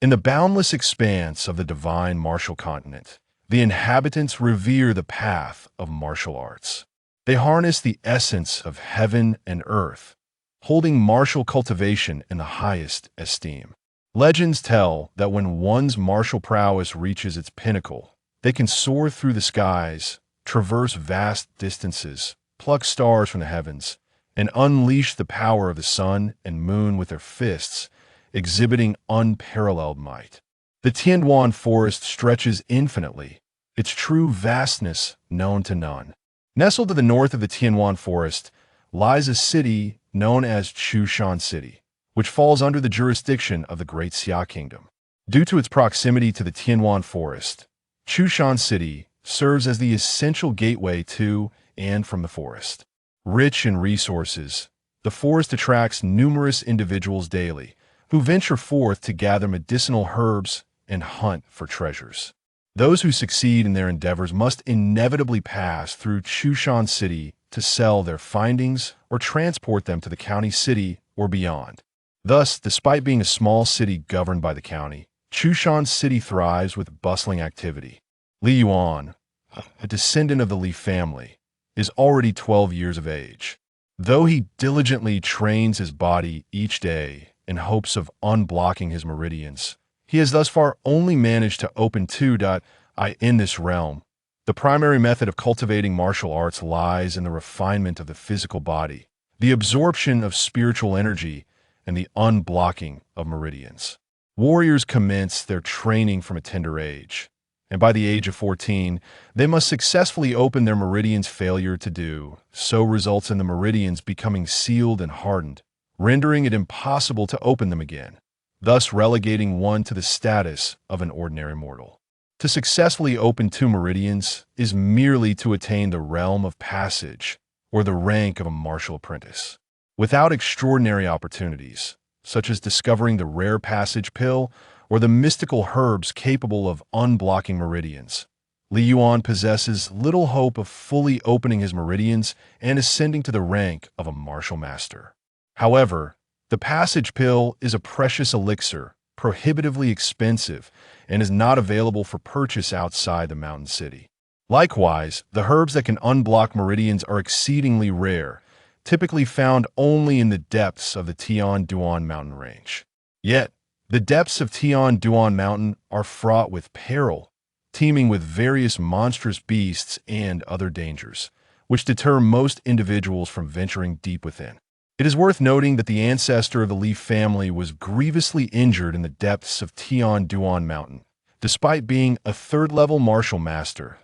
In the boundless expanse of the divine martial continent, the inhabitants revere the path of martial arts. They harness the essence of heaven and earth, holding martial cultivation in the highest esteem. Legends tell that when one's martial prowess reaches its pinnacle, they can soar through the skies, traverse vast distances, pluck stars from the heavens, and unleash the power of the sun and moon with their fists, exhibiting unparalleled might. The Yuan forest stretches infinitely, its true vastness known to none. Nestled to the north of the Yuan forest lies a city known as Chushan City, which falls under the jurisdiction of the Great Xia Kingdom. Due to its proximity to the Yuan forest, Chushan City serves as the essential gateway to and from the forest. Rich in resources, the forest attracts numerous individuals daily who venture forth to gather medicinal herbs and hunt for treasures. Those who succeed in their endeavors must inevitably pass through Chushan City to sell their findings or transport them to the county city or beyond. Thus, despite being a small city governed by the county, Chushan City thrives with bustling activity. Yuan, a descendant of the Li family, is already 12 years of age. Though he diligently trains his body each day in hopes of unblocking his meridians, he has thus far only managed to open 2.I in this realm. The primary method of cultivating martial arts lies in the refinement of the physical body, the absorption of spiritual energy, and the unblocking of meridians. Warriors commence their training from a tender age, and by the age of 14, they must successfully open their meridians. Failure to do so results in the meridians becoming sealed and hardened, rendering it impossible to open them again, thus relegating one to the status of an ordinary mortal. To successfully open 2 meridians is merely to attain the realm of passage or the rank of a martial apprentice. Without extraordinary opportunities, such as discovering the rare passage pill or the mystical herbs capable of unblocking meridians, Yuan possesses little hope of fully opening his meridians and ascending to the rank of a martial master. However, the passage pill is a precious elixir, prohibitively expensive, and is not available for purchase outside the mountain city. Likewise, the herbs that can unblock meridians are exceedingly rare, typically found only in the depths of the Tian-Duan mountain range. Yet, the depths of Tian-Duan mountain are fraught with peril, teeming with various monstrous beasts and other dangers, which deter most individuals from venturing deep within. It is worth noting that the ancestor of the Li family was grievously injured in the depths of Tian-Duan mountain. Despite being a third-level martial master,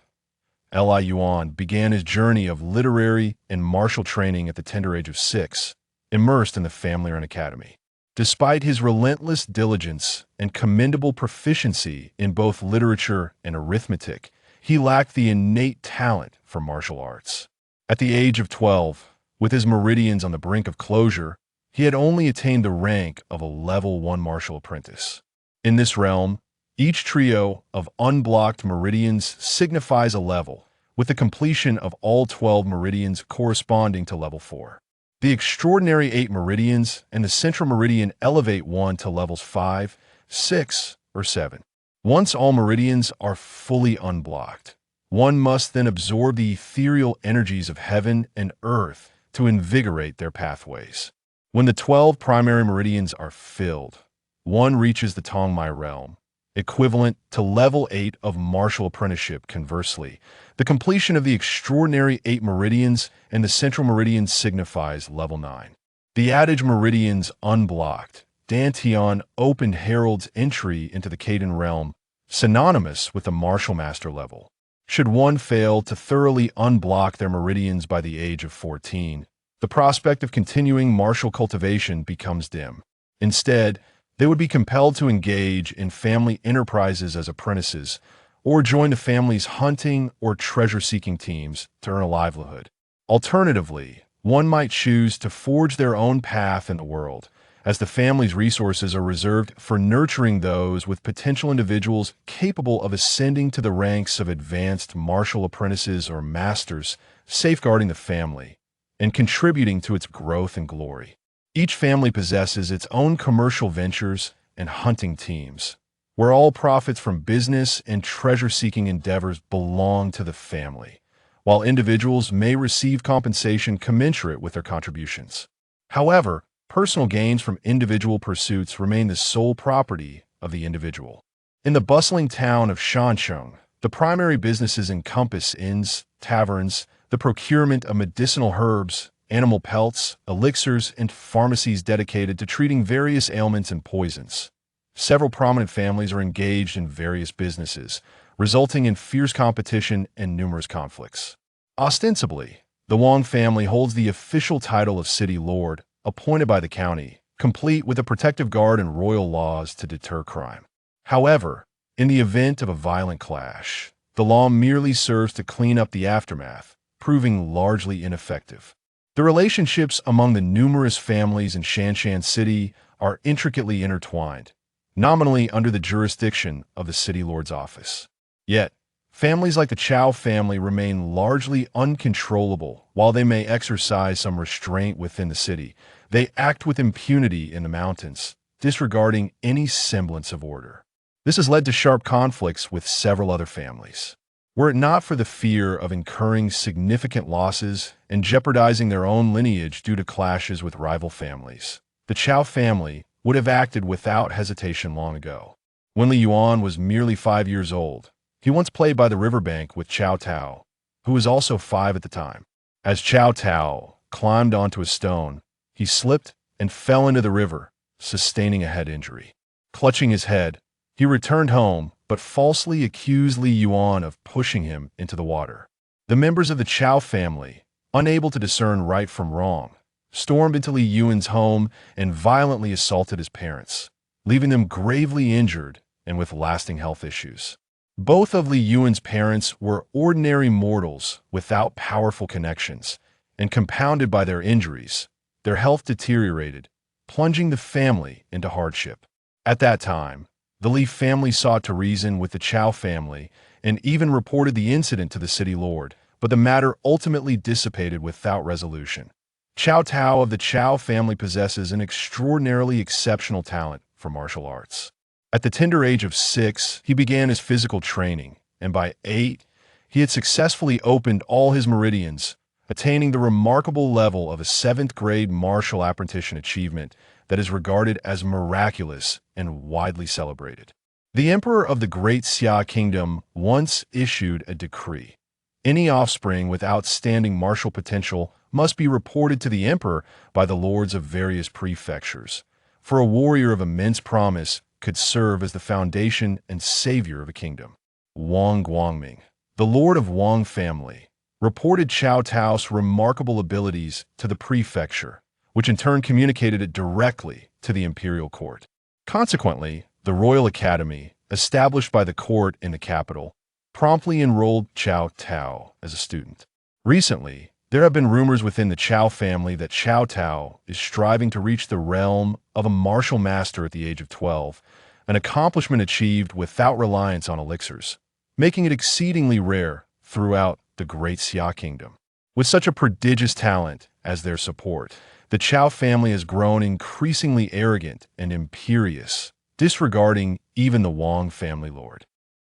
Yuan began his journey of literary and martial training at the tender age of 6, immersed in the family-run academy. Despite his relentless diligence and commendable proficiency in both literature and arithmetic, he lacked the innate talent for martial arts. At the age of 12, with his meridians on the brink of closure, he had only attained the rank of a level 1 martial apprentice. In this realm, each trio of unblocked meridians signifies a level, with the completion of all 12 meridians corresponding to level 4. The extraordinary 8 meridians and the central meridian elevate one to levels 5, 6, or 7. Once all meridians are fully unblocked, one must then absorb the ethereal energies of heaven and earth to invigorate their pathways. When the 12 primary meridians are filled, one reaches the Tongmai realm, equivalent to level 8 of martial apprenticeship. Conversely, the completion of the extraordinary 8 meridians and the central meridian signifies level 9. The adage meridians unblocked, Dantian opened heralds entry into the Caden realm, synonymous with the martial master level. Should one fail to thoroughly unblock their meridians by the age of 14, the prospect of continuing martial cultivation becomes dim. Instead, they would be compelled to engage in family enterprises as apprentices, or join the family's hunting or treasure-seeking teams to earn a livelihood. Alternatively, one might choose to forge their own path in the world, as the family's resources are reserved for nurturing those with potential individuals capable of ascending to the ranks of advanced martial apprentices or masters, safeguarding the family and contributing to its growth and glory. Each family possesses its own commercial ventures and hunting teams, where all profits from business and treasure-seeking endeavors belong to the family, while individuals may receive compensation commensurate with their contributions. However, personal gains from individual pursuits remain the sole property of the individual. In the bustling town of Shansheng, the primary businesses encompass inns, taverns, the procurement of medicinal herbs, animal pelts, elixirs, and pharmacies dedicated to treating various ailments and poisons. Several prominent families are engaged in various businesses, resulting in fierce competition and numerous conflicts. Ostensibly, the Wang family holds the official title of city lord, appointed by the county, complete with a protective guard and royal laws to deter crime. However, in the event of a violent clash, the law merely serves to clean up the aftermath, proving largely ineffective. The relationships among the numerous families in Shanshan City are intricately intertwined, nominally under the jurisdiction of the city lord's office. Yet, families like the Chow family remain largely uncontrollable. While they may exercise some restraint within the city, they act with impunity in the mountains, disregarding any semblance of order. This has led to sharp conflicts with several other families. Were it not for the fear of incurring significant losses and jeopardizing their own lineage due to clashes with rival families, the Chow family would have acted without hesitation long ago. When Li Yuan was merely 5 years old, he once played by the riverbank with Chow Tao, who was also 5 at the time. As Chow Tao climbed onto a stone, he slipped and fell into the river, sustaining a head injury. Clutching his head, he returned home, but falsely accused Li Yuan of pushing him into the water. The members of the Chow family, unable to discern right from wrong, stormed into Li Yuan's home and violently assaulted his parents, leaving them gravely injured and with lasting health issues. Both of Li Yuan's parents were ordinary mortals without powerful connections, and compounded by their injuries, their health deteriorated, plunging the family into hardship. At that time, the Li family sought to reason with the Chow family and even reported the incident to the city lord, but the matter ultimately dissipated without resolution. Chow Tao of the Chow family possesses an extraordinarily exceptional talent for martial arts. At the tender age of 6, he began his physical training, and by 8, he had successfully opened all his meridians, attaining the remarkable level of a 7th-grade martial apprentice achievement that is regarded as miraculous and widely celebrated. The emperor of the Great Xia Kingdom once issued a decree. Any offspring with outstanding martial potential must be reported to the emperor by the lords of various prefectures, for a warrior of immense promise could serve as the foundation and savior of a kingdom. Wang Guangming, the lord of Wang family, reported Chow Tao's remarkable abilities to the prefecture, which in turn communicated it directly to the imperial court. Consequently, the Royal Academy, established by the court in the capital, promptly enrolled Chow Tao as a student. Recently, there have been rumors within the Chow family that Chow Tao is striving to reach the realm of a martial master at the age of 12, an accomplishment achieved without reliance on elixirs, making it exceedingly rare throughout the Great Xia Kingdom. With such a prodigious talent as their support, the Chow family has grown increasingly arrogant and imperious, disregarding even the Wang family lord.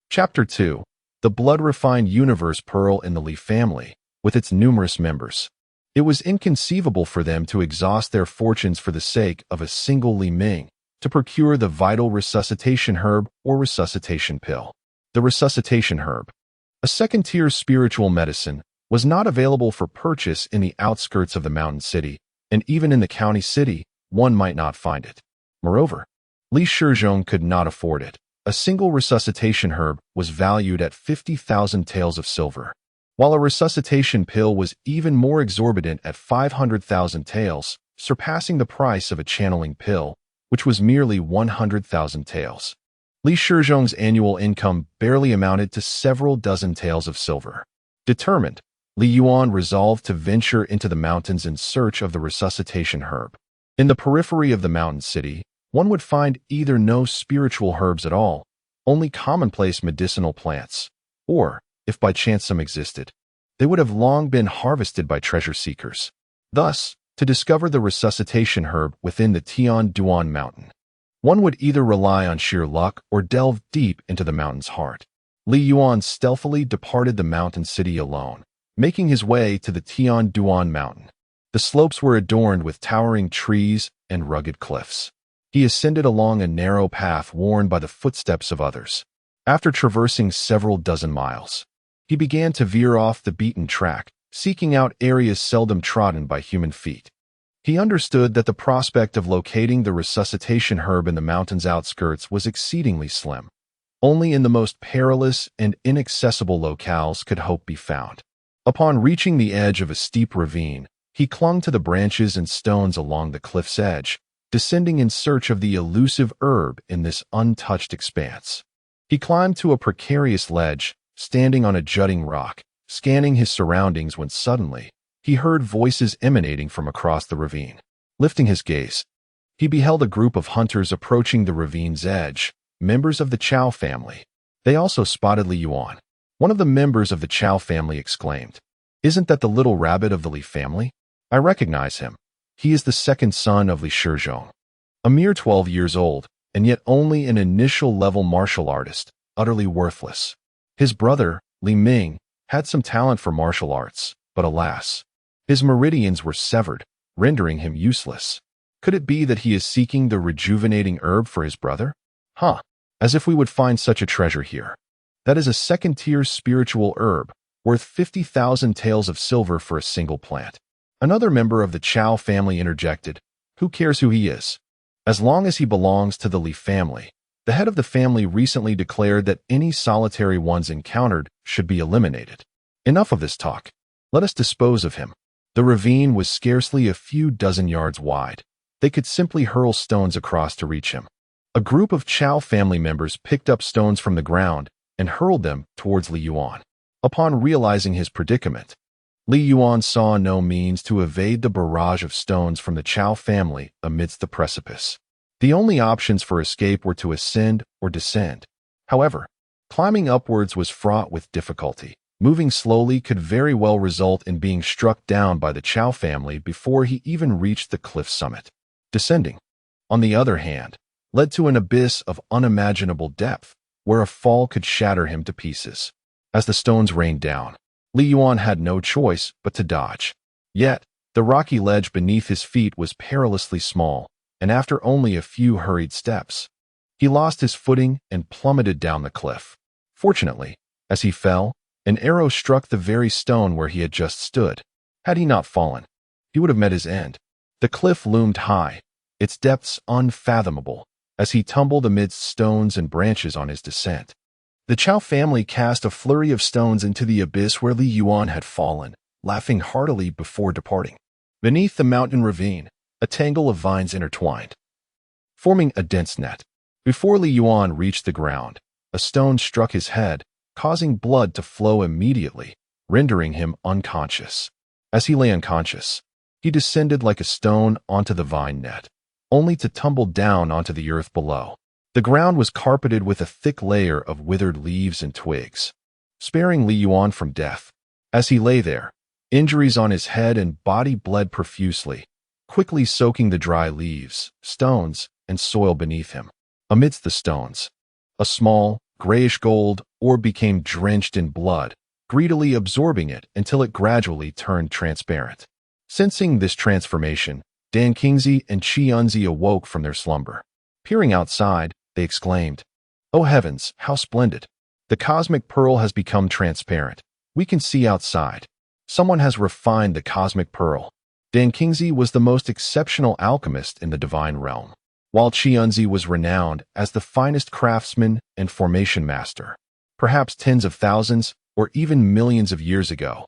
Chapter 2. The blood-refined universe pearl in the Li family, with its numerous members. It was inconceivable for them to exhaust their fortunes for the sake of a single Li Ming to procure the vital resuscitation herb or resuscitation pill. The resuscitation herb, a second-tier spiritual medicine, was not available for purchase in the outskirts of the mountain city, and even in the county city, one might not find it. Moreover, Li Shizhong could not afford it. A single resuscitation herb was valued at 50,000 taels of silver, while a resuscitation pill was even more exorbitant at 500,000 taels, surpassing the price of a channeling pill, which was merely 100,000 taels. Li Shizhong's annual income barely amounted to several dozen taels of silver. Determined, Li Yuan resolved to venture into the mountains in search of the resuscitation herb. In the periphery of the mountain city, one would find either no spiritual herbs at all, only commonplace medicinal plants, or, if by chance some existed, they would have long been harvested by treasure seekers. Thus, to discover the resuscitation herb within the Tian Duan mountain, One would either rely on sheer luck or delve deep into the mountain's heart. Li Yuan stealthily departed the mountain city alone, making his way to the Tian mountain. The slopes were adorned with towering trees and rugged cliffs. He ascended along a narrow path worn by the footsteps of others. After traversing several dozen miles, he began to veer off the beaten track, seeking out areas seldom trodden by human feet. He understood that the prospect of locating the resuscitation herb in the mountain's outskirts was exceedingly slim. Only in the most perilous and inaccessible locales could hope be found. Upon reaching the edge of a steep ravine, he clung to the branches and stones along the cliff's edge, descending in search of the elusive herb in this untouched expanse. He climbed to a precarious ledge, standing on a jutting rock, scanning his surroundings when suddenly, he heard voices emanating from across the ravine. Lifting his gaze, he beheld a group of hunters approaching the ravine's edge, members of the Chow family. They also spotted Li Yuan. One of the members of the Chow family exclaimed, "Isn't that the little rabbit of the Li family? I recognize him. He is the second son of Li Shizhong, a mere 12 years old, and yet only an initial-level martial artist, utterly worthless. His brother, Li Ming, had some talent for martial arts, but alas, his meridians were severed, rendering him useless. Could it be that he is seeking the rejuvenating herb for his brother? Huh, as if we would find such a treasure here. That is a second-tier spiritual herb, worth 50,000 taels of silver for a single plant." Another member of the Chow family interjected, "Who cares who he is? As long as he belongs to the Li family." The head of the family recently declared that any solitary ones encountered should be eliminated. Enough of this talk. Let us dispose of him. The ravine was scarcely a few dozen yards wide. They could simply hurl stones across to reach him. A group of Chow family members picked up stones from the ground and hurled them towards Li Yuan. Upon realizing his predicament, Li Yuan saw no means to evade the barrage of stones from the Chow family amidst the precipice. The only options for escape were to ascend or descend. However, climbing upwards was fraught with difficulty. Moving slowly could very well result in being struck down by the Chow family before he even reached the cliff summit. Descending, on the other hand, led to an abyss of unimaginable depth, where a fall could shatter him to pieces. As the stones rained down, Li Yuan had no choice but to dodge. Yet, the rocky ledge beneath his feet was perilously small, and after only a few hurried steps, he lost his footing and plummeted down the cliff. Fortunately, as he fell, an arrow struck the very stone where he had just stood. Had he not fallen, he would have met his end. The cliff loomed high, its depths unfathomable, as he tumbled amidst stones and branches on his descent. The Chow family cast a flurry of stones into the abyss where Li Yuan had fallen, laughing heartily before departing. Beneath the mountain ravine, a tangle of vines intertwined, forming a dense net. Before Li Yuan reached the ground, a stone struck his head, causing blood to flow immediately, rendering him unconscious. As he lay unconscious, he descended like a stone onto the vine net, only to tumble down onto the earth below. The ground was carpeted with a thick layer of withered leaves and twigs, sparing Li Yuan from death. As he lay there, injuries on his head and body bled profusely, quickly soaking the dry leaves, stones, and soil beneath him. Amidst the stones, a small, grayish-gold orb became drenched in blood, greedily absorbing it until it gradually turned transparent. Sensing this transformation, Dan Kingsley and Chi-Yunzi awoke from their slumber. Peering outside, they exclaimed, "Oh heavens, how splendid! The cosmic pearl has become transparent. We can see outside. Someone has refined the cosmic pearl." Dan Kingsley was the most exceptional alchemist in the divine realm, while Chi-Yunzi was renowned as the finest craftsman and formation master, perhaps tens of thousands or even millions of years ago.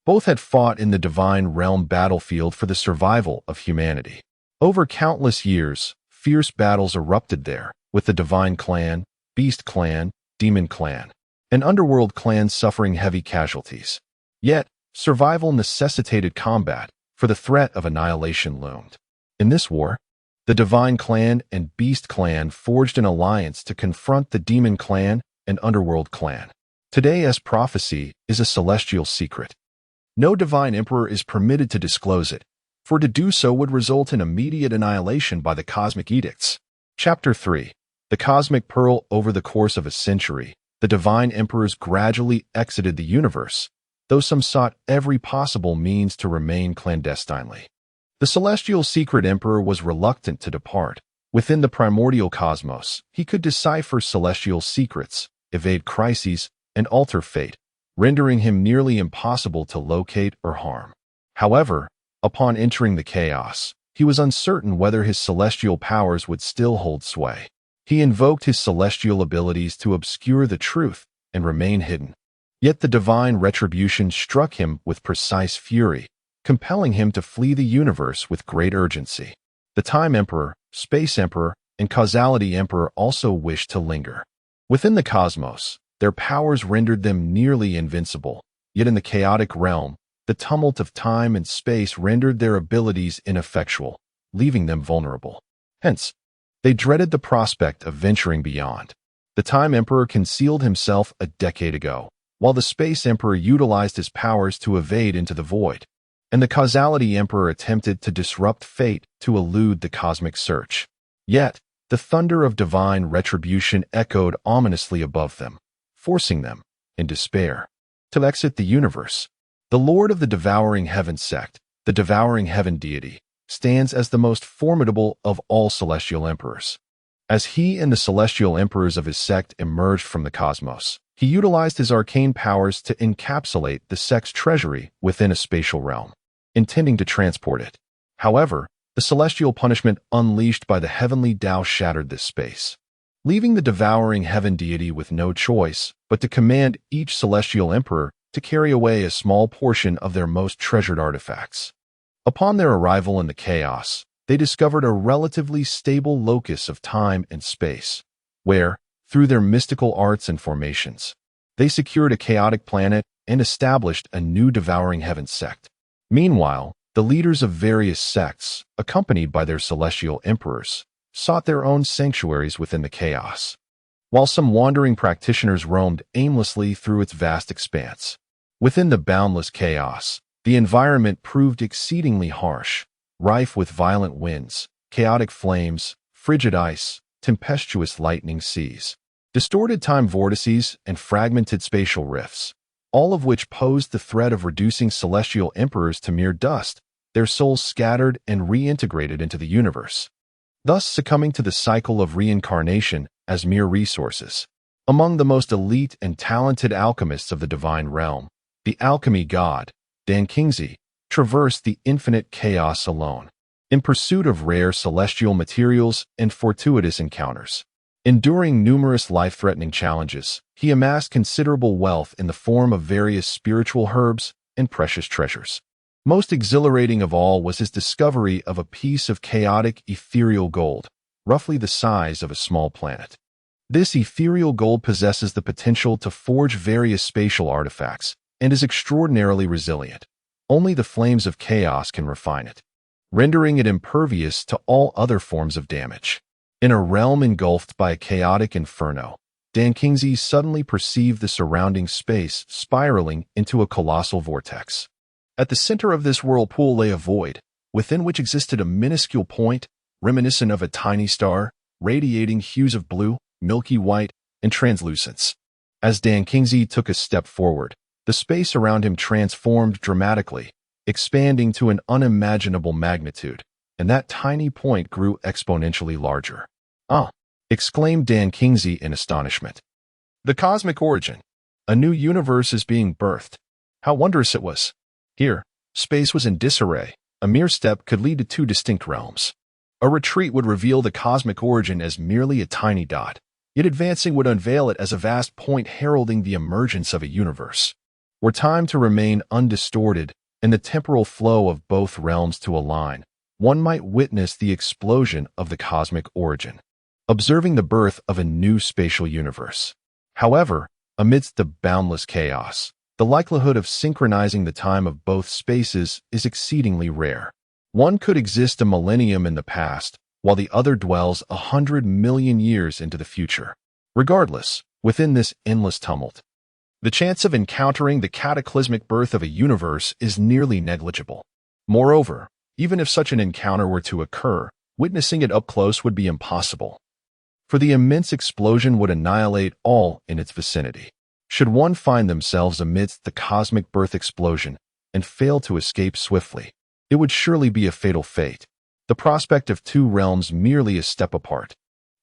Both had fought in the divine realm battlefield for the survival of humanity. Over countless years, fierce battles erupted there, with the divine clan, beast clan, demon clan, and underworld clans suffering heavy casualties. Yet, survival necessitated combat, for the threat of annihilation loomed. In this war, the divine clan and beast clan forged an alliance to confront the demon clan and underworld clan. Today, as prophecy is a celestial secret. No divine emperor is permitted to disclose it, for to do so would result in immediate annihilation by the cosmic edicts. Chapter 3. The Cosmic Pearl. Over the course of a century, the divine emperors gradually exited the universe, though some sought every possible means to remain clandestinely. The celestial secret emperor was reluctant to depart. Within the primordial cosmos, he could decipher celestial secrets, evade crises, and alter fate, rendering him nearly impossible to locate or harm. However, upon entering the chaos, he was uncertain whether his celestial powers would still hold sway. He invoked his celestial abilities to obscure the truth and remain hidden. Yet the divine retribution struck him with precise fury, compelling him to flee the universe with great urgency. The Time Emperor, Space Emperor, and Causality Emperor also wished to linger. Within the cosmos, their powers rendered them nearly invincible, yet in the chaotic realm, the tumult of time and space rendered their abilities ineffectual, leaving them vulnerable. Hence, they dreaded the prospect of venturing beyond. The Time Emperor concealed himself a decade ago, while the Space Emperor utilized his powers to evade into the void, and the Causality Emperor attempted to disrupt fate to elude the cosmic search. Yet, the thunder of divine retribution echoed ominously above them, forcing them, in despair, to exit the universe. The Lord of the Devouring Heaven sect, the Devouring Heaven deity, stands as the most formidable of all celestial emperors. As he and the celestial emperors of his sect emerged from the cosmos, he utilized his arcane powers to encapsulate the sect's treasury within a spatial realm, intending to transport it. However, the celestial punishment unleashed by the heavenly Tao shattered this space, leaving the Devouring Heaven deity with no choice but to command each celestial emperor to carry away a small portion of their most treasured artifacts. Upon their arrival in the chaos, they discovered a relatively stable locus of time and space, where, through their mystical arts and formations, they secured a chaotic planet and established a new Devouring Heaven sect. Meanwhile, the leaders of various sects, accompanied by their celestial emperors, sought their own sanctuaries within the chaos, while some wandering practitioners roamed aimlessly through its vast expanse. Within the boundless chaos, the environment proved exceedingly harsh, rife with violent winds, chaotic flames, frigid ice, tempestuous lightning seas, distorted time vortices, and fragmented spatial rifts, all of which posed the threat of reducing celestial emperors to mere dust, their souls scattered and reintegrated into the universe, thus succumbing to the cycle of reincarnation as mere resources. Among the most elite and talented alchemists of the divine realm, the alchemy god, Dan Kingsley, traversed the infinite chaos alone, in pursuit of rare celestial materials and fortuitous encounters. Enduring numerous life-threatening challenges, he amassed considerable wealth in the form of various spiritual herbs and precious treasures. Most exhilarating of all was his discovery of a piece of chaotic ethereal gold, roughly the size of a small planet. This ethereal gold possesses the potential to forge various spatial artifacts and is extraordinarily resilient. Only the flames of chaos can refine it, rendering it impervious to all other forms of damage. In a realm engulfed by a chaotic inferno, Dan Kingsley suddenly perceived the surrounding space spiraling into a colossal vortex. At the center of this whirlpool lay a void, within which existed a minuscule point, reminiscent of a tiny star, radiating hues of blue, milky white, and translucence. As Dan Kingsley took a step forward, the space around him transformed dramatically, expanding to an unimaginable magnitude, and that tiny point grew exponentially larger. "Ah!" exclaimed Dan Kingsley in astonishment. "The cosmic origin! A new universe is being birthed. How wondrous it was! Here, space was in disarray. A mere step could lead to two distinct realms. A retreat would reveal the cosmic origin as merely a tiny dot, yet advancing would unveil it as a vast point heralding the emergence of a universe. Were time to remain undistorted and the temporal flow of both realms to align, one might witness the explosion of the cosmic origin, observing the birth of a new spatial universe. However, amidst the boundless chaos, the likelihood of synchronizing the time of both spaces is exceedingly rare. One could exist a millennium in the past, while the other dwells 100 million years into the future. Regardless, within this endless tumult, the chance of encountering the cataclysmic birth of a universe is nearly negligible. Moreover, even if such an encounter were to occur, witnessing it up close would be impossible, for the immense explosion would annihilate all in its vicinity. Should one find themselves amidst the cosmic birth explosion and fail to escape swiftly, it would surely be a fatal fate. The prospect of two realms merely a step apart,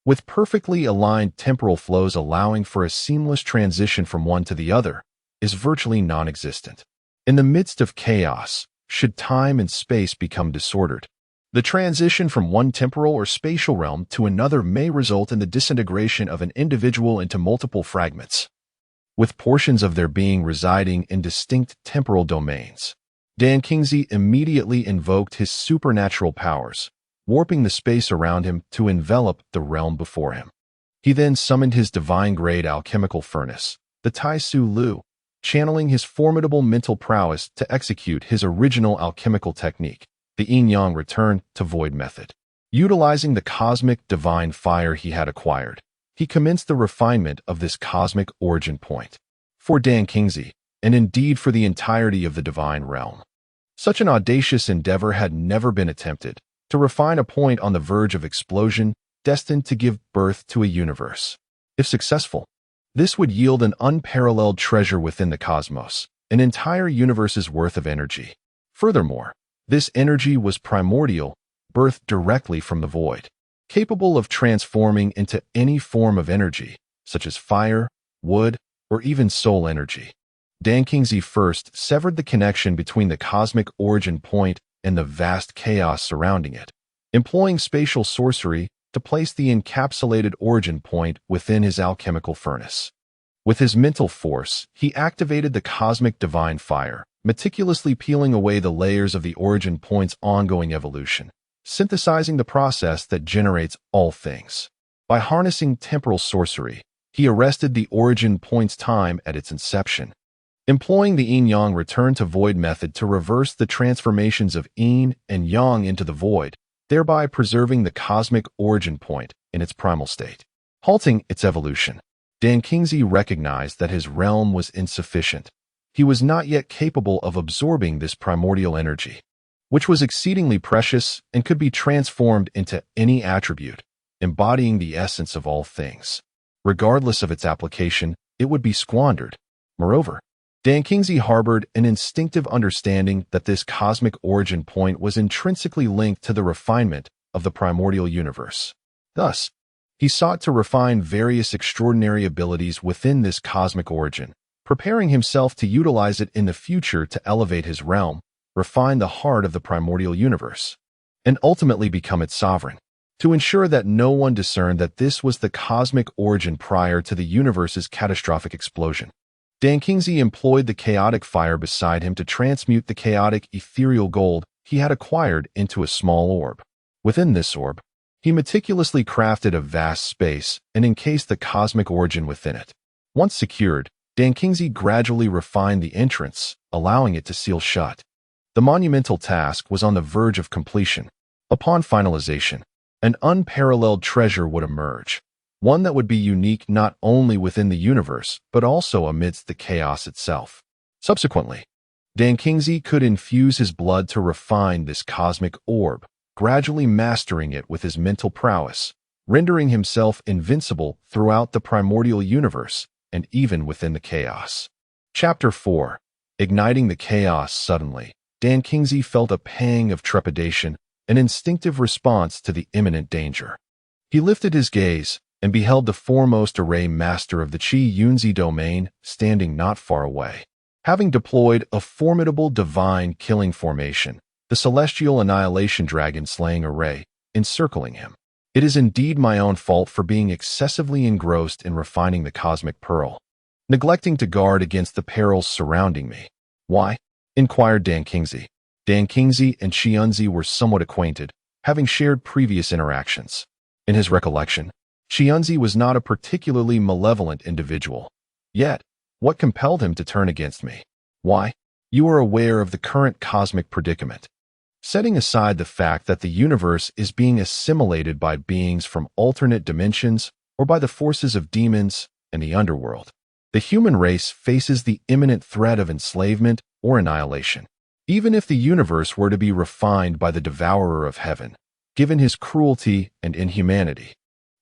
with perfectly aligned temporal flows allowing for a seamless transition from one to the other, is virtually non-existent. In the midst of chaos, should time and space become disordered, the transition from one temporal or spatial realm to another may result in the disintegration of an individual into multiple fragments, with portions of their being residing in distinct temporal domains. Dan Kingsley immediately invoked his supernatural powers, warping the space around him to envelop the realm before him. He then summoned his divine-grade alchemical furnace, the Tai Su Lu, channeling his formidable mental prowess to execute his original alchemical technique, the yin-yang return to void method. Utilizing the cosmic divine fire he had acquired, he commenced the refinement of this cosmic origin point. For Dan Kingsley, and indeed for the entirety of the divine realm, such an audacious endeavor had never been attempted, to refine a point on the verge of explosion destined to give birth to a universe. If successful, this would yield an unparalleled treasure within the cosmos, an entire universe's worth of energy. Furthermore, this energy was primordial, birthed directly from the void, capable of transforming into any form of energy, such as fire, wood, or even soul energy. Dan Kingsley first severed the connection between the cosmic origin point and the vast chaos surrounding it, employing spatial sorcery to place the encapsulated origin point within his alchemical furnace. With his mental force, he activated the cosmic divine fire, meticulously peeling away the layers of the origin point's ongoing evolution, synthesizing the process that generates all things. By harnessing temporal sorcery, he arrested the origin point's time at its inception, employing the yin-yang return to void method to reverse the transformations of yin and yang into the void, thereby preserving the cosmic origin point in its primal state. Halting its evolution, Dan Kingsley recognized that his realm was insufficient. He was not yet capable of absorbing this primordial energy, which was exceedingly precious and could be transformed into any attribute, embodying the essence of all things. Regardless of its application, it would be squandered. Moreover, Dan Kingsley harbored an instinctive understanding that this cosmic origin point was intrinsically linked to the refinement of the primordial universe. Thus, he sought to refine various extraordinary abilities within this cosmic origin, preparing himself to utilize it in the future to elevate his realm, refine the heart of the primordial universe, and ultimately become its sovereign. To ensure that no one discerned that this was the cosmic origin prior to the universe's catastrophic explosion, Dan Kingsley employed the chaotic fire beside him to transmute the chaotic ethereal gold he had acquired into a small orb. Within this orb, he meticulously crafted a vast space and encased the cosmic origin within it. Once secured, Dan Kingsley gradually refined the entrance, allowing it to seal shut. The monumental task was on the verge of completion. Upon finalization, an unparalleled treasure would emerge, one that would be unique not only within the universe, but also amidst the chaos itself. Subsequently, Dan Kingsley could infuse his blood to refine this cosmic orb, gradually mastering it with his mental prowess, rendering himself invincible throughout the primordial universe and even within the chaos. Chapter 4. Igniting the chaos suddenly, Dan Kingsley felt a pang of trepidation, an instinctive response to the imminent danger. He lifted his gaze and beheld the foremost array master of the Qi Yunzi domain standing not far away. Having deployed a formidable divine killing formation, the celestial annihilation dragon slaying array, encircling him. It is indeed my own fault for being excessively engrossed in refining the cosmic pearl, neglecting to guard against the perils surrounding me. Why? Inquired Dan Kingsley. Dan Kingsley and Qi Yunzi were somewhat acquainted, having shared previous interactions. In his recollection, Qi Yunzi was not a particularly malevolent individual. Yet, what compelled him to turn against me? Why? You are aware of the current cosmic predicament. Setting aside the fact that the universe is being assimilated by beings from alternate dimensions or by the forces of demons and the underworld, the human race faces the imminent threat of enslavement or annihilation. Even if the universe were to be refined by the devourer of heaven, given his cruelty and inhumanity,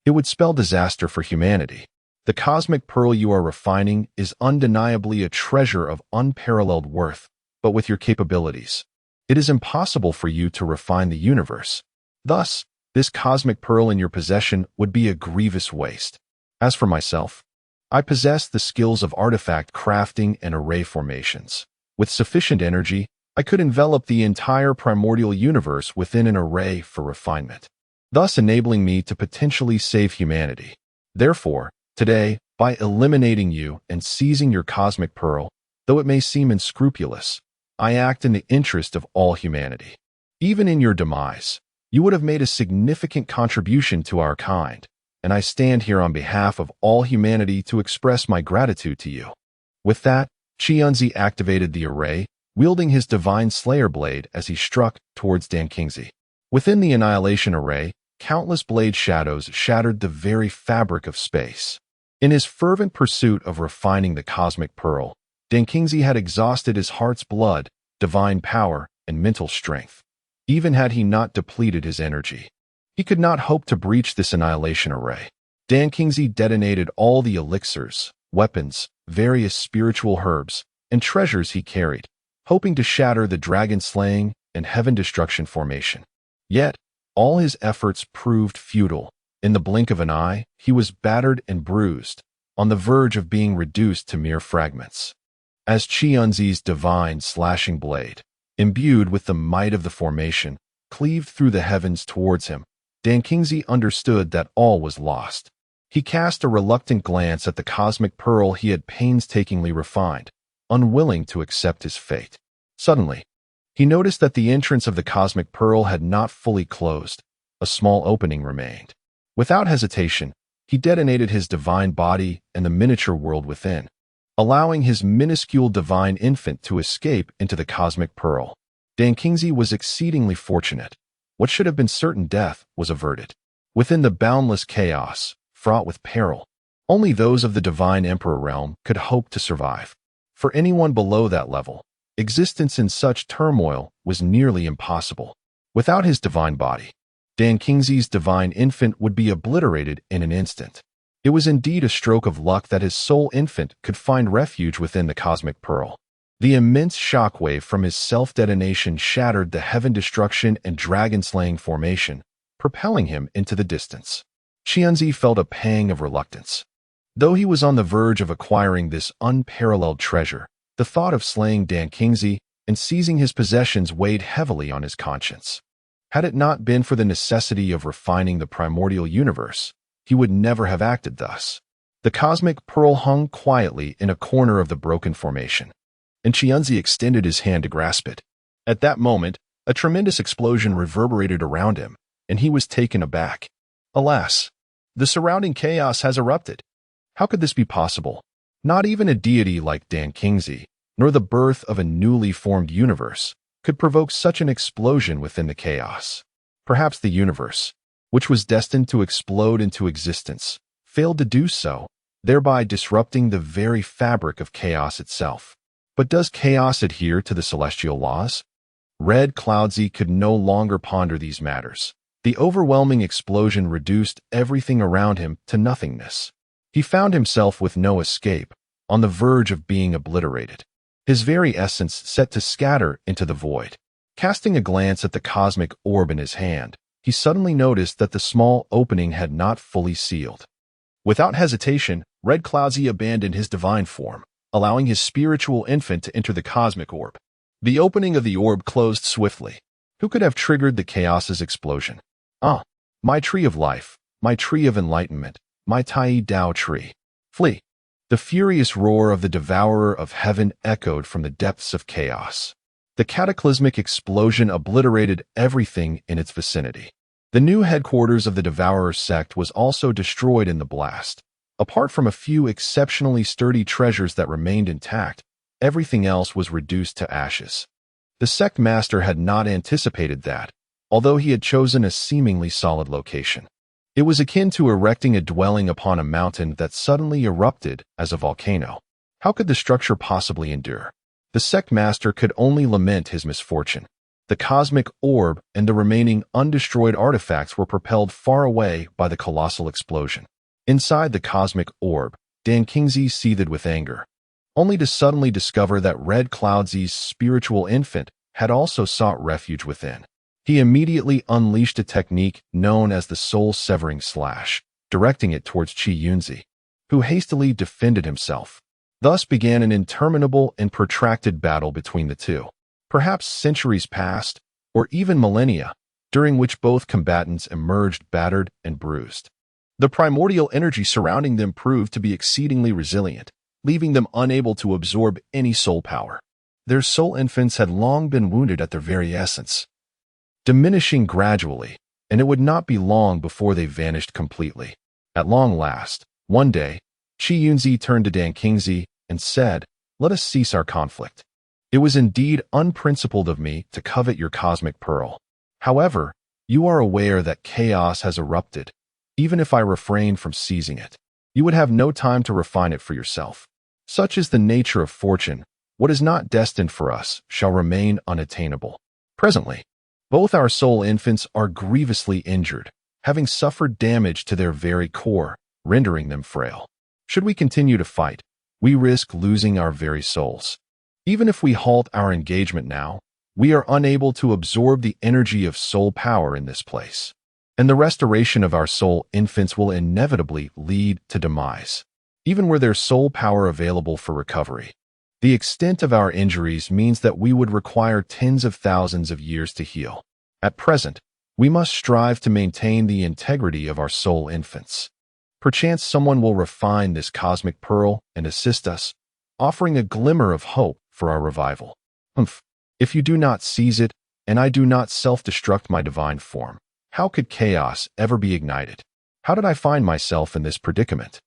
It would spell disaster for humanity. The cosmic pearl you are refining is undeniably a treasure of unparalleled worth, but with your capabilities, it is impossible for you to refine the universe. Thus, this cosmic pearl in your possession would be a grievous waste. As for myself, I possess the skills of artifact crafting and array formations. With sufficient energy, I could envelop the entire primordial universe within an array for refinement, thus enabling me to potentially save humanity. Therefore, today, by eliminating you and seizing your cosmic pearl, though it may seem unscrupulous, I act in the interest of all humanity. Even in your demise, you would have made a significant contribution to our kind, and I stand here on behalf of all humanity to express my gratitude to you. With that, Qianzi activated the array, wielding his divine slayer blade as he struck towards Dan Kingsley. Within the annihilation array, countless blade shadows shattered the very fabric of space. In his fervent pursuit of refining the cosmic pearl, Dan Kingsley had exhausted his heart's blood, divine power, and mental strength. Even had he not depleted his energy, he could not hope to breach this annihilation array. Dan Kingsley detonated all the elixirs, weapons, various spiritual herbs, and treasures he carried, hoping to shatter the dragon-slaying and heaven-destruction formation. Yet, all his efforts proved futile. In the blink of an eye, he was battered and bruised, on the verge of being reduced to mere fragments. As Qianzi's divine slashing blade, imbued with the might of the formation, cleaved through the heavens towards him, Dan Kingsley understood that all was lost. He cast a reluctant glance at the cosmic pearl he had painstakingly refined, unwilling to accept his fate. Suddenly, he noticed that the entrance of the cosmic pearl had not fully closed. A small opening remained. Without hesitation, he detonated his divine body and the miniature world within, allowing his minuscule divine infant to escape into the cosmic pearl. Dan Kingsley was exceedingly fortunate. What should have been certain death was averted. Within the boundless chaos, fraught with peril, only those of the divine emperor realm could hope to survive. For anyone below that level, existence in such turmoil was nearly impossible. Without his divine body, Dan Kingsley's divine infant would be obliterated in an instant. It was indeed a stroke of luck that his soul infant could find refuge within the cosmic pearl. The immense shockwave from his self-detonation shattered the heaven-destruction and dragon-slaying formation, propelling him into the distance. Qianzi felt a pang of reluctance. Though he was on the verge of acquiring this unparalleled treasure, the thought of slaying Dan Kingsley and seizing his possessions weighed heavily on his conscience. Had it not been for the necessity of refining the primordial universe, he would never have acted thus. The cosmic pearl hung quietly in a corner of the broken formation, and Qianzi extended his hand to grasp it. At that moment, a tremendous explosion reverberated around him, and he was taken aback. Alas, the surrounding chaos has erupted. How could this be possible? Not even a deity like Dan Kingsley, nor the birth of a newly formed universe, could provoke such an explosion within the chaos. Perhaps the universe, which was destined to explode into existence, failed to do so, thereby disrupting the very fabric of chaos itself. But does chaos adhere to the celestial laws? Red Cloudsy could no longer ponder these matters. The overwhelming explosion reduced everything around him to nothingness. He found himself with no escape, on the verge of being obliterated, his very essence set to scatter into the void. Casting a glance at the cosmic orb in his hand, he suddenly noticed that the small opening had not fully sealed. Without hesitation, Red Cloudsy abandoned his divine form, allowing his spiritual infant to enter the cosmic orb. The opening of the orb closed swiftly. Who could have triggered the chaos's explosion? Ah, my tree of life, my tree of enlightenment, my Tai Dao tree. Flee! The furious roar of the devourer of heaven echoed from the depths of chaos. The cataclysmic explosion obliterated everything in its vicinity. The new headquarters of the Devourer sect was also destroyed in the blast. Apart from a few exceptionally sturdy treasures that remained intact, everything else was reduced to ashes. The sect master had not anticipated that, although he had chosen a seemingly solid location. It was akin to erecting a dwelling upon a mountain that suddenly erupted as a volcano. How could the structure possibly endure? The sect master could only lament his misfortune. The cosmic orb and the remaining undestroyed artifacts were propelled far away by the colossal explosion. Inside the cosmic orb, Dan Kingsley seethed with anger, only to suddenly discover that Red Cloudsy's spiritual infant had also sought refuge within. He immediately unleashed a technique known as the soul-severing slash, directing it towards Chi Yunzi, who hastily defended himself. Thus began an interminable and protracted battle between the two. Perhaps centuries passed, or even millennia, during which both combatants emerged battered and bruised. The primordial energy surrounding them proved to be exceedingly resilient, leaving them unable to absorb any soul power. Their soul infants had long been wounded at their very essence, diminishing gradually, and it would not be long before they vanished completely. At long last, one day, Chi Yunzi turned to Dan Kingsley and said, "Let us cease our conflict. It was indeed unprincipled of me to covet your cosmic pearl. However, you are aware that chaos has erupted. Even if I refrained from seizing it, you would have no time to refine it for yourself. Such is the nature of fortune. What is not destined for us shall remain unattainable." Presently, both our soul infants are grievously injured, having suffered damage to their very core, rendering them frail. Should we continue to fight, we risk losing our very souls. Even if we halt our engagement now, we are unable to absorb the energy of soul power in this place, and the restoration of our soul infants will inevitably lead to demise, even were there soul power available for recovery. The extent of our injuries means that we would require tens of thousands of years to heal. At present, we must strive to maintain the integrity of our soul infants. Perchance someone will refine this cosmic pearl and assist us, offering a glimmer of hope for our revival. If you do not seize it, and I do not self-destruct my divine form, how could chaos ever be ignited? How did I find myself in this predicament?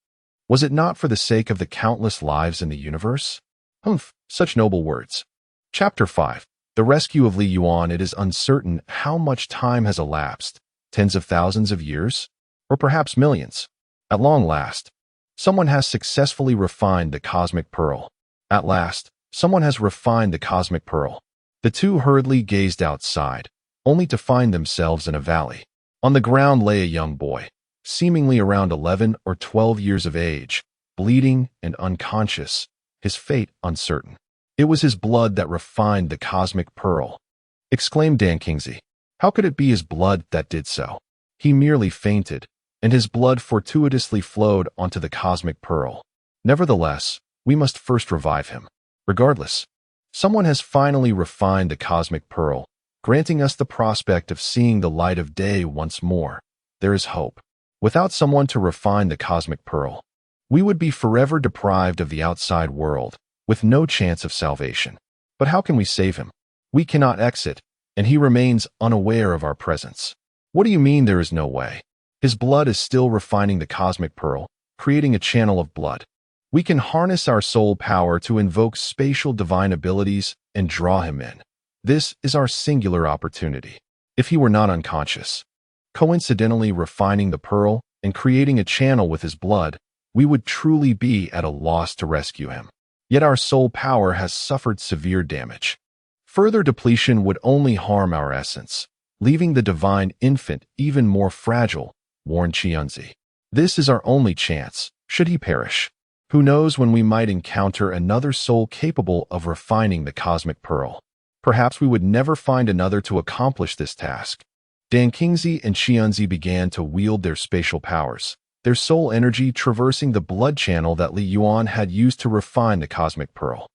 Was it not for the sake of the countless lives in the universe? Such noble words. Chapter 5. The rescue of Li Yuan. It is uncertain how much time has elapsed, tens of thousands of years, or perhaps millions. At long last, someone has successfully refined the cosmic pearl. At last, someone has refined the cosmic pearl. The two hurriedly gazed outside, only to find themselves in a valley. On the ground lay a young boy, seemingly around 11 or 12 years of age, bleeding and unconscious, his fate uncertain. "It was his blood that refined the cosmic pearl," exclaimed Dan Kingsley. "How could it be his blood that did so? He merely fainted, and his blood fortuitously flowed onto the cosmic pearl. Nevertheless, we must first revive him. Regardless, someone has finally refined the cosmic pearl, granting us the prospect of seeing the light of day once more. There is hope. Without someone to refine the cosmic pearl, we would be forever deprived of the outside world, with no chance of salvation. But how can we save him? We cannot exit, and he remains unaware of our presence." "What do you mean there is no way? His blood is still refining the cosmic pearl, creating a channel of blood. We can harness our soul power to invoke spatial divine abilities and draw him in. This is our singular opportunity. If he were not unconscious, coincidentally refining the pearl and creating a channel with his blood, we would truly be at a loss to rescue him. Yet our soul power has suffered severe damage. Further depletion would only harm our essence, leaving the divine infant even more fragile," warned Qianzi. "This is our only chance, should he perish. Who knows when we might encounter another soul capable of refining the cosmic pearl. Perhaps we would never find another to accomplish this task." Dan Kingsley and Qianzi began to wield their spatial powers, their soul energy traversing the blood channel that Li Yuan had used to refine the cosmic pearl.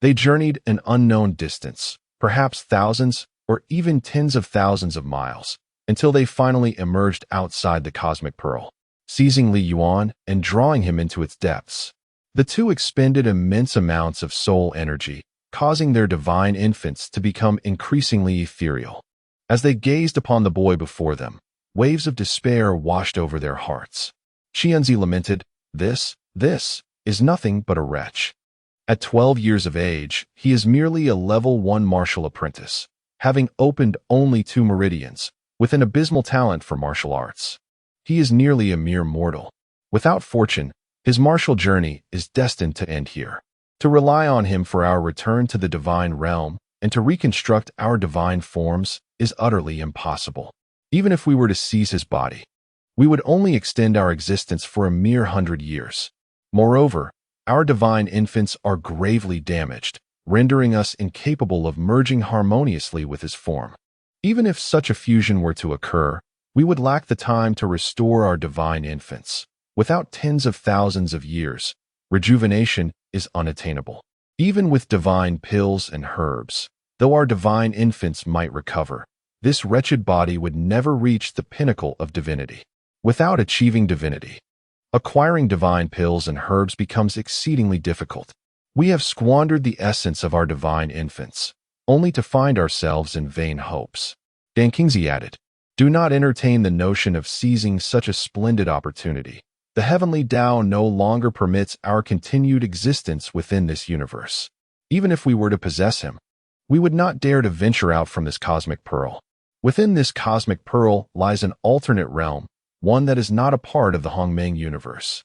They journeyed an unknown distance, perhaps thousands or even tens of thousands of miles, until they finally emerged outside the cosmic pearl. Seizing Li Yuan and drawing him into its depths, the two expended immense amounts of soul energy, causing their divine infants to become increasingly ethereal. As they gazed upon the boy before them, waves of despair washed over their hearts. Qianzi lamented, This is nothing but a wretch. At 12 years of age, he is merely a level 1 martial apprentice, having opened only 2 meridians, with an abysmal talent for martial arts. He is nearly a mere mortal. Without fortune, his martial journey is destined to end here. To rely on him for our return to the divine realm and to reconstruct our divine forms is utterly impossible. Even if we were to seize his body, we would only extend our existence for a mere 100 years. Moreover, our divine infants are gravely damaged, rendering us incapable of merging harmoniously with his form. Even if such a fusion were to occur, we would lack the time to restore our divine infants. Without tens of thousands of years, rejuvenation is unattainable. Even with divine pills and herbs, though our divine infants might recover, this wretched body would never reach the pinnacle of divinity. Without achieving divinity, acquiring divine pills and herbs becomes exceedingly difficult. We have squandered the essence of our divine infants, only to find ourselves in vain hopes. Dan Kingsley added, "Do not entertain the notion of seizing such a splendid opportunity. The heavenly Tao no longer permits our continued existence within this universe. Even if we were to possess him, we would not dare to venture out from this cosmic pearl. Within this cosmic pearl lies an alternate realm, one that is not a part of the Hongmeng universe.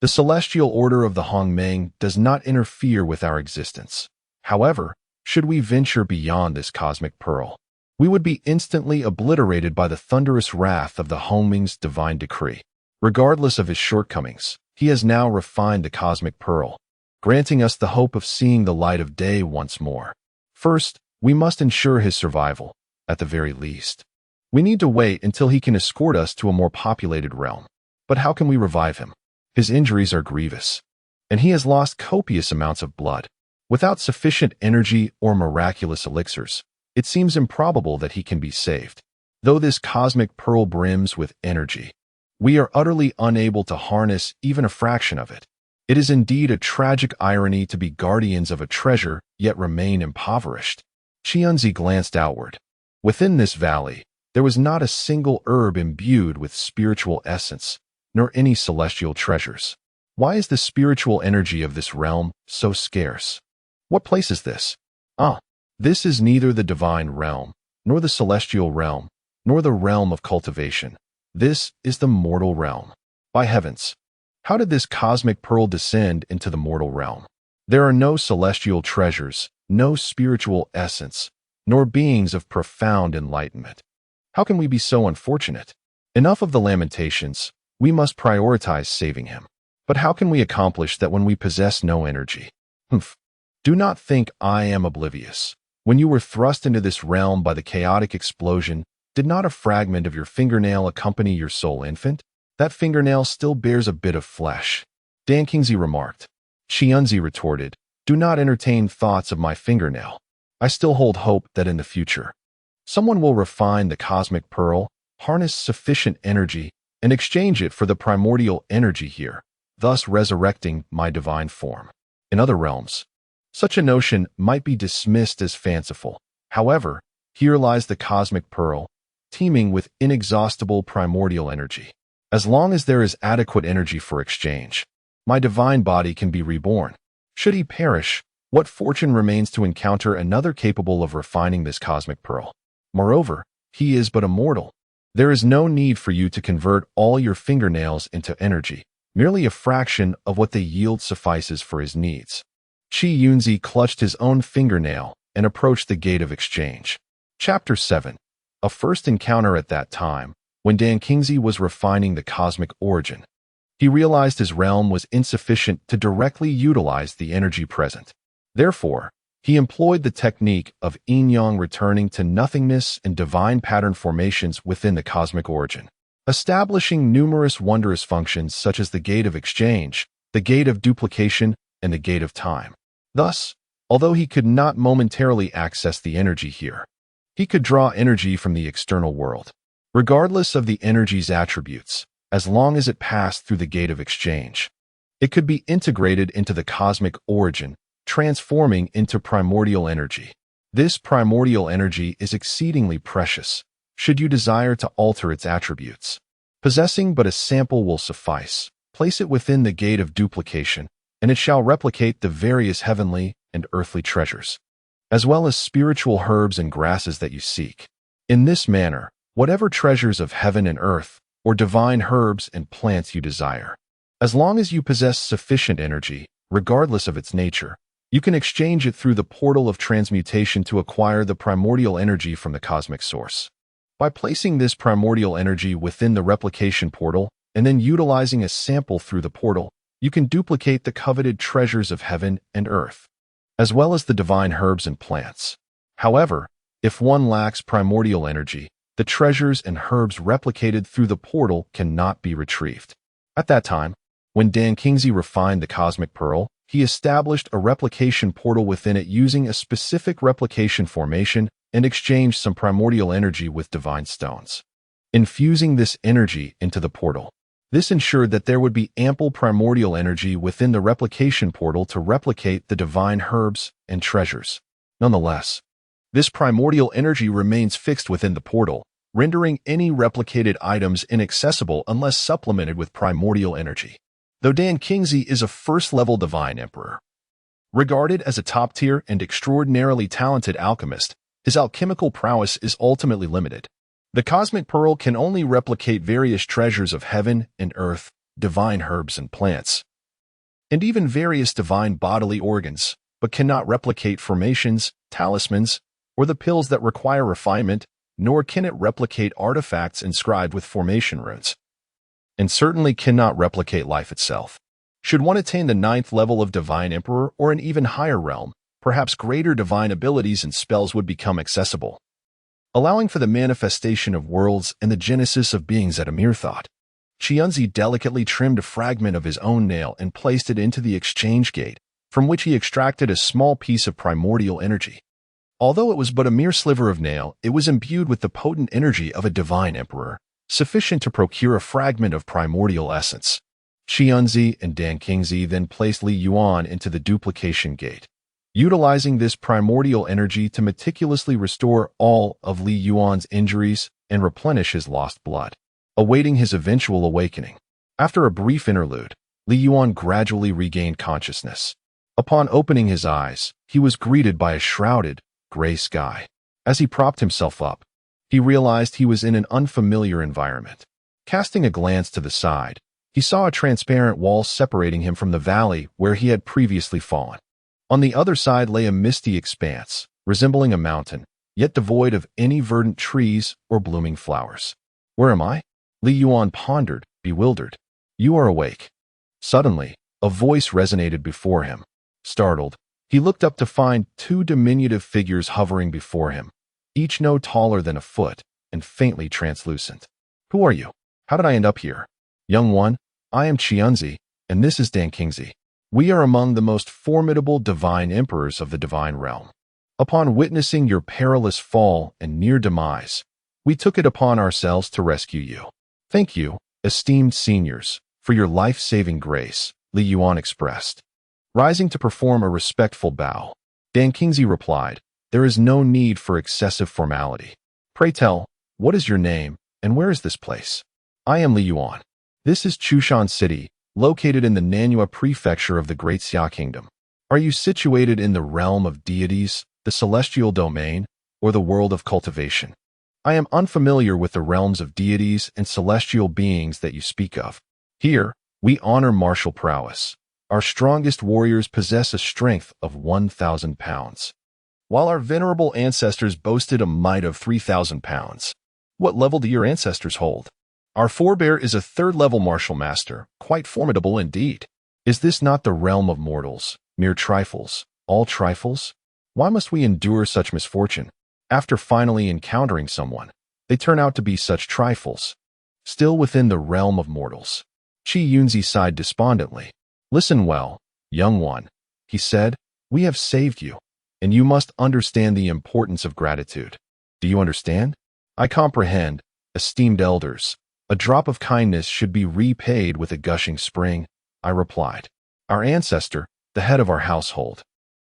The celestial order of the Hongmeng does not interfere with our existence. However, should we venture beyond this cosmic pearl, we would be instantly obliterated by the thunderous wrath of the Hongmeng's divine decree. Regardless of his shortcomings, he has now refined the cosmic pearl, granting us the hope of seeing the light of day once more. First, we must ensure his survival, at the very least. We need to wait until he can escort us to a more populated realm. But how can we revive him? His injuries are grievous, and he has lost copious amounts of blood. Without sufficient energy or miraculous elixirs, it seems improbable that he can be saved. Though this cosmic pearl brims with energy, we are utterly unable to harness even a fraction of it. It is indeed a tragic irony to be guardians of a treasure, yet remain impoverished." Qianzi glanced outward. Within this valley, there was not a single herb imbued with spiritual essence, nor any celestial treasures. Why is the spiritual energy of this realm so scarce? What place is this? This is neither the divine realm, nor the celestial realm, nor the realm of cultivation. This is the mortal realm. By heavens, how did this cosmic pearl descend into the mortal realm? There are no celestial treasures, no spiritual essence, nor beings of profound enlightenment. How can we be so unfortunate? Enough of the lamentations. We must prioritize saving him. But how can we accomplish that when we possess no energy? Do not think I am oblivious. When you were thrust into this realm by the chaotic explosion, did not a fragment of your fingernail accompany your soul infant? That fingernail still bears a bit of flesh. Dan Kingsley remarked. Qianzi retorted, "Do not entertain thoughts of my fingernail. I still hold hope that in the future, someone will refine the cosmic pearl, harness sufficient energy, and exchange it for the primordial energy here, thus resurrecting my divine form. In other realms, such a notion might be dismissed as fanciful. However, here lies the cosmic pearl, teeming with inexhaustible primordial energy. As long as there is adequate energy for exchange, my divine body can be reborn. Should he perish, what fortune remains to encounter another capable of refining this cosmic pearl? Moreover, he is but a mortal. There is no need for you to convert all your fingernails into energy. Merely a fraction of what they yield suffices for his needs." Qi Yunzi clutched his own fingernail and approached the gate of exchange. Chapter 7. A first encounter. At that time, when Dan Kingsley was refining the cosmic origin, he realized his realm was insufficient to directly utilize the energy present. Therefore, he employed the technique of yin-yang, returning to nothingness and divine pattern formations within the cosmic origin, establishing numerous wondrous functions such as the gate of exchange, the gate of duplication, and the gate of time. Thus, although he could not momentarily access the energy here, he could draw energy from the external world, regardless of the energy's attributes, as long as it passed through the gate of exchange. It could be integrated into the cosmic origin, transforming into primordial energy. This primordial energy is exceedingly precious, should you desire to alter its attributes. Possessing but a sample will suffice. Place it within the gate of duplication, and it shall replicate the various heavenly and earthly treasures, as well as spiritual herbs and grasses that you seek. In this manner, whatever treasures of heaven and earth, or divine herbs and plants you desire, as long as you possess sufficient energy, regardless of its nature, You can exchange it through the portal of transmutation to acquire the primordial energy from the cosmic source. By placing this primordial energy within the replication portal and then utilizing a sample through the portal, you can duplicate the coveted treasures of heaven and earth, as well as the divine herbs and plants. However, if one lacks primordial energy, the treasures and herbs replicated through the portal cannot be retrieved. At that time, when Dan Kingsley refined the cosmic pearl, he established a replication portal within it using a specific replication formation and exchanged some primordial energy with divine stones, infusing this energy into the portal. This ensured that there would be ample primordial energy within the replication portal to replicate the divine herbs and treasures. Nonetheless, this primordial energy remains fixed within the portal, rendering any replicated items inaccessible unless supplemented with primordial energy. Though Dan Kingsley is a first-level divine emperor, regarded as a top-tier and extraordinarily talented alchemist, his alchemical prowess is ultimately limited. The cosmic pearl can only replicate various treasures of heaven and earth, divine herbs and plants, and even various divine bodily organs, but cannot replicate formations, talismans, or the pills that require refinement, nor can it replicate artifacts inscribed with formation runes, and certainly cannot replicate life itself. Should one attain the 9th level of Divine Emperor or an even higher realm, perhaps greater divine abilities and spells would become accessible, allowing for the manifestation of worlds and the genesis of beings at a mere thought. Qianzi delicately trimmed a fragment of his own nail and placed it into the exchange gate, from which he extracted a small piece of primordial energy. Although it was but a mere sliver of nail, it was imbued with the potent energy of a divine emperor, sufficient to procure a fragment of primordial essence. Qianzi and Dan Kingsley then placed Li Yuan into the duplication gate, utilizing this primordial energy to meticulously restore all of Li Yuan's injuries and replenish his lost blood, awaiting his eventual awakening. After a brief interlude, Li Yuan gradually regained consciousness. Upon opening his eyes, he was greeted by a shrouded, gray sky. As he propped himself up, he realized he was in an unfamiliar environment. Casting a glance to the side, he saw a transparent wall separating him from the valley where he had previously fallen. On the other side lay a misty expanse, resembling a mountain, yet devoid of any verdant trees or blooming flowers. "Where am I?" Li Yuan pondered, bewildered. "You are awake." Suddenly, a voice resonated before him. Startled, he looked up to find two diminutive figures hovering before him, each no taller than a foot and faintly translucent. "Who are you? How did I end up here?" "Young one, I am Qianzi, and this is Dan Kingsley. We are among the most formidable divine emperors of the divine realm. Upon witnessing your perilous fall and near demise, we took it upon ourselves to rescue you. Thank you, esteemed seniors, for your life-saving grace," Li Yuan expressed. Rising to perform a respectful bow, Dan Kingsley replied, "There is no need for excessive formality. Pray tell, what is your name, and where is this place?" "I am Li Yuan. This is Chushan City, located in the Nanhua prefecture of the Great Xia Kingdom. Are you situated in the realm of deities, the celestial domain, or the world of cultivation?" "I am unfamiliar with the realms of deities and celestial beings that you speak of. Here, we honor martial prowess. Our strongest warriors possess a strength of 1,000 pounds, while our venerable ancestors boasted a might of 3,000 pounds. What level do your ancestors hold?" "Our forebear is a 3rd-level martial master, quite formidable indeed." "Is this not the realm of mortals, mere trifles, all trifles? Why must we endure such misfortune? After finally encountering someone, they turn out to be such trifles. Still within the realm of mortals." Qi Yunzi sighed despondently. "Listen well, young one," he said. "We have saved you, and you must understand the importance of gratitude." "Do you understand?" "I comprehend, esteemed elders. A drop of kindness should be repaid with a gushing spring," I replied. "Our ancestor, the head of our household,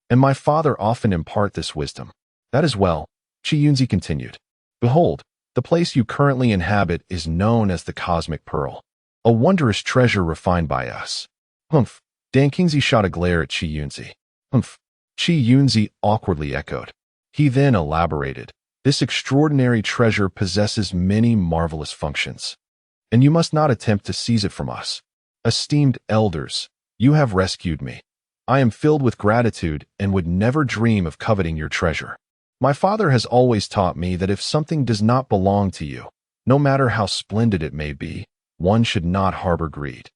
and my father often impart this wisdom." "That is well," Qi Yunzi continued. "Behold, the place you currently inhabit is known as the Cosmic Pearl, a wondrous treasure refined by us." "Humph." Dan Kingsley shot a glare at Qi Yunzi. "Humph." Qi Yunzi awkwardly echoed. He then elaborated. "This extraordinary treasure possesses many marvelous functions, and you must not attempt to seize it from us. Esteemed elders, you have rescued me. I am filled with gratitude and would never dream of coveting your treasure. My father has always taught me that if something does not belong to you, no matter how splendid it may be, one should not harbor greed.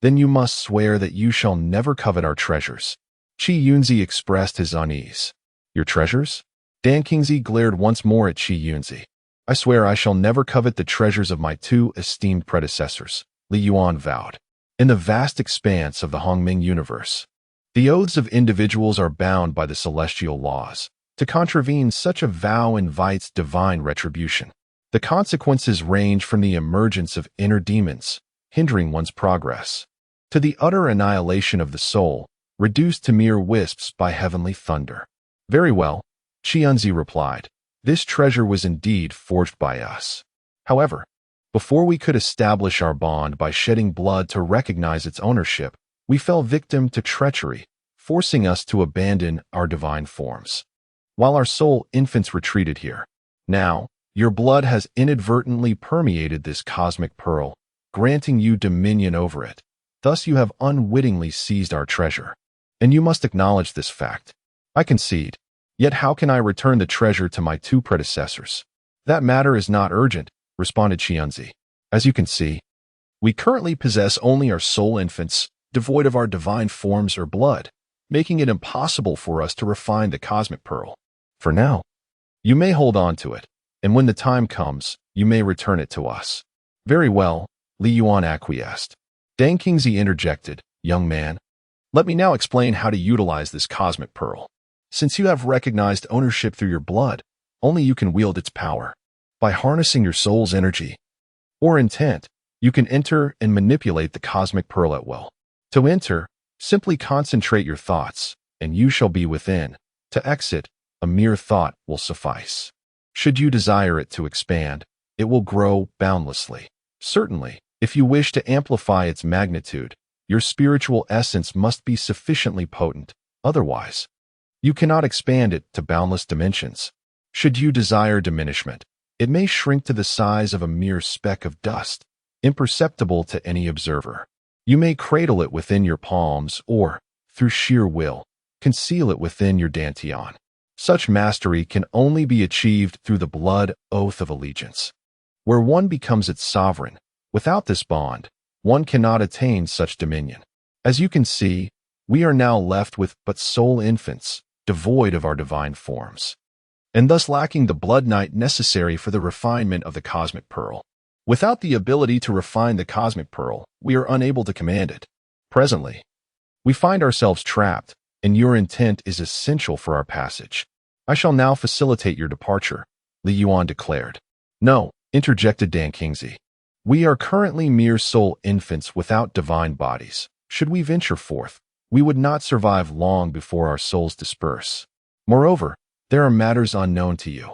Then you must swear that you shall never covet our treasures. Qi Yunzi expressed his unease. Your treasures? Dan Qingzi glared once more at Qi Yunzi. I swear I shall never covet the treasures of my two esteemed predecessors, Li Yuan vowed. In the vast expanse of the Hongming universe, the oaths of individuals are bound by the celestial laws. To contravene such a vow invites divine retribution. The consequences range from the emergence of inner demons, hindering one's progress, to the utter annihilation of the soul, reduced to mere wisps by heavenly thunder. Very well, Qianzi replied. This treasure was indeed forged by us. However, before we could establish our bond by shedding blood to recognize its ownership, we fell victim to treachery, forcing us to abandon our divine forms. While our soul infants retreated here, now, your blood has inadvertently permeated this cosmic pearl, granting you dominion over it. Thus you have unwittingly seized our treasure. And you must acknowledge this fact. I concede. Yet how can I return the treasure to my two predecessors? That matter is not urgent, responded Qianzi. As you can see, we currently possess only our soul infants, devoid of our divine forms or blood, making it impossible for us to refine the cosmic pearl. For now, you may hold on to it, and when the time comes, you may return it to us. Very well, Li Yuan acquiesced. Dan Qingzi interjected, young man, let me now explain how to utilize this cosmic pearl. Since you have recognized ownership through your blood, only you can wield its power. By harnessing your soul's energy or intent, you can enter and manipulate the cosmic pearl at will. To enter, simply concentrate your thoughts, and you shall be within. To exit, a mere thought will suffice. Should you desire it to expand, it will grow boundlessly. Certainly, if you wish to amplify its magnitude, your spiritual essence must be sufficiently potent. Otherwise, you cannot expand it to boundless dimensions. Should you desire diminishment, it may shrink to the size of a mere speck of dust, imperceptible to any observer. You may cradle it within your palms or, through sheer will, conceal it within your dantian. Such mastery can only be achieved through the blood oath of allegiance, where one becomes its sovereign. Without this bond, one cannot attain such dominion. As you can see, we are now left with but soul infants, devoid of our divine forms, and thus lacking the blood night necessary for the refinement of the cosmic pearl. Without the ability to refine the cosmic pearl, we are unable to command it. Presently, we find ourselves trapped, and your intent is essential for our passage. I shall now facilitate your departure, Li Yuan declared. No, interjected Dan Qingzi. We are currently mere soul infants without divine bodies. Should we venture forth, we would not survive long before our souls disperse. Moreover, there are matters unknown to you.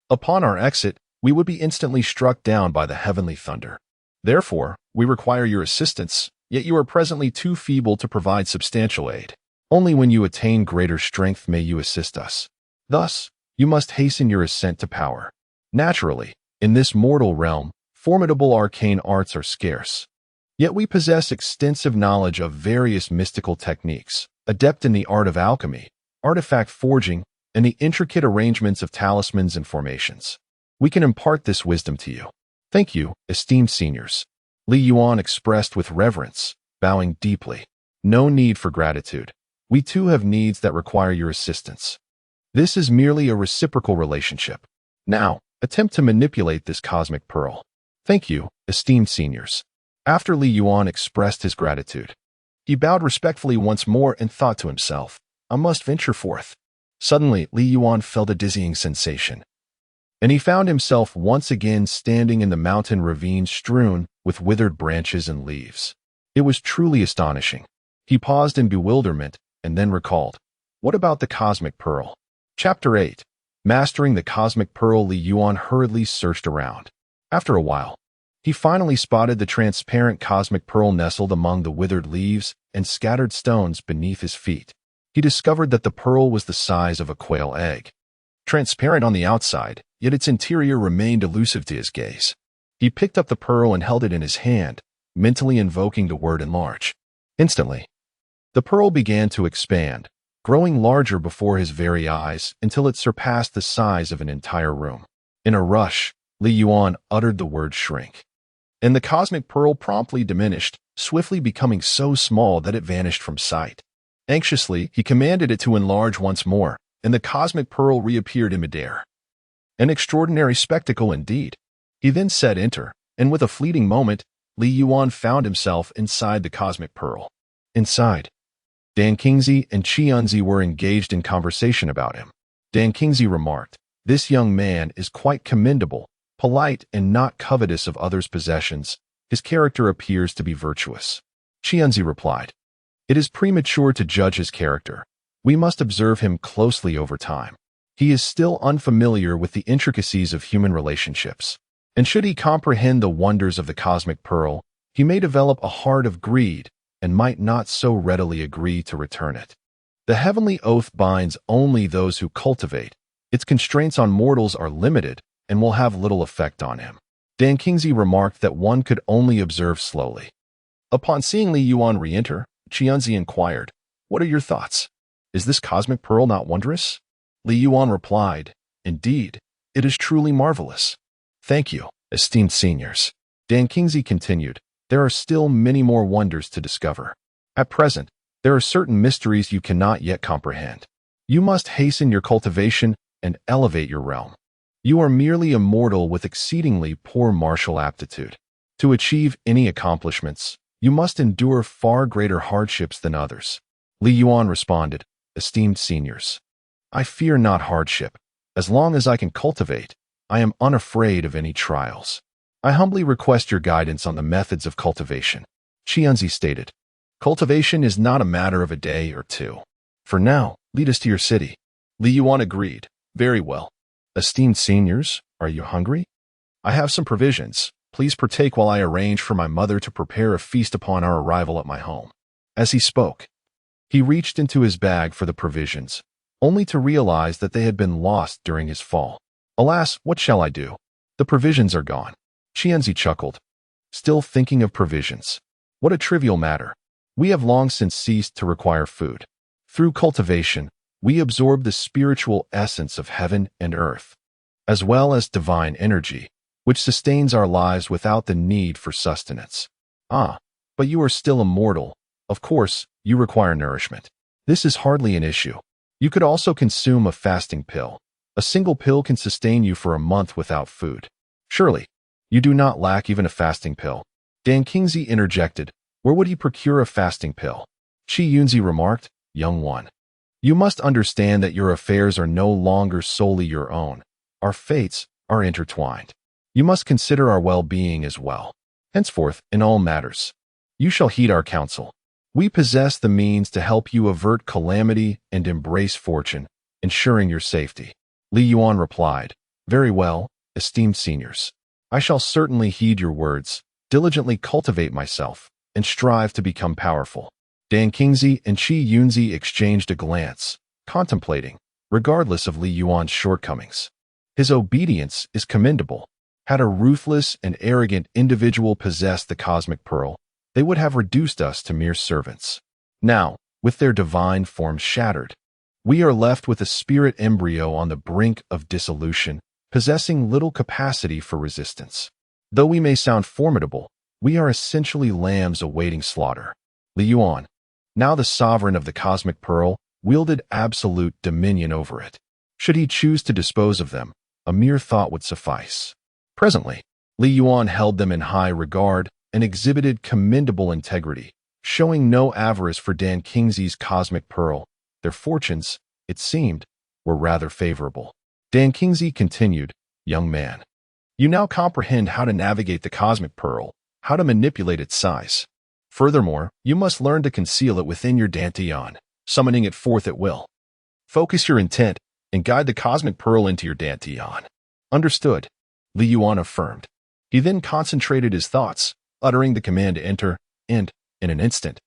Upon our exit, we would be instantly struck down by the heavenly thunder. Therefore, we require your assistance, yet you are presently too feeble to provide substantial aid. Only when you attain greater strength may you assist us. Thus, you must hasten your ascent to power. Naturally, in this mortal realm, formidable arcane arts are scarce. Yet we possess extensive knowledge of various mystical techniques, adept in the art of alchemy, artifact forging, and the intricate arrangements of talismans and formations. We can impart this wisdom to you. Thank you, esteemed seniors. Li Yuan expressed with reverence, bowing deeply. No need for gratitude. We too have needs that require your assistance. This is merely a reciprocal relationship. Now, attempt to manipulate this cosmic pearl. Thank you, esteemed seniors. After Li Yuan expressed his gratitude, he bowed respectfully once more and thought to himself, I must venture forth. Suddenly, Li Yuan felt a dizzying sensation, and he found himself once again standing in the mountain ravine strewn with withered branches and leaves. It was truly astonishing. He paused in bewilderment and then recalled, what about the cosmic pearl? Chapter 8. Mastering the cosmic pearl. Li Yuan hurriedly searched around. After a while, he finally spotted the transparent cosmic pearl nestled among the withered leaves and scattered stones beneath his feet. He discovered that the pearl was the size of a quail egg. Transparent on the outside, yet its interior remained elusive to his gaze. He picked up the pearl and held it in his hand, mentally invoking the word enlarge. Instantly, The pearl began to expand, growing larger before his very eyes until it surpassed the size of an entire room. In a rush, Li Yuan uttered the word shrink, and the cosmic pearl promptly diminished, swiftly becoming so small that it vanished from sight. Anxiously, he commanded it to enlarge once more, and the cosmic pearl reappeared in midair. An extraordinary spectacle indeed. He then said enter, and with a fleeting moment, Li Yuan found himself inside the cosmic pearl. Inside, Dan Qingzi and Qianzi were engaged in conversation about him. Dan Qingzi remarked, "This young man is quite commendable, polite and not covetous of others' possessions. His character appears to be virtuous." Qianzi replied, "It is premature to judge his character. We must observe him closely over time. He is still unfamiliar with the intricacies of human relationships. And should he comprehend the wonders of the cosmic pearl, he may develop a heart of greed and might not so readily agree to return it. The heavenly oath binds only those who cultivate. Its constraints on mortals are limited and will have little effect on him." Dan Qingzi remarked that one could only observe slowly. Upon seeing Li Yuan re-enter, Qianzi inquired, "What are your thoughts? Is this cosmic pearl not wondrous?" Li Yuan replied, "Indeed, it is truly marvelous." "Thank you, esteemed seniors." Dan Qingzi continued, "There are still many more wonders to discover. At present, there are certain mysteries you cannot yet comprehend. You must hasten your cultivation and elevate your realm. You are merely a mortal with exceedingly poor martial aptitude. To achieve any accomplishments, you must endure far greater hardships than others." Li Yuan responded, "Esteemed seniors, I fear not hardship. As long as I can cultivate, I am unafraid of any trials. I humbly request your guidance on the methods of cultivation." Qianzi stated, "Cultivation is not a matter of a day or two. For now, lead us to your city." Li Yuan agreed, "Very well. Esteemed seniors, are you hungry? I have some provisions. Please partake while I arrange for my mother to prepare a feast upon our arrival at my home." As he spoke, he reached into his bag for the provisions, only to realize that they had been lost during his fall. "Alas, what shall I do? The provisions are gone." Qianzi chuckled, "Still thinking of provisions? What a trivial matter. We have long since ceased to require food. Through cultivation, we absorb the spiritual essence of heaven and earth, as well as divine energy, which sustains our lives without the need for sustenance." "Ah, but you are still a mortal. Of course, you require nourishment. This is hardly an issue. You could also consume a fasting pill. A single pill can sustain you for a month without food. Surely, you do not lack even a fasting pill." Dan Qingzi interjected, "Where would he procure a fasting pill?" Qianzi remarked, "Young one, you must understand that your affairs are no longer solely your own. Our fates are intertwined. You must consider our well-being as well. Henceforth, in all matters, you shall heed our counsel. We possess the means to help you avert calamity and embrace fortune, ensuring your safety." Li Yuan replied, "Very well, esteemed seniors. I shall certainly heed your words, diligently cultivate myself, and strive to become powerful." Dan Qingzi and Qianzi exchanged a glance, contemplating, regardless of Li Yuan's shortcomings. His obedience is commendable. Had a ruthless and arrogant individual possessed the cosmic pearl, they would have reduced us to mere servants. Now, with their divine forms shattered, we are left with a spirit embryo on the brink of dissolution, possessing little capacity for resistance. Though we may sound formidable, we are essentially lambs awaiting slaughter. Li Yuan, now the sovereign of the cosmic pearl, wielded absolute dominion over it. Should he choose to dispose of them, a mere thought would suffice. Presently, Li Yuan held them in high regard and exhibited commendable integrity, showing no avarice for Dan Qingzi's cosmic pearl. Their fortunes, it seemed, were rather favorable. Dan Qingzi continued, "Young man, you now comprehend how to navigate the cosmic pearl, how to manipulate its size. Furthermore, you must learn to conceal it within your dantian, summoning it forth at will. Focus your intent and guide the cosmic pearl into your dantian." "Understood," Li Yuan affirmed. He then concentrated his thoughts, uttering the command to enter, and, in an instant,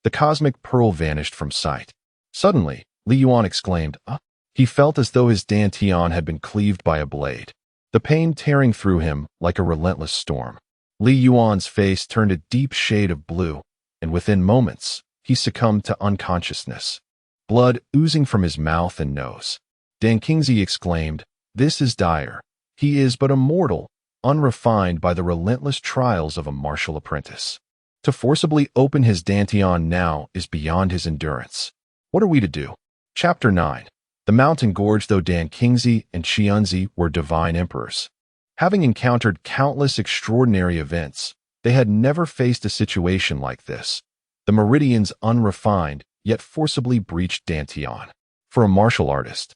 the cosmic pearl vanished from sight. Suddenly, Li Yuan exclaimed, "Ah!" He felt as though his dantian had been cleaved by a blade, the pain tearing through him like a relentless storm. Li Yuan's face turned a deep shade of blue, and within moments, he succumbed to unconsciousness, blood oozing from his mouth and nose. Dan Kingsley exclaimed, "This is dire. He is but a mortal, unrefined by the relentless trials of a martial apprentice. To forcibly open his dantian now is beyond his endurance. What are we to do?" Chapter 9. The Mountain Gorge. Though Dan Kingsley and Xianzi were divine emperors, having encountered countless extraordinary events, they had never faced a situation like this. The meridians unrefined, yet forcibly breached dantian. For a martial artist,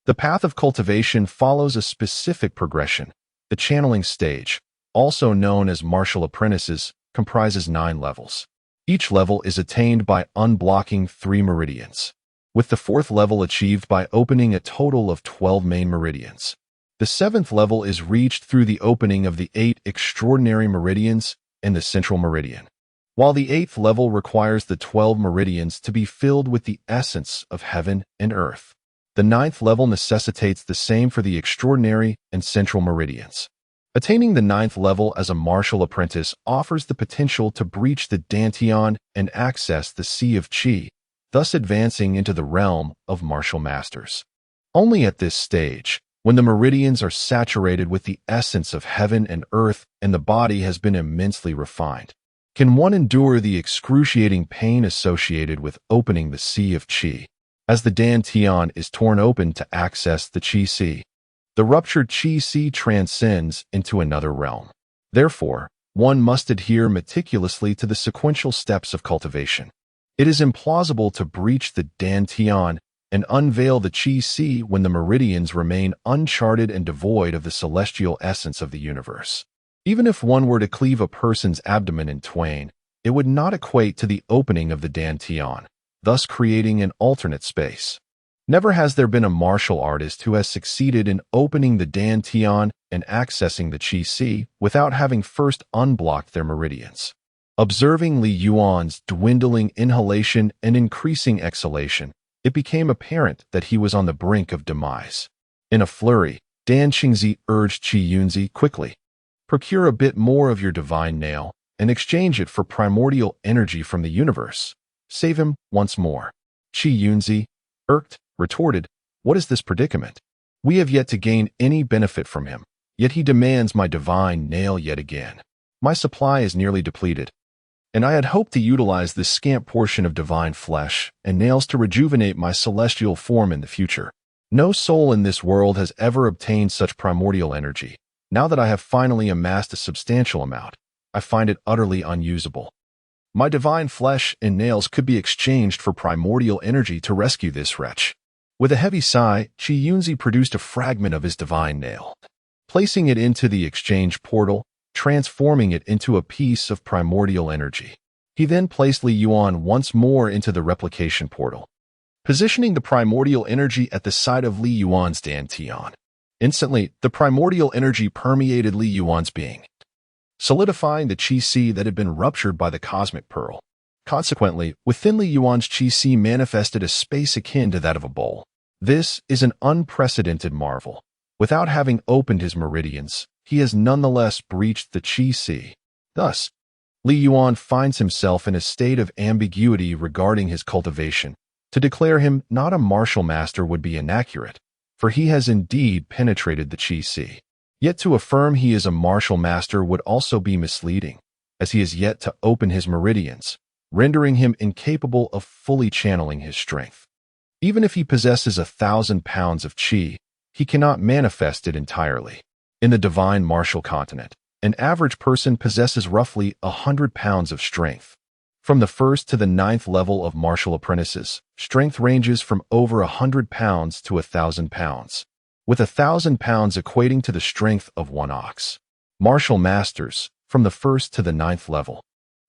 the path of cultivation follows a specific progression. The channeling stage, also known as martial apprentices, comprises 9 levels. Each level is attained by unblocking 3 meridians, with the 4th level achieved by opening a total of 12 main meridians. The 7th level is reached through the opening of the 8 extraordinary meridians and the central meridian, while the 8th level requires the 12 meridians to be filled with the essence of heaven and earth. The 9th level necessitates the same for the extraordinary and central meridians. Attaining the 9th level as a martial apprentice offers the potential to breach the dantian and access the Sea of Qi, thus advancing into the realm of martial masters. Only at this stage, when the meridians are saturated with the essence of heaven and earth and the body has been immensely refined, can one endure the excruciating pain associated with opening the Sea of Qi, as the dantian is torn open to access the Qi Sea. The ruptured Qi Sea transcends into another realm. Therefore, one must adhere meticulously to the sequential steps of cultivation. It is implausible to breach the dantian and unveil the Qi Sea when the meridians remain uncharted and devoid of the celestial essence of the universe. Even if one were to cleave a person's abdomen in twain, it would not equate to the opening of the dantian, thus creating an alternate space. Never has there been a martial artist who has succeeded in opening the dantian and accessing the Qi Sea without having first unblocked their meridians. Observing Li Yuan's dwindling inhalation and increasing exhalation, it became apparent that he was on the brink of demise. In a flurry, Dan Qingzi urged Qi Yunzi quickly, "Procure a bit more of your divine nail and exchange it for primordial energy from the universe. Save him once more." Qi Yunzi, irked, retorted, "What is this predicament? We have yet to gain any benefit from him, yet he demands my divine nail yet again. My supply is nearly depleted, and I had hoped to utilize this scant portion of divine flesh and nails to rejuvenate my celestial form in the future. No soul in this world has ever obtained such primordial energy. Now that I have finally amassed a substantial amount, I find it utterly unusable. My divine flesh and nails could be exchanged for primordial energy to rescue this wretch." With a heavy sigh, Qi Yunzi produced a fragment of his divine nail, placing it into the exchange portal, transforming it into a piece of primordial energy. He then placed Li Yuan once more into the replication portal, positioning the primordial energy at the side of Li Yuan's dantian. Instantly, the primordial energy permeated Li Yuan's being, solidifying the Qi Sea that had been ruptured by the cosmic pearl. Consequently, within Li Yuan's Qi Sea manifested a space akin to that of a bowl. This is an unprecedented marvel. Without having opened his meridians, he has nonetheless breached the Qi Sea. Thus, Li Yuan finds himself in a state of ambiguity regarding his cultivation. To declare him not a martial master would be inaccurate, for he has indeed penetrated the Qi Sea. Yet to affirm he is a martial master would also be misleading, as he has yet to open his meridians, rendering him incapable of fully channeling his strength. Even if he possesses 1,000 pounds of qi, he cannot manifest it entirely. In the divine martial continent, an average person possesses roughly 100 pounds of strength. From the 1st to the 9th level of martial apprentices, strength ranges from over 100 pounds to 1,000 pounds, with 1,000 pounds equating to the strength of one ox. Martial masters, from the 1st to the 9th level,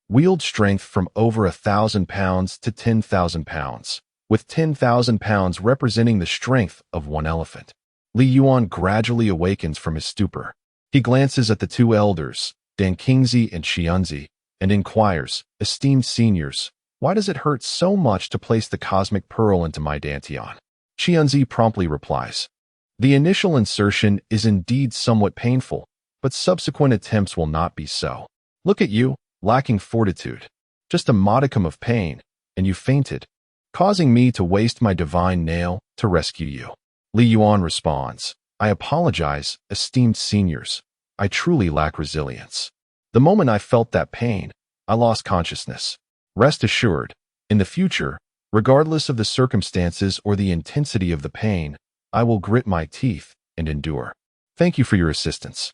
wield strength from over 1,000 pounds to 10,000 pounds, with 10,000 pounds representing the strength of one elephant. Li Yuan gradually awakens from his stupor. He glances at the two elders, Dan Kingzi and Xianzi, and inquires, "Esteemed seniors, why does it hurt so much to place the cosmic pearl into my dantian?" Xianzi promptly replies, "The initial insertion is indeed somewhat painful, but subsequent attempts will not be so. Look at you, lacking fortitude. Just a modicum of pain, and you fainted, causing me to waste my divine nail to rescue you. Li Yuan responds, I apologize, esteemed seniors. I truly lack resilience. The moment I felt that pain, I lost consciousness. Rest assured, in the future, regardless of the circumstances or the intensity of the pain, I will grit my teeth and endure. Thank you for your assistance.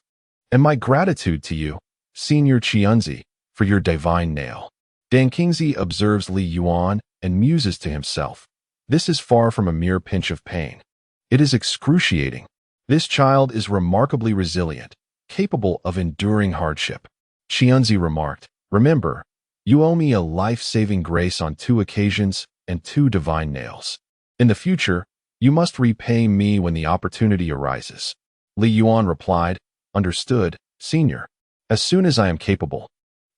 And my gratitude to you, Senior Qianzi, for your divine nail. Dan Qingzi observes Li Yuan and muses to himself. This is far from a mere pinch of pain. It is excruciating. This child is remarkably resilient, capable of enduring hardship. Qianzi remarked, remember, you owe me a life-saving grace on 2 occasions and 2 divine nails. In the future, you must repay me when the opportunity arises. Li Yuan replied, understood, Senior. As soon as I am capable,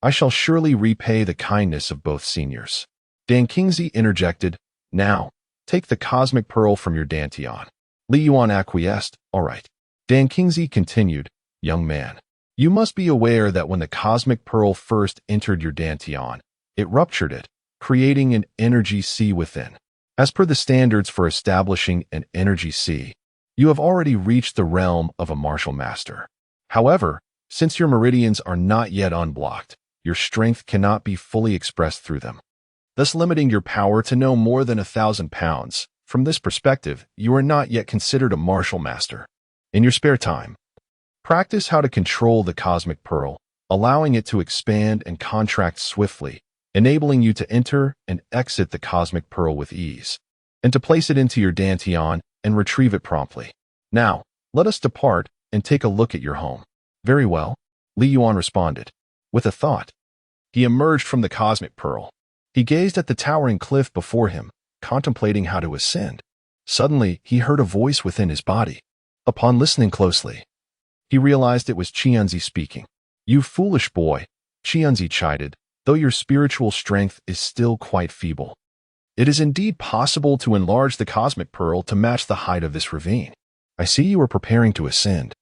I shall surely repay the kindness of both seniors. Dan Qingzi interjected, now, take the cosmic pearl from your dantian. Li Yuan acquiesced, all right. Dan Qingzi continued, young man, you must be aware that when the cosmic pearl first entered your dantian, it ruptured it, creating an energy sea within. As per the standards for establishing an energy sea, you have already reached the realm of a martial master. However, since your meridians are not yet unblocked, your strength cannot be fully expressed through them, thus limiting your power to no more than 1,000 pounds. From this perspective, you are not yet considered a martial master. In your spare time, practice how to control the cosmic pearl, allowing it to expand and contract swiftly, enabling you to enter and exit the cosmic pearl with ease, and to place it into your dantian and retrieve it promptly. Now, let us depart and take a look at your home. Very well, Li Yuan responded. With a thought, he emerged from the cosmic pearl. He gazed at the towering cliff before him, contemplating how to ascend. Suddenly, he heard a voice within his body. Upon listening closely, he realized it was Qianzi speaking. You foolish boy, Qianzi chided, though your spiritual strength is still quite feeble. It is indeed possible to enlarge the cosmic pearl to match the height of this ravine. I see you are preparing to ascend.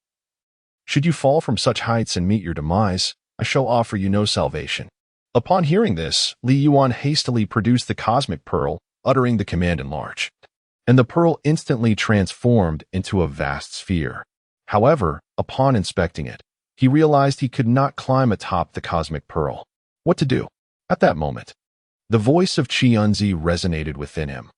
Should you fall from such heights and meet your demise, I shall offer you no salvation. Upon hearing this, Li Yuan hastily produced the cosmic pearl, uttering the command enlarge. And the pearl instantly transformed into a vast sphere. However, upon inspecting it, he realized he could not climb atop the cosmic pearl. What to do? At that moment, the voice of Qianzi resonated within him.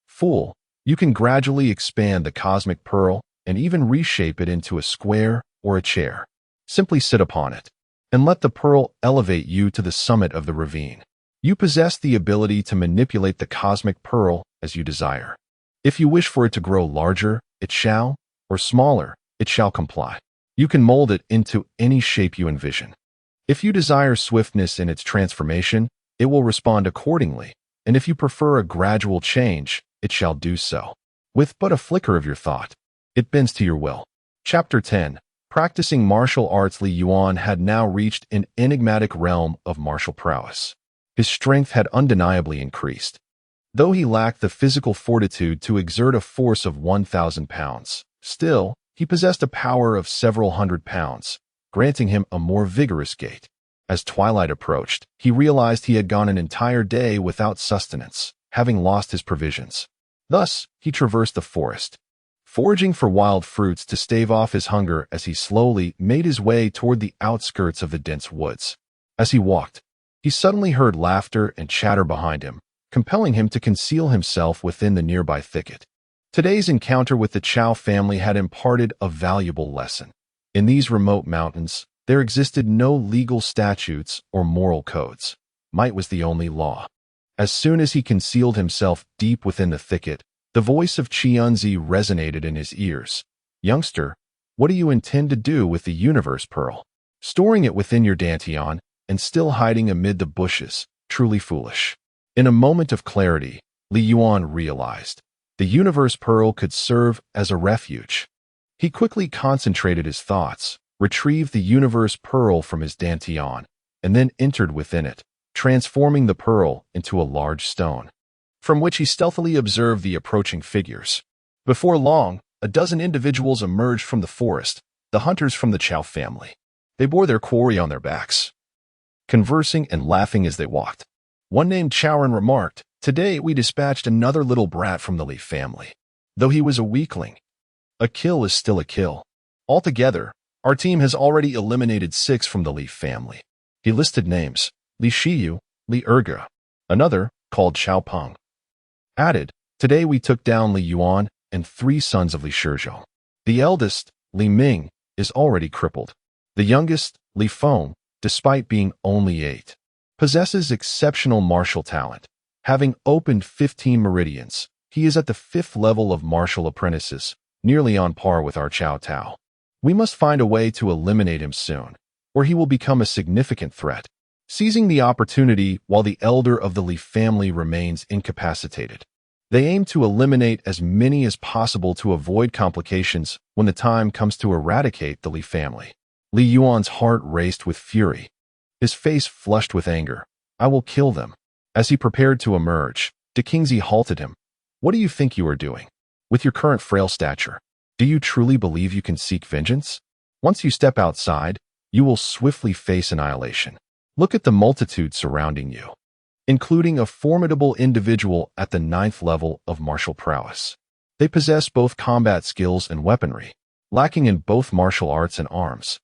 Fool, you can gradually expand the cosmic pearl and even reshape it into a square or a chair. Simply sit upon it, and let the pearl elevate you to the summit of the ravine. You possess the ability to manipulate the cosmic pearl as you desire. If you wish for it to grow larger, it shall, or smaller, it shall comply. You can mold it into any shape you envision. If you desire swiftness in its transformation, it will respond accordingly, and if you prefer a gradual change, it shall do so. With but a flicker of your thought, it bends to your will. Chapter 10. Practicing martial arts. Li Yuan had now reached an enigmatic realm of martial prowess. His strength had undeniably increased. Though he lacked the physical fortitude to exert a force of 1,000 pounds, still, he possessed a power of several hundred pounds, granting him a more vigorous gait. As twilight approached, he realized he had gone an entire day without sustenance, having lost his provisions. Thus, he traversed the forest, foraging for wild fruits to stave off his hunger as he slowly made his way toward the outskirts of the dense woods. As he walked, he suddenly heard laughter and chatter behind him, compelling him to conceal himself within the nearby thicket. Today's encounter with the Chow family had imparted a valuable lesson. In these remote mountains, there existed no legal statutes or moral codes. Might was the only law. As soon as he concealed himself deep within the thicket, the voice of Qianzi resonated in his ears. Youngster, what do you intend to do with the universe pearl? Storing it within your dantian and still hiding amid the bushes, truly foolish. In a moment of clarity, Li Yuan realized the universe pearl could serve as a refuge. He quickly concentrated his thoughts, retrieved the universe pearl from his dantian, and then entered within it, transforming the pearl into a large stone, from which he stealthily observed the approaching figures. Before long, a dozen individuals emerged from the forest, the hunters from the Chow family. They bore their quarry on their backs, conversing and laughing as they walked. One named Chowran remarked, Today, we dispatched another little brat from the Li family. Though he was a weakling, a kill is still a kill. Altogether, our team has already eliminated 6 from the Li family. He listed names: Li Shiyu, Li Erga, another, called Xiaopeng. Added, today we took down Li Yuan and 3 sons of Li Shizhou. The eldest, Li Ming, is already crippled. The youngest, Li Feng, despite being only 8, possesses exceptional martial talent. Having opened 15 meridians, he is at the 5th level of martial apprentices, nearly on par with our Cao Tao. We must find a way to eliminate him soon, or he will become a significant threat. Seizing the opportunity while the elder of the Li family remains incapacitated, they aim to eliminate as many as possible to avoid complications when the time comes to eradicate the Li family. Li Yuan's heart raced with fury. His face flushed with anger. I will kill them. As he prepared to emerge, De Kingzi halted him. What do you think you are doing? With your current frail stature, do you truly believe you can seek vengeance? Once you step outside, you will swiftly face annihilation. Look at the multitude surrounding you, including a formidable individual at the 9th level of martial prowess. They possess both combat skills and weaponry, lacking in both martial arts and arms.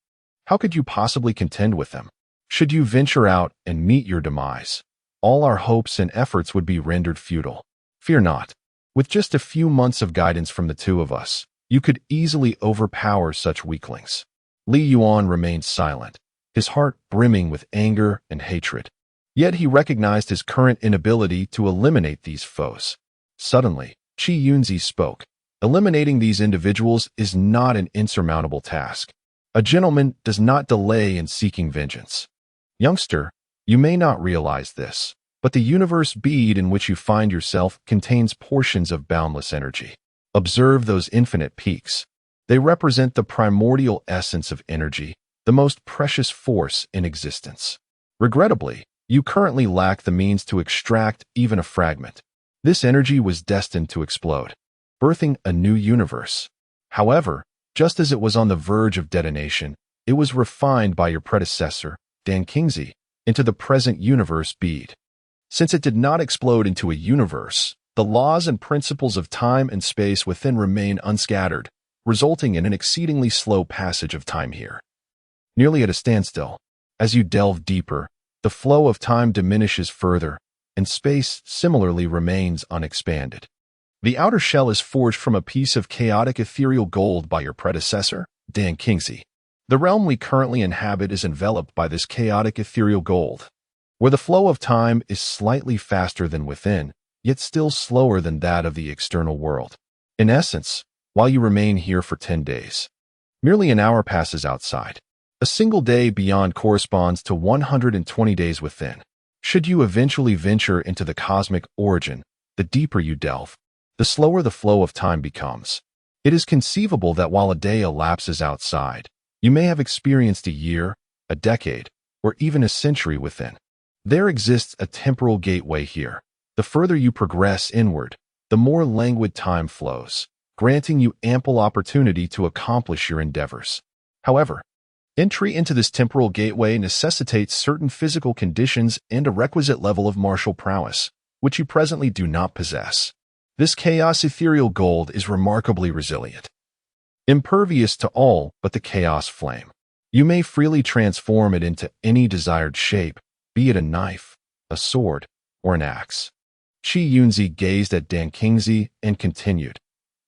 How could you possibly contend with them? Should you venture out and meet your demise, all our hopes and efforts would be rendered futile. Fear not. With just a few months of guidance from the 2 of us, you could easily overpower such weaklings. Li Yuan remained silent, his heart brimming with anger and hatred. Yet he recognized his current inability to eliminate these foes. Suddenly, Qi Yunzi spoke. Eliminating these individuals is not an insurmountable task. A gentleman does not delay in seeking vengeance. Youngster, you may not realize this, but the universe bead in which you find yourself contains portions of boundless energy. Observe those infinite peaks. They represent the primordial essence of energy, the most precious force in existence. Regrettably, you currently lack the means to extract even a fragment. This energy was destined to explode, birthing a new universe. However, just as it was on the verge of detonation, it was refined by your predecessor, Dan Kingsley, into the present universe bead. Since it did not explode into a universe, the laws and principles of time and space within remain unscattered, resulting in an exceedingly slow passage of time here. Nearly at a standstill, as you delve deeper, the flow of time diminishes further, and space similarly remains unexpanded. The outer shell is forged from a piece of chaotic ethereal gold by your predecessor, Dan Kingsley. The realm we currently inhabit is enveloped by this chaotic ethereal gold, where the flow of time is slightly faster than within, yet still slower than that of the external world. In essence, while you remain here for 10 days, merely an hour passes outside. A single day beyond corresponds to 120 days within. Should you eventually venture into the cosmic origin, the deeper you delve, the slower the flow of time becomes. It is conceivable that while a day elapses outside, you may have experienced a year, a decade, or even a century within. There exists a temporal gateway here. The further you progress inward, the more languid time flows, granting you ample opportunity to accomplish your endeavors. However, entry into this temporal gateway necessitates certain physical conditions and a requisite level of martial prowess, which you presently do not possess. This chaos ethereal gold is remarkably resilient, impervious to all but the chaos flame. You may freely transform it into any desired shape, be it a knife, a sword, or an axe. Qi Yunzi gazed at Dan Kingsley and continued,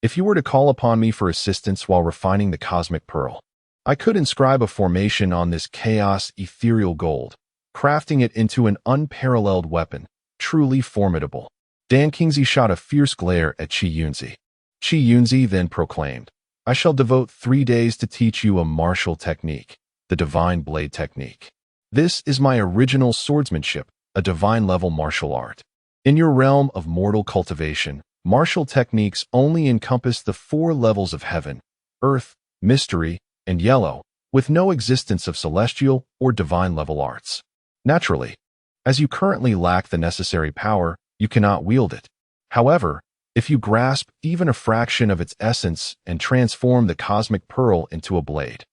If you were to call upon me for assistance while refining the cosmic pearl, I could inscribe a formation on this chaos ethereal gold, crafting it into an unparalleled weapon, truly formidable. Dan Kingsley shot a fierce glare at Qi Yunzi. Qi Yunzi then proclaimed, I shall devote 3 days to teach you a martial technique, the divine blade technique. This is my original swordsmanship, a divine-level martial art. In your realm of mortal cultivation, martial techniques only encompass the 4 levels of heaven, earth, mystery, and yellow, with no existence of celestial or divine-level arts. Naturally, as you currently lack the necessary power, you cannot wield it. However, if you grasp even a fraction of its essence and transform the cosmic pearl into a blade,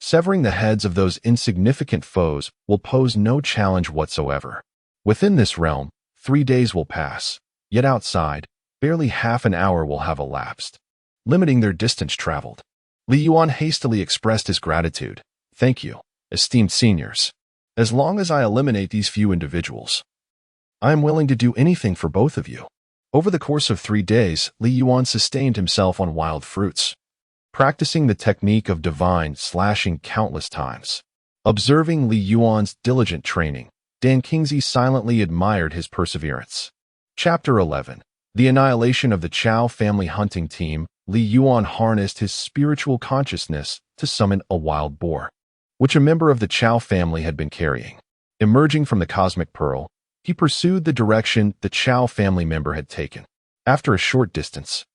severing the heads of those insignificant foes will pose no challenge whatsoever. Within this realm, 3 days will pass, Yet outside, barely half an hour will have elapsed, limiting their distance traveled. Li Yuan hastily expressed his gratitude. Thank you, esteemed seniors. As long as I eliminate these few individuals, I am willing to do anything for both of you. Over the course of 3 days, Li Yuan sustained himself on wild fruits, practicing the technique of divine slashing countless times. Observing Li Yuan's diligent training, Dan Kingsley silently admired his perseverance. Chapter 11. The annihilation of the Chow family hunting team. Li Yuan harnessed his spiritual consciousness to summon a wild boar, which a member of the Chow family had been carrying. Emerging from the cosmic pearl, he pursued the direction the Chow family member had taken. After a short distance,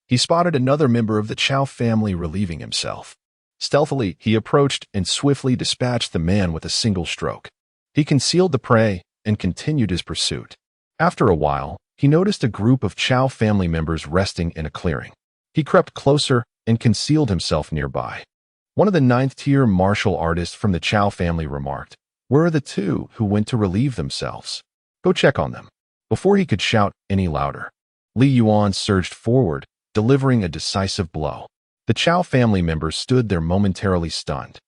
he spotted another member of the Chow family relieving himself. Stealthily, he approached and swiftly dispatched the man with a single stroke. He concealed the prey and continued his pursuit. After a while, he noticed a group of Chow family members resting in a clearing. He crept closer and concealed himself nearby. One of the 9th-tier martial artists from the Chow family remarked, "Where are the two who went to relieve themselves? Go check on them." Before he could shout any louder, Li Yuan surged forward, delivering a decisive blow. The Chow family members stood there momentarily stunned.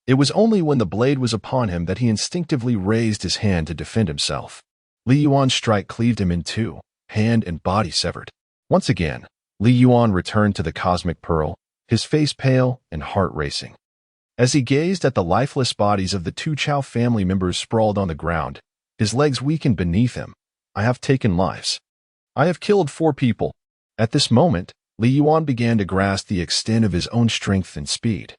It was only when the blade was upon him that he instinctively raised his hand to defend himself. Li Yuan's strike cleaved him in two, hand and body severed. Once again, Li Yuan returned to the cosmic pearl, his face pale and heart racing. As he gazed at the lifeless bodies of the 2 Chow family members sprawled on the ground, his legs weakened beneath him. "I have taken lives. I have killed 4 people." At this moment, Li Yuan began to grasp the extent of his own strength and speed,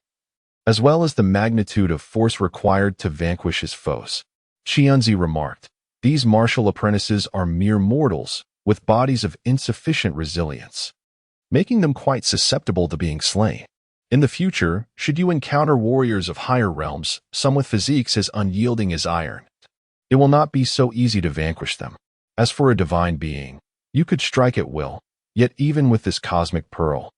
as well as the magnitude of force required to vanquish his foes. Qianzi remarked, "These martial apprentices are mere mortals, with bodies of insufficient resilience, making them quite susceptible to being slain. In the future, should you encounter warriors of higher realms, some with physiques as unyielding as iron, it will not be so easy to vanquish them. As for a divine being, you could strike at will, yet even with this cosmic pearl,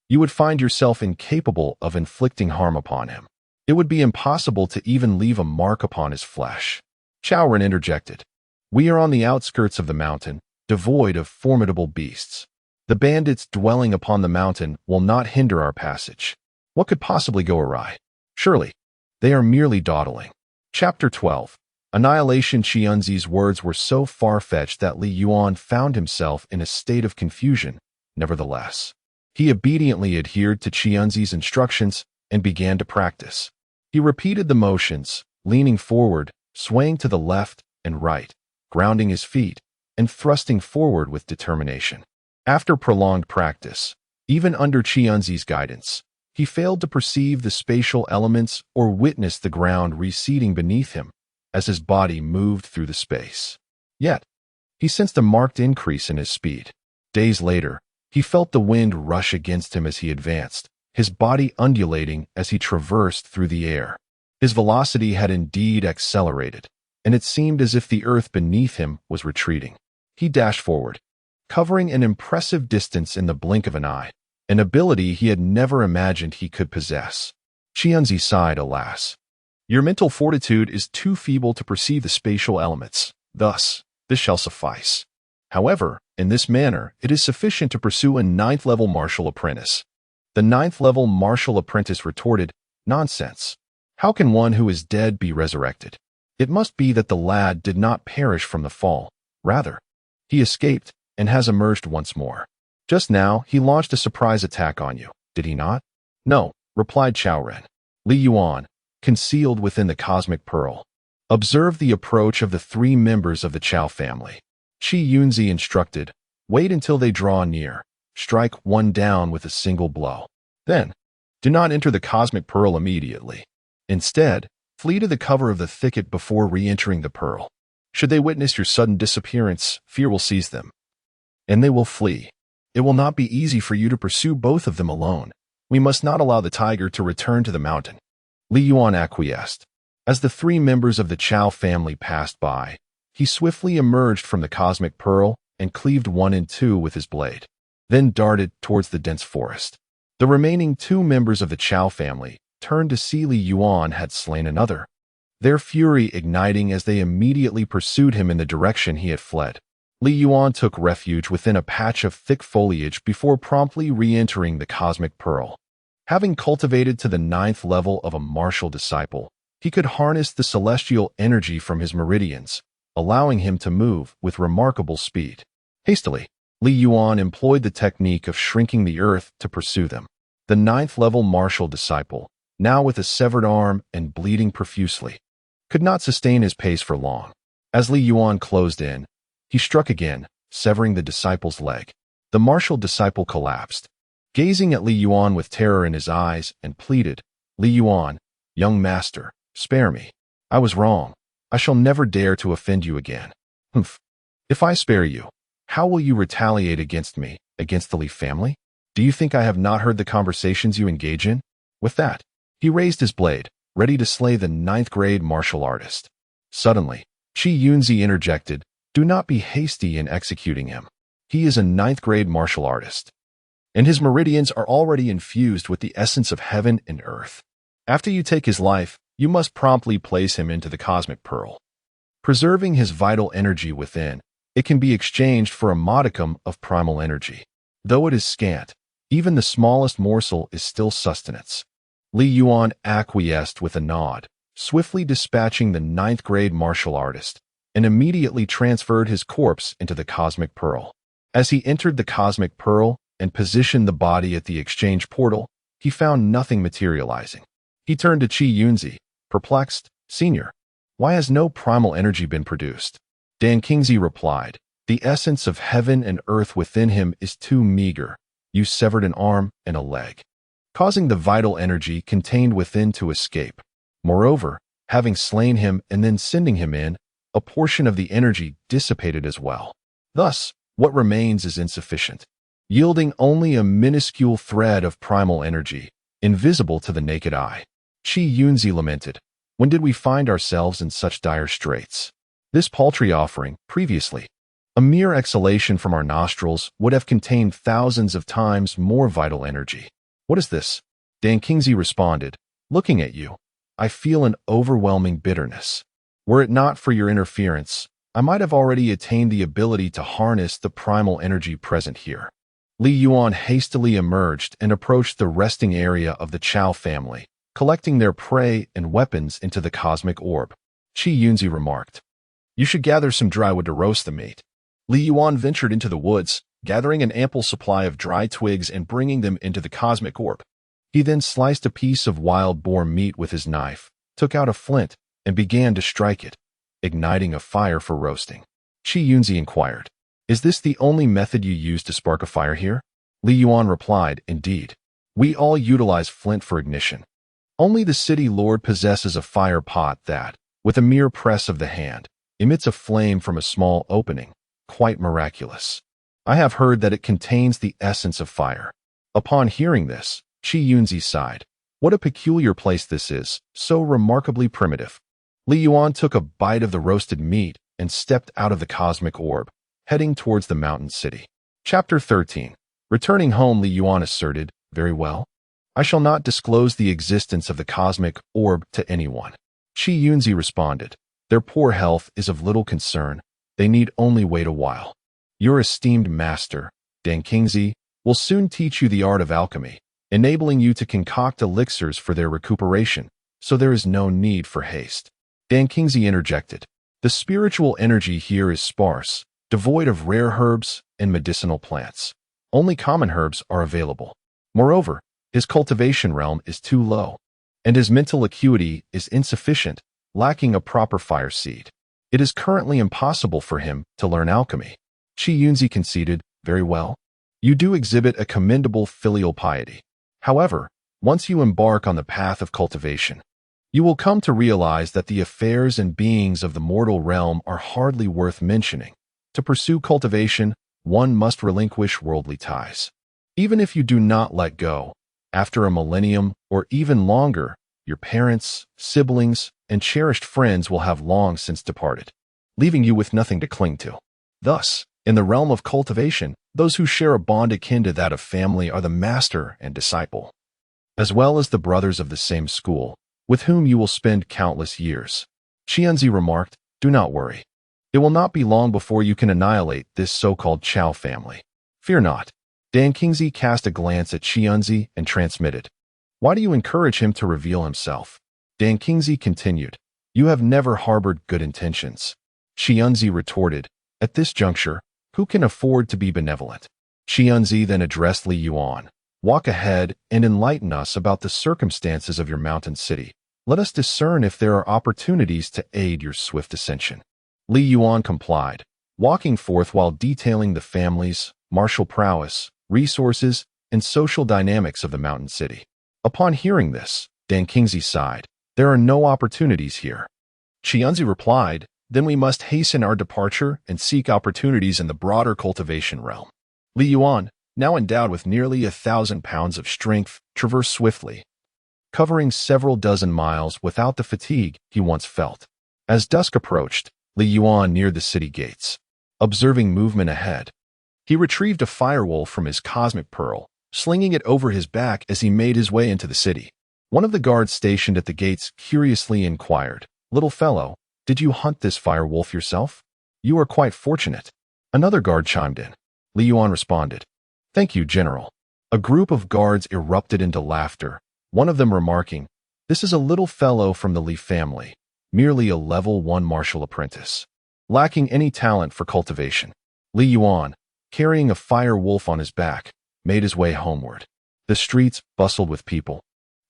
you would find yourself incapable of inflicting harm upon him. It would be impossible to even leave a mark upon his flesh." Chowren interjected, "We are on the outskirts of the mountain, devoid of formidable beasts. The bandits dwelling upon the mountain will not hinder our passage. What could possibly go awry? Surely, they are merely dawdling." Chapter 12. Annihilation. Qianzi's words were so far-fetched that Li Yuan found himself in a state of confusion. Nevertheless, he obediently adhered to Qianzi's instructions and began to practice. He repeated the motions, leaning forward, swaying to the left and right, grounding his feet, and thrusting forward with determination. After prolonged practice, even under Qianzi's guidance, he failed to perceive the spatial elements or witness the ground receding beneath him as his body moved through the space. Yet, he sensed a marked increase in his speed. Days later, he felt the wind rush against him as he advanced, his body undulating as he traversed through the air. His velocity had indeed accelerated, and it seemed as if the earth beneath him was retreating. He dashed forward, covering an impressive distance in the blink of an eye, an ability he had never imagined he could possess. Qianzi sighed, "Alas, your mental fortitude is too feeble to perceive the spatial elements. Thus, this shall suffice. However, in this manner, it is sufficient to pursue a 9th-level martial apprentice." The 9th-level martial apprentice retorted, "Nonsense. How can one who is dead be resurrected? It must be that the lad did not perish from the fall. Rather, he escaped and has emerged once more. Just now, he launched a surprise attack on you, did he not?" "No," replied Chowren. Li Yuan, concealed within the cosmic pearl, observed the approach of the 3 members of the Chow family. Qi Yunzi instructed, "Wait until they draw near. Strike one down with a single blow. Then, do not enter the cosmic pearl immediately. Instead, flee to the cover of the thicket before re-entering the pearl. Should they witness your sudden disappearance, fear will seize them, and they will flee. It will not be easy for you to pursue both of them alone. We must not allow the tiger to return to the mountain." Li Yuan acquiesced. As the 3 members of the Chow family passed by, he swiftly emerged from the cosmic pearl and cleaved one in 2 with his blade, then darted towards the dense forest. The remaining 2 members of the Chow family turned to see Li Yuan had slain another, their fury igniting as they immediately pursued him in the direction he had fled. Li Yuan took refuge within a patch of thick foliage before promptly re-entering the cosmic pearl. Having cultivated to the 9th level of a martial disciple, he could harness the celestial energy from his meridians, allowing him to move with remarkable speed. Hastily, Li Yuan employed the technique of shrinking the earth to pursue them. The 9th level martial disciple, now with a severed arm and bleeding profusely, could not sustain his pace for long. As Li Yuan closed in, he struck again, severing the disciple's leg. The martial disciple collapsed, gazing at Li Yuan with terror in his eyes, and pleaded, "Li Yuan, young master, spare me. I was wrong. I shall never dare to offend you again." "Humph. If I spare you, how will you retaliate against me, against the Li family? Do you think I have not heard the conversations you engage in?" With that, he raised his blade, ready to slay the 9th-grade martial artist. Suddenly, Yuan interjected, "Do not be hasty in executing him. He is a 9th-grade martial artist, and his meridians are already infused with the essence of heaven and earth. After you take his life, you must promptly place him into the cosmic pearl. Preserving his vital energy within, it can be exchanged for a modicum of primal energy. Though it is scant, even the smallest morsel is still sustenance." Li Yuan acquiesced with a nod, swiftly dispatching the 9th-grade martial artist, and immediately transferred his corpse into the cosmic pearl. As he entered the cosmic pearl and positioned the body at the exchange portal, he found nothing materializing. He turned to Yuan, perplexed. "Senior, why has no primal energy been produced?" Dan Kingsley replied, "The essence of heaven and earth within him is too meager. You severed an arm and a leg, causing the vital energy contained within to escape. Moreover, having slain him and then sending him in, a portion of the energy dissipated as well. Thus, what remains is insufficient, yielding only a minuscule thread of primal energy, invisible to the naked eye." Yuan lamented, "When did we find ourselves in such dire straits? This paltry offering, previously, a mere exhalation from our nostrils, would have contained thousands of times more vital energy. What is this?" Dan Kingsley responded, "Looking at you, I feel an overwhelming bitterness. Were it not for your interference, I might have already attained the ability to harness the primal energy present here." Li Yuan hastily emerged and approached the resting area of the Chao family, collecting their prey and weapons into the cosmic orb. Yuan remarked, "You should gather some dry wood to roast the meat." Li Yuan ventured into the woods, gathering an ample supply of dry twigs and bringing them into the cosmic orb. He then sliced a piece of wild boar meat with his knife, took out a flint, and began to strike it, igniting a fire for roasting. Yuan inquired, "Is this the only method you use to spark a fire here?" Li Yuan replied, "Indeed. We all utilize flint for ignition. Only the city lord possesses a fire pot that, with a mere press of the hand, emits a flame from a small opening. Quite miraculous. I have heard that it contains the essence of fire." Upon hearing this, Yuan sighed. What a peculiar place this is, so remarkably primitive. Li Yuan took a bite of the roasted meat and stepped out of the cosmic orb, heading towards the mountain city. Chapter 13. Returning home, Li Yuan asserted, "Very well. I shall not disclose the existence of the cosmic orb to anyone." Yuan responded, "Their poor health is of little concern. They need only wait a while. Your esteemed master, Dan Kingsley, will soon teach you the art of alchemy, enabling you to concoct elixirs for their recuperation, so there is no need for haste." Dan Kingsley interjected, "The spiritual energy here is sparse, devoid of rare herbs and medicinal plants. Only common herbs are available. Moreover, his cultivation realm is too low, and his mental acuity is insufficient, lacking a proper fire seed. It is currently impossible for him to learn alchemy." Yuan conceded, "Very well. You do exhibit a commendable filial piety. However, once you embark on the path of cultivation, you will come to realize that the affairs and beings of the mortal realm are hardly worth mentioning. To pursue cultivation, one must relinquish worldly ties. Even if you do not let go, after a millennium or even longer, your parents, siblings, and cherished friends will have long since departed, leaving you with nothing to cling to. Thus, in the realm of cultivation, those who share a bond akin to that of family are the master and disciple, as well as the brothers of the same school, with whom you will spend countless years." Yuan remarked, "Do not worry. It will not be long before you can annihilate this so-called Chao family. Fear not. Dan Kingsley cast a glance at Xianzi and transmitted. Why do you encourage him to reveal himself? Dan Kingsley continued. You have never harbored good intentions. Xianzi retorted. At this juncture, who can afford to be benevolent? Xianzi then addressed Li Yuan. Walk ahead and enlighten us about the circumstances of your mountain city. Let us discern if there are opportunities to aid your swift ascension. Li Yuan complied, walking forth while detailing the families, martial prowess, resources, and social dynamics of the mountain city. Upon hearing this, Dan Kingsley sighed. There are no opportunities here. Xianzi replied, then we must hasten our departure and seek opportunities in the broader cultivation realm. Li Yuan, now endowed with nearly 1,000 pounds of strength, traversed swiftly, covering several dozen miles without the fatigue he once felt. As dusk approached, Li Yuan neared the city gates. Observing movement ahead, he retrieved a firewolf from his cosmic pearl, slinging it over his back as he made his way into the city. One of the guards stationed at the gates curiously inquired, Little fellow, did you hunt this firewolf yourself? You are quite fortunate. Another guard chimed in. Li Yuan responded, Thank you, General. A group of guards erupted into laughter, one of them remarking, This is a little fellow from the Li family, merely a level 1 martial apprentice, lacking any talent for cultivation. Li Yuan, carrying a fire wolf on his back, made his way homeward. The streets bustled with people,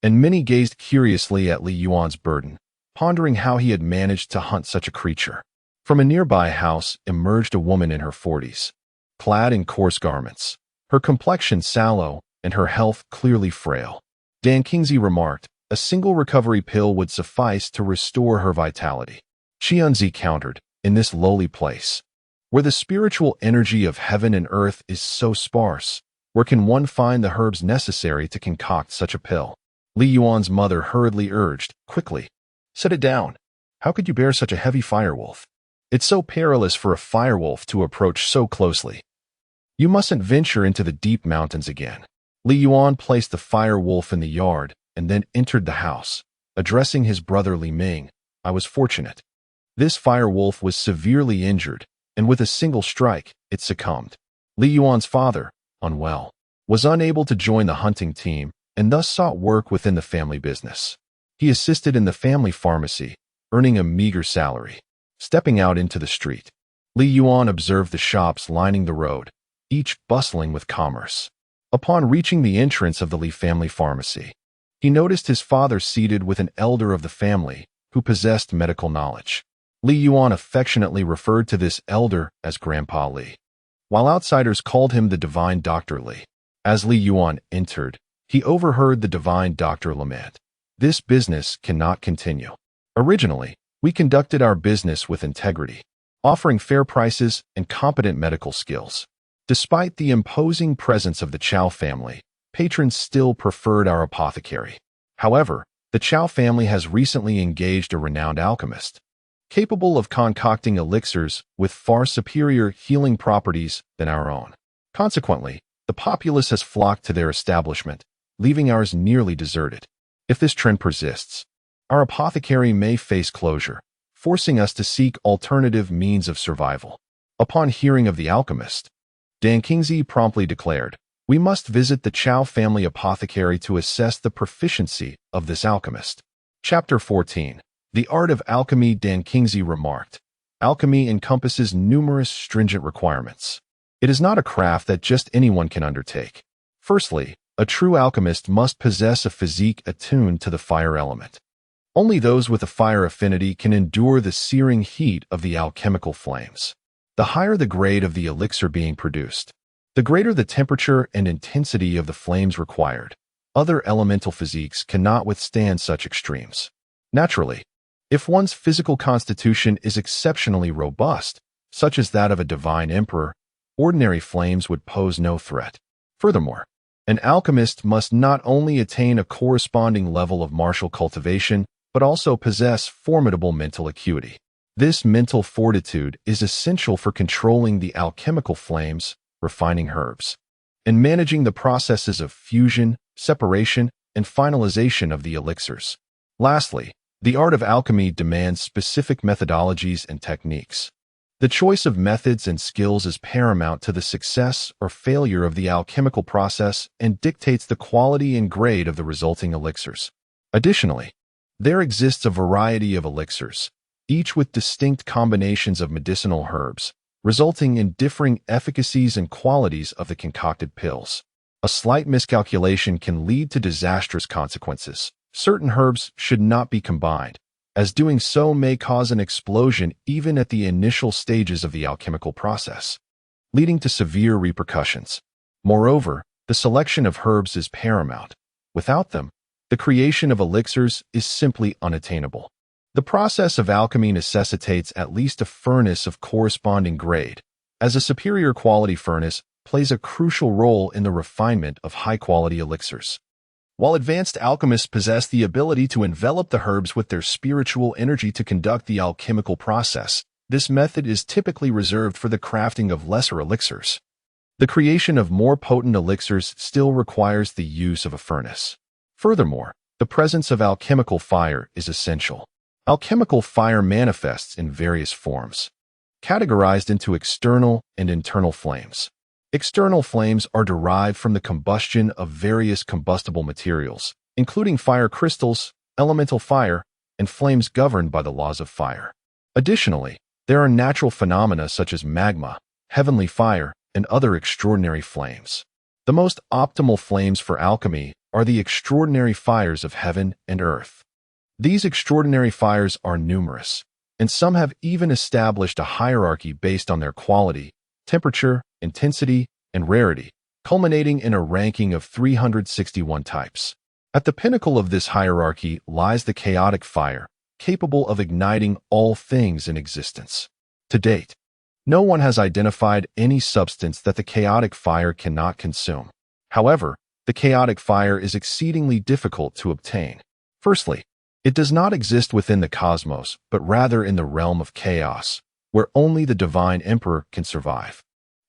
and many gazed curiously at Li Yuan's burden, pondering how he had managed to hunt such a creature. From a nearby house emerged a woman in her 40s, clad in coarse garments, her complexion sallow and her health clearly frail. Dan Kingsley remarked, a single recovery pill would suffice to restore her vitality. Xianzi countered, in this lowly place, where the spiritual energy of heaven and earth is so sparse, where can one find the herbs necessary to concoct such a pill? Li Yuan's mother hurriedly urged, quickly, set it down. How could you bear such a heavy firewolf? It's so perilous for a firewolf to approach so closely. You mustn't venture into the deep mountains again. Li Yuan placed the firewolf in the yard and then entered the house, addressing his brother Li Ming. I was fortunate. This firewolf was severely injured, and with a single strike, it succumbed. Li Yuan's father, unwell, was unable to join the hunting team and thus sought work within the family business. He assisted in the family pharmacy, earning a meager salary. Stepping out into the street, Li Yuan observed the shops lining the road, each bustling with commerce. Upon reaching the entrance of the Li family pharmacy, he noticed his father seated with an elder of the family who possessed medical knowledge. Li Yuan affectionately referred to this elder as Grandpa Li, while outsiders called him the Divine Dr. Li. As Li Yuan entered, he overheard the Divine Doctor lament, This business cannot continue. Originally, we conducted our business with integrity, offering fair prices and competent medical skills. Despite the imposing presence of the Chao family, patrons still preferred our apothecary. However, the Chao family has recently engaged a renowned alchemist, capable of concocting elixirs with far superior healing properties than our own. Consequently, the populace has flocked to their establishment, leaving ours nearly deserted. If this trend persists, our apothecary may face closure, forcing us to seek alternative means of survival. Upon hearing of the alchemist, Dan Kingsley promptly declared, We must visit the Chao family apothecary to assess the proficiency of this alchemist. Chapter 14. The Art of Alchemy. Dan Kingsley remarked, Alchemy encompasses numerous stringent requirements. It is not a craft that just anyone can undertake. Firstly, a true alchemist must possess a physique attuned to the fire element. Only those with a fire affinity can endure the searing heat of the alchemical flames. The higher the grade of the elixir being produced, the greater the temperature and intensity of the flames required. Other elemental physiques cannot withstand such extremes. Naturally, if one's physical constitution is exceptionally robust, such as that of a divine emperor, ordinary flames would pose no threat. Furthermore, an alchemist must not only attain a corresponding level of martial cultivation, but also possess formidable mental acuity. This mental fortitude is essential for controlling the alchemical flames, refining herbs, and managing the processes of fusion, separation, and finalization of the elixirs. Lastly, the art of alchemy demands specific methodologies and techniques. The choice of methods and skills is paramount to the success or failure of the alchemical process and dictates the quality and grade of the resulting elixirs. Additionally, there exists a variety of elixirs, each with distinct combinations of medicinal herbs, resulting in differing efficacies and qualities of the concocted pills. A slight miscalculation can lead to disastrous consequences. Certain herbs should not be combined, as doing so may cause an explosion even at the initial stages of the alchemical process, leading to severe repercussions. Moreover, the selection of herbs is paramount. Without them, the creation of elixirs is simply unattainable. The process of alchemy necessitates at least a furnace of corresponding grade, as a superior quality furnace plays a crucial role in the refinement of high-quality elixirs. While advanced alchemists possess the ability to envelop the herbs with their spiritual energy to conduct the alchemical process, this method is typically reserved for the crafting of lesser elixirs. The creation of more potent elixirs still requires the use of a furnace. Furthermore, the presence of alchemical fire is essential. Alchemical fire manifests in various forms, categorized into external and internal flames. External flames are derived from the combustion of various combustible materials, including fire crystals, elemental fire, and flames governed by the laws of fire. Additionally, there are natural phenomena such as magma, heavenly fire, and other extraordinary flames. The most optimal flames for alchemy are the extraordinary fires of heaven and earth. These extraordinary fires are numerous, and some have even established a hierarchy based on their quality, temperature, intensity, and rarity, culminating in a ranking of 361 types. At the pinnacle of this hierarchy lies the chaotic fire, capable of igniting all things in existence. To date, no one has identified any substance that the chaotic fire cannot consume. However, the chaotic fire is exceedingly difficult to obtain. Firstly, it does not exist within the cosmos, but rather in the realm of chaos, where only the divine emperor can survive.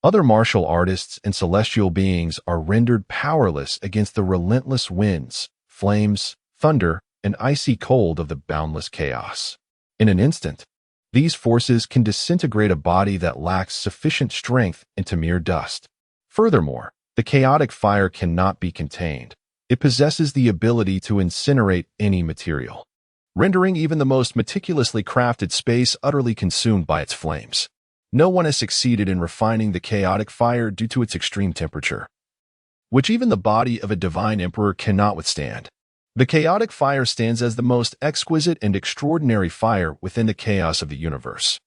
Other martial artists and celestial beings are rendered powerless against the relentless winds, flames, thunder, and icy cold of the boundless chaos. In an instant, these forces can disintegrate a body that lacks sufficient strength into mere dust. Furthermore, the chaotic fire cannot be contained. It possesses the ability to incinerate any material, rendering even the most meticulously crafted space utterly consumed by its flames. No one has succeeded in refining the chaotic fire due to its extreme temperature, which even the body of a divine emperor cannot withstand. The chaotic fire stands as the most exquisite and extraordinary fire within the chaos of the universe,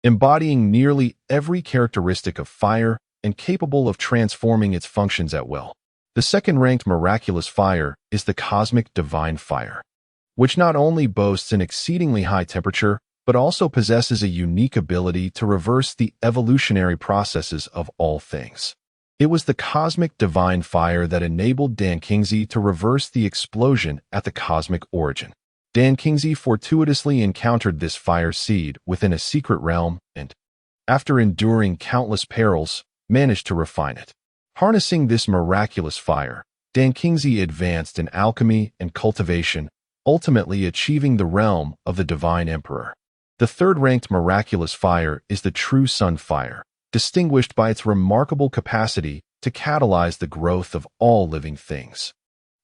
embodying nearly every characteristic of fire and capable of transforming its functions at will. The second-ranked miraculous fire is the cosmic divine fire, which not only boasts an exceedingly high temperature, but also possesses a unique ability to reverse the evolutionary processes of all things. It was the cosmic divine fire that enabled Dan Kingsley to reverse the explosion at the cosmic origin. Dan Kingsley fortuitously encountered this fire seed within a secret realm and, after enduring countless perils, managed to refine it. Harnessing this miraculous fire, Dan Kingsley advanced in alchemy and cultivation, ultimately achieving the realm of the divine emperor. The third-ranked miraculous fire is the true sun fire, distinguished by its remarkable capacity to catalyze the growth of all living things,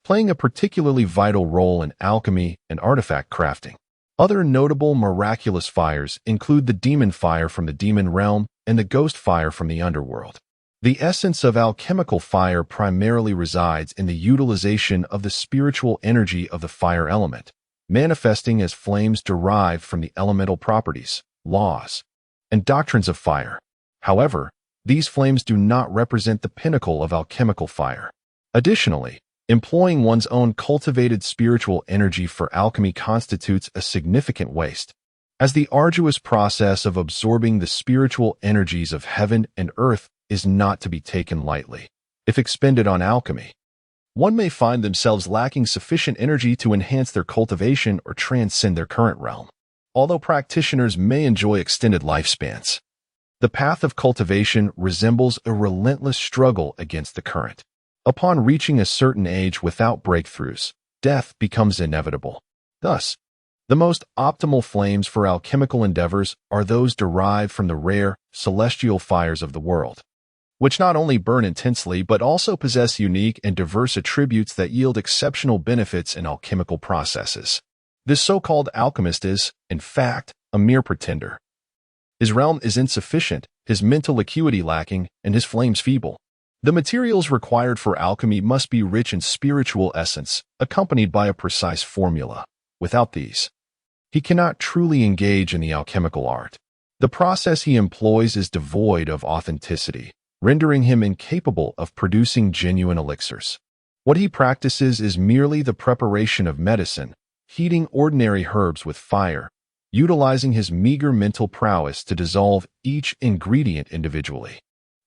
playing a particularly vital role in alchemy and artifact crafting. Other notable miraculous fires include the demon fire from the demon realm and the ghost fire from the underworld. The essence of alchemical fire primarily resides in the utilization of the spiritual energy of the fire element, manifesting as flames derived from the elemental properties, laws, and doctrines of fire. However, these flames do not represent the pinnacle of alchemical fire. Additionally, employing one's own cultivated spiritual energy for alchemy constitutes a significant waste, as the arduous process of absorbing the spiritual energies of heaven and earth is not to be taken lightly. If expended on alchemy, one may find themselves lacking sufficient energy to enhance their cultivation or transcend their current realm. Although practitioners may enjoy extended lifespans, the path of cultivation resembles a relentless struggle against the current. Upon reaching a certain age without breakthroughs, death becomes inevitable. Thus, The most optimal flames for alchemical endeavors are those derived from the rare, celestial fires of the world, which not only burn intensely but also possess unique and diverse attributes that yield exceptional benefits in alchemical processes. This so-called alchemist is, in fact, a mere pretender. His realm is insufficient, his mental acuity lacking, and his flames feeble. The materials required for alchemy must be rich in spiritual essence, accompanied by a precise formula. Without these, he cannot truly engage in the alchemical art. The process he employs is devoid of authenticity, rendering him incapable of producing genuine elixirs. What he practices is merely the preparation of medicine, heating ordinary herbs with fire, utilizing his meager mental prowess to dissolve each ingredient individually,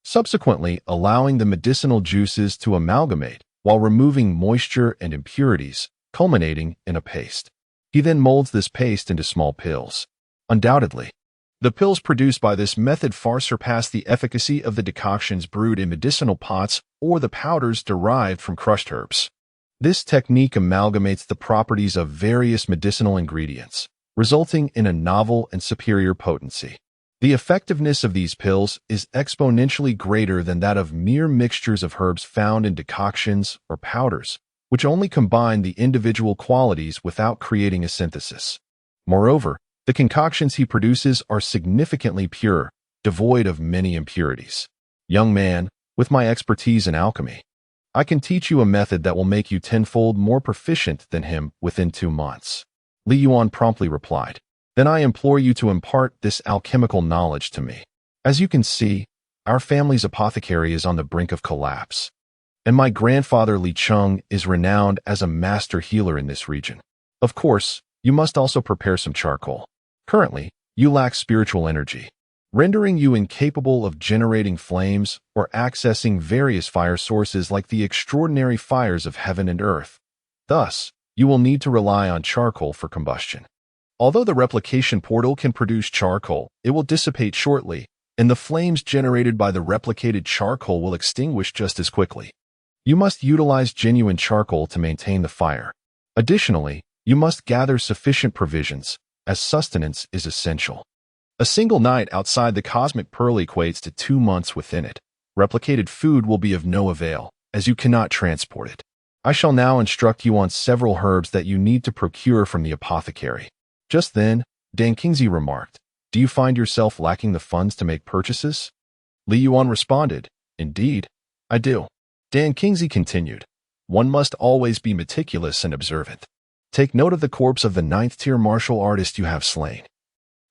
subsequently allowing the medicinal juices to amalgamate while removing moisture and impurities, culminating in a paste. He then molds this paste into small pills. Undoubtedly, the pills produced by this method far surpass the efficacy of the decoctions brewed in medicinal pots or the powders derived from crushed herbs. This technique amalgamates the properties of various medicinal ingredients, resulting in a novel and superior potency. The effectiveness of these pills is exponentially greater than that of mere mixtures of herbs found in decoctions or powders, which only combine the individual qualities without creating a synthesis. Moreover, the concoctions he produces are significantly pure, devoid of many impurities. Young man, with my expertise in alchemy, I can teach you a method that will make you tenfold more proficient than him within 2 months. Yuan promptly replied. Then I implore you to impart this alchemical knowledge to me. As you can see, our family's apothecary is on the brink of collapse, and my grandfather Li Cheng is renowned as a master healer in this region. Of course, you must also prepare some charcoal. Currently, you lack spiritual energy, rendering you incapable of generating flames or accessing various fire sources like the extraordinary fires of heaven and earth. Thus, you will need to rely on charcoal for combustion. Although the replication portal can produce charcoal, it will dissipate shortly, and the flames generated by the replicated charcoal will extinguish just as quickly. You must utilize genuine charcoal to maintain the fire. Additionally, you must gather sufficient provisions, as sustenance is essential. A single night outside the cosmic pearl equates to 2 months within it. Replicated food will be of no avail, as you cannot transport it. I shall now instruct you on several herbs that you need to procure from the apothecary. Just then, Dan Kingsley remarked, "Do you find yourself lacking the funds to make purchases?" Yuan responded, "Indeed, I do." Dan Kingsley continued, "One must always be meticulous and observant. Take note of the corpse of the 9th-tier martial artist you have slain.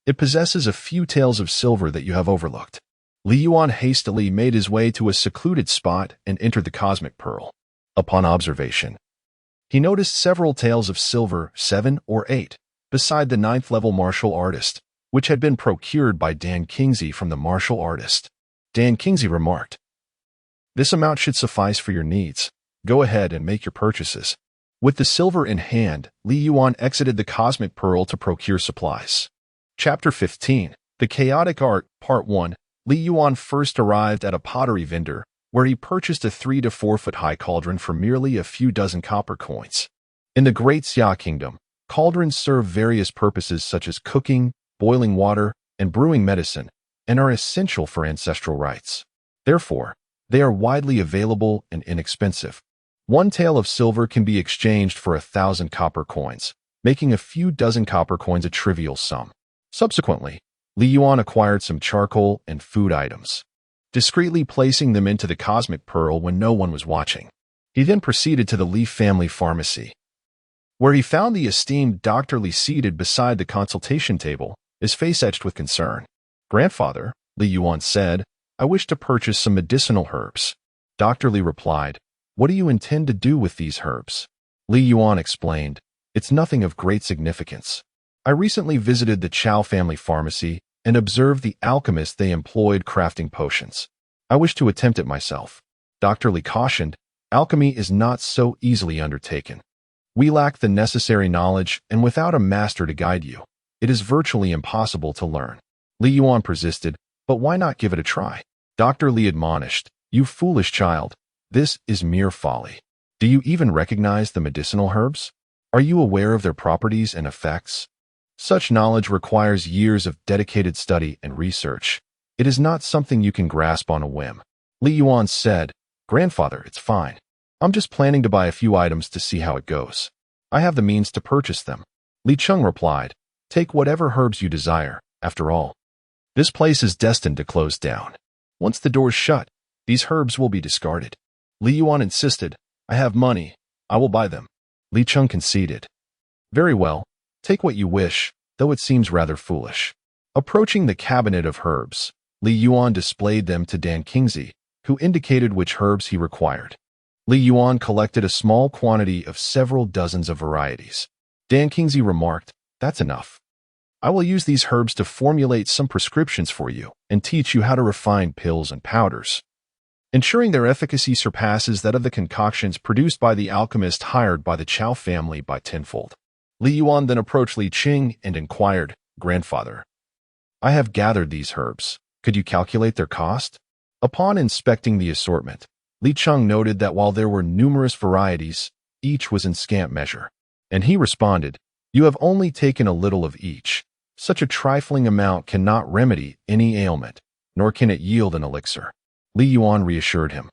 It possesses a few taels of silver that you have overlooked." Yuan hastily made his way to a secluded spot and entered the cosmic pearl. Upon observation, he noticed several taels of silver, 7 or 8, beside the 9th-level martial artist, which had been procured by Dan Kingsley from the martial artist. Dan Kingsley remarked, "This amount should suffice for your needs. Go ahead and make your purchases." With the silver in hand, Yuan exited the cosmic pearl to procure supplies. Chapter 15. The Chaotic Art, Part 1. Yuan first arrived at a pottery vendor, where he purchased a 3 to 4 foot high cauldron for merely a few dozen copper coins. In the Great Xia Kingdom, cauldrons serve various purposes such as cooking, boiling water, and brewing medicine, and are essential for ancestral rites. Therefore, they are widely available and inexpensive. 1 tael of silver can be exchanged for 1,000 copper coins, making a few dozen copper coins a trivial sum. Subsequently, Yuan acquired some charcoal and food items, discreetly placing them into the cosmic pearl when no one was watching. He then proceeded to the Li family pharmacy, where he found the esteemed Dr. Li seated beside the consultation table, his face etched with concern. "Grandfather," Yuan said, "I wish to purchase some medicinal herbs." Dr. Li replied, "What do you intend to do with these herbs?" Yuan explained, "It's nothing of great significance. I recently visited the Chow family pharmacy and observed the alchemists they employed crafting potions. I wish to attempt it myself." Dr. Li cautioned, "Alchemy is not so easily undertaken. We lack the necessary knowledge, and without a master to guide you, it is virtually impossible to learn." Yuan persisted, "But why not give it a try?" Dr. Li admonished, "You foolish child, this is mere folly. Do you even recognize the medicinal herbs? Are you aware of their properties and effects? Such knowledge requires years of dedicated study and research. It is not something you can grasp on a whim. Li Yuan said, "Grandfather, it's fine. I'm just planning to buy a few items to see how it goes. I have the means to purchase them." Li Cheng replied, "Take whatever herbs you desire. After all, this place is destined to close down. Once the doors shut, these herbs will be discarded." Li Yuan insisted, "I have money. I will buy them." Li Cheng conceded. "Very well. Take what you wish, though it seems rather foolish." Approaching the cabinet of herbs, Li Yuan displayed them to Dan Qingzi, who indicated which herbs he required. Li Yuan collected a small quantity of several dozens of varieties. Dan Qingzi remarked, "That's enough. I will use these herbs to formulate some prescriptions for you and teach you how to refine pills and powders, ensuring their efficacy surpasses that of the concoctions produced by the alchemist hired by the Chao family by tenfold." Li Yuan then approached Li Qing and inquired, "Grandfather, I have gathered these herbs. Could you calculate their cost?" Upon inspecting the assortment, Li Cheng noted that while there were numerous varieties, each was in scant measure. And he responded, "You have only taken a little of each. Such a trifling amount cannot remedy any ailment, nor can it yield an elixir." Li Yuan reassured him,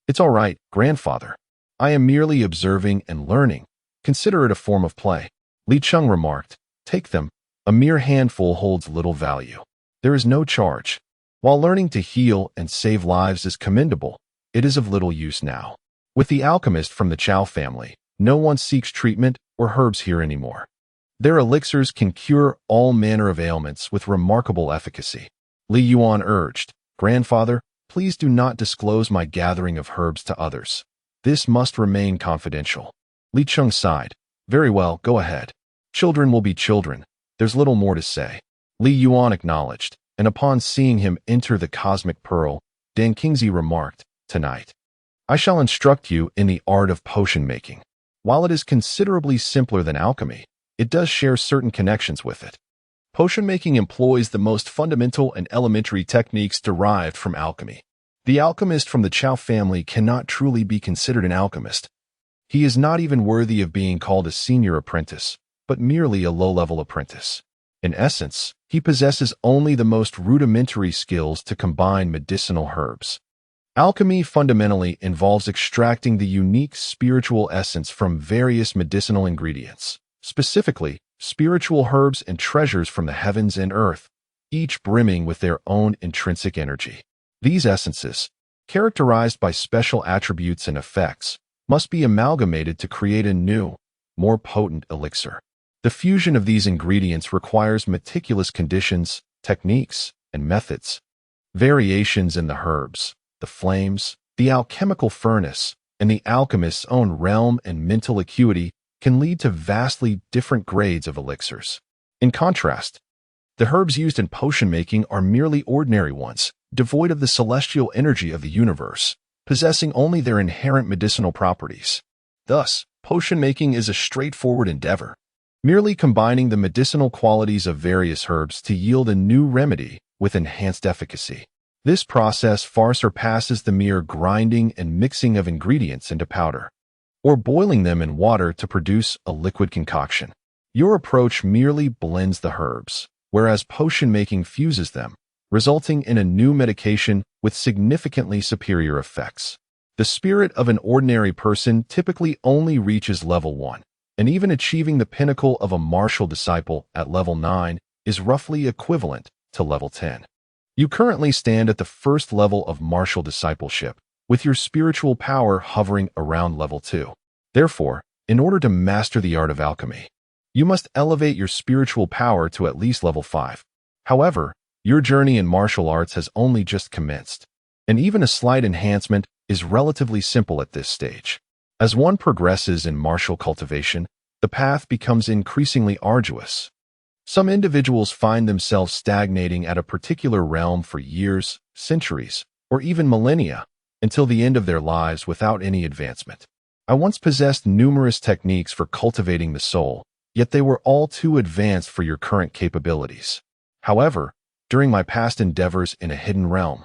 "It's all right, grandfather. I am merely observing and learning. Consider it a form of play." Li Cheng remarked, "Take them. A mere handful holds little value. There is no charge. While learning to heal and save lives is commendable, it is of little use now. With the alchemist from the Chao family, no one seeks treatment or herbs here anymore. Their elixirs can cure all manner of ailments with remarkable efficacy." Li Yuan urged, "Grandfather, please do not disclose my gathering of herbs to others. This must remain confidential." Li Cheng sighed, "Very well, go ahead. Children will be children. There's little more to say." Li Yuan acknowledged, and upon seeing him enter the cosmic pearl, Dan Qingzi remarked, "Tonight, I shall instruct you in the art of potion making. While it is considerably simpler than alchemy, it does share certain connections with it. Potion making employs the most fundamental and elementary techniques derived from alchemy. The alchemist from the Chao family cannot truly be considered an alchemist. He is not even worthy of being called a senior apprentice, but merely a low-level apprentice. In essence, he possesses only the most rudimentary skills to combine medicinal herbs. Alchemy fundamentally involves extracting the unique spiritual essence from various medicinal ingredients, specifically spiritual herbs and treasures from the heavens and earth, each brimming with their own intrinsic energy. These essences, characterized by special attributes and effects, must be amalgamated to create a new, more potent elixir. The fusion of these ingredients requires meticulous conditions, techniques, and methods. Variations in the herbs, the flames, the alchemical furnace, and the alchemist's own realm and mental acuity can lead to vastly different grades of elixirs. In contrast, the herbs used in potion making are merely ordinary ones, devoid of the celestial energy of the universe, possessing only their inherent medicinal properties. Thus, potion making is a straightforward endeavor, merely combining the medicinal qualities of various herbs to yield a new remedy with enhanced efficacy. This process far surpasses the mere grinding and mixing of ingredients into powder, or boiling them in water to produce a liquid concoction. Your approach merely blends the herbs, whereas potion making fuses them, resulting in a new medication with significantly superior effects. The spirit of an ordinary person typically only reaches level 1, and even achieving the pinnacle of a martial disciple at level 9 is roughly equivalent to level 10. You currently stand at the first level of martial discipleship, with your spiritual power hovering around level 2. Therefore, in order to master the art of alchemy, you must elevate your spiritual power to at least level 5. However, your journey in martial arts has only just commenced, and even a slight enhancement is relatively simple at this stage. As one progresses in martial cultivation, the path becomes increasingly arduous. Some individuals find themselves stagnating at a particular realm for years, centuries, or even millennia, until the end of their lives without any advancement. I once possessed numerous techniques for cultivating the soul, yet they were all too advanced for your current capabilities. However, during my past endeavors in a hidden realm,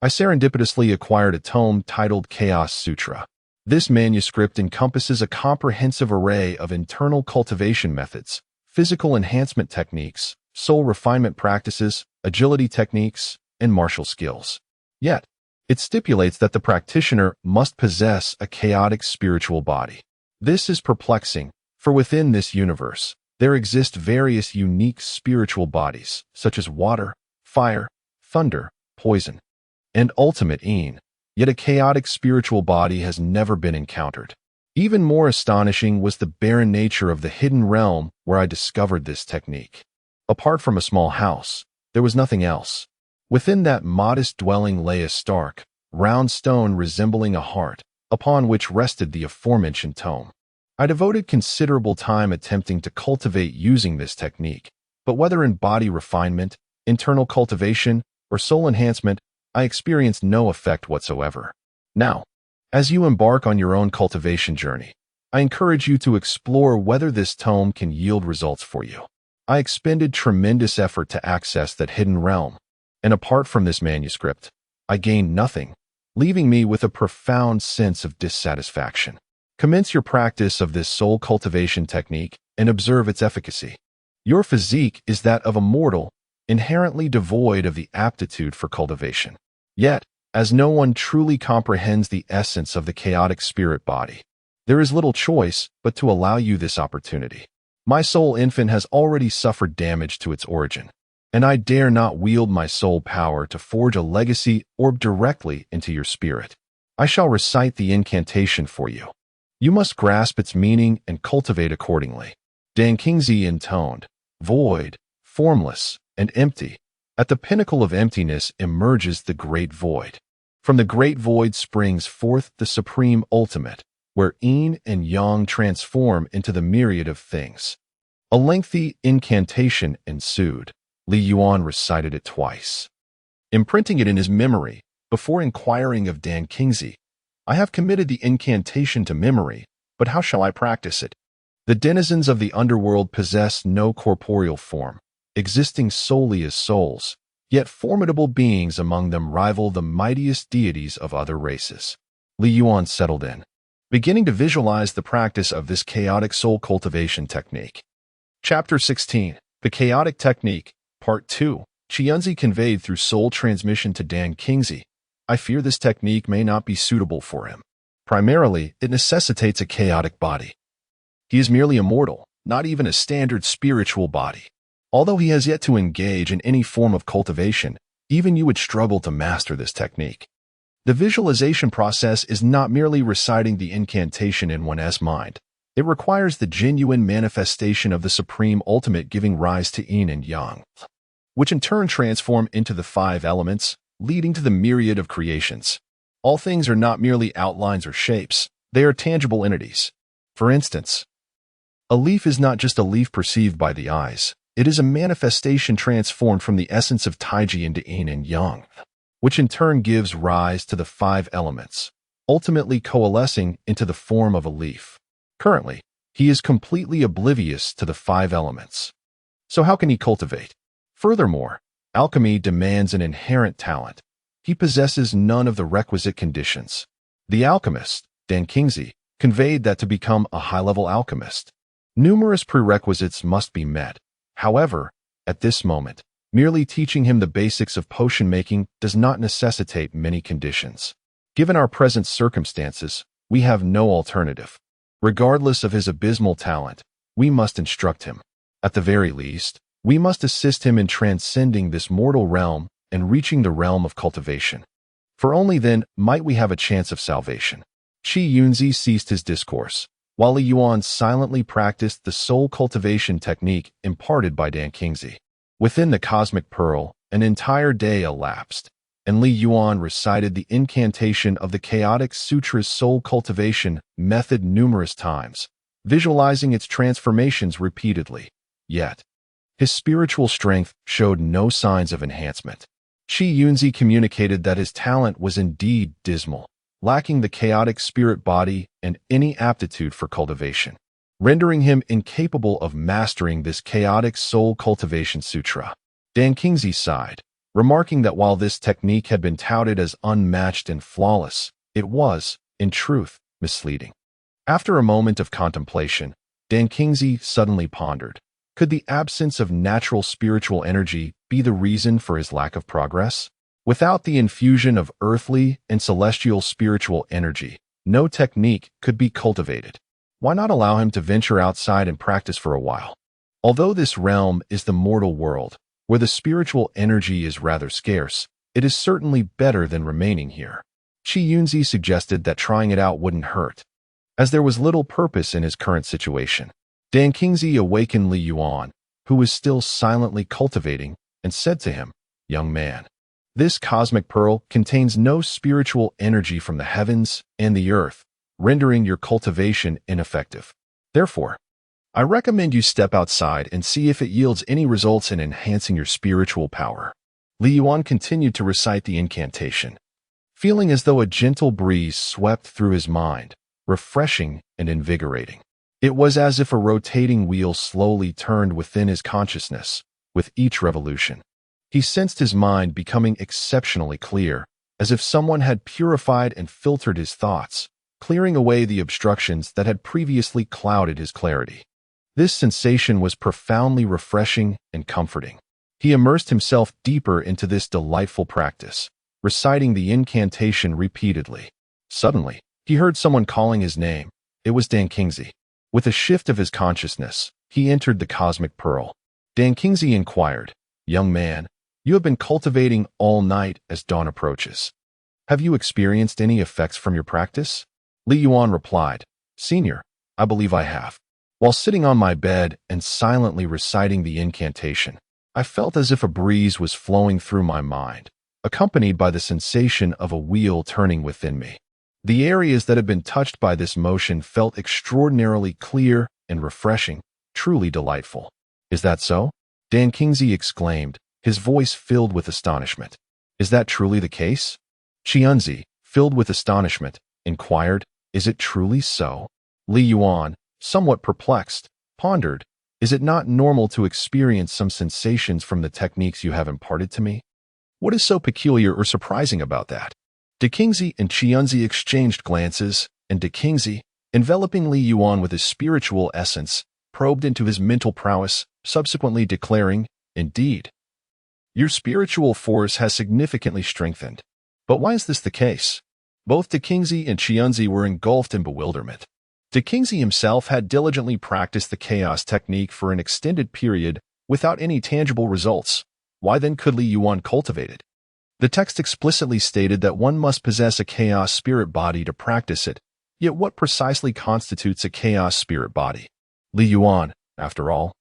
I serendipitously acquired a tome titled Chaos Sutra. This manuscript encompasses a comprehensive array of internal cultivation methods, physical enhancement techniques, soul refinement practices, agility techniques, and martial skills. Yet, it stipulates that the practitioner must possess a chaotic spiritual body. This is perplexing, for within this universe, there exist various unique spiritual bodies, such as water, fire, thunder, poison, and ultimate Yin. Yet a chaotic spiritual body has never been encountered. Even more astonishing was the barren nature of the hidden realm where I discovered this technique. Apart from a small house, there was nothing else. Within that modest dwelling lay a stark, round stone resembling a heart, upon which rested the aforementioned tome. I devoted considerable time attempting to cultivate using this technique, but whether in body refinement, internal cultivation, or soul enhancement, I experienced no effect whatsoever. Now, as you embark on your own cultivation journey, I encourage you to explore whether this tome can yield results for you. I expended tremendous effort to access that hidden realm, and apart from this manuscript, I gained nothing, leaving me with a profound sense of dissatisfaction. Commence your practice of this soul cultivation technique and observe its efficacy. Your physique is that of a mortal, inherently devoid of the aptitude for cultivation. Yet, as no one truly comprehends the essence of the chaotic spirit body, there is little choice but to allow you this opportunity. My soul infant has already suffered damage to its origin, and I dare not wield my soul power to forge a legacy orb directly into your spirit. I shall recite the incantation for you. You must grasp its meaning and cultivate accordingly. Dankingzi intoned, void, formless, and empty. At the pinnacle of emptiness emerges the great void. From the great void springs forth the supreme ultimate, where yin and yang transform into the myriad of things. A lengthy incantation ensued. Yuan recited it twice, imprinting it in his memory. Before inquiring of Dankingzi, I have committed the incantation to memory, but how shall I practice it? The denizens of the underworld possess no corporeal form, existing solely as souls, yet formidable beings among them rival the mightiest deities of other races. Yuan settled in, beginning to visualize the practice of this chaotic soul cultivation technique. Chapter 16. The Chaotic Technique, Part 2. Qianzi conveyed through soul transmission to Dankingzi. I fear this technique may not be suitable for him. Primarily, it necessitates a chaotic body. He is merely a mortal, not even a standard spiritual body. Although he has yet to engage in any form of cultivation, even you would struggle to master this technique. The visualization process is not merely reciting the incantation in one's mind. It requires the genuine manifestation of the supreme ultimate giving rise to yin and yang, which in turn transform into the 5 elements, leading to the myriad of creations. All things are not merely outlines or shapes, they are tangible entities. For instance, a leaf is not just a leaf perceived by the eyes, it is a manifestation transformed from the essence of Taiji into yin and yang, which in turn gives rise to the 5 elements, ultimately coalescing into the form of a leaf. Currently, he is completely oblivious to the 5 elements. So how can he cultivate? Furthermore, alchemy demands an inherent talent. He possesses none of the requisite conditions. The alchemist, Dankingzi, conveyed that to become a high-level alchemist, numerous prerequisites must be met. However, at this moment, merely teaching him the basics of potion making does not necessitate many conditions. Given our present circumstances, we have no alternative. Regardless of his abysmal talent, we must instruct him. At the very least, we must assist him in transcending this mortal realm and reaching the realm of cultivation. For only then might we have a chance of salvation. Qi Yunzi ceased his discourse, while Yuan silently practiced the soul cultivation technique imparted by Dankingzi. Within the cosmic pearl, an entire day elapsed, and Yuan recited the incantation of the chaotic sutra's soul cultivation method numerous times, visualizing its transformations repeatedly. Yet, his spiritual strength showed no signs of enhancement. Qi Yunzi communicated that his talent was indeed dismal, lacking the chaotic spirit body and any aptitude for cultivation, rendering him incapable of mastering this chaotic soul cultivation sutra. Dankingzi sighed, remarking that while this technique had been touted as unmatched and flawless, it was, in truth, misleading. After a moment of contemplation, Dankingzi suddenly pondered, Could the absence of natural spiritual energy be the reason for his lack of progress? Without the infusion of earthly and celestial spiritual energy, no technique could be cultivated. Why not allow him to venture outside and practice for a while? Although this realm is the mortal world, where the spiritual energy is rather scarce, it is certainly better than remaining here. Yuan suggested that trying it out wouldn't hurt, as there was little purpose in his current situation. Dan Qingzi awakened Li Yuan, who was still silently cultivating, and said to him, "Young man, this cosmic pearl contains no spiritual energy from the heavens and the earth, rendering your cultivation ineffective. Therefore, I recommend you step outside and see if it yields any results in enhancing your spiritual power." Li Yuan continued to recite the incantation, feeling as though a gentle breeze swept through his mind, refreshing and invigorating. It was as if a rotating wheel slowly turned within his consciousness with each revolution. He sensed his mind becoming exceptionally clear, as if someone had purified and filtered his thoughts, clearing away the obstructions that had previously clouded his clarity. This sensation was profoundly refreshing and comforting. He immersed himself deeper into this delightful practice, reciting the incantation repeatedly. Suddenly, he heard someone calling his name. It was Dan Qingzi. With a shift of his consciousness, he entered the cosmic pearl. Dan Qingzi inquired, "Young man, you have been cultivating all night as dawn approaches. Have you experienced any effects from your practice?" Li Yuan replied, "Senior, I believe I have. While sitting on my bed and silently reciting the incantation, I felt as if a breeze was flowing through my mind, accompanied by the sensation of a wheel turning within me. The areas that had been touched by this motion felt extraordinarily clear and refreshing, truly delightful." "Is that so?" Dan Qingzi exclaimed, his voice filled with astonishment. "Is that truly the case?" Yuan, filled with astonishment, inquired, "Is it truly so?" Li Yuan, somewhat perplexed, pondered, "Is it not normal to experience some sensations from the techniques you have imparted to me? What is so peculiar or surprising about that?" De Qingzi and Yuan exchanged glances, and De Qingzi, enveloping Li Yuan with his spiritual essence, probed into his mental prowess, subsequently declaring, "Indeed, your spiritual force has significantly strengthened. But why is this the case?" Both De Qingzi and Yuan were engulfed in bewilderment. De Qingzi himself had diligently practiced the chaos technique for an extended period without any tangible results. Why then could Li Yuan cultivate it? The text explicitly stated that one must possess a chaos spirit body to practice it, yet what precisely constitutes a chaos spirit body? Li Yuan, after all,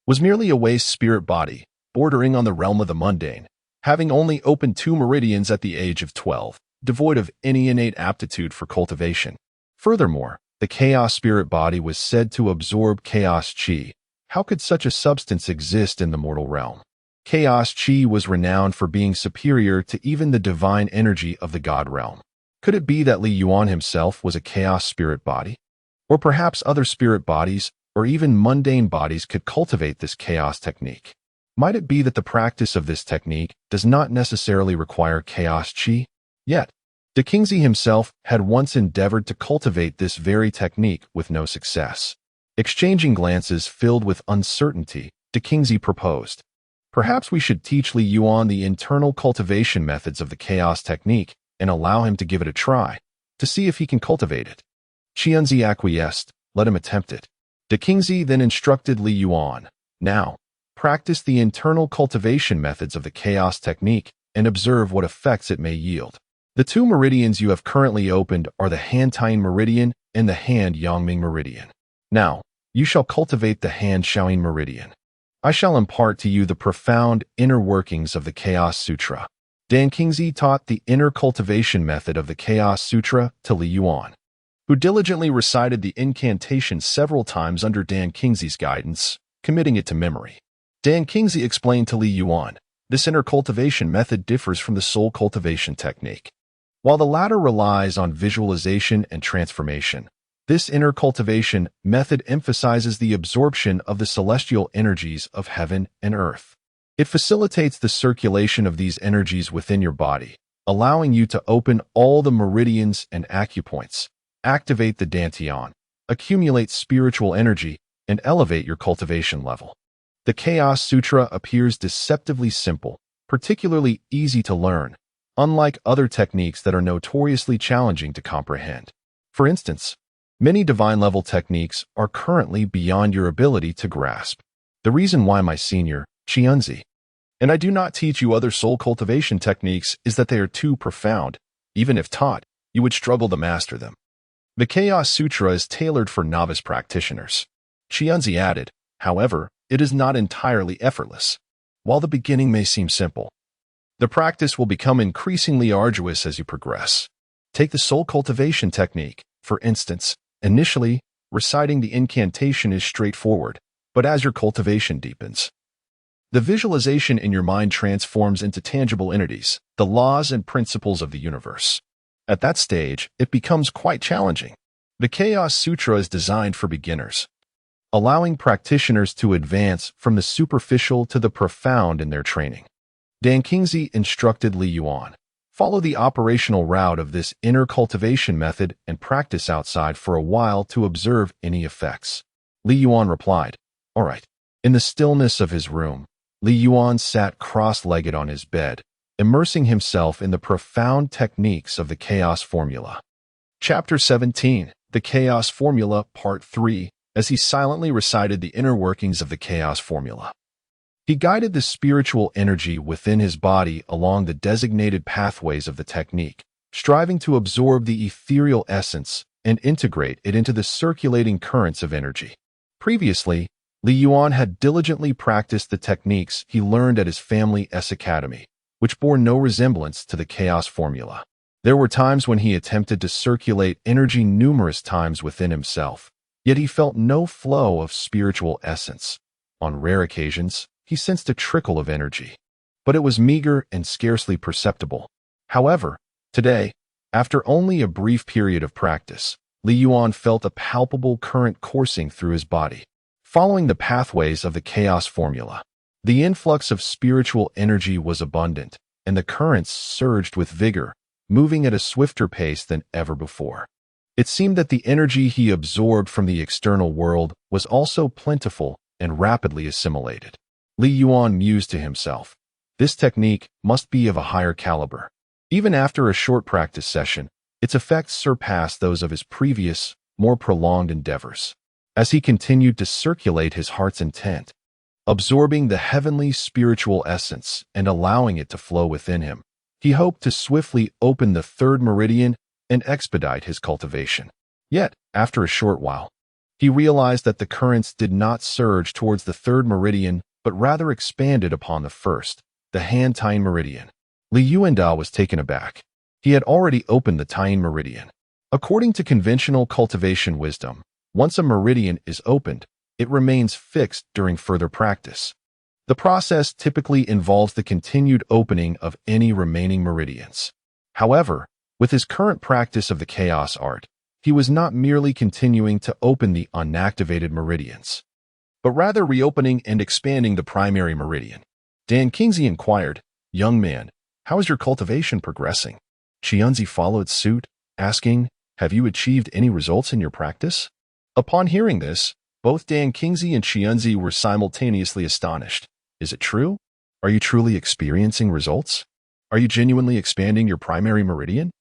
was merely a waste spirit body, bordering on the realm of the mundane, having only opened 2 meridians at the age of 12, devoid of any innate aptitude for cultivation. Furthermore, the chaos spirit body was said to absorb chaos chi. How could such a substance exist in the mortal realm? Chaos chi was renowned for being superior to even the divine energy of the god realm. Could it be that Li Yuan himself was a chaos spirit body? Or perhaps other spirit bodies, or even mundane bodies could cultivate this chaos technique? Might it be that the practice of this technique does not necessarily require chaos chi? Yet, De Qingzi himself had once endeavored to cultivate this very technique with no success. Exchanging glances filled with uncertainty, De Qingzi proposed, "Perhaps we should teach Li Yuan the internal cultivation methods of the chaos technique and allow him to give it a try, to see if he can cultivate it." Yuan acquiesced, "Let him attempt it." De Qingzi then instructed Li Yuan, "Now, practice the internal cultivation methods of the chaos technique and observe what effects it may yield. The 2 meridians you have currently opened are the Han-Tien meridian and the Han-Yangming meridian. Now, you shall cultivate the Han-Shaoyin meridian. I shall impart to you the profound inner workings of the Chaos Sutra." Dan Qingzi taught the inner cultivation method of the Chaos Sutra to Li Yuan, who diligently recited the incantation several times under Dan Qingzi's guidance, committing it to memory. Dan Qingzi explained to Li Yuan, "This inner cultivation method differs from the soul cultivation technique. While the latter relies on visualization and transformation, this inner cultivation method emphasizes the absorption of the celestial energies of heaven and earth. It facilitates the circulation of these energies within your body, allowing you to open all the meridians and acupoints, activate the dantian, accumulate spiritual energy, and elevate your cultivation level. The Chaos Sutra appears deceptively simple, particularly easy to learn, unlike other techniques that are notoriously challenging to comprehend. For instance, many divine-level techniques are currently beyond your ability to grasp. The reason why my senior, Qianzi, and I do not teach you other soul cultivation techniques is that they are too profound. Even if taught, you would struggle to master them. The Chaos Sutra is tailored for novice practitioners. Qianzi added, however, it is not entirely effortless. While the beginning may seem simple, the practice will become increasingly arduous as you progress. Take the soul cultivation technique, for instance. Initially, reciting the incantation is straightforward, but as your cultivation deepens, the visualization in your mind transforms into tangible entities, the laws and principles of the universe. At that stage, it becomes quite challenging. The Chaos Sutra is designed for beginners, allowing practitioners to advance from the superficial to the profound in their training. Dan Qingzi instructed Li Yuan, follow the operational route of this inner cultivation method and practice outside for a while to observe any effects. Li Yuan replied, all right. In the stillness of his room, Li Yuan sat cross-legged on his bed, immersing himself in the profound techniques of the Chaos Formula. Chapter 17, The Chaos Formula, Part 3, as he silently recited the inner workings of the Chaos Formula. He guided the spiritual energy within his body along the designated pathways of the technique, striving to absorb the ethereal essence and integrate it into the circulating currents of energy. Previously, Li Yuan had diligently practiced the techniques he learned at his family S Academy, which bore no resemblance to the Chaos Formula. There were times when he attempted to circulate energy numerous times within himself, yet he felt no flow of spiritual essence. On rare occasions, he sensed a trickle of energy, but it was meager and scarcely perceptible. However, today, after only a brief period of practice, Li Yuan felt a palpable current coursing through his body. Following the pathways of the Chaos Formula, the influx of spiritual energy was abundant, and the currents surged with vigor, moving at a swifter pace than ever before. It seemed that the energy he absorbed from the external world was also plentiful and rapidly assimilated. Li Yuan mused to himself, this technique must be of a higher caliber. Even after a short practice session, its effects surpassed those of his previous, more prolonged endeavors. As he continued to circulate his heart's intent, absorbing the heavenly spiritual essence and allowing it to flow within him, he hoped to swiftly open the third meridian and expedite his cultivation. Yet, after a short while, he realized that the currents did not surge towards the third meridian, but rather expanded upon the first, the Han-Tien meridian. Li Yuanda was taken aback. He had already opened the Tien meridian. According to conventional cultivation wisdom, once a meridian is opened, it remains fixed during further practice. The process typically involves the continued opening of any remaining meridians. However, with his current practice of the chaos art, he was not merely continuing to open the unactivated meridians, but rather reopening and expanding the primary meridian. Dan Qingzi inquired, young man, how is your cultivation progressing? Qianzi followed suit, asking, have you achieved any results in your practice? Upon hearing this, both Dan Qingzi and Qianzi were simultaneously astonished. Is it true? Are you truly experiencing results? Are you genuinely expanding your primary meridian?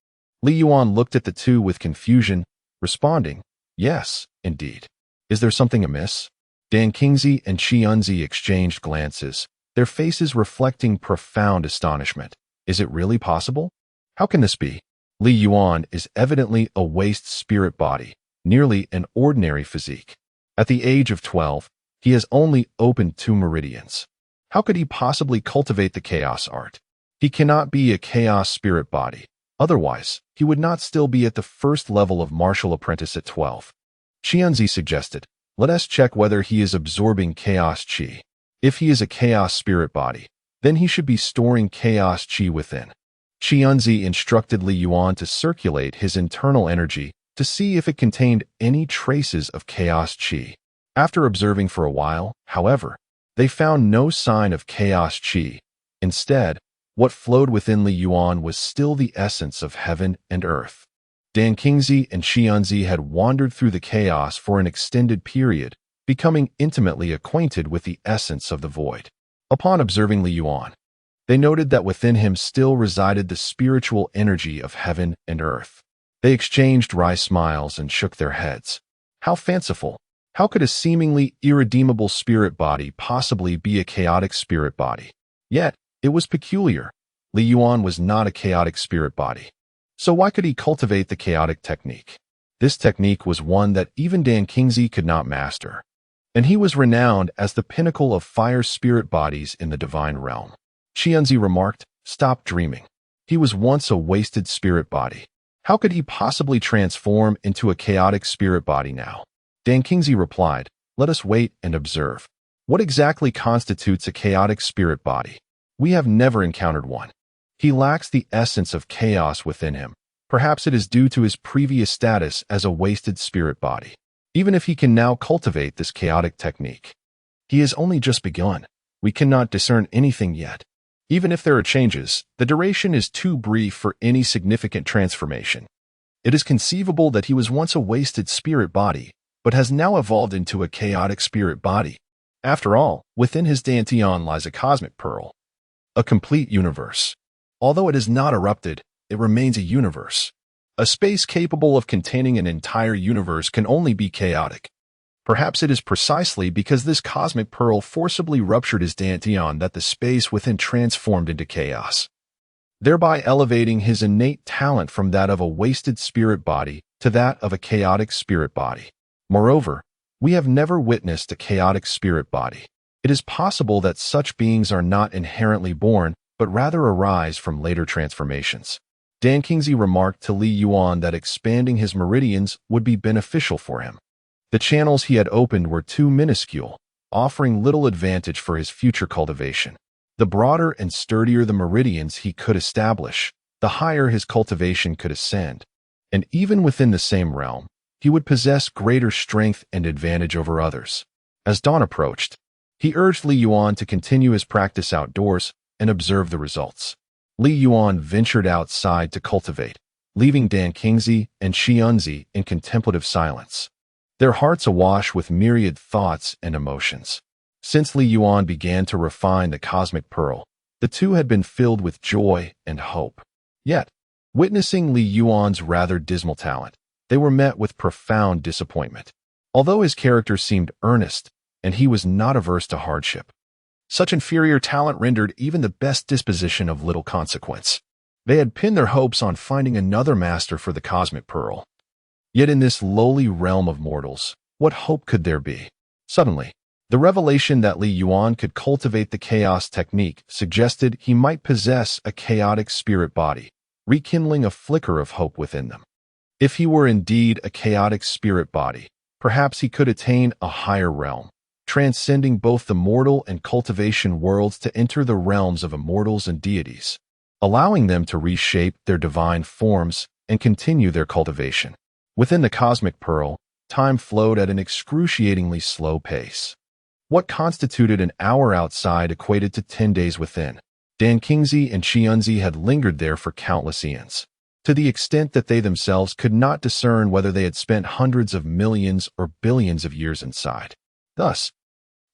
Li Yuan looked at the two with confusion, responding, yes, indeed. Is there something amiss? Dan Qingzi and Qianzi exchanged glances, their faces reflecting profound astonishment. Is it really possible? How can this be? Li Yuan is evidently a waste spirit body, nearly an ordinary physique. At the age of 12, he has only opened 2 meridians. How could he possibly cultivate the chaos art? He cannot be a chaos spirit body. Otherwise, he would not still be at the first level of martial apprentice at 12. Qianzi suggested, let us check whether he is absorbing chaos qi. If he is a chaos spirit body, then he should be storing chaos qi within. Qianzi instructed Li Yuan to circulate his internal energy to see if it contained any traces of chaos qi. After observing for a while, however, they found no sign of chaos qi. Instead, what flowed within Li Yuan was still the essence of heaven and earth. Dan Qingzi and Qianzi had wandered through the chaos for an extended period, becoming intimately acquainted with the essence of the void. Upon observing Li Yuan, they noted that within him still resided the spiritual energy of heaven and earth. They exchanged wry smiles and shook their heads. How fanciful! How could a seemingly irredeemable spirit body possibly be a chaotic spirit body? Yet, it was peculiar. Li Yuan was not a chaotic spirit body. So why could he cultivate the chaotic technique? This technique was one that even Dan Kingsley could not master, and he was renowned as the pinnacle of fire spirit bodies in the divine realm. Xianzi remarked, "Stop dreaming. He was once a wasted spirit body. How could he possibly transform into a chaotic spirit body now?" Dan Kingsley replied, "Let us wait and observe. What exactly constitutes a chaotic spirit body? We have never encountered one. He lacks the essence of chaos within him. Perhaps it is due to his previous status as a wasted spirit body. Even if he can now cultivate this chaotic technique, he has only just begun. We cannot discern anything yet. Even if there are changes, the duration is too brief for any significant transformation. It is conceivable that he was once a wasted spirit body, but has now evolved into a chaotic spirit body. After all, within his dantian lies a cosmic pearl, a complete universe. Although it has not erupted, it remains a universe. A space capable of containing an entire universe can only be chaotic. Perhaps it is precisely because this cosmic pearl forcibly ruptured his dantian that the space within transformed into chaos, thereby elevating his innate talent from that of a wasted spirit body to that of a chaotic spirit body. Moreover, we have never witnessed a chaotic spirit body. It is possible that such beings are not inherently born, but rather arise from later transformations. Dan Kingsley remarked to Li Yuan that expanding his meridians would be beneficial for him. The channels he had opened were too minuscule, offering little advantage for his future cultivation. The broader and sturdier the meridians he could establish, the higher his cultivation could ascend. And even within the same realm, he would possess greater strength and advantage over others. As dawn approached, he urged Li Yuan to continue his practice outdoors and observe the results. Li Yuan ventured outside to cultivate, leaving Dan Kingsley and Xianzi in contemplative silence, their hearts awash with myriad thoughts and emotions. Since Li Yuan began to refine the cosmic pearl, the two had been filled with joy and hope. Yet, witnessing Li Yuan's rather dismal talent, they were met with profound disappointment. Although his character seemed earnest, and he was not averse to hardship, such inferior talent rendered even the best disposition of little consequence. They had pinned their hopes on finding another master for the cosmic pearl. Yet in this lowly realm of mortals, what hope could there be? Suddenly, the revelation that Li Yuan could cultivate the chaos technique suggested he might possess a chaotic spirit body, rekindling a flicker of hope within them. If he were indeed a chaotic spirit body, perhaps he could attain a higher realm, transcending both the mortal and cultivation worlds to enter the realms of immortals and deities, allowing them to reshape their divine forms and continue their cultivation. Within the cosmic pearl, time flowed at an excruciatingly slow pace. What constituted an hour outside equated to 10 days within. Dan Kingsley and Xianzi had lingered there for countless eons, to the extent that they themselves could not discern whether they had spent hundreds of millions or billions of years inside. Thus,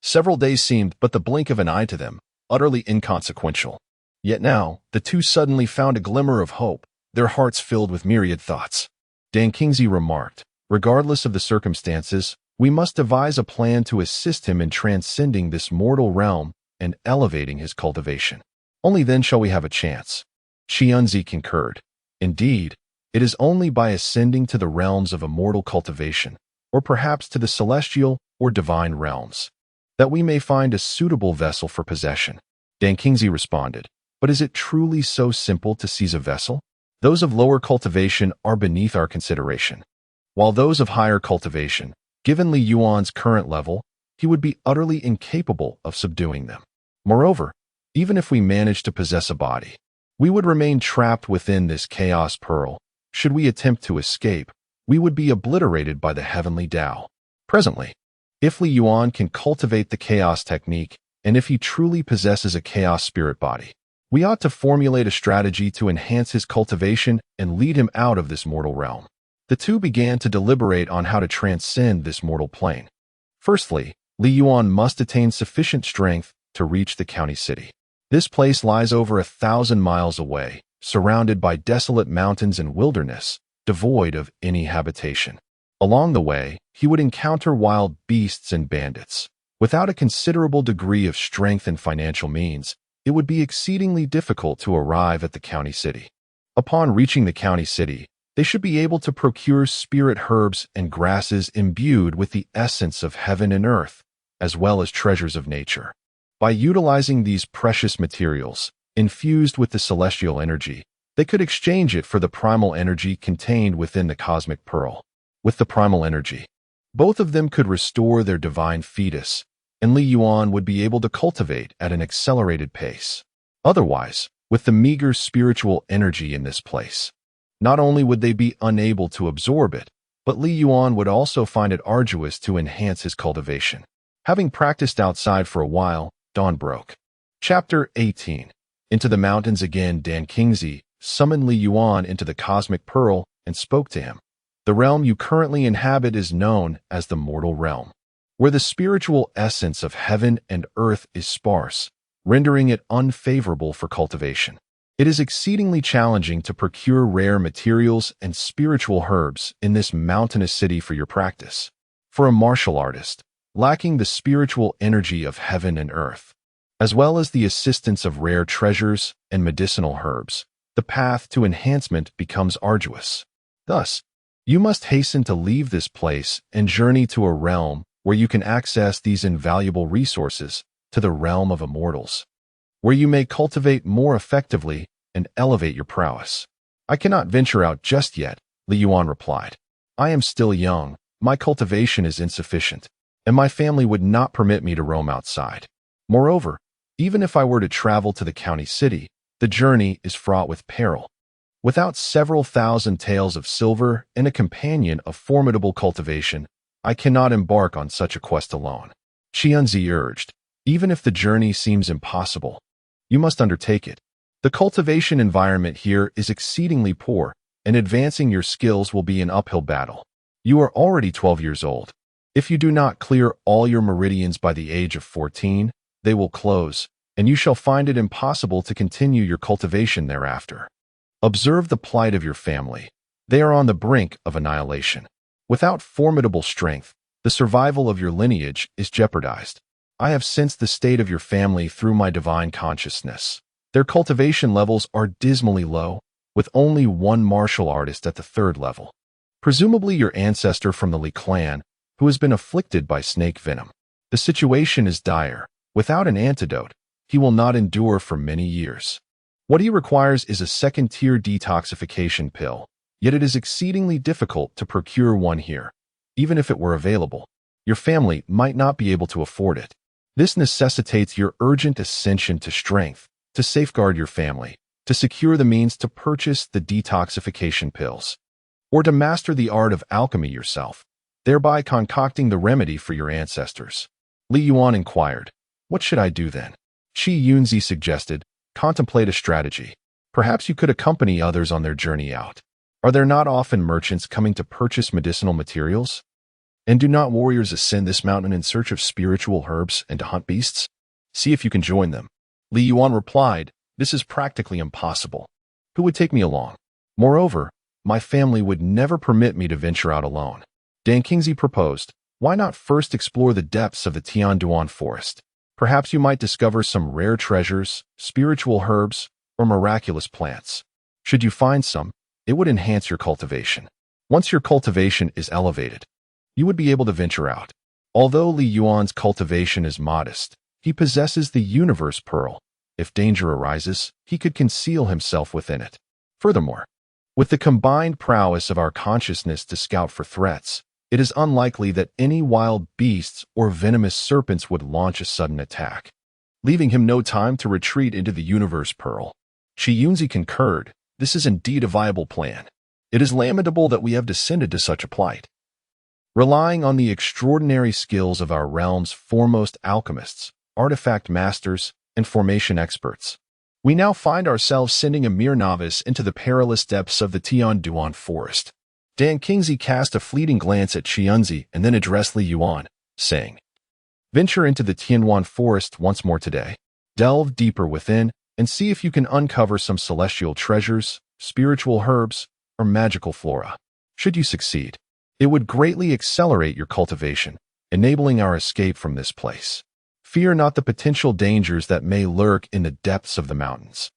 several days seemed but the blink of an eye to them, utterly inconsequential. Yet now, the two suddenly found a glimmer of hope, their hearts filled with myriad thoughts. Dan Kingsley remarked, "Regardless of the circumstances, we must devise a plan to assist him in transcending this mortal realm and elevating his cultivation. Only then shall we have a chance." Xianzi concurred. Indeed, it is only by ascending to the realms of immortal cultivation, or perhaps to the celestial or divine realms, that we may find a suitable vessel for possession. Dan Kingsley responded, "But is it truly so simple to seize a vessel? Those of lower cultivation are beneath our consideration, while those of higher cultivation, given Li Yuan's current level, he would be utterly incapable of subduing them. Moreover, even if we managed to possess a body, we would remain trapped within this chaos pearl. Should we attempt to escape, we would be obliterated by the heavenly Tao. Presently, if Li Yuan can cultivate the chaos technique, and if he truly possesses a chaos spirit body, we ought to formulate a strategy to enhance his cultivation and lead him out of this mortal realm." The two began to deliberate on how to transcend this mortal plane. Firstly, Li Yuan must attain sufficient strength to reach the county city. This place lies over 1,000 miles away, surrounded by desolate mountains and wilderness, devoid of any habitation. Along the way, he would encounter wild beasts and bandits. Without a considerable degree of strength and financial means, it would be exceedingly difficult to arrive at the county city. Upon reaching the county city, they should be able to procure spirit herbs and grasses imbued with the essence of heaven and earth, as well as treasures of nature. By utilizing these precious materials, infused with the celestial energy, they could exchange it for the primal energy contained within the cosmic pearl. With the primal energy, both of them could restore their divine fetus, and Li Yuan would be able to cultivate at an accelerated pace. Otherwise, with the meager spiritual energy in this place, not only would they be unable to absorb it, but Li Yuan would also find it arduous to enhance his cultivation. Having practiced outside for a while, dawn broke. Chapter 18. Into the mountains again. Dan Kingzi summoned Li Yuan into the cosmic pearl and spoke to him. The realm you currently inhabit is known as the mortal realm, where the spiritual essence of heaven and earth is sparse, rendering it unfavorable for cultivation. It is exceedingly challenging to procure rare materials and spiritual herbs in this mountainous city for your practice. For a martial artist, lacking the spiritual energy of heaven and earth, as well as the assistance of rare treasures and medicinal herbs, the path to enhancement becomes arduous. Thus, you must hasten to leave this place and journey to a realm where you can access these invaluable resources, to the realm of immortals, where you may cultivate more effectively and elevate your prowess. I cannot venture out just yet, Li Yuan replied. I am still young, my cultivation is insufficient, and my family would not permit me to roam outside. Moreover, even if I were to travel to the county city, the journey is fraught with peril. Without several thousand taels of silver and a companion of formidable cultivation, I cannot embark on such a quest alone. Qianzi urged, even if the journey seems impossible, you must undertake it. The cultivation environment here is exceedingly poor, and advancing your skills will be an uphill battle. You are already 12 years old. If you do not clear all your meridians by the age of 14, they will close, and you shall find it impossible to continue your cultivation thereafter. Observe the plight of your family. They are on the brink of annihilation. Without formidable strength, the survival of your lineage is jeopardized. I have sensed the state of your family through my divine consciousness. Their cultivation levels are dismally low, with only one martial artist at the 3rd level. Presumably your ancestor from the Li clan, who has been afflicted by snake venom. The situation is dire. Without an antidote, he will not endure for many years. What he requires is a 2nd-tier detoxification pill, yet it is exceedingly difficult to procure one here. Even if it were available, your family might not be able to afford it. This necessitates your urgent ascension to strength, to safeguard your family, to secure the means to purchase the detoxification pills, or to master the art of alchemy yourself, thereby concocting the remedy for your ancestors. Li Yuan inquired, what should I do then? Qi Yunzi suggested, contemplate a strategy. Perhaps you could accompany others on their journey out. Are there not often merchants coming to purchase medicinal materials? And do not warriors ascend this mountain in search of spiritual herbs and to hunt beasts? See if you can join them. Li Yuan replied, this is practically impossible. Who would take me along? Moreover, my family would never permit me to venture out alone. Dan Kingzi proposed, why not first explore the depths of the Tianduan forest? Perhaps you might discover some rare treasures, spiritual herbs, or miraculous plants. Should you find some, it would enhance your cultivation. Once your cultivation is elevated, you would be able to venture out. Although Li Yuan's cultivation is modest, he possesses the universe pearl. If danger arises, he could conceal himself within it. Furthermore, with the combined prowess of our consciousness to scout for threats, it is unlikely that any wild beasts or venomous serpents would launch a sudden attack, leaving him no time to retreat into the universe pearl. Qi Yunzi concurred, this is indeed a viable plan. It is lamentable that we have descended to such a plight. Relying on the extraordinary skills of our realm's foremost alchemists, artifact masters, and formation experts, we now find ourselves sending a mere novice into the perilous depths of the Tianduan forest. Dan Kingzi cast a fleeting glance at Qianzi and then addressed Li Yuan, saying, "Venture into the Tianyuan forest once more today. Delve deeper within and see if you can uncover some celestial treasures, spiritual herbs, or magical flora. Should you succeed, it would greatly accelerate your cultivation, enabling our escape from this place. Fear not the potential dangers that may lurk in the depths of the mountains.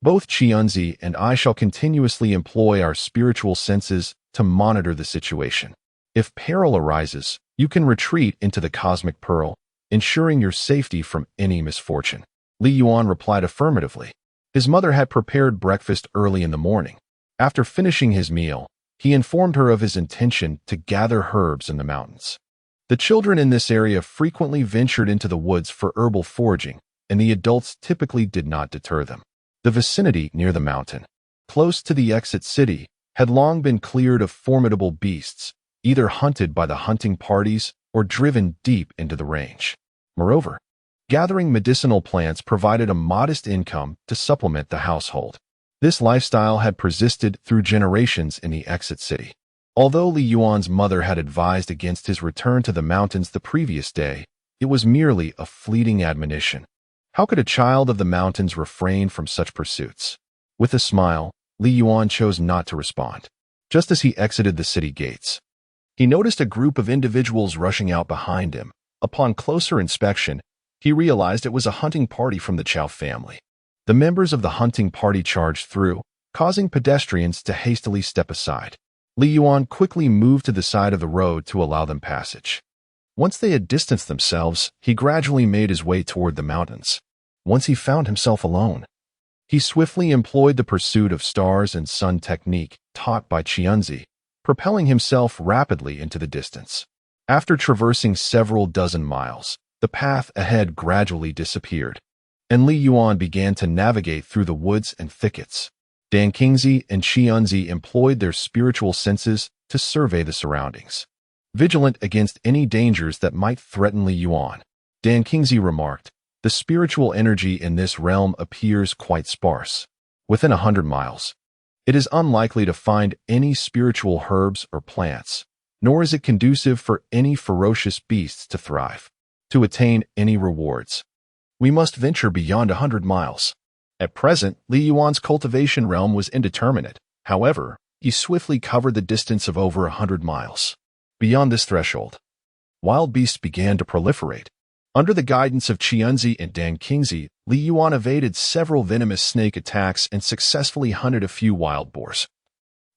Both Qianzi and I shall continuously employ our spiritual senses to monitor the situation. If peril arises, you can retreat into the cosmic pearl, ensuring your safety from any misfortune." Li Yuan replied affirmatively. His mother had prepared breakfast early in the morning. After finishing his meal, he informed her of his intention to gather herbs in the mountains. The children in this area frequently ventured into the woods for herbal foraging, and the adults typically did not deter them. The vicinity near the mountain, close to the exit city, had long been cleared of formidable beasts, either hunted by the hunting parties or driven deep into the range. Moreover, gathering medicinal plants provided a modest income to supplement the household. This lifestyle had persisted through generations in the exit city. Although Li Yuan's mother had advised against his return to the mountains the previous day, it was merely a fleeting admonition. How could a child of the mountains refrain from such pursuits? With a smile, Li Yuan chose not to respond. Just as he exited the city gates, he noticed a group of individuals rushing out behind him. Upon closer inspection, he realized it was a hunting party from the Chow family. The members of the hunting party charged through, causing pedestrians to hastily step aside. Li Yuan quickly moved to the side of the road to allow them passage. Once they had distanced themselves, he gradually made his way toward the mountains. Once he found himself alone, he swiftly employed the pursuit of stars and sun technique taught by Qianzi, propelling himself rapidly into the distance. After traversing several dozen miles, the path ahead gradually disappeared, and Li Yuan began to navigate through the woods and thickets. Dan Qingzi and Qianzi employed their spiritual senses to survey the surroundings, vigilant against any dangers that might threaten Li Yuan. Dan Qingzi remarked, "The spiritual energy in this realm appears quite sparse. Within 100 miles, it is unlikely to find any spiritual herbs or plants, nor is it conducive for any ferocious beasts to thrive. To attain any rewards, we must venture beyond 100 miles. At present, Li Yuan's cultivation realm was indeterminate. However, he swiftly covered the distance of over 100 miles. Beyond this threshold, wild beasts began to proliferate. Under the guidance of Qianzi and Dan Qingzi, Li Yuan evaded several venomous snake attacks and successfully hunted a few wild boars,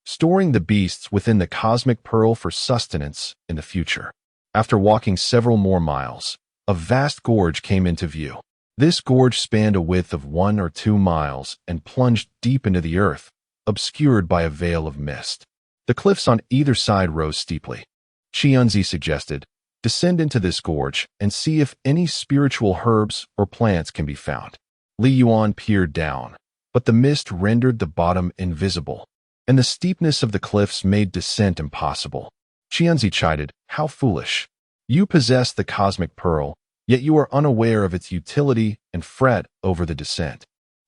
storing the beasts within the cosmic pearl for sustenance in the future. After walking several more miles, a vast gorge came into view. This gorge spanned a width of 1 or 2 miles and plunged deep into the earth, obscured by a veil of mist. The cliffs on either side rose steeply. Qianzi suggested, "Descend into this gorge and see if any spiritual herbs or plants can be found." Li Yuan peered down, but the mist rendered the bottom invisible, and the steepness of the cliffs made descent impossible. Qianzi chided, "How foolish! You possess the cosmic pearl, yet you are unaware of its utility and fret over the descent.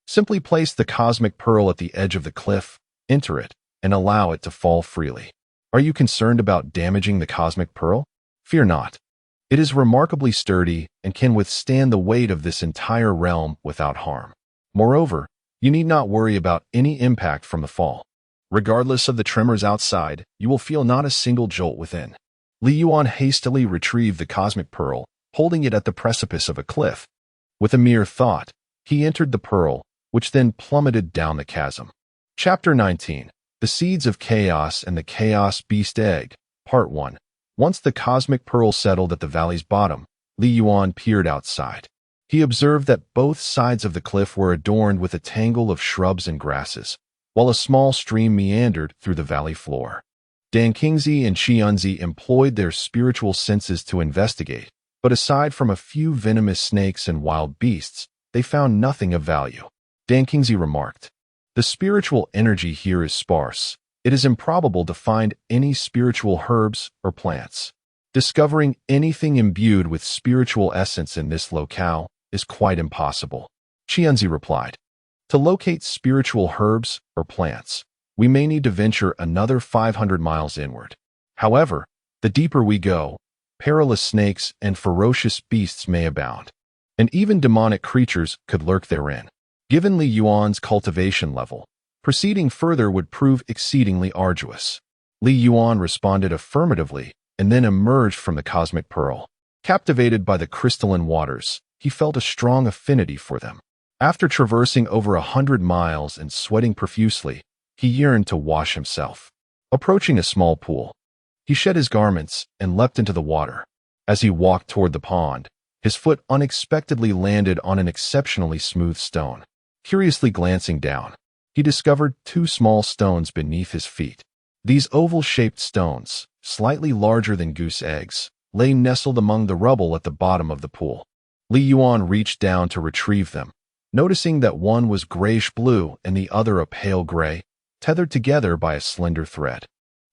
Simply place the cosmic pearl at the edge of the cliff, enter it, and allow it to fall freely. Are you concerned about damaging the cosmic pearl? Fear not. It is remarkably sturdy and can withstand the weight of this entire realm without harm. Moreover, you need not worry about any impact from the fall. Regardless of the tremors outside, you will feel not a single jolt within." Li Yuan hastily retrieved the cosmic pearl, holding it at the precipice of a cliff. With a mere thought, he entered the pearl, which then plummeted down the chasm. Chapter 19. The Seeds of Chaos and the Chaos Beast Egg, Part 1. Once the cosmic pearl settled at the valley's bottom, Li Yuan peered outside. He observed that both sides of the cliff were adorned with a tangle of shrubs and grasses, while a small stream meandered through the valley floor. Dan Qingzi and Qianzi employed their spiritual senses to investigate, but aside from a few venomous snakes and wild beasts, they found nothing of value. Dan Qingzi remarked, "The spiritual energy here is sparse. It is improbable to find any spiritual herbs or plants. Discovering anything imbued with spiritual essence in this locale is quite impossible." Qianzi replied, "To locate spiritual herbs or plants, we may need to venture another 500 miles inward. However, the deeper we go, perilous snakes and ferocious beasts may abound, and even demonic creatures could lurk therein. Given Li Yuan's cultivation level, proceeding further would prove exceedingly arduous. Li Yuan responded affirmatively and then emerged from the cosmic pearl. Captivated by the crystalline waters, he felt a strong affinity for them. After traversing over 100 miles and sweating profusely, he yearned to wash himself. Approaching a small pool, he shed his garments and leapt into the water. As he walked toward the pond, his foot unexpectedly landed on an exceptionally smooth stone. Curiously glancing down, he discovered 2 small stones beneath his feet. These oval-shaped stones, slightly larger than goose eggs, lay nestled among the rubble at the bottom of the pool. Li Yuan reached down to retrieve them, noticing that one was grayish-blue and the other a pale gray, tethered together by a slender thread.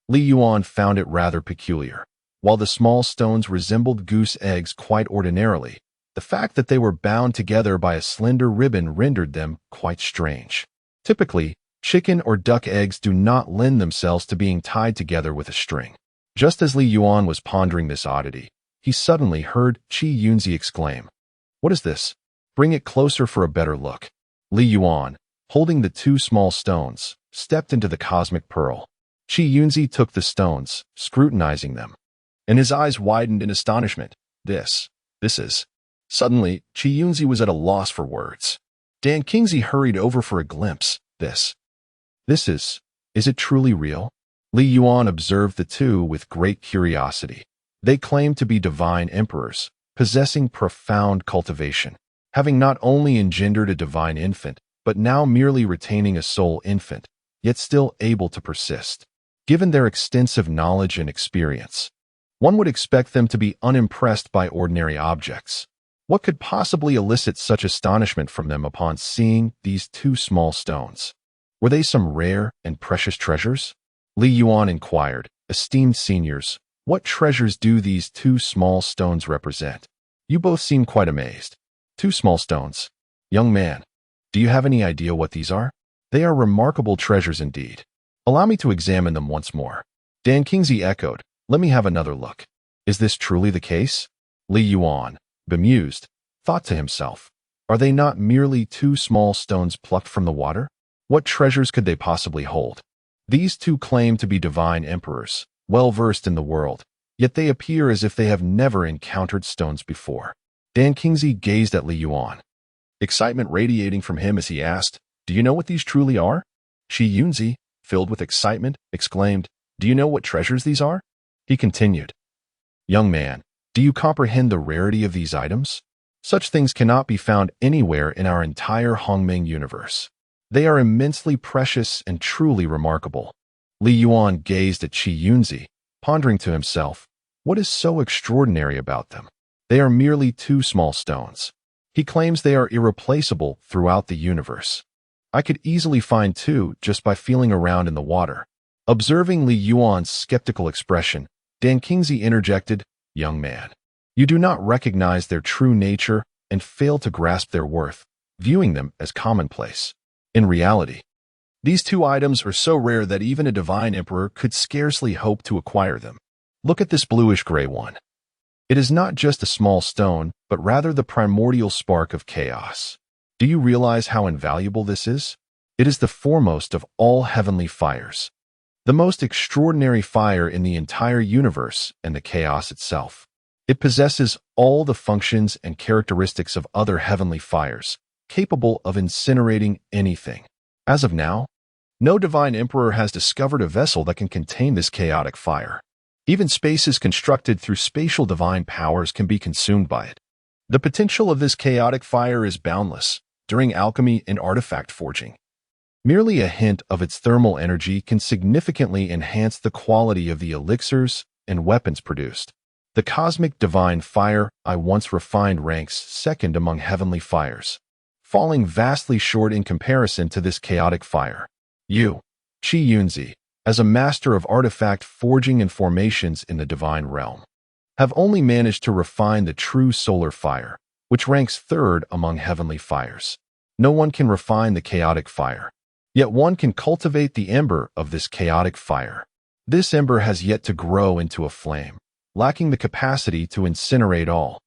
Li Yuan found it rather peculiar. While the small stones resembled goose eggs quite ordinarily, the fact that they were bound together by a slender ribbon rendered them quite strange. Typically, chicken or duck eggs do not lend themselves to being tied together with a string. Just as Li Yuan was pondering this oddity, he suddenly heard Qi Yunzi exclaim, "What is this? Bring it closer for a better look." Li Yuan, holding the 2 small stones, stepped into the cosmic pearl. Qi Yunzi took the stones, scrutinizing them, and his eyes widened in astonishment. This is... Suddenly, Qi Yunzi was at a loss for words. Dan Kingsley hurried over for a glimpse. This is it truly real? Li Yuan observed the 2 with great curiosity. They claimed to be divine emperors, possessing profound cultivation, having not only engendered a divine infant, but now merely retaining a soul infant, yet still able to persist. Given their extensive knowledge and experience, one would expect them to be unimpressed by ordinary objects. What could possibly elicit such astonishment from them upon seeing these 2 small stones? Were they some rare and precious treasures? Li Yuan inquired, "Esteemed seniors, what treasures do these 2 small stones represent?" You both seem quite amazed. 2 small stones. Young man, do you have any idea what these are? They are remarkable treasures indeed. Allow me to examine them once more. Dan Kingsley echoed, "Let me have another look." Is this truly the case? Li Yuan, bemused, thought to himself, are they not merely 2 small stones plucked from the water? What treasures could they possibly hold? These 2 claim to be divine emperors, well-versed in the world, yet they appear as if they have never encountered stones before. Dan Kingsley gazed at Li Yuan, excitement radiating from him as he asked, "Do you know what these truly are?" Qi Yunzi, filled with excitement, exclaimed, "Do you know what treasures these are?" He continued, "Young man, do you comprehend the rarity of these items? Such things cannot be found anywhere in our entire Hongmeng universe. They are immensely precious and truly remarkable." Li Yuan gazed at Qi Yunzi, pondering to himself, what is so extraordinary about them? They are merely 2 small stones. He claims they are irreplaceable throughout the universe. I could easily find 2 just by feeling around in the water. Observing Li Yuan's skeptical expression, Dan Kingsley interjected, "Young man, you do not recognize their true nature and fail to grasp their worth, viewing them as commonplace. In reality, these 2 items are so rare that even a divine emperor could scarcely hope to acquire them. Look at this bluish-gray one. It is not just a small stone, but rather the primordial spark of chaos. Do you realize how invaluable this is? It is the foremost of all heavenly fires, the most extraordinary fire in the entire universe and the chaos itself. It possesses all the functions and characteristics of other heavenly fires, capable of incinerating anything. As of now, no divine emperor has discovered a vessel that can contain this chaotic fire. Even spaces constructed through spatial divine powers can be consumed by it. The potential of this chaotic fire is boundless during alchemy and artifact forging. Merely a hint of its thermal energy can significantly enhance the quality of the elixirs and weapons produced. The cosmic divine fire I once refined ranks second among heavenly fires, falling vastly short in comparison to this chaotic fire. You, Qi Yunzi, as a master of artifact forging and formations in the divine realm, have only managed to refine the true solar fire, which ranks 3rd among heavenly fires. No one can refine the chaotic fire, yet one can cultivate the ember of this chaotic fire. This ember has yet to grow into a flame, lacking the capacity to incinerate all.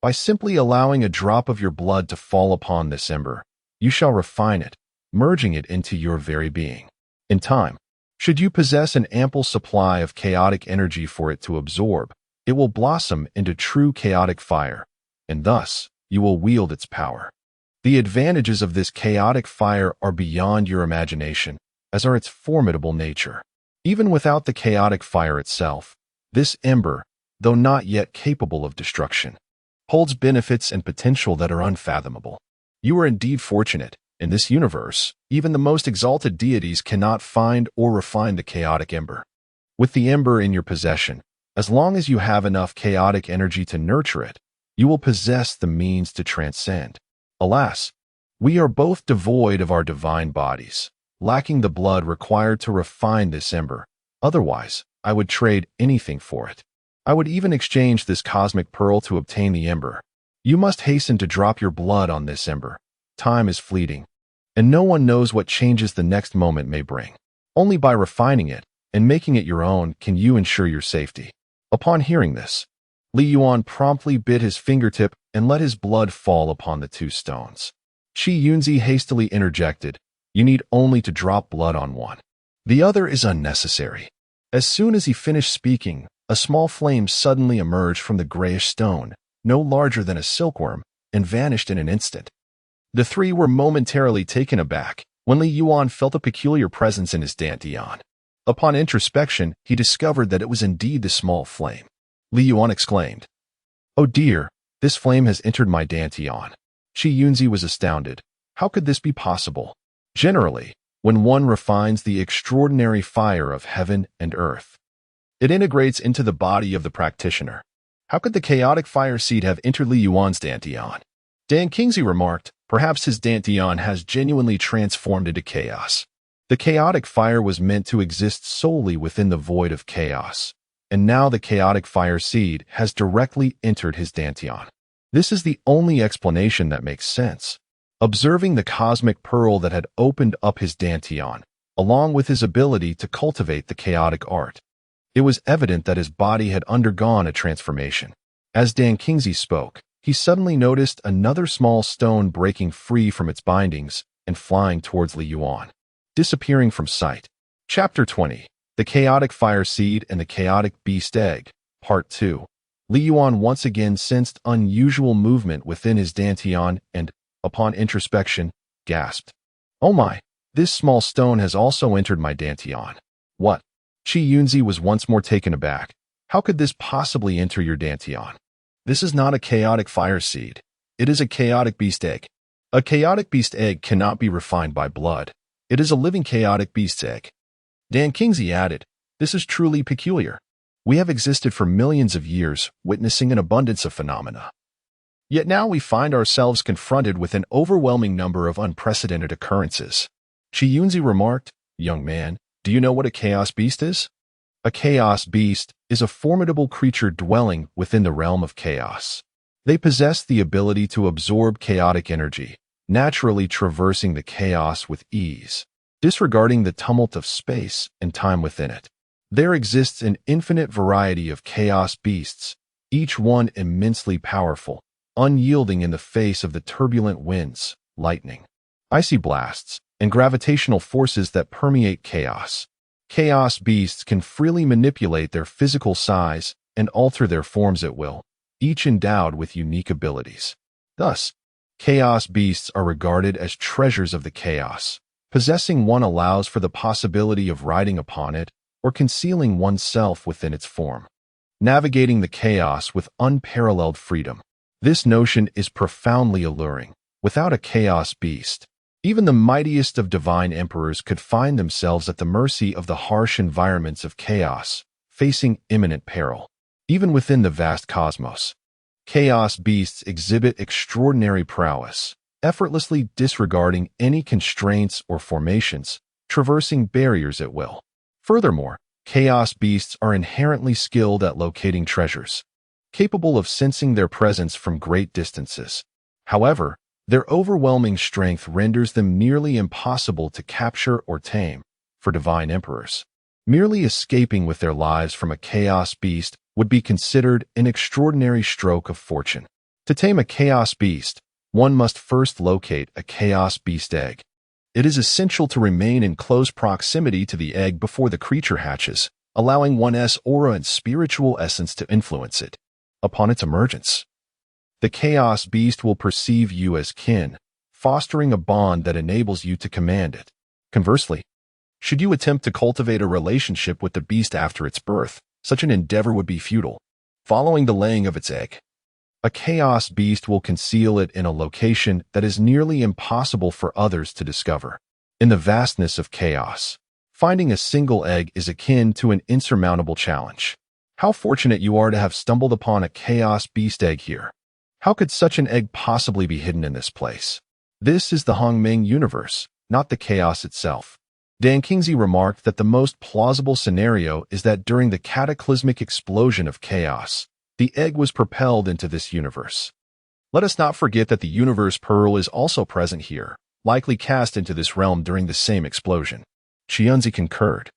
By simply allowing a drop of your blood to fall upon this ember, you shall refine it, merging it into your very being. In time, should you possess an ample supply of chaotic energy for it to absorb, it will blossom into true chaotic fire, and thus you will wield its power. The advantages of this chaotic fire are beyond your imagination, as are its formidable nature. Even without the chaotic fire itself, this ember, though not yet capable of destruction, holds benefits and potential that are unfathomable. You are indeed fortunate. In this universe, even the most exalted deities cannot find or refine the chaotic ember. With the ember in your possession, as long as you have enough chaotic energy to nurture it, you will possess the means to transcend. Alas, we are both devoid of our divine bodies, lacking the blood required to refine this ember. Otherwise, I would trade anything for it. I would even exchange this cosmic pearl to obtain the ember. You must hasten to drop your blood on this ember. Time is fleeting, and no one knows what changes the next moment may bring. Only by refining it and making it your own can you ensure your safety. Upon hearing this, Yuan promptly bit his fingertip and let his blood fall upon the two stones. Yuan hastily interjected, "You need only to drop blood on one. The other is unnecessary." As soon as he finished speaking, a small flame suddenly emerged from the grayish stone, no larger than a silkworm, and vanished in an instant. The three were momentarily taken aback when Yuan felt a peculiar presence in his dantian. Upon introspection, he discovered that it was indeed the small flame. Yuan exclaimed, "Oh dear, this flame has entered my dantian." Yuan was astounded. How could this be possible? Generally, when one refines the extraordinary fire of heaven and earth, it integrates into the body of the practitioner. How could the chaotic fire seed have entered Yuan's dantian? Dan Kingsley remarked, "Perhaps his dantian has genuinely transformed into chaos." The chaotic fire was meant to exist solely within the void of chaos, and now the chaotic fire seed has directly entered his dantian. This is the only explanation that makes sense. Observing the cosmic pearl that had opened up his dantian, along with his ability to cultivate the chaotic art, it was evident that his body had undergone a transformation. As Dan Kingsley spoke, he suddenly noticed another small stone breaking free from its bindings and flying towards Yuan, disappearing from sight. Chapter 20. The Chaotic Fire Seed and the Chaotic Beast Egg, Part 2. Yuan once again sensed unusual movement within his dantian and, upon introspection, gasped, "Oh my, this small stone has also entered my dantian." "What?" Yuan was once more taken aback. "How could this possibly enter your dantian? This is not a chaotic fire seed. It is a chaotic beast egg. A chaotic beast egg cannot be refined by blood. It is a living chaotic beast's egg." Dan Kingsley added, "This is truly peculiar. We have existed for millions of years, witnessing an abundance of phenomena. Yet now we find ourselves confronted with an overwhelming number of unprecedented occurrences." Yuan remarked, "Young man, do you know what a chaos beast is?" A chaos beast is a formidable creature dwelling within the realm of chaos. They possess the ability to absorb chaotic energy, naturally traversing the chaos with ease, disregarding the tumult of space and time within it. There exists an infinite variety of chaos beasts, each one immensely powerful, unyielding in the face of the turbulent winds, lightning, icy blasts, and gravitational forces that permeate chaos. Chaos beasts can freely manipulate their physical size and alter their forms at will, each endowed with unique abilities. Thus, chaos beasts are regarded as treasures of the chaos. Possessing one allows for the possibility of riding upon it or concealing oneself within its form, navigating the chaos with unparalleled freedom. This notion is profoundly alluring. Without a chaos beast, even the mightiest of divine emperors could find themselves at the mercy of the harsh environments of chaos, facing imminent peril. Even within the vast cosmos, chaos beasts exhibit extraordinary prowess, effortlessly disregarding any constraints or formations, traversing barriers at will. Furthermore, chaos beasts are inherently skilled at locating treasures, capable of sensing their presence from great distances. However, their overwhelming strength renders them nearly impossible to capture or tame for divine emperors. Merely escaping with their lives from a chaos beast would be considered an extraordinary stroke of fortune. To tame a chaos beast, one must first locate a chaos beast egg. It is essential to remain in close proximity to the egg before the creature hatches, allowing one's aura and spiritual essence to influence it. Upon its emergence, the chaos beast will perceive you as kin, fostering a bond that enables you to command it. Conversely, should you attempt to cultivate a relationship with the beast after its birth, such an endeavor would be futile. Following the laying of its egg, a chaos beast will conceal it in a location that is nearly impossible for others to discover. In the vastness of chaos, finding a single egg is akin to an insurmountable challenge. How fortunate you are to have stumbled upon a chaos beast egg here. How could such an egg possibly be hidden in this place? This is the Hongming universe, not the chaos itself. Dan Kingsley remarked that the most plausible scenario is that during the cataclysmic explosion of chaos, the egg was propelled into this universe. Let us not forget that the universe pearl is also present here, likely cast into this realm during the same explosion. Xianzi concurred,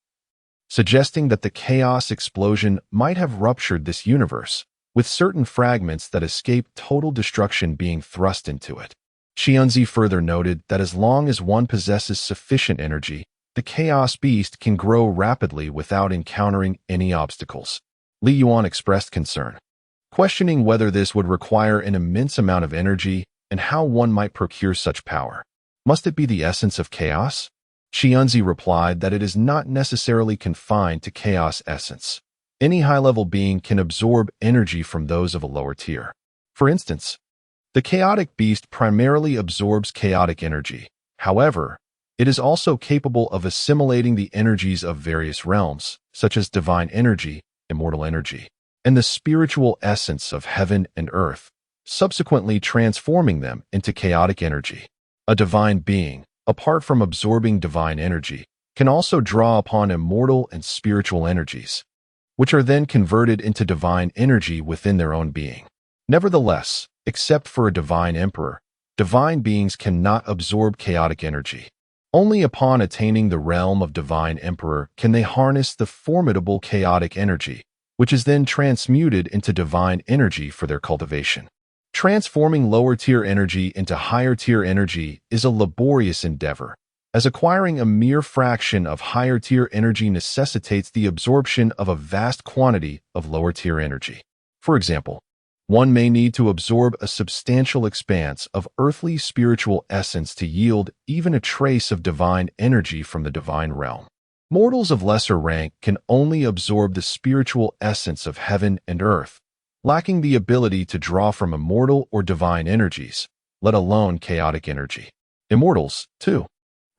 suggesting that the chaos explosion might have ruptured this universe, with certain fragments that escaped total destruction being thrust into it. Xianzi further noted that as long as one possesses sufficient energy, the chaos beast can grow rapidly without encountering any obstacles. Li Yuan expressed concern, questioning whether this would require an immense amount of energy and how one might procure such power. Must it be the essence of chaos? Xianzi replied that it is not necessarily confined to chaos essence. Any high-level being can absorb energy from those of a lower tier. For instance, the chaotic beast primarily absorbs chaotic energy. However, it is also capable of assimilating the energies of various realms, such as divine energy, immortal energy, and the spiritual essence of heaven and earth, subsequently transforming them into chaotic energy. A divine being, apart from absorbing divine energy, can also draw upon immortal and spiritual energies, which are then converted into divine energy within their own being. Nevertheless, except for a divine emperor, divine beings cannot absorb chaotic energy. Only upon attaining the realm of divine emperor can they harness the formidable chaotic energy, which is then transmuted into divine energy for their cultivation. Transforming lower-tier energy into higher-tier energy is a laborious endeavor, as acquiring a mere fraction of higher-tier energy necessitates the absorption of a vast quantity of lower-tier energy. For example, one may need to absorb a substantial expanse of earthly spiritual essence to yield even a trace of divine energy from the divine realm. Mortals of lesser rank can only absorb the spiritual essence of heaven and earth, lacking the ability to draw from immortal or divine energies, let alone chaotic energy. Immortals, too,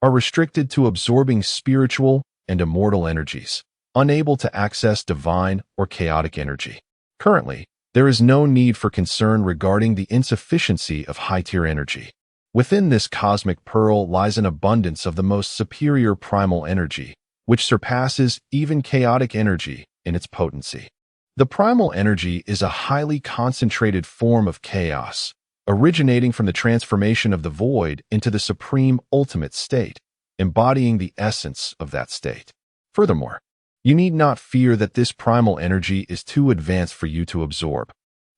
are restricted to absorbing spiritual and immortal energies, unable to access divine or chaotic energy. Currently, there is no need for concern regarding the insufficiency of high-tier energy. Within this cosmic pearl lies an abundance of the most superior primal energy, which surpasses even chaotic energy in its potency. The primal energy is a highly concentrated form of chaos, originating from the transformation of the void into the supreme ultimate state, embodying the essence of that state. Furthermore, you need not fear that this primal energy is too advanced for you to absorb.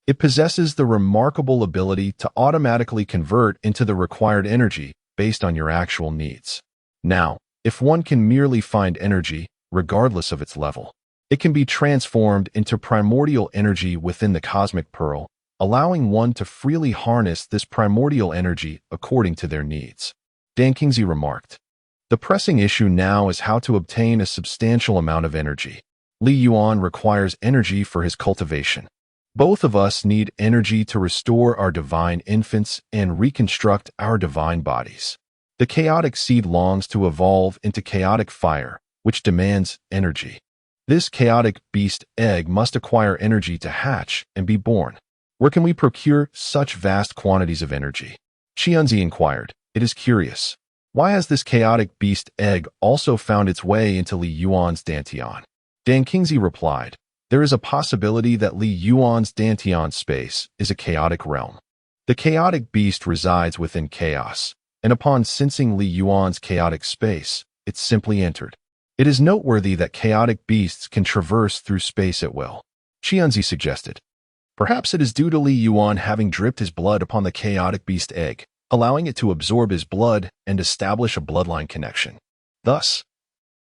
It possesses the remarkable ability to automatically convert into the required energy based on your actual needs. Now, if one can merely find energy, regardless of its level, it can be transformed into primordial energy within the cosmic pearl, allowing one to freely harness this primordial energy according to their needs. Dan Kingsley remarked, "The pressing issue now is how to obtain a substantial amount of energy. Li Yuan requires energy for his cultivation. Both of us need energy to restore our divine infants and reconstruct our divine bodies. The chaotic seed longs to evolve into chaotic fire, which demands energy. This chaotic beast egg must acquire energy to hatch and be born. Where can we procure such vast quantities of energy?" Xianzi inquired. It is curious. Why has this chaotic beast egg also found its way into Li Yuan's Dantian? Dan Kingsley replied, there is a possibility that Li Yuan's Dantian space is a chaotic realm. The chaotic beast resides within chaos, and upon sensing Li Yuan's chaotic space, it simply entered. It is noteworthy that chaotic beasts can traverse through space at will, Xianzi suggested. Perhaps it is due to Li Yuan having dripped his blood upon the chaotic beast egg, allowing it to absorb his blood and establish a bloodline connection. Thus,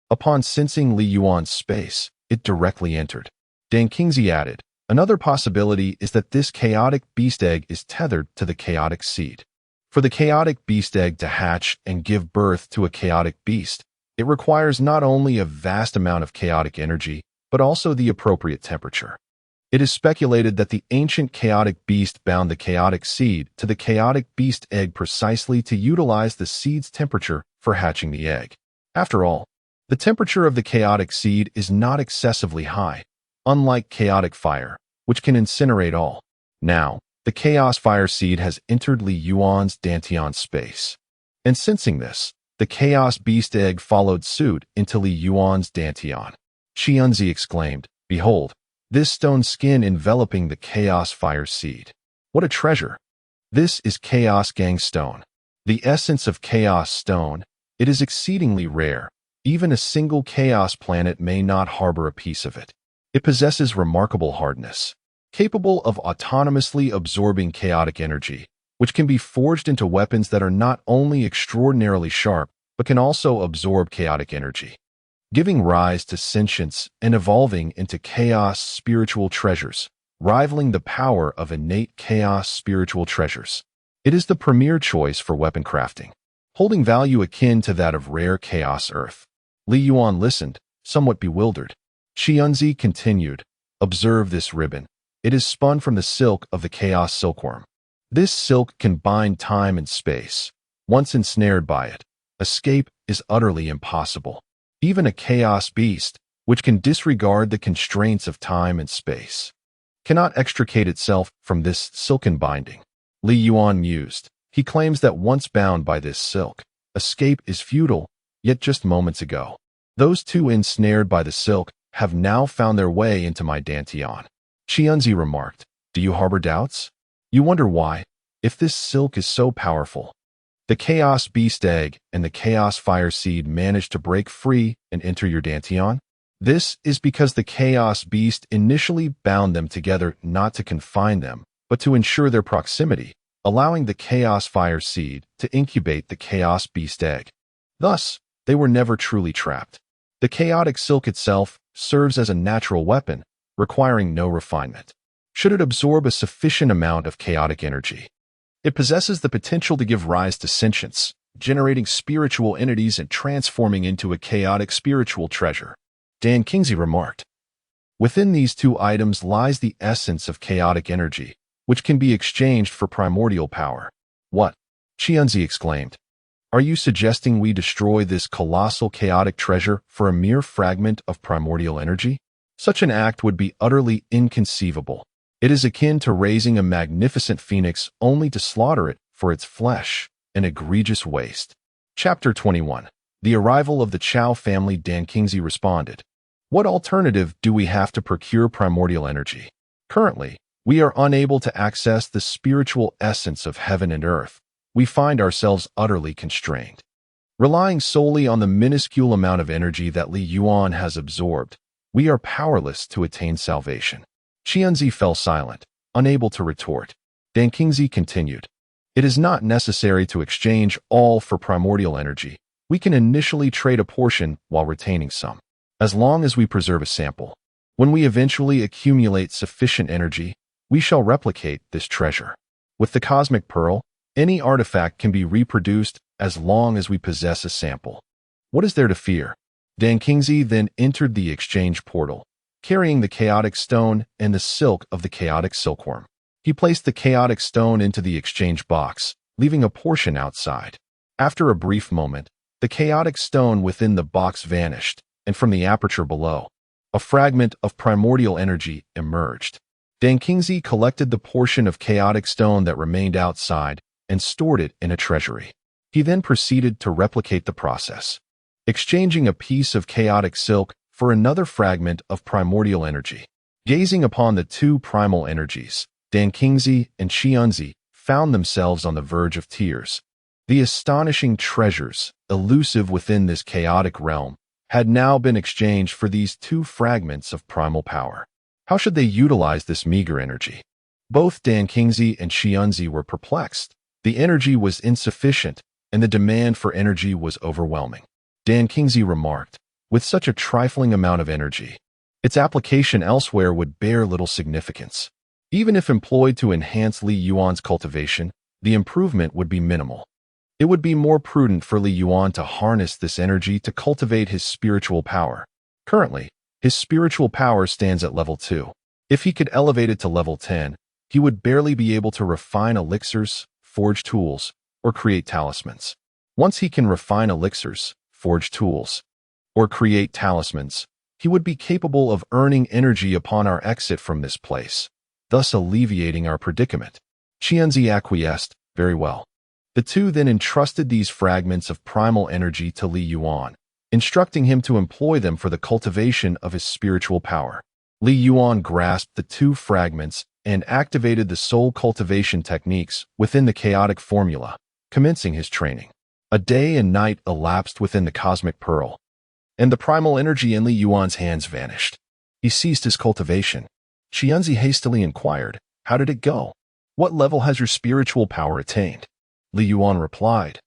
upon sensing Li Yuan's space, it directly entered. Dan Kingsley added, another possibility is that this chaotic beast egg is tethered to the chaotic seed. For the chaotic beast egg to hatch and give birth to a chaotic beast, it requires not only a vast amount of chaotic energy, but also the appropriate temperature. It is speculated that the ancient chaotic beast bound the chaotic seed to the chaotic beast egg precisely to utilize the seed's temperature for hatching the egg. After all, the temperature of the chaotic seed is not excessively high, unlike chaotic fire, which can incinerate all. Now, the chaos fire seed has entered Li Yuan's Dantian space. And sensing this, the chaos beast egg followed suit into Li Yuan's Dantian. Xianzi exclaimed, behold, this stone skin enveloping the chaos fire seed. What a treasure! This is chaos gang stone. The essence of chaos stone, it is exceedingly rare. Even a single chaos planet may not harbor a piece of it. It possesses remarkable hardness, capable of autonomously absorbing chaotic energy, which can be forged into weapons that are not only extraordinarily sharp, but can also absorb chaotic energy, giving rise to sentience and evolving into chaos spiritual treasures, rivaling the power of innate chaos spiritual treasures. It is the premier choice for weapon crafting, holding value akin to that of rare chaos earth. Li Yuan listened, somewhat bewildered. Xianzi continued, observe this ribbon. It is spun from the silk of the chaos silkworm. This silk can bind time and space. Once ensnared by it, escape is utterly impossible. Even a chaos beast, which can disregard the constraints of time and space, cannot extricate itself from this silken binding. Li Yuan mused. He claims that once bound by this silk, escape is futile, yet just moments ago, those two ensnared by the silk have now found their way into my Dantian. Xianzi remarked, do you harbor doubts? You wonder why, if this silk is so powerful, the chaos beast egg and the chaos fire seed managed to break free and enter your Dantian? This is because the chaos beast initially bound them together not to confine them, but to ensure their proximity, allowing the chaos fire seed to incubate the chaos beast egg. Thus, they were never truly trapped. The chaotic silk itself serves as a natural weapon, requiring no refinement. Should it absorb a sufficient amount of chaotic energy, it possesses the potential to give rise to sentience, generating spiritual entities and transforming into a chaotic spiritual treasure. Dan Kingsley remarked. Within these two items lies the essence of chaotic energy, which can be exchanged for primordial power. What? Xianzi exclaimed. Are you suggesting we destroy this colossal chaotic treasure for a mere fragment of primordial energy? Such an act would be utterly inconceivable. It is akin to raising a magnificent phoenix only to slaughter it for its flesh, an egregious waste. Chapter 21. The arrival of the Chow family. Dan Kingsley responded. What alternative do we have to procure primordial energy? Currently, we are unable to access the spiritual essence of heaven and earth. We find ourselves utterly constrained. Relying solely on the minuscule amount of energy that Li Yuan has absorbed, we are powerless to attain salvation. Xianzi fell silent, unable to retort. Dan Kingsley continued. It is not necessary to exchange all for primordial energy. We can initially trade a portion while retaining some, as long as we preserve a sample. When we eventually accumulate sufficient energy, we shall replicate this treasure. With the cosmic pearl, any artifact can be reproduced as long as we possess a sample. What is there to fear? Dan Kingsley then entered the exchange portal, carrying the chaotic stone and the silk of the chaotic silkworm. He placed the chaotic stone into the exchange box, leaving a portion outside. After a brief moment, the chaotic stone within the box vanished, and from the aperture below, a fragment of primordial energy emerged. Dan Kingsley collected the portion of chaotic stone that remained outside and stored it in a treasury. He then proceeded to replicate the process, exchanging a piece of chaotic silk for another fragment of primordial energy. Gazing upon the two primal energies, Dan Kingsley and Xianzi found themselves on the verge of tears. The astonishing treasures, elusive within this chaotic realm, had now been exchanged for these two fragments of primal power. How should they utilize this meager energy? Both Dan Kingsley and Xianzi were perplexed. The energy was insufficient, and the demand for energy was overwhelming. Dan Kingsley remarked, with such a trifling amount of energy, its application elsewhere would bear little significance. Even if employed to enhance Li Yuan's cultivation, the improvement would be minimal. It would be more prudent for Li Yuan to harness this energy to cultivate his spiritual power. Currently, his spiritual power stands at level 2. If he could elevate it to level 10, he would barely be able to refine elixirs, forge tools, or create talismans. Once he can refine elixirs, forge tools, or create talismans, he would be capable of earning energy upon our exit from this place, thus alleviating our predicament. Xianzi acquiesced, very well. The two then entrusted these fragments of primal energy to Li Yuan, instructing him to employ them for the cultivation of his spiritual power. Li Yuan grasped the two fragments and activated the soul cultivation techniques within the chaotic formula, commencing his training. A day and night elapsed within the cosmic pearl, and the primal energy in Li Yuan's hands vanished. He ceased his cultivation. Xianzi hastily inquired, "How did it go? What level has your spiritual power attained?" Li Yuan replied,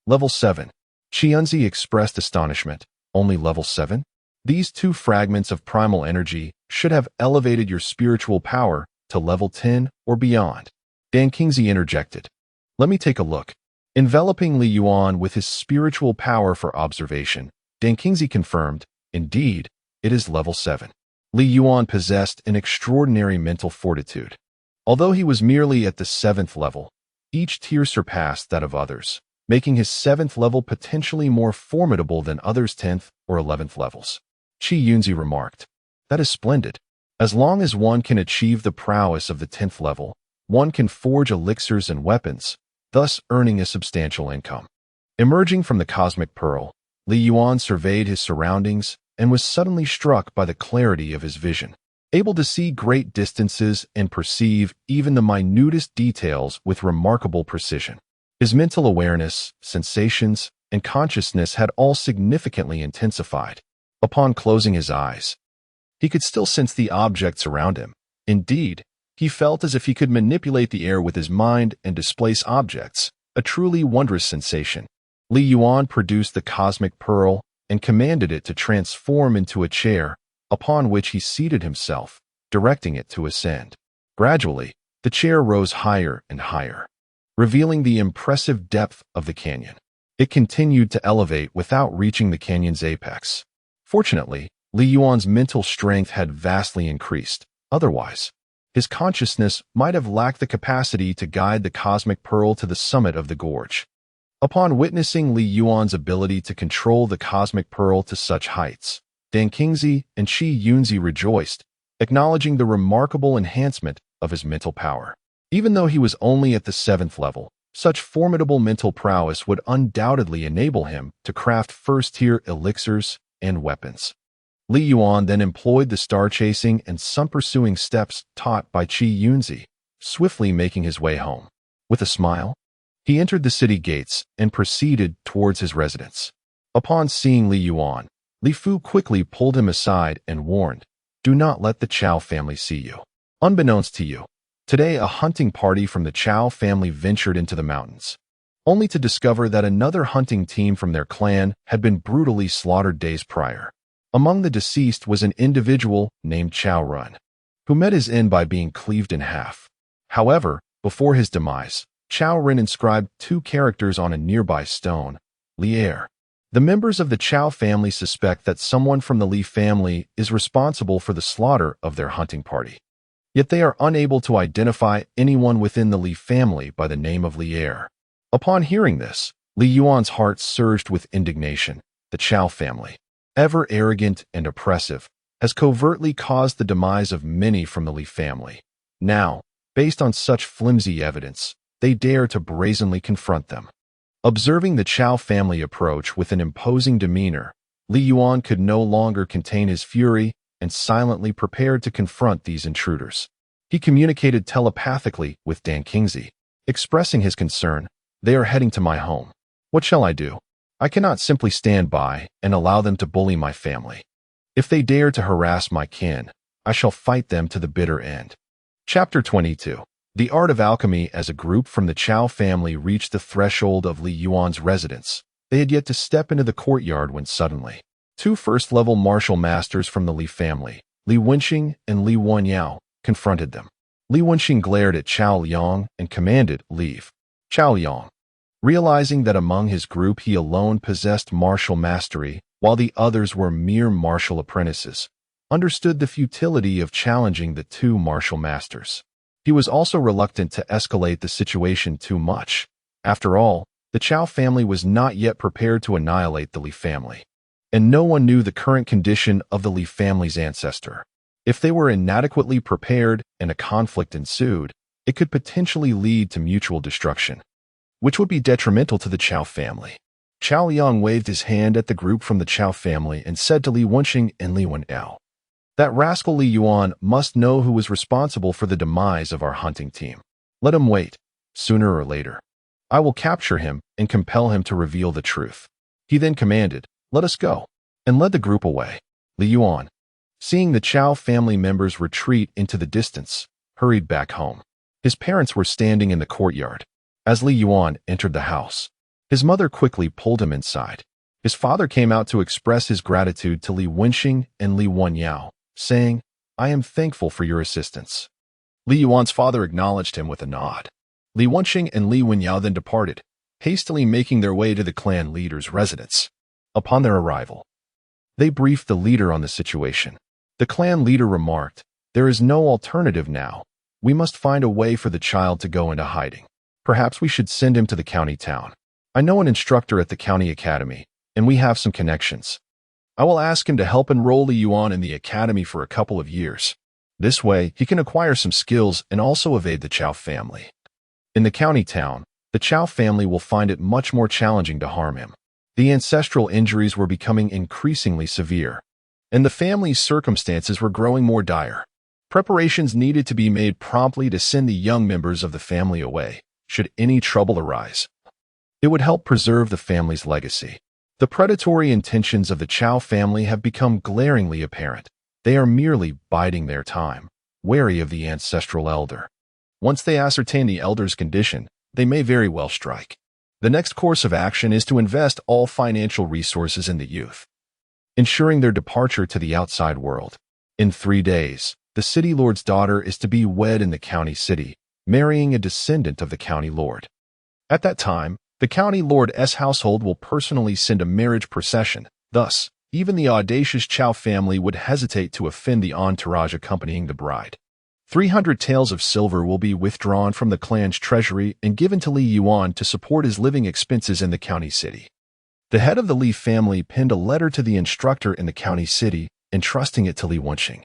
"Level 7. Xianzi expressed astonishment. "Only level 7? These two fragments of primal energy should have elevated your spiritual power to level 10 or beyond." Dan Kingsley interjected, "Let me take a look." Enveloping Li Yuan with his spiritual power for observation, Dan Kingsley confirmed, "Indeed, it is level 7. Li Yuan possessed an extraordinary mental fortitude. Although he was merely at the 7th level, each tier surpassed that of others, making his 7th level potentially more formidable than others' 10th or 11th levels. Qi Yunzi remarked, "That is splendid. As long as one can achieve the prowess of the 10th level, one can forge elixirs and weapons, thus earning a substantial income." Emerging from the cosmic pearl, Li Yuan surveyed his surroundings and was suddenly struck by the clarity of his vision. Able to see great distances and perceive even the minutest details with remarkable precision. His mental awareness, sensations, and consciousness had all significantly intensified. Upon closing his eyes, he could still sense the objects around him. Indeed, he felt as if he could manipulate the air with his mind and displace objects, a truly wondrous sensation. Li Yuan produced the cosmic pearl and commanded it to transform into a chair, upon which he seated himself, directing it to ascend. Gradually, the chair rose higher and higher, revealing the impressive depth of the canyon. It continued to elevate without reaching the canyon's apex. Fortunately, Li Yuan's mental strength had vastly increased. Otherwise, his consciousness might have lacked the capacity to guide the cosmic pearl to the summit of the gorge. Upon witnessing Li Yuan's ability to control the cosmic pearl to such heights, Dan Kingsley and Qi Yunzi rejoiced, acknowledging the remarkable enhancement of his mental power. Even though he was only at the 7th level, such formidable mental prowess would undoubtedly enable him to craft first-tier elixirs and weapons. Li Yuan then employed the star-chasing and sun-pursuing steps taught by Qi Yunzi, swiftly making his way home. With a smile, he entered the city gates and proceeded towards his residence. Upon seeing Li Yuan, Li Fu quickly pulled him aside and warned, "Do not let the Chao family see you." Unbeknownst to you, today a hunting party from the Chao family ventured into the mountains, only to discover that another hunting team from their clan had been brutally slaughtered days prior. Among the deceased was an individual named Chao Run, who met his end by being cleaved in half. However, before his demise, Chao Ren inscribed 2 characters on a nearby stone, Lier. The members of the Chao family suspect that someone from the Li family is responsible for the slaughter of their hunting party. Yet they are unable to identify anyone within the Li family by the name of Lier. Upon hearing this, Li Yuan's heart surged with indignation. The Chao family, ever arrogant and oppressive, has covertly caused the demise of many from the Li family. Now, based on such flimsy evidence, they dare to brazenly confront them. Observing the Chao family approach with an imposing demeanor, Li Yuan could no longer contain his fury and silently prepared to confront these intruders. He communicated telepathically with Dan Kingsley, expressing his concern, "They are heading to my home. What shall I do?" I cannot simply stand by and allow them to bully my family. If they dare to harass my kin, I shall fight them to the bitter end. Chapter 22. The Art of Alchemy. As a group from the Chao family reached the threshold of Li Yuan's residence, they had yet to step into the courtyard when suddenly, two first-level martial masters from the Li family, Li Wenxing and Li Wanyao, confronted them. Li Wenxing glared at Chao Liang and commanded, "Leave." Chao Liang, realizing that among his group he alone possessed martial mastery, while the others were mere martial apprentices, understood the futility of challenging the two martial masters. He was also reluctant to escalate the situation too much. After all, the Chao family was not yet prepared to annihilate the Li family, and no one knew the current condition of the Li family's ancestor. If they were inadequately prepared and a conflict ensued, it could potentially lead to mutual destruction, which would be detrimental to the Chao family. Chao Liang waved his hand at the group from the Chao family and said to Li Wenxing and Li Wanyao, "That rascal Li Yuan must know who was responsible for the demise of our hunting team. Let him wait. Sooner or later, I will capture him and compel him to reveal the truth." He then commanded, "Let us go," and led the group away. Li Yuan, seeing the Chao family members retreat into the distance, hurried back home. His parents were standing in the courtyard. As Li Yuan entered the house, his mother quickly pulled him inside. His father came out to express his gratitude to Li Wenxing and Li Wanyao, saying, "I am thankful for your assistance." Li Yuan's father acknowledged him with a nod. Li Wenxing and Li Wanyao then departed, hastily making their way to the clan leader's residence. Upon their arrival, they briefed the leader on the situation. The clan leader remarked, "There is no alternative now. We must find a way for the child to go into hiding. Perhaps we should send him to the county town. I know an instructor at the county academy, and we have some connections. I will ask him to help enroll Li Yuan in the academy for a couple of years. This way, he can acquire some skills and also evade the Chao family. In the county town, the Chao family will find it much more challenging to harm him." The ancestral injuries were becoming increasingly severe, and the family's circumstances were growing more dire. Preparations needed to be made promptly to send the young members of the family away, should any trouble arise. It would help preserve the family's legacy. The predatory intentions of the Chao family have become glaringly apparent. They are merely biding their time, wary of the ancestral elder. Once they ascertain the elder's condition, they may very well strike. The next course of action is to invest all financial resources in the youth, ensuring their departure to the outside world. In 3 days, the city lord's daughter is to be wed in the county city, marrying a descendant of the county lord. At that time, the county lord's household will personally send a marriage procession. Thus, even the audacious Chao family would hesitate to offend the entourage accompanying the bride. 300 taels of silver will be withdrawn from the clan's treasury and given to Li Yuan to support his living expenses in the county city. The head of the Li family penned a letter to the instructor in the county city, entrusting it to Li Wenxing,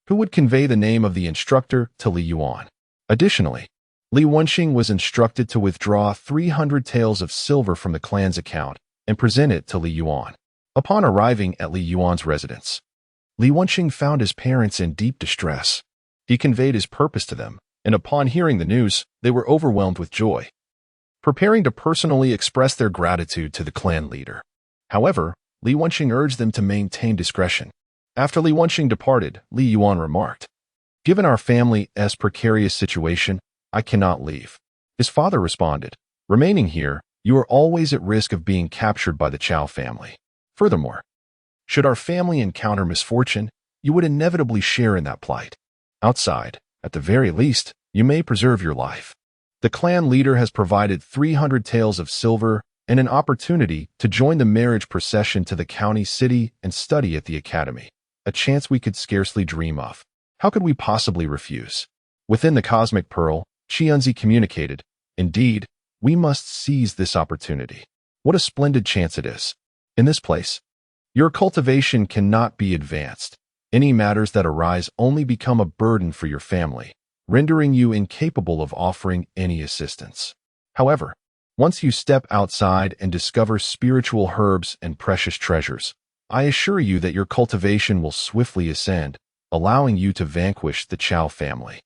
who would convey the name of the instructor to Li Yuan. Additionally, Li Wenxing was instructed to withdraw 300 taels of silver from the clan's account and present it to Li Yuan. Upon arriving at Li Yuan's residence, Li Wenxing found his parents in deep distress. He conveyed his purpose to them, and upon hearing the news, they were overwhelmed with joy, preparing to personally express their gratitude to the clan leader. However, Li Wenxing urged them to maintain discretion. After Li Wenxing departed, Li Yuan remarked, "Given our family's precarious situation, I cannot leave." His father responded, "Remaining here, you are always at risk of being captured by the Chao family. Furthermore, should our family encounter misfortune, you would inevitably share in that plight. Outside, at the very least, you may preserve your life. The clan leader has provided 300 taels of silver and an opportunity to join the marriage procession to the county city and study at the academy, a chance we could scarcely dream of. How could we possibly refuse?" Within the cosmic pearl, Qianzi communicated, "Indeed, we must seize this opportunity. What a splendid chance it is. In this place, your cultivation cannot be advanced. Any matters that arise only become a burden for your family, rendering you incapable of offering any assistance. However, once you step outside and discover spiritual herbs and precious treasures, I assure you that your cultivation will swiftly ascend, allowing you to vanquish the Chao family."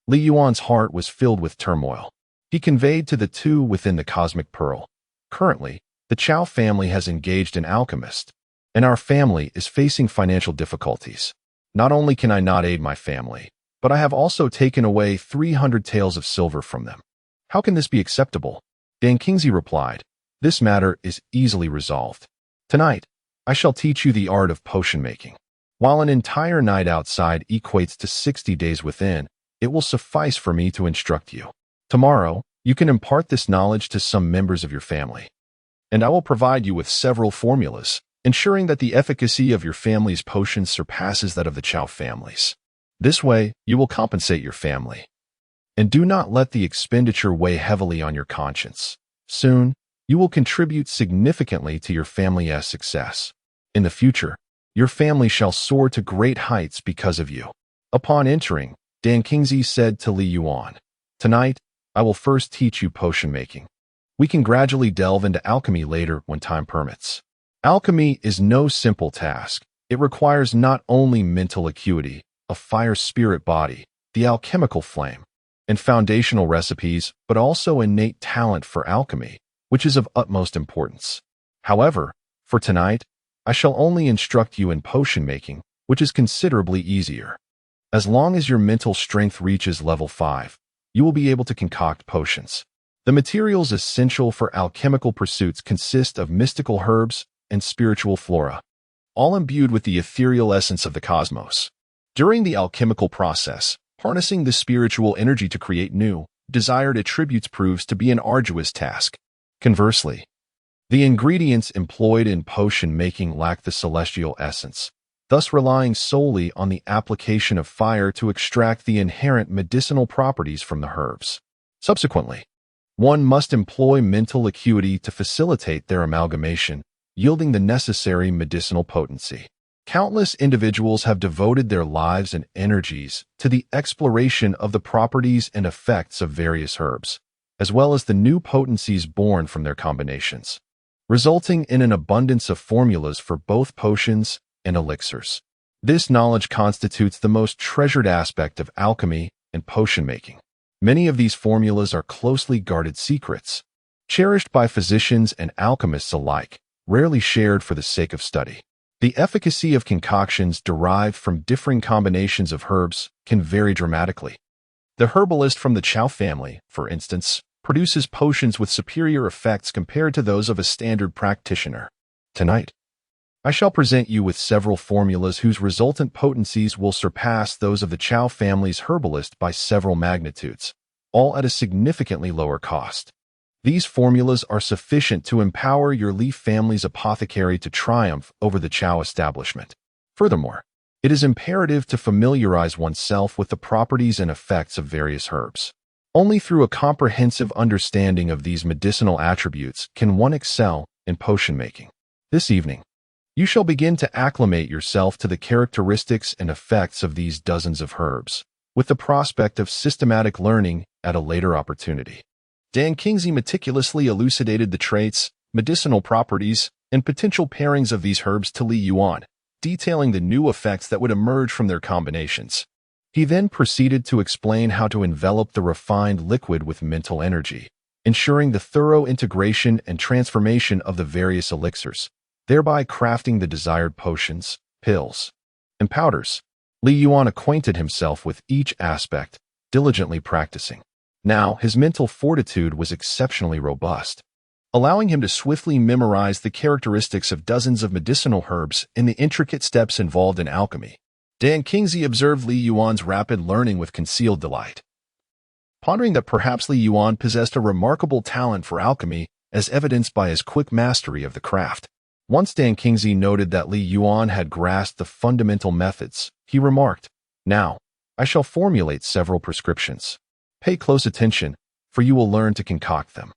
Li Yuan's heart was filled with turmoil. He conveyed to the two within the cosmic pearl, "Currently, The Chow family has engaged an alchemist, and our family is facing financial difficulties. Not only can I not aid my family, but I have also taken away 300 taels of silver from them. How can this be acceptable? Dan Kingsley replied, "This matter is easily resolved. Tonight, I shall teach you the art of potion making. While an entire night outside equates to 60 days within, it will suffice for me to instruct you. Tomorrow, you can impart this knowledge to some members of your family. And I will provide you with several formulas, ensuring that the efficacy of your family's potions surpasses that of the Chow families. This way, you will compensate your family. And do not let the expenditure weigh heavily on your conscience. Soon, you will contribute significantly to your family's success. In the future, your family shall soar to great heights because of you." Upon entering, Dan Kingsley said to Li Yuan, "Tonight, I will first teach you potion making. We can gradually delve into alchemy later when time permits." Alchemy is no simple task. It requires not only mental acuity, a fire spirit body, the alchemical flame, and foundational recipes, but also innate talent for alchemy, which is of utmost importance. However, for tonight, I shall only instruct you in potion making, which is considerably easier. As long as your mental strength reaches level 5, you will be able to concoct potions. The materials essential for alchemical pursuits consist of mystical herbs and spiritual flora, all imbued with the ethereal essence of the cosmos. During the alchemical process, harnessing the spiritual energy to create new, desired attributes proves to be an arduous task. Conversely, the ingredients employed in potion making lack the celestial essence, thus relying solely on the application of fire to extract the inherent medicinal properties from the herbs. Subsequently, one must employ mental acuity to facilitate their amalgamation, yielding the necessary medicinal potency. Countless individuals have devoted their lives and energies to the exploration of the properties and effects of various herbs, as well as the new potencies born from their combinations, resulting in an abundance of formulas for both potions and elixirs. This knowledge constitutes the most treasured aspect of alchemy and potion making. Many of these formulas are closely guarded secrets, cherished by physicians and alchemists alike, rarely shared for the sake of study. The efficacy of concoctions derived from differing combinations of herbs can vary dramatically. The herbalist from the Chow family, for instance, produces potions with superior effects compared to those of a standard practitioner. Tonight, I shall present you with several formulas whose resultant potencies will surpass those of the Chow family's herbalist by several magnitudes, all at a significantly lower cost. These formulas are sufficient to empower your Li family's apothecary to triumph over the Chow establishment. Furthermore, it is imperative to familiarize oneself with the properties and effects of various herbs. Only through a comprehensive understanding of these medicinal attributes can one excel in potion making. This evening, you shall begin to acclimate yourself to the characteristics and effects of these dozens of herbs, with the prospect of systematic learning at a later opportunity. Dan Kingsley meticulously elucidated the traits, medicinal properties, and potential pairings of these herbs to Li Yuan, detailing the new effects that would emerge from their combinations. He then proceeded to explain how to envelop the refined liquid with mental energy, ensuring the thorough integration and transformation of the various elixirs, thereby crafting the desired potions, pills, and powders. Li Yuan acquainted himself with each aspect, diligently practicing. Now, his mental fortitude was exceptionally robust, allowing him to swiftly memorize the characteristics of dozens of medicinal herbs and the intricate steps involved in alchemy. Dan Kingsley observed Li Yuan's rapid learning with concealed delight, pondering that perhaps Li Yuan possessed a remarkable talent for alchemy, as evidenced by his quick mastery of the craft. Once Dan Kingsley noted that Li Yuan had grasped the fundamental methods, he remarked, "Now, I shall formulate several prescriptions. Pay close attention, for you will learn to concoct them."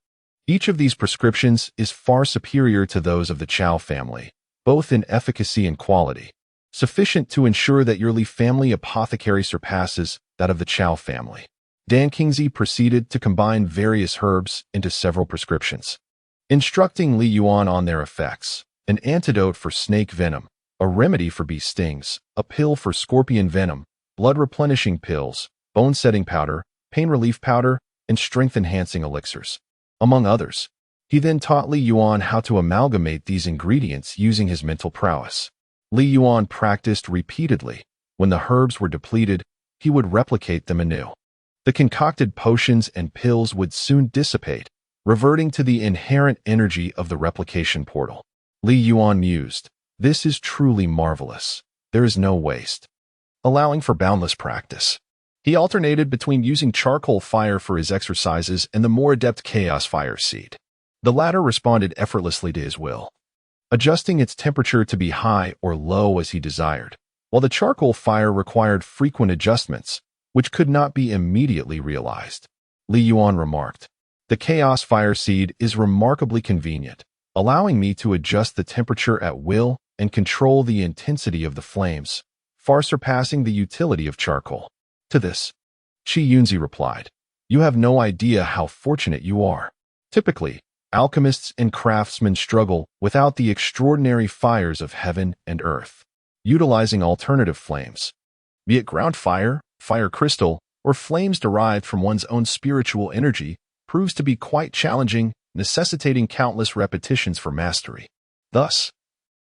Each of these prescriptions is far superior to those of the Chow family, both in efficacy and quality, sufficient to ensure that your Li family apothecary surpasses that of the Chow family. Dan Kingsley proceeded to combine various herbs into several prescriptions, instructing Li Yuan on their effects: an antidote for snake venom, a remedy for bee stings, a pill for scorpion venom, blood-replenishing pills, bone-setting powder, pain relief powder, and strength-enhancing elixirs, among others. He then taught Li Yuan how to amalgamate these ingredients using his mental prowess. Li Yuan practiced repeatedly. When the herbs were depleted, he would replicate them anew. The concocted potions and pills would soon dissipate, reverting to the inherent energy of the replication portal. Li Yuan mused, "This is truly marvelous. There is no waste," allowing for boundless practice. He alternated between using charcoal fire for his exercises and the more adept chaos fire seed. The latter responded effortlessly to his will, adjusting its temperature to be high or low as he desired, while the charcoal fire required frequent adjustments, which could not be immediately realized. Li Yuan remarked, "The chaos fire seed is remarkably convenient, allowing me to adjust the temperature at will and control the intensity of the flames, far surpassing the utility of charcoal." To this, Yunzi replied, "You have no idea how fortunate you are. Typically, alchemists and craftsmen struggle without the extraordinary fires of heaven and earth. Utilizing alternative flames, be it ground fire, fire crystal, or flames derived from one's own spiritual energy, proves to be quite challenging, necessitating countless repetitions for mastery. Thus,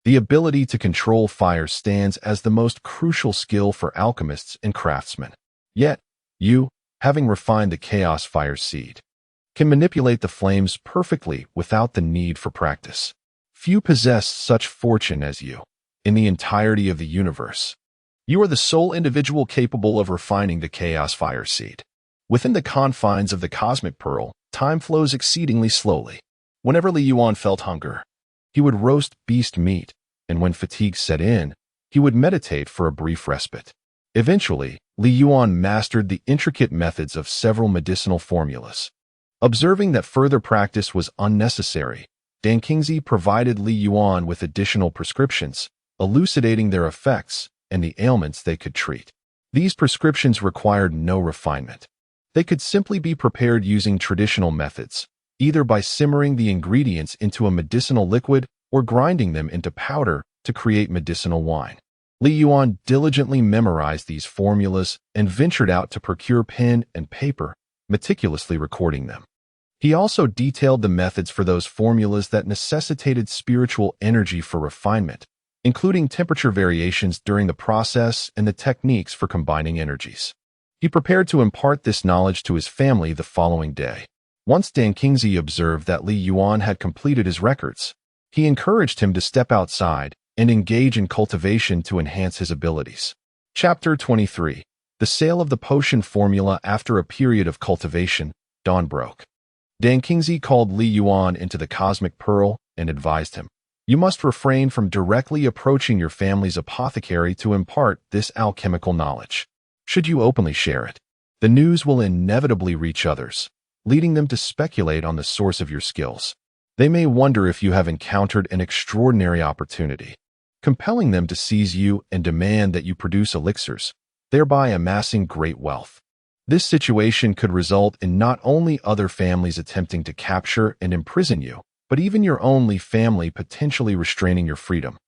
the ability to control fire stands as the most crucial skill for alchemists and craftsmen. Yet, you, having refined the chaos fire seed, can manipulate the flames perfectly without the need for practice. Few possess such fortune as you. In the entirety of the universe, you are the sole individual capable of refining the chaos fire seed. Within the confines of the cosmic pearl, time flows exceedingly slowly. Whenever Li Yuan felt hunger, he would roast beast meat, and when fatigue set in, he would meditate for a brief respite. Eventually, Li Yuan mastered the intricate methods of several medicinal formulas. Observing that further practice was unnecessary, Dan Qingzi provided Li Yuan with additional prescriptions, elucidating their effects and the ailments they could treat. These prescriptions required no refinement. They could simply be prepared using traditional methods, either by simmering the ingredients into a medicinal liquid or grinding them into powder to create medicinal wine. Li Yuan diligently memorized these formulas and ventured out to procure pen and paper, meticulously recording them. He also detailed the methods for those formulas that necessitated spiritual energy for refinement, including temperature variations during the process and the techniques for combining energies. He prepared to impart this knowledge to his family the following day. Once Dan Qingzi observed that Li Yuan had completed his records, he encouraged him to step outside and engage in cultivation to enhance his abilities. Chapter 23. The sale of the potion formula after a period of cultivation, dawn broke. Dan Qingzi called Li Yuan into the cosmic pearl and advised him, "You must refrain from directly approaching your family's apothecary to impart this alchemical knowledge. Should you openly share it, the news will inevitably reach others, leading them to speculate on the source of your skills. They may wonder if you have encountered an extraordinary opportunity, compelling them to seize you and demand that you produce elixirs, thereby amassing great wealth. This situation could result in not only other families attempting to capture and imprison you, but even your only family potentially restraining your freedom,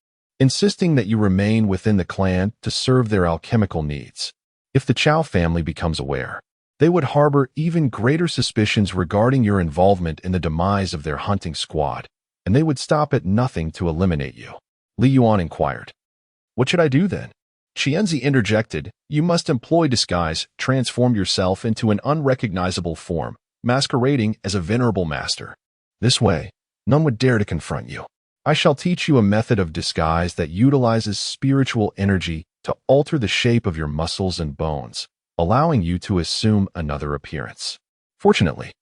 insisting that you remain within the clan to serve their alchemical needs. If the Chow family becomes aware, they would harbor even greater suspicions regarding your involvement in the demise of their hunting squad, and they would stop at nothing to eliminate you." Li Yuan inquired, "What should I do then?" Qianzi interjected, "You must employ disguise, transform yourself into an unrecognizable form, masquerading as a venerable master. This way, none would dare to confront you. I shall teach you a method of disguise that utilizes spiritual energy to alter the shape of your muscles and bones, allowing you to assume another appearance. Fortunately,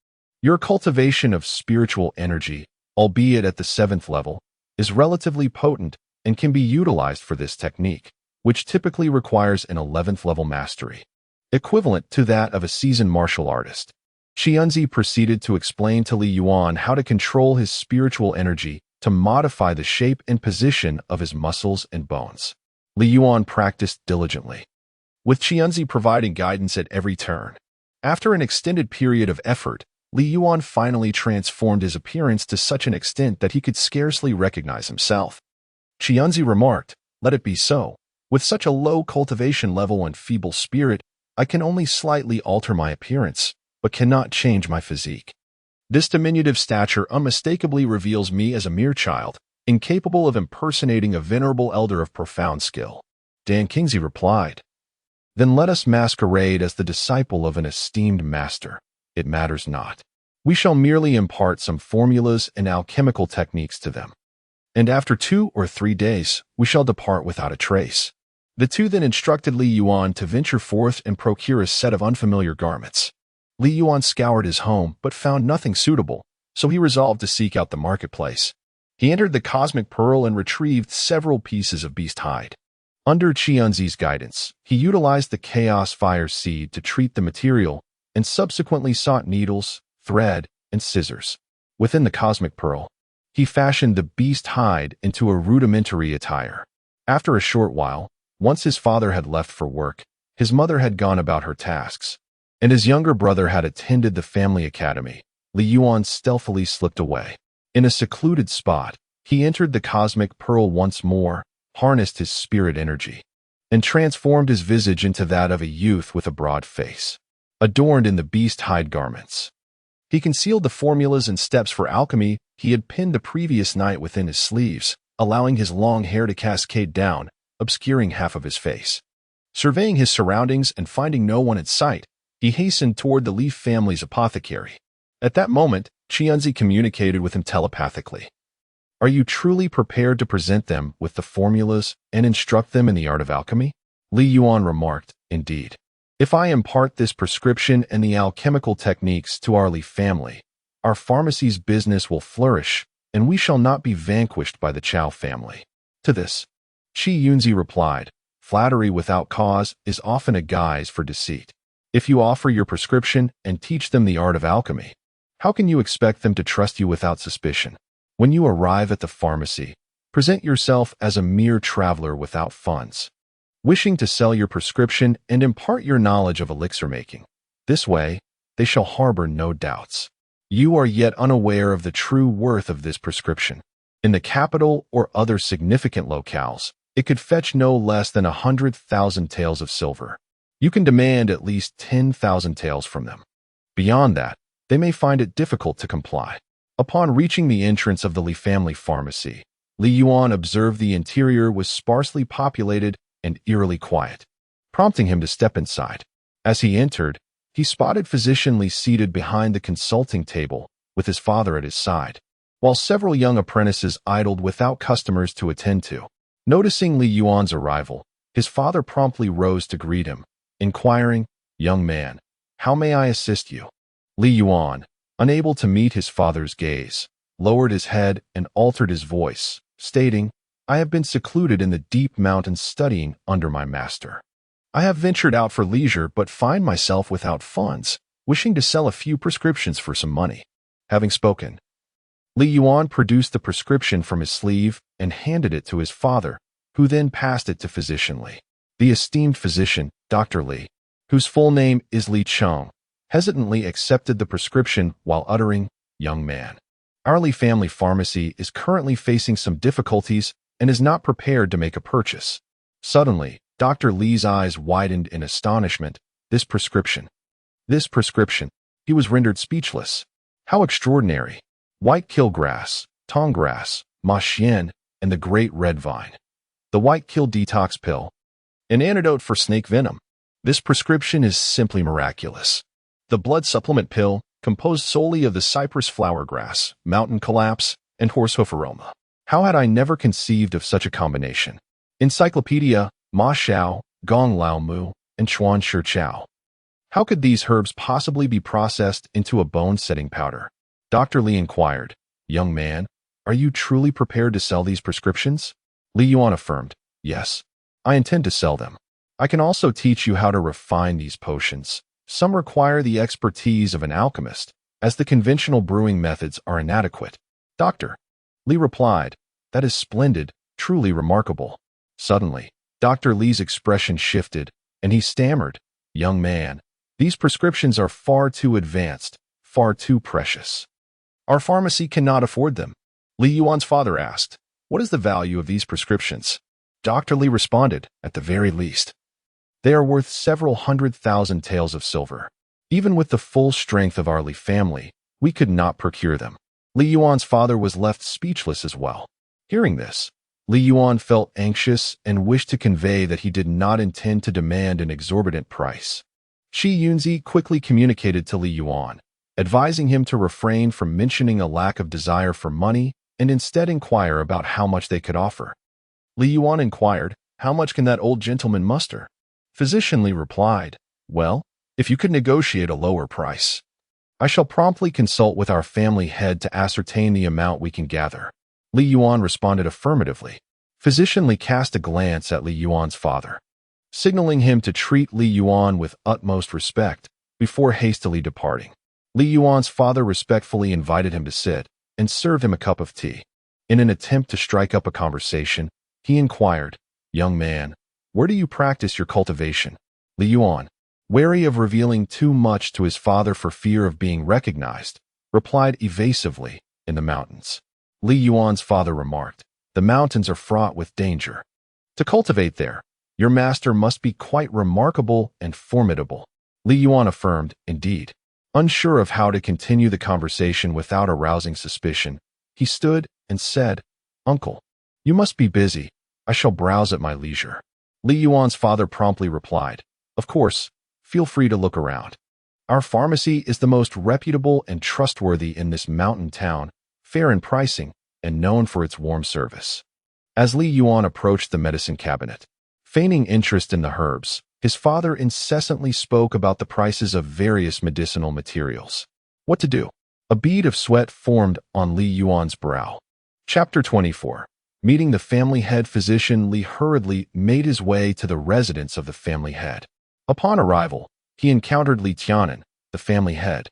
your cultivation of spiritual energy, albeit at the 7th level, is relatively potent and can be utilized for this technique, which typically requires an 11th level mastery, equivalent to that of a seasoned martial artist." Qianzi proceeded to explain to Li Yuan how to control his spiritual energy to modify the shape and position of his muscles and bones. Li Yuan practiced diligently, with Qianzi providing guidance at every turn. After an extended period of effort, Li Yuan finally transformed his appearance to such an extent that he could scarcely recognize himself. Qianzi remarked, "Let it be so. With such a low cultivation level and feeble spirit, I can only slightly alter my appearance, but cannot change my physique. This diminutive stature unmistakably reveals me as a mere child, incapable of impersonating a venerable elder of profound skill. Dan Kingsley replied, Then let us masquerade as the disciple of an esteemed master. It matters not. We shall merely impart some formulas and alchemical techniques to them. And after 2 or 3 days, we shall depart without a trace. The two then instructed Li Yuan to venture forth and procure a set of unfamiliar garments. Li Yuan scoured his home but found nothing suitable, so he resolved to seek out the marketplace. He entered the Cosmic Pearl and retrieved several pieces of beast hide. Under Qianzi's guidance, he utilized the Chaos Fire Seed to treat the material and subsequently sought needles, thread, and scissors. Within the Cosmic Pearl, he fashioned the beast hide into a rudimentary attire. After a short while, once his father had left for work, his mother had gone about her tasks, and his younger brother had attended the family academy. Li Yuan stealthily slipped away. In a secluded spot, he entered the Cosmic Pearl once more, harnessed his spirit energy, and transformed his visage into that of a youth with a broad face, adorned in the beast hide garments. He concealed the formulas and steps for alchemy he had pinned the previous night within his sleeves, allowing his long hair to cascade down, obscuring half of his face. Surveying his surroundings and finding no one in sight, he hastened toward the Li family's apothecary. At that moment, Qianzi communicated with him telepathically. Are you truly prepared to present them with the formulas and instruct them in the art of alchemy? Li Yuan remarked, Indeed. If I impart this prescription and the alchemical techniques to our Li family, our pharmacy's business will flourish, and we shall not be vanquished by the Chao family. To this, Qi Yunzi replied, Flattery without cause is often a guise for deceit. If you offer your prescription and teach them the art of alchemy, how can you expect them to trust you without suspicion? When you arrive at the pharmacy, present yourself as a mere traveler without funds, wishing to sell your prescription and impart your knowledge of elixir making. This way, they shall harbor no doubts. You are yet unaware of the true worth of this prescription. In the capital or other significant locales, it could fetch no less than 100,000 taels of silver. You can demand at least 10,000 taels from them. Beyond that, they may find it difficult to comply. Upon reaching the entrance of the Li family pharmacy, Li Yuan observed the interior was sparsely populated and eerily quiet, prompting him to step inside. As he entered, he spotted Physician Li seated behind the consulting table with his father at his side, while several young apprentices idled without customers to attend to. Noticing Li Yuan's arrival, his father promptly rose to greet him, inquiring, Young man, how may I assist you? Li Yuan, unable to meet his father's gaze, lowered his head and altered his voice, stating, I have been secluded in the deep mountains studying under my master. I have ventured out for leisure but find myself without funds, wishing to sell a few prescriptions for some money. Having spoken, Li Yuan produced the prescription from his sleeve and handed it to his father, who then passed it to Physician Li. The esteemed physician, Dr. Li, whose full name is Li Cheng, hesitantly accepted the prescription while uttering, Young man, our Li family pharmacy is currently facing some difficulties and is not prepared to make a purchase. Suddenly, Dr. Li's eyes widened in astonishment. This prescription. He was rendered speechless. How extraordinary. White killgrass, tonggrass, ma xian, and the great red vine. The white kill detox pill. An antidote for snake venom. This prescription is simply miraculous. The blood supplement pill, composed solely of the cypress flower grass, mountain collapse, and horsehoof aroma. How had I never conceived of such a combination? Encyclopedia, Ma Xiao, Gong Lao Mu, and Chuan Shi Chao. How could these herbs possibly be processed into a bone-setting powder? Dr. Li inquired, Young man, are you truly prepared to sell these prescriptions? Li Yuan affirmed, Yes, I intend to sell them. I can also teach you how to refine these potions. Some require the expertise of an alchemist, as the conventional brewing methods are inadequate. Dr. Li replied, That is splendid, truly remarkable. Suddenly, Dr. Li's expression shifted, and he stammered, Young man, these prescriptions are far too advanced, far too precious. Our pharmacy cannot afford them. Li Yuan's father asked, What is the value of these prescriptions? Dr. Li responded, At the very least, they are worth several 100,000 taels of silver. Even with the full strength of our Li family, we could not procure them. Li Yuan's father was left speechless as well. Hearing this, Li Yuan felt anxious and wished to convey that he did not intend to demand an exorbitant price. Shi Yunzi quickly communicated to Li Yuan, advising him to refrain from mentioning a lack of desire for money and instead inquire about how much they could offer. Li Yuan inquired, "How much can that old gentleman muster?" Physician Li replied, "Well, if you could negotiate a lower price, I shall promptly consult with our family head to ascertain the amount we can gather." Li Yuan responded affirmatively. Physician Li cast a glance at Li Yuan's father, signaling him to treat Li Yuan with utmost respect before hastily departing. Li Yuan's father respectfully invited him to sit and served him a cup of tea. In an attempt to strike up a conversation, he inquired, "Young man, where do you practice your cultivation?" Li Yuan, wary of revealing too much to his father for fear of being recognized, replied evasively, "In the mountains." Li Yuan's father remarked, "The mountains are fraught with danger. To cultivate there, your master must be quite remarkable and formidable." Li Yuan affirmed, "Indeed." Unsure of how to continue the conversation without arousing suspicion, he stood and said, "Uncle, you must be busy. I shall browse at my leisure." Li Yuan's father promptly replied, "Of course, feel free to look around. Our pharmacy is the most reputable and trustworthy in this mountain town, fair in pricing, and known for its warm service." As Li Yuan approached the medicine cabinet, feigning interest in the herbs, his father incessantly spoke about the prices of various medicinal materials. What to do? A bead of sweat formed on Li Yuan's brow. Chapter 24. Meeting the family head, Physician Li hurriedly made his way to the residence of the family head. Upon arrival, he encountered Li Tianan, the family head,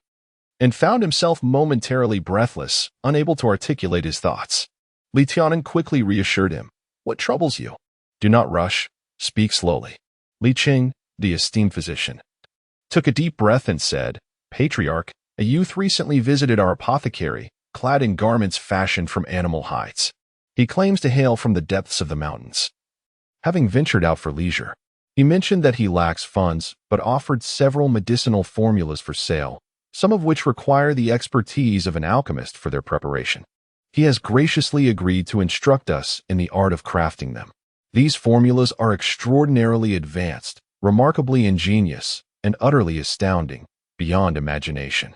and found himself momentarily breathless, unable to articulate his thoughts. Li Tianan quickly reassured him, "What troubles you? Do not rush. Speak slowly." Li Qing, the esteemed physician, took a deep breath and said, "Patriarch, a youth recently visited our apothecary, clad in garments fashioned from animal hides. He claims to hail from the depths of the mountains. Having ventured out for leisure, he mentioned that he lacks funds but offered several medicinal formulas for sale, some of which require the expertise of an alchemist for their preparation. He has graciously agreed to instruct us in the art of crafting them. These formulas are extraordinarily advanced, remarkably ingenious, and utterly astounding, beyond imagination.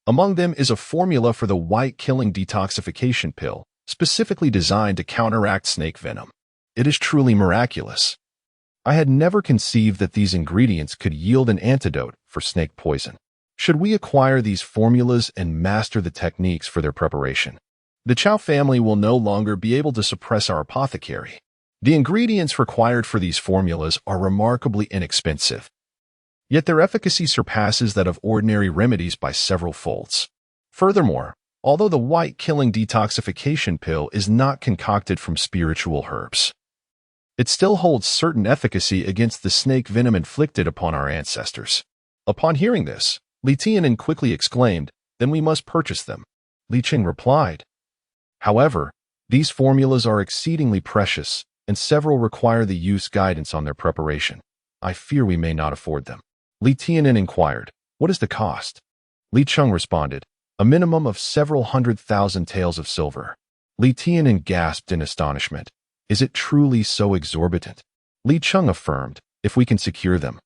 Among them is a formula for the white-killing detoxification pill, specifically designed to counteract snake venom. It is truly miraculous. I had never conceived that these ingredients could yield an antidote for snake poison. Should we acquire these formulas and master the techniques for their preparation, the Chow family will no longer be able to suppress our apothecary. The ingredients required for these formulas are remarkably inexpensive, yet their efficacy surpasses that of ordinary remedies by several folds. Furthermore, although the white-killing detoxification pill is not concocted from spiritual herbs, it still holds certain efficacy against the snake venom inflicted upon our ancestors." Upon hearing this, Li Tianan quickly exclaimed, "Then we must purchase them." Li Qing replied, "However, these formulas are exceedingly precious, and several require the use guidance on their preparation. I fear we may not afford them." Li Tianan inquired, "What is the cost?" Li Cheng responded, "A minimum of several 100,000 taels of silver." Li Tianan gasped in astonishment. "Is it truly so exorbitant?" Li Cheng affirmed, "If we can secure them,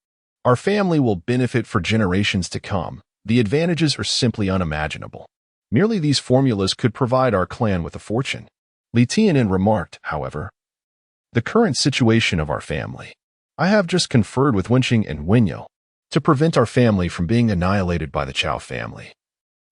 our family will benefit for generations to come. The advantages are simply unimaginable. Merely these formulas could provide our clan with a fortune." Li Tianan remarked, however, "The current situation of our family. I have just conferred with Wenqing and Wenyo to prevent our family from being annihilated by the Chow family.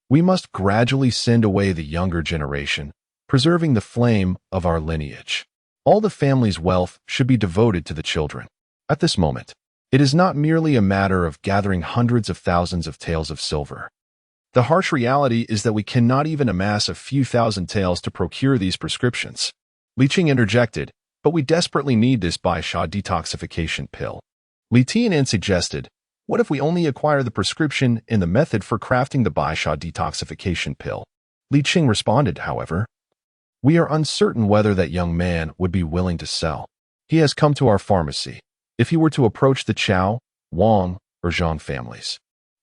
We must gradually send away the younger generation, preserving the flame of our lineage. All the family's wealth should be devoted to the children. At this moment, it is not merely a matter of gathering hundreds of thousands of taels of silver. The harsh reality is that we cannot even amass a few thousand taels to procure these prescriptions." Li Qing interjected, "But we desperately need this Baisha detoxification pill." Li Tianan suggested, "What if we only acquire the prescription and the method for crafting the Baisha detoxification pill?" Li Qing responded, however, "We are uncertain whether that young man would be willing to sell. He has come to our pharmacy. If he were to approach the Chow, Wang, or Zhang families,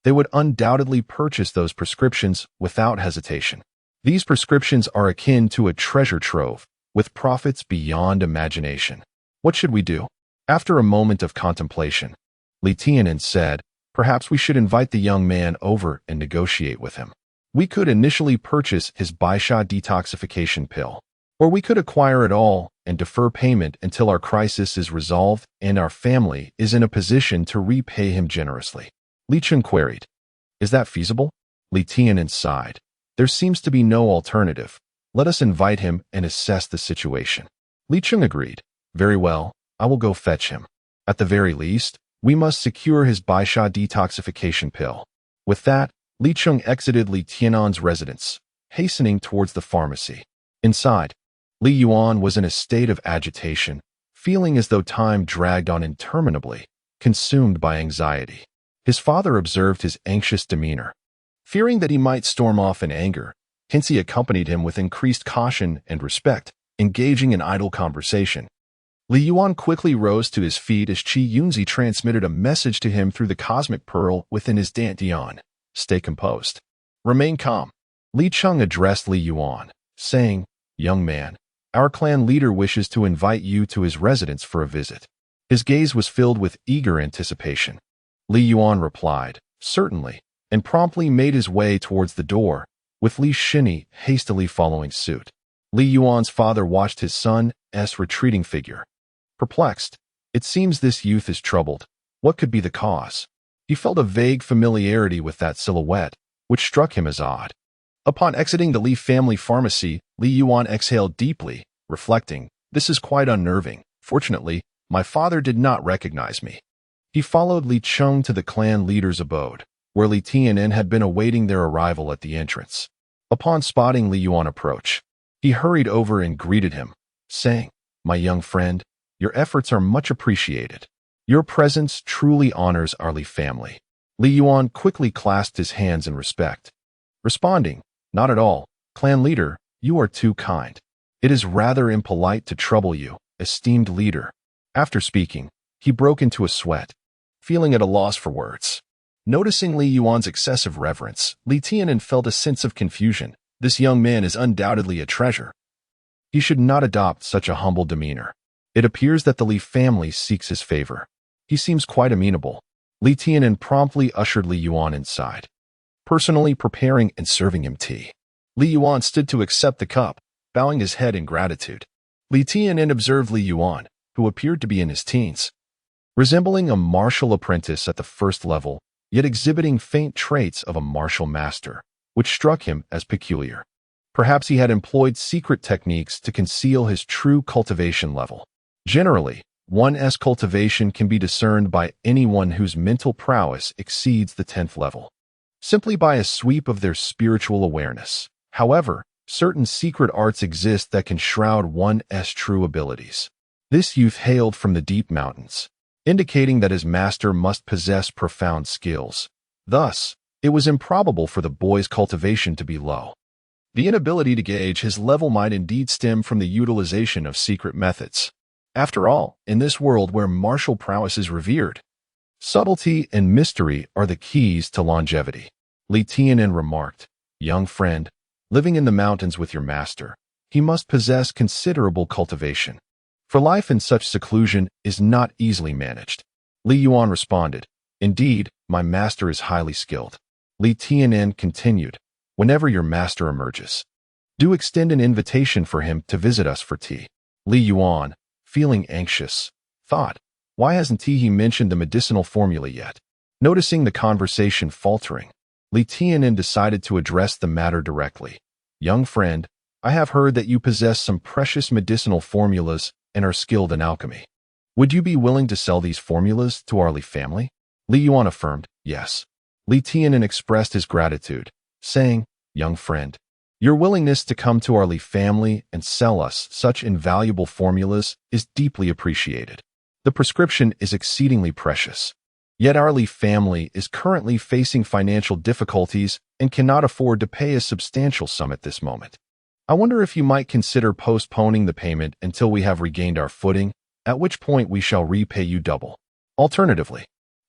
they would undoubtedly purchase those prescriptions without hesitation. These prescriptions are akin to a treasure trove, with profits beyond imagination. What should we do? After a moment of contemplation, Li Tianen said, perhaps we should invite the young man over and negotiate with him. We could initially purchase his Baisha detoxification pill, or we could acquire it all and defer payment until our crisis is resolved and our family is in a position to repay him generously. Li Cheng queried, is that feasible? Li Tianen sighed. There seems to be no alternative. Let us invite him and assess the situation. Li Cheng agreed. Very well, I will go fetch him. At the very least, we must secure his Baisha detoxification pill. With that, Li Cheng exited Li Tianen's residence, hastening towards the pharmacy. Inside, Li Yuan was in a state of agitation, feeling as though time dragged on interminably, consumed by anxiety. His father observed his anxious demeanor. Fearing that he might storm off in anger, hence he accompanied him with increased caution and respect, engaging in idle conversation. Li Yuan quickly rose to his feet as Qi Yunzi transmitted a message to him through the cosmic pearl within his dantian. Stay composed. Remain calm. Li Cheng addressed Li Yuan, saying, young man, our clan leader wishes to invite you to his residence for a visit. His gaze was filled with eager anticipation. Li Yuan replied, certainly, and promptly made his way towards the door, with Li Shini hastily following suit. Li Yuan's father watched his son's retreating figure. Perplexed, it seems this youth is troubled. What could be the cause? He felt a vague familiarity with that silhouette, which struck him as odd. Upon exiting the Li family pharmacy, Li Yuan exhaled deeply, reflecting, this is quite unnerving. Fortunately, my father did not recognize me. He followed Li Cheng to the clan leader's abode, where Li Tianen had been awaiting their arrival at the entrance. Upon spotting Li Yuan approach, he hurried over and greeted him, saying, my young friend, your efforts are much appreciated. Your presence truly honors our Li family. Li Yuan quickly clasped his hands in respect, responding, not at all, clan leader, you are too kind. It is rather impolite to trouble you, esteemed leader. After speaking, he broke into a sweat, feeling at a loss for words. Noticing Li Yuan's excessive reverence, Li Tianen felt a sense of confusion. This young man is undoubtedly a treasure. He should not adopt such a humble demeanor. It appears that the Li family seeks his favor. He seems quite amenable. Li Tianen promptly ushered Li Yuan inside, personally preparing and serving him tea. Li Yuan stood to accept the cup, bowing his head in gratitude. Li Tianen observed Li Yuan, who appeared to be in his teens, resembling a martial apprentice at the first level, yet exhibiting faint traits of a martial master, which struck him as peculiar. Perhaps he had employed secret techniques to conceal his true cultivation level. Generally, one's cultivation can be discerned by anyone whose mental prowess exceeds the 10th level, simply by a sweep of their spiritual awareness. However, certain secret arts exist that can shroud one's true abilities. This youth hailed from the deep mountains, indicating that his master must possess profound skills. Thus, it was improbable for the boy's cultivation to be low. The inability to gauge his level might indeed stem from the utilization of secret methods. After all, in this world where martial prowess is revered, subtlety and mystery are the keys to longevity. Li Tianen remarked, young friend, living in the mountains with your master, he must possess considerable cultivation. For life in such seclusion is not easily managed. Li Yuan responded, indeed, my master is highly skilled. Li Tianen continued, whenever your master emerges, do extend an invitation for him to visit us for tea. Li Yuan, feeling anxious, thought, why hasn't he mentioned the medicinal formula yet? Noticing the conversation faltering, Li Tianen decided to address the matter directly. Young friend, I have heard that you possess some precious medicinal formulas and are skilled in alchemy. Would you be willing to sell these formulas to our Li family? Li Yuan affirmed, yes. Li Tianen expressed his gratitude, saying, young friend, your willingness to come to our Li family and sell us such invaluable formulas is deeply appreciated. The prescription is exceedingly precious. Yet our Li family is currently facing financial difficulties and cannot afford to pay a substantial sum at this moment. I wonder if you might consider postponing the payment until we have regained our footing, at which point we shall repay you double. Alternatively,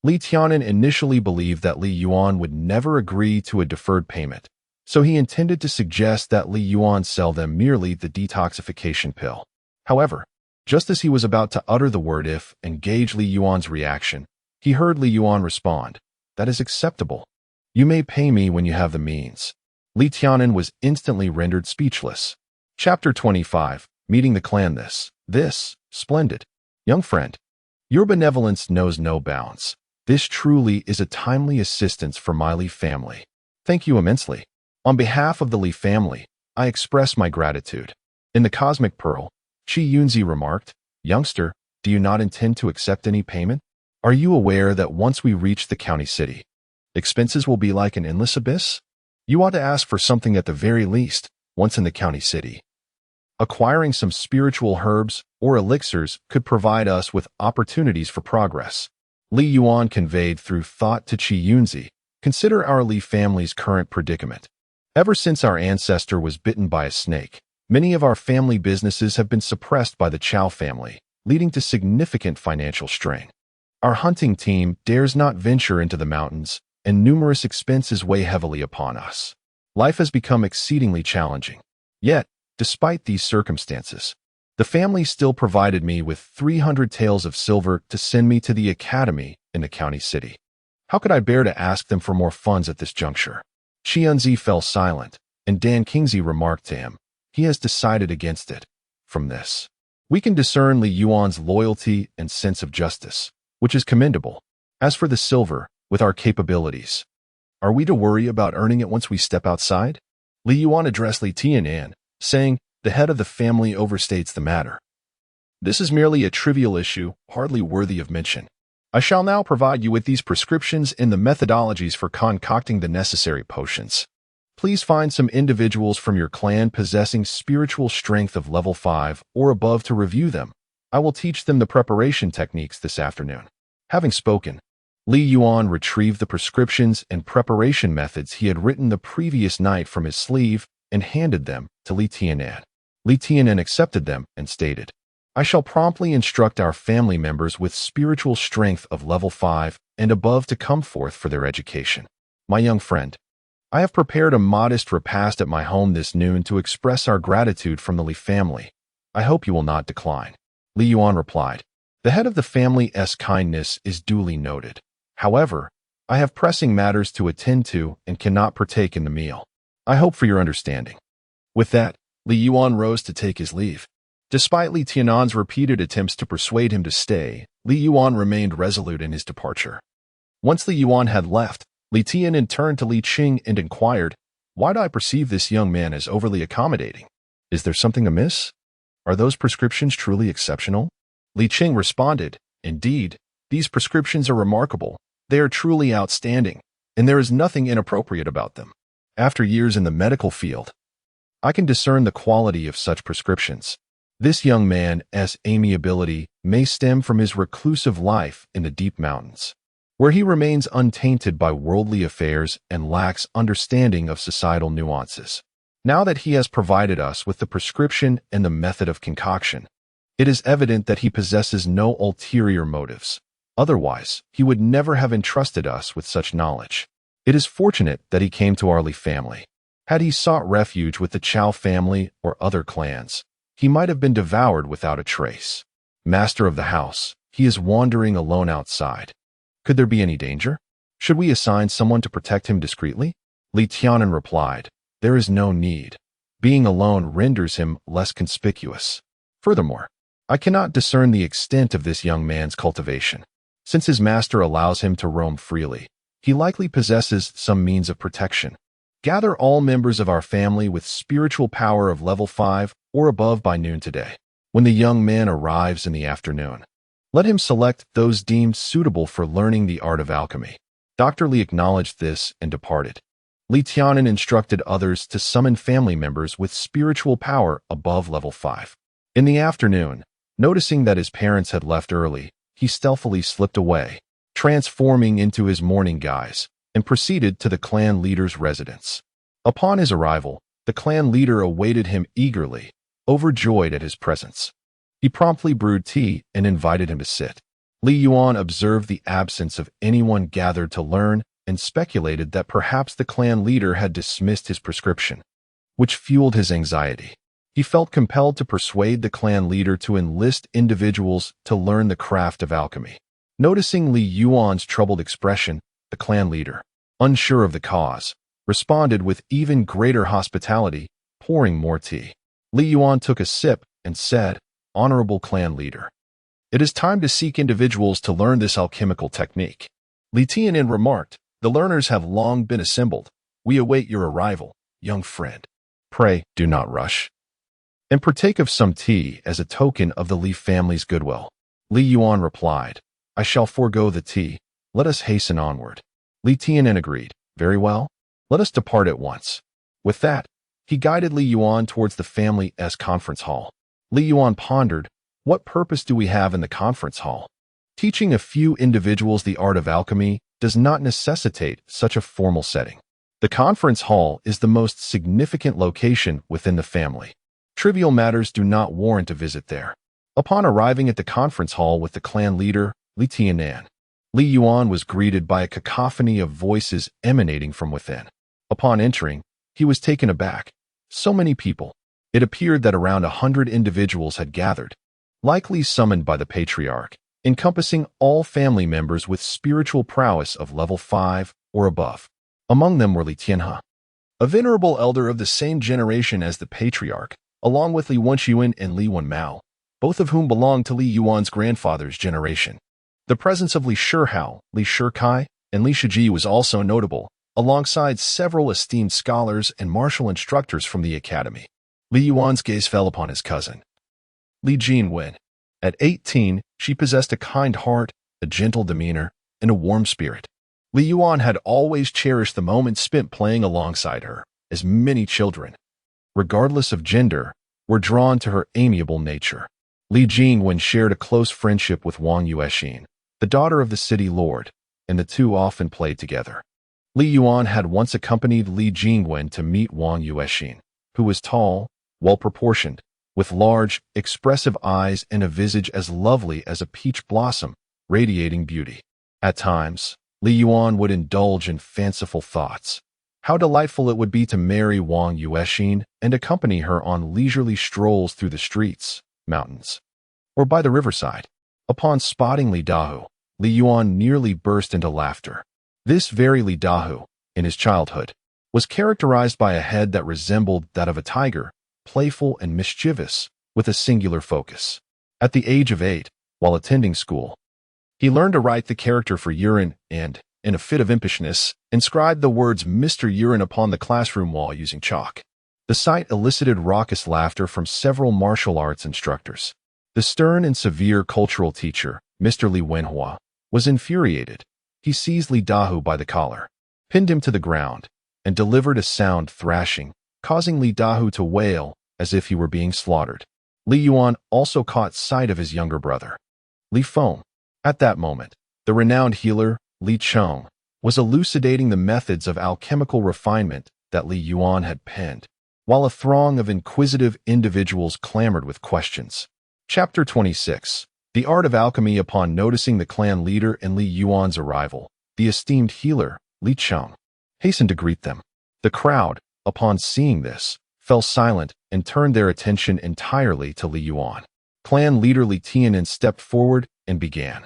Li Tianan initially believed that Li Yuan would never agree to a deferred payment, so he intended to suggest that Li Yuan sell them merely the detoxification pill. However, just as he was about to utter the word "if" and gauge Li Yuan's reaction, he heard Li Yuan respond, "That is acceptable. You may pay me when you have the means." Li Tianan was instantly rendered speechless. Chapter 25. Meeting the clan. This, splendid. Young friend, your benevolence knows no bounds. This truly is a timely assistance for my Li family. Thank you immensely. On behalf of the Li family, I express my gratitude. In the Cosmic Pearl, Qi Yunzi remarked, "Youngster, do you not intend to accept any payment? Are you aware that once we reach the county city, expenses will be like an endless abyss? You ought to ask for something at the very least, once in the county city. Acquiring some spiritual herbs or elixirs could provide us with opportunities for progress." Li Yuan conveyed through thought to Qi Yunzi, "Consider our Li family's current predicament. Ever since our ancestor was bitten by a snake, many of our family businesses have been suppressed by the Chow family, leading to significant financial strain. Our hunting team dares not venture into the mountains, and numerous expenses weigh heavily upon us. Life has become exceedingly challenging. Yet, despite these circumstances, the family still provided me with 300 taels of silver to send me to the academy in the county city. How could I bear to ask them for more funds at this juncture?" Qianzi fell silent, and Dan Kingsley remarked to him, "He has decided against it. From this, we can discern Li Yuan's loyalty and sense of justice, which is commendable. As for the silver, with our capabilities, are we to worry about earning it once we step outside?" Li Yuan addressed Li Tianan, saying, "The head of the family overstates the matter. This is merely a trivial issue, hardly worthy of mention. I shall now provide you with these prescriptions and the methodologies for concocting the necessary potions. Please find some individuals from your clan possessing spiritual strength of level 5 or above to review them. I will teach them the preparation techniques this afternoon." Having spoken, Li Yuan retrieved the prescriptions and preparation methods he had written the previous night from his sleeve and handed them to Li Tianan. Li Tianan accepted them and stated, "I shall promptly instruct our family members with spiritual strength of level 5 and above to come forth for their education. My young friend, I have prepared a modest repast at my home this noon to express our gratitude from the Li family. I hope you will not decline." Li Yuan replied, "The head of the family's kindness is duly noted. However, I have pressing matters to attend to and cannot partake in the meal. I hope for your understanding." With that, Li Yuan rose to take his leave. Despite Li Tianan's repeated attempts to persuade him to stay, Li Yuan remained resolute in his departure. Once Li Yuan had left, Li Tianan turned to Li Qing and inquired, "Why do I perceive this young man as overly accommodating? Is there something amiss? Are those prescriptions truly exceptional?" Li Qing responded, "Indeed, these prescriptions are remarkable. They are truly outstanding, and there is nothing inappropriate about them. After years in the medical field, I can discern the quality of such prescriptions. This young man's amiability may stem from his reclusive life in the deep mountains, where he remains untainted by worldly affairs and lacks understanding of societal nuances. Now that he has provided us with the prescription and the method of concoction, it is evident that he possesses no ulterior motives. Otherwise, he would never have entrusted us with such knowledge. It is fortunate that he came to our Li family. Had he sought refuge with the Chow family or other clans, he might have been devoured without a trace. Master of the house, he is wandering alone outside. Could there be any danger? Should we assign someone to protect him discreetly?" Li Tianan replied, "There is no need. Being alone renders him less conspicuous. Furthermore, I cannot discern the extent of this young man's cultivation. Since his master allows him to roam freely, he likely possesses some means of protection. Gather all members of our family with spiritual power of level 5 or above by noon today. When the young man arrives in the afternoon, let him select those deemed suitable for learning the art of alchemy." Dr. Li acknowledged this and departed. Li Tianan instructed others to summon family members with spiritual power above level 5. In the afternoon, noticing that his parents had left early, he stealthily slipped away, transforming into his morning guise, and proceeded to the clan leader's residence. Upon his arrival, the clan leader awaited him eagerly, overjoyed at his presence. He promptly brewed tea and invited him to sit. Li Yuan observed the absence of anyone gathered to learn and speculated that perhaps the clan leader had dismissed his prescription, which fueled his anxiety. He felt compelled to persuade the clan leader to enlist individuals to learn the craft of alchemy. Noticing Li Yuan's troubled expression, the clan leader, unsure of the cause, responded with even greater hospitality, pouring more tea. Li Yuan took a sip and said, "Honorable clan leader, it is time to seek individuals to learn this alchemical technique." Li Tianin remarked, "The learners have long been assembled. We await your arrival, young friend. Pray, do not rush, and partake of some tea as a token of the Li family's goodwill." Li Yuan replied, "I shall forego the tea. Let us hasten onward." Li Tianin agreed, "Very well. Let us depart at once." With that, he guided Li Yuan towards the family's conference hall. Li Yuan pondered, what purpose do we have in the conference hall? Teaching a few individuals the art of alchemy does not necessitate such a formal setting. The conference hall is the most significant location within the family. Trivial matters do not warrant a visit there. Upon arriving at the conference hall with the clan leader, Li Tianan, Li Yuan was greeted by a cacophony of voices emanating from within. Upon entering, he was taken aback. So many people. It appeared that around 100 individuals had gathered, likely summoned by the patriarch, encompassing all family members with spiritual prowess of level 5 or above. Among them were Li Tianhe, a venerable elder of the same generation as the patriarch, along with Li Wenxuan and Li Wenmao, both of whom belonged to Li Yuan's grandfather's generation. The presence of Li Shihao, Li Shikai, and Li Shiji was also notable, alongside several esteemed scholars and martial instructors from the academy. Li Yuan's gaze fell upon his cousin, Li Jinwen. At 18, she possessed a kind heart, a gentle demeanor, and a warm spirit. Li Yuan had always cherished the moments spent playing alongside her, as many children, regardless of gender, were drawn to her amiable nature. Li Jinwen shared a close friendship with Wang Yuexin, the daughter of the city lord, and the two often played together. Li Yuan had once accompanied Li Jinwen to meet Wang Yuexin, who was tall, well-proportioned, with large, expressive eyes and a visage as lovely as a peach blossom, radiating beauty. At times, Li Yuan would indulge in fanciful thoughts. How delightful it would be to marry Wang Yuexin and accompany her on leisurely strolls through the streets, mountains, or by the riverside. Upon spotting Li Dahu, Li Yuan nearly burst into laughter. This very Li Dahu, in his childhood, was characterized by a head that resembled that of a tiger, playful and mischievous, with a singular focus. At the age of 8, while attending school, he learned to write the character for Yuan and, in a fit of impishness, inscribed the words Mr. Yuan upon the classroom wall using chalk. The sight elicited raucous laughter from several martial arts instructors. The stern and severe cultural teacher, Mr. Li Wenhua, was infuriated. He seized Li Dahu by the collar, pinned him to the ground, and delivered a sound thrashing, causing Li Dahu to wail as if he were being slaughtered. Li Yuan also caught sight of his younger brother, Li Feng. At that moment, the renowned healer, Li Cheng, was elucidating the methods of alchemical refinement that Li Yuan had penned, while a throng of inquisitive individuals clamored with questions. Chapter 26. The Art of Alchemy. Upon noticing the clan leader and Li Yuan's arrival, the esteemed healer, Li Cheng, hastened to greet them. The crowd, upon seeing this, fell silent and turned their attention entirely to Li Yuan. Clan leader Li Tianan stepped forward and began.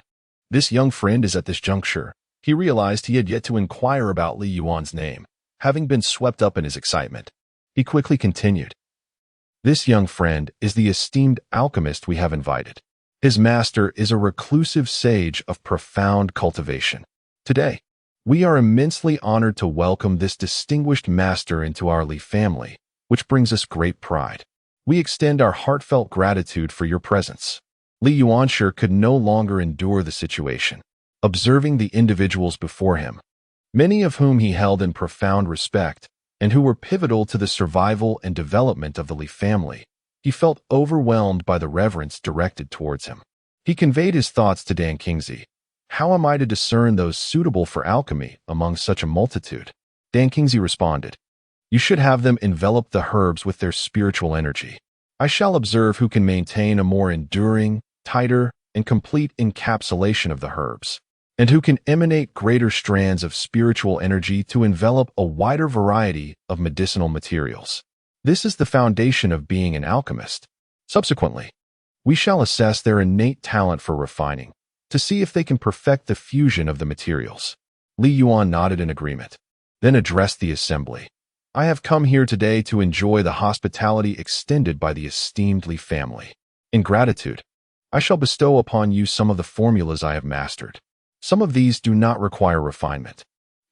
This young friend is at this juncture. He realized he had yet to inquire about Li Yuan's name, having been swept up in his excitement. He quickly continued. This young friend is the esteemed alchemist we have invited. His master is a reclusive sage of profound cultivation. Today, we are immensely honored to welcome this distinguished master into our Li family, which brings us great pride. We extend our heartfelt gratitude for your presence. Li Yuanshi could no longer endure the situation. Observing the individuals before him, many of whom he held in profound respect, and who were pivotal to the survival and development of the Li family, he felt overwhelmed by the reverence directed towards him. He conveyed his thoughts to Dan Kingsley. How am I to discern those suitable for alchemy among such a multitude? Dan Kingsley responded, You should have them envelop the herbs with their spiritual energy. I shall observe who can maintain a more enduring, tighter, and complete encapsulation of the herbs, and who can emanate greater strands of spiritual energy to envelop a wider variety of medicinal materials. This is the foundation of being an alchemist. Subsequently, we shall assess their innate talent for refining, to see if they can perfect the fusion of the materials. Li Yuan nodded in agreement, then addressed the assembly. I have come here today to enjoy the hospitality extended by the esteemed Li family. In gratitude, I shall bestow upon you some of the formulas I have mastered. Some of these do not require refinement.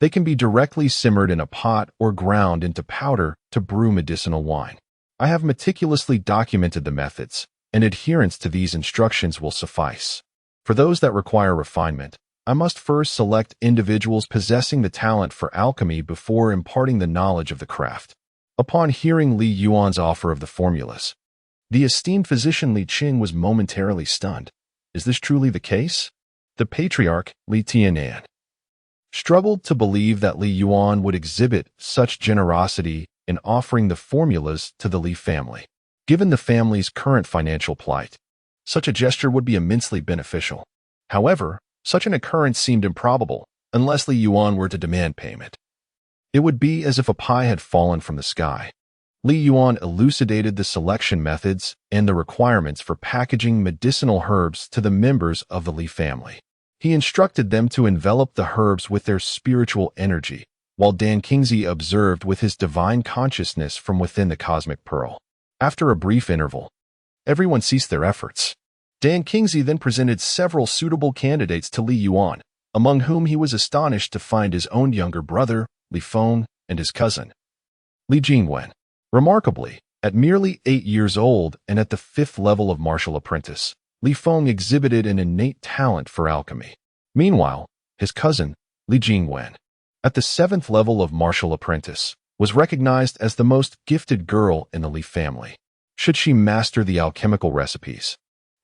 They can be directly simmered in a pot or ground into powder to brew medicinal wine. I have meticulously documented the methods, and adherence to these instructions will suffice. For those that require refinement, I must first select individuals possessing the talent for alchemy before imparting the knowledge of the craft. Upon hearing Li Yuan's offer of the formulas, the esteemed physician Li Qing was momentarily stunned. Is this truly the case? The patriarch, Li Tianan, struggled to believe that Li Yuan would exhibit such generosity in offering the formulas to the Li family. Given the family's current financial plight, such a gesture would be immensely beneficial. However, such an occurrence seemed improbable unless Li Yuan were to demand payment. It would be as if a pie had fallen from the sky. Li Yuan elucidated the selection methods and the requirements for packaging medicinal herbs to the members of the Li family. He instructed them to envelop the herbs with their spiritual energy, while Dan Kingsley observed with his divine consciousness from within the cosmic pearl. After a brief interval, everyone ceased their efforts. Dan Kingsley then presented several suitable candidates to Li Yuan, among whom he was astonished to find his own younger brother, Li Feng, and his cousin, Li Jingwen. Remarkably, at merely 8 years old and at the 5th level of martial apprentice, Li Feng exhibited an innate talent for alchemy. Meanwhile, his cousin, Li Jingwen, at the 7th level of martial apprentice, was recognized as the most gifted girl in the Li family. Should she master the alchemical recipes,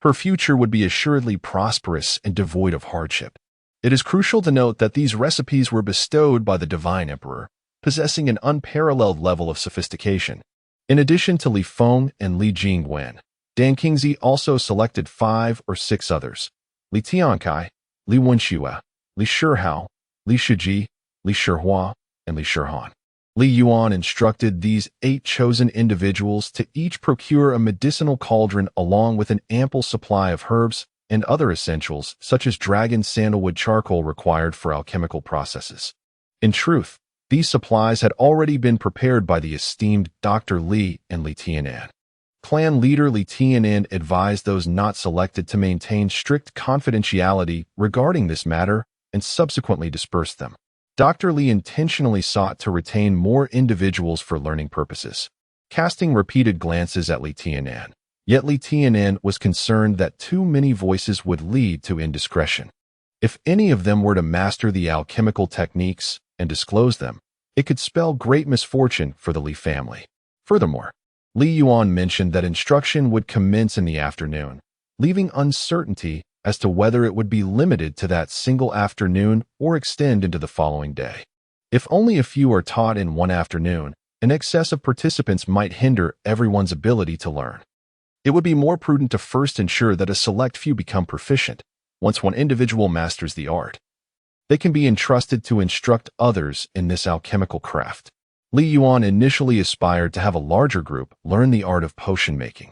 her future would be assuredly prosperous and devoid of hardship. It is crucial to note that these recipes were bestowed by the Divine Emperor, possessing an unparalleled level of sophistication. In addition to Li Feng and Li Jingwen, Dan Kingsley also selected 5 or 6 others: Li Tiankai, Li Wenxue, Li Shihao, Li Shiji, Li Shihua, and Li Shihan. Li Yuan instructed these 8 chosen individuals to each procure a medicinal cauldron along with an ample supply of herbs and other essentials such as dragon sandalwood charcoal required for alchemical processes. In truth, these supplies had already been prepared by the esteemed Dr. Li and Li Tianan. Clan leader Li Tianan advised those not selected to maintain strict confidentiality regarding this matter and subsequently dispersed them. Dr. Li intentionally sought to retain more individuals for learning purposes, casting repeated glances at Li Tianan. Yet Li Tianan was concerned that too many voices would lead to indiscretion. If any of them were to master the alchemical techniques and disclose them, it could spell great misfortune for the Li family. Furthermore, Li Yuan mentioned that instruction would commence in the afternoon, leaving uncertainty as to whether it would be limited to that single afternoon or extend into the following day. If only a few are taught in one afternoon, an excess of participants might hinder everyone's ability to learn. It would be more prudent to first ensure that a select few become proficient. Once one individual masters the art, they can be entrusted to instruct others in this alchemical craft. Li Yuan initially aspired to have a larger group learn the art of potion making.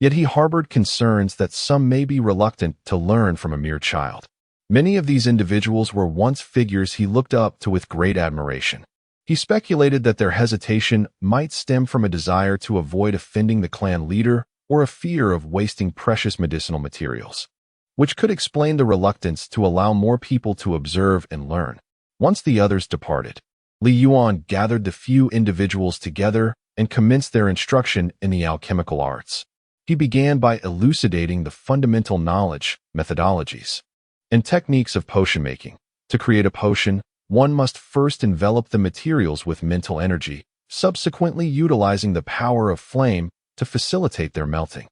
Yet he harbored concerns that some may be reluctant to learn from a mere child. Many of these individuals were once figures he looked up to with great admiration. He speculated that their hesitation might stem from a desire to avoid offending the clan leader or a fear of wasting precious medicinal materials, which could explain the reluctance to allow more people to observe and learn. Once the others departed, Li Yuan gathered the few individuals together and commenced their instruction in the alchemical arts. He began by elucidating the fundamental knowledge, methodologies, and techniques of potion making. To create a potion, one must first envelop the materials with mental energy, subsequently utilizing the power of flame to facilitate their melting.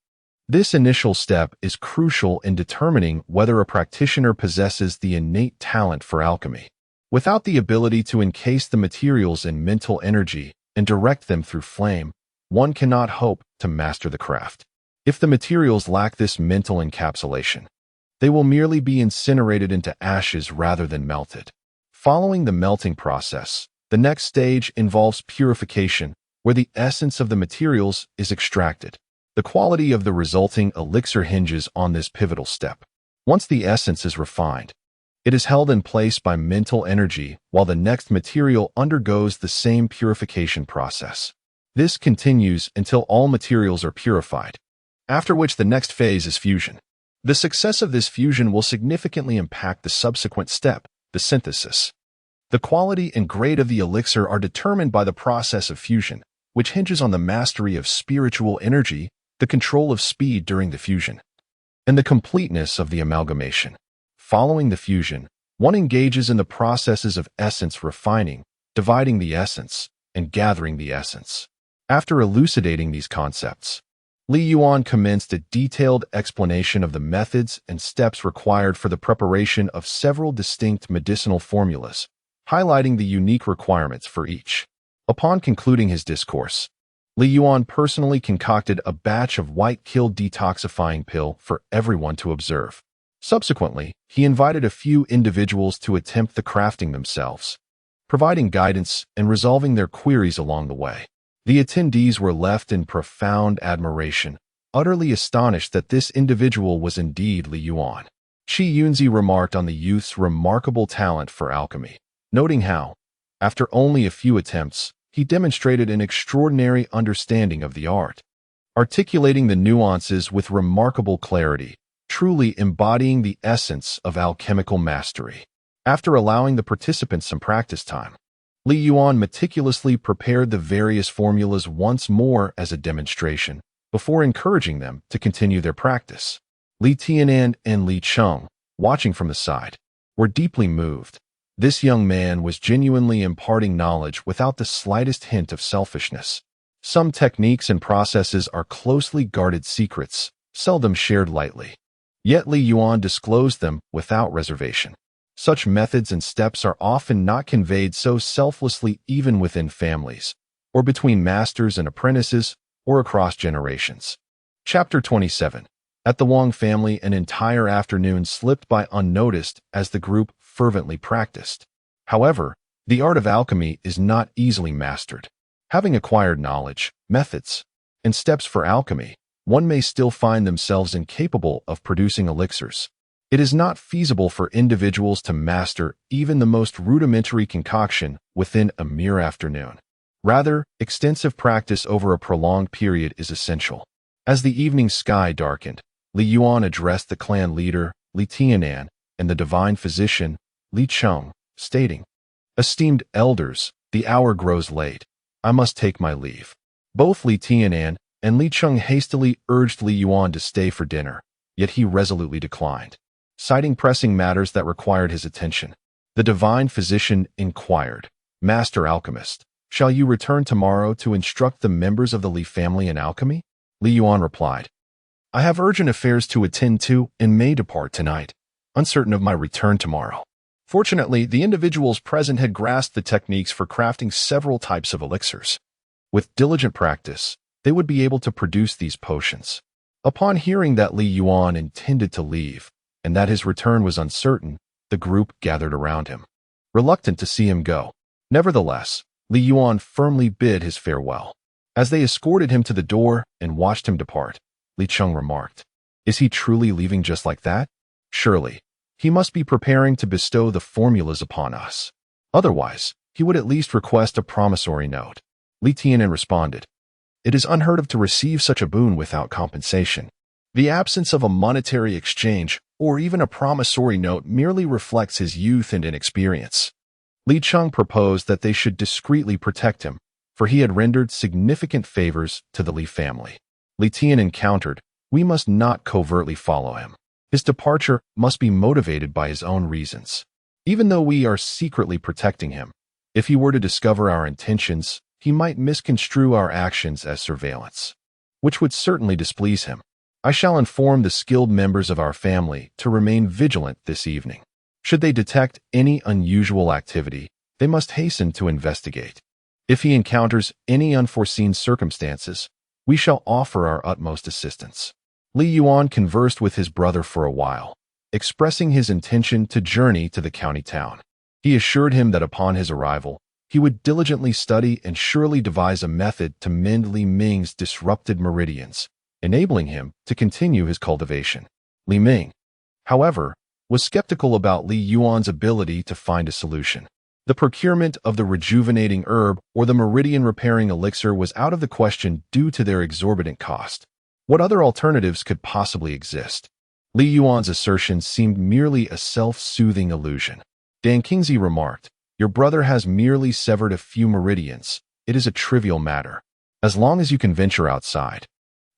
This initial step is crucial in determining whether a practitioner possesses the innate talent for alchemy. Without the ability to encase the materials in mental energy and direct them through flame, one cannot hope to master the craft. If the materials lack this mental encapsulation, They will merely be incinerated into ashes rather than melted. Following the melting process, the next stage involves purification, where the essence of the materials is extracted. The quality of the resulting elixir hinges on this pivotal step. Once the essence is refined, it is held in place by mental energy while the next material undergoes the same purification process. This continues until all materials are purified, after which the next phase is fusion. The success of this fusion will significantly impact the subsequent step, the synthesis. The quality and grade of the elixir are determined by the process of fusion, which hinges on the mastery of spiritual energy, the control of speed during the fusion, and the completeness of the amalgamation. Following the fusion, one engages in the processes of essence refining, dividing the essence, and gathering the essence. After elucidating these concepts, Yuan commenced a detailed explanation of the methods and steps required for the preparation of several distinct medicinal formulas, highlighting the unique requirements for each. Upon concluding his discourse, Yuan personally concocted a batch of white-kill detoxifying pill for everyone to observe. Subsequently, he invited a few individuals to attempt the crafting themselves, providing guidance and resolving their queries along the way. The attendees were left in profound admiration, utterly astonished that this individual was indeed Yuan. Shi Yunzi remarked on the youth's remarkable talent for alchemy, noting how, after only a few attempts, he demonstrated an extraordinary understanding of the art, articulating the nuances with remarkable clarity, truly embodying the essence of alchemical mastery. After allowing the participants some practice time, Yuan meticulously prepared the various formulas once more as a demonstration, before encouraging them to continue their practice. Li Tianan and Li Cheng, watching from the side, were deeply moved. This young man was genuinely imparting knowledge without the slightest hint of selfishness. Some techniques and processes are closely guarded secrets, seldom shared lightly. Yet Yuan disclosed them without reservation. Such methods and steps are often not conveyed so selflessly even within families, or between masters and apprentices, or across generations. Chapter 27. At the Wang family, an entire afternoon slipped by unnoticed as the group fervently practiced. However, the art of alchemy is not easily mastered. Having acquired knowledge, methods, and steps for alchemy, one may still find themselves incapable of producing elixirs. It is not feasible for individuals to master even the most rudimentary concoction within a mere afternoon. Rather, extensive practice over a prolonged period is essential. As the evening sky darkened, Yuan addressed the clan leader, Li Tianan, and the divine physician, Li Cheng, stating, "Esteemed elders, the hour grows late. I must take my leave." Both Li Tianan and Li Cheng hastily urged Yuan to stay for dinner, yet he resolutely declined, citing pressing matters that required his attention. The divine physician inquired, "Master alchemist, shall you return tomorrow to instruct the members of the Li family in alchemy?" Yuan replied, "I have urgent affairs to attend to and may depart tonight, uncertain of my return tomorrow." Fortunately, the individuals present had grasped the techniques for crafting several types of elixirs. With diligent practice, they would be able to produce these potions. Upon hearing that Yuan intended to leave, and that his return was uncertain, the group gathered around him, reluctant to see him go. Nevertheless, Yuan firmly bid his farewell. As they escorted him to the door and watched him depart, Li Cheng remarked, "Is he truly leaving just like that? Surely, he must be preparing to bestow the formulas upon us. Otherwise, he would at least request a promissory note." Li Tianan responded, "It is unheard of to receive such a boon without compensation. The absence of a monetary exchange or even a promissory note merely reflects his youth and inexperience." Li Cheng proposed that they should discreetly protect him, for he had rendered significant favors to the Li family. Li Tianan countered, "We must not covertly follow him. His departure must be motivated by his own reasons. Even though we are secretly protecting him, if he were to discover our intentions, he might misconstrue our actions as surveillance, which would certainly displease him. I shall inform the skilled members of our family to remain vigilant this evening. Should they detect any unusual activity, they must hasten to investigate. If he encounters any unforeseen circumstances, we shall offer our utmost assistance." Yuan conversed with his brother for a while, expressing his intention to journey to the county town. He assured him that upon his arrival, he would diligently study and surely devise a method to mend Li Ming's disrupted meridians, enabling him to continue his cultivation. Li Ming, however, was skeptical about Li Yuan's ability to find a solution. The procurement of the rejuvenating herb or the meridian-repairing elixir was out of the question due to their exorbitant cost. What other alternatives could possibly exist? Li Yuan's assertion seemed merely a self-soothing illusion. Dan Kingsley remarked, "Your brother has merely severed a few meridians. It is a trivial matter. As long as you can venture outside,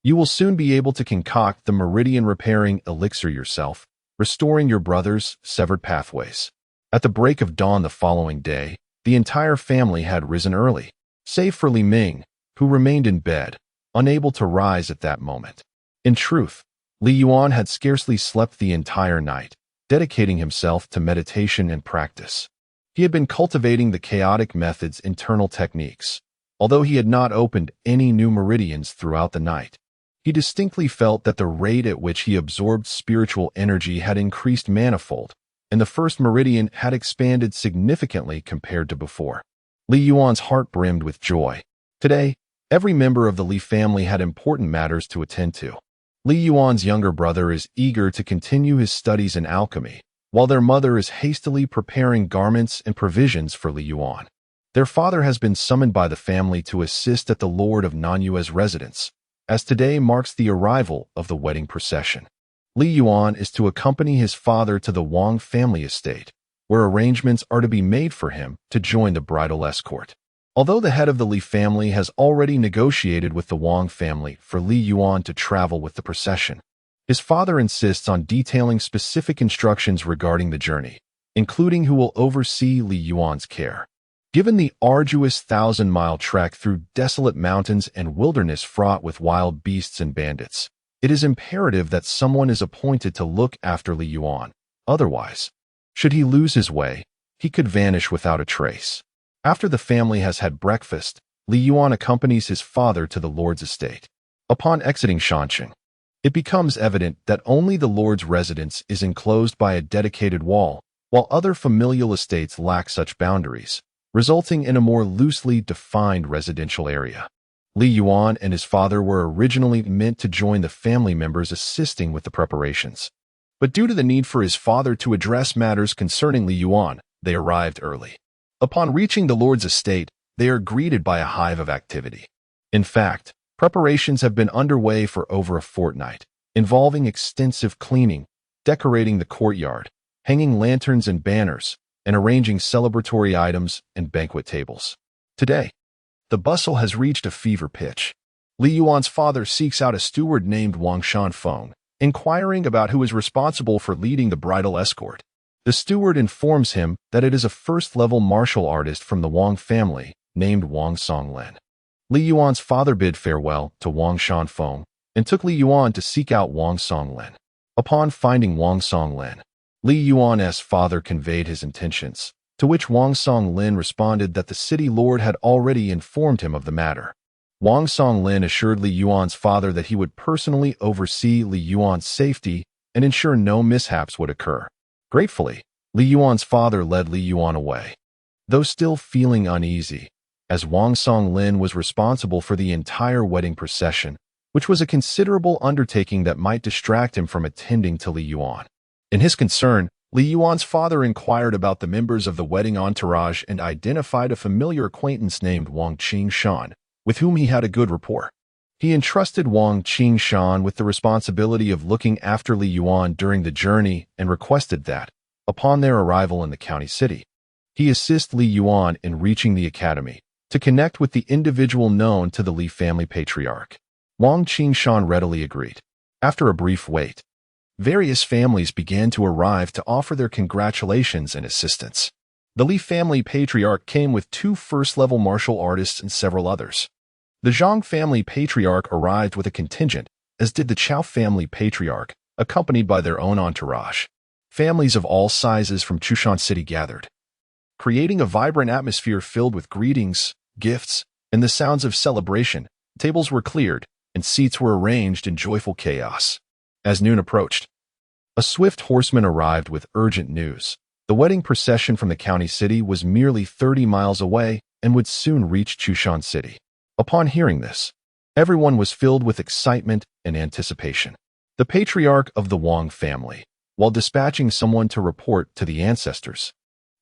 you will soon be able to concoct the meridian-repairing elixir yourself, restoring your brother's severed pathways." At the break of dawn the following day, the entire family had risen early, save for Li Ming, who remained in bed, unable to rise at that moment. In truth, Li Yuan had scarcely slept the entire night, dedicating himself to meditation and practice. He had been cultivating the chaotic method's internal techniques. Although he had not opened any new meridians throughout the night, he distinctly felt that the rate at which he absorbed spiritual energy had increased manifold, and the first meridian had expanded significantly compared to before. Li Yuan's heart brimmed with joy. Today, every member of the Li family had important matters to attend to. Li Yuan's younger brother is eager to continue his studies in alchemy, while their mother is hastily preparing garments and provisions for Li Yuan. Their father has been summoned by the family to assist at the Lord of Nanhua's residence, as today marks the arrival of the wedding procession. Li Yuan is to accompany his father to the Wang family estate, where arrangements are to be made for him to join the bridal escort. Although the head of the Li family has already negotiated with the Wang family for Li Yuan to travel with the procession, his father insists on detailing specific instructions regarding the journey, including who will oversee Li Yuan's care. Given the arduous 1,000-mile trek through desolate mountains and wilderness fraught with wild beasts and bandits, it is imperative that someone is appointed to look after Li Yuan. Otherwise, should he lose his way, he could vanish without a trace. After the family has had breakfast, Li Yuan accompanies his father to the Lord's estate. Upon exiting Shanqing, it becomes evident that only the Lord's residence is enclosed by a dedicated wall, while other familial estates lack such boundaries, resulting in a more loosely defined residential area. Li Yuan and his father were originally meant to join the family members assisting with the preparations. But due to the need for his father to address matters concerning Li Yuan, they arrived early. Upon reaching the Lord's estate, they are greeted by a hive of activity. In fact, preparations have been underway for over a fortnight, involving extensive cleaning, decorating the courtyard, hanging lanterns and banners, and arranging celebratory items and banquet tables. Today, the bustle has reached a fever pitch. Li Yuan's father seeks out a steward named Wang Shanfeng, inquiring about who is responsible for leading the bridal escort. The steward informs him that it is a first-level martial artist from the Wang family named Wang Songlin. Li Yuan's father bid farewell to Wang Shanfeng and took Li Yuan to seek out Wang Songlin. Upon finding Wang Songlin, Li Yuan's father conveyed his intentions, to which Wang Songlin responded that the city lord had already informed him of the matter. Wang Songlin assured Li Yuan's father that he would personally oversee Li Yuan's safety and ensure no mishaps would occur. Gratefully, Li Yuan's father led Li Yuan away. Though still feeling uneasy, as Wang Songlin was responsible for the entire wedding procession, which was a considerable undertaking that might distract him from attending to Li Yuan. In his concern, Li Yuan's father inquired about the members of the wedding entourage and identified a familiar acquaintance named Wang Qingshan, with whom he had a good rapport. He entrusted Wang Qingshan with the responsibility of looking after Li Yuan during the journey and requested that, upon their arrival in the county city, he assist Li Yuan in reaching the academy to connect with the individual known to the Li family patriarch. Wang Qingshan readily agreed. After a brief wait, various families began to arrive to offer their congratulations and assistance. The Li family patriarch came with 2 first-level martial artists and several others. The Zhang family patriarch arrived with a contingent, as did the Chao family patriarch, accompanied by their own entourage. Families of all sizes from Chushan City gathered, creating a vibrant atmosphere filled with greetings, gifts, and the sounds of celebration. Tables were cleared, and seats were arranged in joyful chaos. As noon approached, A swift horseman arrived with urgent news. The wedding procession from the county city was merely 30 miles away and would soon reach Chushan City. Upon hearing this, everyone was filled with excitement and anticipation. The patriarch of the Wang family, while dispatching someone to report to the ancestors,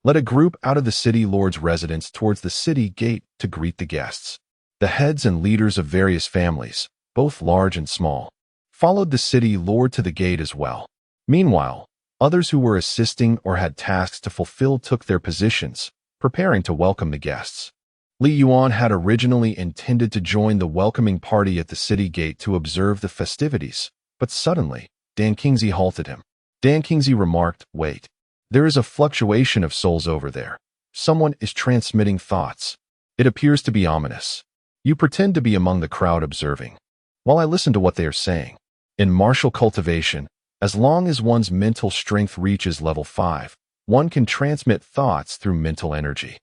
led a group out of the city lord's residence towards the city gate to greet the guests. The heads and leaders of various families, both large and small, followed the city lord to the gate as well. Meanwhile, others who were assisting or had tasks to fulfill took their positions, preparing to welcome the guests. Li Yuan had originally intended to join the welcoming party at the city gate to observe the festivities, but suddenly, Dan Kingsley halted him. Dan Kingsley remarked, "Wait. There is a fluctuation of souls over there. Someone is transmitting thoughts. It appears to be ominous. You pretend to be among the crowd observing, while I listen to what they are saying." In martial cultivation, as long as one's mental strength reaches level 5, one can transmit thoughts through mental energy.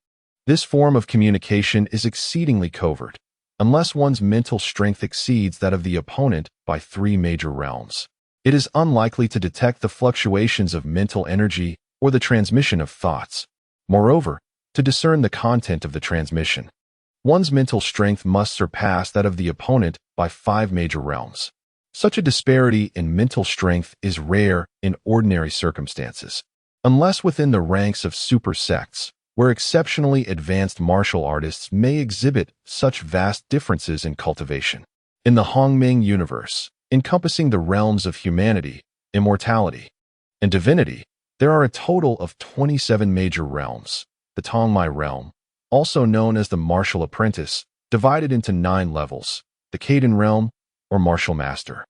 This form of communication is exceedingly covert, unless one's mental strength exceeds that of the opponent by 3 major realms. It is unlikely to detect the fluctuations of mental energy or the transmission of thoughts. Moreover, to discern the content of the transmission, one's mental strength must surpass that of the opponent by 5 major realms. Such a disparity in mental strength is rare in ordinary circumstances, unless within the ranks of super sects, where exceptionally advanced martial artists may exhibit such vast differences in cultivation. In the Hongming universe, encompassing the realms of humanity, immortality, and divinity, there are a total of 27 major realms. The Tongmai realm, also known as the martial apprentice, divided into 9 levels. The Kaden realm, or martial master,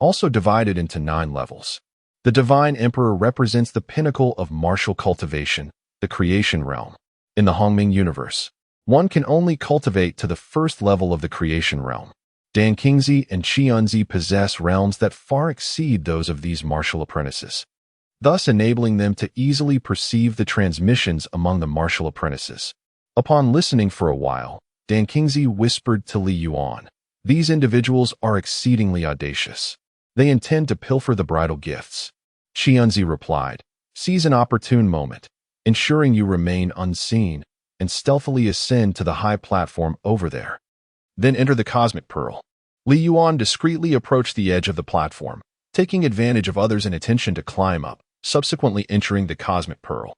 also divided into 9 levels. The divine emperor represents the pinnacle of martial cultivation, the creation realm. In the Hongming universe, one can only cultivate to the first level of the creation realm. Dan Kingsley and Qianzi possess realms that far exceed those of these martial apprentices, thus enabling them to easily perceive the transmissions among the martial apprentices. Upon listening for a while, Dan Kingsley whispered to Li Yuan, "These individuals are exceedingly audacious. They intend to pilfer the bridal gifts." Qianzi replied, "Seize an opportune moment, ensuring you remain unseen, and stealthily ascend to the high platform over there. Then enter the cosmic pearl." Li Yuan discreetly approached the edge of the platform, taking advantage of others' inattention to climb up, subsequently entering the cosmic pearl.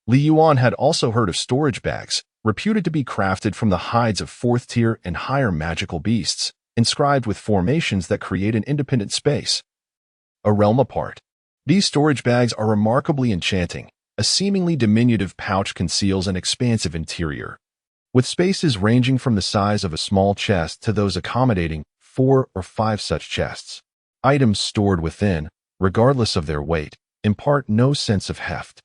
Li Yuan had also heard of storage bags, reputed to be crafted from the hides of 4th-tier and higher magical beasts, inscribed with formations that create an independent space, a realm apart. These storage bags are remarkably enchanting. A seemingly diminutive pouch conceals an expansive interior, with spaces ranging from the size of a small chest to those accommodating 4 or 5 such chests. Items stored within, regardless of their weight, impart no sense of heft.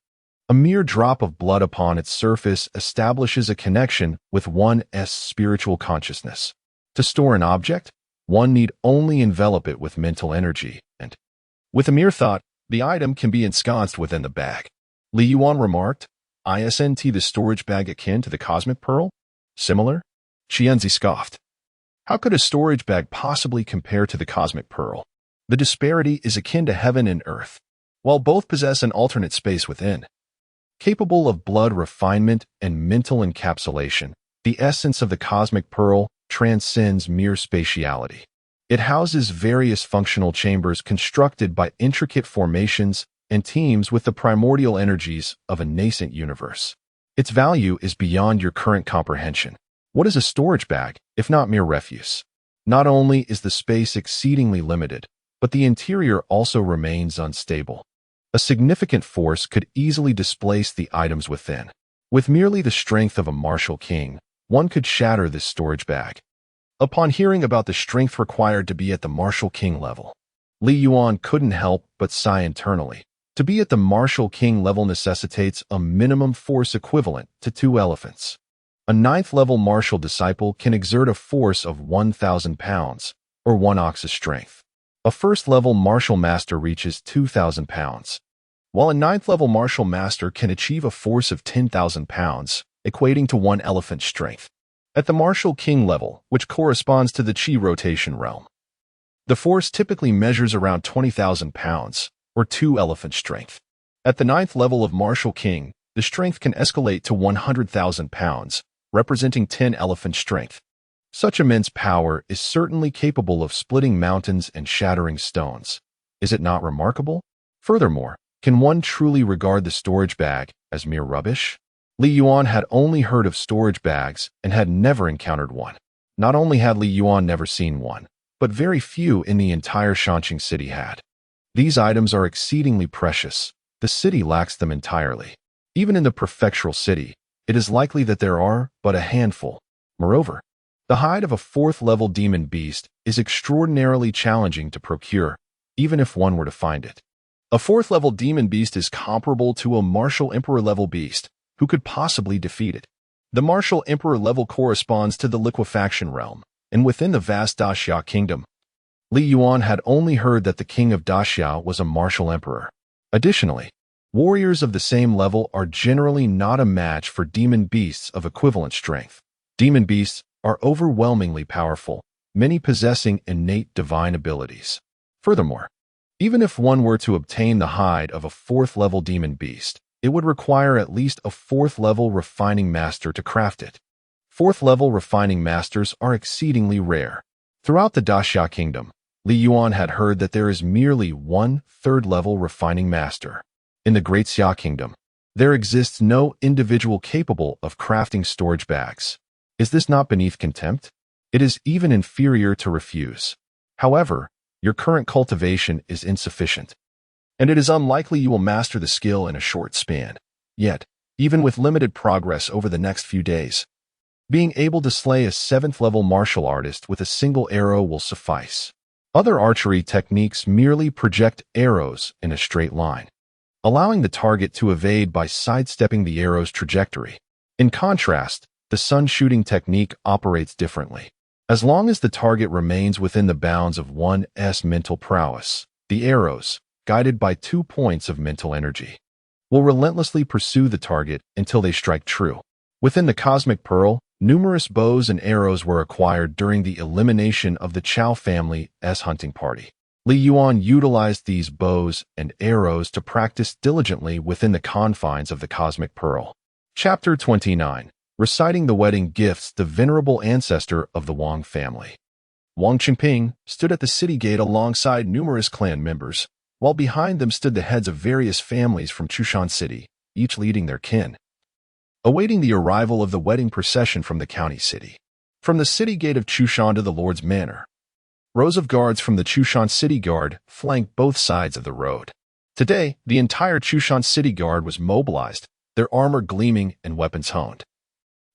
A mere drop of blood upon its surface establishes a connection with one's spiritual consciousness. To store an object, one need only envelop it with mental energy, and, with a mere thought, the item can be ensconced within the bag. Li Yuan remarked, "Isn't the storage bag akin to the cosmic pearl? Similar?" Qianzi scoffed. "How could a storage bag possibly compare to the cosmic pearl? The disparity is akin to heaven and earth, while both possess an alternate space within. Capable of blood refinement and mental encapsulation, the essence of the cosmic pearl transcends mere spatiality. It houses various functional chambers constructed by intricate formations and teams with the primordial energies of a nascent universe. Its value is beyond your current comprehension. What is a storage bag, if not mere refuse? Not only is the space exceedingly limited, but the interior also remains unstable. A significant force could easily displace the items within. With merely the strength of a martial king, one could shatter this storage bag." Upon hearing about the strength required to be at the martial king level, Li Yuan couldn't help but sigh internally. To be at the martial king level necessitates a minimum force equivalent to 2 elephants. A 9th-level martial disciple can exert a force of 1,000 pounds, or 1 ox's strength. A 1st-level martial master reaches 2,000 pounds, while a 9th-level martial master can achieve a force of 10,000 pounds, equating to 1 elephant strength. At the martial king level, which corresponds to the Qi rotation realm, the force typically measures around 20,000 pounds, or 2 elephant strength. At the 9th level of Martial King, the strength can escalate to 100,000 pounds, representing 10 elephant strength. Such immense power is certainly capable of splitting mountains and shattering stones. Is it not remarkable? Furthermore, can one truly regard the storage bag as mere rubbish? Li Yuan had only heard of storage bags and had never encountered one. Not only had Li Yuan never seen one, but very few in the entire Shanqing city had. These items are exceedingly precious. The city lacks them entirely. Even in the prefectural city, it is likely that there are but a handful. Moreover, the hide of a 4th-level demon beast is extraordinarily challenging to procure, even if one were to find it. A 4th-level demon beast is comparable to a martial emperor-level beast. Who could possibly defeat it? The martial emperor level corresponds to the liquefaction realm, and within the vast Daxia kingdom, Li Yuan had only heard that the king of Daxia was a martial emperor. Additionally, warriors of the same level are generally not a match for demon beasts of equivalent strength. Demon beasts are overwhelmingly powerful, many possessing innate divine abilities. Furthermore, even if one were to obtain the hide of a 4th-level demon beast, it would require at least a 4th-level refining master to craft it. 4th-level refining masters are exceedingly rare. Throughout the Daxia kingdom, Li Yuan had heard that there is merely one 3rd-level refining master. In the Great Xia kingdom, there exists no individual capable of crafting storage bags. Is this not beneath contempt? It is even inferior to refuse. However, your current cultivation is insufficient, and it is unlikely you will master the skill in a short span. Yet, even with limited progress over the next few days, being able to slay a 7th-level martial artist with a single arrow will suffice. Other archery techniques merely project arrows in a straight line, allowing the target to evade by sidestepping the arrow's trajectory. In contrast, the sun shooting technique operates differently. As long as the target remains within the bounds of one's mental prowess, the arrows, guided by 2 points of mental energy, will relentlessly pursue the target until they strike true. Within the Cosmic Pearl, numerous bows and arrows were acquired during the elimination of the Chao family's hunting party. Li Yuan utilized these bows and arrows to practice diligently within the confines of the Cosmic Pearl. Chapter 29. Reciting the Wedding Gifts. The venerable ancestor of the Wang family, Wang Qingping, stood at the city gate alongside numerous clan members, while behind them stood the heads of various families from Chushan City, each leading their kin, awaiting the arrival of the wedding procession from the county city. From the city gate of Chushan to the Lord's Manor, rows of guards from the Chushan City Guard flanked both sides of the road. Today, the entire Chushan City Guard was mobilized, their armor gleaming and weapons honed,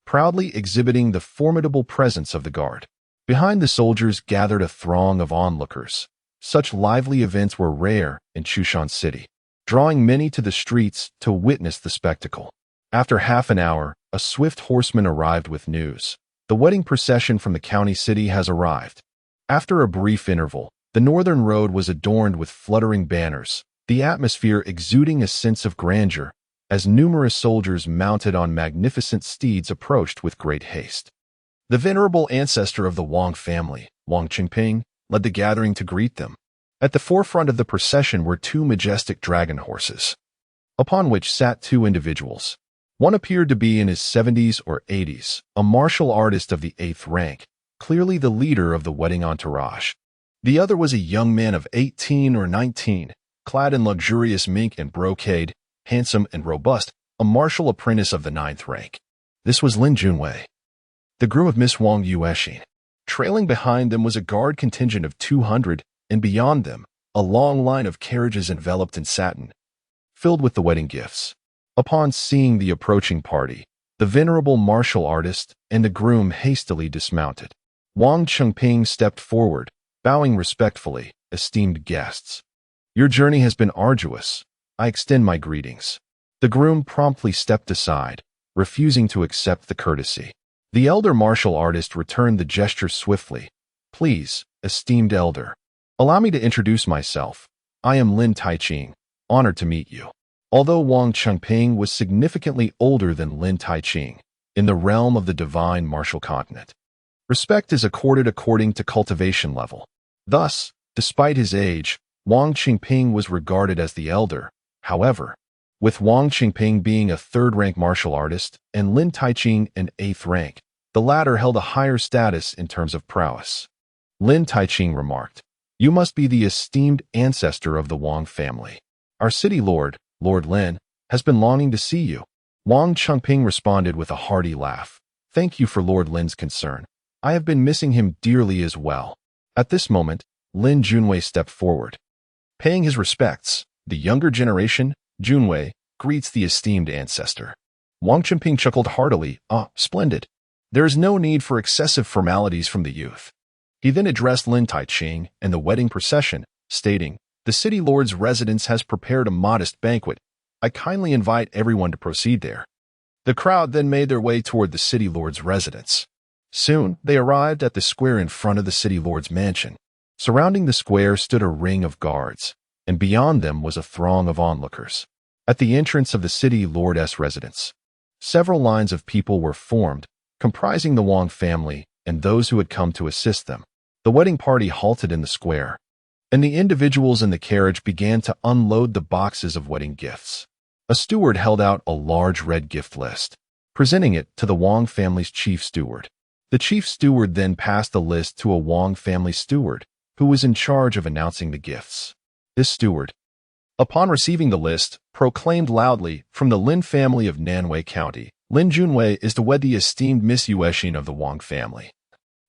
proudly exhibiting the formidable presence of the guard. Behind the soldiers gathered a throng of onlookers. Such lively events were rare in Chushan City, drawing many to the streets to witness the spectacle. After half an hour, a swift horseman arrived with news. The wedding procession from the county city has arrived. After a brief interval, the northern road was adorned with fluttering banners, the atmosphere exuding a sense of grandeur, as numerous soldiers mounted on magnificent steeds approached with great haste. The venerable ancestor of the Wang family, Wang Qingping, led the gathering to greet them. At the forefront of the procession were 2 majestic dragon horses, upon which sat 2 individuals. One appeared to be in his 70s or 80s, a martial artist of the 8th rank, clearly the leader of the wedding entourage. The other was a young man of 18 or 19, clad in luxurious mink and brocade, handsome and robust, a martial apprentice of the 9th rank. This was Lin Junwei, the groom of Miss Wang Yuexin. Trailing behind them was a guard contingent of 200, and beyond them, a long line of carriages enveloped in satin, filled with the wedding gifts. Upon seeing the approaching party, the venerable martial artist and the groom hastily dismounted. Wang Qingping stepped forward, bowing respectfully. Esteemed guests, your journey has been arduous. I extend my greetings. The groom promptly stepped aside, refusing to accept the courtesy. The elder martial artist returned the gesture swiftly. Please, esteemed elder, allow me to introduce myself. I am Lin Taiqing, honored to meet you. Although Wang Qingping was significantly older than Lin Taiqing in the realm of the divine martial continent, respect is accorded according to cultivation level. Thus, despite his age, Wang Qingping was regarded as the elder. However, with Wang Qingping being a third-rank martial artist and Lin Taiqing an eighth rank, the latter held a higher status in terms of prowess. Lin Taiqing remarked, "You must be the esteemed ancestor of the Wang family. Our city lord, Lord Lin, has been longing to see you." Wang Qingping responded with a hearty laugh. "Thank you for Lord Lin's concern. I have been missing him dearly as well." At this moment, Lin Junwei stepped forward. Paying his respects, the younger generation, Junwei, greets the esteemed ancestor. Wang Qingping chuckled heartily. "Ah, splendid. There is no need for excessive formalities from the youth." He then addressed Lin Taiqing and the wedding procession, stating, "The city lord's residence has prepared a modest banquet. I kindly invite everyone to proceed there." The crowd then made their way toward the city lord's residence. Soon, they arrived at the square in front of the city lord's mansion. Surrounding the square stood a ring of guards, and beyond them was a throng of onlookers. At the entrance of the city lord's residence, several lines of people were formed, comprising the Wang family and those who had come to assist them. The wedding party halted in the square, and the individuals in the carriage began to unload the boxes of wedding gifts. A steward held out a large red gift list, presenting it to the Wang family's chief steward. The chief steward then passed the list to a Wang family steward, who was in charge of announcing the gifts. This steward, upon receiving the list, proclaimed loudly, "From the Lin family of Nanwei County, Lin Junwei is to wed the esteemed Miss Yuexin of the Wang family."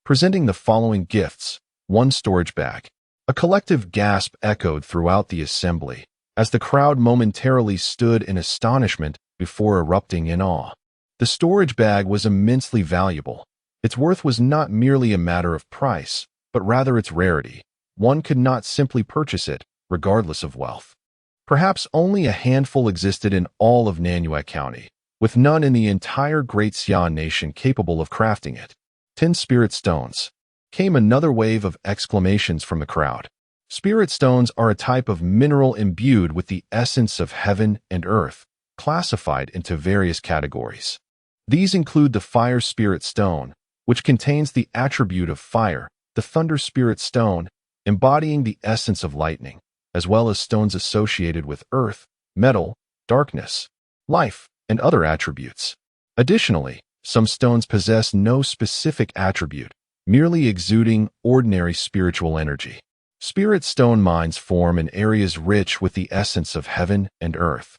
Presenting the following gifts: one storage bag. A collective gasp echoed throughout the assembly, as the crowd momentarily stood in astonishment before erupting in awe. The storage bag was immensely valuable. Its worth was not merely a matter of price, but rather its rarity. One could not simply purchase it, regardless of wealth. Perhaps only a handful existed in all of Nanhua County, with none in the entire Great Xia nation capable of crafting it. 10 spirit stones. Came another wave of exclamations from the crowd. Spirit stones are a type of mineral imbued with the essence of heaven and earth, classified into various categories. These include the fire spirit stone, which contains the attribute of fire, the thunder spirit stone, embodying the essence of lightning, as well as stones associated with earth, metal, darkness, life, and other attributes. Additionally, some stones possess no specific attribute, merely exuding ordinary spiritual energy. Spirit stone mines form in areas rich with the essence of heaven and earth.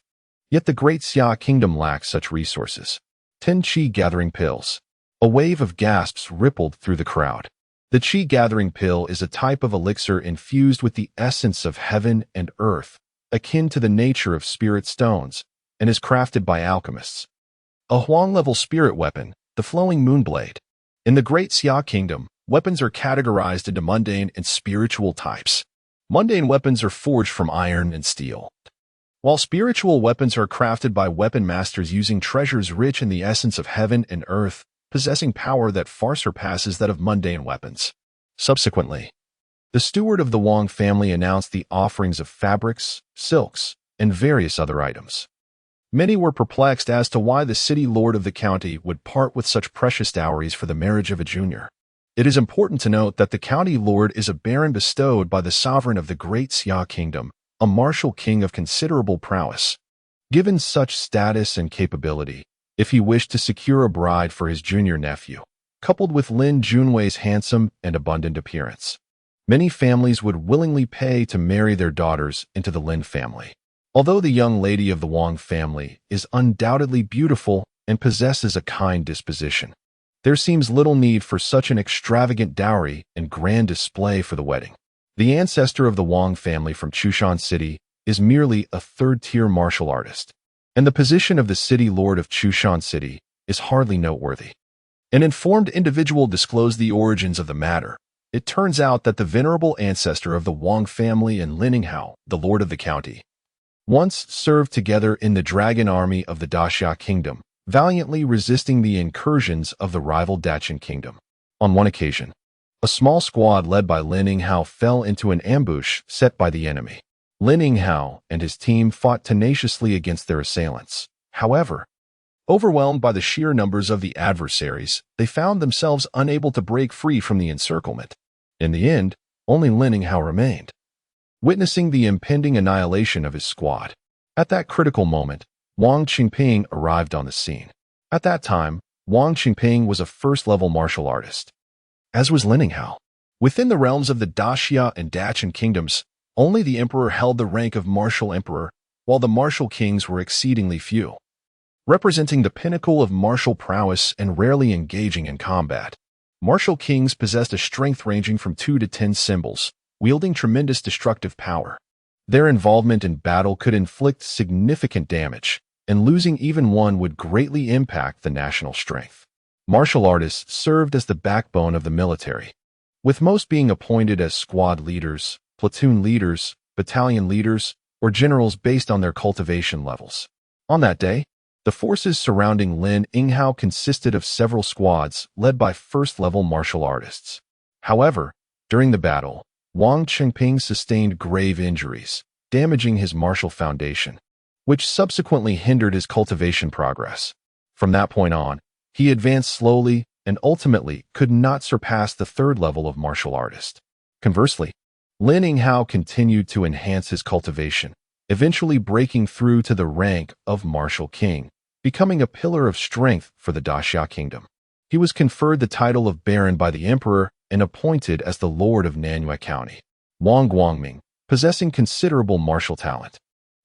Yet the Great Xia Kingdom lacks such resources. 10 Qi Gathering Pills. A wave of gasps rippled through the crowd. The Qi Gathering Pill is a type of elixir infused with the essence of heaven and earth, akin to the nature of spirit stones, and is crafted by alchemists. A Huang-level spirit weapon, the Flowing Moonblade. In the Great Xia Kingdom, weapons are categorized into mundane and spiritual types. Mundane weapons are forged from iron and steel, while spiritual weapons are crafted by weapon masters using treasures rich in the essence of heaven and earth, possessing power that far surpasses that of mundane weapons. Subsequently, the steward of the Wang family announced the offerings of fabrics, silks, and various other items. Many were perplexed as to why the city lord of the county would part with such precious dowries for the marriage of a junior. It is important to note that the county lord is a baron bestowed by the sovereign of the Great Xia Kingdom, a martial king of considerable prowess. Given such status and capability, if he wished to secure a bride for his junior nephew, coupled with Lin Junwei's handsome and abundant appearance, many families would willingly pay to marry their daughters into the Lin family. Although the young lady of the Wang family is undoubtedly beautiful and possesses a kind disposition, there seems little need for such an extravagant dowry and grand display for the wedding. The ancestor of the Wang family from Chushan City is merely a third-tier martial artist, and the position of the city lord of Chushan City is hardly noteworthy. An informed individual disclosed the origins of the matter. It turns out that the venerable ancestor of the Wang family and Lininghao, the lord of the county, once served together in the dragon army of the Daxia Kingdom, valiantly resisting the incursions of the rival Dachin Kingdom. On one occasion, a small squad led by Lininghao fell into an ambush set by the enemy. Lininghao and his team fought tenaciously against their assailants. However, overwhelmed by the sheer numbers of the adversaries, they found themselves unable to break free from the encirclement. In the end, only Lininghao remained. witnessing the impending annihilation of his squad. At that critical moment, Wang Qingping arrived on the scene. At that time, Wang Qingping was a first-level martial artist, as was Lin Yinghao. Within the realms of the Daxia and Dachan kingdoms, only the emperor held the rank of martial emperor, while the martial kings were exceedingly few, representing the pinnacle of martial prowess and rarely engaging in combat. Martial kings possessed a strength ranging from 2 to 10 symbols, wielding tremendous destructive power. Their involvement in battle could inflict significant damage, and losing even one would greatly impact the national strength. Martial artists served as the backbone of the military, with most being appointed as squad leaders, platoon leaders, battalion leaders, or generals based on their cultivation levels. On that day, the forces surrounding Lin Yinghao consisted of several squads led by first-level martial artists. However, during the battle, Wang Qingping sustained grave injuries, damaging his martial foundation, which subsequently hindered his cultivation progress. From that point on, he advanced slowly and ultimately could not surpass the third level of martial artist. Conversely, Lin Yinghao continued to enhance his cultivation, eventually breaking through to the rank of martial king, becoming a pillar of strength for the Daxia kingdom. He was conferred the title of Baron by the emperor and appointed as the Lord of Nanhua County. Wang Guangming, possessing considerable martial talent,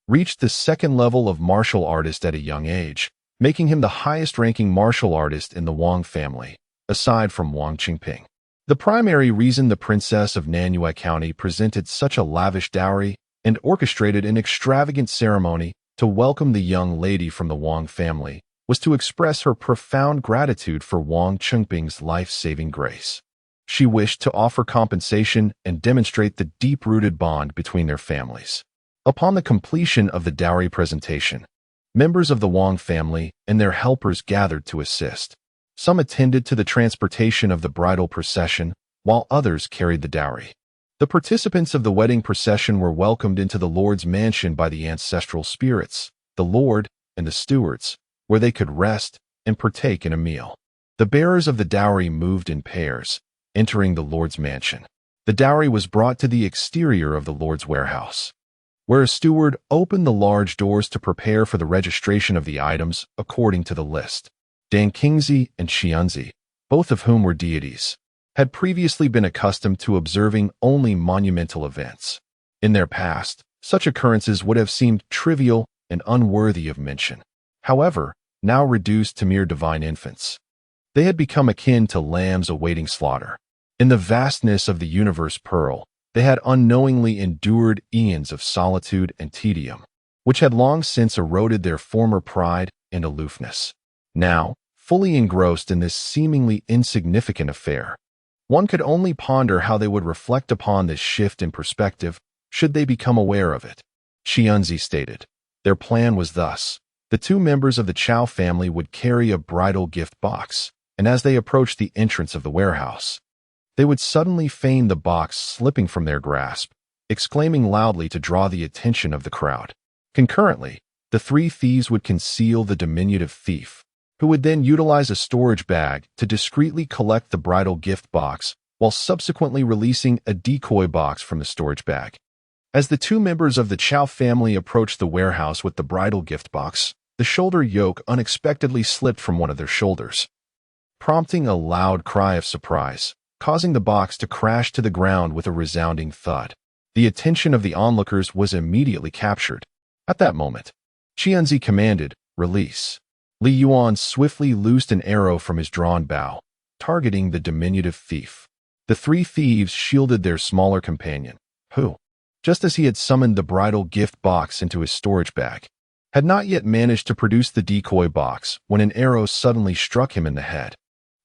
reached the second level of martial artist at a young age, making him the highest-ranking martial artist in the Wang family, aside from Wang Qingping. The primary reason the princess of Nanhua County presented such a lavish dowry and orchestrated an extravagant ceremony to welcome the young lady from the Wang family was to express her profound gratitude for Wang Qingping's life-saving grace. She wished to offer compensation and demonstrate the deep-rooted bond between their families. Upon the completion of the dowry presentation, members of the Wang family and their helpers gathered to assist. Some attended to the transportation of the bridal procession, while others carried the dowry. The participants of the wedding procession were welcomed into the Lord's mansion by the ancestral spirits, the Lord, and the stewards, where they could rest and partake in a meal. The bearers of the dowry moved in pairs, entering the Lord's mansion. The dowry was brought to the exterior of the Lord's warehouse, where a steward opened the large doors to prepare for the registration of the items according to the list. Dan Qingzi and Xianzi, both of whom were deities, had previously been accustomed to observing only monumental events. In their past, such occurrences would have seemed trivial and unworthy of mention. However, now reduced to mere divine infants, they had become akin to lambs awaiting slaughter. In the vastness of the universe Pearl, they had unknowingly endured eons of solitude and tedium, which had long since eroded their former pride and aloofness. Now, fully engrossed in this seemingly insignificant affair, one could only ponder how they would reflect upon this shift in perspective should they become aware of it. Xianzi stated. Their plan was thus. The two members of the Chao family would carry a bridal gift box, and as they approached the entrance of the warehouse, they would suddenly feign the box slipping from their grasp, exclaiming loudly to draw the attention of the crowd. Concurrently, the three thieves would conceal the diminutive thief, who would then utilize a storage bag to discreetly collect the bridal gift box while subsequently releasing a decoy box from the storage bag. As the two members of the Chao family approached the warehouse with the bridal gift box, the shoulder yoke unexpectedly slipped from one of their shoulders, prompting a loud cry of surprise, causing the box to crash to the ground with a resounding thud. The attention of the onlookers was immediately captured. At that moment, Qianzi commanded, "Release." Li Yuan swiftly loosed an arrow from his drawn bow, targeting the diminutive thief. The three thieves shielded their smaller companion, who, just as he had summoned the bridal gift box into his storage bag, had not yet managed to produce the decoy box when an arrow suddenly struck him in the head.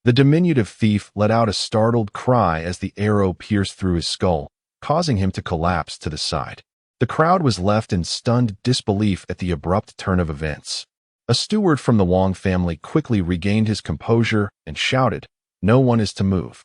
The diminutive thief let out a startled cry as the arrow pierced through his skull, causing him to collapse to the side. The crowd was left in stunned disbelief at the abrupt turn of events. A steward from the Wang family quickly regained his composure and shouted, "No one is to move."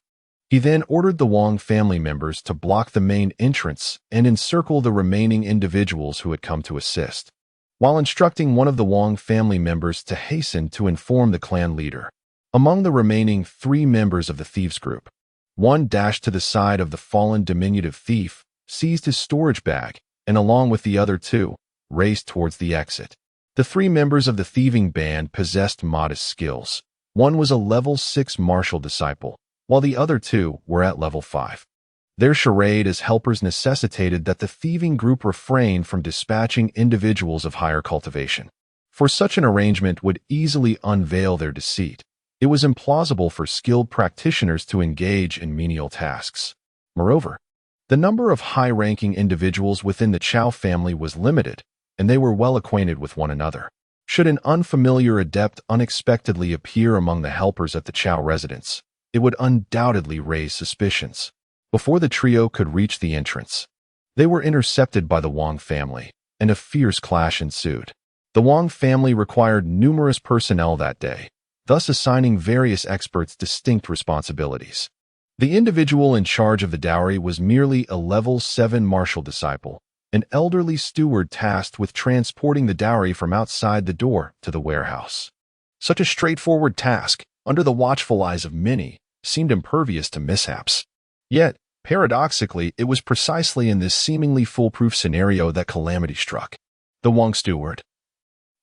He then ordered the Wang family members to block the main entrance and encircle the remaining individuals who had come to assist, while instructing one of the Wang family members to hasten to inform the clan leader. Among the remaining three members of the thieves group, one dashed to the side of the fallen diminutive thief, seized his storage bag, and along with the other two, raced towards the exit. The three members of the thieving band possessed modest skills. One was a level 6 martial disciple, while the other two were at level 5. Their charade as helpers necessitated that the thieving group refrain from dispatching individuals of higher cultivation, for such an arrangement would easily unveil their deceit. It was implausible for skilled practitioners to engage in menial tasks. Moreover, the number of high-ranking individuals within the Chow family was limited, and they were well acquainted with one another. Should an unfamiliar adept unexpectedly appear among the helpers at the Chow residence, it would undoubtedly raise suspicions. Before the trio could reach the entrance, they were intercepted by the Wang family, and a fierce clash ensued. The Wang family required numerous personnel that day, thus assigning various experts distinct responsibilities. The individual in charge of the dowry was merely a level 7 martial disciple, an elderly steward tasked with transporting the dowry from outside the door to the warehouse. Such a straightforward task, under the watchful eyes of many, seemed impervious to mishaps. Yet, paradoxically, it was precisely in this seemingly foolproof scenario that calamity struck. The Wang steward,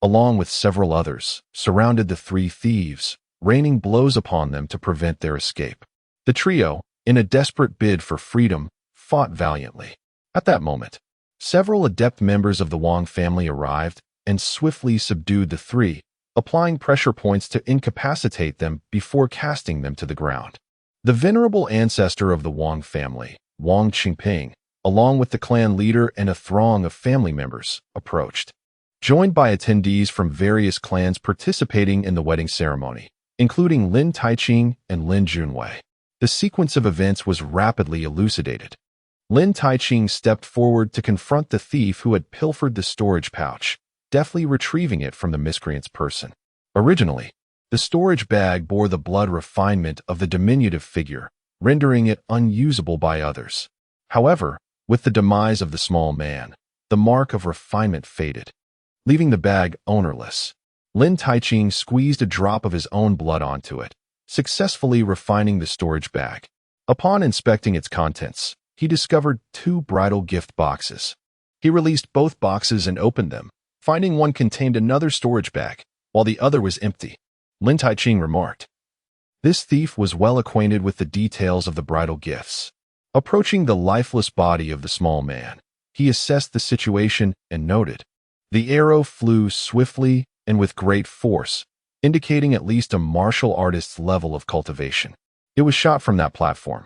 along with several others, surrounded the three thieves, raining blows upon them to prevent their escape. The trio, in a desperate bid for freedom, fought valiantly. At that moment, several adept members of the Wang family arrived and swiftly subdued the three, applying pressure points to incapacitate them before casting them to the ground. The venerable ancestor of the Wang family, Wang Qingping, along with the clan leader and a throng of family members, approached. Joined by attendees from various clans participating in the wedding ceremony, including Lin Taiqing and Lin Junwei. The sequence of events was rapidly elucidated. Lin Taiqing stepped forward to confront the thief who had pilfered the storage pouch, deftly retrieving it from the miscreant's person. Originally, the storage bag bore the blood refinement of the diminutive figure, rendering it unusable by others. However, with the demise of the small man, the mark of refinement faded, leaving the bag ownerless. Lin Taiqing squeezed a drop of his own blood onto it, successfully refining the storage bag. Upon inspecting its contents, he discovered 2 bridal gift boxes. He released both boxes and opened them, finding one contained another storage bag, while the other was empty. Lin Taiqing remarked. This thief was well acquainted with the details of the bridal gifts. Approaching the lifeless body of the small man, he assessed the situation and noted. The arrow flew swiftly and with great force, indicating at least a martial artist's level of cultivation. It was shot from that platform.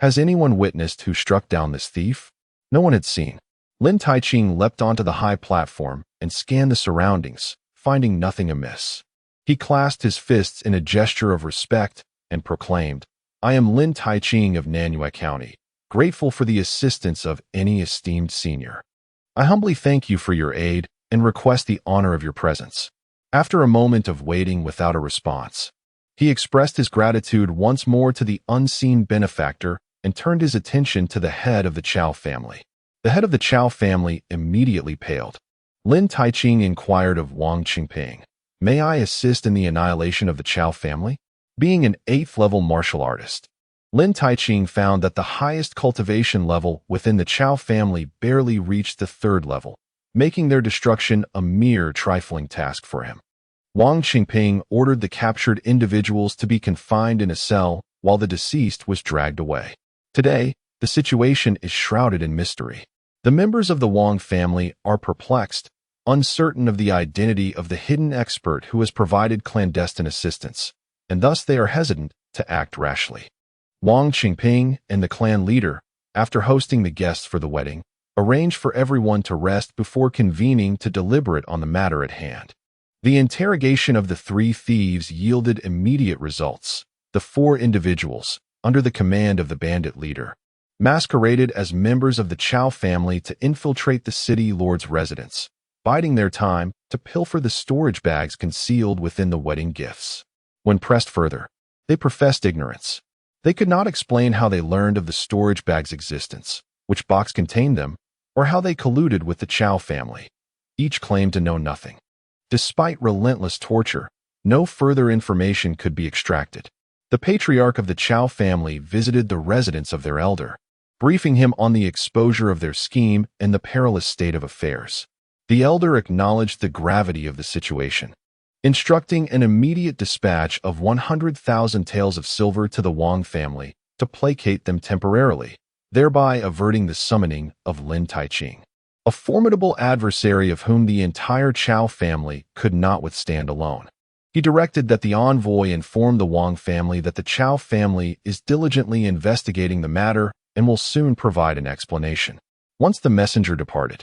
Has anyone witnessed who struck down this thief? No one had seen. Lin Taiqing leapt onto the high platform and scanned the surroundings, finding nothing amiss. He clasped his fists in a gesture of respect and proclaimed, I am Lin Taiqing of Nanhua County, grateful for the assistance of any esteemed senior. I humbly thank you for your aid and request the honor of your presence. After a moment of waiting without a response, he expressed his gratitude once more to the unseen benefactor and turned his attention to the head of the Chow family. The head of the Chow family immediately paled. Lin Taiqing inquired of Wang Qingping, May I assist in the annihilation of the Chow family? Being an 8th-level martial artist, Lin Taiqing found that the highest cultivation level within the Chow family barely reached the 3rd level, making their destruction a mere trifling task for him. Wang Qingping ordered the captured individuals to be confined in a cell while the deceased was dragged away. Today, the situation is shrouded in mystery. The members of the Wang family are perplexed, uncertain of the identity of the hidden expert who has provided clandestine assistance, and thus they are hesitant to act rashly. Wang Qingping and the clan leader, after hosting the guests for the wedding, arranged for everyone to rest before convening to deliberate on the matter at hand. The interrogation of the 3 thieves yielded immediate results. The 4 individuals, under the command of the bandit leader, masqueraded as members of the Chow family to infiltrate the city lord's residence, biding their time to pilfer the storage bags concealed within the wedding gifts. When pressed further, they professed ignorance. They could not explain how they learned of the storage bag's existence, which box contained them, or how they colluded with the Chow family. Each claimed to know nothing. Despite relentless torture, no further information could be extracted. The patriarch of the Chow family visited the residence of their elder, briefing him on the exposure of their scheme and the perilous state of affairs. The elder acknowledged the gravity of the situation, instructing an immediate dispatch of 100,000 taels of silver to the Wang family to placate them temporarily, thereby averting the summoning of Lin Taiqing, a formidable adversary of whom the entire Chao family could not withstand alone. He directed that the envoy inform the Wang family that the Chao family is diligently investigating the matter and will soon provide an explanation. Once the messenger departed,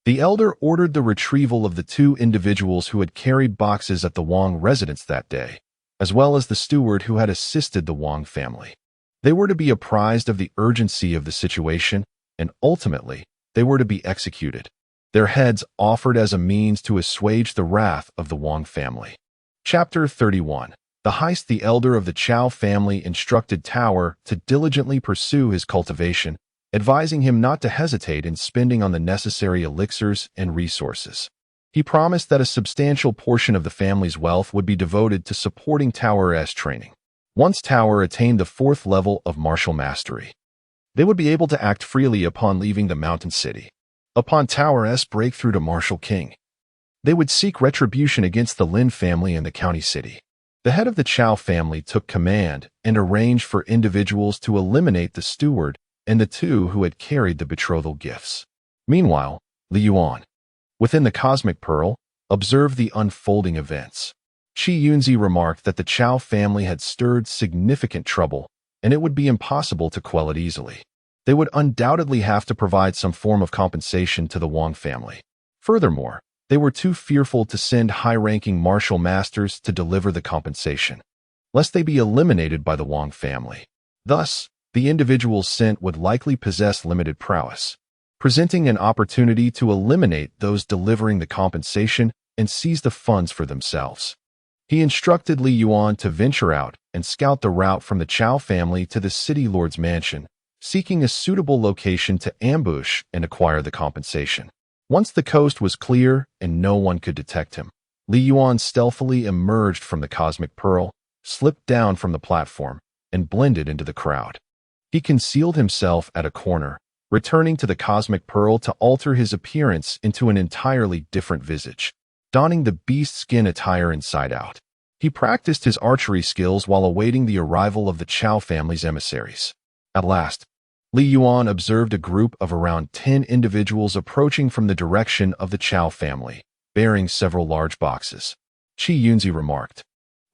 the elder ordered the retrieval of the two individuals who had carried boxes at the Wang residence that day, as well as the steward who had assisted the Wang family. They were to be apprised of the urgency of the situation, and ultimately, they were to be executed, their heads offered as a means to assuage the wrath of the Wang family. Chapter 31. The heist. The elder of the Chao family instructed Tower to diligently pursue his cultivation, advising him not to hesitate in spending on the necessary elixirs and resources. He promised that a substantial portion of the family's wealth would be devoted to supporting Tower's training. Once Tower attained the 4th level of martial mastery, they would be able to act freely upon leaving the mountain city. Upon Tower's breakthrough to Martial King, they would seek retribution against the Lin family in the county city. The head of the Chao family took command and arranged for individuals to eliminate the steward and the two who had carried the betrothal gifts. Meanwhile, Yuan, within the Cosmic Pearl, observed the unfolding events. Yunzi remarked that the Chao family had stirred significant trouble, and it would be impossible to quell it easily. They would undoubtedly have to provide some form of compensation to the Wang family. Furthermore, they were too fearful to send high-ranking martial masters to deliver the compensation, lest they be eliminated by the Wang family. Thus, the individuals sent would likely possess limited prowess, presenting an opportunity to eliminate those delivering the compensation and seize the funds for themselves. He instructed Yuan to venture out and scout the route from the Chao family to the city lord's mansion, seeking a suitable location to ambush and acquire the compensation. Once the coast was clear and no one could detect him, Yuan stealthily emerged from the Cosmic Pearl, slipped down from the platform, and blended into the crowd. He concealed himself at a corner, returning to the Cosmic Pearl to alter his appearance into an entirely different visage, donning the beast skin attire inside out. He practiced his archery skills while awaiting the arrival of the Chao family's emissaries. At last, Yuan observed a group of around 10 individuals approaching from the direction of the Chao family, bearing several large boxes. Yunzi remarked,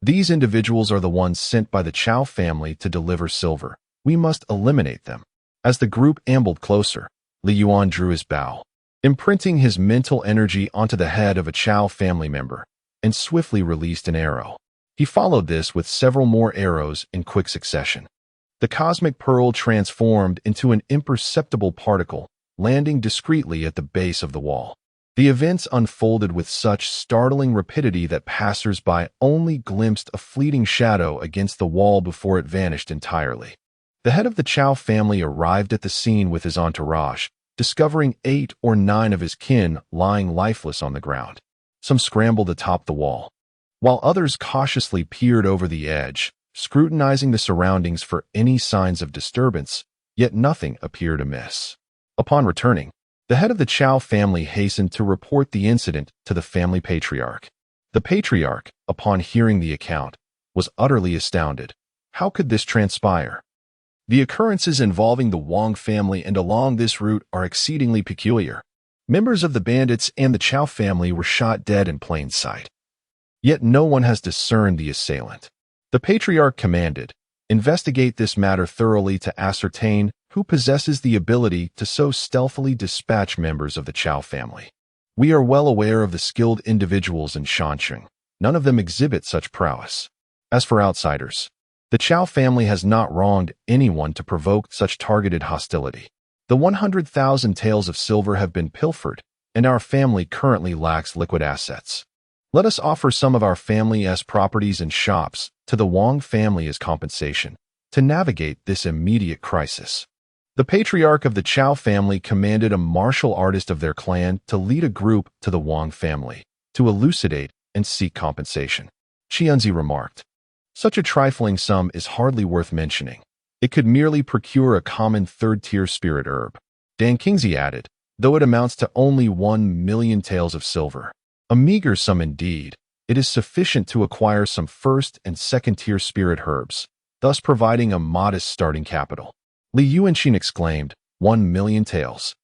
"These individuals are the ones sent by the Chao family to deliver silver. We must eliminate them." As the group ambled closer, Yuan drew his bow, imprinting his mental energy onto the head of a Chao family member, and swiftly released an arrow. He followed this with several more arrows in quick succession. The Cosmic Pearl transformed into an imperceptible particle, landing discreetly at the base of the wall. The events unfolded with such startling rapidity that passers-by only glimpsed a fleeting shadow against the wall before it vanished entirely. The head of the Chao family arrived at the scene with his entourage, discovering 8 or 9 of his kin lying lifeless on the ground. Some scrambled atop the wall, while others cautiously peered over the edge, scrutinizing the surroundings for any signs of disturbance, yet nothing appeared amiss. Upon returning, the head of the Chao family hastened to report the incident to the family patriarch. The patriarch, upon hearing the account, was utterly astounded. How could this transpire? The occurrences involving the Wang family and along this route are exceedingly peculiar. Members of the bandits and the Chao family were shot dead in plain sight. Yet no one has discerned the assailant. The patriarch commanded, "Investigate this matter thoroughly to ascertain who possesses the ability to so stealthily dispatch members of the Chao family. We are well aware of the skilled individuals in Shansheng. None of them exhibit such prowess. As for outsiders, the Chao family has not wronged anyone to provoke such targeted hostility. The 100,000 taels of silver have been pilfered, and our family currently lacks liquid assets. Let us offer some of our family's properties and shops to the Wang family as compensation to navigate this immediate crisis." The patriarch of the Chao family commanded a martial artist of their clan to lead a group to the Wang family to elucidate and seek compensation. Yunzi remarked, "Such a trifling sum is hardly worth mentioning. It could merely procure a common third-tier spirit herb. Dan Kingsley added, though it amounts to only 1,000,000 taels of silver. A meager sum indeed, it is sufficient to acquire some first- and second-tier spirit herbs, thus providing a modest starting capital. Li Yuanxin exclaimed, 1,000,000 taels.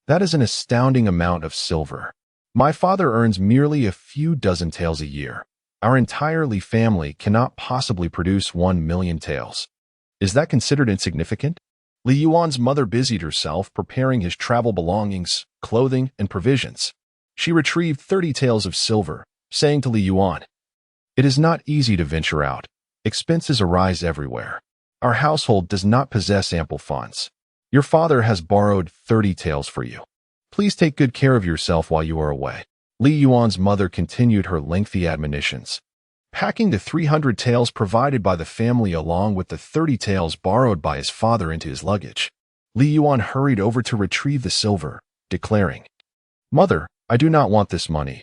That is an astounding amount of silver. My father earns merely a few dozen taels a year. Our entire Li family cannot possibly produce 1,000,000 taels. Is that considered insignificant? Li Yuan's mother busied herself preparing his travel belongings, clothing, and provisions. She retrieved 30 taels of silver, saying to Li Yuan, "It is not easy to venture out. Expenses arise everywhere. Our household does not possess ample funds. Your father has borrowed 30 taels for you. Please take good care of yourself while you are away." Li Yuan's mother continued her lengthy admonitions. Packing the 300 taels provided by the family along with the 30 taels borrowed by his father into his luggage, Li Yuan hurried over to retrieve the silver, declaring, "Mother, I do not want this money.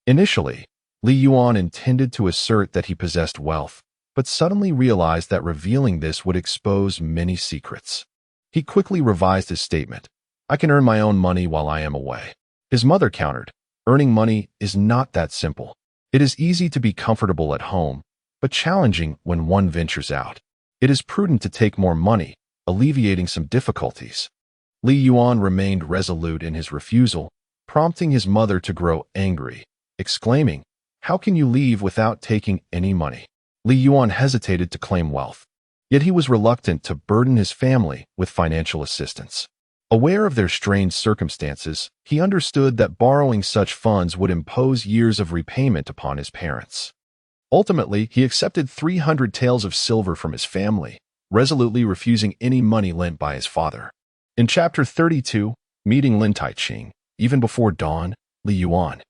Initially, Li Yuan intended to assert that he possessed wealth, but suddenly realized that revealing this would expose many secrets. He quickly revised his statement. "I can earn my own money while I am away." His mother countered, "Earning money is not that simple. It is easy to be comfortable at home, but challenging when one ventures out. It is prudent to take more money, alleviating some difficulties." Li Yuan remained resolute in his refusal, prompting his mother to grow angry, exclaiming, "How can you leave without taking any money?" Li Yuan hesitated to claim wealth, yet he was reluctant to burden his family with financial assistance. Aware of their strange circumstances, he understood that borrowing such funds would impose years of repayment upon his parents. Ultimately, he accepted 300 taels of silver from his family, resolutely refusing any money lent by his father. In Chapter 32, meeting Lin Taiqing, even before dawn, Li Yuan,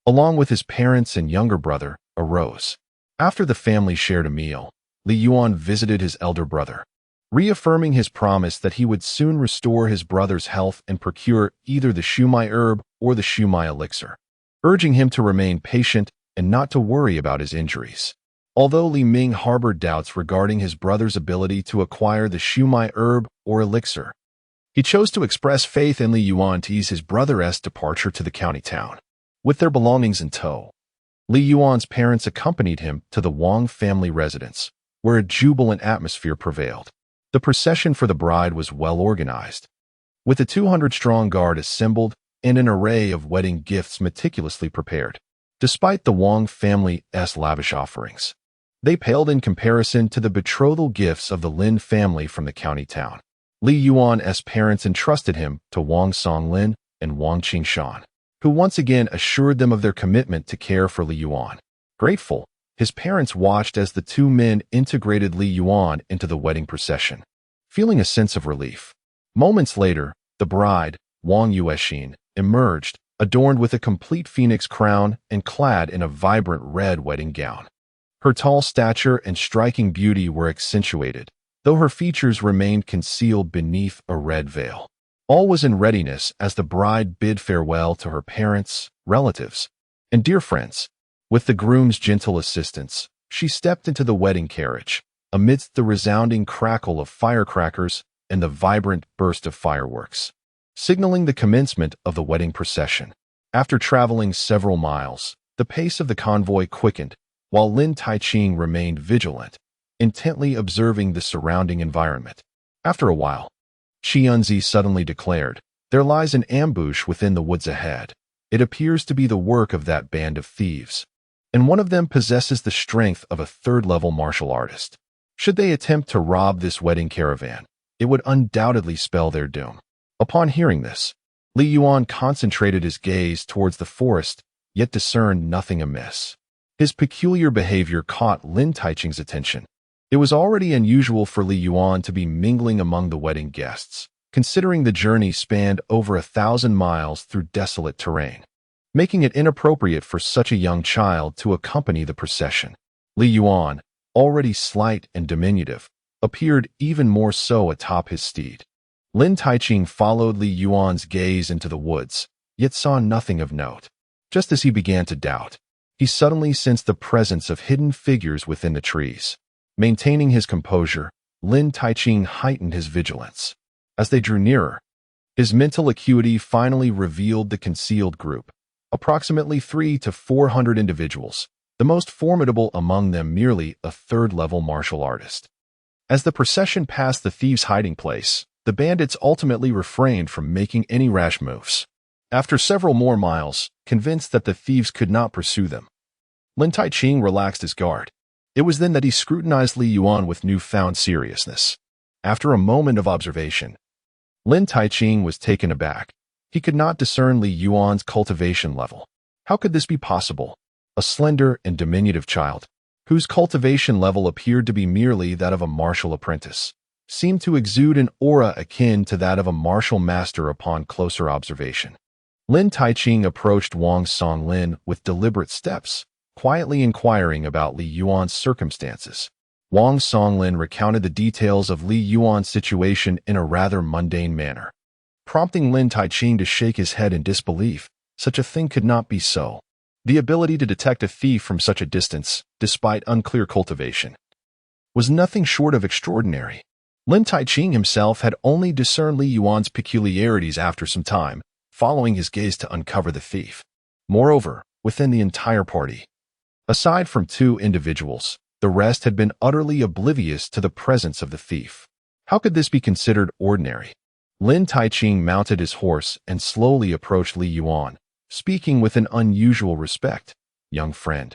along with his parents and younger brother, arose. After the family shared a meal, Li Yuan visited his elder brother, reaffirming his promise that he would soon restore his brother's health and procure either the shumai herb or the shumai elixir, urging him to remain patient and not to worry about his injuries. Although Li Ming harbored doubts regarding his brother's ability to acquire the shumai herb or elixir, he chose to express faith in Li Yuan to ease his brother's departure to the county town. With their belongings in tow, Li Yuan's parents accompanied him to the Wang family residence, where a jubilant atmosphere prevailed. The procession for the bride was well organized, with a 200-strong guard assembled and an array of wedding gifts meticulously prepared. Despite the Wang family's lavish offerings, they paled in comparison to the betrothal gifts of the Lin family from the county town. Li Yuan's parents entrusted him to Wang Songlin and Wang Qingshan, who once again assured them of their commitment to care for Li Yuan. Grateful, his parents watched as the two men integrated Li Yuan into the wedding procession, feeling a sense of relief. Moments later, the bride, Wang Yuexin, emerged, adorned with a complete phoenix crown and clad in a vibrant red wedding gown. Her tall stature and striking beauty were accentuated, though her features remained concealed beneath a red veil. All was in readiness as the bride bid farewell to her parents, relatives, and dear friends. With the groom's gentle assistance, she stepped into the wedding carriage, amidst the resounding crackle of firecrackers and the vibrant burst of fireworks, signaling the commencement of the wedding procession. After traveling several miles, the pace of the convoy quickened, while Lin Taiqing remained vigilant, intently observing the surrounding environment. After a while, Qianzi suddenly declared, "There lies an ambush within the woods ahead. It appears to be the work of that band of thieves, and one of them possesses the strength of a third-level martial artist. Should they attempt to rob this wedding caravan, it would undoubtedly spell their doom." Upon hearing this, Li Yuan concentrated his gaze towards the forest, yet discerned nothing amiss. His peculiar behavior caught Lin Taiqing's attention. It was already unusual for Li Yuan to be mingling among the wedding guests, considering the journey spanned over 1,000 miles through desolate terrain, making it inappropriate for such a young child to accompany the procession. Li Yuan, already slight and diminutive, appeared even more so atop his steed. Lin Taiqing followed Li Yuan's gaze into the woods, yet saw nothing of note. Just as he began to doubt, he suddenly sensed the presence of hidden figures within the trees. Maintaining his composure, Lin Taiqing heightened his vigilance. As they drew nearer, his mental acuity finally revealed the concealed group, approximately 300 to 400 individuals, the most formidable among them merely a third-level martial artist. As the procession passed the thieves' hiding place, the bandits ultimately refrained from making any rash moves. After several more miles, convinced that the thieves could not pursue them, Lin Taiqing relaxed his guard. It was then that he scrutinized Li Yuan with newfound seriousness. After a moment of observation, Lin Taiqing was taken aback. He could not discern Li Yuan's cultivation level. How could this be possible? A slender and diminutive child, whose cultivation level appeared to be merely that of a martial apprentice, seemed to exude an aura akin to that of a martial master upon closer observation. Lin Taiqing approached Wang Songlin with deliberate steps, quietly inquiring about Li Yuan's circumstances. Wang Songlin recounted the details of Li Yuan's situation in a rather mundane manner, prompting Lin Taiqing to shake his head in disbelief. Such a thing could not be so. The ability to detect a thief from such a distance, despite unclear cultivation, was nothing short of extraordinary. Lin Taiqing himself had only discerned Li Yuan's peculiarities after some time, following his gaze to uncover the thief. Moreover, within the entire party, aside from 2 individuals, the rest had been utterly oblivious to the presence of the thief. How could this be considered ordinary? Lin Taiqing mounted his horse and slowly approached Li Yuan, speaking with an unusual respect. "Young friend,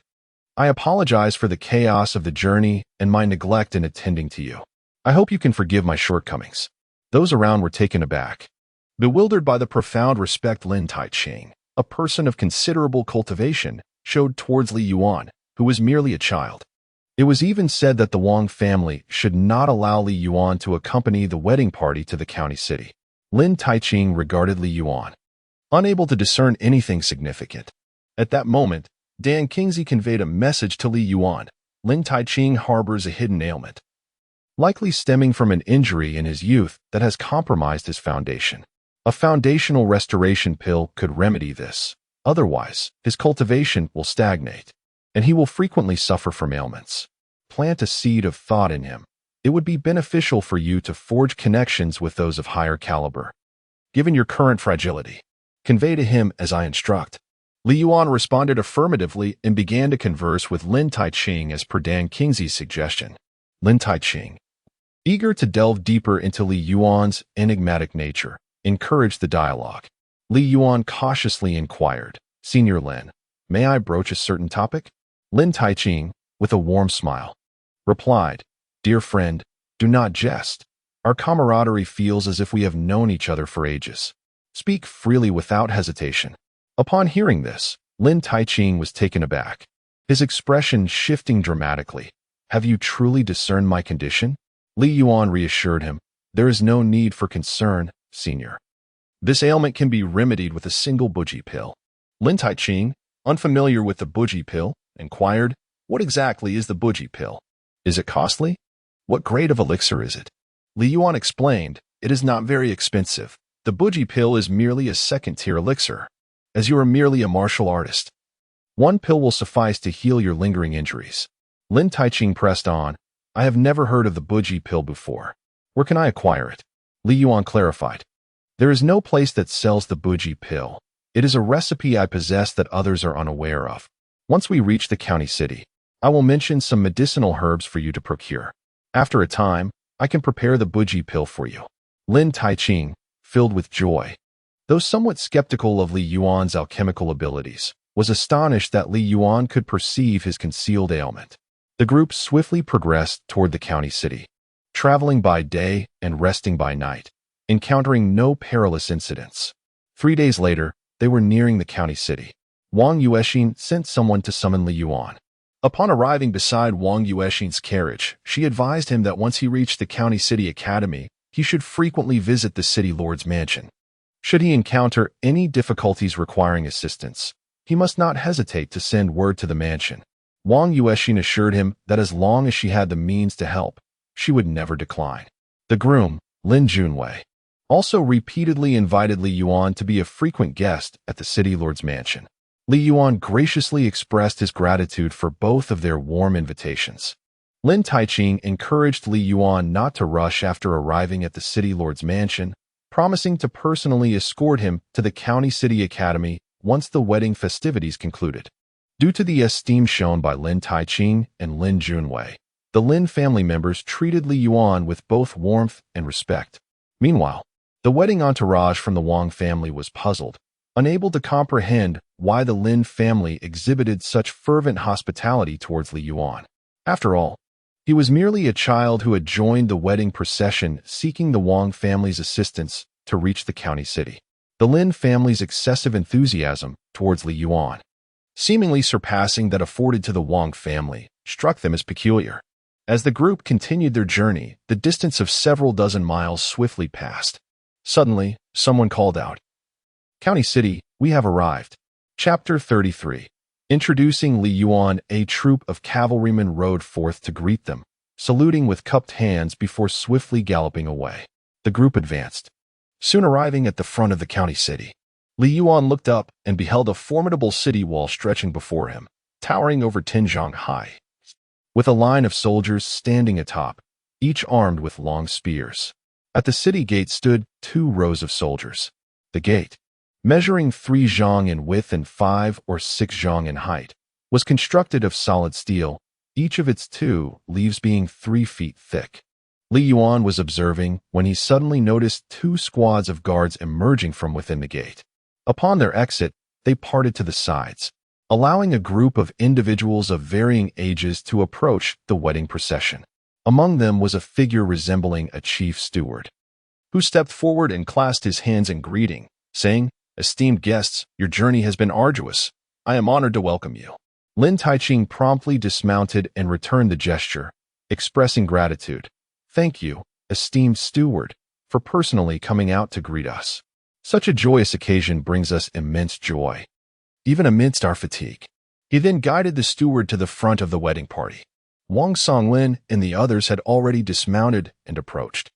I apologize for the chaos of the journey and my neglect in attending to you. I hope you can forgive my shortcomings." Those around were taken aback. Bewildered by the profound respect Lin Taiqing, a person of considerable cultivation, showed towards Li Yuan, who was merely a child. It was even said that the Wang family should not allow Li Yuan to accompany the wedding party to the county city. Lin Taiqing regarded Li Yuan, unable to discern anything significant. At that moment, Dan Qingzi conveyed a message to Li Yuan. Lin Taiqing harbors a hidden ailment, likely stemming from an injury in his youth that has compromised his foundation. A foundational restoration pill could remedy this. Otherwise, his cultivation will stagnate, and he will frequently suffer from ailments. Plant a seed of thought in him. It would be beneficial for you to forge connections with those of higher caliber. Given your current fragility, convey to him as I instruct. Li Yuan responded affirmatively and began to converse with Lin Taiqing as per Dan Qingzi's suggestion. Lin Taiqing, eager to delve deeper into Li Yuan's enigmatic nature, encouraged the dialogue. Li Yuan cautiously inquired, "Senior Lin, may I broach a certain topic?" Lin Taiqing, with a warm smile, replied, "Dear friend, do not jest. Our camaraderie feels as if we have known each other for ages. Speak freely without hesitation." Upon hearing this, Lin Taiqing was taken aback, his expression shifting dramatically. "Have you truly discerned my condition?" Li Yuan reassured him. "There is no need for concern, senior. This ailment can be remedied with a single buji pill." Lin Taiqing, unfamiliar with the buji pill, inquired, "What exactly is the buji pill? Is it costly? What grade of elixir is it?" Li Yuan explained, "It is not very expensive. The buji pill is merely a second-tier elixir. As you are merely a martial artist, 1 pill will suffice to heal your lingering injuries." Lin Taiqing pressed on, "I have never heard of the buji pill before. Where can I acquire it?" Li Yuan clarified, "There is no place that sells the buji pill. It is a recipe I possess that others are unaware of. Once we reach the county city, I will mention some medicinal herbs for you to procure. After a time, I can prepare the buji pill for you." Lin Taiqing, filled with joy, though somewhat skeptical of Li Yuan's alchemical abilities, was astonished that Li Yuan could perceive his concealed ailment. The group swiftly progressed toward the county city, traveling by day and resting by night, encountering no perilous incidents. 3 days later, they were nearing the county city. Wang Yuexin sent someone to summon Li Yuan. Upon arriving beside Wang Yuexin's carriage, she advised him that once he reached the county city academy, he should frequently visit the city lord's mansion. Should he encounter any difficulties requiring assistance, he must not hesitate to send word to the mansion. Wang Yuexin assured him that as long as she had the means to help, she would never decline. The groom, Lin Junwei, also repeatedly invited Li Yuan to be a frequent guest at the city lord's mansion. Li Yuan graciously expressed his gratitude for both of their warm invitations. Lin Taiqing encouraged Li Yuan not to rush after arriving at the city lord's mansion, promising to personally escort him to the county city academy once the wedding festivities concluded. Due to the esteem shown by Lin Taiqing and Lin Junwei, the Lin family members treated Li Yuan with both warmth and respect. Meanwhile, the wedding entourage from the Wang family was puzzled, unable to comprehend why the Lin family exhibited such fervent hospitality towards Li Yuan. After all, he was merely a child who had joined the wedding procession seeking the Wang family's assistance to reach the county city. The Lin family's excessive enthusiasm towards Li Yuan, seemingly surpassing that afforded to the Wang family, struck them as peculiar. As the group continued their journey, the distance of several dozen miles swiftly passed. Suddenly, someone called out, "County City, we have arrived." Chapter 33. Introducing Li Yuan, a troop of cavalrymen rode forth to greet them, saluting with cupped hands before swiftly galloping away. The group advanced. Soon arriving at the front of the county city, Li Yuan looked up and beheld a formidable city wall stretching before him, towering over 10 zhang high, with a line of soldiers standing atop, each armed with long spears. At the city gate stood 2 rows of soldiers. The gate, measuring 3 zhang in width and 5 or 6 zhang in height, was constructed of solid steel, each of its 2 leaves being 3 feet thick. Li Yuan was observing when he suddenly noticed 2 squads of guards emerging from within the gate. Upon their exit, they parted to the sides, allowing a group of individuals of varying ages to approach the wedding procession. Among them was a figure resembling a chief steward, who stepped forward and clasped his hands in greeting, saying, "Esteemed guests, your journey has been arduous. I am honored to welcome you." Lin Taiqing promptly dismounted and returned the gesture, expressing gratitude. "Thank you, esteemed steward, for personally coming out to greet us. Such a joyous occasion brings us immense joy, even amidst our fatigue." He then guided the steward to the front of the wedding party. Wang Songlin and the others had already dismounted and approached.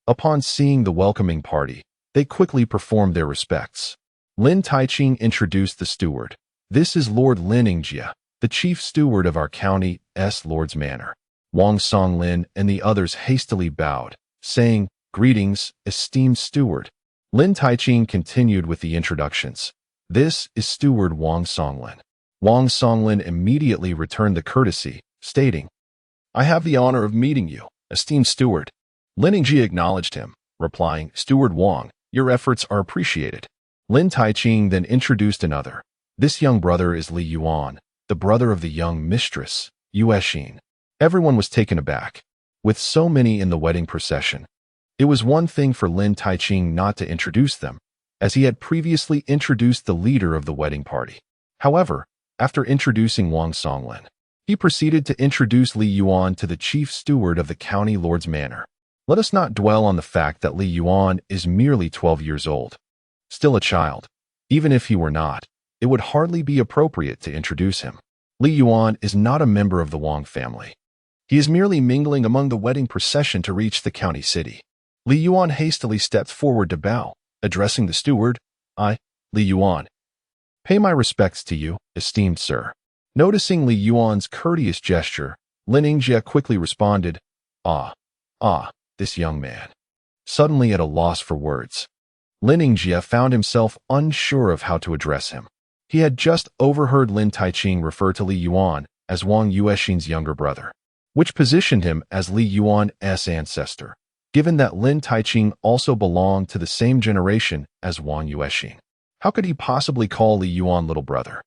Upon seeing the welcoming party, they quickly performed their respects. Lin Taiqing introduced the steward. "This is Lord Liningjie, the chief steward of our county's lord's manor." Wang Songlin and the others hastily bowed, saying, "Greetings, esteemed steward." Lin Taiqing continued with the introductions. "This is Steward Wang Songlin." Wang Songlin immediately returned the courtesy, stating, "I have the honor of meeting you, esteemed steward." Liningjie acknowledged him, replying, "Steward Wang, your efforts are appreciated." Lin Taiqing then introduced another. "This young brother is Li Yuan, the brother of the young mistress, Yuan." Everyone was taken aback. With so many in the wedding procession, it was one thing for Lin Taiqing not to introduce them, as he had previously introduced the leader of the wedding party. However, after introducing Wang Songlin, he proceeded to introduce Li Yuan to the chief steward of the county lord's manor. Let us not dwell on the fact that Li Yuan is merely 12 years old. Still a child. Even if he were not, it would hardly be appropriate to introduce him. Li Yuan is not a member of the Wang family. He is merely mingling among the wedding procession to reach the county city. Li Yuan hastily stepped forward to bow, addressing the steward. "I, Li Yuan, pay my respects to you, esteemed sir." Noticing Li Yuan's courteous gesture, Liningjie quickly responded, Ah, this young man." Suddenly at a loss for words, Liningjie found himself unsure of how to address him. He had just overheard Lin Taiqing refer to Li Yuan as Wang Yuexin's younger brother, which positioned him as Li Yuan's ancestor, given that Lin Taiqing also belonged to the same generation as Wang Yuexin. How could he possibly call Li Yuan little brother?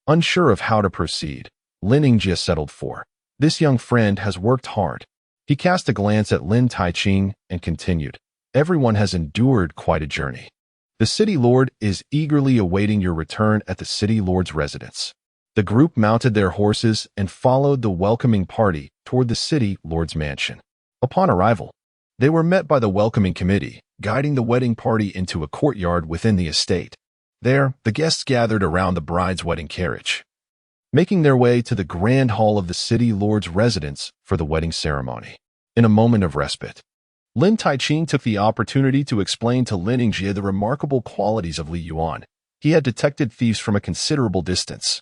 Unsure of how to proceed, Liningjie settled for, "This young friend has worked hard." He cast a glance at Lin Taiqing and continued, "Everyone has endured quite a journey. The city lord is eagerly awaiting your return at the city lord's residence." The group mounted their horses and followed the welcoming party toward the city lord's mansion. Upon arrival, they were met by the welcoming committee, guiding the wedding party into a courtyard within the estate. There, the guests gathered around the bride's wedding carriage, making their way to the grand hall of the city lord's residence for the wedding ceremony. In a moment of respite, Lin Taiqing took the opportunity to explain to Liningjie the remarkable qualities of Li Yuan. He had detected thieves from a considerable distance,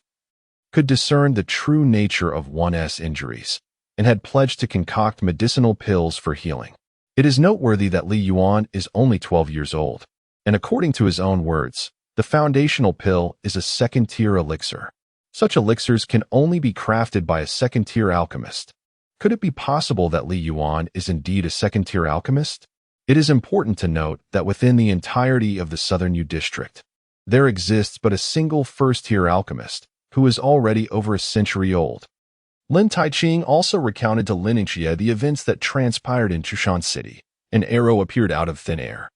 could discern the true nature of one's injuries, and had pledged to concoct medicinal pills for healing. It is noteworthy that Li Yuan is only 12 years old, and according to his own words, the foundational pill is a second-tier elixir. Such elixirs can only be crafted by a second-tier alchemist. Could it be possible that Li Yuan is indeed a second-tier alchemist? It is important to note that within the entirety of the Southern Yu district, there exists but a single first-tier alchemist, who is already over a century old. Lin Taiqing also recounted to Lin Yingxie the events that transpired in Chushan City. An arrow appeared out of thin air,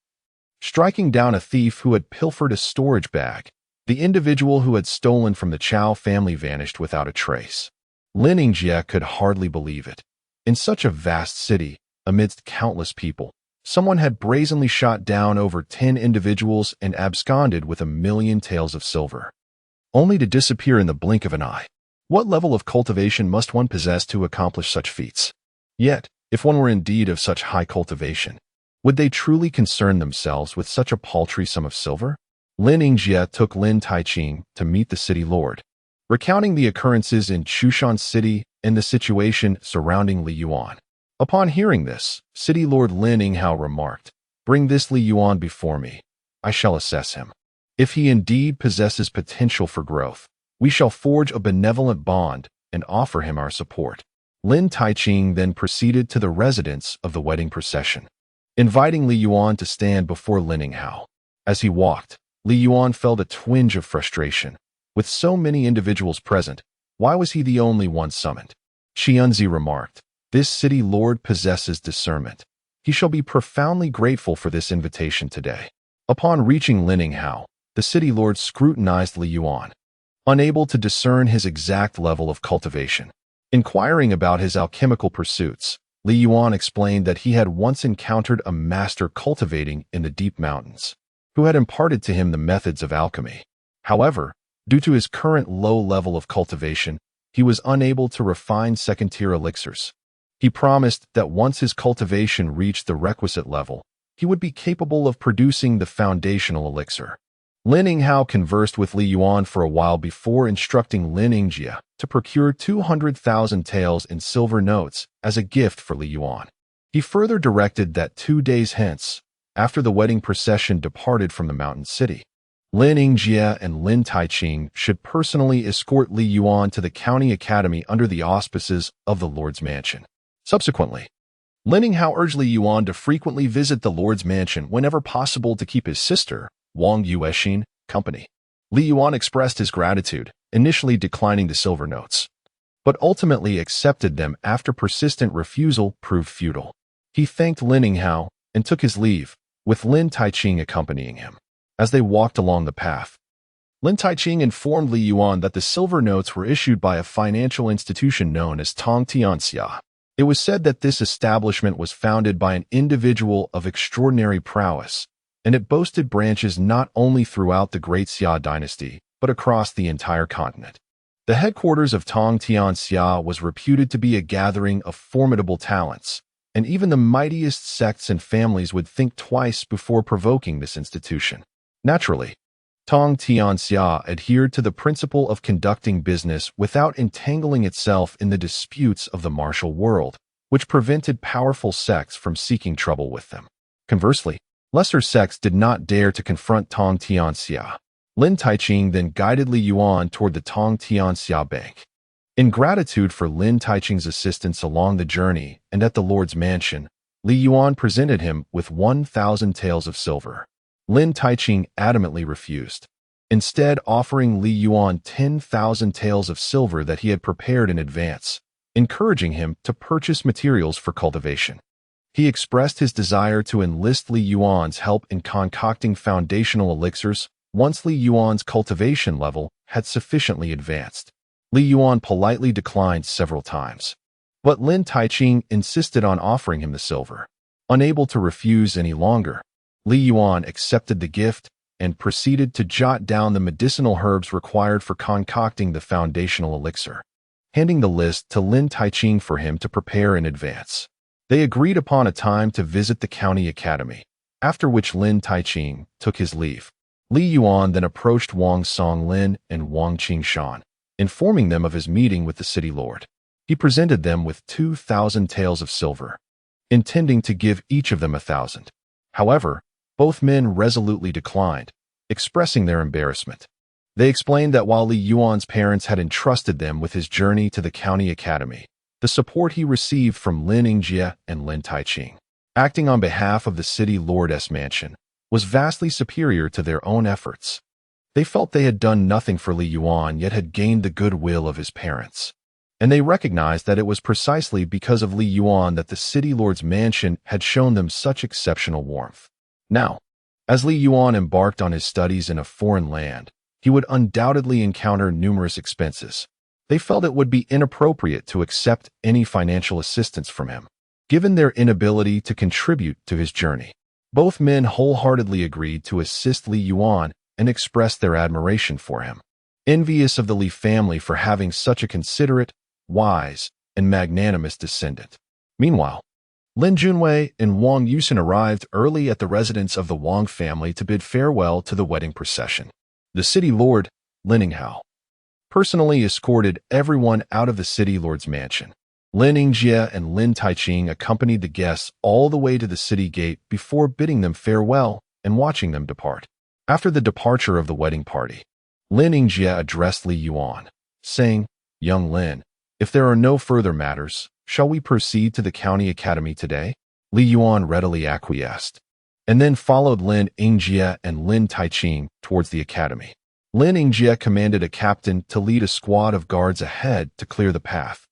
striking down a thief who had pilfered a storage bag. The individual who had stolen from the Chao family vanished without a trace. Lin Yingxie could hardly believe it. In such a vast city, amidst countless people, someone had brazenly shot down over 10 individuals and absconded with 1,000,000 taels of silver, only to disappear in the blink of an eye. What level of cultivation must one possess to accomplish such feats? Yet, if one were indeed of such high cultivation, would they truly concern themselves with such a paltry sum of silver? Lin Yingxie took Lin Taiqing to meet the city lord, recounting the occurrences in Chushan City and the situation surrounding Li Yuan. Upon hearing this, City Lord Lin Yinghao remarked, "Bring this Li Yuan before me. I shall assess him. If he indeed possesses potential for growth, we shall forge a benevolent bond and offer him our support." Lin Taiqing then proceeded to the residence of the wedding procession, inviting Li Yuan to stand before Lin Yinghao. As he walked, Li Yuan felt a twinge of frustration. With so many individuals present, why was he the only one summoned? Xianzi remarked, "This city lord possesses discernment. He shall be profoundly grateful for this invitation today." Upon reaching Lin Yinghao, the city lord scrutinized Li Yuan, unable to discern his exact level of cultivation. Inquiring about his alchemical pursuits, Li Yuan explained that he had once encountered a master cultivating in the deep mountains, who had imparted to him the methods of alchemy. However, due to his current low level of cultivation, he was unable to refine second-tier elixirs. He promised that once his cultivation reached the requisite level, he would be capable of producing the foundational elixir. Lin Yinghao conversed with Li Yuan for a while before instructing Lin Yingxie to procure 200,000 taels in silver notes as a gift for Li Yuan. He further directed that 2 days hence, after the wedding procession departed from the mountain city, Lin Yingxie and Lin Taiqing should personally escort Li Yuan to the county academy under the auspices of the Lord's mansion. Subsequently, Lin Yinghao urged Li Yuan to frequently visit the Lord's mansion whenever possible to keep his sister, Wang Yuexin, company. Li Yuan expressed his gratitude, initially declining the silver notes, but ultimately accepted them after persistent refusal proved futile. He thanked Lin Yinghao and took his leave, with Lin Taiqing accompanying him. As they walked along the path, Lin Taiqing informed Li Yuan that the silver notes were issued by a financial institution known as Tong Tianxia. It was said that this establishment was founded by an individual of extraordinary prowess, and it boasted branches not only throughout the Great Xia dynasty, but across the entire continent. The headquarters of Tong Tianxia was reputed to be a gathering of formidable talents, and even the mightiest sects and families would think twice before provoking this institution. Naturally, Tong Tianxia adhered to the principle of conducting business without entangling itself in the disputes of the martial world, which prevented powerful sects from seeking trouble with them. Conversely, lesser sects did not dare to confront Tong Tianxia. Lin Taiqing then guided Li Yuan toward the Tong Tianxia Bank. In gratitude for Lin Taiqing's assistance along the journey and at the Lord's mansion, Li Yuan presented him with 1,000 taels of silver. Lin Taiqing adamantly refused, instead offering Li Yuan 10,000 taels of silver that he had prepared in advance, encouraging him to purchase materials for cultivation. He expressed his desire to enlist Li Yuan's help in concocting foundational elixirs once Li Yuan's cultivation level had sufficiently advanced. Li Yuan politely declined several times, but Lin Taiqing insisted on offering him the silver. Unable to refuse any longer, Li Yuan accepted the gift and proceeded to jot down the medicinal herbs required for concocting the foundational elixir, handing the list to Lin Taiqing for him to prepare in advance. They agreed upon a time to visit the county academy, after which Lin Taiqing took his leave. Li Yuan then approached Wang Songlin and Wang Qingshan, informing them of his meeting with the city lord. He presented them with 2,000 taels of silver, intending to give each of them 1,000. However, both men resolutely declined, expressing their embarrassment. They explained that while Li Yuan's parents had entrusted them with his journey to the county academy, the support he received from Lin Yingjie and Lin Taiqing, acting on behalf of the city lord's mansion, was vastly superior to their own efforts. They felt they had done nothing for Li Yuan yet had gained the goodwill of his parents. And they recognized that it was precisely because of Li Yuan that the city lord's mansion had shown them such exceptional warmth. Now, as Li Yuan embarked on his studies in a foreign land, he would undoubtedly encounter numerous expenses. They felt it would be inappropriate to accept any financial assistance from him, given their inability to contribute to his journey. Both men wholeheartedly agreed to assist Li Yuan and expressed their admiration for him, envious of the Li family for having such a considerate, wise, and magnanimous descendant. Meanwhile, Lin Junwei and Wang Yusen arrived early at the residence of the Wang family to bid farewell to the wedding procession. The city lord, Lin Yinghao, personally escorted everyone out of the city lord's mansion. Lin Yingjie and Lin Taiqing accompanied the guests all the way to the city gate before bidding them farewell and watching them depart. After the departure of the wedding party, Lin Yingjie addressed Li Yuan, saying, "Young Lin, if there are no further matters, shall we proceed to the county academy today?" Li Yuan readily acquiesced, and then followed Lin Yingjie and Lin Taiqing towards the academy. Lin Yingjie commanded a captain to lead a squad of guards ahead to clear the path,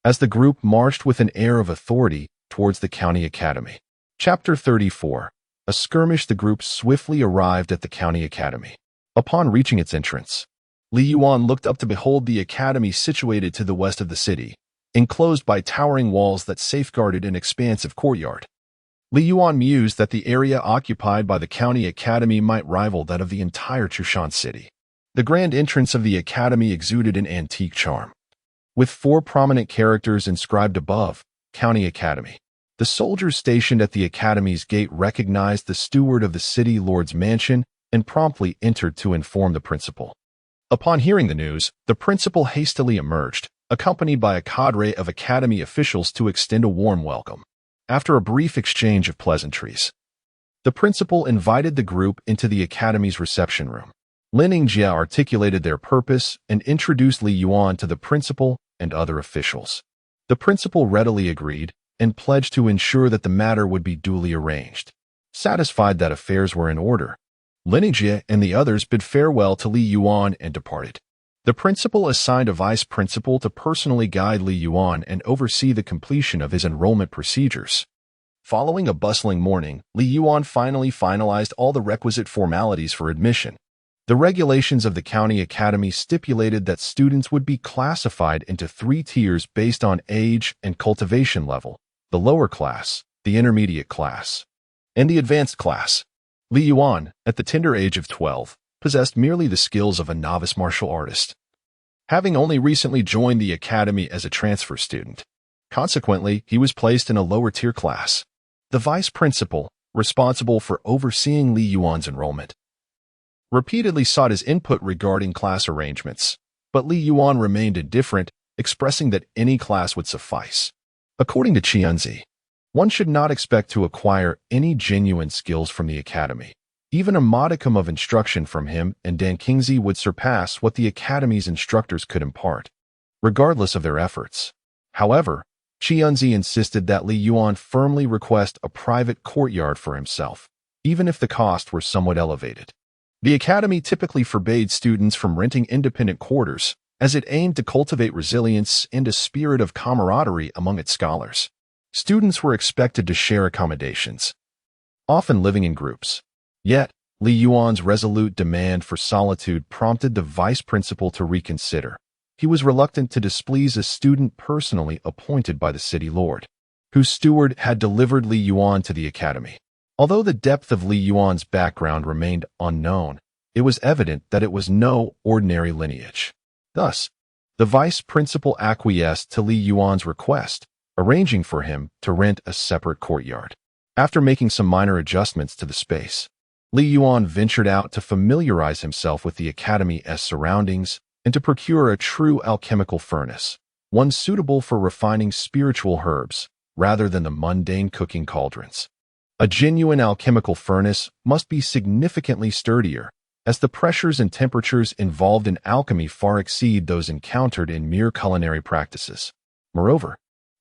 as the group marched with an air of authority towards the county academy. Chapter 34. A skirmish. The group swiftly arrived at the county academy. Upon reaching its entrance, Li Yuan looked up to behold the academy situated to the west of the city, enclosed by towering walls that safeguarded an expansive courtyard. Li Yuan mused that the area occupied by the county academy might rival that of the entire Chushan city. The grand entrance of the academy exuded an antique charm, with 4 prominent characters inscribed above, County Academy. The soldiers stationed at the academy's gate recognized the steward of the city lord's mansion and promptly entered to inform the principal. Upon hearing the news, the principal hastily emerged, accompanied by a cadre of academy officials to extend a warm welcome. After a brief exchange of pleasantries, the principal invited the group into the academy's reception room. Lin Yingjie articulated their purpose and introduced Li Yuan to the principal and other officials. The principal readily agreed and pledged to ensure that the matter would be duly arranged. Satisfied that affairs were in order, Lin Yingjie and the others bid farewell to Li Yuan and departed. The principal assigned a vice principal to personally guide Li Yuan and oversee the completion of his enrollment procedures. Following a bustling morning, Li Yuan finally finalized all the requisite formalities for admission. The regulations of the county academy stipulated that students would be classified into 3 tiers based on age and cultivation level: the lower class, the intermediate class, and the advanced class. Li Yuan, at the tender age of 12, possessed merely the skills of a novice martial artist, having only recently joined the academy as a transfer student. Consequently, he was placed in a lower-tier class. The vice principal, responsible for overseeing Li Yuan's enrollment, repeatedly sought his input regarding class arrangements, but Li Yuan remained indifferent, expressing that any class would suffice. According to Qianzi, one should not expect to acquire any genuine skills from the academy. Even a modicum of instruction from him and Dan Qingzi would surpass what the academy's instructors could impart, regardless of their efforts. However, Qianzi insisted that Li Yuan firmly request a private courtyard for himself, even if the cost were somewhat elevated. The academy typically forbade students from renting independent quarters, as it aimed to cultivate resilience and a spirit of camaraderie among its scholars. Students were expected to share accommodations, often living in groups. Yet, Li Yuan's resolute demand for solitude prompted the vice principal to reconsider. He was reluctant to displease a student personally appointed by the city lord, whose steward had delivered Li Yuan to the academy. Although the depth of Li Yuan's background remained unknown, it was evident that it was no ordinary lineage. Thus, the vice principal acquiesced to Li Yuan's request, arranging for him to rent a separate courtyard. After making some minor adjustments to the space, Li Yuan ventured out to familiarize himself with the academy's surroundings and to procure a true alchemical furnace. one suitable for refining spiritual herbs rather than the mundane cooking cauldrons. A genuine alchemical furnace must be significantly sturdier, as the pressures and temperatures involved in alchemy far exceed those encountered in mere culinary practices. Moreover,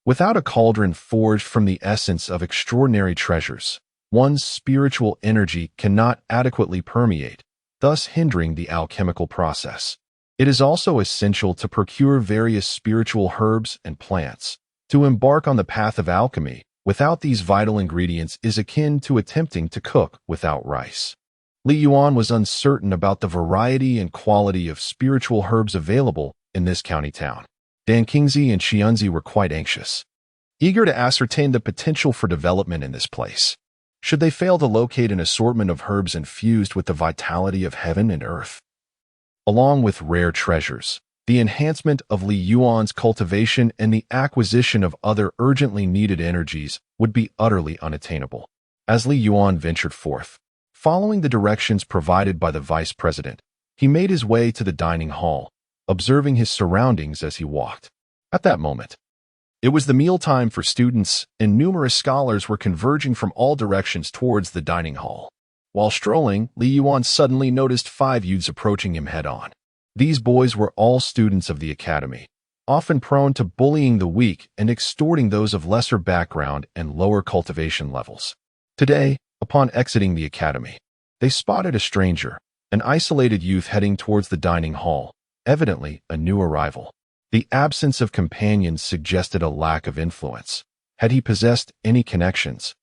without a cauldron forged from the essence of extraordinary treasures, one's spiritual energy cannot adequately permeate, thus hindering the alchemical process. It is also essential to procure various spiritual herbs and plants. To embark on the path of alchemy without these vital ingredients is akin to attempting to cook without rice. Li Yuan was uncertain about the variety and quality of spiritual herbs available in this county town. Dan Kingsley and Xianzi were quite anxious, eager to ascertain the potential for development in this place. Should they fail to locate an assortment of herbs infused with the vitality of heaven and earth, along with rare treasures, the enhancement of Li Yuan's cultivation and the acquisition of other urgently needed energies would be utterly unattainable. As Li Yuan ventured forth, following the directions provided by the vice president, he made his way to the dining hall, observing his surroundings as he walked. At that moment, it was the mealtime for students, and numerous scholars were converging from all directions towards the dining hall. While strolling, Li Yuan suddenly noticed 5 youths approaching him head-on. These boys were all students of the academy, often prone to bullying the weak and extorting those of lesser background and lower cultivation levels. Today, upon exiting the academy, they spotted a stranger, an isolated youth heading towards the dining hall, evidently a new arrival. The absence of companions suggested a lack of influence. Had he possessed any connections,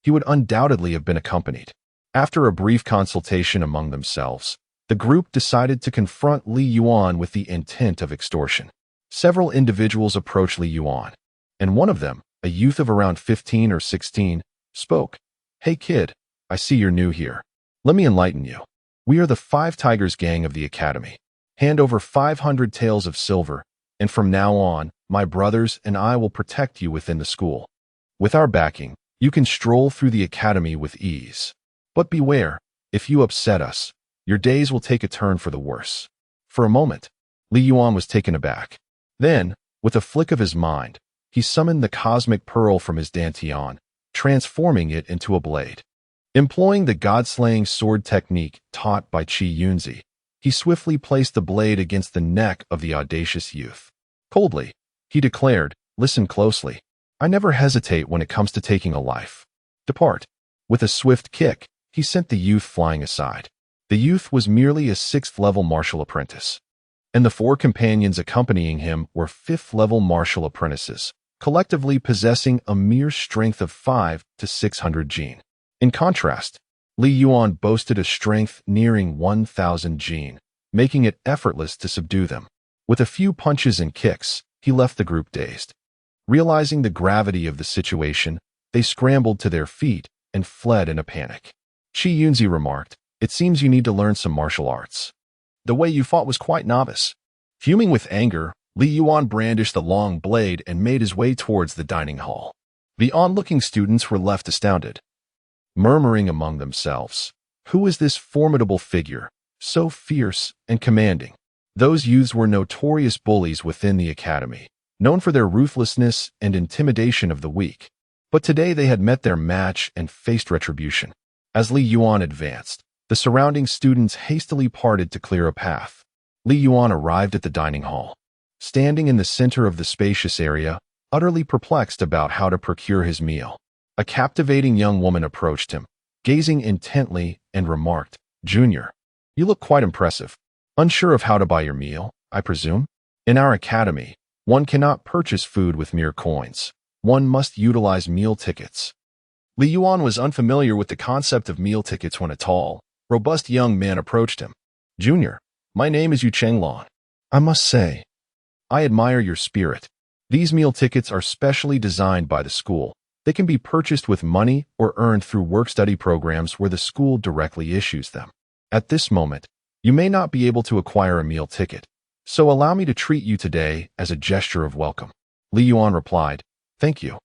he would undoubtedly have been accompanied. After a brief consultation among themselves, the group decided to confront Li Yuan with the intent of extortion. Several individuals approached Li Yuan, and one of them, a youth of around 15 or 16, spoke. "Hey kid, I see you're new here. Let me enlighten you. We are the 5 Tigers gang of the academy. Hand over 500 taels of silver, and from now on, my brothers and I will protect you within the school. With our backing, you can stroll through the academy with ease. But beware, if you upset us, your days will take a turn for the worse." For a moment, Li Yuan was taken aback. Then, with a flick of his mind, he summoned the cosmic pearl from his dantian, transforming it into a blade. Employing the god-slaying sword technique taught by Qi Yunzi, he swiftly placed the blade against the neck of the audacious youth. Coldly, he declared, "Listen closely. I never hesitate when it comes to taking a life. Depart." With a swift kick, he sent the youth flying aside. The youth was merely a 6th-level martial apprentice, and the 4 companions accompanying him were 5th-level martial apprentices, collectively possessing a mere strength of 5 to 600 jin. In contrast, Li Yuan boasted a strength nearing 1,000 jin, making it effortless to subdue them. With a few punches and kicks, he left the group dazed. Realizing the gravity of the situation, they scrambled to their feet and fled in a panic. Qi Yunzi remarked, "It seems you need to learn some martial arts. The way you fought was quite novice." Fuming with anger, Li Yuan brandished the long blade and made his way towards the dining hall. The onlooking students were left astounded, murmuring among themselves, "Who is this formidable figure, so fierce and commanding?" Those youths were notorious bullies within the academy, known for their ruthlessness and intimidation of the weak. But today they had met their match and faced retribution. As Li Yuan advanced, the surrounding students hastily parted to clear a path. Li Yuan arrived at the dining hall. Standing in the center of the spacious area, utterly perplexed about how to procure his meal, a captivating young woman approached him, gazing intently, and remarked, "Junior, you look quite impressive. Unsure of how to buy your meal, I presume? In our academy, one cannot purchase food with mere coins. One must utilize meal tickets." Li Yuan was unfamiliar with the concept of meal tickets when a tall, robust young man approached him. "Junior, my name is Yu Chenglong. I must say, I admire your spirit. These meal tickets are specially designed by the school. They can be purchased with money or earned through work-study programs where the school directly issues them. At this moment, you may not be able to acquire a meal ticket, so allow me to treat you today as a gesture of welcome." Li Yuan replied, "Thank you,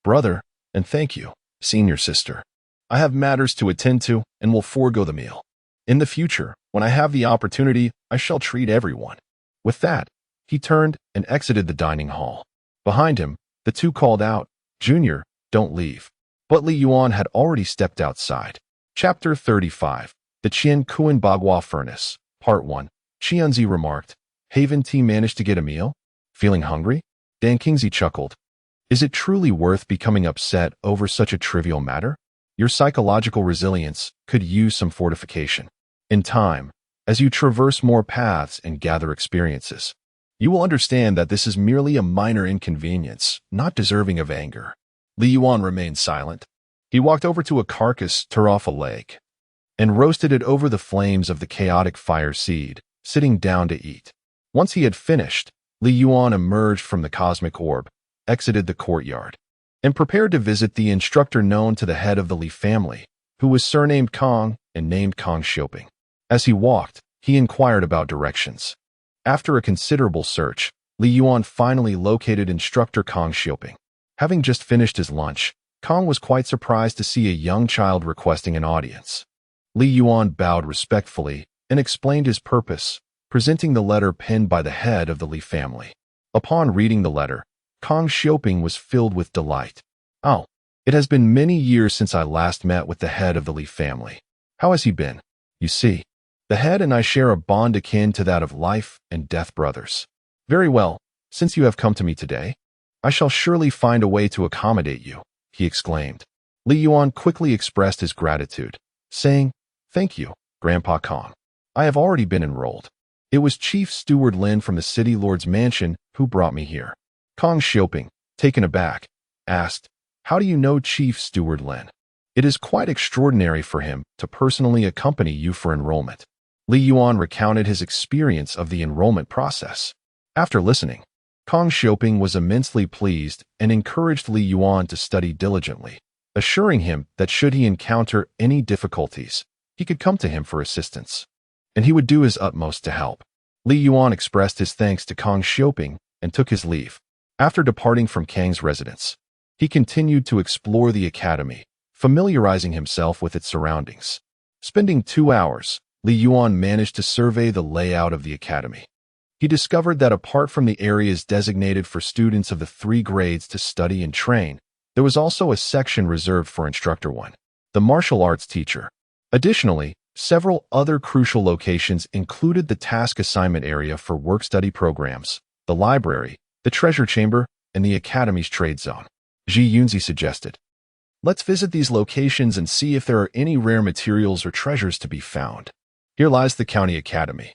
brother, and thank you, senior sister. I have matters to attend to and will forego the meal. In the future, when I have the opportunity, I shall treat everyone." With that, He turned and exited the dining hall. Behind him, the two called out, "Junior, don't leave." But Li Yuan had already stepped outside. Chapter 35. The Qian Kuan Bagua Furnace. Part 1. Qianzi remarked, "Haven't T managed to get a meal? Feeling hungry?" Dan Kingsley chuckled. "Is it truly worth becoming upset over such a trivial matter? Your psychological resilience could use some fortification. In time, as you traverse more paths and gather experiences, you will understand that this is merely a minor inconvenience, not deserving of anger." Li Yuan remained silent. He walked over to a carcass, tore off a leg, and roasted it over the flames of the chaotic fire seed, sitting down to eat. Once he had finished, Li Yuan emerged from the cosmic orb, exited the courtyard, and prepared to visit the instructor known to the head of the Li family, who was surnamed Kong and named Kong Xiaoping. As he walked, he inquired about directions. After a considerable search, Li Yuan finally located instructor Kong Xiaoping. Having just finished his lunch, Kong was quite surprised to see a young child requesting an audience. Li Yuan bowed respectfully and explained his purpose, presenting the letter penned by the head of the Li family. Upon reading the letter, Kong Xiaoping was filled with delight. "Oh, it has been many years since I last met with the head of the Li family. How has he been? You see, the head and I share a bond akin to that of life and death brothers. Very well, since you have come to me today, I shall surely find a way to accommodate you," he exclaimed. Li Yuan quickly expressed his gratitude, saying, "Thank you, Grandpa Kong. I have already been enrolled. It was Chief Steward Lin from the City Lord's mansion who brought me here." Kong Xiaoping, taken aback, asked, "How do you know Chief Steward Lin? It is quite extraordinary for him to personally accompany you for enrollment." Li Yuan recounted his experience of the enrollment process. After listening, Kong Xiaoping was immensely pleased and encouraged Li Yuan to study diligently, assuring him that should he encounter any difficulties, he could come to him for assistance, and he would do his utmost to help. Li Yuan expressed his thanks to Kong Xiaoping and took his leave. After departing from Kang's residence, he continued to explore the academy, familiarizing himself with its surroundings. Spending 2 hours, Li Yuan managed to survey the layout of the academy. He discovered that apart from the areas designated for students of the 3 grades to study and train, there was also a section reserved for Instructor 1, the martial arts teacher. Additionally, several other crucial locations included the task assignment area for work-study programs, the library, the treasure chamber, and the academy's trade zone. Ji Yunzi suggested, "Let's visit these locations and see if there are any rare materials or treasures to be found. Here lies the county academy,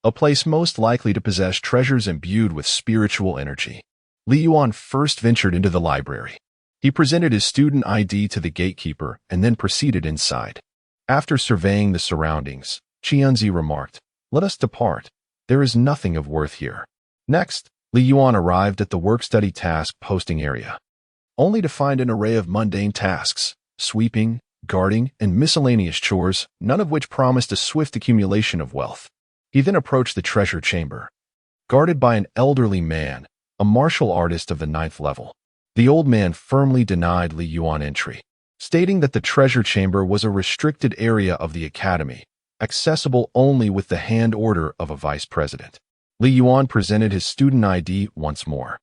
a place most likely to possess treasures imbued with spiritual energy." Li Yuan first ventured into the library. He presented his student ID to the gatekeeper and then proceeded inside. After surveying the surroundings, Qianzi remarked, "Let us depart. There is nothing of worth here." Next, Li Yuan arrived at the work-study task posting area, only to find an array of mundane tasks, sweeping, guarding, and miscellaneous chores, none of which promised a swift accumulation of wealth. He then approached the treasure chamber, guarded by an elderly man, a martial artist of the 9th level. The old man firmly denied Li Yuan entry, stating that the treasure chamber was a restricted area of the academy, accessible only with the hand order of a vice president. Li Yuan presented his student ID once more,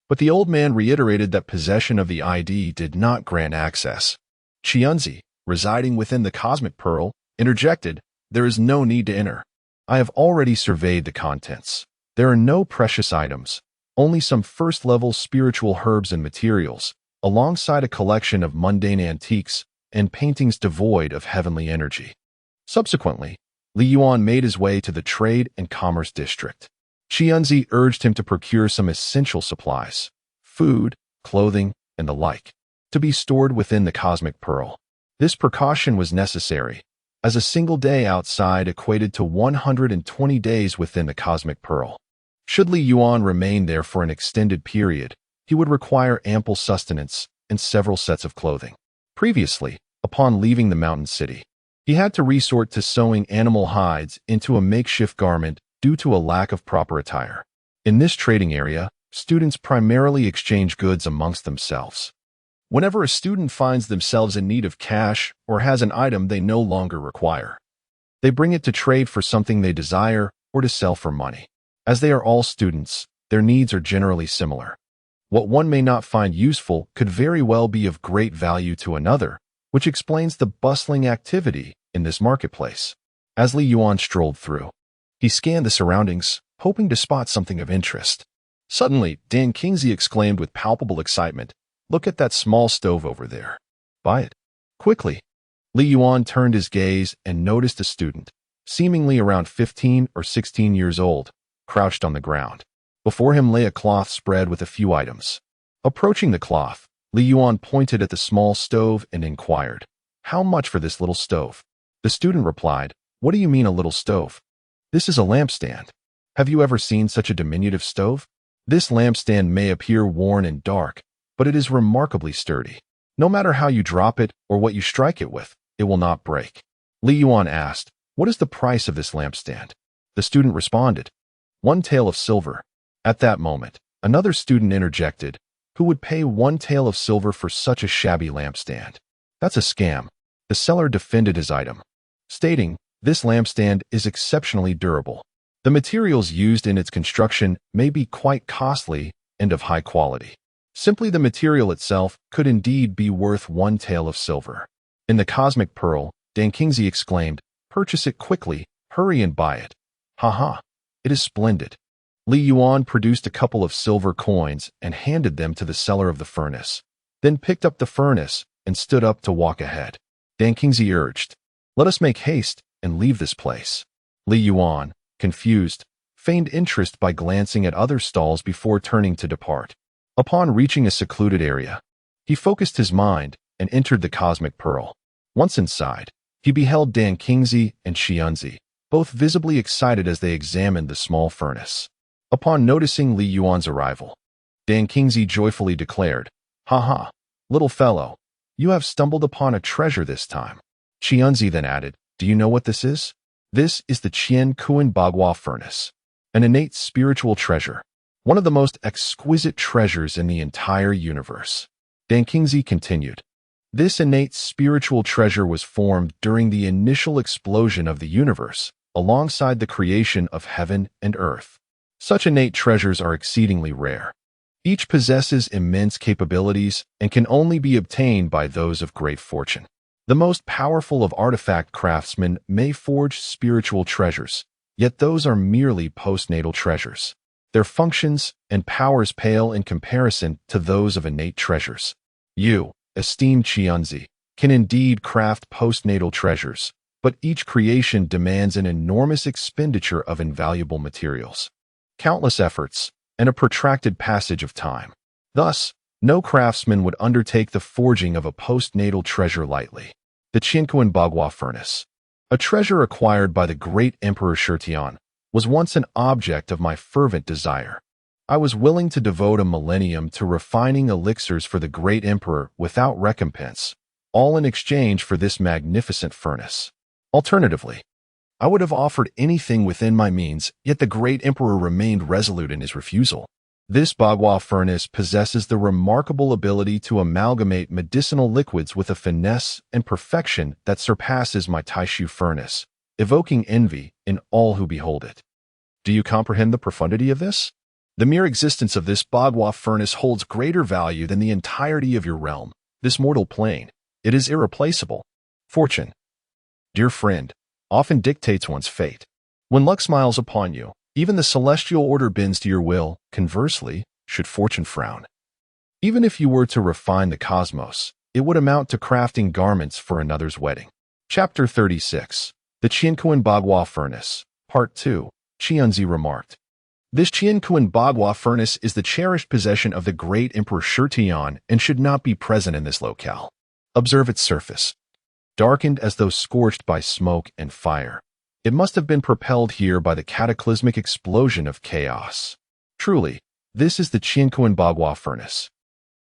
but the old man reiterated that possession of the ID did not grant access. Qianzi, residing within the Cosmic Pearl, interjected, "There is no need to enter. I have already surveyed the contents. There are no precious items, only some first-level spiritual herbs and materials, alongside a collection of mundane antiques and paintings devoid of heavenly energy." Subsequently, Li Yuan made his way to the Trade and Commerce District. Qianzi urged him to procure some essential supplies, food, clothing, and the like, to be stored within the Cosmic Pearl. This precaution was necessary, as a single day outside equated to 120 days within the Cosmic Pearl. Should Li Yuan remain there for an extended period, he would require ample sustenance and several sets of clothing. Previously, upon leaving the mountain city, he had to resort to sewing animal hides into a makeshift garment due to a lack of proper attire. In this trading area, students primarily exchange goods amongst themselves. Whenever a student finds themselves in need of cash or has an item they no longer require, they bring it to trade for something they desire or to sell for money. As they are all students, their needs are generally similar. What one may not find useful could very well be of great value to another, which explains the bustling activity in this marketplace. As Li Yuan strolled through, he scanned the surroundings, hoping to spot something of interest. Suddenly, Dan Kingsley exclaimed with palpable excitement, "Look at that small stove over there. Buy it." Quickly, Li Yuan turned his gaze and noticed a student, seemingly around 15 or 16 years old, crouched on the ground. Before him lay a cloth spread with a few items. Approaching the cloth, Li Yuan pointed at the small stove and inquired, "How much for this little stove?" The student replied, "What do you mean a little stove? This is a lampstand. Have you ever seen such a diminutive stove? This lampstand may appear worn and dark, but it is remarkably sturdy. No matter how you drop it or what you strike it with, it will not break." Li Yuan asked, "What is the price of this lampstand?" The student responded, "1 tael of silver." At that moment, another student interjected, "Who would pay 1 tael of silver for such a shabby lampstand? That's a scam." The seller defended his item, stating, "This lampstand is exceptionally durable. The materials used in its construction may be quite costly and of high quality. Simply the material itself could indeed be worth 1 tael of silver." In the cosmic pearl, Dan Kingsley exclaimed, "Purchase it quickly, hurry and buy it. Haha, it is splendid." Li Yuan produced a couple of silver coins and handed them to the seller of the furnace, then picked up the furnace and stood up to walk ahead. Dan Kingsley urged, "Let us make haste and leave this place." Li Yuan, confused, feigned interest by glancing at other stalls before turning to depart. Upon reaching a secluded area, he focused his mind and entered the cosmic pearl. Once inside, he beheld Dan Kingsley and Xianzi, both visibly excited as they examined the small furnace. Upon noticing Li Yuan's arrival, Dan Kingsley joyfully declared, "Haha, little fellow, you have stumbled upon a treasure this time." Xianzi then added, "Do you know what this is? This is the Qian Kuan Bagua furnace, an innate spiritual treasure, one of the most exquisite treasures in the entire universe." Dan Kingsley continued, "This innate spiritual treasure was formed during the initial explosion of the universe, alongside the creation of heaven and earth. Such innate treasures are exceedingly rare. Each possesses immense capabilities and can only be obtained by those of great fortune. The most powerful of artifact craftsmen may forge spiritual treasures, yet those are merely postnatal treasures. Their functions and powers pale in comparison to those of innate treasures. You, esteemed Qianzi, can indeed craft postnatal treasures, but each creation demands an enormous expenditure of invaluable materials, countless efforts, and a protracted passage of time. Thus, no craftsman would undertake the forging of a postnatal treasure lightly. The Qiankuan Bagua furnace, a treasure acquired by the great Emperor Shutian, was once an object of my fervent desire. I was willing to devote a millennium to refining elixirs for the great emperor without recompense, all in exchange for this magnificent furnace. Alternatively, I would have offered anything within my means, yet the great emperor remained resolute in his refusal. This Bagua furnace possesses the remarkable ability to amalgamate medicinal liquids with a finesse and perfection that surpasses my Taishu furnace, evoking envy in all who behold it. Do you comprehend the profundity of this? The mere existence of this Bagua furnace holds greater value than the entirety of your realm, this mortal plane. It is irreplaceable. Fortune, dear friend, often dictates one's fate. When luck smiles upon you, even the celestial order bends to your will. Conversely, should fortune frown, even if you were to refine the cosmos, it would amount to crafting garments for another's wedding. Chapter 36. The Qiankuan Bagua Furnace, Part 2. Qianzi remarked, "This Qiankuan Bagua furnace is the cherished possession of the great Emperor Shutian and should not be present in this locale. Observe its surface. Darkened as though scorched by smoke and fire. It must have been propelled here by the cataclysmic explosion of chaos. Truly, this is the Qiankuan Bagua furnace.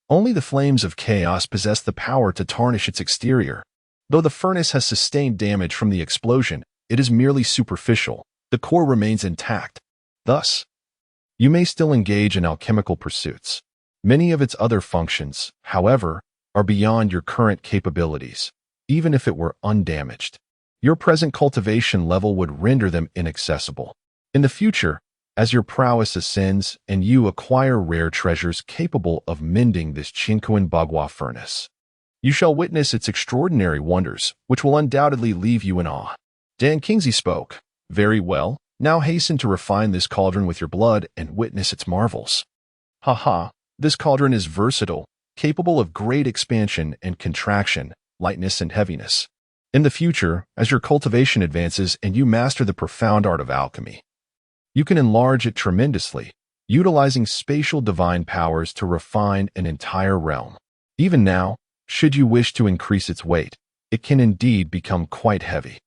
Only the flames of chaos possess the power to tarnish its exterior. Though the furnace has sustained damage from the explosion, it is merely superficial. The core remains intact. Thus, you may still engage in alchemical pursuits. Many of its other functions, however, are beyond your current capabilities, even if it were undamaged. Your present cultivation level would render them inaccessible. In the future, As your prowess ascends and you acquire rare treasures capable of mending this Chinquan Bagua furnace, you shall witness its extraordinary wonders, which will undoubtedly leave you in awe. Dan Kingsley spoke. Very well. Now hasten to refine this cauldron with your blood and witness its marvels. Ha! This cauldron is versatile, capable of great expansion and contraction, lightness and heaviness. In the future, as your cultivation advances and you master the profound art of alchemy, you can enlarge it tremendously, utilizing spatial divine powers to refine an entire realm. Even now, should you wish to increase its weight, it can indeed become quite heavy.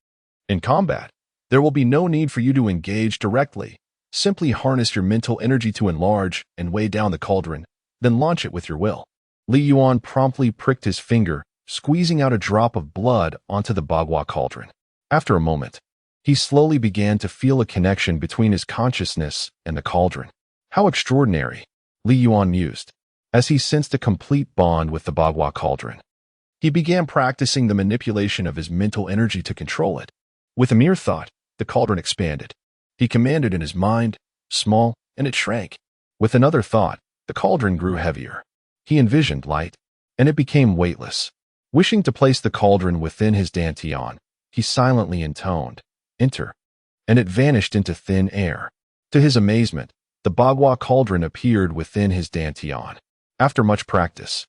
In combat, there will be no need for you to engage directly. Simply harness your mental energy to enlarge and weigh down the cauldron, then launch it with your will. Li Yuan promptly pricked his finger, squeezing out a drop of blood onto the Bagua cauldron. After a moment, he slowly began to feel a connection between his consciousness and the cauldron. How extraordinary, Li Yuan mused, as he sensed a complete bond with the Bagua cauldron. He began practicing the manipulation of his mental energy to control it. With a mere thought, the cauldron expanded. He commanded in his mind, small, and it shrank. With another thought, the cauldron grew heavier. He envisioned light, and it became weightless. Wishing to place the cauldron within his dantian, he silently intoned, "Enter," and it vanished into thin air. To his amazement, the Bagua cauldron appeared within his dantian. After much practice,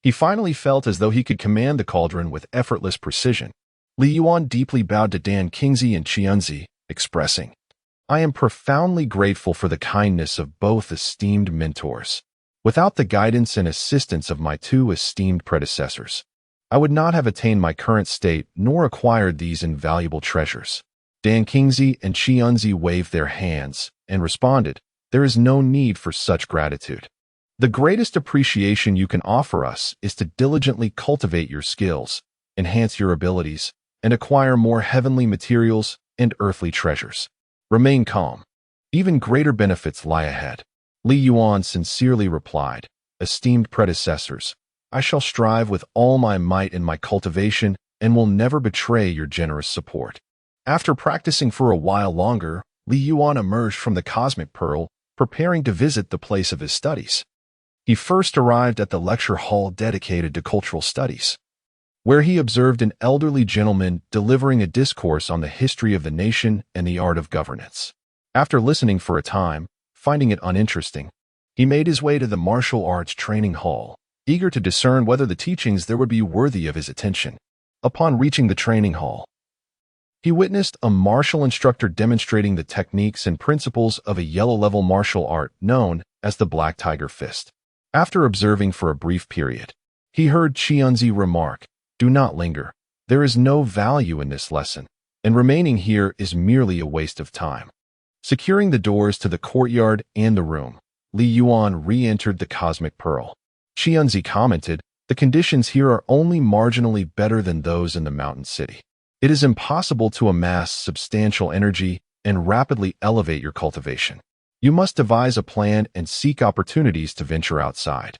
he finally felt as though he could command the cauldron with effortless precision. Li Yuan deeply bowed to Dan Kingsley and Qianzi, expressing, "I am profoundly grateful for the kindness of both esteemed mentors. Without the guidance and assistance of my two esteemed predecessors, I would not have attained my current state nor acquired these invaluable treasures." Dan Kingsley and Qianzi waved their hands and responded, "There is no need for such gratitude. The greatest appreciation you can offer us is to diligently cultivate your skills, enhance your abilities, and acquire more heavenly materials and earthly treasures. Remain calm. Even greater benefits lie ahead." Li Yuan sincerely replied, "Esteemed predecessors, I shall strive with all my might in my cultivation and will never betray your generous support." After practicing for a while longer, Li Yuan emerged from the Cosmic Pearl, preparing to visit the place of his studies. He first arrived at the lecture hall dedicated to cultural studies, where he observed an elderly gentleman delivering a discourse on the history of the nation and the art of governance. After listening for a time, finding it uninteresting, he made his way to the martial arts training hall, eager to discern whether the teachings there would be worthy of his attention. Upon reaching the training hall, he witnessed a martial instructor demonstrating the techniques and principles of a yellow-level martial art known as the Black Tiger Fist. After observing for a brief period, he heard Qianzi remark, "Do not linger. There is no value in this lesson, and remaining here is merely a waste of time." Securing the doors to the courtyard and the room, Li Yuan re-entered the Cosmic Pearl. Qianzi commented, "The conditions here are only marginally better than those in the mountain city. It is impossible to amass substantial energy and rapidly elevate your cultivation. You must devise a plan and seek opportunities to venture outside,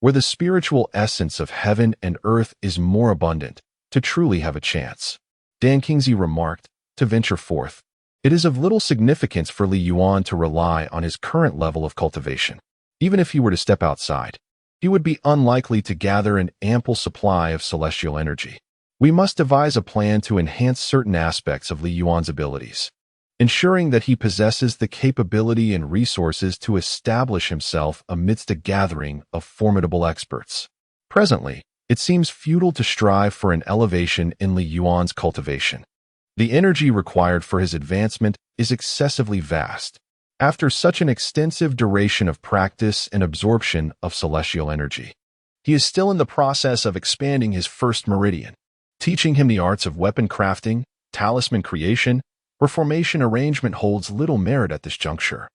where the spiritual essence of heaven and earth is more abundant, to truly have a chance." Dan Kingsley remarked, "To venture forth, it is of little significance for Li Yuan to rely on his current level of cultivation. Even if he were to step outside, he would be unlikely to gather an ample supply of celestial energy. We must devise a plan to enhance certain aspects of Li Yuan's abilities, ensuring that he possesses the capability and resources to establish himself amidst a gathering of formidable experts. Presently, it seems futile to strive for an elevation in Li Yuan's cultivation. The energy required for his advancement is excessively vast. After such an extensive duration of practice and absorption of celestial energy, he is still in the process of expanding his first meridian. Teaching him the arts of weapon crafting, talisman creation, or formation arrangement holds little merit at this juncture,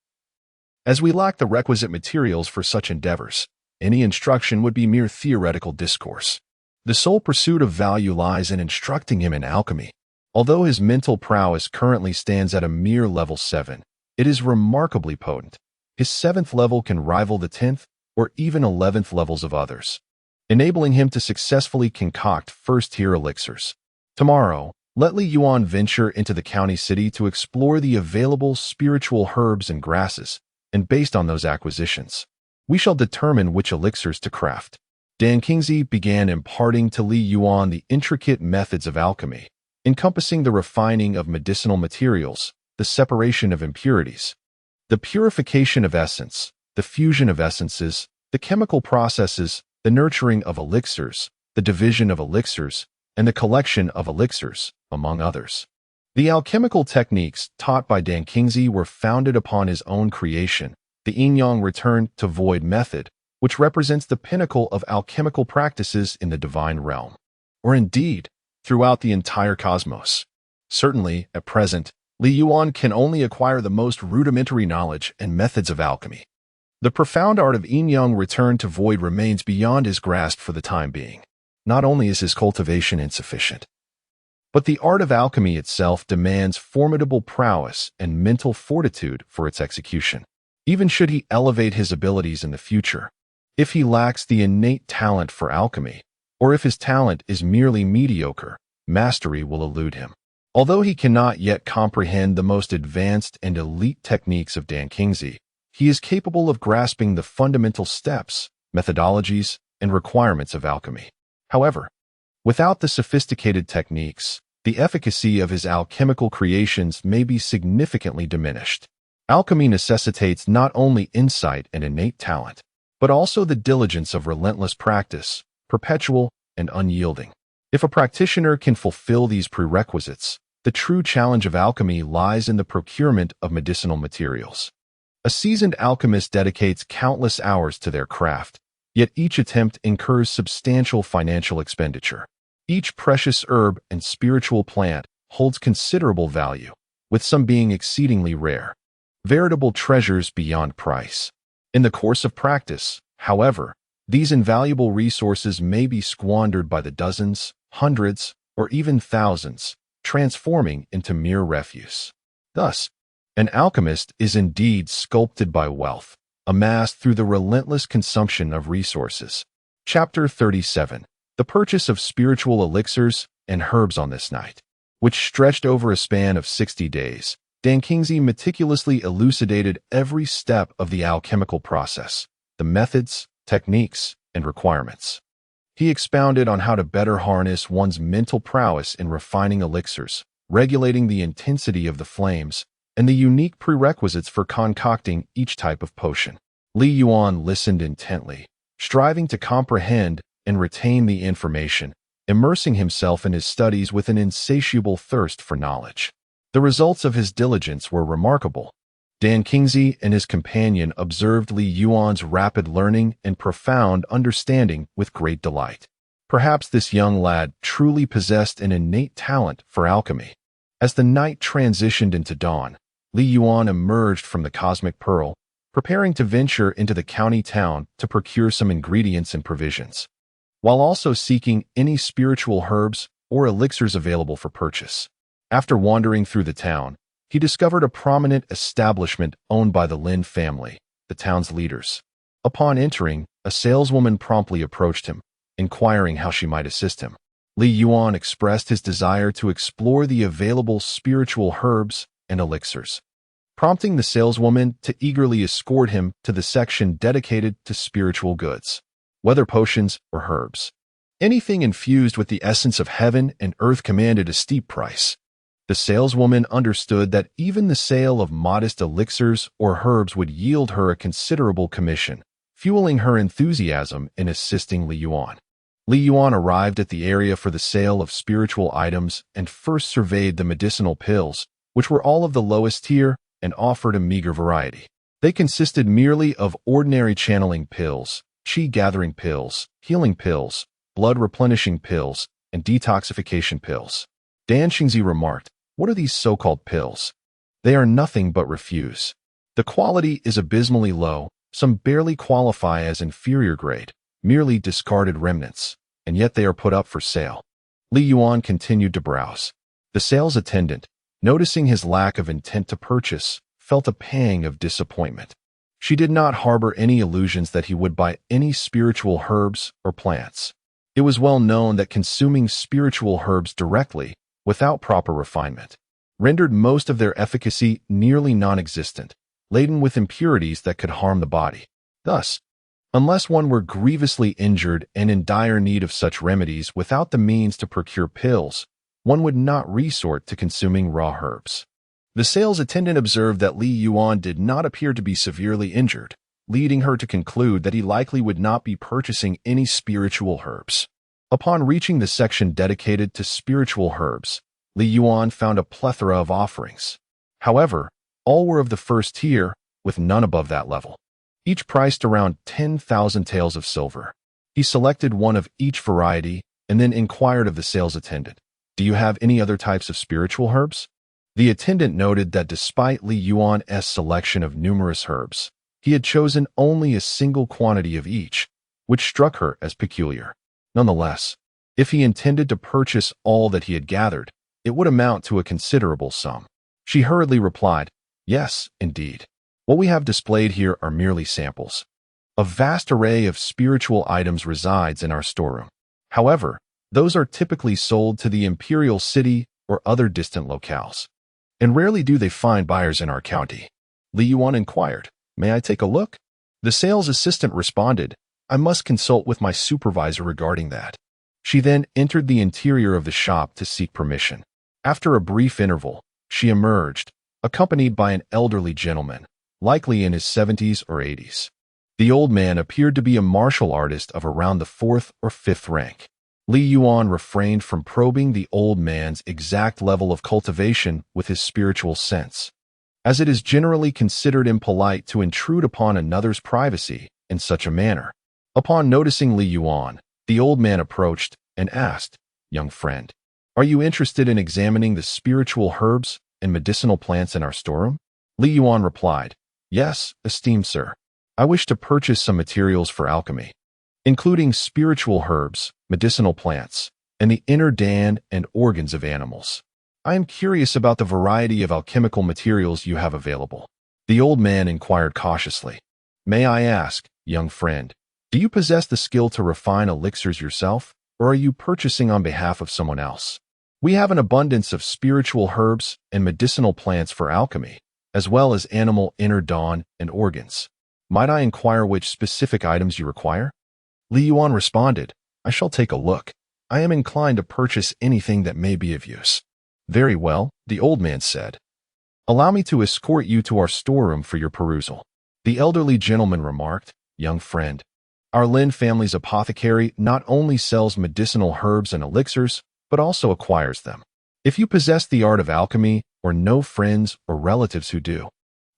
as we lack the requisite materials for such endeavors. Any instruction would be mere theoretical discourse. The sole pursuit of value lies in instructing him in alchemy. Although his mental prowess currently stands at a mere level 7, it is remarkably potent. His 7th level can rival the 10th or even 11th levels of others, enabling him to successfully concoct first-tier elixirs. Tomorrow, Let Li Yuan venture into the county city to explore the available spiritual herbs and grasses, and based on those acquisitions, we shall determine which elixirs to craft. Dan Kingsley began imparting to Li Yuan the intricate methods of alchemy, encompassing the refining of medicinal materials, the separation of impurities, the purification of essence, the fusion of essences, the chemical processes, the nurturing of elixirs, the division of elixirs, and the collection of elixirs, among others. The alchemical techniques taught by Dan Kingsley were founded upon his own creation, the yin-yang return to void method, which represents the pinnacle of alchemical practices in the divine realm, or indeed, throughout the entire cosmos. Certainly, at present, Li Yuan can only acquire the most rudimentary knowledge and methods of alchemy. The profound art of yin-yang return to void remains beyond his grasp for the time being. Not only is his cultivation insufficient, but the art of alchemy itself demands formidable prowess and mental fortitude for its execution. Even should he elevate his abilities in the future, if he lacks the innate talent for alchemy, or if his talent is merely mediocre, mastery will elude him. Although he cannot yet comprehend the most advanced and elite techniques of Dan Kingsley, he is capable of grasping the fundamental steps, methodologies, and requirements of alchemy. However, without the sophisticated techniques, the efficacy of his alchemical creations may be significantly diminished. Alchemy necessitates not only insight and innate talent, but also the diligence of relentless practice, perpetual and unyielding. If a practitioner can fulfill these prerequisites, the true challenge of alchemy lies in the procurement of medicinal materials. A seasoned alchemist dedicates countless hours to their craft, yet each attempt incurs substantial financial expenditure. Each precious herb and spiritual plant holds considerable value, with some being exceedingly rare, veritable treasures beyond price. In the course of practice, however, these invaluable resources may be squandered by the dozens, hundreds, or even thousands, transforming into mere refuse. Thus, an alchemist is indeed sculpted by wealth, amassed through the relentless consumption of resources. Chapter 37. The purchase of spiritual elixirs and herbs on this night, which stretched over a span of 60 days. Dan Kingsley meticulously elucidated every step of the alchemical process, the methods, techniques, and requirements. He expounded on how to better harness one's mental prowess in refining elixirs, regulating the intensity of the flames, and the unique prerequisites for concocting each type of potion. Li Yuan listened intently, striving to comprehend and retain the information, immersing himself in his studies with an insatiable thirst for knowledge. The results of his diligence were remarkable. Dan Kingsley and his companion observed Li Yuan's rapid learning and profound understanding with great delight. Perhaps this young lad truly possessed an innate talent for alchemy. As the night transitioned into dawn, Li Yuan emerged from the Cosmic Pearl, preparing to venture into the county town to procure some ingredients and provisions, while also seeking any spiritual herbs or elixirs available for purchase. After wandering through the town, he discovered a prominent establishment owned by the Lin family, the town's leaders. Upon entering, a saleswoman promptly approached him, inquiring how she might assist him. Li Yuan expressed his desire to explore the available spiritual herbs and elixirs, prompting the saleswoman to eagerly escort him to the section dedicated to spiritual goods, whether potions or herbs. Anything infused with the essence of heaven and earth commanded a steep price. The saleswoman understood that even the sale of modest elixirs or herbs would yield her a considerable commission, fueling her enthusiasm in assisting Li Yuan. Li Yuan arrived at the area for the sale of spiritual items and first surveyed the medicinal pills, which were all of the lowest tier and offered a meager variety. They consisted merely of ordinary channeling pills, chi-gathering pills, healing pills, blood-replenishing pills, and detoxification pills. Dan Kingsley remarked, "What are these so-called pills? They are nothing but refuse. The quality is abysmally low, some barely qualify as inferior grade, merely discarded remnants, and yet they are put up for sale." Li Yuan continued to browse. The sales attendant, noticing his lack of intent to purchase, felt a pang of disappointment. She did not harbor any illusions that he would buy any spiritual herbs or plants. It was well known that consuming spiritual herbs directly without proper refinement, rendered most of their efficacy nearly non-existent, laden with impurities that could harm the body. Thus, unless one were grievously injured and in dire need of such remedies without the means to procure pills, one would not resort to consuming raw herbs. The sales attendant observed that Li Yuan did not appear to be severely injured, leading her to conclude that he likely would not be purchasing any spiritual herbs. Upon reaching the section dedicated to spiritual herbs, Li Yuan found a plethora of offerings. However, all were of the first tier, with none above that level, each priced around 10,000 taels of silver. He selected one of each variety and then inquired of the sales attendant, "Do you have any other types of spiritual herbs?" The attendant noted that despite Li Yuan's selection of numerous herbs, he had chosen only a single quantity of each, which struck her as peculiar. Nonetheless, if he intended to purchase all that he had gathered, it would amount to a considerable sum. She hurriedly replied, "Yes, indeed. What we have displayed here are merely samples. A vast array of spiritual items resides in our storeroom. However, those are typically sold to the imperial city or other distant locales, and rarely do they find buyers in our county." Li Yuan inquired, "May I take a look?" The sales assistant responded, "I must consult with my supervisor regarding that." She then entered the interior of the shop to seek permission. After a brief interval, she emerged, accompanied by an elderly gentleman, likely in his 70s or 80s. The old man appeared to be a martial artist of around the 4th or 5th rank. Li Yuan refrained from probing the old man's exact level of cultivation with his spiritual sense, as it is generally considered impolite to intrude upon another's privacy in such a manner. Upon noticing Li Yuan, the old man approached and asked, "Young friend, are you interested in examining the spiritual herbs and medicinal plants in our storeroom?" Li Yuan replied, "Yes, esteemed sir. I wish to purchase some materials for alchemy, including spiritual herbs, medicinal plants, and the inner dan and organs of animals. I am curious about the variety of alchemical materials you have available." The old man inquired cautiously, "May I ask, young friend, do you possess the skill to refine elixirs yourself, or are you purchasing on behalf of someone else? We have an abundance of spiritual herbs and medicinal plants for alchemy, as well as animal inner dawn and organs. Might I inquire which specific items you require?" Li Yuan responded, "I shall take a look. I am inclined to purchase anything that may be of use." "Very well," the old man said. "Allow me to escort you to our storeroom for your perusal." The elderly gentleman remarked, "Young friend, our Lin family's apothecary not only sells medicinal herbs and elixirs, but also acquires them. If you possess the art of alchemy or know friends or relatives who do,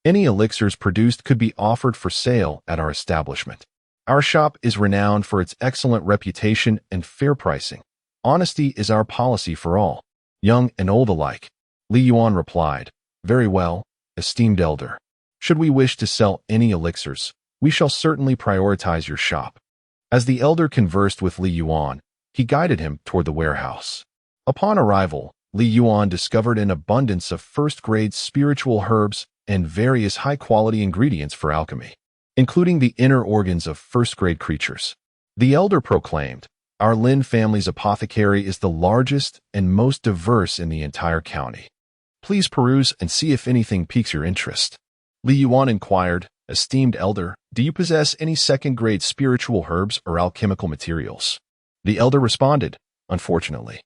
any elixirs produced could be offered for sale at our establishment. Our shop is renowned for its excellent reputation and fair pricing. Honesty is our policy for all, young and old alike." Li Yuan replied, "Very well, esteemed elder. Should we wish to sell any elixirs, we shall certainly prioritize your shop." As the elder conversed with Li Yuan, he guided him toward the warehouse. Upon arrival, Li Yuan discovered an abundance of first-grade spiritual herbs and various high-quality ingredients for alchemy, including the inner organs of first-grade creatures. The elder proclaimed, "Our Lin family's apothecary is the largest and most diverse in the entire county. Please peruse and see if anything piques your interest." Li Yuan inquired, "Esteemed elder, do you possess any second-grade spiritual herbs or alchemical materials?" The elder responded, "Unfortunately,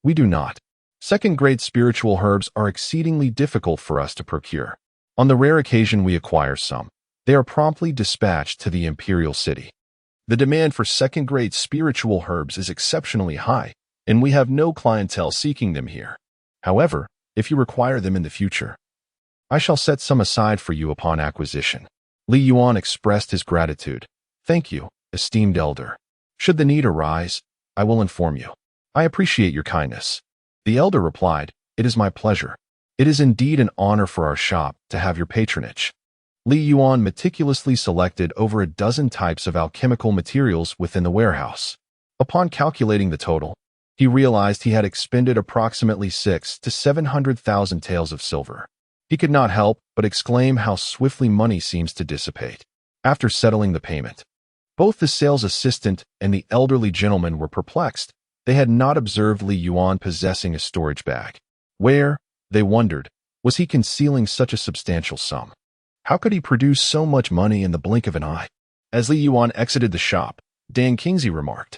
we do not. Second-grade spiritual herbs are exceedingly difficult for us to procure. On the rare occasion we acquire some, they are promptly dispatched to the imperial city. The demand for second-grade spiritual herbs is exceptionally high, and we have no clientele seeking them here. However, if you require them in the future, I shall set some aside for you upon acquisition." Li Yuan expressed his gratitude. "Thank you, esteemed elder. Should the need arise, I will inform you. I appreciate your kindness." The elder replied, "It is my pleasure. It is indeed an honor for our shop to have your patronage." Li Yuan meticulously selected over a dozen types of alchemical materials within the warehouse. Upon calculating the total, he realized he had expended approximately 600,000 to 700,000 taels of silver. He could not help but exclaim how swiftly money seems to dissipate. After settling the payment, both the sales assistant and the elderly gentleman were perplexed They had not observed Li Yuan possessing a storage bag. Where, they wondered, was he concealing such a substantial sum? How could he produce so much money in the blink of an eye? As Li Yuan exited the shop, Dan Kingsley remarked,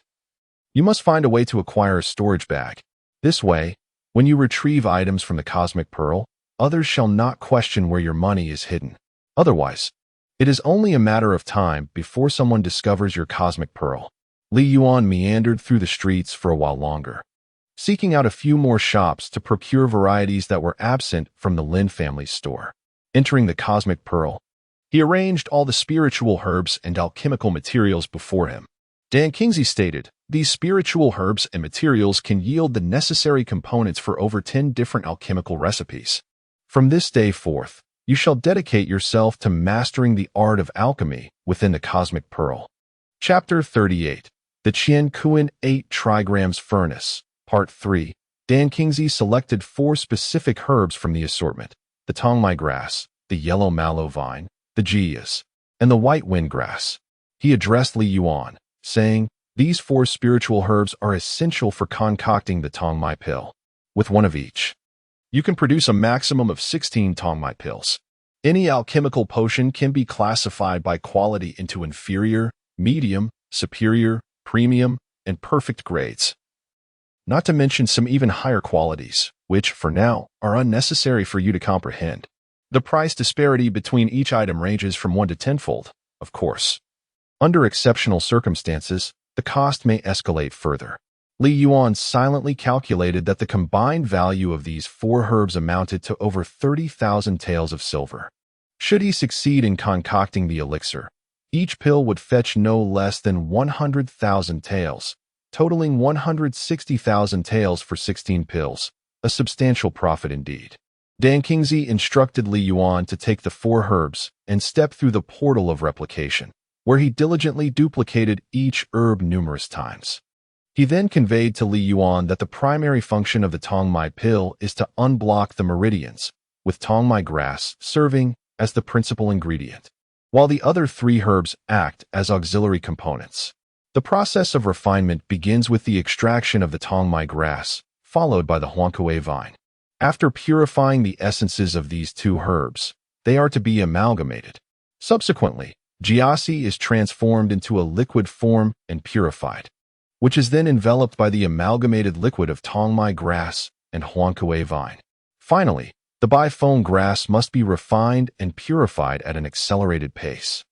"You must find a way to acquire a storage bag. This way, when you retrieve items from the Cosmic Pearl, others shall not question where your money is hidden. Otherwise, it is only a matter of time before someone discovers your Cosmic Pearl." Li Yuan meandered through the streets for a while longer, seeking out a few more shops to procure varieties that were absent from the Lin family's store. Entering the Cosmic Pearl, he arranged all the spiritual herbs and alchemical materials before him. Dan Kingsley stated, "These spiritual herbs and materials can yield the necessary components for over 10 different alchemical recipes. From this day forth, you shall dedicate yourself to mastering the art of alchemy within the Cosmic Pearl." Chapter 38. The Qian Kuan 8 Trigrams Furnace, Part 3. Dan Kingsley selected 4 specific herbs from the assortment: the tongmai grass, the yellow mallow vine, the jias, and the white wind grass. He addressed Li Yuan, saying, "These 4 spiritual herbs are essential for concocting the tongmai pill. With one of each, you can produce a maximum of 16 tongmai pills. Any alchemical potion can be classified by quality into inferior, medium, superior, premium, and perfect grades. Not to mention some even higher qualities, which, for now, are unnecessary for you to comprehend. The price disparity between each item ranges from 1 to 10-fold, of course. Under exceptional circumstances, the cost may escalate further." Li Yuan silently calculated that the combined value of these 4 herbs amounted to over 30,000 taels of silver. Should he succeed in concocting the elixir, each pill would fetch no less than 100,000 taels, totaling 160,000 taels for 16 pills, a substantial profit indeed. Dan Kingsley instructed Li Yuan to take the 4 herbs and step through the portal of replication, where he diligently duplicated each herb numerous times. He then conveyed to Li Yuan that the primary function of the tongmai pill is to unblock the meridians, with tongmai grass serving as the principal ingredient, while the other 3 herbs act as auxiliary components. The process of refinement begins with the extraction of the tongmai grass, followed by the huankue vine. After purifying the essences of these 2 herbs, they are to be amalgamated. Subsequently, jiasi is transformed into a liquid form and purified, which is then enveloped by the amalgamated liquid of tongmai grass and huankue vine. Finally, the bifoam grass must be refined and purified at an accelerated pace,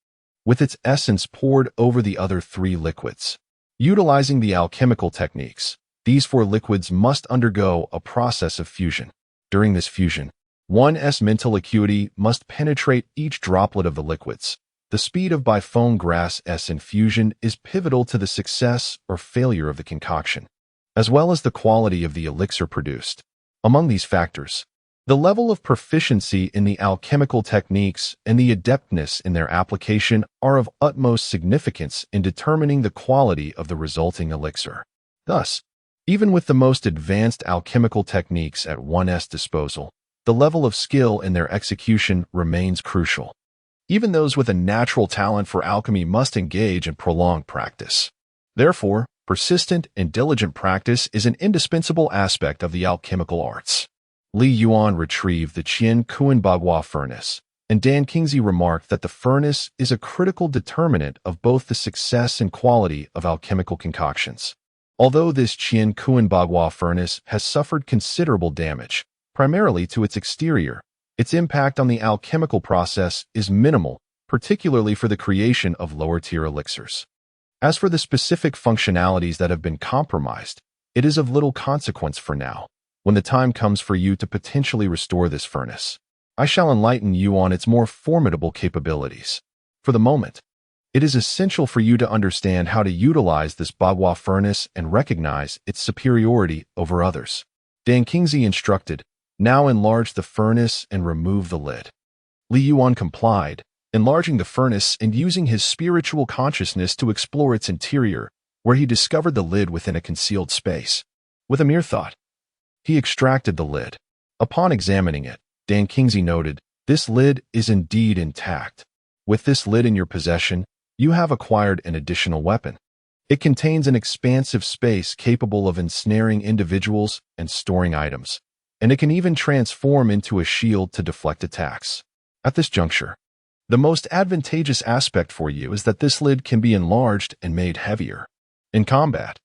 with its essence poured over the other 3 liquids. Utilizing the alchemical techniques, these 4 liquids must undergo a process of fusion. During this fusion, one's mental acuity must penetrate each droplet of the liquids. The speed of bifoam grass' infusion is pivotal to the success or failure of the concoction, as well as the quality of the elixir produced. Among these factors, the level of proficiency in the alchemical techniques and the adeptness in their application are of utmost significance in determining the quality of the resulting elixir. Thus, even with the most advanced alchemical techniques at one's disposal, the level of skill in their execution remains crucial. Even those with a natural talent for alchemy must engage in prolonged practice. Therefore, persistent and diligent practice is an indispensable aspect of the alchemical arts. Li Yuan retrieved the Qian Kuan Bagua furnace, and Dan Kingsley remarked that the furnace is a critical determinant of both the success and quality of alchemical concoctions. Although this Qian Kuan Bagua furnace has suffered considerable damage, primarily to its exterior, its impact on the alchemical process is minimal, particularly for the creation of lower-tier elixirs. As for the specific functionalities that have been compromised, it is of little consequence for now. When the time comes for you to potentially restore this furnace, I shall enlighten you on its more formidable capabilities. For the moment, it is essential for you to understand how to utilize this Bagua furnace and recognize its superiority over others. Dan Kingsley instructed, "Now enlarge the furnace and remove the lid." Li Yuan complied, enlarging the furnace and using his spiritual consciousness to explore its interior, where he discovered the lid within a concealed space. With a mere thought, he extracted the lid. Upon examining it, Dan Kingsley noted, "This lid is indeed intact. With this lid in your possession, you have acquired an additional weapon. It contains an expansive space capable of ensnaring individuals and storing items, and it can even transform into a shield to deflect attacks. At this juncture, the most advantageous aspect for you is that this lid can be enlarged and made heavier. In combat,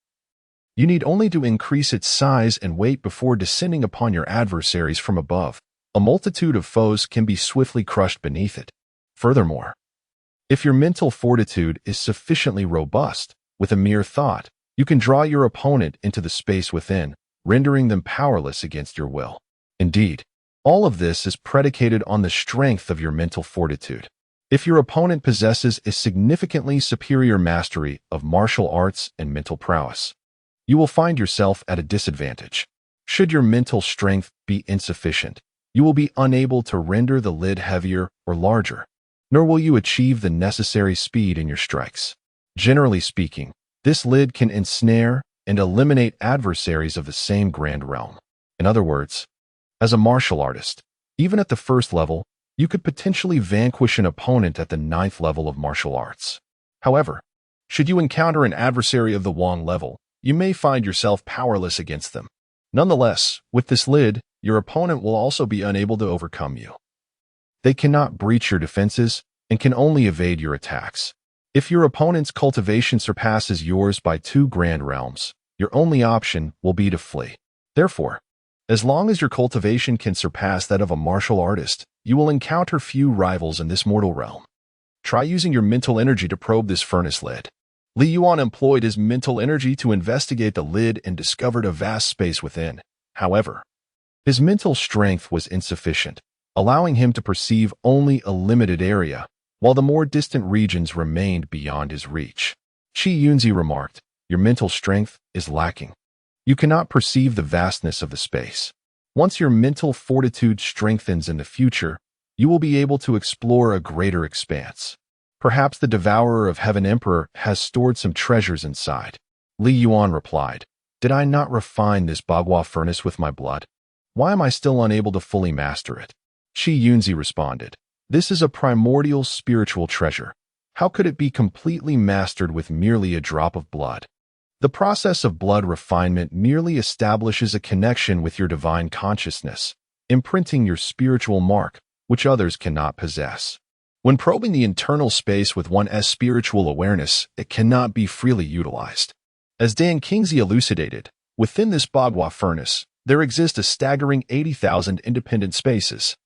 you need only to increase its size and weight before descending upon your adversaries from above. A multitude of foes can be swiftly crushed beneath it. Furthermore, if your mental fortitude is sufficiently robust, with a mere thought, you can draw your opponent into the space within, rendering them powerless against your will. Indeed, all of this is predicated on the strength of your mental fortitude. If your opponent possesses a significantly superior mastery of martial arts and mental prowess, you will find yourself at a disadvantage. Should your mental strength be insufficient, you will be unable to render the lid heavier or larger, nor will you achieve the necessary speed in your strikes. Generally speaking, this lid can ensnare and eliminate adversaries of the same grand realm. In other words, as a martial artist, even at the first level, you could potentially vanquish an opponent at the 9th level of martial arts. However, should you encounter an adversary of the Yuan level, you may find yourself powerless against them. Nonetheless, with this lid, your opponent will also be unable to overcome you. They cannot breach your defenses and can only evade your attacks. If your opponent's cultivation surpasses yours by 2 grand realms, your only option will be to flee. Therefore, as long as your cultivation can surpass that of a martial artist, you will encounter few rivals in this mortal realm. Try using your mental energy to probe this furnace lid. Yuan employed his mental energy to investigate the lid and discovered a vast space within. However, his mental strength was insufficient, allowing him to perceive only a limited area, while the more distant regions remained beyond his reach. Yuan remarked, "Your mental strength is lacking. You cannot perceive the vastness of the space. Once your mental fortitude strengthens in the future, you will be able to explore a greater expanse. Perhaps the Devourer of Heaven Emperor has stored some treasures inside." Yuan replied, "Did I not refine this Bagua furnace with my blood? Why am I still unable to fully master it?" Yuan responded, "This is a primordial spiritual treasure. How could it be completely mastered with merely a drop of blood? The process of blood refinement merely establishes a connection with your divine consciousness, imprinting your spiritual mark, which others cannot possess. When probing the internal space with one's spiritual awareness, it cannot be freely utilized. As Dan Kingsley elucidated, within this Bagua furnace, there exist a staggering 80,000 independent spaces.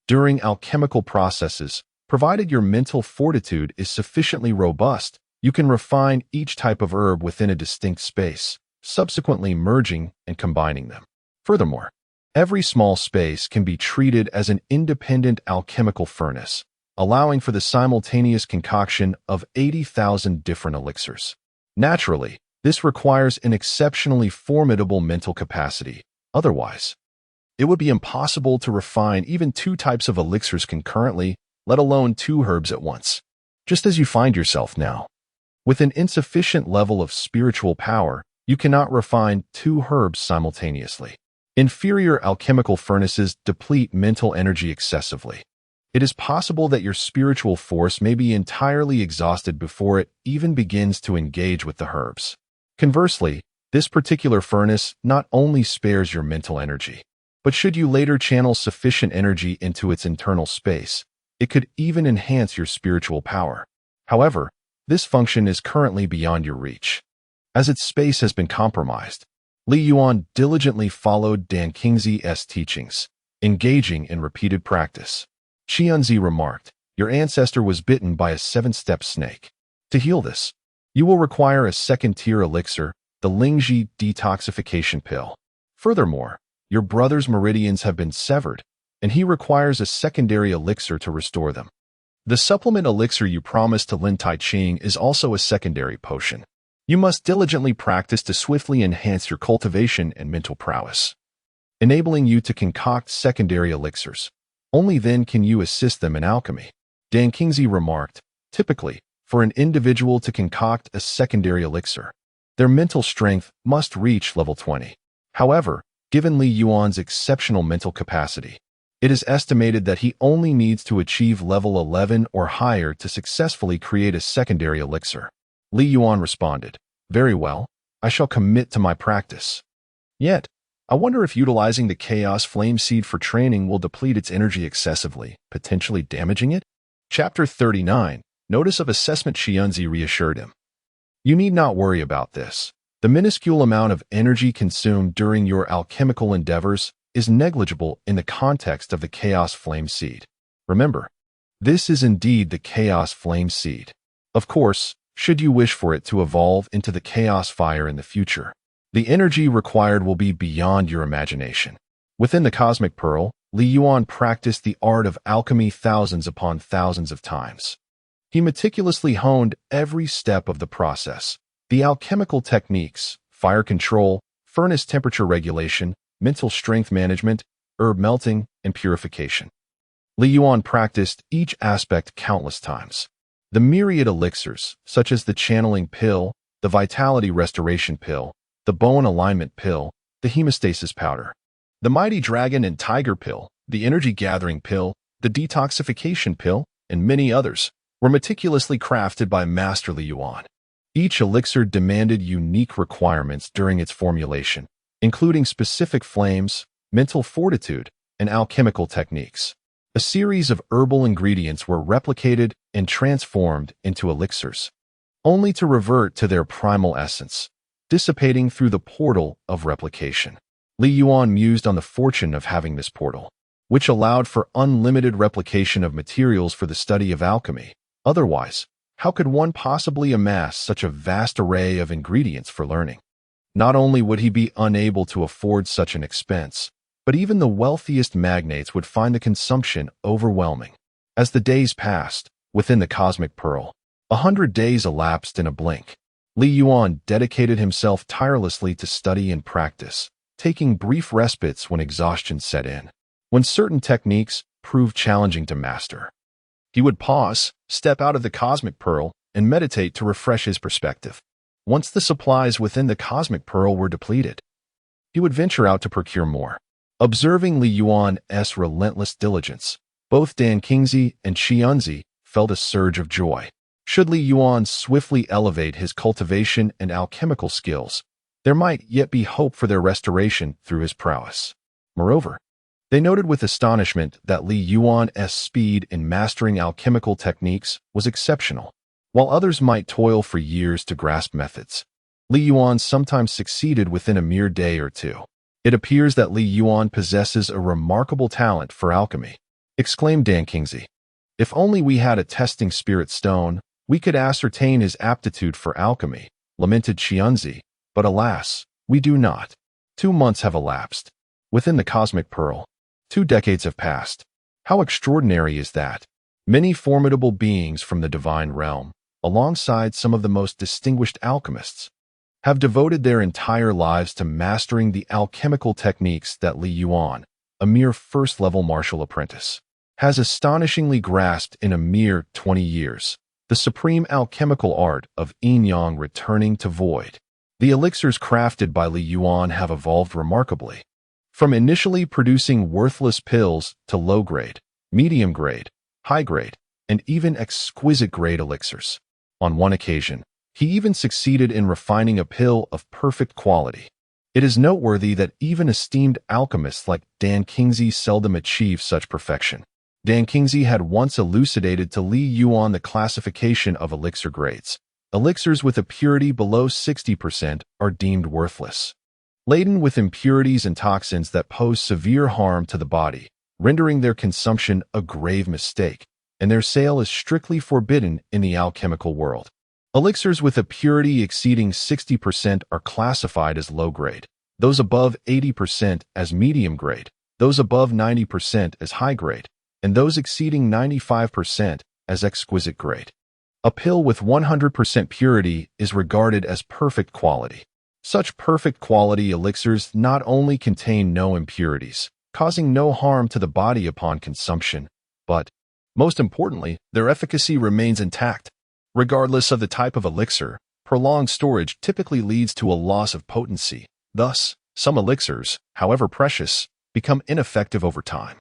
During alchemical processes, provided your mental fortitude is sufficiently robust, you can refine each type of herb within a distinct space, subsequently merging and combining them. Furthermore, every small space can be treated as an independent alchemical furnace, allowing for the simultaneous concoction of 80,000 different elixirs. Naturally, this requires an exceptionally formidable mental capacity. Otherwise, it would be impossible to refine even 2 types of elixirs concurrently, let alone 2 herbs at once. Just as you find yourself now, with an insufficient level of spiritual power, you cannot refine 2 herbs simultaneously. Inferior alchemical furnaces deplete mental energy excessively. It is possible that your spiritual force may be entirely exhausted before it even begins to engage with the herbs. Conversely, this particular furnace not only spares your mental energy, but should you later channel sufficient energy into its internal space, it could even enhance your spiritual power. However, this function is currently beyond your reach, as its space has been compromised. Yuan diligently followed Dan Kingsley's teachings, engaging in repeated practice. Yuan remarked, "Your ancestor was bitten by a 7-step snake. To heal this, you will require a 2nd-tier elixir, the Lingji detoxification pill. Furthermore, your brother's meridians have been severed, and he requires a secondary elixir to restore them. The supplement elixir you promised to Lin Tai Ching is also a secondary potion. You must diligently practice to swiftly enhance your cultivation and mental prowess, enabling you to concoct secondary elixirs. Only then can you assist them in alchemy." Dan Kingsley remarked, "Typically, for an individual to concoct a secondary elixir, their mental strength must reach level 20. However, given Yuan's exceptional mental capacity, it is estimated that he only needs to achieve level 11 or higher to successfully create a secondary elixir." Yuan responded, Very well, I shall commit to my practice. Yet, I wonder if utilizing the Chaos Flame Seed for training will deplete its energy excessively, potentially damaging it? Chapter 39. Notice of Assessment. Xianzi reassured him. You need not worry about this. The minuscule amount of energy consumed during your alchemical endeavors is negligible in the context of the Chaos Flame Seed. Remember, this is indeed the Chaos Flame Seed. Of course, should you wish for it to evolve into the Chaos Fire in the future, the energy required will be beyond your imagination. Within the Cosmic Pearl, Li Yuan practiced the art of alchemy thousands upon thousands of times. He meticulously honed every step of the process. The alchemical techniques, fire control, furnace temperature regulation, mental strength management, herb melting, and purification. Li Yuan practiced each aspect countless times. The myriad elixirs, such as the channeling pill, the vitality restoration pill, the bone alignment pill, the hemostasis powder, the mighty dragon and tiger pill, the energy gathering pill, the detoxification pill, and many others, were meticulously crafted by Master Li Yuan. Each elixir demanded unique requirements during its formulation, including specific flames, mental fortitude, and alchemical techniques. A series of herbal ingredients were replicated and transformed into elixirs, only to revert to their primal essence, dissipating through the portal of replication. Li Yuan mused on the fortune of having this portal, which allowed for unlimited replication of materials for the study of alchemy. Otherwise, how could one possibly amass such a vast array of ingredients for learning? Not only would he be unable to afford such an expense, but even the wealthiest magnates would find the consumption overwhelming. As the days passed, within the Cosmic Pearl, 100 days elapsed in a blink. Li Yuan dedicated himself tirelessly to study and practice, taking brief respites when exhaustion set in. When certain techniques proved challenging to master, he would pause, step out of the Cosmic Pearl, and meditate to refresh his perspective. Once the supplies within the Cosmic Pearl were depleted, he would venture out to procure more. Observing Li Yuan's relentless diligence, both Dan Qingzi and Xianzi felt a surge of joy. Should Li Yuan swiftly elevate his cultivation and alchemical skills, there might yet be hope for their restoration through his prowess. Moreover, they noted with astonishment that Li Yuan's speed in mastering alchemical techniques was exceptional. While others might toil for years to grasp methods, Li Yuan sometimes succeeded within a mere day or two. It appears that Li Yuan possesses a remarkable talent for alchemy, exclaimed Dan Qingzi. If only we had a testing spirit stone, we could ascertain his aptitude for alchemy, lamented Xianzi, but alas, we do not. 2 months have elapsed. Within the Cosmic Pearl, 2 decades have passed. How extraordinary is that? Many formidable beings from the divine realm, alongside some of the most distinguished alchemists, have devoted their entire lives to mastering the alchemical techniques that Li Yuan, a mere first-level martial apprentice, has astonishingly grasped in a mere 20 years. The supreme alchemical art of yin-yang returning to void. The elixirs crafted by Li Yuan have evolved remarkably. From initially producing worthless pills to low-grade, medium-grade, high-grade, and even exquisite-grade elixirs. On one occasion, he even succeeded in refining a pill of perfect quality. It is noteworthy that even esteemed alchemists like Dan Qingzi seldom achieve such perfection. Dan Qingzi had once elucidated to Li Yuan the classification of elixir grades. Elixirs with a purity below 60% are deemed worthless, laden with impurities and toxins that pose severe harm to the body, rendering their consumption a grave mistake, and their sale is strictly forbidden in the alchemical world. Elixirs with a purity exceeding 60% are classified as low-grade, those above 80% as medium-grade, those above 90% as high-grade, and those exceeding 95% as exquisite grade. A pill with 100% purity is regarded as perfect quality. Such perfect quality elixirs not only contain no impurities, causing no harm to the body upon consumption, but, most importantly, their efficacy remains intact. Regardless of the type of elixir, prolonged storage typically leads to a loss of potency. Thus, some elixirs, however precious, become ineffective over time.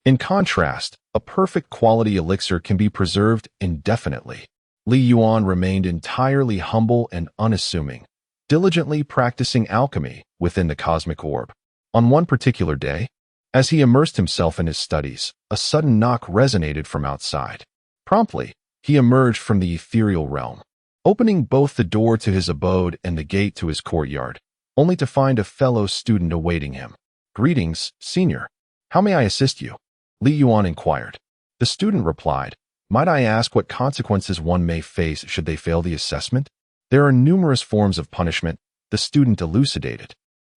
In contrast, a perfect quality elixir can be preserved indefinitely. Li Yuan remained entirely humble and unassuming, diligently practicing alchemy within the cosmic orb. On one particular day, as he immersed himself in his studies, a sudden knock resonated from outside. Promptly, he emerged from the ethereal realm, opening both the door to his abode and the gate to his courtyard, only to find a fellow student awaiting him. "Greetings, senior. How may I assist you?" Li Yuan inquired. The student replied, "Might I ask what consequences one may face should they fail the assessment?" "There are numerous forms of punishment," the student elucidated.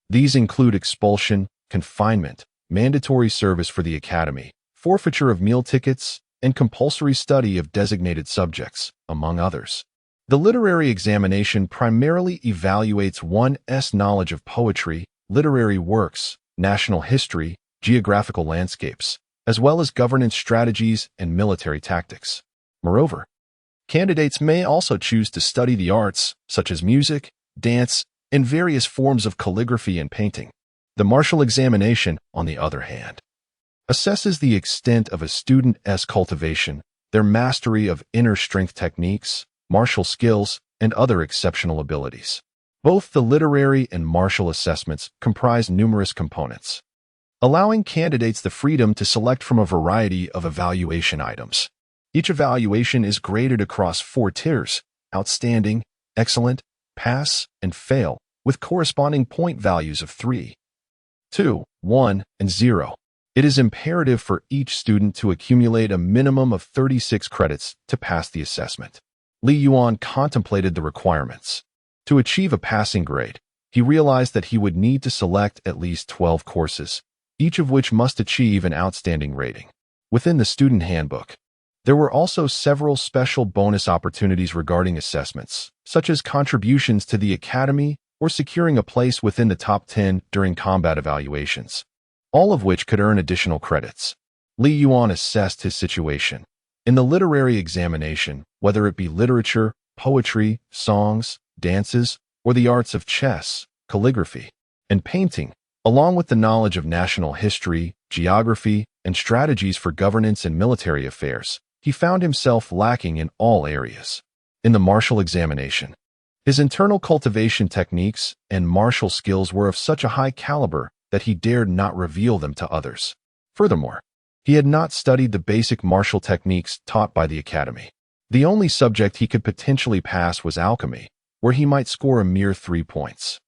"These include expulsion, confinement, mandatory service for the academy, forfeiture of meal tickets, and compulsory study of designated subjects, among others." The literary examination primarily evaluates one's knowledge of poetry, literary works, national history, geographical landscapes, as well as governance strategies and military tactics. Moreover, candidates may also choose to study the arts, such as music, dance, and various forms of calligraphy and painting. The martial examination, on the other hand, assesses the extent of a student's cultivation, their mastery of inner strength techniques, martial skills, and other exceptional abilities. Both the literary and martial assessments comprise numerous components, allowing candidates the freedom to select from a variety of evaluation items. Each evaluation is graded across 4 tiers: outstanding, excellent, pass, and fail, with corresponding point values of 3, 2, 1, and 0. It is imperative for each student to accumulate a minimum of 36 credits to pass the assessment. Li Yuan contemplated the requirements. To achieve a passing grade, he realized that he would need to select at least 12 courses, each of which must achieve an outstanding rating. Within the student handbook, there were also several special bonus opportunities regarding assessments, such as contributions to the academy or securing a place within the top 10 during combat evaluations, all of which could earn additional credits. Li Yuan assessed his situation. In the literary examination, whether it be literature, poetry, songs, dances, or the arts of chess, calligraphy, and painting, along with the knowledge of national history, geography, and strategies for governance and military affairs, he found himself lacking in all areas. In the martial examination, his internal cultivation techniques and martial skills were of such a high caliber that he dared not reveal them to others. Furthermore, he had not studied the basic martial techniques taught by the academy. The only subject he could potentially pass was alchemy, where he might score a mere 3 points.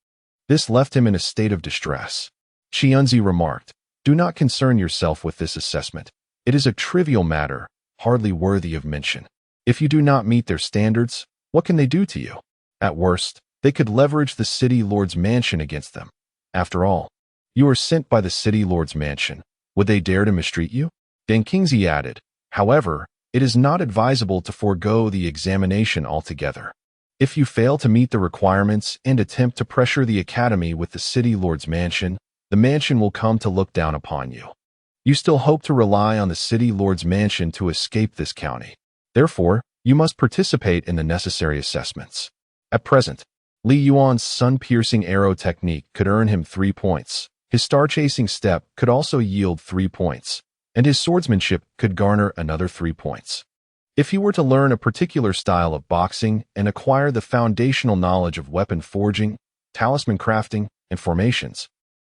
This left him in a state of distress. Qianzi remarked, "Do not concern yourself with this assessment. It is a trivial matter, hardly worthy of mention. If you do not meet their standards, what can they do to you? At worst, they could leverage the city lord's mansion against them. After all, you are sent by the city lord's mansion. Would they dare to mistreat you?" Dan Kingsley added, "However, it is not advisable to forego the examination altogether. If you fail to meet the requirements and attempt to pressure the academy with the city lord's mansion, the mansion will come to look down upon you. You still hope to rely on the city lord's mansion to escape this county. Therefore, you must participate in the necessary assessments." At present, Li Yuan's sun-piercing arrow technique could earn him 3 points. His star-chasing step could also yield 3 points, and his swordsmanship could garner another 3 points. If he were to learn a particular style of boxing and acquire the foundational knowledge of weapon forging, talisman crafting, and formations,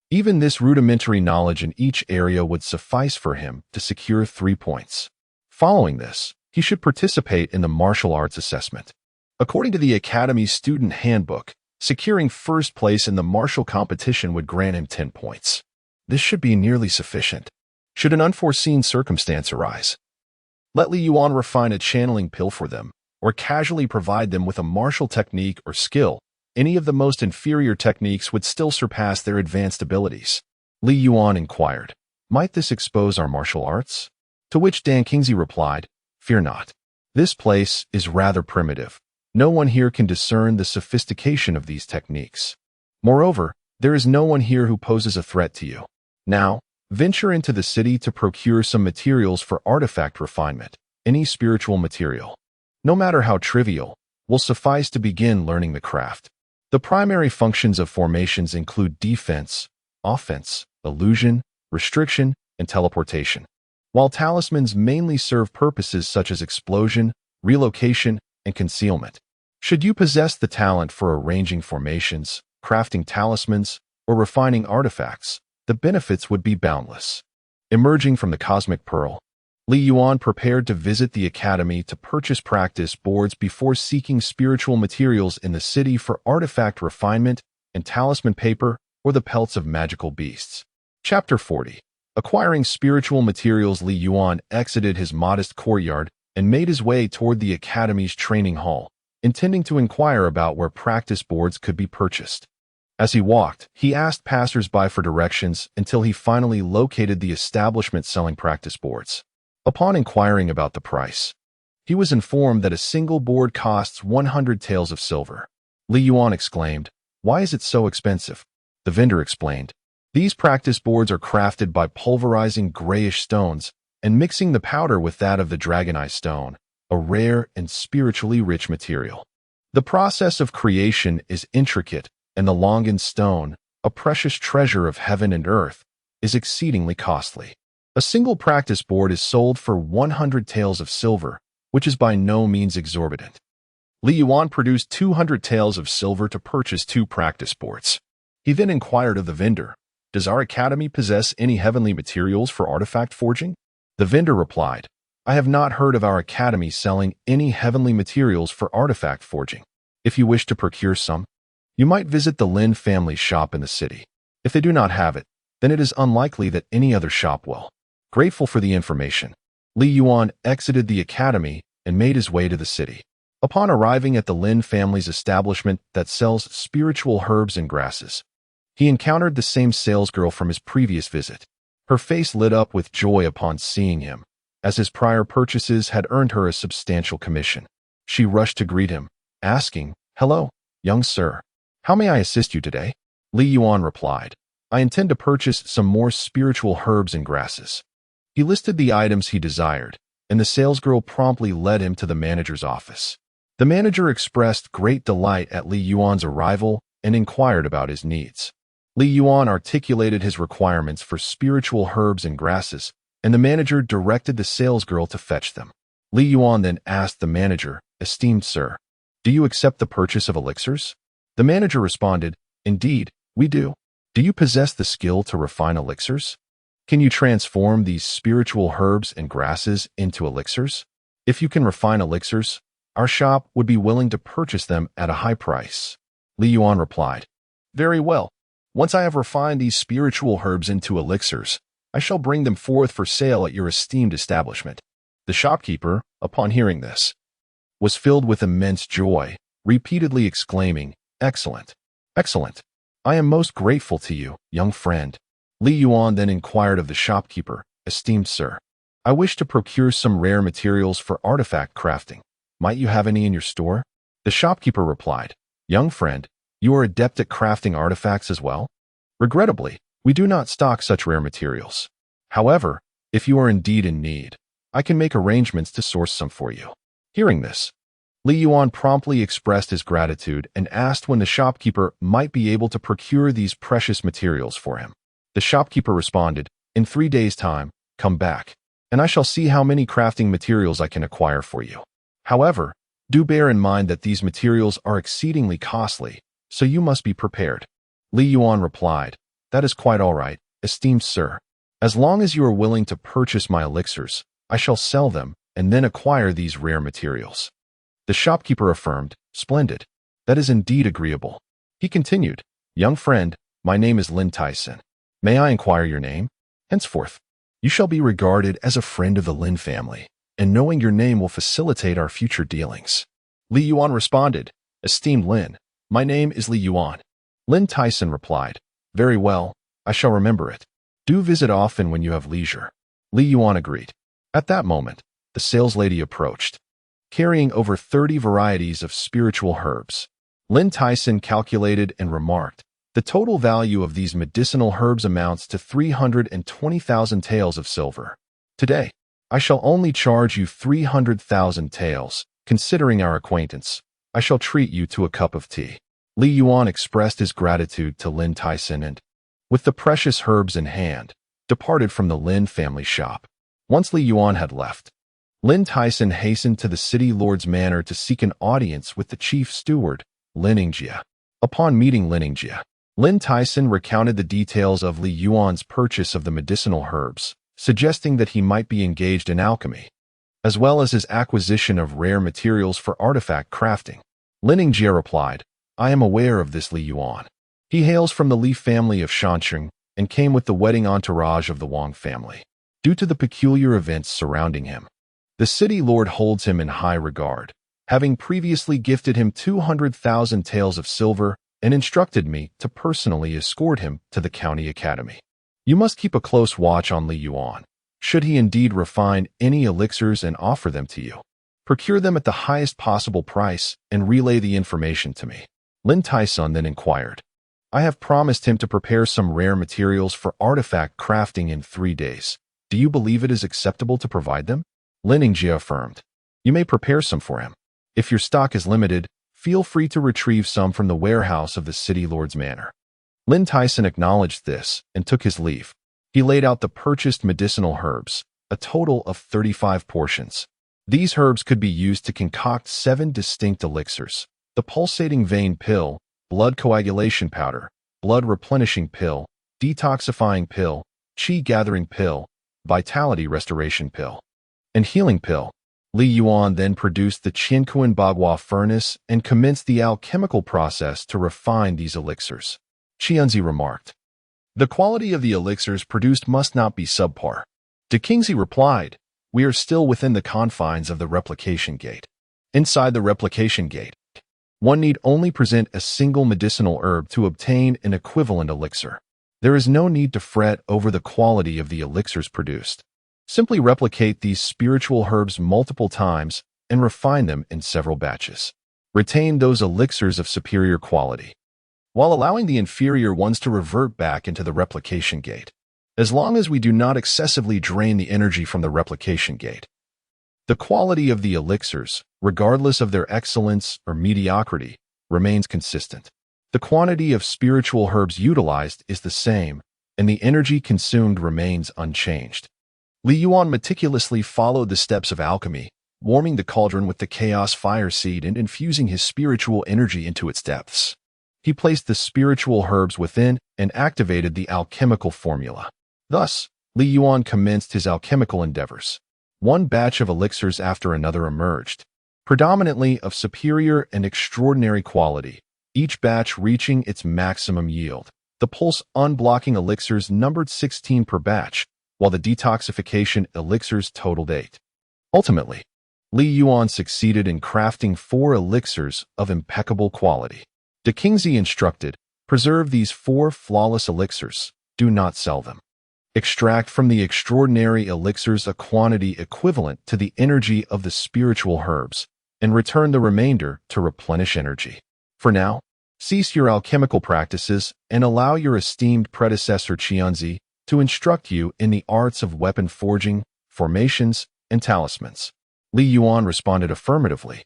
even this rudimentary knowledge in each area would suffice for him to secure 3 points. Following this, he should participate in the martial arts assessment. According to the Academy's student handbook, securing first place in the martial competition would grant him 10 points. This should be nearly sufficient. Should an unforeseen circumstance arise, let Li Yuan refine a channeling pill for them, or casually provide them with a martial technique or skill. Any of the most inferior techniques would still surpass their advanced abilities. Li Yuan inquired, "Might this expose our martial arts?" To which Dan Kingsley replied, "Fear not. This place is rather primitive. No one here can discern the sophistication of these techniques. Moreover, there is no one here who poses a threat to you. Now, venture into the city to procure some materials for artifact refinement. Any spiritual material, no matter how trivial, will suffice to begin learning the craft. The primary functions of formations include defense, offense, illusion, restriction, and teleportation, while talismans mainly serve purposes such as explosion, relocation, and concealment. Should you possess the talent for arranging formations, crafting talismans, or refining artifacts, the benefits would be boundless. Emerging from the cosmic pearl, Yuan prepared to visit the academy to purchase practice boards before seeking spiritual materials in the city for artifact refinement and talisman paper or the pelts of magical beasts. Chapter 40. Acquiring spiritual materials. Yuan exited his modest courtyard and made his way toward the academy's training hall, intending to inquire about where practice boards could be purchased. As he walked, he asked passers-by for directions until he finally located the establishment selling practice boards. Upon inquiring about the price, he was informed that a single board costs 100 taels of silver. Yuan exclaimed, "Why is it so expensive?" The vendor explained, "These practice boards are crafted by pulverizing grayish stones and mixing the powder with that of the dragonite stone, a rare and spiritually rich material. The process of creation is intricate, and the Longan stone, a precious treasure of heaven and earth, is exceedingly costly. A single practice board is sold for 100 taels of silver, which is by no means exorbitant." Yuan produced 200 taels of silver to purchase 2 practice boards. He then inquired of the vendor, "Does our academy possess any heavenly materials for artifact forging?" The vendor replied, "I have not heard of our academy selling any heavenly materials for artifact forging. If you wish to procure some, you might visit the Lin family shop in the city. If they do not have it, then it is unlikely that any other shop will." Grateful for the information, Yuan exited the academy and made his way to the city. Upon arriving at the Lin family's establishment that sells spiritual herbs and grasses, he encountered the same salesgirl from his previous visit. Her face lit up with joy upon seeing him, as his prior purchases had earned her a substantial commission. She rushed to greet him, asking, "Hello, young sir. How may I assist you today?" Yuan replied, "I intend to purchase some more spiritual herbs and grasses." He listed the items he desired, and the salesgirl promptly led him to the manager's office. The manager expressed great delight at Yuan's arrival and inquired about his needs. Yuan articulated his requirements for spiritual herbs and grasses, and the manager directed the salesgirl to fetch them. Yuan then asked the manager, "Esteemed sir, do you accept the purchase of elixirs?" The manager responded, "Indeed, we do. Do you possess the skill to refine elixirs? Can you transform these spiritual herbs and grasses into elixirs? If you can refine elixirs, our shop would be willing to purchase them at a high price." Yuan replied, "Very well. Once I have refined these spiritual herbs into elixirs, I shall bring them forth for sale at your esteemed establishment." The shopkeeper, upon hearing this, was filled with immense joy, repeatedly exclaiming, "Excellent! Excellent! I am most grateful to you, young friend." Yuan then inquired of the shopkeeper, "Esteemed sir, I wish to procure some rare materials for artifact crafting. Might you have any in your store?" The shopkeeper replied, "Young friend, you are adept at crafting artifacts as well? Regrettably, we do not stock such rare materials. However, if you are indeed in need, I can make arrangements to source some for you." Hearing this, Yuan promptly expressed his gratitude and asked when the shopkeeper might be able to procure these precious materials for him. The shopkeeper responded, "In 3 days' time, come back, and I shall see how many crafting materials I can acquire for you. However, do bear in mind that these materials are exceedingly costly, so you must be prepared." Yuan replied, "That is quite all right, esteemed sir. As long as you are willing to purchase my elixirs, I shall sell them and then acquire these rare materials." The shopkeeper affirmed, "Splendid. That is indeed agreeable." He continued, "Young friend, my name is Lin Tyson. May I inquire your name? Henceforth, you shall be regarded as a friend of the Lin family, and knowing your name will facilitate our future dealings." Yuan responded, "Esteemed Lin, my name is Yuan." Lin Tyson replied, "Very well, I shall remember it. Do visit often when you have leisure." Yuan agreed. At that moment, the saleslady approached, carrying over 30 varieties of spiritual herbs. Lin Tyson calculated and remarked, "The total value of these medicinal herbs amounts to 320,000 taels of silver. Today, I shall only charge you 300,000 taels. Considering our acquaintance, I shall treat you to a cup of tea." Yuan expressed his gratitude to Lin Tyson and, with the precious herbs in hand, departed from the Lin family shop. Once Yuan had left, Lin Tyson hastened to the city lord's manor to seek an audience with the chief steward, Linningjia. Upon meeting Linningjia, Lin Tyson recounted the details of Li Yuan's purchase of the medicinal herbs, suggesting that he might be engaged in alchemy, as well as his acquisition of rare materials for artifact crafting. Linningjia replied, "I am aware of this Li Yuan. He hails from the Li family of Shansheng and came with the wedding entourage of the Wang family. Due to the peculiar events surrounding him, the city lord holds him in high regard, having previously gifted him 200,000 taels of silver and instructed me to personally escort him to the county academy. You must keep a close watch on Li Yuan. Should he indeed refine any elixirs and offer them to you, procure them at the highest possible price and relay the information to me." Lin Tyson then inquired, "I have promised him to prepare some rare materials for artifact crafting in 3 days. Do you believe it is acceptable to provide them?" Linningjia affirmed, "You may prepare some for him. If your stock is limited, feel free to retrieve some from the warehouse of the city lord's manor." Lin Tyson acknowledged this and took his leave. He laid out the purchased medicinal herbs, a total of 35 portions. These herbs could be used to concoct 7 distinct elixirs: the pulsating vein pill, blood coagulation powder, blood replenishing pill, detoxifying pill, qi gathering pill, vitality restoration pill, and healing pill. Li Yuan then produced the Qianquan Bagua furnace and commenced the alchemical process to refine these elixirs. Qianzi remarked, "The quality of the elixirs produced must not be subpar." De Kingzi replied, "We are still within the confines of the replication gate. Inside the replication gate, one need only present a single medicinal herb to obtain an equivalent elixir. There is no need to fret over the quality of the elixirs produced. Simply replicate these spiritual herbs multiple times and refine them in several batches. Retain those elixirs of superior quality, while allowing the inferior ones to revert back into the replication gate. As long as we do not excessively drain the energy from the replication gate, the quality of the elixirs, regardless of their excellence or mediocrity, remains consistent. The quantity of spiritual herbs utilized is the same, and the energy consumed remains unchanged." Li Yuan meticulously followed the steps of alchemy, warming the cauldron with the chaos fire seed and infusing his spiritual energy into its depths. He placed the spiritual herbs within and activated the alchemical formula. Thus, Li Yuan commenced his alchemical endeavors. One batch of elixirs after another emerged, predominantly of superior and extraordinary quality, each batch reaching its maximum yield. The pulse unblocking elixirs numbered 16 per batch, while the detoxification elixirs totaled 8. Ultimately, Li Yuan succeeded in crafting 4 elixirs of impeccable quality. De Kingzi instructed, "Preserve these 4 flawless elixirs. Do not sell them. Extract from the extraordinary elixirs a quantity equivalent to the energy of the spiritual herbs, and return the remainder to replenish energy. For now, cease your alchemical practices and allow your esteemed predecessor Qianzi to instruct you in the arts of weapon forging, formations, and talismans." Li Yuan responded affirmatively,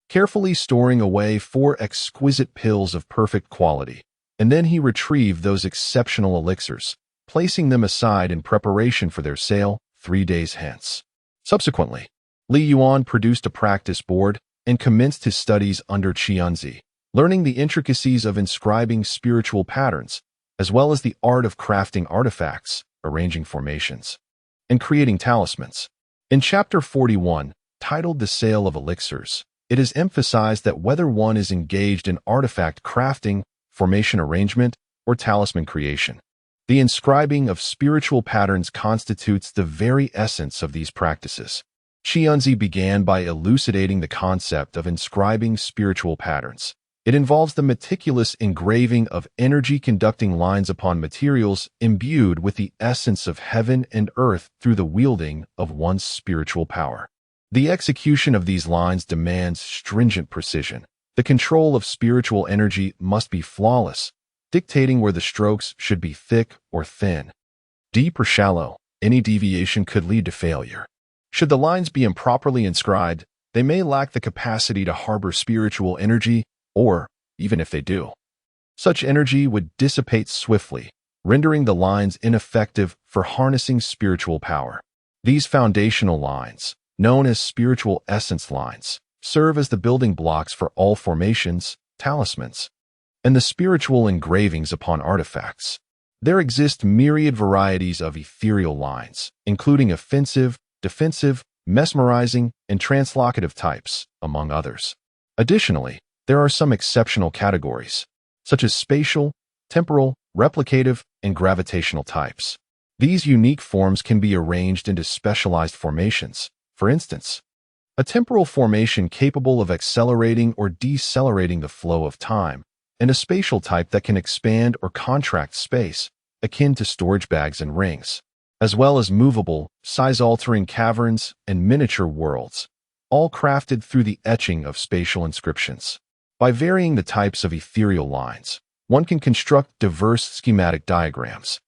carefully storing away 4 exquisite pills of perfect quality, and then he retrieved those exceptional elixirs, placing them aside in preparation for their sale 3 days hence. Subsequently, Li Yuan produced a practice board and commenced his studies under Qianzi, learning the intricacies of inscribing spiritual patterns, as well as the art of crafting artifacts, arranging formations, and creating talismans. In Chapter 41, titled The Sale of Elixirs, it is emphasized that whether one is engaged in artifact crafting, formation arrangement, or talisman creation, the inscribing of spiritual patterns constitutes the very essence of these practices. Qianzi began by elucidating the concept of inscribing spiritual patterns. It involves the meticulous engraving of energy-conducting lines upon materials imbued with the essence of heaven and earth through the wielding of one's spiritual power. The execution of these lines demands stringent precision. The control of spiritual energy must be flawless, dictating where the strokes should be thick or thin, deep or shallow. Any deviation could lead to failure. Should the lines be improperly inscribed, they may lack the capacity to harbor spiritual energy, or, even if they do, such energy would dissipate swiftly, rendering the lines ineffective for harnessing spiritual power. These foundational lines, known as spiritual essence lines, serve as the building blocks for all formations, talismans, and the spiritual engravings upon artifacts. There exist myriad varieties of ethereal lines, including offensive, defensive, mesmerizing, and translocative types, among others. Additionally, there are some exceptional categories, such as spatial, temporal, replicative, and gravitational types. These unique forms can be arranged into specialized formations. For instance, a temporal formation capable of accelerating or decelerating the flow of time, and a spatial type that can expand or contract space, akin to storage bags and rings, as well as movable, size-altering caverns and miniature worlds, all crafted through the etching of spatial inscriptions. By varying the types of ethereal lines, one can construct diverse schematic diagrams,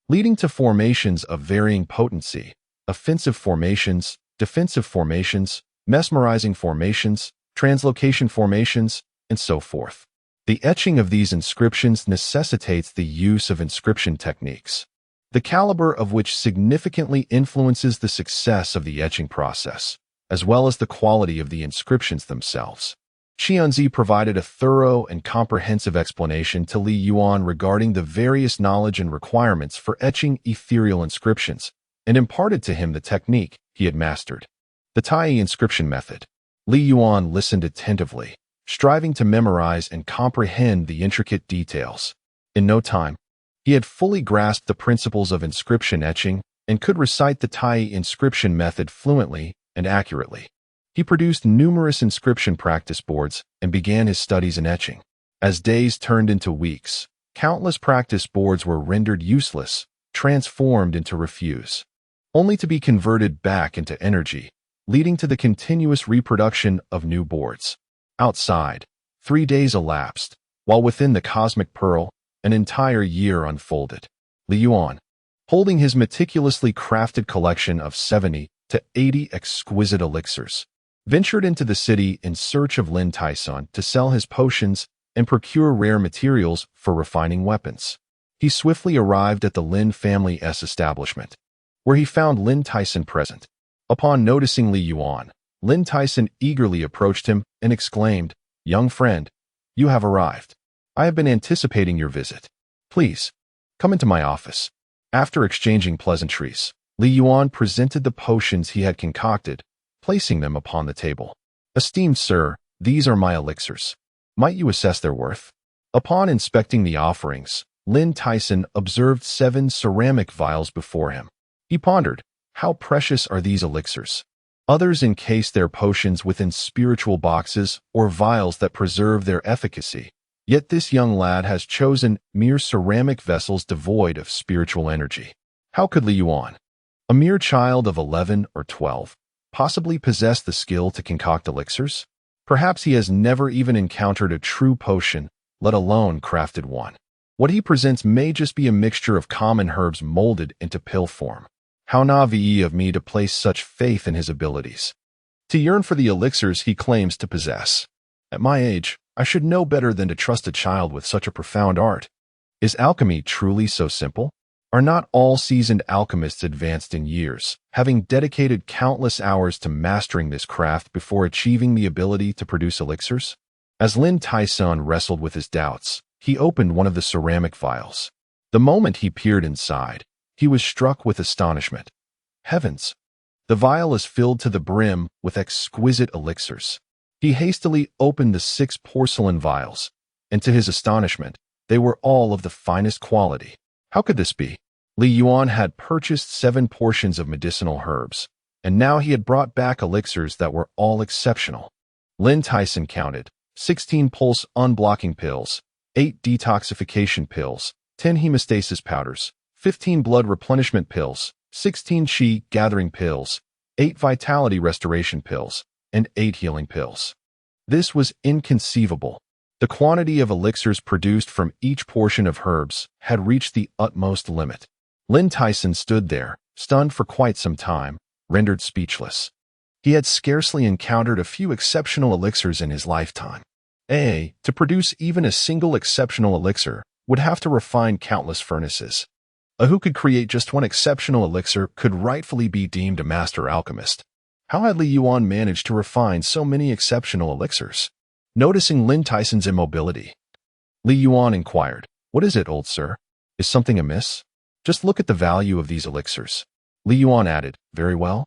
leading to formations of varying potency, offensive formations, defensive formations, mesmerizing formations, translocation formations, and so forth. The etching of these inscriptions necessitates the use of inscription techniques, the caliber of which significantly influences the success of the etching process, as well as the quality of the inscriptions themselves. Xianzi provided a thorough and comprehensive explanation to Li Yuan regarding the various knowledge and requirements for etching ethereal inscriptions, and imparted to him the technique he had mastered, the Tai inscription method. Li Yuan listened attentively, striving to memorize and comprehend the intricate details. In no time, he had fully grasped the principles of inscription etching and could recite the Tai inscription method fluently and accurately. He produced numerous inscription practice boards and began his studies in etching. As days turned into weeks, countless practice boards were rendered useless, transformed into refuse, only to be converted back into energy, leading to the continuous reproduction of new boards. Outside, 3 days elapsed, while within the cosmic pearl, an entire year unfolded. Li Yuan, holding his meticulously crafted collection of 70 to 80 exquisite elixirs, ventured into the city in search of Lin Tyson to sell his potions and procure rare materials for refining weapons. He swiftly arrived at the Lin family's establishment, where he found Lin Tyson present. Upon noticing Li Yuan, Lin Tyson eagerly approached him and exclaimed, "Young friend, you have arrived. I have been anticipating your visit. Please, come into my office." After exchanging pleasantries, Li Yuan presented the potions he had concocted, placing them upon the table. "Esteemed sir, these are my elixirs. Might you assess their worth?" Upon inspecting the offerings, Lin Tyson observed 7 ceramic vials before him. He pondered, how precious are these elixirs? Others encase their potions within spiritual boxes or vials that preserve their efficacy. Yet this young lad has chosen mere ceramic vessels devoid of spiritual energy. How could Li Yuan, a mere child of 11 or 12, possibly possess the skill to concoct elixirs? Perhaps he has never even encountered a true potion, let alone crafted one. What he presents may just be a mixture of common herbs molded into pill form. How naive of me to place such faith in his abilities, to yearn for the elixirs he claims to possess. At my age, I should know better than to trust a child with such a profound art. Is alchemy truly so simple? Are not all seasoned alchemists advanced in years, having dedicated countless hours to mastering this craft before achieving the ability to produce elixirs? As Lin Tyson wrestled with his doubts, he opened one of the ceramic vials. The moment he peered inside, he was struck with astonishment. Heavens! The vial is filled to the brim with exquisite elixirs. He hastily opened the 6 porcelain vials, and to his astonishment, they were all of the finest quality. How could this be? Li Yuan had purchased 7 portions of medicinal herbs, and now he had brought back elixirs that were all exceptional. Lin Tyson counted 16 pulse unblocking pills, 8 detoxification pills, 10 hemostasis powders, 15 blood replenishment pills, 16 qi gathering pills, 8 vitality restoration pills, and 8 healing pills. This was inconceivable. The quantity of elixirs produced from each portion of herbs had reached the utmost limit. Lin Tyson stood there, stunned for quite some time, rendered speechless. He had scarcely encountered a few exceptional elixirs in his lifetime. To produce even a single exceptional elixir would have to refine countless furnaces. Who could create just one exceptional elixir could rightfully be deemed a master alchemist. How had Li Yuan managed to refine so many exceptional elixirs? Noticing Lin Tyson's immobility, Li Yuan inquired, "What is it, old sir? Is something amiss? Just look at the value of these elixirs." Li Yuan added, "Very well.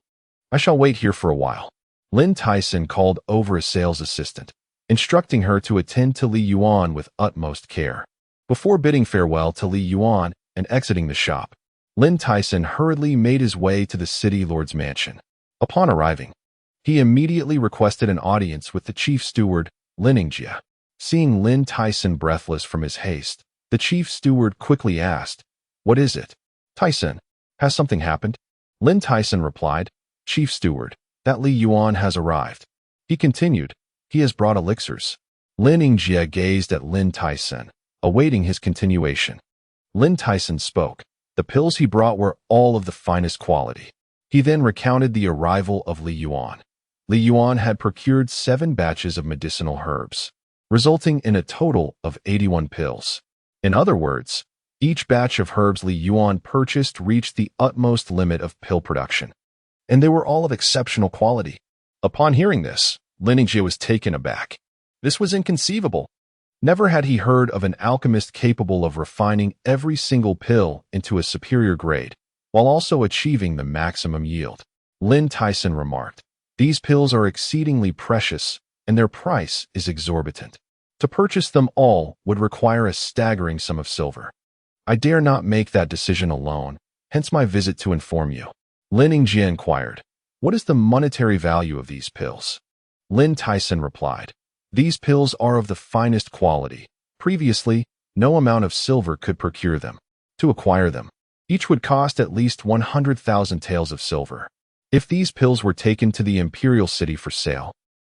I shall wait here for a while." Lin Tyson called over a sales assistant, instructing her to attend to Li Yuan with utmost care. Before bidding farewell to Li Yuan and exiting the shop, Lin Tyson hurriedly made his way to the city lord's mansion. Upon arriving, he immediately requested an audience with the chief steward, Lin Yingjie. Seeing Lin Tyson breathless from his haste, the chief steward quickly asked, "What is it?" "Tyson, has something happened?" Lin Tyson replied, "Chief steward, that Li Yuan has arrived." He continued, "He has brought elixirs." Lin Yingjie gazed at Lin Tyson, awaiting his continuation. Lin Tyson spoke. The pills he brought were all of the finest quality. He then recounted the arrival of Li Yuan. Li Yuan had procured 7 batches of medicinal herbs, resulting in a total of 81 pills. In other words, each batch of herbs Li Yuan purchased reached the utmost limit of pill production, and they were all of exceptional quality. Upon hearing this, Lin Yingjie was taken aback. This was inconceivable. Never had he heard of an alchemist capable of refining every single pill into a superior grade, while also achieving the maximum yield. Lin Tyson remarked, "These pills are exceedingly precious, and their price is exorbitant. To purchase them all would require a staggering sum of silver. I dare not make that decision alone, hence my visit to inform you." Lin Yingjie inquired, "What is the monetary value of these pills?" Lin Tyson replied, "These pills are of the finest quality. Previously, no amount of silver could procure them. To acquire them, each would cost at least 100,000 taels of silver. If these pills were taken to the imperial city for sale,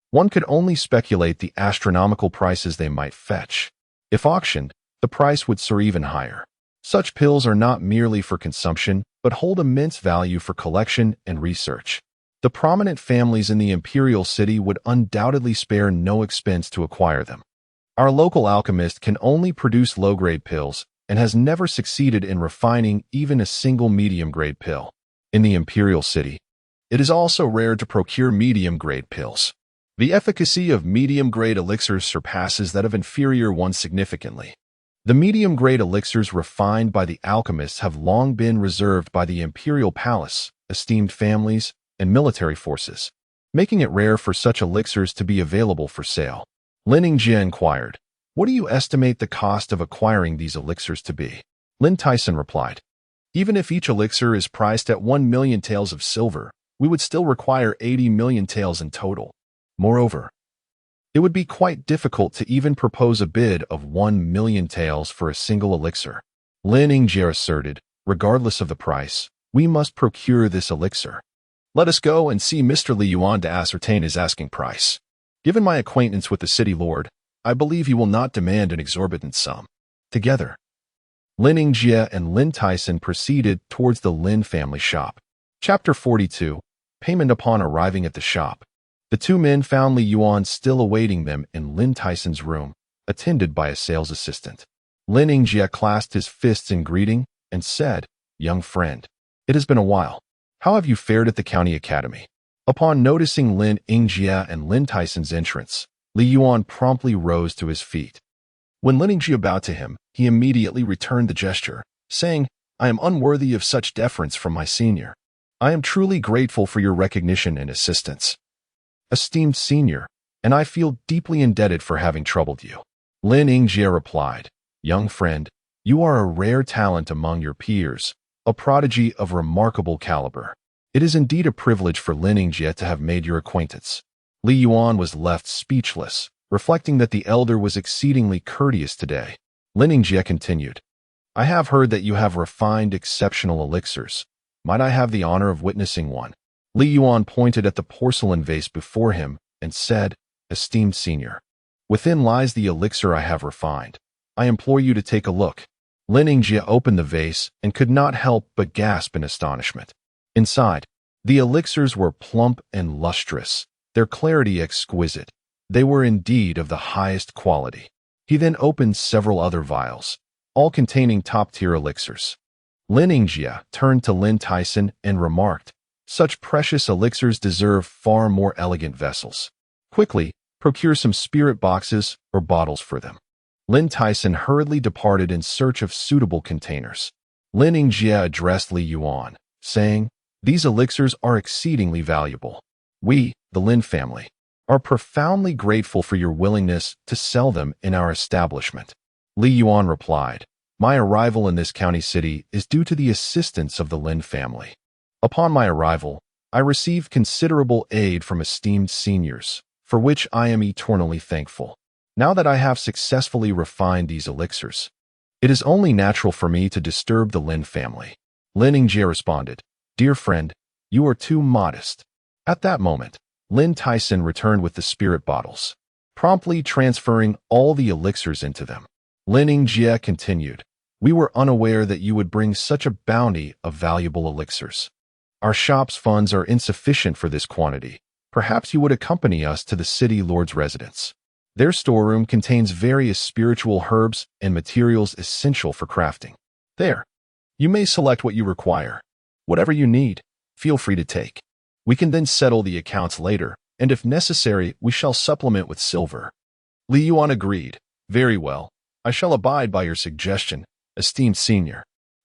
one could only speculate the astronomical prices they might fetch. If auctioned, the price would soar even higher. Such pills are not merely for consumption, but hold immense value for collection and research. The prominent families in the imperial city would undoubtedly spare no expense to acquire them. Our local alchemist can only produce low-grade pills and has never succeeded in refining even a single medium-grade pill. In the imperial city, it is also rare to procure medium-grade pills. The efficacy of medium-grade elixirs surpasses that of inferior ones significantly. The medium-grade elixirs refined by the alchemists have long been reserved by the imperial palace, esteemed families, and military forces, making it rare for such elixirs to be available for sale. Lin Yingjie inquired, "What do you estimate the cost of acquiring these elixirs to be?" Lin Tyson replied, "Even if each elixir is priced at 1 million taels of silver, we would still require 80 million taels in total. Moreover, it would be quite difficult to even propose a bid of 1 million taels for a single elixir." Lin Yingjie asserted, "Regardless of the price, we must procure this elixir. Let us go and see Mr. Li Yuan to ascertain his asking price. Given my acquaintance with the city lord, I believe he will not demand an exorbitant sum." Together, Lin Yingjie and Lin Tyson proceeded towards the Lin family shop. Chapter 42. Payment. Upon arriving at the shop, the two men found Li Yuan still awaiting them in Lin Tyson's room, attended by a sales assistant. Lin Yingjie clasped his fists in greeting and said, "Young friend, it has been a while. How have you fared at the county academy?" Upon noticing Lin Yingjie and Lin Tyson's entrance, Li Yuan promptly rose to his feet. When Lin Yingjie bowed to him, he immediately returned the gesture, saying, "I am unworthy of such deference from my senior. I am truly grateful for your recognition and assistance, esteemed senior, and I feel deeply indebted for having troubled you." Lin Yingjie replied, "Young friend, you are a rare talent among your peers, a prodigy of remarkable caliber. It is indeed a privilege for Lin Yingjie to have made your acquaintance." Li Yuan was left speechless, reflecting that the elder was exceedingly courteous today. Lin Yingjie continued, "I have heard that you have refined exceptional elixirs. Might I have the honor of witnessing one?" Li Yuan pointed at the porcelain vase before him and said, "Esteemed senior, within lies the elixir I have refined. I implore you to take a look." Lin Yingjie opened the vase and could not help but gasp in astonishment. Inside, the elixirs were plump and lustrous, their clarity exquisite. They were indeed of the highest quality. He then opened several other vials, all containing top-tier elixirs. Lin Yingjie turned to Lin Tyson and remarked, Such precious elixirs deserve far more elegant vessels. Quickly, procure some spirit boxes or bottles for them. Lin Tyson hurriedly departed in search of suitable containers. Lin Yingjie addressed Li Yuan, saying, "These elixirs are exceedingly valuable. We, the Lin family, are profoundly grateful for your willingness to sell them in our establishment." Li Yuan replied, "My arrival in this county city is due to the assistance of the Lin family. Upon my arrival, I received considerable aid from esteemed seniors, for which I am eternally thankful. Now that I have successfully refined these elixirs, it is only natural for me to disturb the Lin family." Lin Yingjie responded, "Dear friend, you are too modest." At that moment, Lin Tyson returned with the spirit bottles, promptly transferring all the elixirs into them. Lin Yingjie continued, "We were unaware that you would bring such a bounty of valuable elixirs. Our shop's funds are insufficient for this quantity. Perhaps you would accompany us to the city lord's residence. Their storeroom contains various spiritual herbs and materials essential for crafting. There, you may select what you require. Whatever you need, feel free to take. We can then settle the accounts later, and if necessary, we shall supplement with silver." Li Yuan agreed. "Very well. I shall abide by your suggestion, esteemed senior."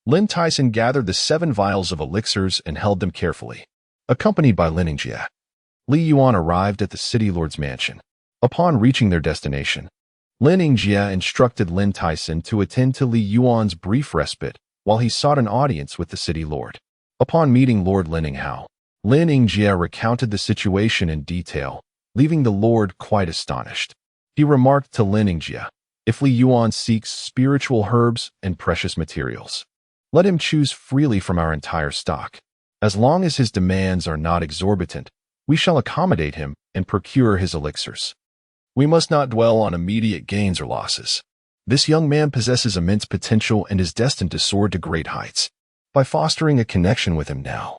Lin Tyson gathered the 7 vials of elixirs and held them carefully. Accompanied by Lin Yingjie, Li Yuan arrived at the city lord's mansion. Upon reaching their destination, Lin Yingjie instructed Lin Tyson to attend to Li Yuan's brief respite while he sought an audience with the city lord. Upon meeting Lord Lin Yinghao, Lin Yingjie recounted the situation in detail, leaving the lord quite astonished. He remarked to Lin Yingjie, "If Li Yuan seeks spiritual herbs and precious materials, let him choose freely from our entire stock. As long as his demands are not exorbitant, we shall accommodate him and procure his elixirs. We must not dwell on immediate gains or losses. This young man possesses immense potential and is destined to soar to great heights. By fostering a connection with him now,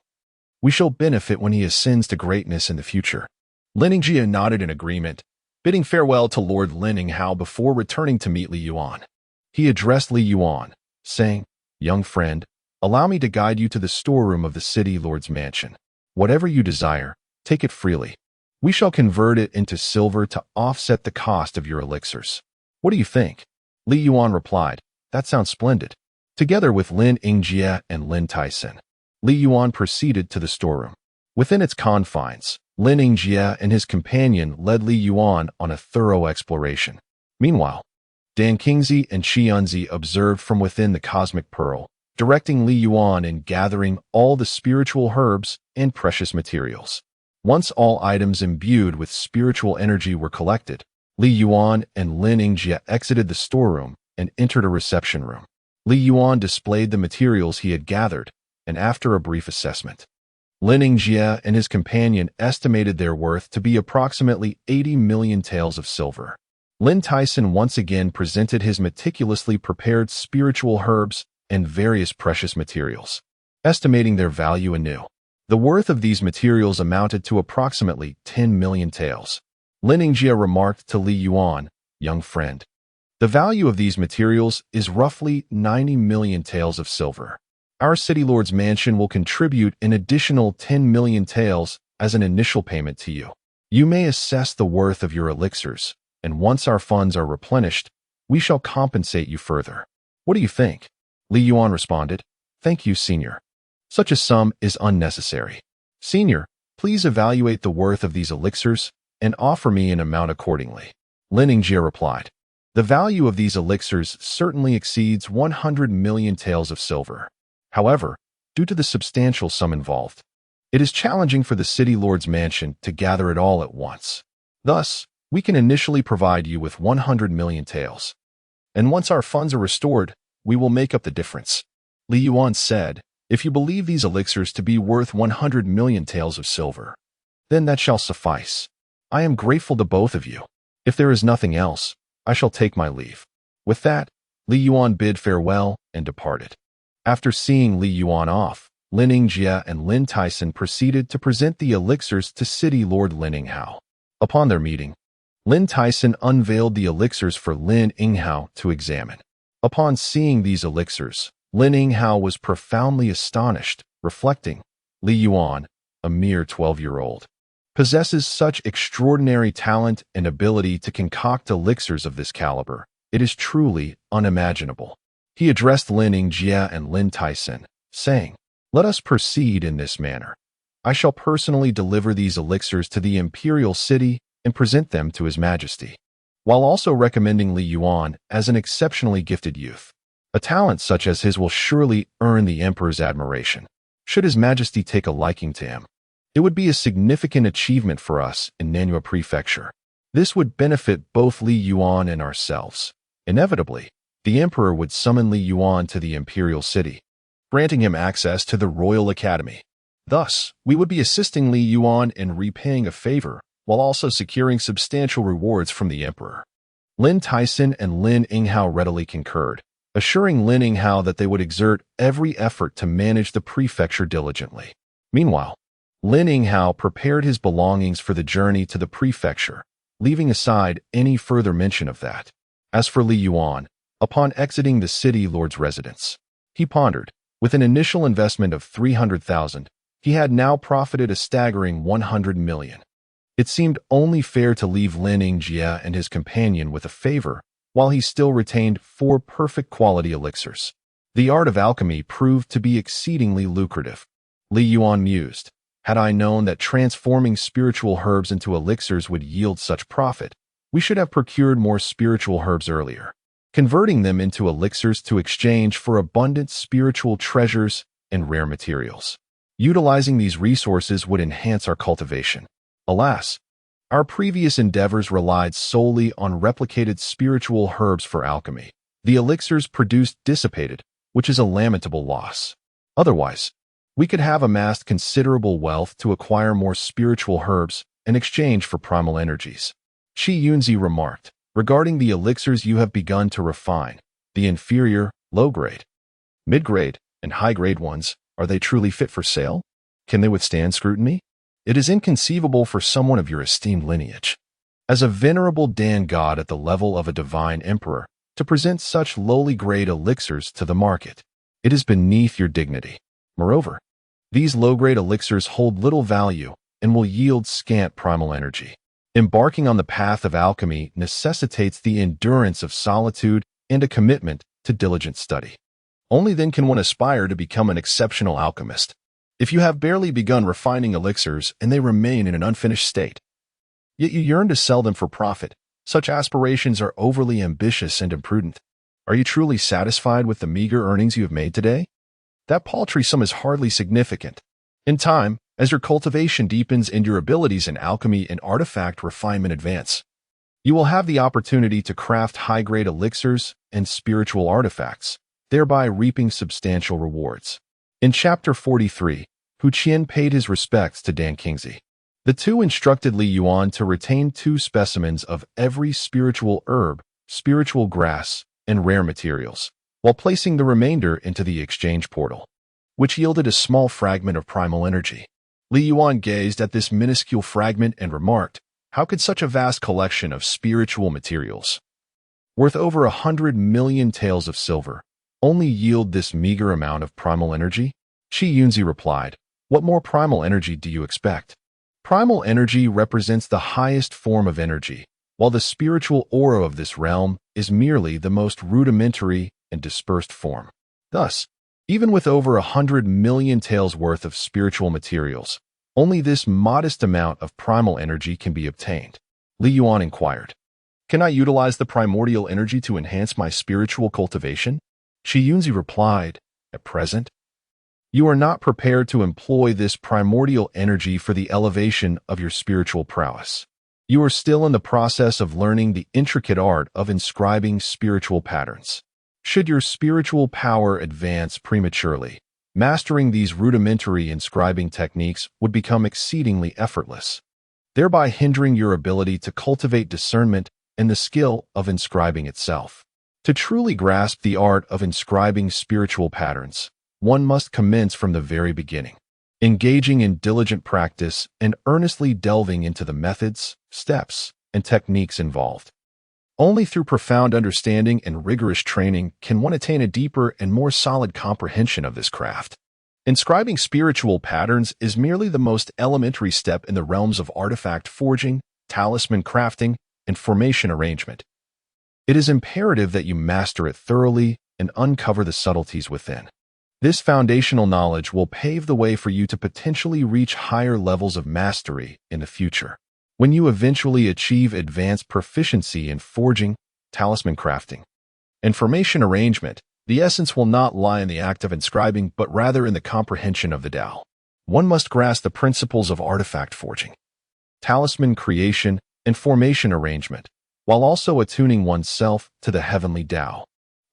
we shall benefit when he ascends to greatness in the future." Lin Yingjie nodded in agreement, bidding farewell to Lord Lin Yinghao before returning to meet Li Yuan. He addressed Li Yuan, saying, "Young friend, allow me to guide you to the storeroom of the city lord's mansion. Whatever you desire, take it freely. We shall convert it into silver to offset the cost of your elixirs. What do you think?" Li Yuan replied, "That sounds splendid." Together with Lin Yingjie and Lin Tyson, Li Yuan proceeded to the storeroom. Within its confines, Lin Yingjie and his companion led Li Yuan on a thorough exploration. Meanwhile, Dan Qingzi and Qianzi observed from within the cosmic pearl, directing Li Yuan in gathering all the spiritual herbs and precious materials. Once all items imbued with spiritual energy were collected, Li Yuan and Lin Yingjie exited the storeroom and entered a reception room. Li Yuan displayed the materials he had gathered, and after a brief assessment, Lin Yingjie and his companion estimated their worth to be approximately 80 million taels of silver. Lin Tyson once again presented his meticulously prepared spiritual herbs and various precious materials, estimating their value anew. The worth of these materials amounted to approximately 10 million taels. Lin Yingjie remarked to Li Yuan, "Young friend, the value of these materials is roughly 90 million taels of silver. Our city lord's mansion will contribute an additional 10 million taels as an initial payment to you. You may assess the worth of your elixirs, and once our funds are replenished, we shall compensate you further. What do you think?" Li Yuan responded, "Thank you, senior. Such a sum is unnecessary. Senior, please evaluate the worth of these elixirs and offer me an amount accordingly." Lin Yingjie replied, "The value of these elixirs certainly exceeds 100 million taels of silver. However, due to the substantial sum involved, it is challenging for the city lord's mansion to gather it all at once. Thus, we can initially provide you with 100 million taels, and once our funds are restored, we will make up the difference." Li Yuan said, "If you believe these elixirs to be worth 100 million taels of silver, then that shall suffice. I am grateful to both of you. If there is nothing else, I shall take my leave." With that, Li Yuan bid farewell and departed. After seeing Li Yuan off, Lin Yingjie and Lin Tyson proceeded to present the elixirs to City Lord Lin Yinghao. Upon their meeting, Lin Tyson unveiled the elixirs for Lin Yinghao to examine. Upon seeing these elixirs, Lin Yinghao was profoundly astonished, reflecting, "Li Yuan, a mere 12-year-old, possesses such extraordinary talent and ability to concoct elixirs of this caliber. It is truly unimaginable. He addressed Lin Yingjie and Lin Tyson, saying, "Let us proceed in this manner. I shall personally deliver these elixirs to the imperial city and present them to His Majesty," while also recommending Li Yuan as an exceptionally gifted youth. A talent such as his will surely earn the Emperor's admiration. Should His Majesty take a liking to him, it would be a significant achievement for us in Nanhua Prefecture. This would benefit both Li Yuan and ourselves. Inevitably, the Emperor would summon Li Yuan to the imperial city, granting him access to the Royal Academy. Thus, we would be assisting Li Yuan in repaying a favor while also securing substantial rewards from the Emperor. Lin Tyson and Lin Yinghao readily concurred, assuring Lin Yinghao that they would exert every effort to manage the prefecture diligently. Meanwhile, Lin Yinghao prepared his belongings for the journey to the prefecture, leaving aside any further mention of that. As for Li Yuan, upon exiting the city lord's residence, he pondered. With an initial investment of 300,000, he had now profited a staggering 100 million. It seemed only fair to leave Lin Yingjie and his companion with a favor, while he still retained 4 perfect quality elixirs. The art of alchemy proved to be exceedingly lucrative. Li Yuan mused, "Had I known that transforming spiritual herbs into elixirs would yield such profit, we should have procured more spiritual herbs earlier, converting them into elixirs to exchange for abundant spiritual treasures and rare materials. Utilizing these resources would enhance our cultivation. Alas, our previous endeavors relied solely on replicated spiritual herbs for alchemy. The elixirs produced dissipated, which is a lamentable loss. Otherwise, we could have amassed considerable wealth to acquire more spiritual herbs in exchange for primal energies." Qi Yunzi remarked, "Regarding the elixirs you have begun to refine, the inferior, low-grade, mid-grade, and high-grade ones, are they truly fit for sale? Can they withstand scrutiny? It is inconceivable for someone of your esteemed lineage, as a venerable Dan god at the level of a divine emperor, to present such lowly-grade elixirs to the market. It is beneath your dignity. Moreover, these low-grade elixirs hold little value and will yield scant primal energy. Embarking on the path of alchemy necessitates the endurance of solitude and a commitment to diligent study. Only then can one aspire to become an exceptional alchemist. If you have barely begun refining elixirs and they remain in an unfinished state, yet you yearn to sell them for profit, such aspirations are overly ambitious and imprudent. Are you truly satisfied with the meager earnings you have made today? That paltry sum is hardly significant. In time, as your cultivation deepens and your abilities in alchemy and artifact refinement advance, you will have the opportunity to craft high-grade elixirs and spiritual artifacts, thereby reaping substantial rewards." In Chapter 43, Hu Qian paid his respects to Dan Qingzi. The two instructed Li Yuan to retain 2 specimens of every spiritual herb, spiritual grass, and rare materials, while placing the remainder into the exchange portal, which yielded a small fragment of primal energy. Li Yuan gazed at this minuscule fragment and remarked, "How could such a vast collection of spiritual materials, worth over 100 million taels of silver, only yield this meager amount of primal energy?" Qi Yunzi replied, "What more primal energy do you expect? Primal energy represents the highest form of energy, while the spiritual aura of this realm is merely the most rudimentary and dispersed form. Thus, even with over 100 million taels worth of spiritual materials, only this modest amount of primal energy can be obtained." Li Yuan inquired, "Can I utilize the primordial energy to enhance my spiritual cultivation?" Qi Yunzi replied, "At present, you are not prepared to employ this primordial energy for the elevation of your spiritual prowess. You are still in the process of learning the intricate art of inscribing spiritual patterns. Should your spiritual power advance prematurely, mastering these rudimentary inscribing techniques would become exceedingly effortless, thereby hindering your ability to cultivate discernment and the skill of inscribing itself. To truly grasp the art of inscribing spiritual patterns, one must commence from the very beginning, engaging in diligent practice and earnestly delving into the methods, steps, and techniques involved. Only through profound understanding and rigorous training can one attain a deeper and more solid comprehension of this craft. Inscribing spiritual patterns is merely the most elementary step in the realms of artifact forging, talisman crafting, and formation arrangement. It is imperative that you master it thoroughly and uncover the subtleties within. This foundational knowledge will pave the way for you to potentially reach higher levels of mastery in the future. When you eventually achieve advanced proficiency in forging, talisman crafting, and formation arrangement, the essence will not lie in the act of inscribing, but rather in the comprehension of the Tao. One must grasp the principles of artifact forging, talisman creation, and formation arrangement, while also attuning oneself to the heavenly Tao.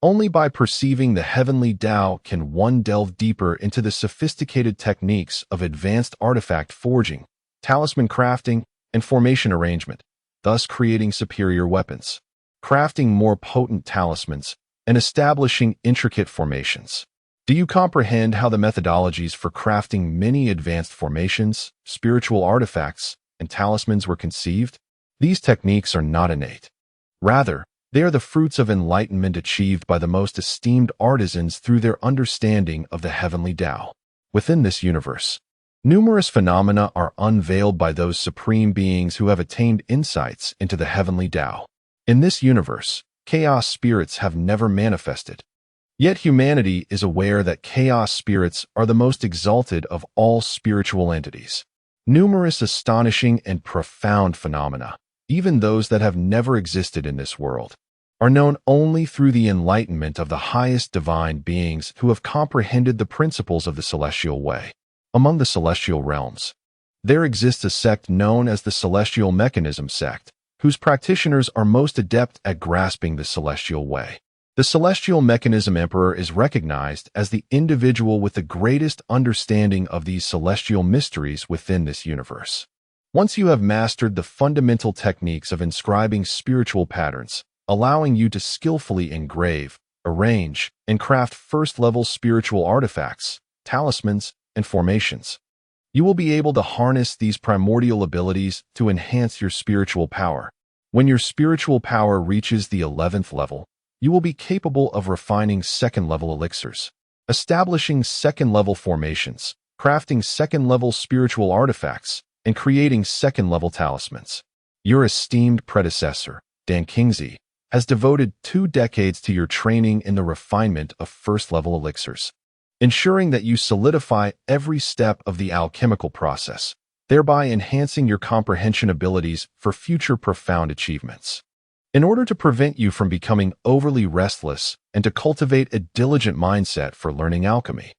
Only by perceiving the heavenly Tao can one delve deeper into the sophisticated techniques of advanced artifact forging, talisman crafting, and formation arrangement, thus creating superior weapons, crafting more potent talismans, and establishing intricate formations. Do you comprehend how the methodologies for crafting many advanced formations, spiritual artifacts, and talismans were conceived? These techniques are not innate. Rather, they are the fruits of enlightenment achieved by the most esteemed artisans through their understanding of the heavenly Tao. Within this universe, numerous phenomena are unveiled by those supreme beings who have attained insights into the heavenly Tao. In this universe, chaos spirits have never manifested. Yet humanity is aware that chaos spirits are the most exalted of all spiritual entities. Numerous astonishing and profound phenomena, even those that have never existed in this world, are known only through the enlightenment of the highest divine beings who have comprehended the principles of the celestial way. Among the celestial realms, there exists a sect known as the Celestial Mechanism sect, whose practitioners are most adept at grasping the celestial way. The Celestial Mechanism Emperor is recognized as the individual with the greatest understanding of these celestial mysteries within this universe. Once you have mastered the fundamental techniques of inscribing spiritual patterns, allowing you to skillfully engrave, arrange, and craft first-level spiritual artifacts, talismans, and formations, you will be able to harness these primordial abilities to enhance your spiritual power. When your spiritual power reaches the 11th level, you will be capable of refining second-level elixirs, establishing second-level formations, crafting second-level spiritual artifacts, and creating second-level talismans. Your esteemed predecessor, Dan Kingsley, has devoted 2 decades to your training in the refinement of first-level elixirs, ensuring that you solidify every step of the alchemical process, thereby enhancing your comprehension abilities for future profound achievements. In order to prevent you from becoming overly restless and to cultivate a diligent mindset for learning alchemy,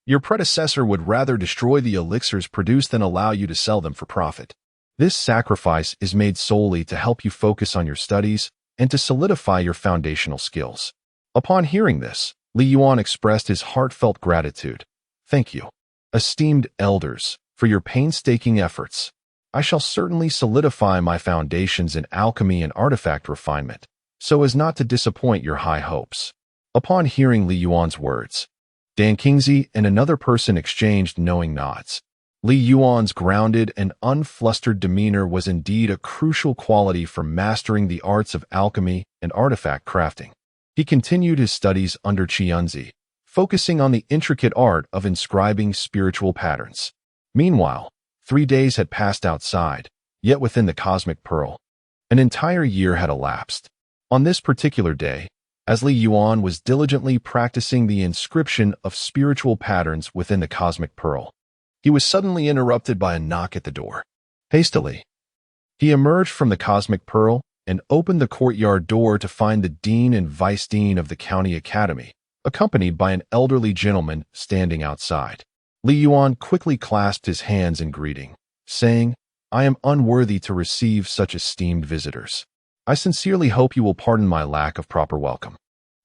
your predecessor would rather destroy the elixirs produced than allow you to sell them for profit. This sacrifice is made solely to help you focus on your studies and to solidify your foundational skills. Upon hearing this, Yuan expressed his heartfelt gratitude. Thank you, esteemed elders, for your painstaking efforts. I shall certainly solidify my foundations in alchemy and artifact refinement, so as not to disappoint your high hopes. Upon hearing Yuan's words, Dan Kingsley and another person exchanged knowing nods. Yuan's grounded and unflustered demeanor was indeed a crucial quality for mastering the arts of alchemy and artifact crafting. He continued his studies under Qianzi, focusing on the intricate art of inscribing spiritual patterns. Meanwhile, 3 days had passed outside, yet within the cosmic pearl, an entire year had elapsed. On this particular day, as Yuan was diligently practicing the inscription of spiritual patterns within the cosmic pearl, he was suddenly interrupted by a knock at the door. Hastily, he emerged from the cosmic pearl and opened the courtyard door to find the dean and vice dean of the county academy, accompanied by an elderly gentleman standing outside. Yuan quickly clasped his hands in greeting, saying, "I am unworthy to receive such esteemed visitors. I sincerely hope you will pardon my lack of proper welcome."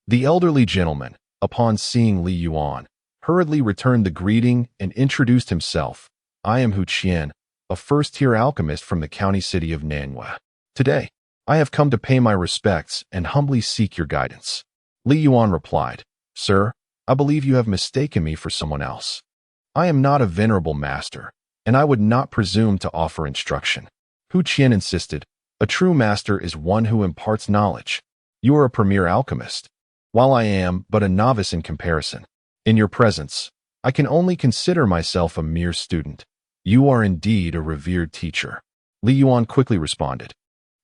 The elderly gentleman, upon seeing Yuan, hurriedly returned the greeting and introduced himself. "I am Hu Qian, a first-tier alchemist from the county city of Nanhua. Today, I have come to pay my respects and humbly seek your guidance." Yuan replied, "Sir, I believe you have mistaken me for someone else. I am not a venerable master, and I would not presume to offer instruction." Hu Qian insisted, "A true master is one who imparts knowledge. You are a premier alchemist, while I am but a novice in comparison. In your presence, I can only consider myself a mere student. You are indeed a revered teacher. Li Yuan quickly responded.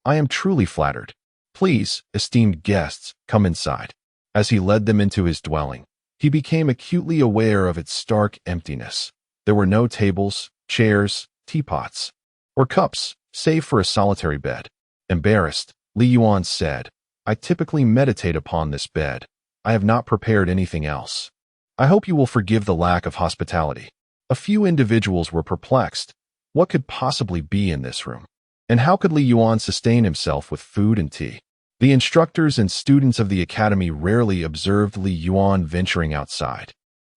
I am truly flattered. Please, esteemed guests, come inside. As he led them into his dwelling, he became acutely aware of its stark emptiness. There were no tables, chairs, teapots, or cups, save for a solitary bed. Embarrassed, Li Yuan said, I typically meditate upon this bed. I have not prepared anything else. I hope you will forgive the lack of hospitality. A few individuals were perplexed. What could possibly be in this room? And how could Li Yuan sustain himself with food and tea? The instructors and students of the academy rarely observed Li Yuan venturing outside.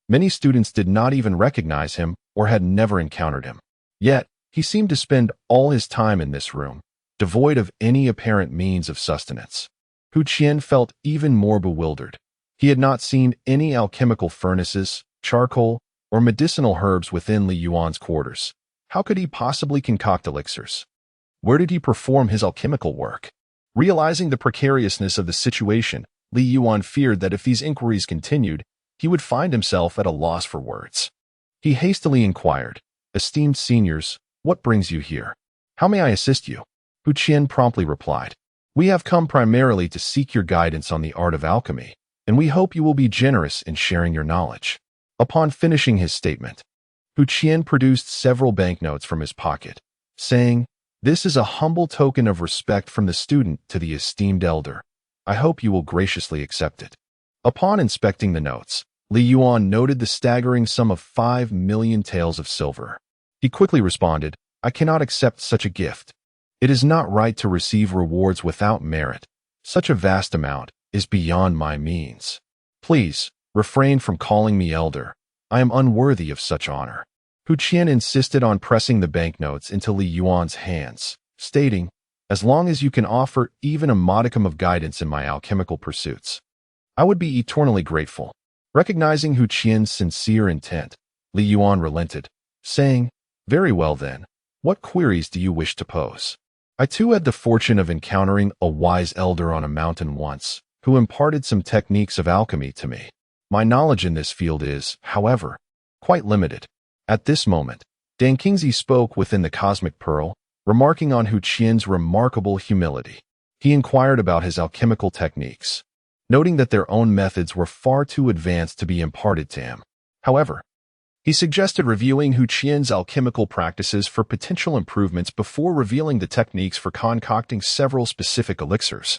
Many students did not even recognize him or had never encountered him. Yet, he seemed to spend all his time in this room, devoid of any apparent means of sustenance. Hu Qian felt even more bewildered. He had not seen any alchemical furnaces, charcoal, or medicinal herbs within Li Yuan's quarters. How could he possibly concoct elixirs? Where did he perform his alchemical work? Realizing the precariousness of the situation, Li Yuan feared that if these inquiries continued, he would find himself at a loss for words. He hastily inquired, Esteemed seniors, what brings you here? How may I assist you? Hu Qian promptly replied, We have come primarily to seek your guidance on the art of alchemy, and we hope you will be generous in sharing your knowledge. Upon finishing his statement, Hu Qian produced several banknotes from his pocket, saying, This is a humble token of respect from the student to the esteemed elder. I hope you will graciously accept it. Upon inspecting the notes, Li Yuan noted the staggering sum of 5 million taels of silver. He quickly responded, I cannot accept such a gift. It is not right to receive rewards without merit. Such a vast amount is beyond my means. Please, refrain from calling me elder. I am unworthy of such honor. Hu Qian insisted on pressing the banknotes into Li Yuan's hands, stating, As long as you can offer even a modicum of guidance in my alchemical pursuits, I would be eternally grateful. Recognizing Hu Qian's sincere intent, Li Yuan relented, saying, Very well then, what queries do you wish to pose? I too had the fortune of encountering a wise elder on a mountain once, who imparted some techniques of alchemy to me. My knowledge in this field is, however, quite limited. At this moment, Dan Qingzi spoke within the Cosmic Pearl, remarking on Hu Qian's remarkable humility. He inquired about his alchemical techniques, noting that their own methods were far too advanced to be imparted to him. However, he suggested reviewing Hu Qian's alchemical practices for potential improvements before revealing the techniques for concocting several specific elixirs,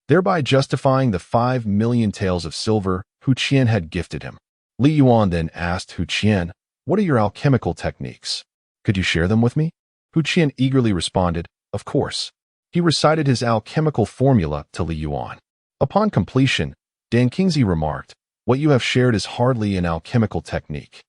thereby justifying the 5 million taels of silver Hu Qian had gifted him. Li Yuan then asked Hu Qian, What are your alchemical techniques? Could you share them with me? Hu Qian eagerly responded, Of course. He recited his alchemical formula to Li Yuan. Upon completion, Dan Qingzi remarked, What you have shared is hardly an alchemical technique.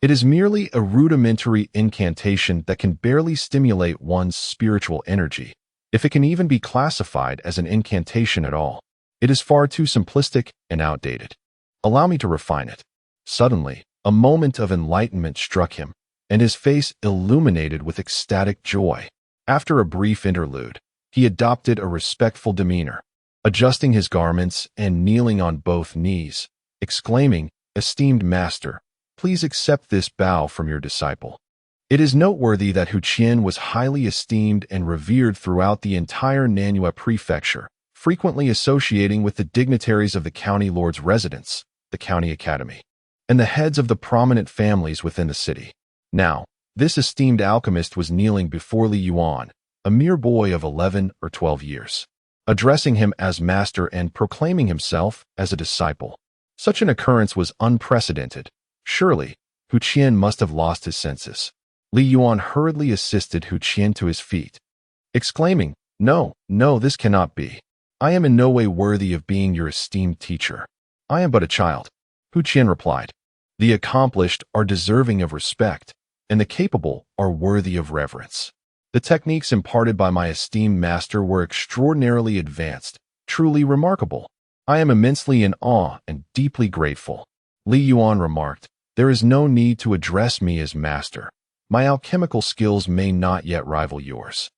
It is merely a rudimentary incantation that can barely stimulate one's spiritual energy, if it can even be classified as an incantation at all. It is far too simplistic and outdated. Allow me to refine it. Suddenly, a moment of enlightenment struck him, and his face illuminated with ecstatic joy. After a brief interlude, he adopted a respectful demeanor, adjusting his garments and kneeling on both knees, exclaiming, Esteemed master, please accept this bow from your disciple. It is noteworthy that Hu Qian was highly esteemed and revered throughout the entire Nanhua prefecture, frequently associating with the dignitaries of the county lord's residence, the county academy, and the heads of the prominent families within the city. Now, this esteemed alchemist was kneeling before Li Yuan, a mere boy of 11 or 12 years, addressing him as master and proclaiming himself as a disciple. Such an occurrence was unprecedented. Surely, Hu Qian must have lost his senses. Li Yuan hurriedly assisted Hu Qian to his feet, exclaiming, No, this cannot be. I am in no way worthy of being your esteemed teacher. I am but a child. Hu Qian replied, The accomplished are deserving of respect, and the capable are worthy of reverence. The techniques imparted by my esteemed master were extraordinarily advanced, truly remarkable. I am immensely in awe and deeply grateful. Li Yuan remarked, There is no need to address me as master. My alchemical skills may not yet rival yours.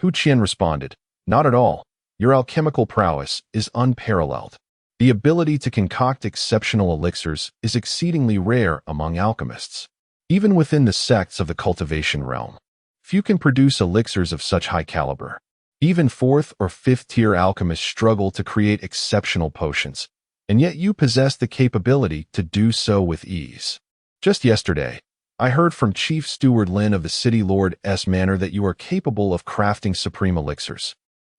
Hu Qian responded, Not at all. Your alchemical prowess is unparalleled. The ability to concoct exceptional elixirs is exceedingly rare among alchemists. Even within the sects of the cultivation realm, few can produce elixirs of such high caliber. Even 4th or 5th tier alchemists struggle to create exceptional potions, and yet you possess the capability to do so with ease. Just yesterday, I heard from Chief Steward Lin of the City Lord S Manor that you are capable of crafting supreme elixirs,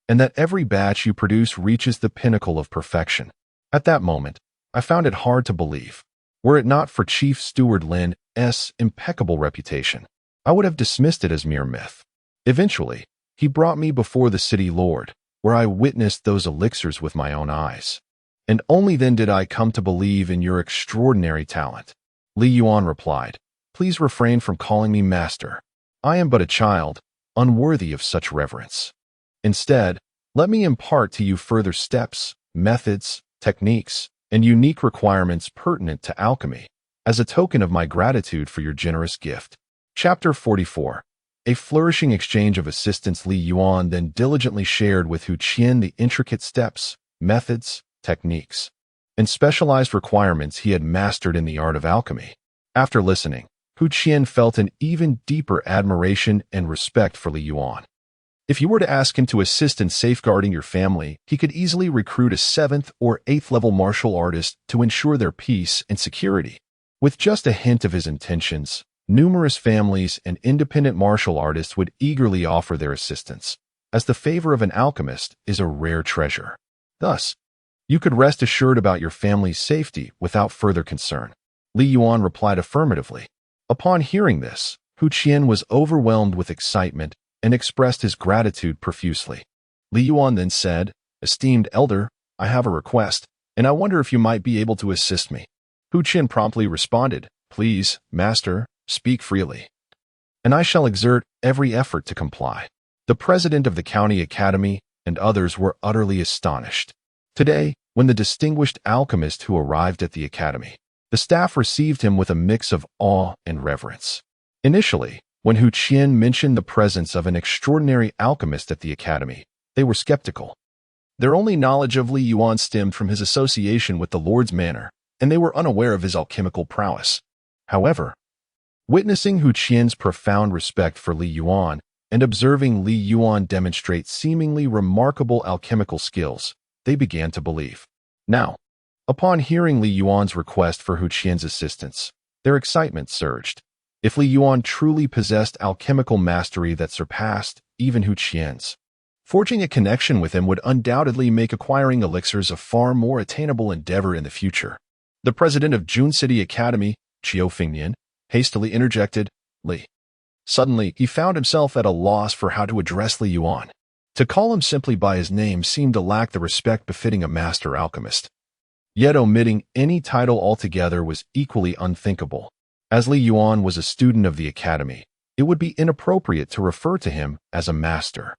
and that every batch you produce reaches the pinnacle of perfection. At that moment, I found it hard to believe. Were it not for Chief Steward Lin's impeccable reputation, I would have dismissed it as mere myth. Eventually, he brought me before the City Lord, where I witnessed those elixirs with my own eyes. And only then did I come to believe in your extraordinary talent. Li Yuan replied, "Please refrain from calling me master. I am but a child, unworthy of such reverence. Instead, let me impart to you further steps, methods, techniques, and unique requirements pertinent to alchemy, as a token of my gratitude for your generous gift." Chapter 44. A flourishing exchange of assistance. Li Yuan then diligently shared with Hu Qian the intricate steps, methods, techniques, and specialized requirements he had mastered in the art of alchemy. After listening, Hu Qian felt an even deeper admiration and respect for Li Yuan. If you were to ask him to assist in safeguarding your family, he could easily recruit a 7th or 8th level martial artist to ensure their peace and security. With just a hint of his intentions, numerous families and independent martial artists would eagerly offer their assistance, as the favor of an alchemist is a rare treasure. Thus, you could rest assured about your family's safety without further concern. Li Yuan replied affirmatively. Upon hearing this, Hu Qian was overwhelmed with excitement and expressed his gratitude profusely. Li Yuan then said, "Esteemed elder, I have a request, and I wonder if you might be able to assist me." Hu Qian promptly responded, "Please, master, speak freely, and I shall exert every effort to comply." The president of the county academy and others were utterly astonished. Today, when the distinguished alchemist who arrived at the academy, the staff received him with a mix of awe and reverence. Initially, when Hu Qian mentioned the presence of an extraordinary alchemist at the academy, they were skeptical. Their only knowledge of Li Yuan stemmed from his association with the Lord's Manor, and they were unaware of his alchemical prowess. However, witnessing Hu Qian's profound respect for Li Yuan and observing Li Yuan demonstrate seemingly remarkable alchemical skills, they began to believe. Now, upon hearing Li Yuan's request for Hu Qian's assistance, their excitement surged. If Li Yuan truly possessed alchemical mastery that surpassed even Hu Qian's, forging a connection with him would undoubtedly make acquiring elixirs a far more attainable endeavor in the future. The president of Jun City Academy, Qiu Fingnian, hastily interjected, "Li." Suddenly, he found himself at a loss for how to address Li Yuan. To call him simply by his name seemed to lack the respect befitting a master alchemist. Yet omitting any title altogether was equally unthinkable. As Li Yuan was a student of the academy, it would be inappropriate to refer to him as a master.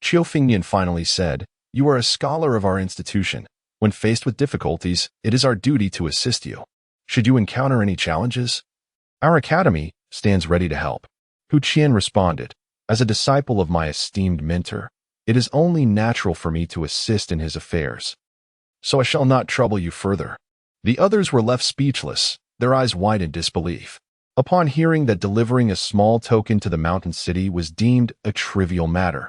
Qiu Fingnian finally said, "You are a scholar of our institution. When faced with difficulties, it is our duty to assist you. Should you encounter any challenges, our academy stands ready to help." Hu Qian responded, "As a disciple of my esteemed mentor, it is only natural for me to assist in his affairs, so I shall not trouble you further." The others were left speechless, their eyes wide in disbelief. Upon hearing that delivering a small token to the mountain city was deemed a trivial matter,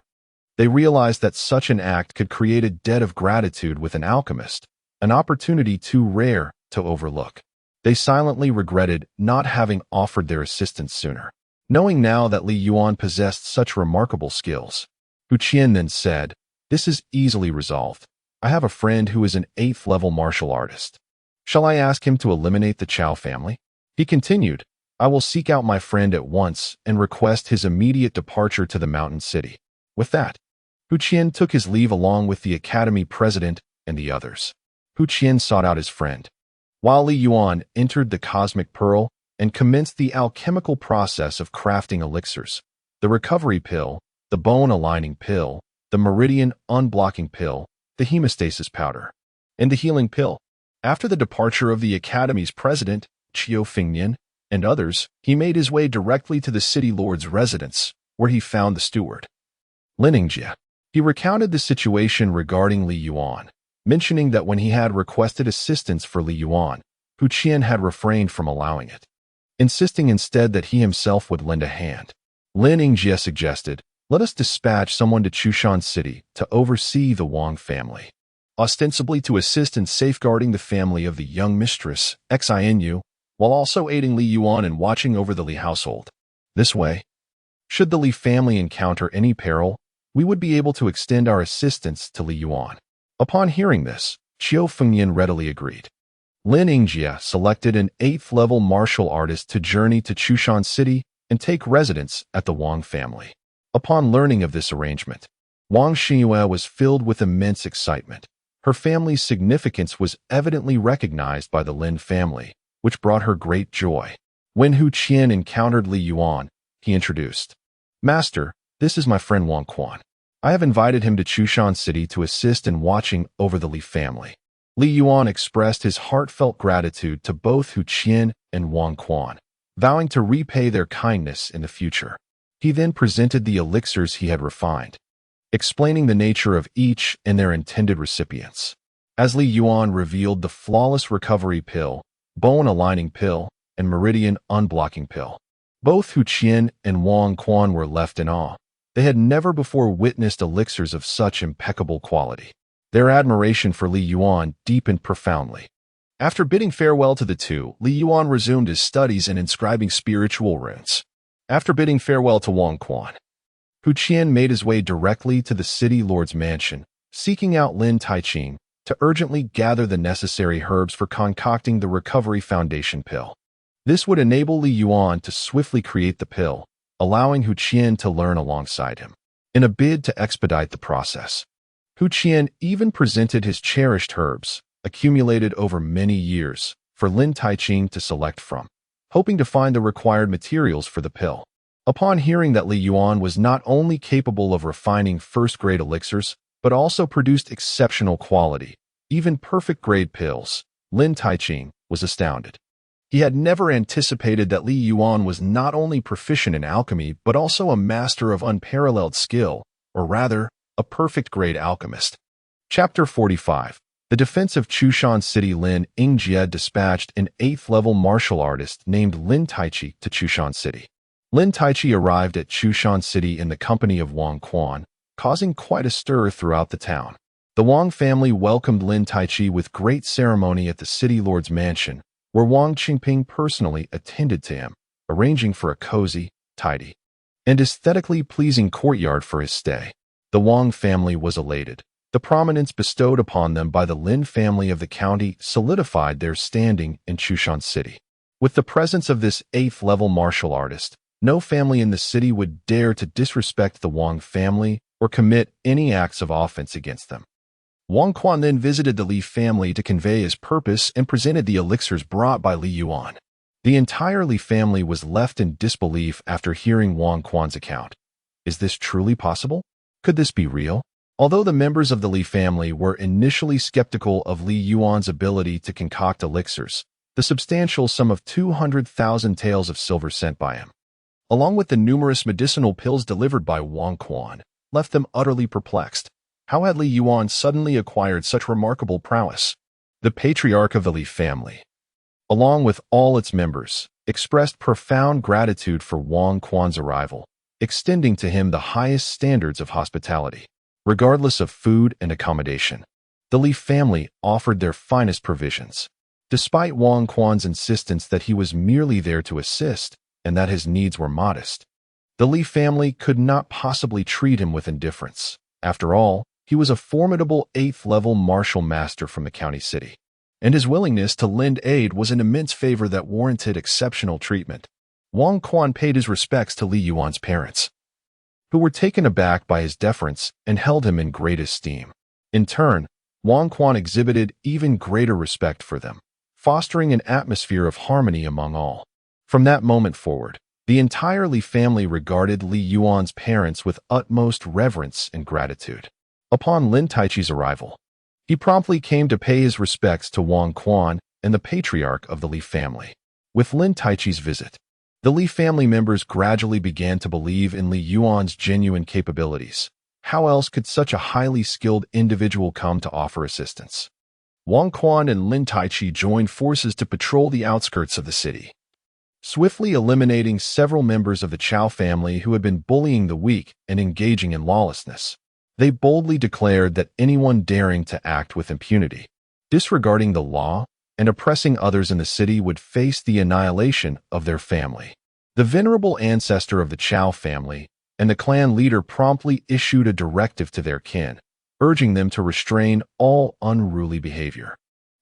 they realized that such an act could create a debt of gratitude with an alchemist, an opportunity too rare to overlook. They silently regretted not having offered their assistance sooner. Knowing now that Li Yuan possessed such remarkable skills, Hu Qian then said, "This is easily resolved. I have a friend who is an 8th level martial artist. Shall I ask him to eliminate the Chao family?" He continued, "I will seek out my friend at once and request his immediate departure to the mountain city." With that, Hu Qian took his leave along with the academy president and the others. Hu Qian sought out his friend, while Li Yuan entered the cosmic pearl and commenced the alchemical process of crafting elixirs: the recovery pill, the bone aligning pill, the meridian unblocking pill, the hemostasis powder, and the healing pill. After the departure of the academy's president, Qiu Fingnian, and others, he made his way directly to the city lord's residence, where he found the steward, Linningjie. He recounted the situation regarding Li Yuan, mentioning that when he had requested assistance for Li Yuan, Hu Qian had refrained from allowing it, insisting instead that he himself would lend a hand. Lin Yingjie suggested, "Let us dispatch someone to Chushan City to oversee the Wang family, ostensibly to assist in safeguarding the family of the young mistress, Xinu, while also aiding Li Yuan in watching over the Li household. This way, should the Li family encounter any peril, we would be able to extend our assistance to Li Yuan." Upon hearing this, Qiu Fengyan readily agreed. Lin Yingjie selected an 8th-level martial artist to journey to Chushan City and take residence at the Wang family. Upon learning of this arrangement, Wang Xingyue was filled with immense excitement. Her family's significance was evidently recognized by the Lin family, which brought her great joy. When Hu Qian encountered Li Yuan, he introduced, "Master, this is my friend Wang Quan. I have invited him to Chushan City to assist in watching over the Li family." Li Yuan expressed his heartfelt gratitude to both Hu Qian and Wang Quan, vowing to repay their kindness in the future. He then presented the elixirs he had refined, explaining the nature of each and their intended recipients. As Li Yuan revealed the flawless recovery pill, bone aligning pill, and meridian unblocking pill, both Hu Qian and Wang Quan were left in awe. They had never before witnessed elixirs of such impeccable quality. Their admiration for Li Yuan deepened profoundly. After bidding farewell to the two, Li Yuan resumed his studies in inscribing spiritual runes. After bidding farewell to Wang Quan, Hu Qian made his way directly to the city lord's mansion, seeking out Lin Taiqing to urgently gather the necessary herbs for concocting the recovery foundation pill. This would enable Li Yuan to swiftly create the pill, allowing Hu Qian to learn alongside him. In a bid to expedite the process, Hu Qian even presented his cherished herbs, accumulated over many years, for Lin Taiqing to select from, hoping to find the required materials for the pill. Upon hearing that Li Yuan was not only capable of refining first-grade elixirs, but also produced exceptional quality, even perfect-grade pills, Lin Taiqing was astounded. He had never anticipated that Li Yuan was not only proficient in alchemy, but also a master of unparalleled skill, or rather, a perfect-grade alchemist. Chapter 45. The defense of Chushan City. Lin Yingjie dispatched an 8th-level martial artist named Lin Taiqi to Chushan City. Lin Taiqi arrived at Chushan City in the company of Wang Quan, causing quite a stir throughout the town. The Wang family welcomed Lin Taiqi with great ceremony at the city lord's mansion, where Wang Qingping personally attended to him, arranging for a cozy, tidy, and aesthetically pleasing courtyard for his stay. The Wang family was elated. The prominence bestowed upon them by the Lin family of the county solidified their standing in Chushan City. With the presence of this 8th-level martial artist, no family in the city would dare to disrespect the Wang family or commit any acts of offense against them. Wang Quan then visited the Li family to convey his purpose and presented the elixirs brought by Li Yuan. The entire Li family was left in disbelief after hearing Wang Quan's account. Is this truly possible? Could this be real? Although the members of the Li family were initially skeptical of Li Yuan's ability to concoct elixirs, the substantial sum of 200,000 taels of silver sent by him, along with the numerous medicinal pills delivered by Wang Quan, left them utterly perplexed. How had Li Yuan suddenly acquired such remarkable prowess? The patriarch of the Li family, along with all its members, expressed profound gratitude for Wang Quan's arrival, extending to him the highest standards of hospitality. Regardless of food and accommodation, the Li family offered their finest provisions. Despite Wang Quan's insistence that he was merely there to assist and that his needs were modest, the Li family could not possibly treat him with indifference. After all, he was a formidable 8th-level martial master from the county city, and his willingness to lend aid was an immense favor that warranted exceptional treatment. Wang Quan paid his respects to Li Yuan's parents, who were taken aback by his deference and held him in great esteem. In turn, Wang Quan exhibited even greater respect for them, fostering an atmosphere of harmony among all. From that moment forward, the entire Li family regarded Li Yuan's parents with utmost reverence and gratitude. Upon Lin Taiqi's arrival, he promptly came to pay his respects to Wang Quan and the patriarch of the Li family. With Lin Taiqi's visit, the Li family members gradually began to believe in Li Yuan's genuine capabilities. How else could such a highly skilled individual come to offer assistance? Wang Quan and Lin Taichi joined forces to patrol the outskirts of the city, swiftly eliminating several members of the Chao family who had been bullying the weak and engaging in lawlessness. They boldly declared that anyone daring to act with impunity, disregarding the law, and oppressing others in the city would face the annihilation of their family. The venerable ancestor of the Chao family and the clan leader promptly issued a directive to their kin, urging them to restrain all unruly behavior,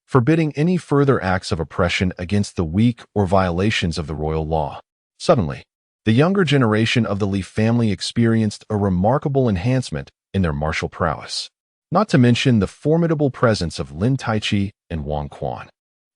forbidding any further acts of oppression against the weak or violations of the royal law. Suddenly, the younger generation of the Li family experienced a remarkable enhancement in their martial prowess, not to mention the formidable presence of Lin Taichi and Wang Quan,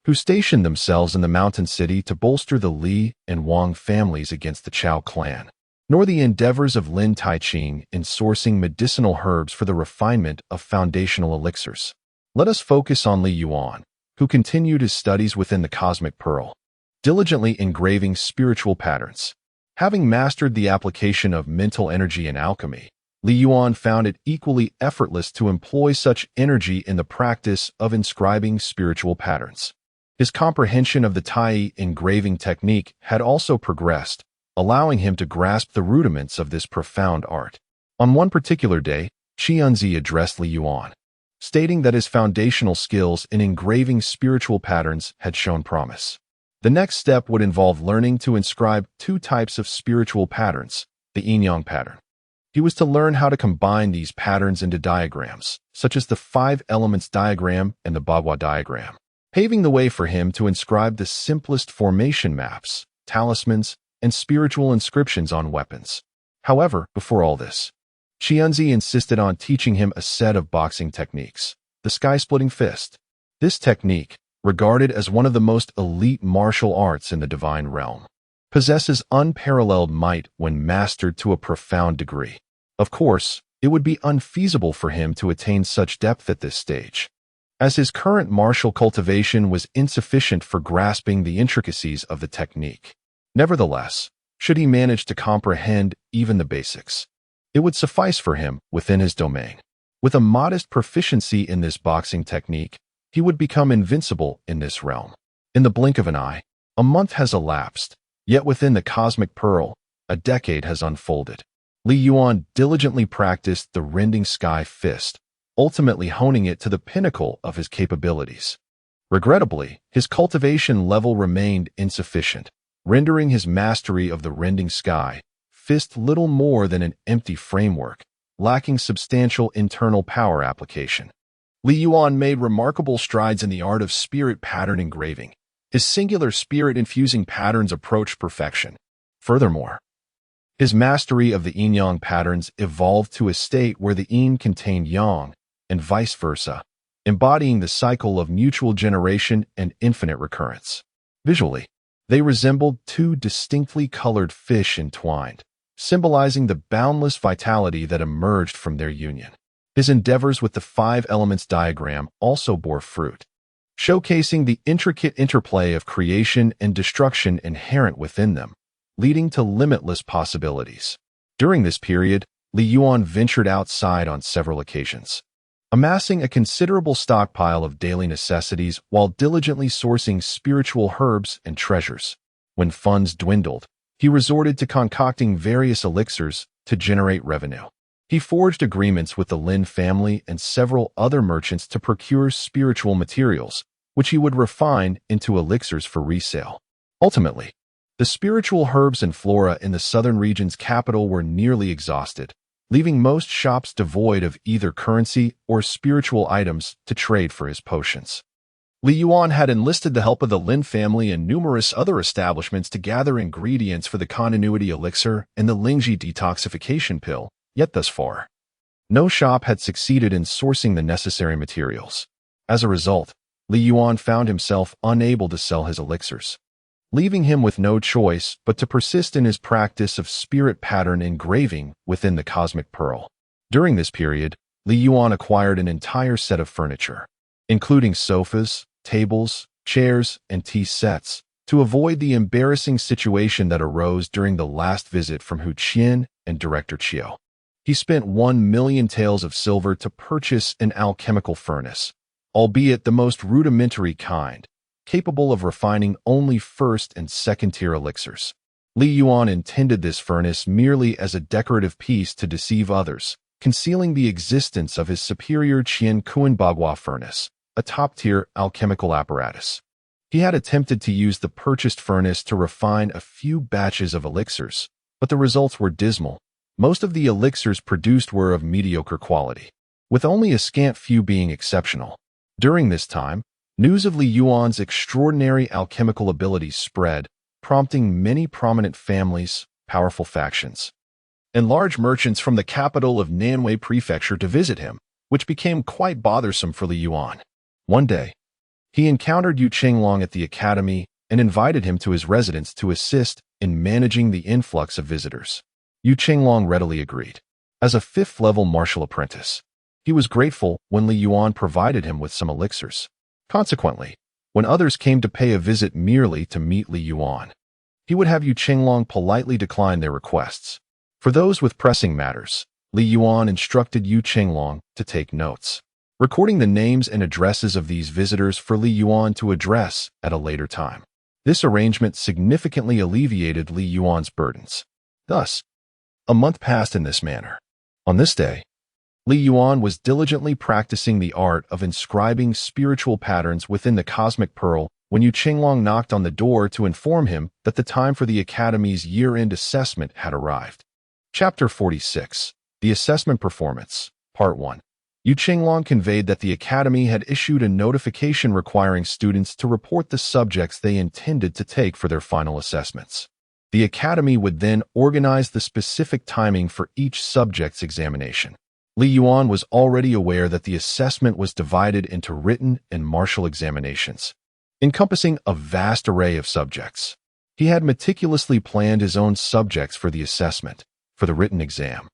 who stationed themselves in the mountain city to bolster the Li and Wang families against the Chao clan, nor the endeavors of Lin Taichi in sourcing medicinal herbs for the refinement of foundational elixirs. Let us focus on Li Yuan, who continued his studies within the Cosmic Pearl, diligently engraving spiritual patterns. Having mastered the application of mental energy in alchemy, Li Yuan found it equally effortless to employ such energy in the practice of inscribing spiritual patterns. His comprehension of the Tai engraving technique had also progressed, allowing him to grasp the rudiments of this profound art. On one particular day, Qianzi addressed Li Yuan, stating that his foundational skills in engraving spiritual patterns had shown promise. The next step would involve learning to inscribe two types of spiritual patterns, the yin-yang pattern. He was to learn how to combine these patterns into diagrams, such as the 5 elements diagram and the Bagua diagram, paving the way for him to inscribe the simplest formation maps, talismans, and spiritual inscriptions on weapons. However, before all this, Qianzi insisted on teaching him a set of boxing techniques, the sky-splitting fist. This technique, regarded as one of the most elite martial arts in the divine realm, possesses unparalleled might when mastered to a profound degree. Of course, it would be unfeasible for him to attain such depth at this stage, as his current martial cultivation was insufficient for grasping the intricacies of the technique. Nevertheless, should he manage to comprehend even the basics, it would suffice for him within his domain. With a modest proficiency in this boxing technique, he would become invincible in this realm. In the blink of an eye, a month has elapsed, yet within the Cosmic Pearl, a decade has unfolded. Li Yuan diligently practiced the rending sky fist, ultimately honing it to the pinnacle of his capabilities. Regrettably, his cultivation level remained insufficient, rendering his mastery of the rending sky fist little more than an empty framework, lacking substantial internal power application. Li Yuan made remarkable strides in the art of spirit pattern engraving. His singular spirit-infusing patterns approached perfection. Furthermore, his mastery of the yin-yang patterns evolved to a state where the yin contained yang, and vice versa, embodying the cycle of mutual generation and infinite recurrence. Visually, they resembled two distinctly colored fish entwined, symbolizing the boundless vitality that emerged from their union. His endeavors with the 5 elements diagram also bore fruit, showcasing the intricate interplay of creation and destruction inherent within them, leading to limitless possibilities. During this period, Li Yuan ventured outside on several occasions, amassing a considerable stockpile of daily necessities while diligently sourcing spiritual herbs and treasures. When funds dwindled, he resorted to concocting various elixirs to generate revenue. He forged agreements with the Lin family and several other merchants to procure spiritual materials, which he would refine into elixirs for resale. Ultimately, the spiritual herbs and flora in the southern region's capital were nearly exhausted, leaving most shops devoid of either currency or spiritual items to trade for his potions. Li Yuan had enlisted the help of the Lin family and numerous other establishments to gather ingredients for the continuity elixir and the Lingji detoxification pill, yet thus far, no shop had succeeded in sourcing the necessary materials. As a result, Li Yuan found himself unable to sell his elixirs, leaving him with no choice but to persist in his practice of spirit pattern engraving within the Cosmic Pearl. During this period, Li Yuan acquired an entire set of furniture, including sofas, tables, chairs, and tea sets, to avoid the embarrassing situation that arose during the last visit from Hu Qian and Director Chiu. He spent 1,000,000 taels of silver to purchase an alchemical furnace, albeit the most rudimentary kind, capable of refining only first and second-tier elixirs. Li Yuan intended this furnace merely as a decorative piece to deceive others, concealing the existence of his superior Qian Kuanbagua furnace, a top-tier alchemical apparatus. He had attempted to use the purchased furnace to refine a few batches of elixirs, but the results were dismal. Most of the elixirs produced were of mediocre quality, with only a scant few being exceptional. During this time, news of Li Yuan's extraordinary alchemical abilities spread, prompting many prominent families, powerful factions, and large merchants from the capital of Nanwei Prefecture to visit him, which became quite bothersome for Li Yuan. One day, he encountered Yu Qinglong at the academy and invited him to his residence to assist in managing the influx of visitors. Yu Qinglong readily agreed. As a fifth-level martial apprentice, he was grateful when Li Yuan provided him with some elixirs. Consequently, when others came to pay a visit merely to meet Li Yuan, he would have Yu Qinglong politely decline their requests. For those with pressing matters, Li Yuan instructed Yu Qinglong to take notes, recording the names and addresses of these visitors for Li Yuan to address at a later time. This arrangement significantly alleviated Li Yuan's burdens. Thus, a month passed in this manner. On this day, Li Yuan was diligently practicing the art of inscribing spiritual patterns within the cosmic pearl when Yu Qinglong knocked on the door to inform him that the time for the Academy's year-end assessment had arrived. Chapter 46. The Assessment Performance, Part 1. Yu Qinglong conveyed that the Academy had issued a notification requiring students to report the subjects they intended to take for their final assessments. The Academy would then organize the specific timing for each subject's examination. Li Yuan was already aware that the assessment was divided into written and martial examinations, encompassing a vast array of subjects. He had meticulously planned his own subjects for the assessment. For the written exam,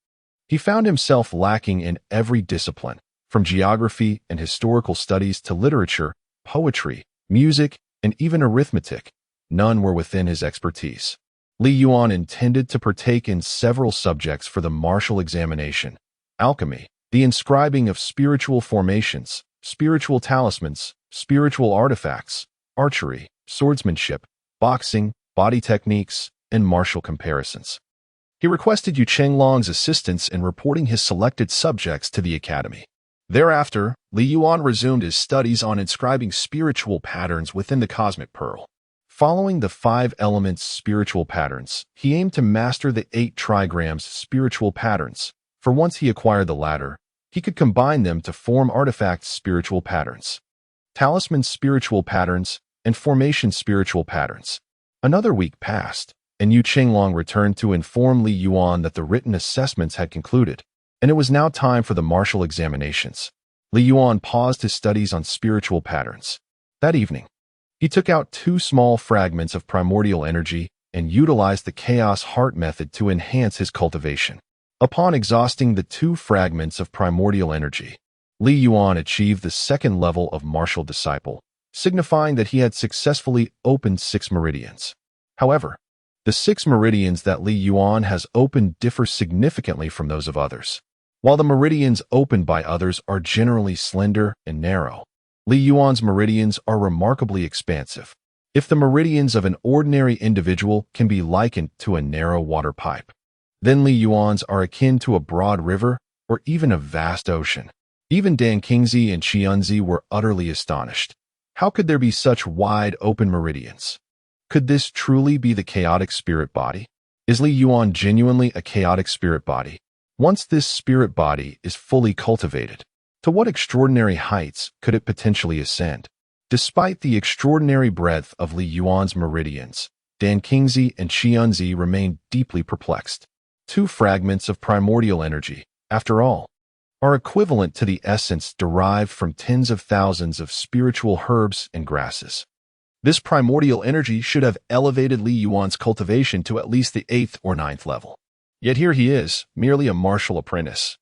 he found himself lacking in every discipline, from geography and historical studies to literature, poetry, music, and even arithmetic. None were within his expertise. Li Yuan intended to partake in several subjects for the martial examination: alchemy, the inscribing of spiritual formations, spiritual talismans, spiritual artifacts, archery, swordsmanship, boxing, body techniques, and martial comparisons. He requested Yu Qinglong's assistance in reporting his selected subjects to the Academy. Thereafter, Li Yuan resumed his studies on inscribing spiritual patterns within the cosmic pearl. Following the 5 elements spiritual patterns, he aimed to master the 8 trigrams spiritual patterns, for once he acquired the latter, he could combine them to form artifact spiritual patterns, talisman spiritual patterns, and formation spiritual patterns. Another week passed, and Yu Qinglong returned to inform Li Yuan that the written assessments had concluded, and it was now time for the martial examinations. Li Yuan paused his studies on spiritual patterns. That evening, he took out 2 small fragments of primordial energy and utilized the Chaos Heart method to enhance his cultivation. Upon exhausting the 2 fragments of primordial energy, Li Yuan achieved the 2nd level of martial disciple, signifying that he had successfully opened 6 meridians. However, the 6 meridians that Li Yuan has opened differ significantly from those of others. While the meridians opened by others are generally slender and narrow, Li Yuan's meridians are remarkably expansive. If the meridians of an ordinary individual can be likened to a narrow water pipe, then Li Yuan's are akin to a broad river or even a vast ocean. Even Dan Qingzi and Qianzi were utterly astonished. How could there be such wide open meridians? Could this truly be the chaotic spirit body? Is Li Yuan genuinely a chaotic spirit body? Once this spirit body is fully cultivated, to what extraordinary heights could it potentially ascend? Despite the extraordinary breadth of Li Yuan's meridians, Dan Qingzi and Qianzi remained deeply perplexed. 2 fragments of primordial energy, after all, are equivalent to the essence derived from tens of thousands of spiritual herbs and grasses. This primordial energy should have elevated Li Yuan's cultivation to at least the 8th or 9th level. Yet here he is, merely a martial apprentice.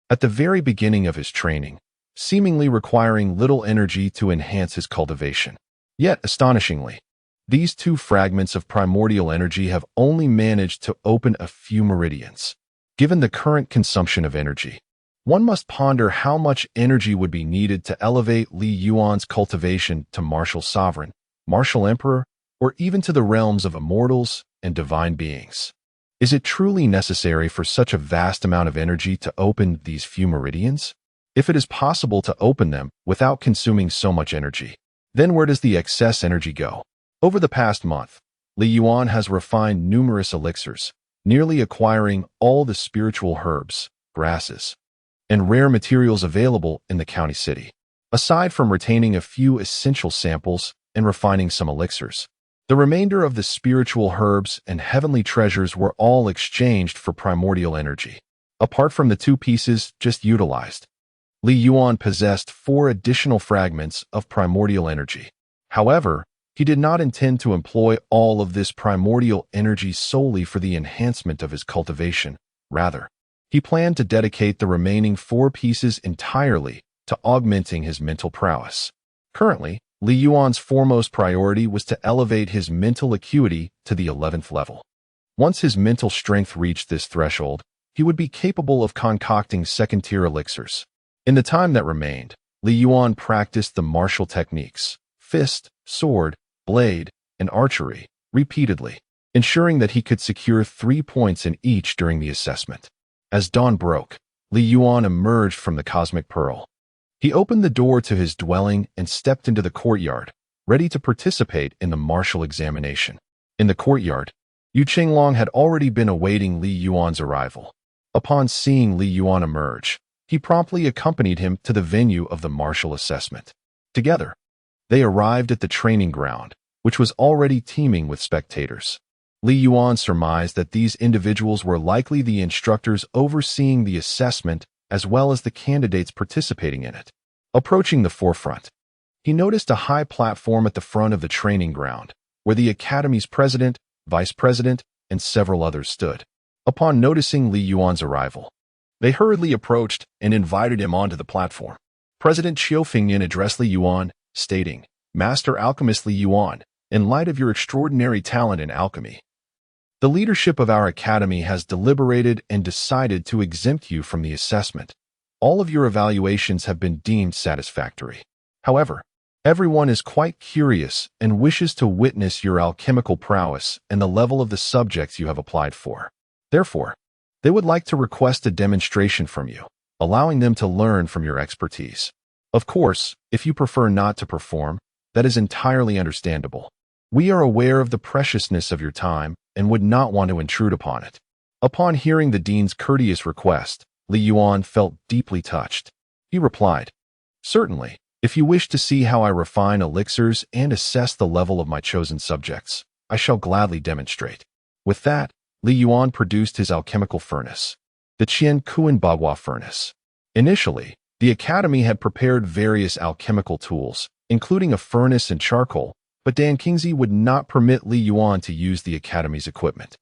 At the very beginning of his training, seemingly requiring little energy to enhance his cultivation. Yet, astonishingly, these 2 fragments of primordial energy have only managed to open a few meridians. Given the current consumption of energy, one must ponder how much energy would be needed to elevate Li Yuan's cultivation to martial sovereign, martial emperor, or even to the realms of immortals and divine beings. Is it truly necessary for such a vast amount of energy to open these few meridians? If it is possible to open them without consuming so much energy, then where does the excess energy go? Over the past month, Li Yuan has refined numerous elixirs, nearly acquiring all the spiritual herbs, grasses, and rare materials available in the county city. Aside from retaining a few essential samples and refining some elixirs, the remainder of the spiritual herbs and heavenly treasures were all exchanged for primordial energy. Apart from the 2 pieces just utilized, Li Yuan possessed 4 additional fragments of primordial energy. However, he did not intend to employ all of this primordial energy solely for the enhancement of his cultivation. Rather, he planned to dedicate the remaining 4 pieces entirely to augmenting his mental prowess. Currently, Li Yuan's foremost priority was to elevate his mental acuity to the 11th level. Once his mental strength reached this threshold, he would be capable of concocting second-tier elixirs. In the time that remained, Li Yuan practiced the martial techniques, fist, sword, blade, and archery, repeatedly, ensuring that he could secure 3 points in each during the assessment. As dawn broke, Li Yuan emerged from the Cosmic Pearl. He opened the door to his dwelling and stepped into the courtyard, ready to participate in the martial examination. In the courtyard, Yu Qinglong had already been awaiting Li Yuan's arrival. Upon seeing Li Yuan emerge, he promptly accompanied him to the venue of the martial assessment. Together, they arrived at the training ground, which was already teeming with spectators. Li Yuan surmised that these individuals were likely the instructors overseeing the assessment as well as the candidates participating in it. Approaching the forefront, he noticed a high platform at the front of the training ground, where the academy's president, vice president, and several others stood. Upon noticing Li Yuan's arrival, they hurriedly approached and invited him onto the platform. President Qiu Fingyan addressed Li Yuan, stating, "Master Alchemist Li Yuan, in light of your extraordinary talent in alchemy, the leadership of our academy has deliberated and decided to exempt you from the assessment. All of your evaluations have been deemed satisfactory. However, everyone is quite curious and wishes to witness your alchemical prowess and the level of the subjects you have applied for. Therefore, they would like to request a demonstration from you, allowing them to learn from your expertise. Of course, if you prefer not to perform, that is entirely understandable. We are aware of the preciousness of your time and would not want to intrude upon it." Upon hearing the dean's courteous request, Li Yuan felt deeply touched. He replied, "Certainly, if you wish to see how I refine elixirs and assess the level of my chosen subjects, I shall gladly demonstrate." With that, Li Yuan produced his alchemical furnace, the Qian Kuan Bagua furnace. Initially, the academy had prepared various alchemical tools, including a furnace and charcoal, but Dan Qingzi would not permit Li Yuan to use the academy's equipment.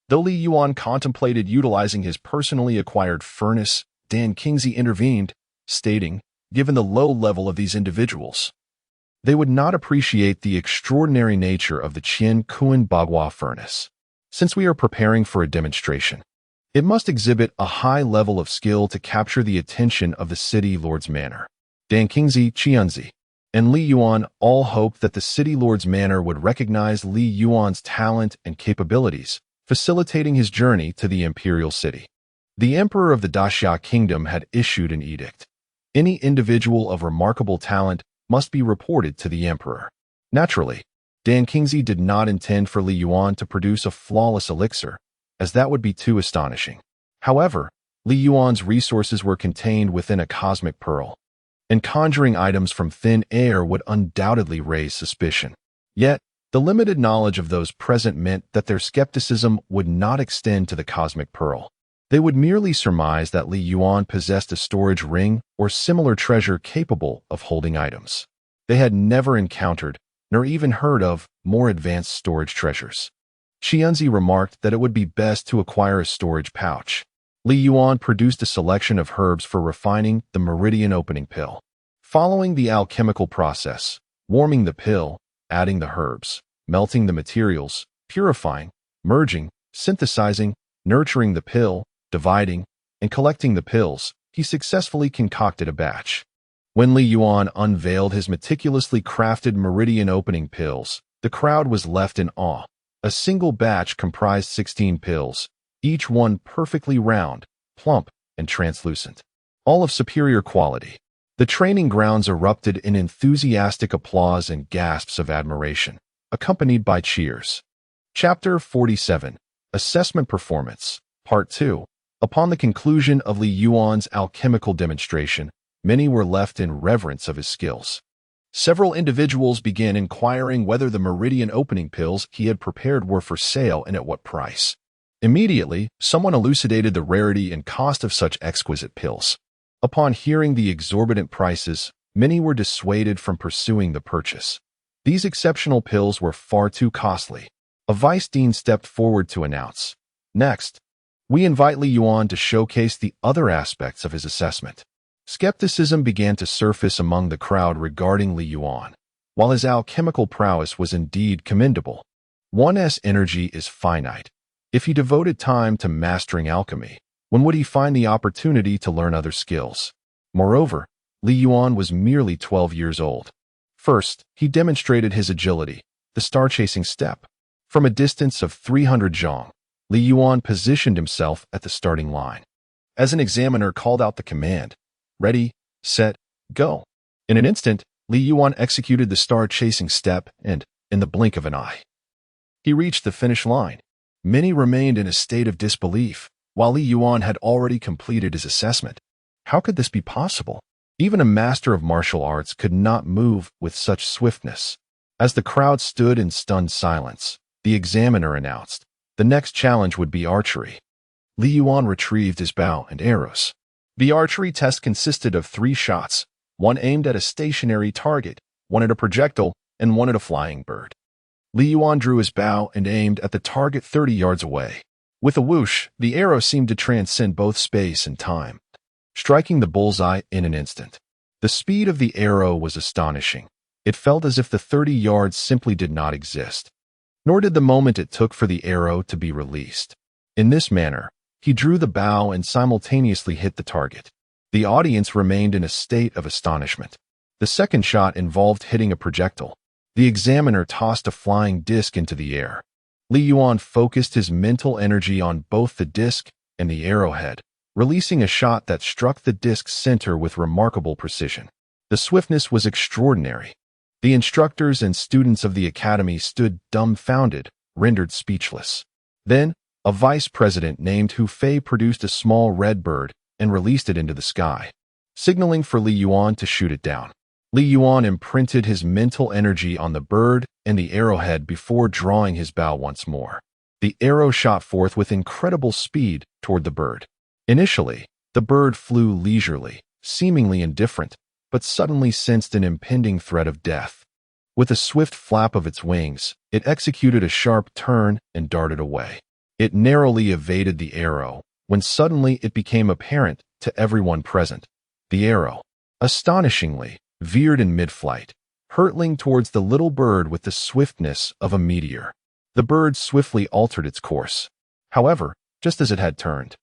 Though Li Yuan contemplated utilizing his personally acquired furnace, Dan Qingzi intervened, stating, "Given the low level of these individuals, they would not appreciate the extraordinary nature of the Qian Kuan Bagua furnace. Since we are preparing for a demonstration, it must exhibit a high level of skill to capture the attention of the city lord's manor." Dan Qingzi, Qianzi, and Li Yuan all hoped that the city lord's manor would recognize Li Yuan's talent and capabilities, facilitating his journey to the imperial city. The emperor of the Daxia kingdom had issued an edict. Any individual of remarkable talent must be reported to the emperor. Naturally, Dan Qingzi did not intend for Li Yuan to produce a flawless elixir, as that would be too astonishing. However, Li Yuan's resources were contained within a cosmic pearl, and conjuring items from thin air would undoubtedly raise suspicion. Yet, the limited knowledge of those present meant that their skepticism would not extend to the cosmic pearl. They would merely surmise that Li Yuan possessed a storage ring or similar treasure capable of holding items. They had never encountered, nor even heard of, more advanced storage treasures. Qianzi remarked that it would be best to acquire a storage pouch. Li Yuan produced a selection of herbs for refining the meridian opening pill. Following the alchemical process, warming the pill, adding the herbs, melting the materials, purifying, merging, synthesizing, nurturing the pill, dividing, and collecting the pills, he successfully concocted a batch. When Li Yuan unveiled his meticulously crafted meridian opening pills, the crowd was left in awe. A single batch comprised 16 pills, each one perfectly round, plump, and translucent, all of superior quality. The training grounds erupted in enthusiastic applause and gasps of admiration, accompanied by cheers. Chapter 47. Assessment Performance, Part 2. Upon the conclusion of Li Yuan's alchemical demonstration, many were left in reverence of his skills. Several individuals began inquiring whether the meridian opening pills he had prepared were for sale and at what price. Immediately, someone elucidated the rarity and cost of such exquisite pills. Upon hearing the exorbitant prices, many were dissuaded from pursuing the purchase. These exceptional pills were far too costly. A vice dean stepped forward to announce, "Next, we invite Li Yuan to showcase the other aspects of his assessment." Skepticism began to surface among the crowd regarding Li Yuan. While his alchemical prowess was indeed commendable, one's energy is finite. If he devoted time to mastering alchemy, when would he find the opportunity to learn other skills? Moreover, Li Yuan was merely 12 years old. First, he demonstrated his agility, the star-chasing step. From a distance of 300 zhong, Li Yuan positioned himself at the starting line. As an examiner called out the command, "Ready, set, go." In an instant, Li Yuan executed the star-chasing step and, in the blink of an eye, he reached the finish line. Many remained in a state of disbelief, while Li Yuan had already completed his assessment. How could this be possible? Even a master of martial arts could not move with such swiftness. As the crowd stood in stunned silence, the examiner announced, the next challenge would be archery. Li Yuan retrieved his bow and arrows. The archery test consisted of 3 shots, one aimed at a stationary target, one at a projectile, and one at a flying bird. Li Yuan drew his bow and aimed at the target 30 yards away. With a whoosh, the arrow seemed to transcend both space and time, striking the bullseye in an instant. The speed of the arrow was astonishing. It felt as if the 30 yards simply did not exist, nor did the moment it took for the arrow to be released. In this manner, he drew the bow and simultaneously hit the target. The audience remained in a state of astonishment. The second shot involved hitting a projectile. The examiner tossed a flying disc into the air. Li Yuan focused his mental energy on both the disc and the arrowhead, releasing a shot that struck the disc's center with remarkable precision. The swiftness was extraordinary. The instructors and students of the academy stood dumbfounded, rendered speechless. Then, a vice president named Hu Fei produced a small red bird and released it into the sky, signaling for Li Yuan to shoot it down. Li Yuan imprinted his mental energy on the bird and the arrowhead before drawing his bow once more. The arrow shot forth with incredible speed toward the bird. Initially, the bird flew leisurely, seemingly indifferent, but suddenly sensed an impending threat of death. With a swift flap of its wings, it executed a sharp turn and darted away. It narrowly evaded the arrow, when suddenly it became apparent to everyone present. The arrow, astonishingly, veered in mid-flight, hurtling towards the little bird with the swiftness of a meteor. The bird swiftly altered its course, however, just as it had turned,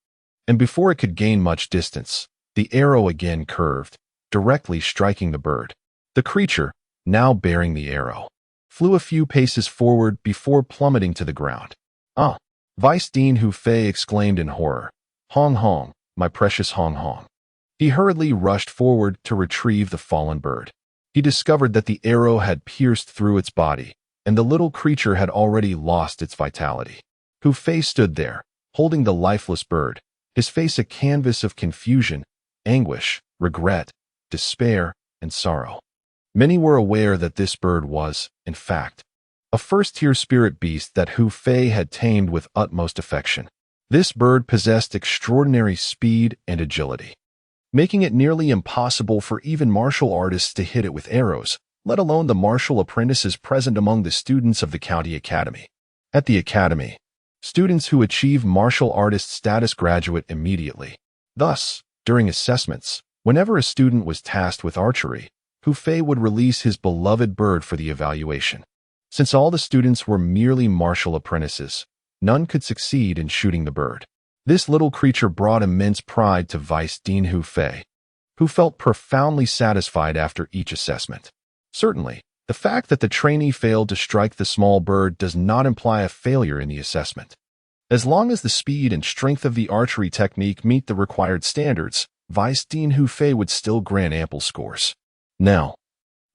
and before it could gain much distance, the arrow again curved, directly striking the bird. The creature, now bearing the arrow, flew a few paces forward before plummeting to the ground. "Ah!" Vice Dean Hu Fei exclaimed in horror. "Hong Hong, my precious Hong Hong." He hurriedly rushed forward to retrieve the fallen bird. He discovered that the arrow had pierced through its body, and the little creature had already lost its vitality. Hu Fei stood there, holding the lifeless bird, his face a canvas of confusion, anguish, regret, despair, and sorrow. Many were aware that this bird was, in fact, a first-tier spirit beast that Hu Fei had tamed with utmost affection. This bird possessed extraordinary speed and agility, making it nearly impossible for even martial artists to hit it with arrows, let alone the martial apprentices present among the students of the county academy. At the academy, students who achieve martial artist status graduate immediately. Thus, during assessments, whenever a student was tasked with archery, Hu Fei would release his beloved bird for the evaluation. Since all the students were merely martial apprentices, none could succeed in shooting the bird. This little creature brought immense pride to Vice Dean Hu Fei, who felt profoundly satisfied after each assessment. Certainly, the fact that the trainee failed to strike the small bird does not imply a failure in the assessment. As long as the speed and strength of the archery technique meet the required standards, Vice Dean Hu Fei would still grant ample scores. Now,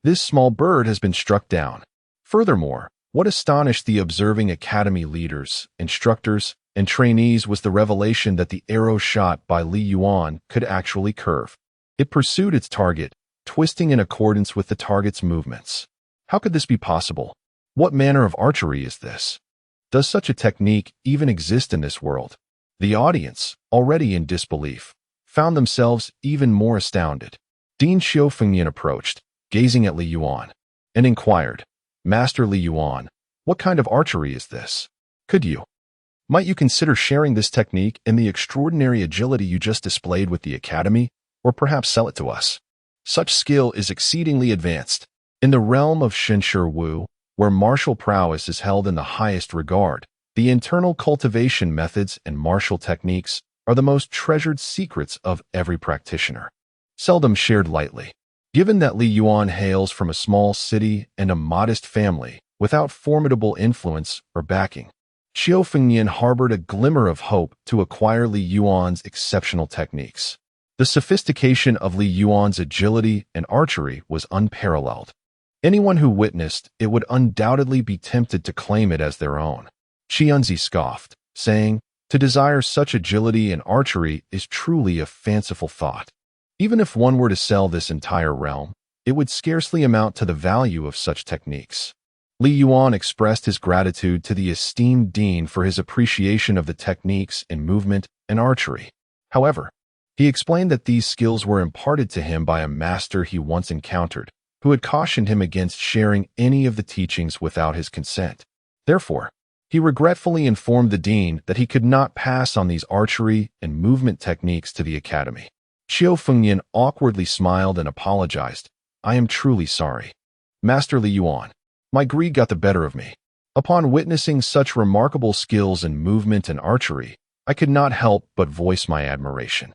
this small bird has been struck down. Furthermore, what astonished the observing academy leaders, instructors, and trainees was the revelation that the arrow shot by Li Yuan could actually curve. It pursued its target, twisting in accordance with the target's movements. How could this be possible? What manner of archery is this? Does such a technique even exist in this world? The audience, already in disbelief, found themselves even more astounded. Dean Xiaofengyan approached, gazing at Li Yuan, and inquired, "Master Li Yuan, what kind of archery is this? Might you consider sharing this technique and the extraordinary agility you just displayed with the academy, or perhaps sell it to us? Such skill is exceedingly advanced. In the realm of Shenshi Wu, where martial prowess is held in the highest regard, the internal cultivation methods and martial techniques are the most treasured secrets of every practitioner, seldom shared lightly. Given that Li Yuan hails from a small city and a modest family, without formidable influence or backing, Xiaofengyan harbored a glimmer of hope to acquire Li Yuan's exceptional techniques. The sophistication of Li Yuan's agility and archery was unparalleled. Anyone who witnessed it would undoubtedly be tempted to claim it as their own. Xianzi scoffed, saying, "To desire such agility and archery is truly a fanciful thought. Even if one were to sell this entire realm, it would scarcely amount to the value of such techniques." Li Yuan expressed his gratitude to the esteemed dean for his appreciation of the techniques in movement and archery. However, he explained that these skills were imparted to him by a master he once encountered, who had cautioned him against sharing any of the teachings without his consent. Therefore, he regretfully informed the dean that he could not pass on these archery and movement techniques to the academy. Xiaofengyan awkwardly smiled and apologized. "I am truly sorry. Master Li Yuan, my greed got the better of me. Upon witnessing such remarkable skills in movement and archery, I could not help but voice my admiration.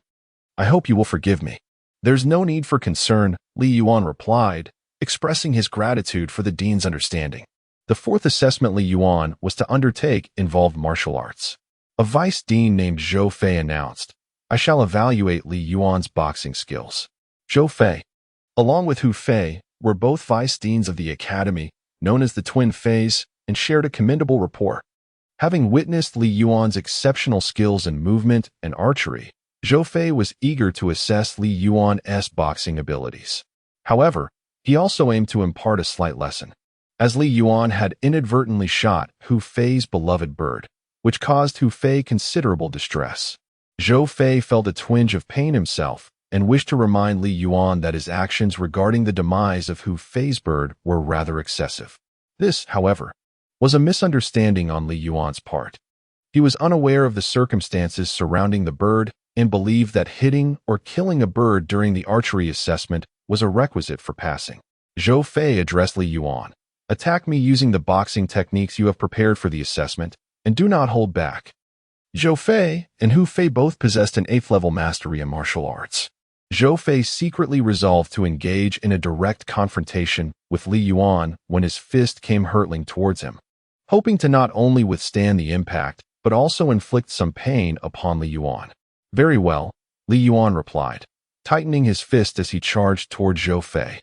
I hope you will forgive me." "There's no need for concern," Li Yuan replied, expressing his gratitude for the dean's understanding. The fourth assessment Li Yuan was to undertake involved martial arts. A vice dean named Zhou Fei announced, "I shall evaluate Li Yuan's boxing skills." Zhou Fei, along with Hu Fei, were both vice deans of the academy, known as the Twin Feis, and shared a commendable rapport. Having witnessed Li Yuan's exceptional skills in movement and archery, Zhou Fei was eager to assess Li Yuan's boxing abilities. However, he also aimed to impart a slight lesson, as Li Yuan had inadvertently shot Hu Fei's beloved bird, which caused Hu Fei considerable distress. Zhou Fei felt a twinge of pain himself and wished to remind Li Yuan that his actions regarding the demise of Hu Fei's bird were rather excessive. This, however, was a misunderstanding on Li Yuan's part. He was unaware of the circumstances surrounding the bird and believed that hitting or killing a bird during the archery assessment was a requisite for passing. Zhou Fei addressed Li Yuan. "Attack me using the boxing techniques you have prepared for the assessment, and do not hold back." Zhou Fei and Hu Fei both possessed an 8th-level mastery in martial arts. Zhou Fei secretly resolved to engage in a direct confrontation with Li Yuan when his fist came hurtling towards him, hoping to not only withstand the impact, but also inflict some pain upon Li Yuan. "Very well," Li Yuan replied, tightening his fist as he charged toward Zhou Fei.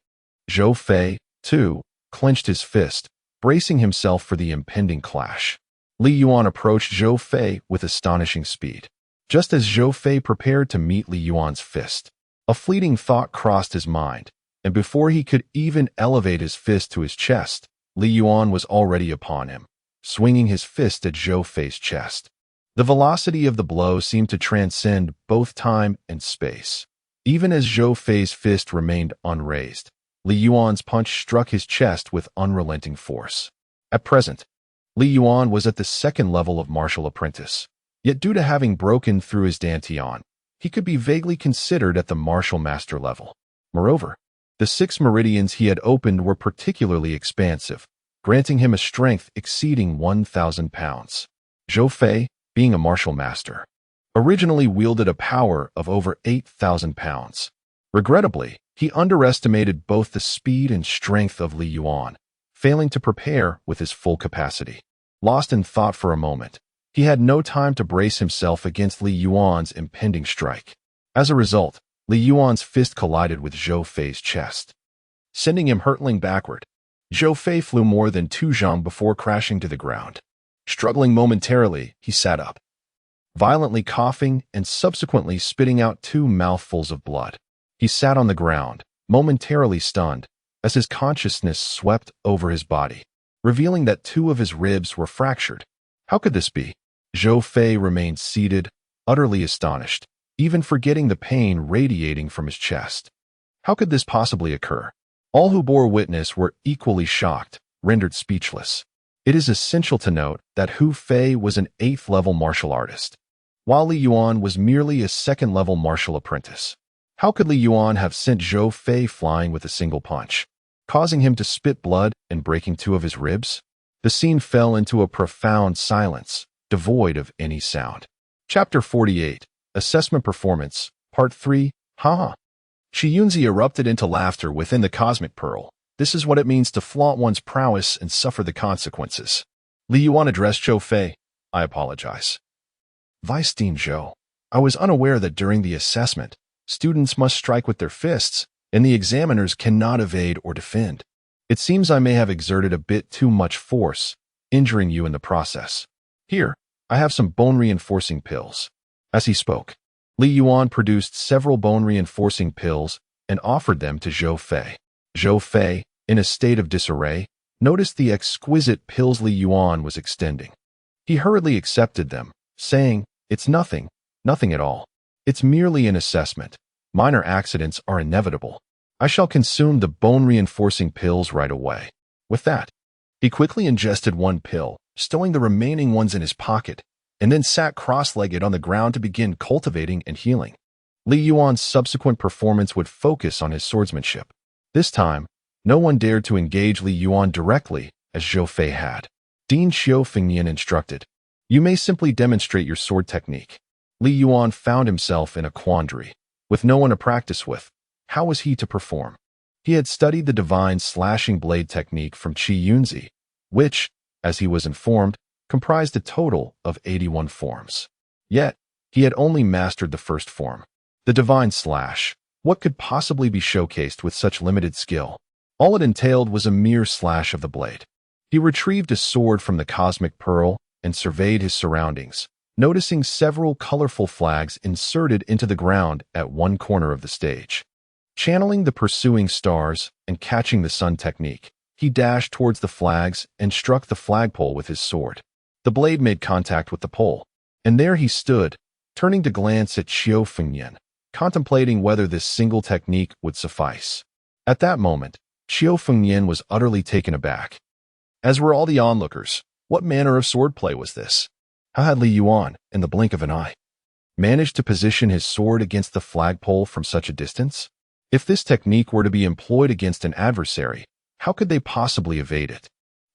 Zhou Fei, too, clenched his fist, bracing himself for the impending clash. Li Yuan approached Zhou Fei with astonishing speed. Just as Zhou Fei prepared to meet Li Yuan's fist, a fleeting thought crossed his mind, and before he could even elevate his fist to his chest, Li Yuan was already upon him, swinging his fist at Zhou Fei's chest. The velocity of the blow seemed to transcend both time and space. Even as Zhou Fei's fist remained unraised, Li Yuan's punch struck his chest with unrelenting force. At present, Li Yuan was at the 2nd level of martial apprentice, yet due to having broken through his dantian, he could be vaguely considered at the martial master level. Moreover, the 6 meridians he had opened were particularly expansive, granting him a strength exceeding 1,000 pounds. Zhou Fei, being a martial master, originally wielded a power of over 8,000 pounds. Regrettably, he underestimated both the speed and strength of Li Yuan, failing to prepare with his full capacity. Lost in thought for a moment, he had no time to brace himself against Li Yuan's impending strike. As a result, Li Yuan's fist collided with Zhou Fei's chest, sending him hurtling backward. Zhou Fei flew more than 2 zhang before crashing to the ground. Struggling momentarily, he sat up, violently coughing and subsequently spitting out 2 mouthfuls of blood. He sat on the ground, momentarily stunned, as his consciousness swept over his body, revealing that 2 of his ribs were fractured. How could this be? Zhou Fei remained seated, utterly astonished, even forgetting the pain radiating from his chest. How could this possibly occur? All who bore witness were equally shocked, rendered speechless. It is essential to note that Hu Fei was an 8th-level martial artist, while Li Yuan was merely a 2nd-level martial apprentice. How could Li Yuan have sent Zhou Fei flying with a single punch, causing him to spit blood and breaking 2 of his ribs? The scene fell into a profound silence, devoid of any sound. Chapter 48, Assessment Performance, Part 3, Haha. Yunzi erupted into laughter within the Cosmic Pearl. This is what it means to flaunt one's prowess and suffer the consequences. Li Yuan addressed Zhou Fei. I apologize. Vice Dean Zhou, I was unaware that during the assessment, students must strike with their fists, and the examiners cannot evade or defend. It seems I may have exerted a bit too much force, injuring you in the process. Here, I have some bone-reinforcing pills. As he spoke, Li Yuan produced several bone-reinforcing pills and offered them to Zhou Fei. Zhou Fei, in a state of disarray, noticed the exquisite pills Li Yuan was extending. He hurriedly accepted them, saying, It's nothing at all. It's merely an assessment. Minor accidents are inevitable. I shall consume the bone-reinforcing pills right away. With that, he quickly ingested 1 pill, stowing the remaining ones in his pocket, and then sat cross-legged on the ground to begin cultivating and healing. Li Yuan's subsequent performance would focus on his swordsmanship. This time, no one dared to engage Li Yuan directly, as Zhou Fei had. Dean Xiao Fengnian instructed, You may simply demonstrate your sword technique. Li Yuan found himself in a quandary. With no one to practice with, how was he to perform? He had studied the divine slashing blade technique from Yunzi, which, as he was informed, comprised a total of 81 forms. Yet, he had only mastered the first form. The divine slash. What could possibly be showcased with such limited skill? All it entailed was a mere slash of the blade. He retrieved a sword from the Cosmic Pearl and surveyed his surroundings, noticing several colorful flags inserted into the ground at one corner of the stage. Channeling the pursuing stars and catching the sun technique, he dashed towards the flags and struck the flagpole with his sword. The blade made contact with the pole, and there he stood, turning to glance at Xiao Fengnian, contemplating whether this single technique would suffice. At that moment, Xiao Fengnian was utterly taken aback. As were all the onlookers, what manner of swordplay was this? How had Li Yuan, in the blink of an eye, managed to position his sword against the flagpole from such a distance? If this technique were to be employed against an adversary, how could they possibly evade it?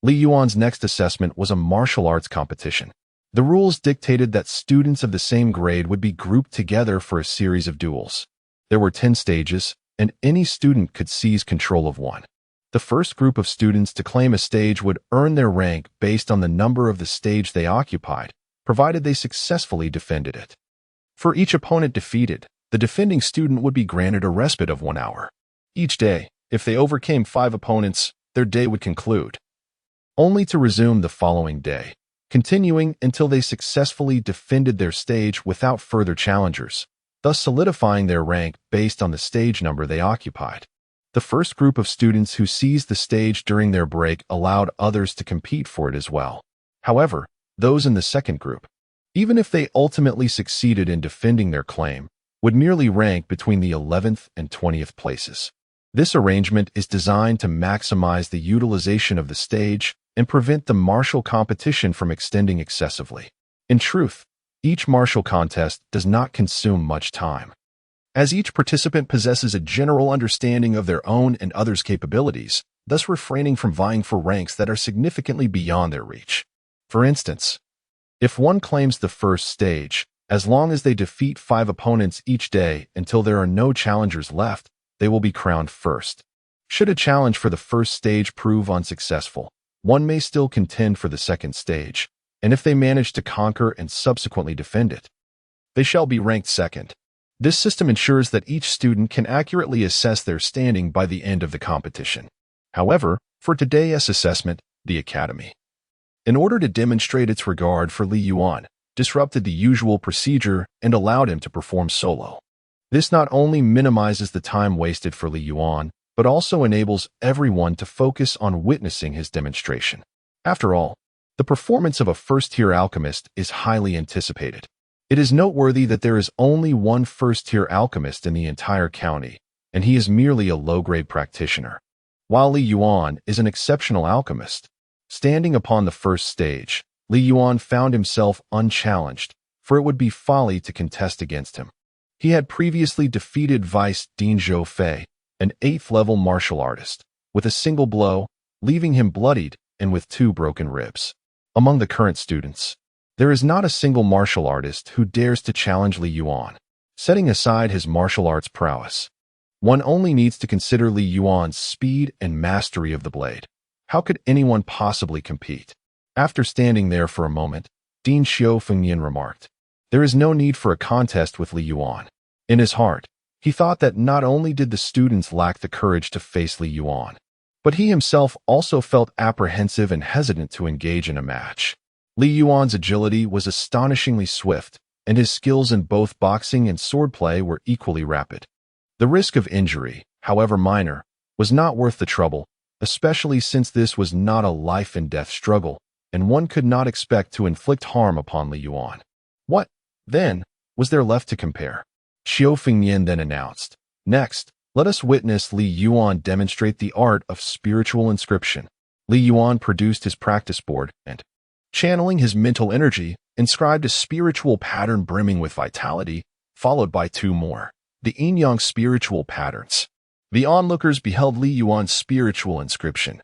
Li Yuan's next assessment was a martial arts competition. The rules dictated that students of the same grade would be grouped together for a series of duels. There were 10 stages, and any student could seize control of one. The first group of students to claim a stage would earn their rank based on the number of the stage they occupied, provided they successfully defended it. For each opponent defeated, the defending student would be granted a respite of 1 hour. Each day, if they overcame 5 opponents, their day would conclude, only to resume the following day, continuing until they successfully defended their stage without further challengers, thus solidifying their rank based on the stage number they occupied. The first group of students who seized the stage during their break allowed others to compete for it as well. However, those in the second group, even if they ultimately succeeded in defending their claim, would merely rank between the 11th and 20th places. This arrangement is designed to maximize the utilization of the stage and prevent the martial competition from extending excessively. In truth, each martial contest does not consume much time, as each participant possesses a general understanding of their own and others' capabilities, thus refraining from vying for ranks that are significantly beyond their reach. For instance, if one claims the first stage, As long as they defeat 5 opponents each day until there are no challengers left, they will be crowned first. Should a challenge for the first stage prove unsuccessful, one may still contend for the second stage, and if they manage to conquer and subsequently defend it, they shall be ranked second. This system ensures that each student can accurately assess their standing by the end of the competition. However, for today's assessment, the Academy, in order to demonstrate its regard for Li Yuan, disrupted the usual procedure and allowed him to perform solo. This not only minimizes the time wasted for Li Yuan, but also enables everyone to focus on witnessing his demonstration. After all, the performance of a first-tier alchemist is highly anticipated. It is noteworthy that there is only one first-tier alchemist in the entire county, and he is merely a low-grade practitioner. While Li Yuan is an exceptional alchemist, standing upon the first stage, Li Yuan found himself unchallenged, for it would be folly to contest against him. He had previously defeated Vice Dean Zhou Fei, an 8th-level martial artist, with a single blow, leaving him bloodied and with 2 broken ribs. Among the current students, there is not a single martial artist who dares to challenge Li Yuan. Setting aside his martial arts prowess, one only needs to consider Li Yuan's speed and mastery of the blade. How could anyone possibly compete? After standing there for a moment, Dean Xiaofengyan remarked, "There is no need for a contest with Li Yuan." In his heart, he thought that not only did the students lack the courage to face Li Yuan, but he himself also felt apprehensive and hesitant to engage in a match. Li Yuan's agility was astonishingly swift, and his skills in both boxing and swordplay were equally rapid. The risk of injury, however minor, was not worth the trouble, especially since this was not a life-and-death struggle, and one could not expect to inflict harm upon Li Yuan. What, then, was there left to compare? Xiaofengyan then announced, "Next, let us witness Li Yuan demonstrate the art of spiritual inscription." Li Yuan produced his practice board and, channeling his mental energy, inscribed a spiritual pattern brimming with vitality, followed by 2 more, the yin-yang spiritual patterns. The onlookers beheld Li Yuan's spiritual inscription,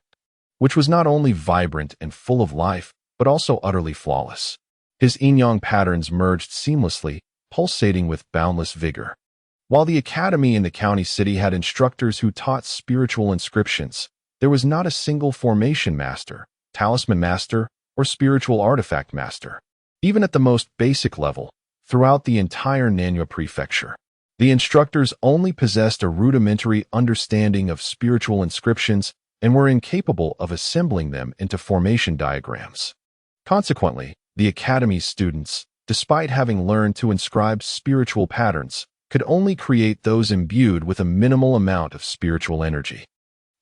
which was not only vibrant and full of life, but also utterly flawless. His yin-yang patterns merged seamlessly, pulsating with boundless vigor. While the academy in the county city had instructors who taught spiritual inscriptions, there was not a single formation master, talisman master, or spiritual artifact master. Even at the most basic level, throughout the entire Nanhua prefecture, the instructors only possessed a rudimentary understanding of spiritual inscriptions and were incapable of assembling them into formation diagrams. Consequently, the academy's students, despite having learned to inscribe spiritual patterns, could only create those imbued with a minimal amount of spiritual energy.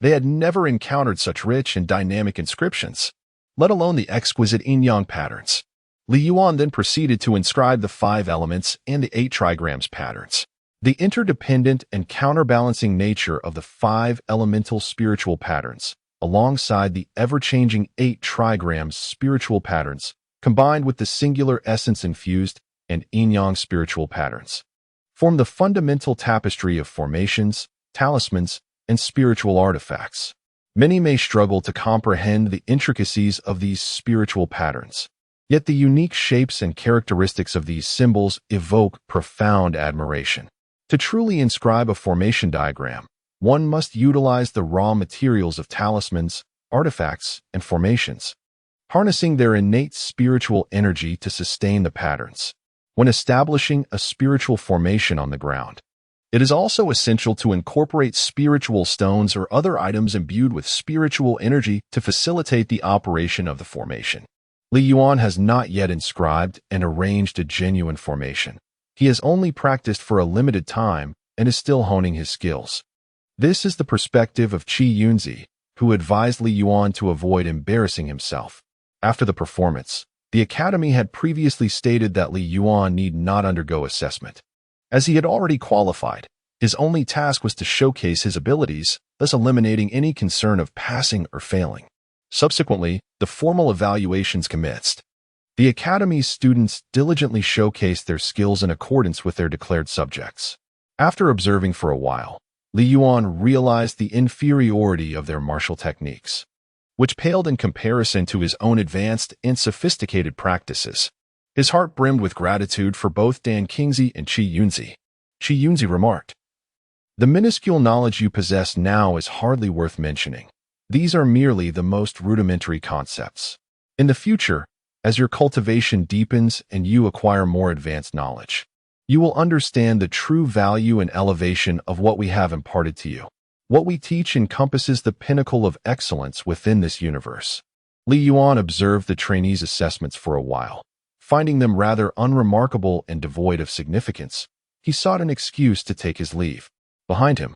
They had never encountered such rich and dynamic inscriptions, let alone the exquisite yin-yang patterns. Li Yuan then proceeded to inscribe the 5 elements and the 8 trigrams patterns. The interdependent and counterbalancing nature of the 5 elemental spiritual patterns, alongside the ever-changing 8 trigrams spiritual patterns, combined with the singular essence-infused and yin-yang spiritual patterns, form the fundamental tapestry of formations, talismans, and spiritual artifacts. Many may struggle to comprehend the intricacies of these spiritual patterns, yet the unique shapes and characteristics of these symbols evoke profound admiration. To truly inscribe a formation diagram, one must utilize the raw materials of talismans, artifacts, and formations, harnessing their innate spiritual energy to sustain the patterns. When establishing a spiritual formation on the ground, it is also essential to incorporate spiritual stones or other items imbued with spiritual energy to facilitate the operation of the formation. Li Yuan has not yet inscribed and arranged a genuine formation. He has only practiced for a limited time and is still honing his skills. This is the perspective of Qi Yunzi, who advised Li Yuan to avoid embarrassing himself. After the performance, the academy had previously stated that Li Yuan need not undergo assessment. As he had already qualified, his only task was to showcase his abilities, thus eliminating any concern of passing or failing. Subsequently, the formal evaluations commenced. The academy's students diligently showcased their skills in accordance with their declared subjects. After observing for a while, Li Yuan realized the inferiority of their martial techniques, which paled in comparison to his own advanced and sophisticated practices. His heart brimmed with gratitude for both Dan Kingsley and Chi Yunzi. Chi Yunzi remarked, "The minuscule knowledge you possess now is hardly worth mentioning. These are merely the most rudimentary concepts. In the future, as your cultivation deepens and you acquire more advanced knowledge, you will understand the true value and elevation of what we have imparted to you. What we teach encompasses the pinnacle of excellence within this universe." Li Yuan observed the trainees' assessments for a while. Finding them rather unremarkable and devoid of significance, he sought an excuse to take his leave. Behind him,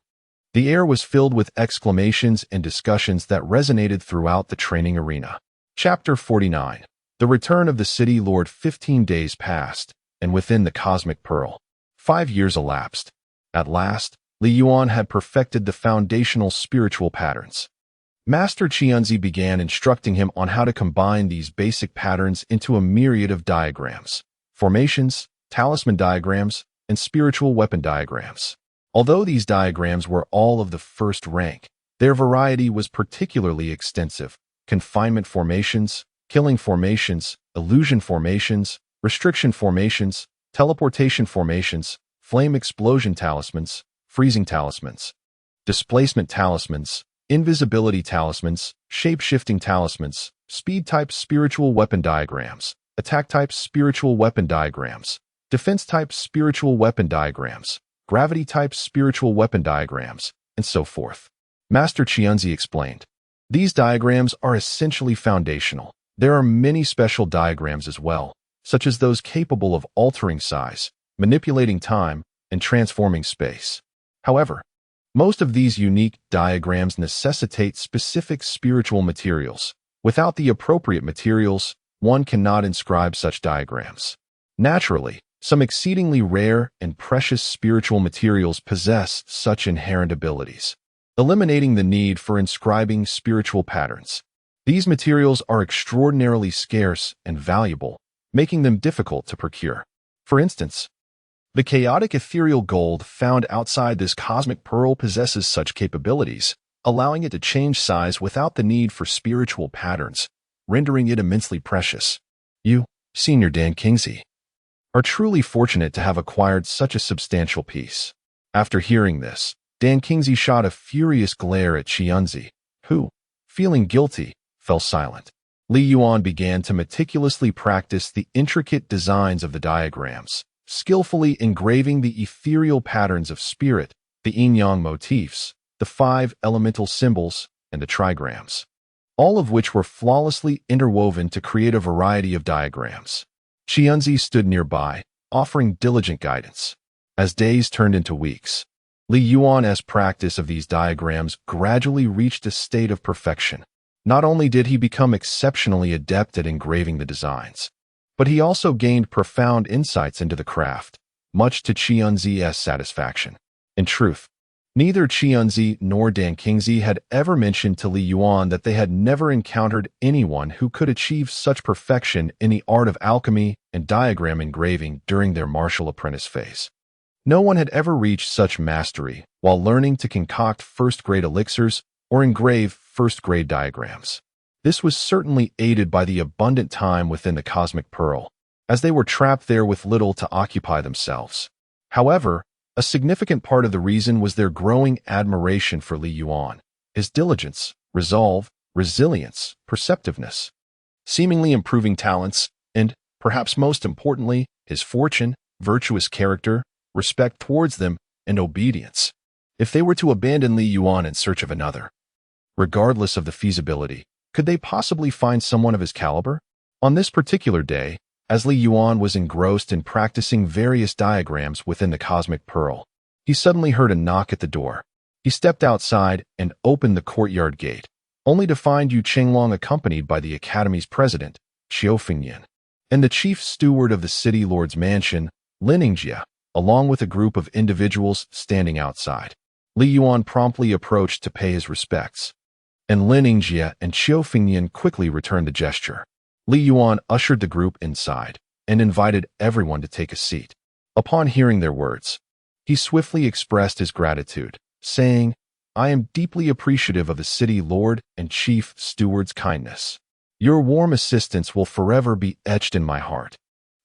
the air was filled with exclamations and discussions that resonated throughout the training arena. Chapter 49. The Return of the City Lord. 15 days passed, and within the Cosmic Pearl, 5 years elapsed. At last, Li Yuan had perfected the foundational spiritual patterns. Master Qianzi began instructing him on how to combine these basic patterns into a myriad of diagrams, formations, talisman diagrams, and spiritual weapon diagrams. Although these diagrams were all of the first rank, their variety was particularly extensive. Confinement formations, killing formations, illusion formations, restriction formations, teleportation formations, flame explosion talismans, freezing talismans, displacement talismans, invisibility talismans, shape-shifting talismans, speed-type spiritual weapon diagrams, attack-type spiritual weapon diagrams, defense-type spiritual weapon diagrams, gravity-type spiritual weapon diagrams, and so forth. Master Qianzi explained, "These diagrams are essentially foundational. There are many special diagrams as well, such as those capable of altering size, manipulating time, and transforming space. However, most of these unique diagrams necessitate specific spiritual materials. Without the appropriate materials, one cannot inscribe such diagrams. Naturally, some exceedingly rare and precious spiritual materials possess such inherent abilities, eliminating the need for inscribing spiritual patterns. These materials are extraordinarily scarce and valuable, making them difficult to procure. For instance, the chaotic ethereal gold found outside this cosmic pearl possesses such capabilities, allowing it to change size without the need for spiritual patterns, rendering it immensely precious. You, Senior Dan Kingsley, are truly fortunate to have acquired such a substantial piece." After hearing this, Dan Kingsley shot a furious glare at Qianzi, who, feeling guilty, fell silent. Li Yuan began to meticulously practice the intricate designs of the diagrams, skillfully engraving the ethereal patterns of spirit, the yin-yang motifs, the 5 elemental symbols, and the trigrams, all of which were flawlessly interwoven to create a variety of diagrams. Qianzi stood nearby, offering diligent guidance. As days turned into weeks, Li Yuan's practice of these diagrams gradually reached a state of perfection. Not only did he become exceptionally adept at engraving the designs, but he also gained profound insights into the craft, much to Qianzi's satisfaction. In truth, neither Qianzi nor Dan Kingsley had ever mentioned to Li Yuan that they had never encountered anyone who could achieve such perfection in the art of alchemy and diagram engraving during their martial apprentice phase. No one had ever reached such mastery while learning to concoct first-grade elixirs or engrave first-grade diagrams. This was certainly aided by the abundant time within the Cosmic Pearl, as they were trapped there with little to occupy themselves. However, a significant part of the reason was their growing admiration for Li Yuan, his diligence, resolve, resilience, perceptiveness, seemingly improving talents, and, perhaps most importantly, his fortune, virtuous character, respect towards them, and obedience. If they were to abandon Li Yuan in search of another, regardless of the feasibility, could they possibly find someone of his caliber? On this particular day, as Li Yuan was engrossed in practicing various diagrams within the Cosmic Pearl, he suddenly heard a knock at the door. He stepped outside and opened the courtyard gate, only to find Yu Qinglong accompanied by the Academy's president, Qiu Fengyan, and the chief steward of the City Lord's mansion, Lin Yingjie, along with a group of individuals standing outside. Li Yuan promptly approached to pay his respects, and Lin Yingjie and Qiu Fengyan quickly returned the gesture. Li Yuan ushered the group inside and invited everyone to take a seat. Upon hearing their words, he swiftly expressed his gratitude, saying, "I am deeply appreciative of the City Lord and Chief Steward's kindness. Your warm assistance will forever be etched in my heart."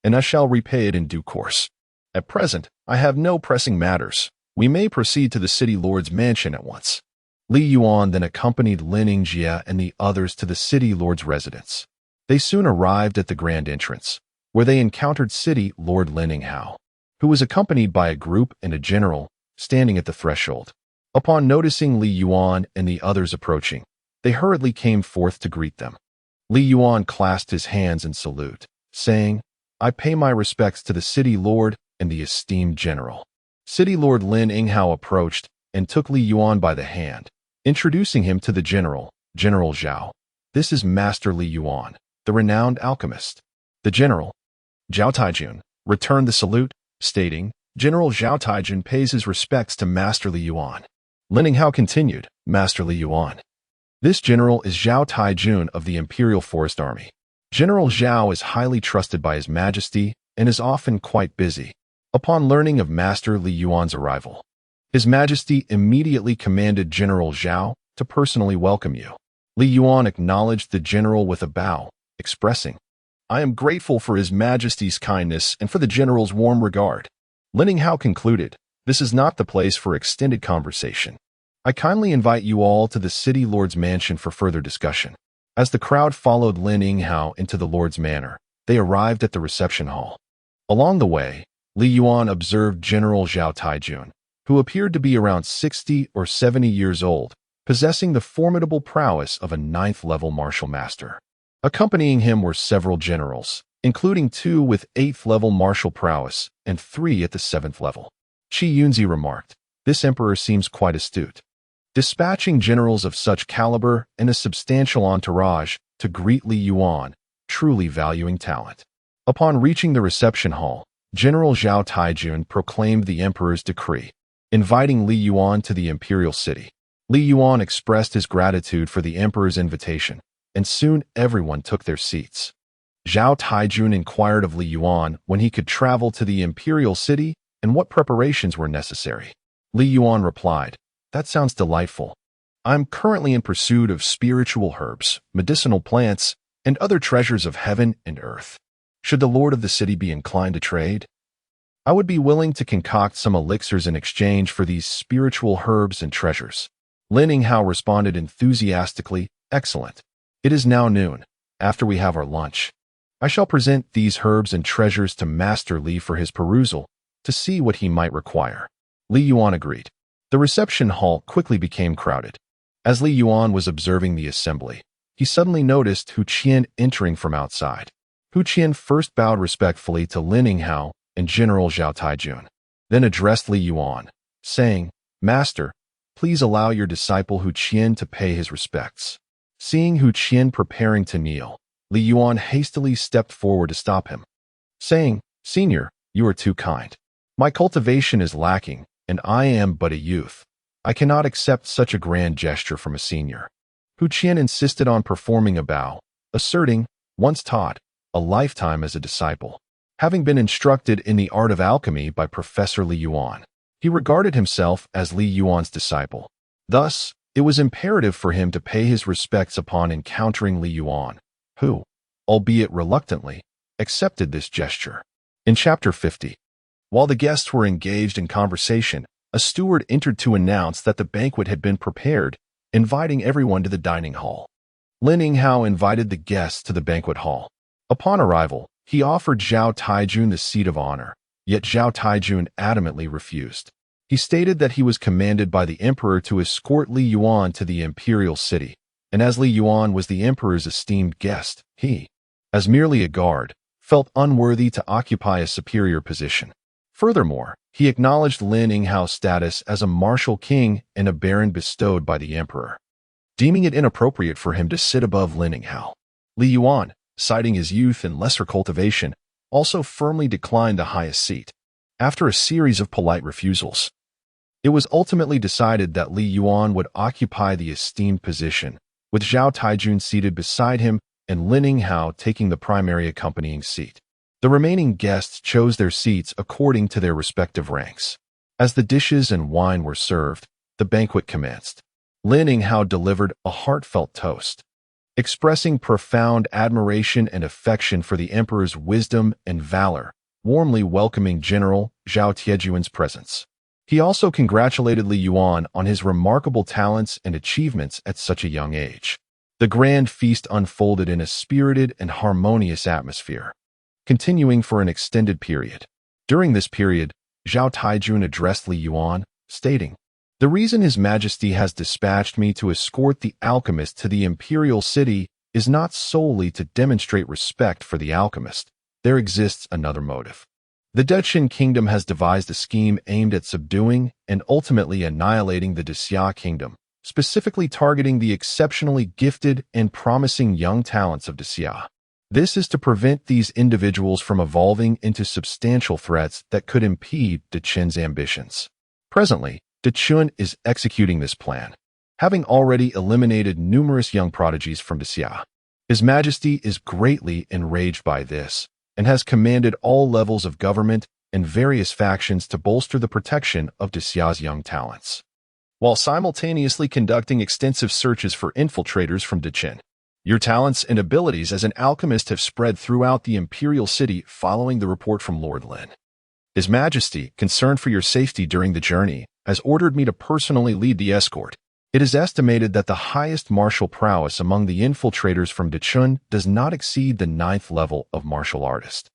and I shall repay it in due course. At present, I have no pressing matters. We may proceed to the city lord's mansion at once." Li Yuan then accompanied Lin Yingjie and the others to the city lord's residence. They soon arrived at the grand entrance, where they encountered city lord Lin Yinghao, who was accompanied by a group and a general standing at the threshold. Upon noticing Li Yuan and the others approaching, they hurriedly came forth to greet them. Li Yuan clasped his hands in salute, saying, "I pay my respects to the city lord and the esteemed general." City lord Lin Yinghao approached and took Li Yuan by the hand, introducing him to the general, General Zhao. "This is Master Li Yuan, the renowned alchemist." The general, Zhao Taijun, returned the salute, stating, "General Zhao Taijun pays his respects to Master Li Yuan." Lin Yinghao continued, "Master Li Yuan. This general is Zhao Taijun of the Imperial Forest Army. General Zhao is highly trusted by His Majesty and is often quite busy." Upon learning of Master Li Yuan's arrival, His Majesty immediately commanded General Zhao to personally welcome you. Li Yuan acknowledged the general with a bow, expressing, "I am grateful for His Majesty's kindness and for the general's warm regard." Lin Yinghao concluded, "This is not the place for extended conversation. I kindly invite you all to the city lord's mansion for further discussion." As the crowd followed Lin Yinghao into the lord's manor, they arrived at the reception hall. Along the way, Li Yuan observed General Zhao Taijun, who appeared to be around 60 or 70 years old, possessing the formidable prowess of a 9th-level martial master. Accompanying him were several generals, including 2 with 8th-level martial prowess and 3 at the 7th level. Qi Yunzi remarked, "This emperor seems quite astute, dispatching generals of such caliber and a substantial entourage to greet Li Yuan, truly valuing talent." Upon reaching the reception hall, General Zhao Taijun proclaimed the emperor's decree, inviting Li Yuan to the imperial city. Li Yuan expressed his gratitude for the emperor's invitation, and soon everyone took their seats. Zhao Taijun inquired of Li Yuan when he could travel to the imperial city and what preparations were necessary. Li Yuan replied, "That sounds delightful. I'm currently in pursuit of spiritual herbs, medicinal plants, and other treasures of heaven and earth. Should the lord of the city be inclined to trade, I would be willing to concoct some elixirs in exchange for these spiritual herbs and treasures." Lin Yinghao responded enthusiastically, "Excellent. It is now noon. After we have our lunch, I shall present these herbs and treasures to Master Li for his perusal, to see what he might require." Li Yuan agreed. The reception hall quickly became crowded. As Li Yuan was observing the assembly, he suddenly noticed Hu Qian entering from outside. Hu Qian first bowed respectfully to Lin Yinghao and General Zhao Taijun, then addressed Li Yuan, saying, "Master, please allow your disciple Hu Qian to pay his respects." Seeing Hu Qian preparing to kneel, Li Yuan hastily stepped forward to stop him, saying, "Senior, you are too kind. My cultivation is lacking, and I am but a youth. I cannot accept such a grand gesture from a senior." Hu Qian insisted on performing a bow, asserting, once taught, a lifetime as a disciple. Having been instructed in the art of alchemy by Professor Li Yuan, he regarded himself as Li Yuan's disciple. Thus, it was imperative for him to pay his respects upon encountering Li Yuan, who, albeit reluctantly, accepted this gesture. In Chapter 50, while the guests were engaged in conversation, a steward entered to announce that the banquet had been prepared, inviting everyone to the dining hall. Lin Yinghao invited the guests to the banquet hall. Upon arrival, he offered Zhao Taijun the seat of honor, yet Zhao Taijun adamantly refused. He stated that he was commanded by the emperor to escort Li Yuan to the imperial city, and as Li Yuan was the emperor's esteemed guest, he, as merely a guard, felt unworthy to occupy a superior position. Furthermore, he acknowledged Lin Yinghao's status as a martial king and a baron bestowed by the emperor, deeming it inappropriate for him to sit above Lin Yinghao. Li Yuan, citing his youth and lesser cultivation, also firmly declined the highest seat. After a series of polite refusals, it was ultimately decided that Li Yuan would occupy the esteemed position, with Zhao Taijun seated beside him and Lin Yinghao taking the primary accompanying seat. The remaining guests chose their seats according to their respective ranks. As the dishes and wine were served, the banquet commenced. Lin Yinghao delivered a heartfelt toast, expressing profound admiration and affection for the emperor's wisdom and valor, warmly welcoming General Zhao Tiejuan's presence. He also congratulated Li Yuan on his remarkable talents and achievements at such a young age. The grand feast unfolded in a spirited and harmonious atmosphere, continuing for an extended period. During this period, Zhao Tijun addressed Li Yuan, stating, "The reason His Majesty has dispatched me to escort the alchemist to the imperial city is not solely to demonstrate respect for the alchemist. There exists another motive. The Dechen kingdom has devised a scheme aimed at subduing and ultimately annihilating the Xia kingdom, specifically targeting the exceptionally gifted and promising young talents of Xia. This is to prevent these individuals from evolving into substantial threats that could impede Dechen's ambitions. Presently, Dechen is executing this plan, having already eliminated numerous young prodigies from Xia. His Majesty is greatly enraged by this, and has commanded all levels of government and various factions to bolster the protection of Xia's young talents, while simultaneously conducting extensive searches for infiltrators from Dechen. Your talents and abilities as an alchemist have spread throughout the imperial city following the report from Lord Lin. His Majesty, concerned for your safety during the journey, has ordered me to personally lead the escort. It is estimated that the highest martial prowess among the infiltrators from Dechen does not exceed the 9th level of martial artist.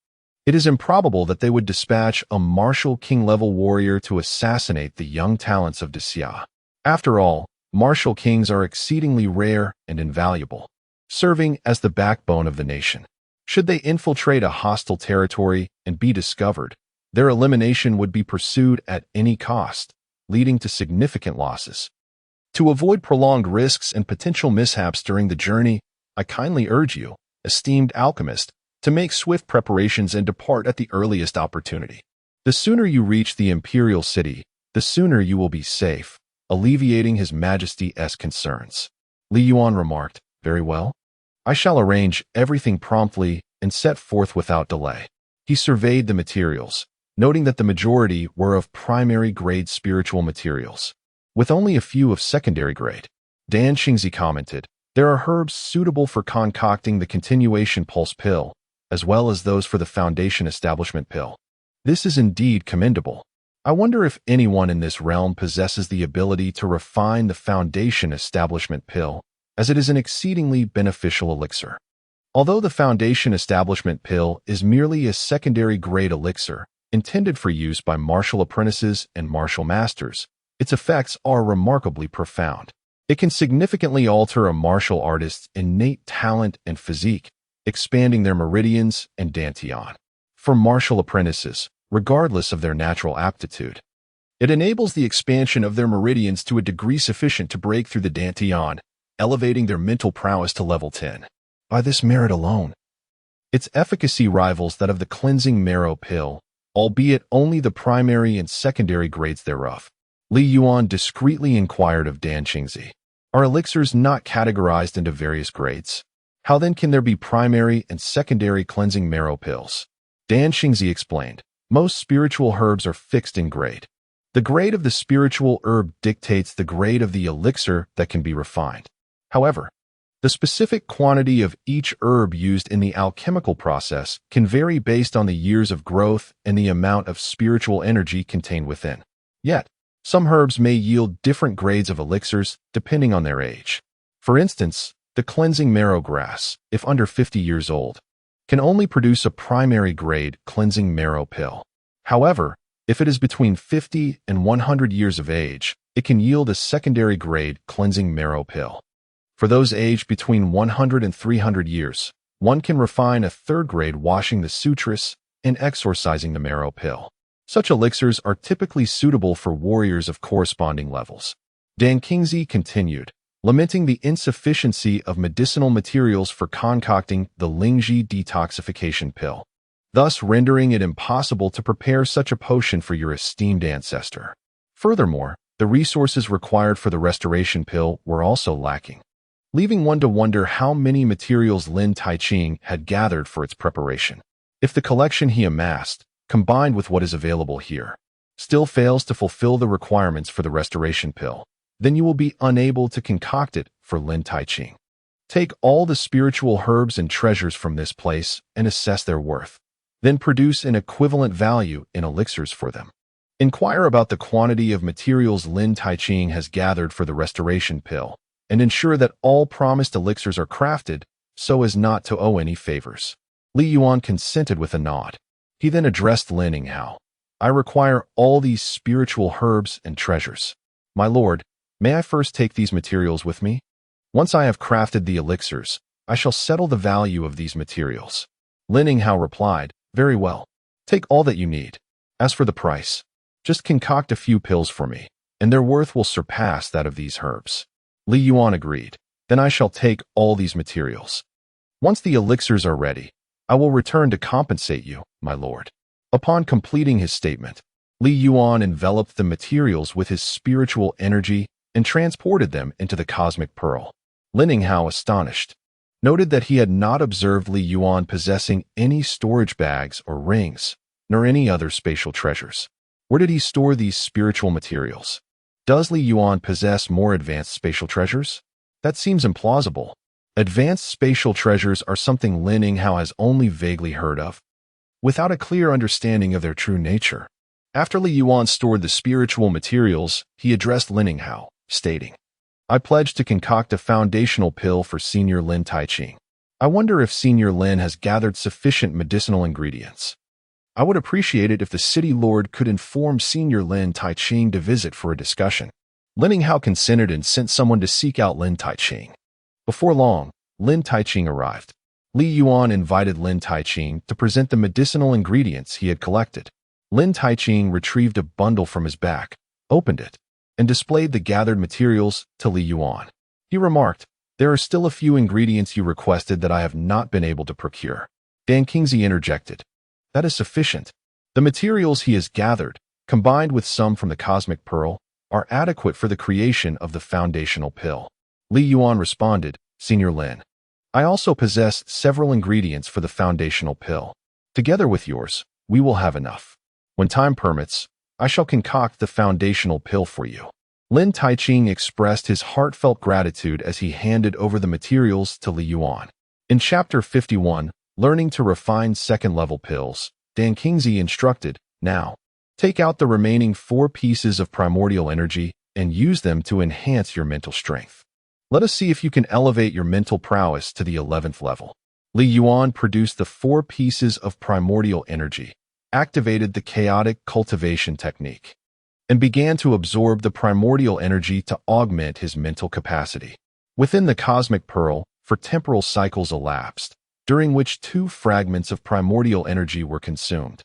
It is improbable that they would dispatch a martial king-level warrior to assassinate the young talents of Xia. After all, martial kings are exceedingly rare and invaluable, serving as the backbone of the nation. Should they infiltrate a hostile territory and be discovered, their elimination would be pursued at any cost, leading to significant losses. To avoid prolonged risks and potential mishaps during the journey, I kindly urge you, esteemed alchemist, to make swift preparations and depart at the earliest opportunity. The sooner you reach the imperial city, the sooner you will be safe, alleviating His Majesty's concerns." Li Yuan remarked, "Very well. I shall arrange everything promptly and set forth without delay." He surveyed the materials, noting that the majority were of primary grade spiritual materials, with only a few of secondary grade. Dan Xingzi commented, "There are herbs suitable for concocting the continuation pulse pill, as well as those for the foundation establishment pill. This is indeed commendable. I wonder if anyone in this realm possesses the ability to refine the foundation establishment pill, as it is an exceedingly beneficial elixir. Although the foundation establishment pill is merely a secondary grade elixir, intended for use by martial apprentices and martial masters, its effects are remarkably profound. It can significantly alter a martial artist's innate talent and physique, expanding their meridians and dantian. For martial apprentices, regardless of their natural aptitude, it enables the expansion of their meridians to a degree sufficient to break through the dantian, elevating their mental prowess to level 10. By this merit alone, its efficacy rivals that of the cleansing marrow pill, albeit only the primary and secondary grades thereof. Li Yuan discreetly inquired of Dan Xingzi, "Are elixirs not categorized into various grades? How then can there be primary and secondary cleansing marrow pills?" Dan Xingzi explained, "Most spiritual herbs are fixed in grade. The grade of the spiritual herb dictates the grade of the elixir that can be refined. However, the specific quantity of each herb used in the alchemical process can vary based on the years of growth and the amount of spiritual energy contained within. Yet, some herbs may yield different grades of elixirs depending on their age. For instance, the cleansing marrow grass, if under 50 years old, can only produce a primary grade cleansing marrow pill. However, if it is between 50 and 100 years of age, it can yield a secondary grade cleansing marrow pill. For those aged between 100 and 300 years, one can refine a third grade washing the sutras and exorcising the marrow pill. Such elixirs are typically suitable for warriors of corresponding levels." Dan Xingzi continued, lamenting the insufficiency of medicinal materials for concocting the Lingji detoxification pill, thus rendering it impossible to prepare such a potion for your esteemed ancestor. Furthermore, the resources required for the restoration pill were also lacking, leaving one to wonder how many materials Lin Taiqing had gathered for its preparation. If the collection he amassed, combined with what is available here, still fails to fulfill the requirements for the restoration pill, then you will be unable to concoct it for Lin Taiqing. Take all the spiritual herbs and treasures from this place and assess their worth. Then produce an equivalent value in elixirs for them. Inquire about the quantity of materials Lin Taiching has gathered for the restoration pill, and ensure that all promised elixirs are crafted so as not to owe any favors. Li Yuan consented with a nod. He then addressed Lin Yinghao. I require all these spiritual herbs and treasures. My lord, may I first take these materials with me? Once I have crafted the elixirs, I shall settle the value of these materials. Lin Yinghao replied, Very well. Take all that you need. As for the price, just concoct a few pills for me, and their worth will surpass that of these herbs. Li Yuan agreed. Then I shall take all these materials. Once the elixirs are ready, I will return to compensate you, my lord. Upon completing his statement, Li Yuan enveloped the materials with his spiritual energy and transported them into the cosmic pearl. Lin Yinghao, astonished, noted that he had not observed Li Yuan possessing any storage bags or rings, nor any other spatial treasures. Where did he store these spiritual materials? Does Li Yuan possess more advanced spatial treasures? That seems implausible. Advanced spatial treasures are something Lin Yinghao has only vaguely heard of, without a clear understanding of their true nature. After Li Yuan stored the spiritual materials, he addressed Lin Yinghao, stating, I pledge to concoct a foundational pill for Senior Lin Taiching. I wonder if Senior Lin has gathered sufficient medicinal ingredients. I would appreciate it if the city lord could inform Senior Lin Taiching to visit for a discussion. Lin Yinghao consented and sent someone to seek out Lin Taiching. Before long, Lin Taiching arrived. Li Yuan invited Lin Taiching to present the medicinal ingredients he had collected. Lin Taiching retrieved a bundle from his back, opened it, and displayed the gathered materials to Li Yuan. He remarked, There are still a few ingredients you requested that I have not been able to procure. Dan Kingsley interjected, That is sufficient. The materials he has gathered, combined with some from the cosmic pearl, are adequate for the creation of the foundational pill. Li Yuan responded, Senior Lin, I also possess several ingredients for the foundational pill. Together with yours, we will have enough. When time permits, I shall concoct the foundational pill for you. Lin Taiching expressed his heartfelt gratitude as he handed over the materials to Li Yuan. In Chapter 51, Learning to Refine Second-Level Pills, Dan Kingsley instructed, Now, take out the remaining 4 pieces of primordial energy and use them to enhance your mental strength. Let us see if you can elevate your mental prowess to the 11th level. Li Yuan produced the 4 pieces of primordial energy, activated the chaotic cultivation technique, and began to absorb the primordial energy to augment his mental capacity. Within the cosmic pearl, for temporal cycles elapsed, during which 2 fragments of primordial energy were consumed,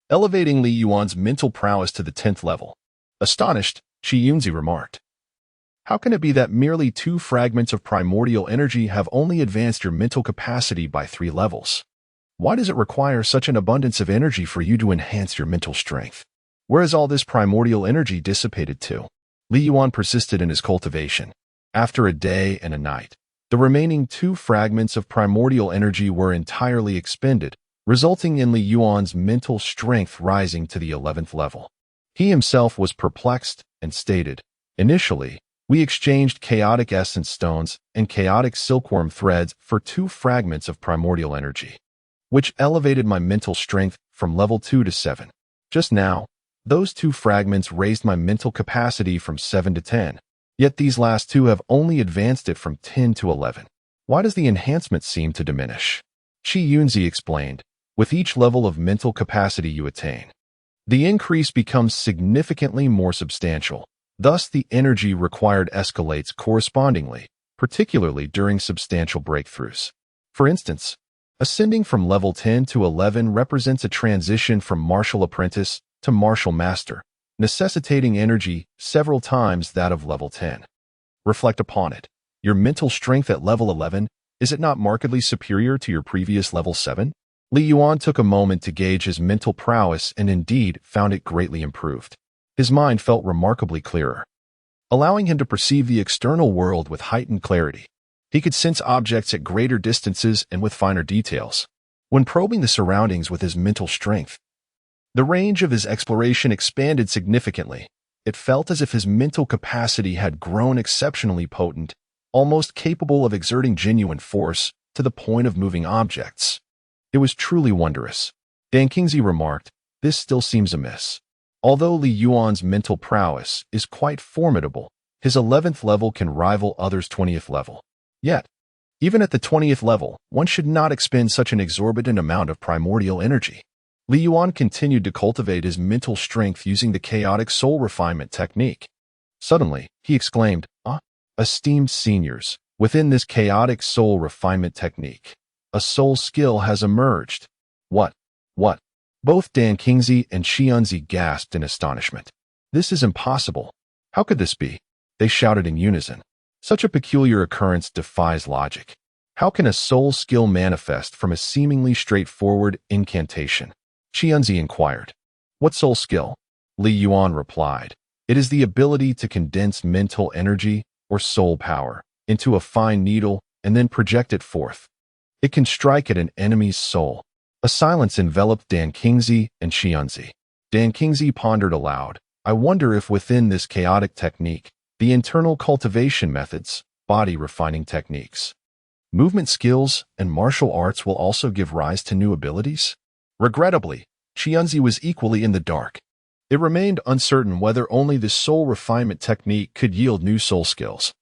elevating Li Yuan's mental prowess to the 10th level. Astonished, Qi Yunzi remarked, How can it be that merely 2 fragments of primordial energy have only advanced your mental capacity by 3 levels? Why does it require such an abundance of energy for you to enhance your mental strength? Where has all this primordial energy dissipated to? Li Yuan persisted in his cultivation. After a day and a night, the remaining 2 fragments of primordial energy were entirely expended, resulting in Li Yuan's mental strength rising to the 11th level. He himself was perplexed and stated, Initially, we exchanged chaotic essence stones and chaotic silkworm threads for 2 fragments of primordial energy, which elevated my mental strength from level 2 to 7. Just now, those 2 fragments raised my mental capacity from 7 to 10, yet these last 2 have only advanced it from 10 to 11. Why does the enhancement seem to diminish? Qi Yunzi explained, with each level of mental capacity you attain, the increase becomes significantly more substantial. Thus, the energy required escalates correspondingly, particularly during substantial breakthroughs. For instance, ascending from level 10 to 11 represents a transition from martial apprentice to martial master, necessitating energy several times that of level 10. Reflect upon it. Your mental strength at level 11, is it not markedly superior to your previous level 7? Li Yuan took a moment to gauge his mental prowess and indeed found it greatly improved. His mind felt remarkably clearer, allowing him to perceive the external world with heightened clarity. He could sense objects at greater distances and with finer details. When probing the surroundings with his mental strength, the range of his exploration expanded significantly. It felt as if his mental capacity had grown exceptionally potent, almost capable of exerting genuine force to the point of moving objects. It was truly wondrous. Dan Kingsley remarked, "This still seems amiss." Although Li Yuan's mental prowess is quite formidable, his 11th level can rival others' 20th level. Yet, even at the 20th level, one should not expend such an exorbitant amount of primordial energy. Li Yuan continued to cultivate his mental strength using the chaotic soul refinement technique. Suddenly, he exclaimed, Esteemed seniors, within this chaotic soul refinement technique, a soul skill has emerged." What? Both Dan Kingsley and Xianzi gasped in astonishment. "This is impossible. How could this be?" They shouted in unison. Such a peculiar occurrence defies logic. How can a soul skill manifest from a seemingly straightforward incantation? Xianzi inquired. "What soul skill?" Li Yuan replied. "It is the ability to condense mental energy, or soul power, into a fine needle and then project it forth. It can strike at an enemy's soul." A silence enveloped Dan Kingsley and Xianzi. Dan Kingsley pondered aloud, "I wonder if within this chaotic technique, the internal cultivation methods, body refining techniques, movement skills, and martial arts will also give rise to new abilities?" Regrettably, Xianzi was equally in the dark. It remained uncertain whether only the soul refinement technique could yield new soul skills,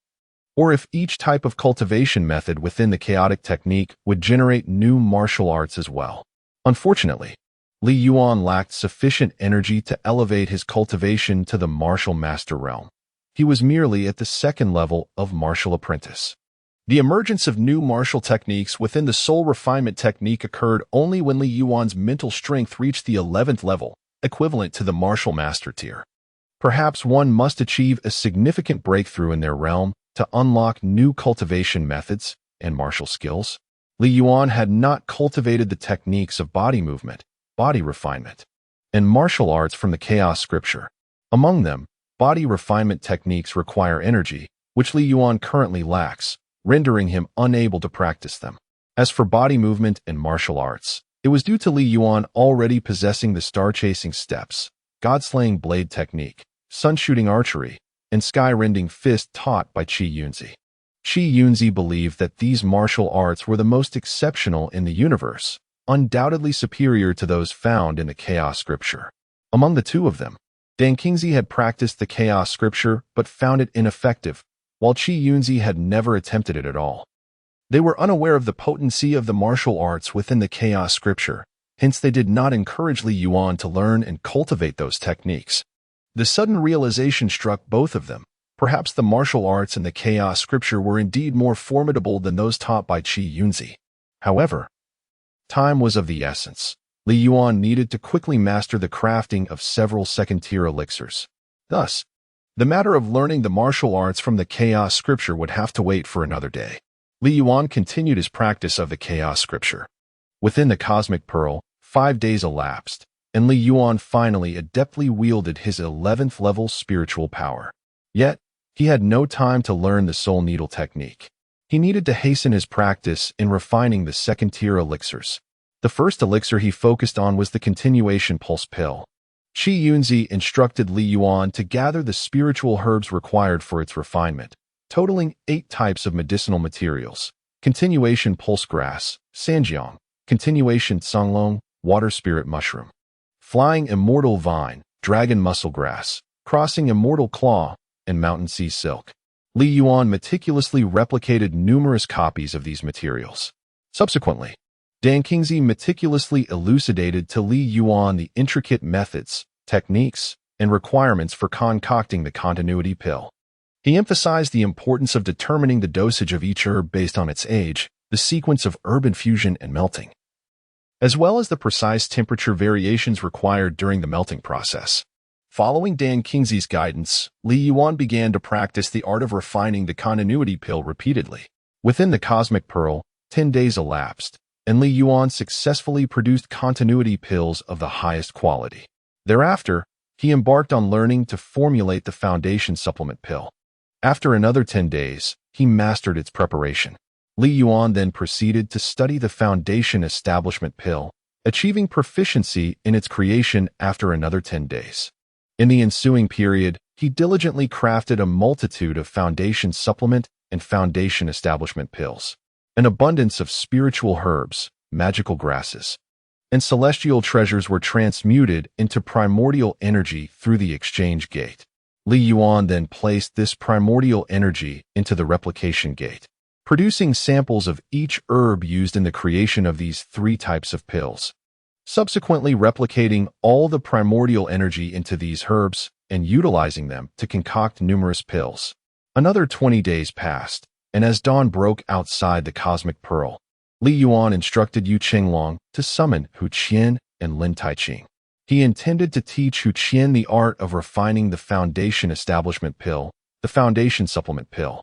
or if each type of cultivation method within the chaotic technique would generate new martial arts as well. Unfortunately, Li Yuan lacked sufficient energy to elevate his cultivation to the martial master realm. He was merely at the 2nd level of martial apprentice. The emergence of new martial techniques within the soul refinement technique occurred only when Li Yuan's mental strength reached the 11th level, equivalent to the martial master tier. Perhaps one must achieve a significant breakthrough in their realm to unlock new cultivation methods and martial skills. Li Yuan had not cultivated the techniques of body movement, body refinement, and martial arts from the chaos scripture. Among them, body refinement techniques require energy, which Li Yuan currently lacks, rendering him unable to practice them. As for body movement and martial arts, it was due to Li Yuan already possessing the star-chasing steps, god-slaying blade technique, sun-shooting archery, and sky-rending fist taught by Qi Yunzi. Qi Yunzi believed that these martial arts were the most exceptional in the universe, undoubtedly superior to those found in the chaos scripture. Among the two of them, Dan Kingsley had practiced the chaos scripture but found it ineffective, while Qi Yunzi had never attempted it at all. They were unaware of the potency of the martial arts within the chaos scripture, hence they did not encourage Li Yuan to learn and cultivate those techniques. The sudden realization struck both of them. Perhaps the martial arts in the chaos scripture were indeed more formidable than those taught by Qi Yunzi. However, time was of the essence. Li Yuan needed to quickly master the crafting of several second-tier elixirs. Thus, the matter of learning the martial arts from the chaos scripture would have to wait for another day. Li Yuan continued his practice of the chaos scripture. Within the cosmic pearl, 5 days elapsed, and Li Yuan finally adeptly wielded his 11th level spiritual power. Yet, he had no time to learn the soul needle technique. He needed to hasten his practice in refining the second-tier elixirs. The first elixir he focused on was the continuation pulse pill. Qi Yunzi instructed Li Yuan to gather the spiritual herbs required for its refinement, totaling 8 types of medicinal materials: continuation pulse grass, sanjiang, continuation tsunglong, water spirit mushroom, flying immortal vine, dragon muscle grass, crossing immortal claw, and mountain sea silk. Li Yuan meticulously replicated numerous copies of these materials. Subsequently, Dan Kingsley meticulously elucidated to Li Yuan the intricate methods, techniques, and requirements for concocting the continuity pill. He emphasized the importance of determining the dosage of each herb based on its age, the sequence of herb infusion and melting, as well as the precise temperature variations required during the melting process. Following Dan Kingsley's guidance, Li Yuan began to practice the art of refining the continuity pill repeatedly. Within the cosmic pearl, 10 days elapsed, and Li Yuan successfully produced continuity pills of the highest quality. Thereafter, he embarked on learning to formulate the foundation supplement pill. After another 10 days, he mastered its preparation. Li Yuan then proceeded to study the foundation establishment pill, achieving proficiency in its creation after another 10 days. In the ensuing period, he diligently crafted a multitude of foundation supplement and foundation establishment pills. An abundance of spiritual herbs, magical grasses, and celestial treasures were transmuted into primordial energy through the exchange gate. Li Yuan then placed this primordial energy into the replication gate, producing samples of each herb used in the creation of these 3 types of pills, subsequently replicating all the primordial energy into these herbs and utilizing them to concoct numerous pills. Another 20 days passed, and as dawn broke outside the cosmic pearl, Li Yuan instructed Yu Qinglong to summon Hu Qian and Lin Taiqing. He intended to teach Hu Qian the art of refining the foundation establishment pill, the foundation supplement pill,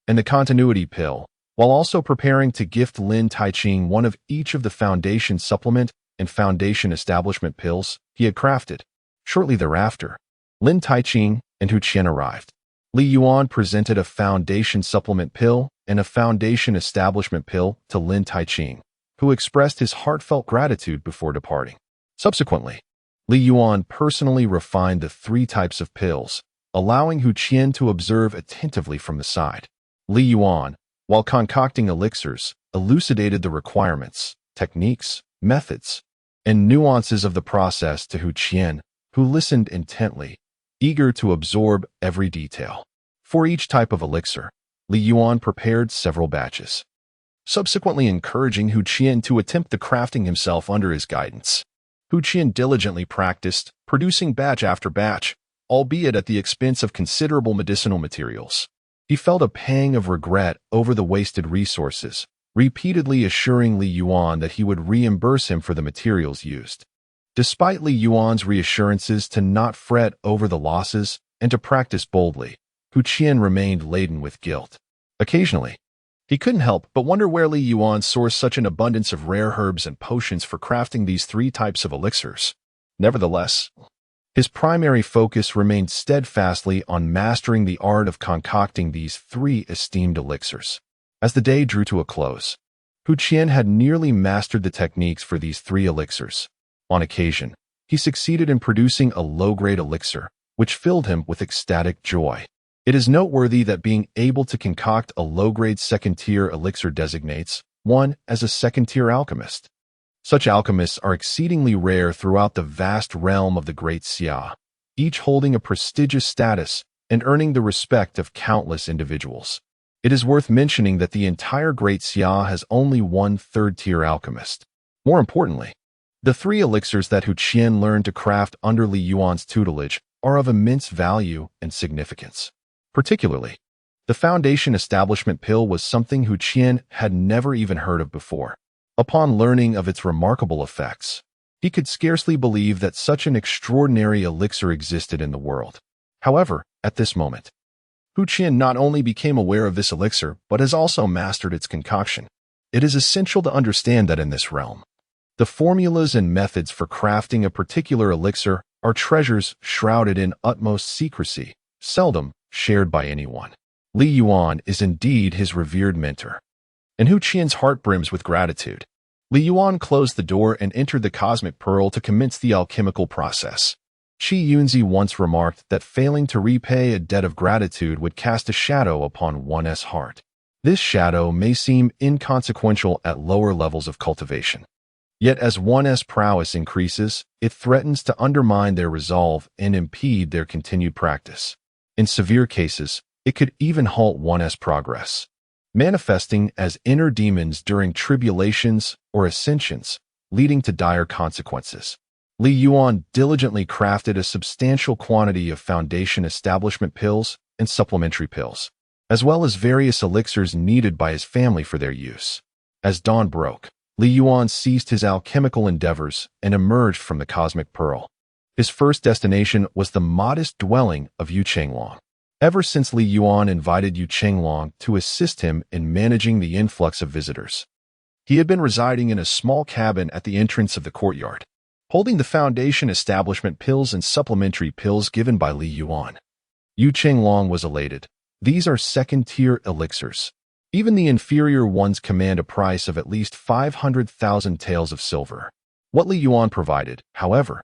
and the continuity pill, while also preparing to gift Lin Taiqing one of each of the foundation supplement and foundation establishment pills he had crafted. Shortly thereafter, Lin Taiqing and Hu Qian arrived. Li Yuan presented a foundation supplement pill and a foundation establishment pill to Lin Taiqing, who expressed his heartfelt gratitude before departing. Subsequently, Li Yuan personally refined the 3 types of pills, allowing Hu Qian to observe attentively from the side. Li Yuan, while concocting elixirs, elucidated the requirements, techniques, methods, and nuances of the process to Hu Qian, who listened intently, eager to absorb every detail. For each type of elixir, Li Yuan prepared several batches, subsequently encouraging Hu Qian to attempt the crafting himself under his guidance. Hu Qian diligently practiced, producing batch after batch, albeit at the expense of considerable medicinal materials. He felt a pang of regret over the wasted resources, repeatedly assuring Li Yuan that he would reimburse him for the materials used. Despite Li Yuan's reassurances to not fret over the losses and to practice boldly, Hu Qian remained laden with guilt. Occasionally, he couldn't help but wonder where Li Yuan sourced such an abundance of rare herbs and potions for crafting these 3 types of elixirs. Nevertheless, his primary focus remained steadfastly on mastering the art of concocting these 3 esteemed elixirs. As the day drew to a close, Hu Qian had nearly mastered the techniques for these 3 elixirs. On occasion, he succeeded in producing a low-grade elixir, which filled him with ecstatic joy. It is noteworthy that being able to concoct a low-grade second-tier elixir designates one as a second-tier alchemist. Such alchemists are exceedingly rare throughout the vast realm of the Great Xia, each holding a prestigious status and earning the respect of countless individuals. It is worth mentioning that the entire Great Xia has only one third-tier alchemist. More importantly, the 3 elixirs that Hu Qian learned to craft under Li Yuan's tutelage are of immense value and significance. Particularly, the foundation establishment pill was something Hu Qian had never even heard of before. Upon learning of its remarkable effects, he could scarcely believe that such an extraordinary elixir existed in the world. However, at this moment, Hu Qian not only became aware of this elixir, but has also mastered its concoction. It is essential to understand that in this realm, the formulas and methods for crafting a particular elixir are treasures shrouded in utmost secrecy, seldom shared by anyone. Li Yuan is indeed his revered mentor, and Hu Qian's heart brims with gratitude. Li Yuan closed the door and entered the cosmic pearl to commence the alchemical process. Qi Yunzi once remarked that failing to repay a debt of gratitude would cast a shadow upon one's heart. This shadow may seem inconsequential at lower levels of cultivation. Yet as one's prowess increases, it threatens to undermine their resolve and impede their continued practice. In severe cases, it could even halt one's progress, manifesting as inner demons during tribulations or ascensions, leading to dire consequences. Li Yuan diligently crafted a substantial quantity of foundation establishment pills and supplementary pills, as well as various elixirs needed by his family for their use. As dawn broke, Li Yuan ceased his alchemical endeavors and emerged from the cosmic pearl. His first destination was the modest dwelling of Yu Qinglong. Ever since Li Yuan invited Yu Qinglong to assist him in managing the influx of visitors, he had been residing in a small cabin at the entrance of the courtyard, holding the foundation establishment pills and supplementary pills given by Li Yuan. Yu Qinglong was elated. These are second-tier elixirs. Even the inferior ones command a price of at least 500,000 taels of silver. What Li Yuan provided, however,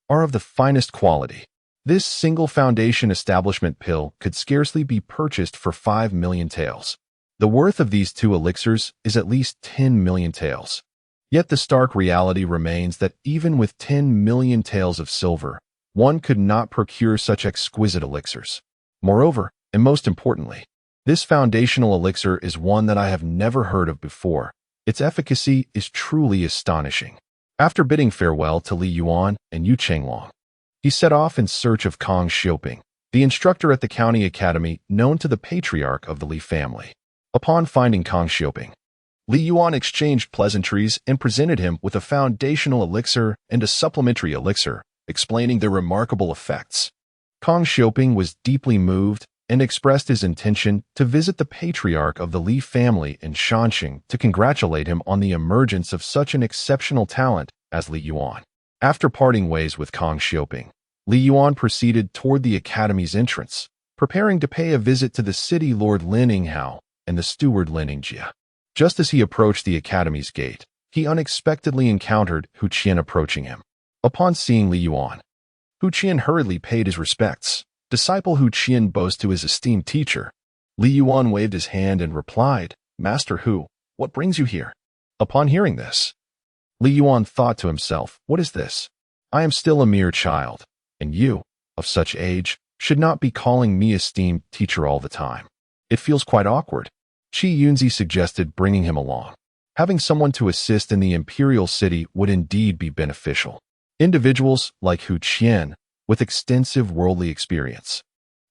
are of the finest quality. This single foundation establishment pill could scarcely be purchased for 5 million taels. The worth of these two elixirs is at least 10 million taels. Yet the stark reality remains that even with 10 million taels of silver, one could not procure such exquisite elixirs. Moreover, and most importantly, this foundational elixir is one that I have never heard of before. Its efficacy is truly astonishing. After bidding farewell to Li Yuan and Yu Chenglong, he set off in search of Kong Xiuping, the instructor at the county academy known to the patriarch of the Li family. Upon finding Kong Xiuping, Li Yuan exchanged pleasantries and presented him with a foundational elixir and a supplementary elixir, explaining their remarkable effects. Kong Xiuping was deeply moved and expressed his intention to visit the patriarch of the Li family in Shanxing to congratulate him on the emergence of such an exceptional talent as Li Yuan. After parting ways with Kong Xiuping, Li Yuan proceeded toward the academy's entrance, preparing to pay a visit to the city lord Lininghao and the steward Liningjia. Just as he approached the academy's gate, he unexpectedly encountered Hu Qian approaching him. Upon seeing Li Yuan, Hu Qian hurriedly paid his respects. Disciple Hu Qian bows to his esteemed teacher. Li Yuan waved his hand and replied, Master Hu, what brings you here? Upon hearing this, Li Yuan thought to himself, what is this? I am still a mere child, and you, of such age, should not be calling me esteemed teacher all the time. It feels quite awkward. Qi Yunzi suggested bringing him along. Having someone to assist in the imperial city would indeed be beneficial. Individuals like Hu Qian, with extensive worldly experience,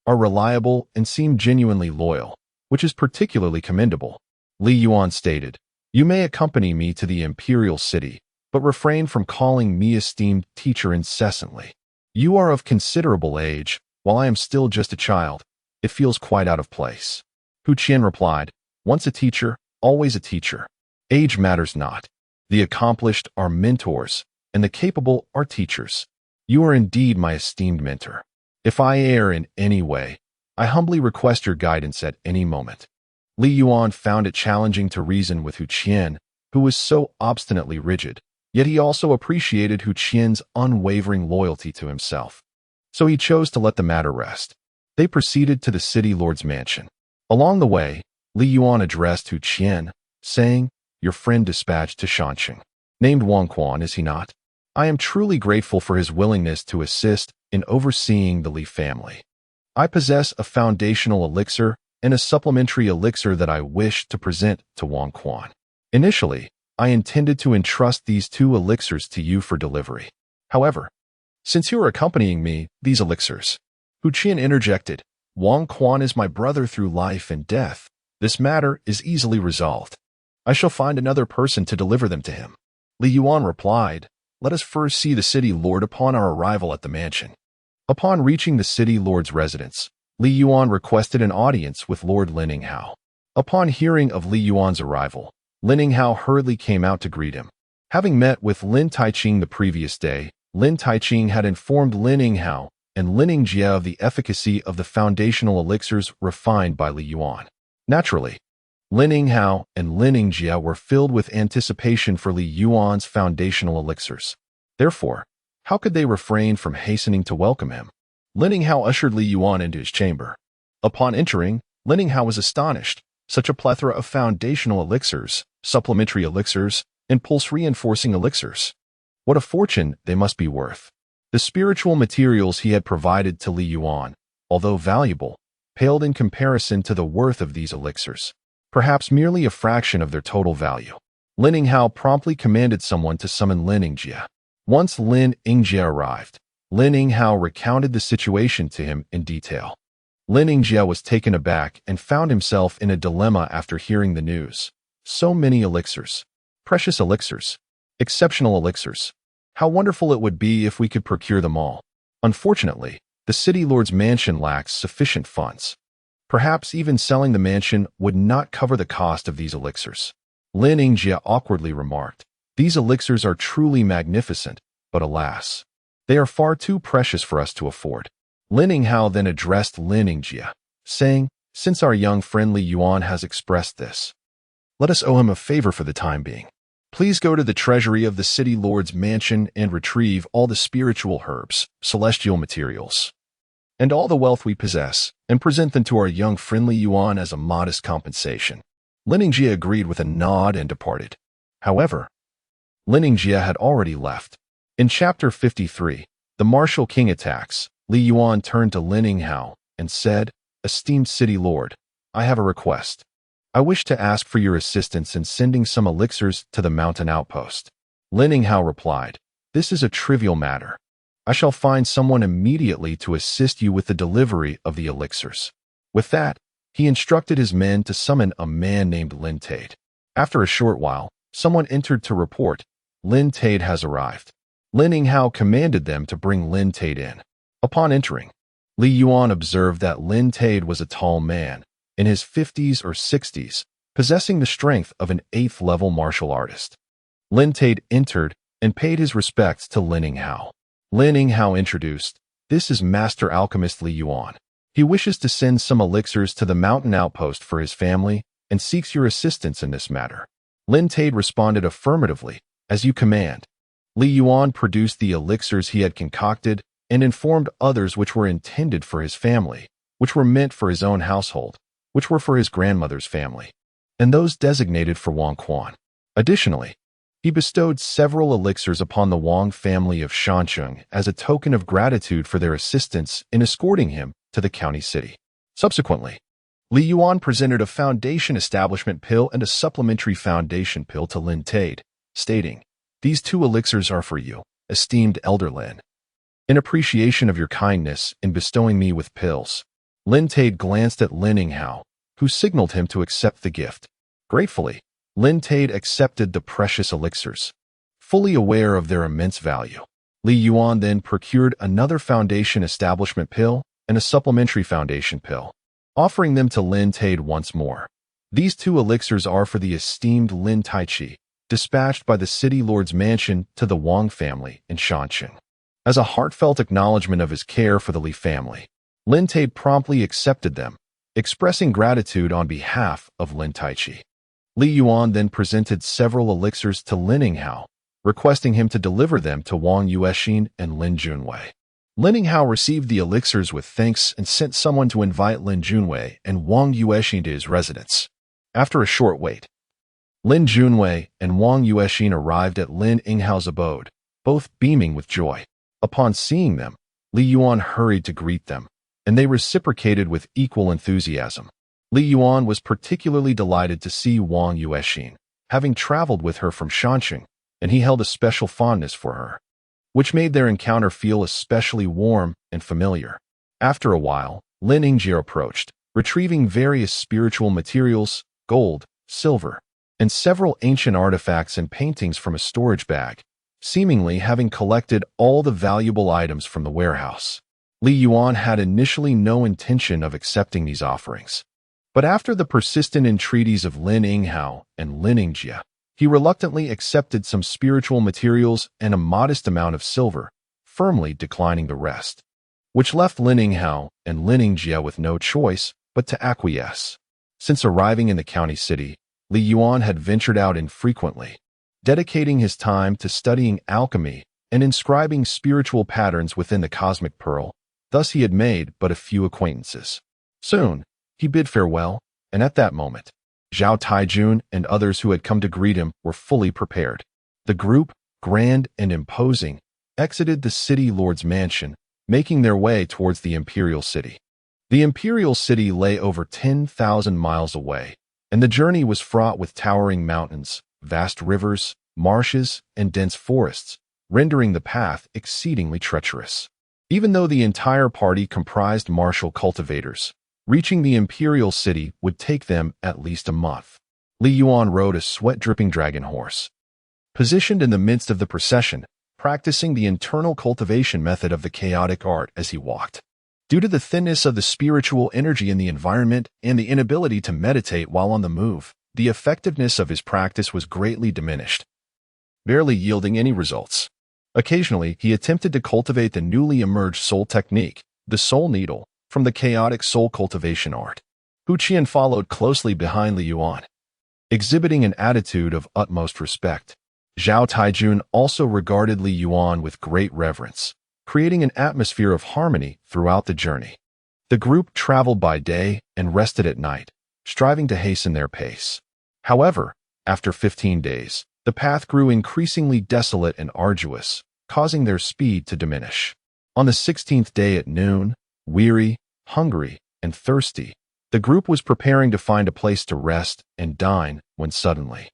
are reliable and seem genuinely loyal, which is particularly commendable. Li Yuan stated, You may accompany me to the imperial city, but refrain from calling me esteemed teacher incessantly. You are of considerable age, while I am still just a child. It feels quite out of place. Hu Qian replied, Once a teacher, always a teacher. Age matters not. The accomplished are mentors, and the capable are teachers. You are indeed my esteemed mentor. If I err in any way, I humbly request your guidance at any moment. Li Yuan found it challenging to reason with Hu Qian, who was so obstinately rigid, yet he also appreciated Hu Qian's unwavering loyalty to himself. So he chose to let the matter rest. They proceeded to the city lord's mansion. Along the way, Li Yuan addressed Hu Qian, saying, Your friend dispatched to Shanxing. Named Wang Quan, is he not? I am truly grateful for his willingness to assist in overseeing the Li family. I possess a foundational elixir and a supplementary elixir that I wish to present to Wang Quan. Initially, I intended to entrust these two elixirs to you for delivery. However, since you are accompanying me, these elixirs, Hu Qian interjected, Wang Quan is my brother through life and death. This matter is easily resolved. I shall find another person to deliver them to him. Li Yuan replied, Let us first see the city lord upon our arrival at the mansion. Upon reaching the city lord's residence, Li Yuan requested an audience with Lord Lininghao. Upon hearing of Li Yuan's arrival, Lininghao hurriedly came out to greet him. Having met with Lin Taiqing the previous day, Lin Taiqing had informed Lininghao and Liningjia of the efficacy of the foundational elixirs refined by Li Yuan. Naturally, Lininghao and Liningjia were filled with anticipation for Li Yuan's foundational elixirs. Therefore, how could they refrain from hastening to welcome him? Lininghao ushered Li Yuan into his chamber. Upon entering, Lininghao was astonished. Such a plethora of foundational elixirs, supplementary elixirs, and pulse-reinforcing elixirs. What a fortune they must be worth. The spiritual materials he had provided to Li Yuan, although valuable, paled in comparison to the worth of these elixirs. Perhaps merely a fraction of their total value. Lininghao promptly commanded someone to summon Liningjia. Once Liningjia arrived, Lininghao recounted the situation to him in detail. Liningjia was taken aback and found himself in a dilemma after hearing the news. So many elixirs. Precious elixirs. Exceptional elixirs. How wonderful it would be if we could procure them all. Unfortunately, the city lord's mansion lacks sufficient funds. Perhaps even selling the mansion would not cover the cost of these elixirs. Liningjia awkwardly remarked, These elixirs are truly magnificent, but alas, they are far too precious for us to afford. Lininghao then addressed Liningjia, saying, Since our young friend Li Yuan has expressed this, let us owe him a favor for the time being. Please go to the treasury of the city lord's mansion and retrieve all the spiritual herbs, celestial materials, and all the wealth we possess, and present them to our young friend Li Yuan as a modest compensation. Linningjie agreed with a nod and departed. However, Linningjie had already left. In Chapter 53, the martial king attacks. Li Yuan turned to Linninghao and said, "Esteemed city lord, I have a request. I wish to ask for your assistance in sending some elixirs to the mountain outpost." Linninghao replied, "This is a trivial matter. I shall find someone immediately to assist you with the delivery of the elixirs." With that, he instructed his men to summon a man named Lin Tade. After a short while, someone entered to report, "Lin Tade has arrived." Linninghao commanded them to bring Lin Tade in. Upon entering, Li Yuan observed that Lin Tade was a tall man, in his 50s or 60s, possessing the strength of an 8th-level martial artist. Lin Tade entered and paid his respects to Linninghao. Linninghao introduced, "This is Master Alchemist Li Yuan. He wishes to send some elixirs to the mountain outpost for his family and seeks your assistance in this matter." Lin Tade responded affirmatively, "As you command." Li Yuan produced the elixirs he had concocted and informed others which were intended for his family, which were meant for his own household, which were for his grandmother's family, and those designated for Wang Quan. Additionally, he bestowed several elixirs upon the Wang family of Shancheng as a token of gratitude for their assistance in escorting him to the county city. Subsequently, Li Yuan presented a foundation establishment pill and a supplementary foundation pill to Lin Tade, stating, "These 2 elixirs are for you, esteemed Elder Lin. In appreciation of your kindness in bestowing me with pills." Lin Tade glanced at Linninghao, who signaled him to accept the gift. Gratefully, Lin Tade accepted the precious elixirs, fully aware of their immense value. Li Yuan then procured another foundation establishment pill and a supplementary foundation pill, offering them to Lin Tade once more. "These 2 elixirs are for the esteemed Lin Taichi, dispatched by the city lord's mansion to the Wang family in Shancheng." As a heartfelt acknowledgement of his care for the Li family, Lin Tade promptly accepted them, expressing gratitude on behalf of Lin Taichi. Li Yuan then presented several elixirs to Linninghao, requesting him to deliver them to Wang Yuexin and Lin Junwei. Linninghao received the elixirs with thanks and sent someone to invite Lin Junwei and Wang Yuexin to his residence. After a short wait, Lin Junwei and Wang Yuexin arrived at Lin Yinghao's abode, both beaming with joy. Upon seeing them, Li Yuan hurried to greet them, and they reciprocated with equal enthusiasm. Li Yuan was particularly delighted to see Wang Yuexin, having traveled with her from Shancheng, and he held a special fondness for her, which made their encounter feel especially warm and familiar. After a while, Lin Yingjie approached, retrieving various spiritual materials, gold, silver, and several ancient artifacts and paintings from a storage bag, seemingly having collected all the valuable items from the warehouse. Li Yuan had initially no intention of accepting these offerings, but after the persistent entreaties of Lin Yinghao and Lin Yingjie, he reluctantly accepted some spiritual materials and a modest amount of silver, firmly declining the rest, which left Lin Yinghao and Lin Yingjie with no choice but to acquiesce. Since arriving in the county city, Li Yuan had ventured out infrequently, dedicating his time to studying alchemy and inscribing spiritual patterns within the cosmic pearl. Thus he had made but a few acquaintances. Soon, he bid farewell, and at that moment, Zhao Taijun and others who had come to greet him were fully prepared. The group, grand and imposing, exited the city lord's mansion, making their way towards the imperial city. The imperial city lay over 10,000 miles away, and the journey was fraught with towering mountains, vast rivers, marshes, and dense forests, rendering the path exceedingly treacherous. Even though the entire party comprised martial cultivators, reaching the imperial city would take them at least a month. Li Yuan rode a sweat-dripping dragon horse. Positioned in the midst of the procession, practicing the internal cultivation method of the chaotic art as he walked. Due to the thinness of the spiritual energy in the environment and the inability to meditate while on the move, the effectiveness of his practice was greatly diminished, barely yielding any results. Occasionally, he attempted to cultivate the newly emerged soul technique, the soul needle, from the chaotic soul cultivation art. Hu Qian followed closely behind Li Yuan, exhibiting an attitude of utmost respect. Zhao Taijun also regarded Li Yuan with great reverence, creating an atmosphere of harmony throughout the journey. The group traveled by day and rested at night, striving to hasten their pace. However, after 15 days, the path grew increasingly desolate and arduous, causing their speed to diminish. On the 16th day at noon, weary, hungry, and thirsty, the group was preparing to find a place to rest and dine when suddenly,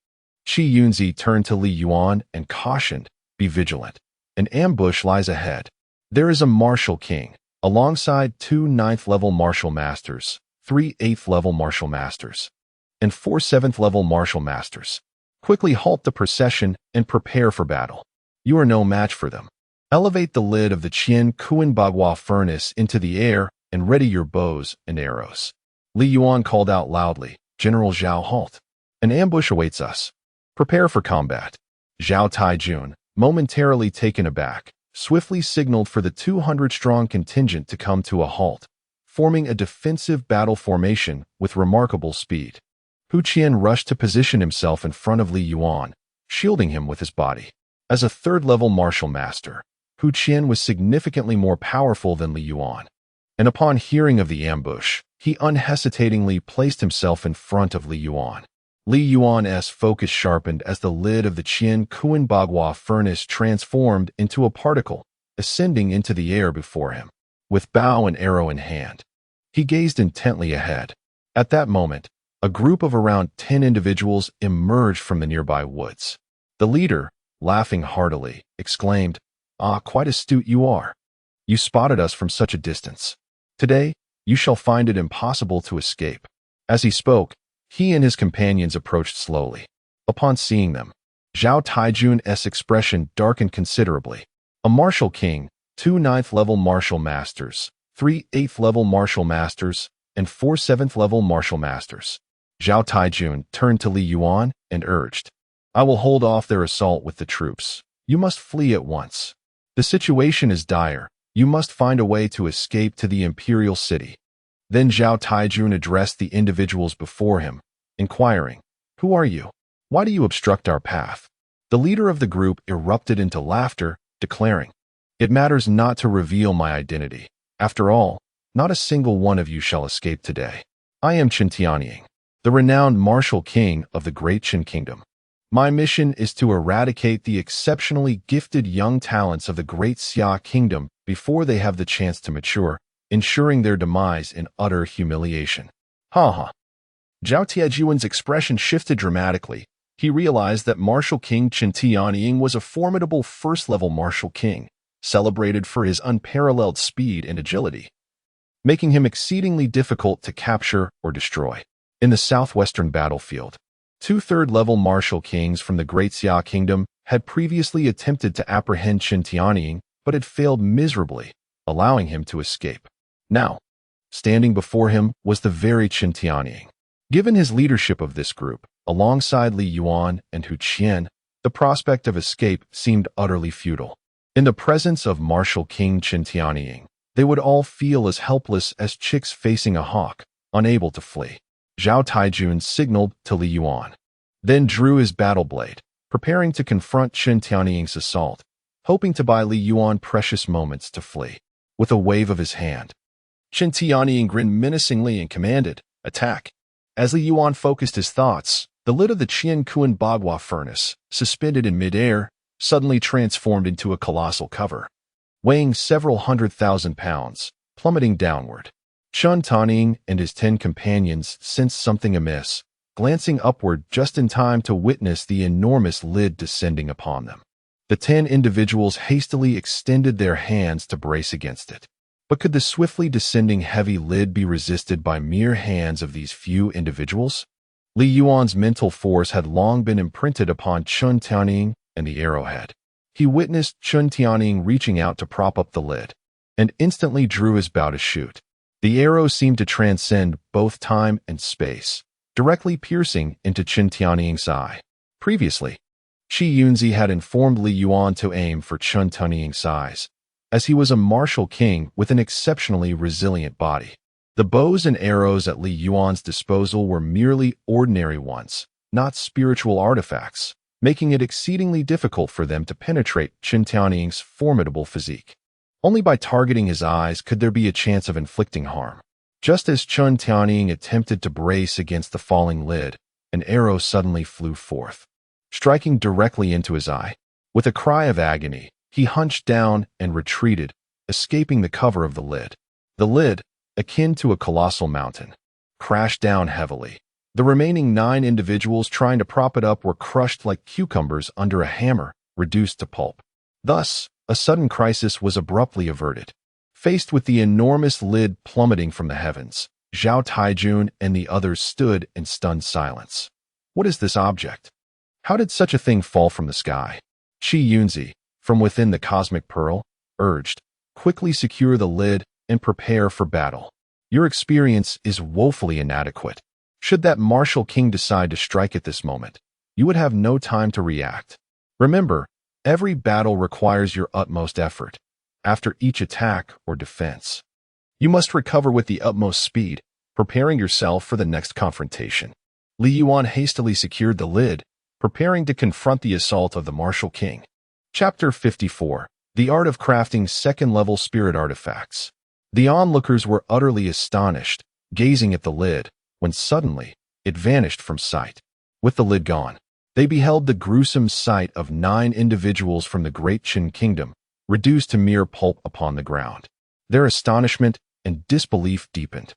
Qi Yunzi turned to Li Yuan and cautioned, "Be vigilant. An ambush lies ahead. There is a martial king, alongside 2 9th-level martial masters, 3 8th-level martial masters, and 4 7th-level martial masters. Quickly halt the procession and prepare for battle. You are no match for them. Elevate the lid of the Qian Kuanbagua furnace into the air and ready your bows and arrows." Li Yuan called out loudly, "General Zhao, halt. An ambush awaits us. Prepare for combat." Zhao Taijun, momentarily taken aback, swiftly signaled for the 200-strong contingent to come to a halt, forming a defensive battle formation with remarkable speed. Hu Qian rushed to position himself in front of Li Yuan, shielding him with his body. As a 3rd-level martial master, Hu Qian was significantly more powerful than Li Yuan, and upon hearing of the ambush, he unhesitatingly placed himself in front of Li Yuan. Li Yuan's focus sharpened as the lid of the Qian Kuanbagua furnace transformed into a particle, ascending into the air before him. With bow and arrow in hand, he gazed intently ahead. At that moment, a group of around 10 individuals emerged from the nearby woods. The leader, laughing heartily, exclaimed, "Ah, quite astute you are. You spotted us from such a distance. Today, you shall find it impossible to escape." As he spoke, he and his companions approached slowly. Upon seeing them, Zhao Taijun's expression darkened considerably. A martial king, 2 9th-level martial masters, 3 8th-level martial masters, and 4 7th-level martial masters. Zhao Taijun turned to Li Yuan and urged, "I will hold off their assault with the troops. You must flee at once. The situation is dire. You must find a way to escape to the imperial city." Then Zhao Taijun addressed the individuals before him, inquiring, "Who are you? Why do you obstruct our path?" The leader of the group erupted into laughter, declaring, "It matters not to reveal my identity. After all, not a single one of you shall escape today. I am Qin Tianying, the renowned martial king of the Great Qin Kingdom. My mission is to eradicate the exceptionally gifted young talents of the Great Xia Kingdom before they have the chance to mature, ensuring their demise in utter humiliation." Ha. Zhao Tianying's expression shifted dramatically. He realized that Martial King Qin Tianying was a formidable 1st-level martial king, celebrated for his unparalleled speed and agility, making him exceedingly difficult to capture or destroy. In the southwestern battlefield, 2 3rd-level martial kings from the Great Xia Kingdom had previously attempted to apprehend Qin Tianying, but had failed miserably, allowing him to escape. Now, standing before him was the very Qin Tianying. Given his leadership of this group, alongside Li Yuan and Hu Qian, the prospect of escape seemed utterly futile. In the presence of martial king Qin Tianying, they would all feel as helpless as chicks facing a hawk, unable to flee. Zhao Taijun signaled to Li Yuan, then drew his battle blade, preparing to confront Qin Tianying's assault, hoping to buy Li Yuan precious moments to flee. With a wave of his hand, Qin Tianying grinned menacingly and commanded, "Attack." As Li Yuan focused his thoughts, the lid of the Qian Kuanbagua furnace, suspended in midair, suddenly transformed into a colossal cover, weighing several 100,000 pounds, plummeting downward. Qin Tianying and his 10 companions sensed something amiss, glancing upward just in time to witness the enormous lid descending upon them. The 10 individuals hastily extended their hands to brace against it. But could the swiftly descending heavy lid be resisted by mere hands of these few individuals? Li Yuan's mental force had long been imprinted upon Qin Tianying and the arrowhead. He witnessed Qin Tianying reaching out to prop up the lid, and instantly drew his bow to shoot. The arrow seemed to transcend both time and space, directly piercing into Qin Tianying's eye. Previously, Qi Yunzi had informed Li Yuan to aim for Qin Tianying's eyes, as he was a martial king with an exceptionally resilient body. The bows and arrows at Li Yuan's disposal were merely ordinary ones, not spiritual artifacts, making it exceedingly difficult for them to penetrate Qin Tianying's formidable physique. Only by targeting his eyes could there be a chance of inflicting harm. Just as Qin Tianying attempted to brace against the falling lid, an arrow suddenly flew forth, striking directly into his eye. With a cry of agony, he hunched down and retreated, escaping the cover of the lid. The lid, akin to a colossal mountain, crashed down heavily. The remaining 9 individuals trying to prop it up were crushed like cucumbers under a hammer, reduced to pulp. Thus, a sudden crisis was abruptly averted. Faced with the enormous lid plummeting from the heavens, Zhao Taijun and the others stood in stunned silence. What is this object? How did such a thing fall from the sky? Qi Yunzi, from within the cosmic pearl, urged, quickly secure the lid and prepare for battle. Your experience is woefully inadequate. Should that martial king decide to strike at this moment, you would have no time to react. Remember, every battle requires your utmost effort. After each attack or defense, you must recover with the utmost speed, preparing yourself for the next confrontation. Li Yuan hastily secured the lid, preparing to confront the assault of the martial king. Chapter 54. The Art of Crafting Second-Level Spirit Artifacts. The onlookers were utterly astonished, gazing at the lid, when suddenly, it vanished from sight. With the lid gone, they beheld the gruesome sight of 9 individuals from the great Qin kingdom, reduced to mere pulp upon the ground. Their astonishment and disbelief deepened.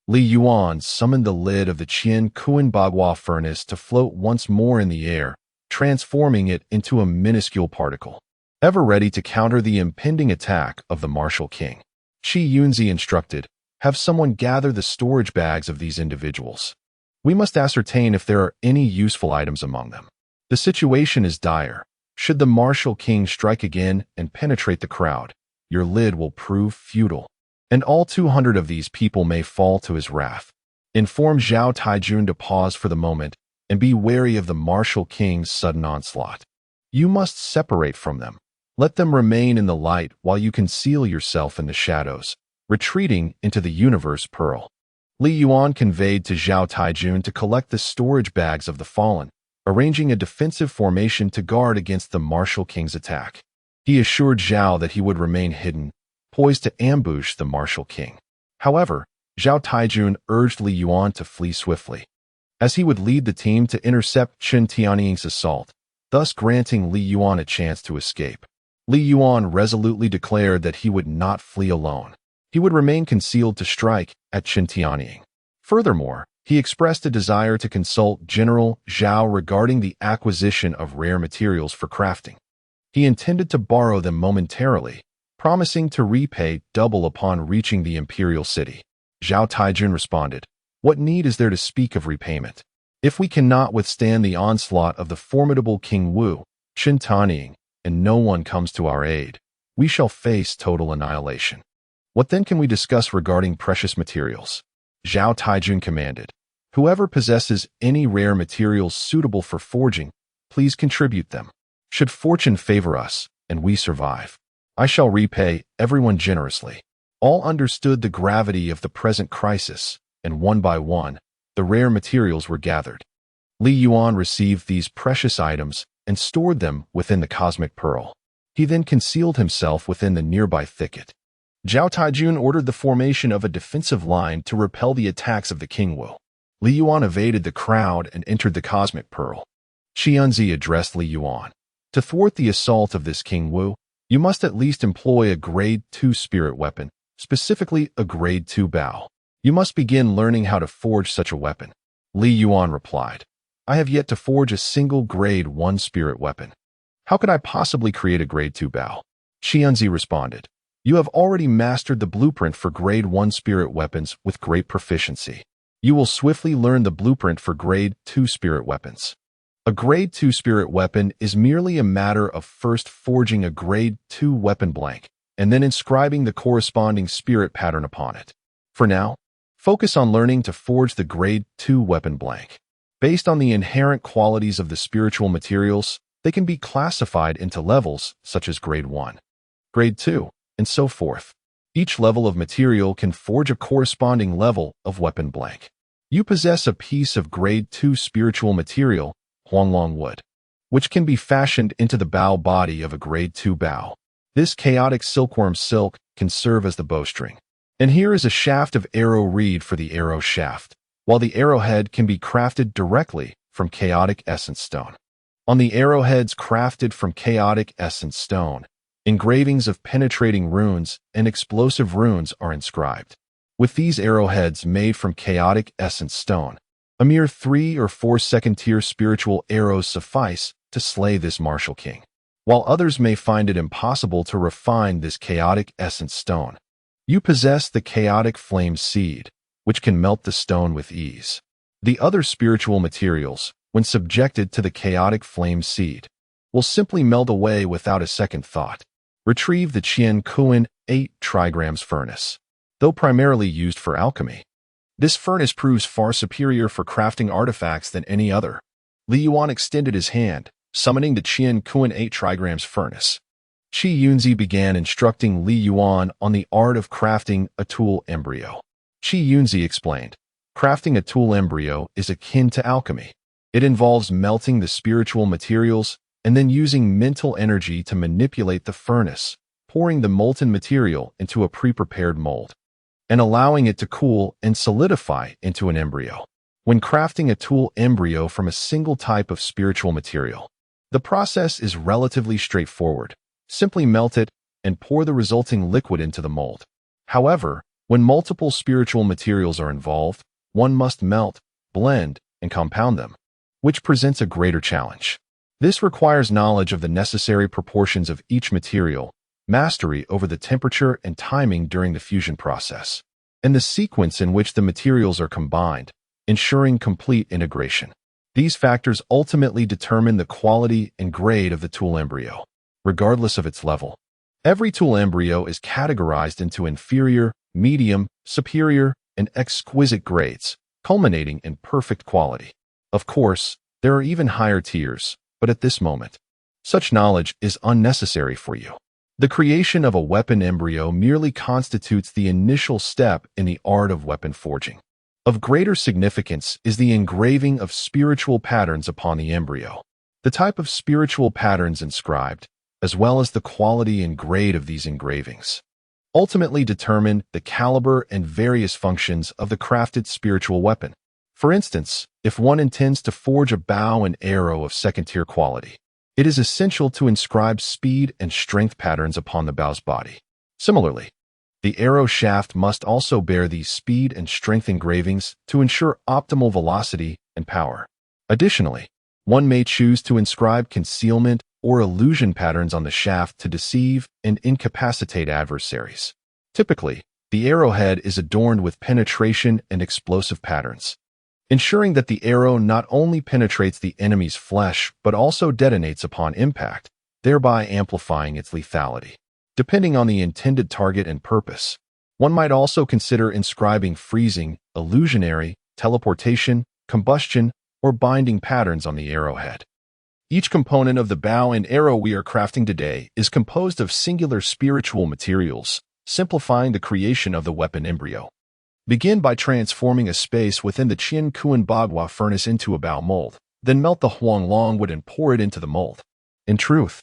Li Yuan summoned the lid of the Qian Kuan Bagua furnace to float once more in the air, transforming it into a minuscule particle, ever ready to counter the impending attack of the martial king. Qi Yunzi instructed, have someone gather the storage bags of these individuals. We must ascertain if there are any useful items among them. The situation is dire. Should the martial king strike again and penetrate the crowd, your lid will prove futile, and all 200 of these people may fall to his wrath. Inform Zhao Taijun to pause for the moment and be wary of the martial king's sudden onslaught. You must separate from them. Let them remain in the light while you conceal yourself in the shadows, retreating into the universe pearl. Li Yuan conveyed to Zhao Taijun to collect the storage bags of the fallen, arranging a defensive formation to guard against the martial king's attack. He assured Zhao that he would remain hidden, poised to ambush the martial king. However, Zhao Taijun urged Li Yuan to flee swiftly, as he would lead the team to intercept Qin Tianying's assault, thus granting Li Yuan a chance to escape. Li Yuan resolutely declared that he would not flee alone. He would remain concealed to strike at Qin Tianying. Furthermore, he expressed a desire to consult General Zhao regarding the acquisition of rare materials for crafting. He intended to borrow them momentarily, promising to repay double upon reaching the imperial city. Zhao Taijun responded, what need is there to speak of repayment? If we cannot withstand the onslaught of the formidable King Wu, Qin Tianying, and no one comes to our aid, we shall face total annihilation. What then can we discuss regarding precious materials? Zhao Taijun commanded, whoever possesses any rare materials suitable for forging, please contribute them. Should fortune favor us, and we survive, I shall repay everyone generously. All understood the gravity of the present crisis, and one by one, the rare materials were gathered. Li Yuan received these precious items and stored them within the cosmic pearl. He then concealed himself within the nearby thicket. Zhao Taijun ordered the formation of a defensive line to repel the attacks of the King Wu. Li Yuan evaded the crowd and entered the cosmic pearl. Qi Yunzi addressed Li Yuan. To thwart the assault of this King Wu, you must at least employ a Grade 2 spirit weapon, specifically a Grade 2 bow. You must begin learning how to forge such a weapon. Li Yuan replied, I have yet to forge a single Grade 1 spirit weapon. How could I possibly create a Grade 2 bow? Qi Yunzi responded, you have already mastered the blueprint for Grade 1 spirit weapons with great proficiency. You will swiftly learn the blueprint for Grade 2 spirit weapons. A Grade 2 spirit weapon is merely a matter of first forging a Grade 2 weapon blank, and then inscribing the corresponding spirit pattern upon it. For now, focus on learning to forge the Grade 2 weapon blank. Based on the inherent qualities of the spiritual materials, they can be classified into levels such as Grade 1, Grade 2, and so forth. Each level of material can forge a corresponding level of weapon blank. You possess a piece of Grade 2 spiritual material, Huanglong wood, which can be fashioned into the bow body of a Grade 2 bow. This chaotic silkworm silk can serve as the bowstring. And here is a shaft of arrow reed for the arrow shaft, while the arrowhead can be crafted directly from chaotic essence stone. On the arrowheads crafted from chaotic essence stone, engravings of penetrating runes and explosive runes are inscribed. With these arrowheads made from chaotic essence stone, a mere 3 or 4 second-tier spiritual arrows suffice to slay this martial king. While others may find it impossible to refine this chaotic essence stone, you possess the chaotic flame seed, which can melt the stone with ease. The other spiritual materials, when subjected to the chaotic flame seed, will simply melt away without a second thought. Retrieve the Qian Kuan 8 trigrams furnace. Though primarily used for alchemy, this furnace proves far superior for crafting artifacts than any other. Li Yuan extended his hand, summoning the Qian Kuan 8 trigrams furnace. Qi Yunzi began instructing Li Yuan on the art of crafting a tool embryo. Qi Yunzi explained, crafting a tool embryo is akin to alchemy. It involves melting the spiritual materials and then using mental energy to manipulate the furnace, pouring the molten material into a pre-prepared mold, and allowing it to cool and solidify into an embryo. When crafting a tool embryo from a single type of spiritual material, the process is relatively straightforward. Simply melt it and pour the resulting liquid into the mold. However, when multiple spiritual materials are involved, one must melt, blend, and compound them, which presents a greater challenge. This requires knowledge of the necessary proportions of each material, mastery over the temperature and timing during the fusion process, and the sequence in which the materials are combined, ensuring complete integration. These factors ultimately determine the quality and grade of the tool embryo, regardless of its level. Every tool embryo is categorized into inferior, medium, superior, and exquisite grades, culminating in perfect quality. Of course, there are even higher tiers, but at this moment, such knowledge is unnecessary for you. The creation of a weapon embryo merely constitutes the initial step in the art of weapon forging. Of greater significance is the engraving of spiritual patterns upon the embryo. The type of spiritual patterns inscribed, as well as the quality and grade of these engravings, ultimately determine the caliber and various functions of the crafted spiritual weapon. For instance, if one intends to forge a bow and arrow of second-tier quality, it is essential to inscribe speed and strength patterns upon the bow's body. Similarly, the arrow shaft must also bear these speed and strength engravings to ensure optimal velocity and power. Additionally, one may choose to inscribe concealment or illusion patterns on the shaft to deceive and incapacitate adversaries. Typically, the arrowhead is adorned with penetration and explosive patterns, ensuring that the arrow not only penetrates the enemy's flesh but also detonates upon impact, thereby amplifying its lethality. Depending on the intended target and purpose, one might also consider inscribing freezing, illusionary, teleportation, combustion, or binding patterns on the arrowhead. Each component of the bow and arrow we are crafting today is composed of singular spiritual materials, simplifying the creation of the weapon embryo. Begin by transforming a space within the Qian Kuan Bagua furnace into a bow mold, then melt the Huanglong wood and pour it into the mold. In truth,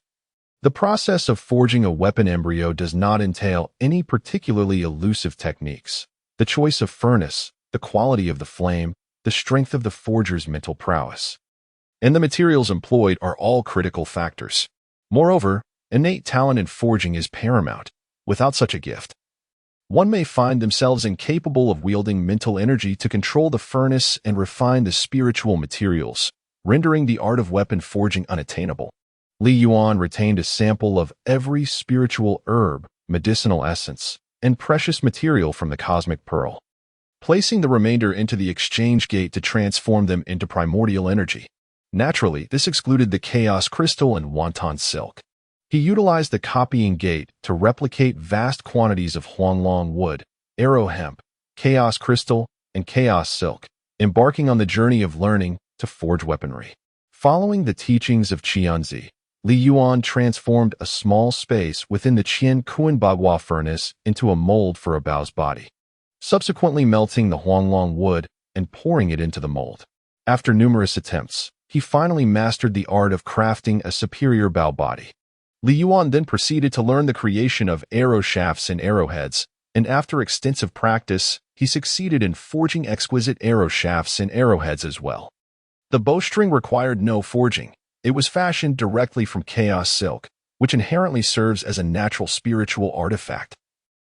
the process of forging a weapon embryo does not entail any particularly elusive techniques. The choice of furnace, the quality of the flame, the strength of the forger's mental prowess, and the materials employed are all critical factors. Moreover, innate talent in forging is paramount. Without such a gift, one may find themselves incapable of wielding mental energy to control the furnace and refine the spiritual materials, rendering the art of weapon forging unattainable. Li Yuan retained a sample of every spiritual herb, medicinal essence, and precious material from the cosmic pearl, placing the remainder into the exchange gate to transform them into primordial energy. Naturally, this excluded the chaos crystal and wonton silk. He utilized the copying gate to replicate vast quantities of Huanglong wood, arrow hemp, chaos crystal, and chaos silk, embarking on the journey of learning to forge weaponry. Following the teachings of Qianzi, Li Yuan transformed a small space within the Qian Kuan Bagua furnace into a mold for a bow's body, subsequently melting the Huanglong wood and pouring it into the mold. After numerous attempts, he finally mastered the art of crafting a superior bow body. Li Yuan then proceeded to learn the creation of arrow shafts and arrowheads, and after extensive practice, he succeeded in forging exquisite arrow shafts and arrowheads as well. The bowstring required no forging. It was fashioned directly from chaos silk, which inherently serves as a natural spiritual artifact,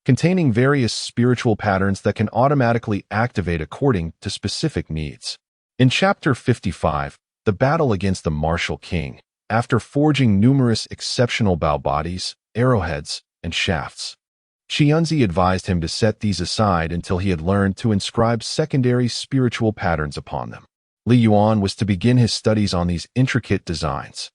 containing various spiritual patterns that can automatically activate according to specific needs. In Chapter 55, the battle against the martial king, after forging numerous exceptional bow bodies, arrowheads, and shafts, Qianzi advised him to set these aside until he had learned to inscribe secondary spiritual patterns upon them. Li Yuan was to begin his studies on these intricate designs.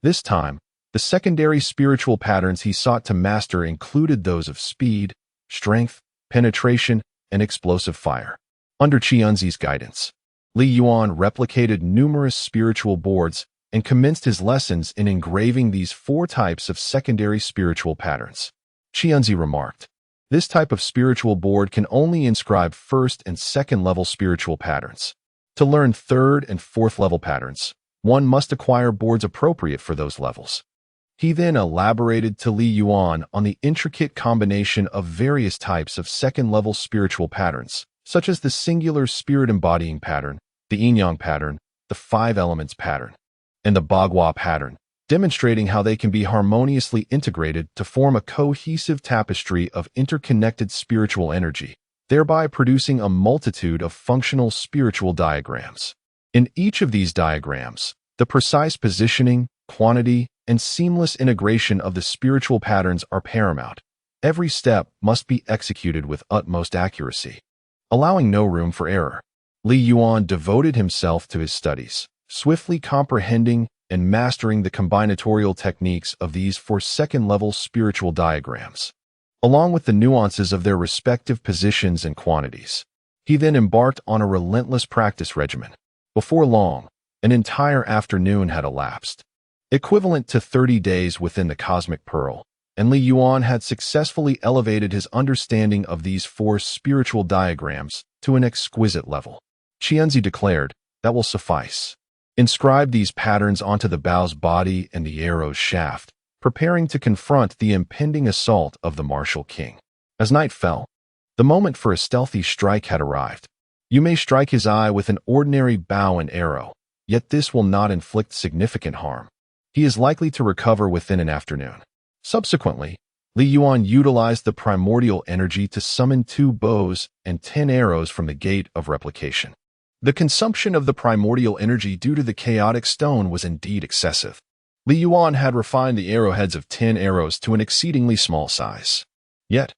This time, the secondary spiritual patterns he sought to master included those of speed, strength, penetration, and explosive fire. Under Qianzi's guidance, Li Yuan replicated numerous spiritual boards and commenced his lessons in engraving these 4 types of secondary spiritual patterns. Qianzi remarked, "This type of spiritual board can only inscribe first and second level spiritual patterns. To learn third and fourth level patterns, one must acquire boards appropriate for those levels." He then elaborated to Li Yuan on the intricate combination of various types of second-level spiritual patterns, such as the singular spirit embodying pattern, the yin-yang pattern, the 5 elements pattern, and the bagua pattern, demonstrating how they can be harmoniously integrated to form a cohesive tapestry of interconnected spiritual energy, thereby producing a multitude of functional spiritual diagrams. In each of these diagrams, the precise positioning, quantity, and seamless integration of the spiritual patterns are paramount. Every step must be executed with utmost accuracy, allowing no room for error. Li Yuan devoted himself to his studies, swiftly comprehending and mastering the combinatorial techniques of these 4 second-level spiritual diagrams, along with the nuances of their respective positions and quantities. He then embarked on a relentless practice regimen. Before long, an entire afternoon had elapsed, equivalent to 30 days within the Cosmic Pearl, and Li Yuan had successfully elevated his understanding of these 4 spiritual diagrams to an exquisite level. Qianzi declared, "That will suffice. Inscribe these patterns onto the bow's body and the arrow's shaft, preparing to confront the impending assault of the martial king." As night fell, the moment for a stealthy strike had arrived. You may strike his eye with an ordinary bow and arrow, yet this will not inflict significant harm. He is likely to recover within an afternoon. Subsequently, Li Yuan utilized the primordial energy to summon 2 bows and 10 arrows from the Gate of Replication. The consumption of the primordial energy due to the chaotic stone was indeed excessive. Li Yuan had refined the arrowheads of 10 arrows to an exceedingly small size. Yet,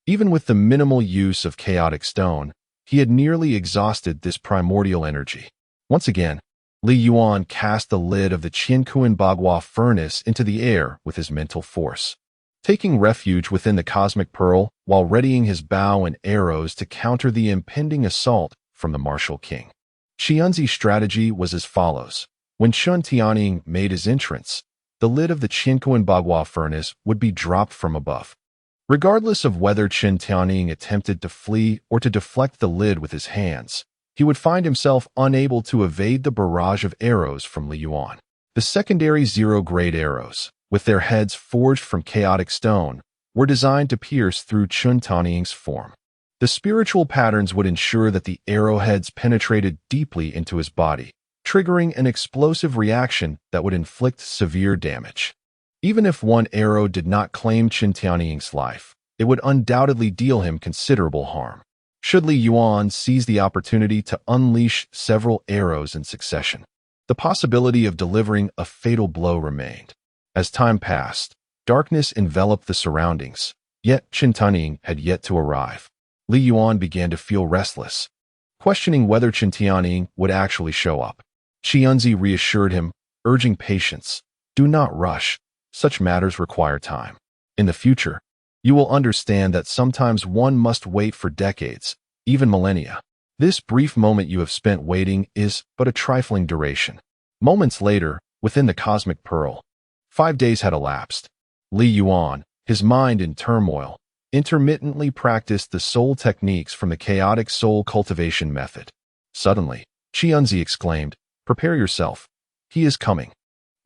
even with the minimal use of chaotic stone, he had nearly exhausted this primordial energy. Once again, Li Yuan cast the lid of the Qiankuan Bagua furnace into the air with his mental force, taking refuge within the Cosmic Pearl while readying his bow and arrows to counter the impending assault from the martial king. Qianzi's strategy was as follows. When Shun Tianying made his entrance, the lid of the Qiankuan Bagua furnace would be dropped from above. Regardless of whether Chen Tianying attempted to flee or to deflect the lid with his hands, he would find himself unable to evade the barrage of arrows from Li Yuan. The secondary 0-grade arrows, with their heads forged from chaotic stone, were designed to pierce through Chun Tianying's form. The spiritual patterns would ensure that the arrowheads penetrated deeply into his body, triggering an explosive reaction that would inflict severe damage. Even if one arrow did not claim Chen Tianying's life, it would undoubtedly deal him considerable harm. Should Li Yuan seize the opportunity to unleash several arrows in succession, the possibility of delivering a fatal blow remained. As time passed, darkness enveloped the surroundings, yet Chen Tianying had yet to arrive. Li Yuan began to feel restless, questioning whether Chen Tianying would actually show up. Qianzi reassured him, urging patience. "Do not rush. Such matters require time. In the future, you will understand that sometimes one must wait for decades, even millennia. This brief moment you have spent waiting is but a trifling duration." Moments later, within the Cosmic Pearl, 5 days had elapsed. Li Yuan, his mind in turmoil, intermittently practiced the soul techniques from the chaotic soul cultivation method. Suddenly, Qianzi exclaimed, "Prepare yourself. He is coming."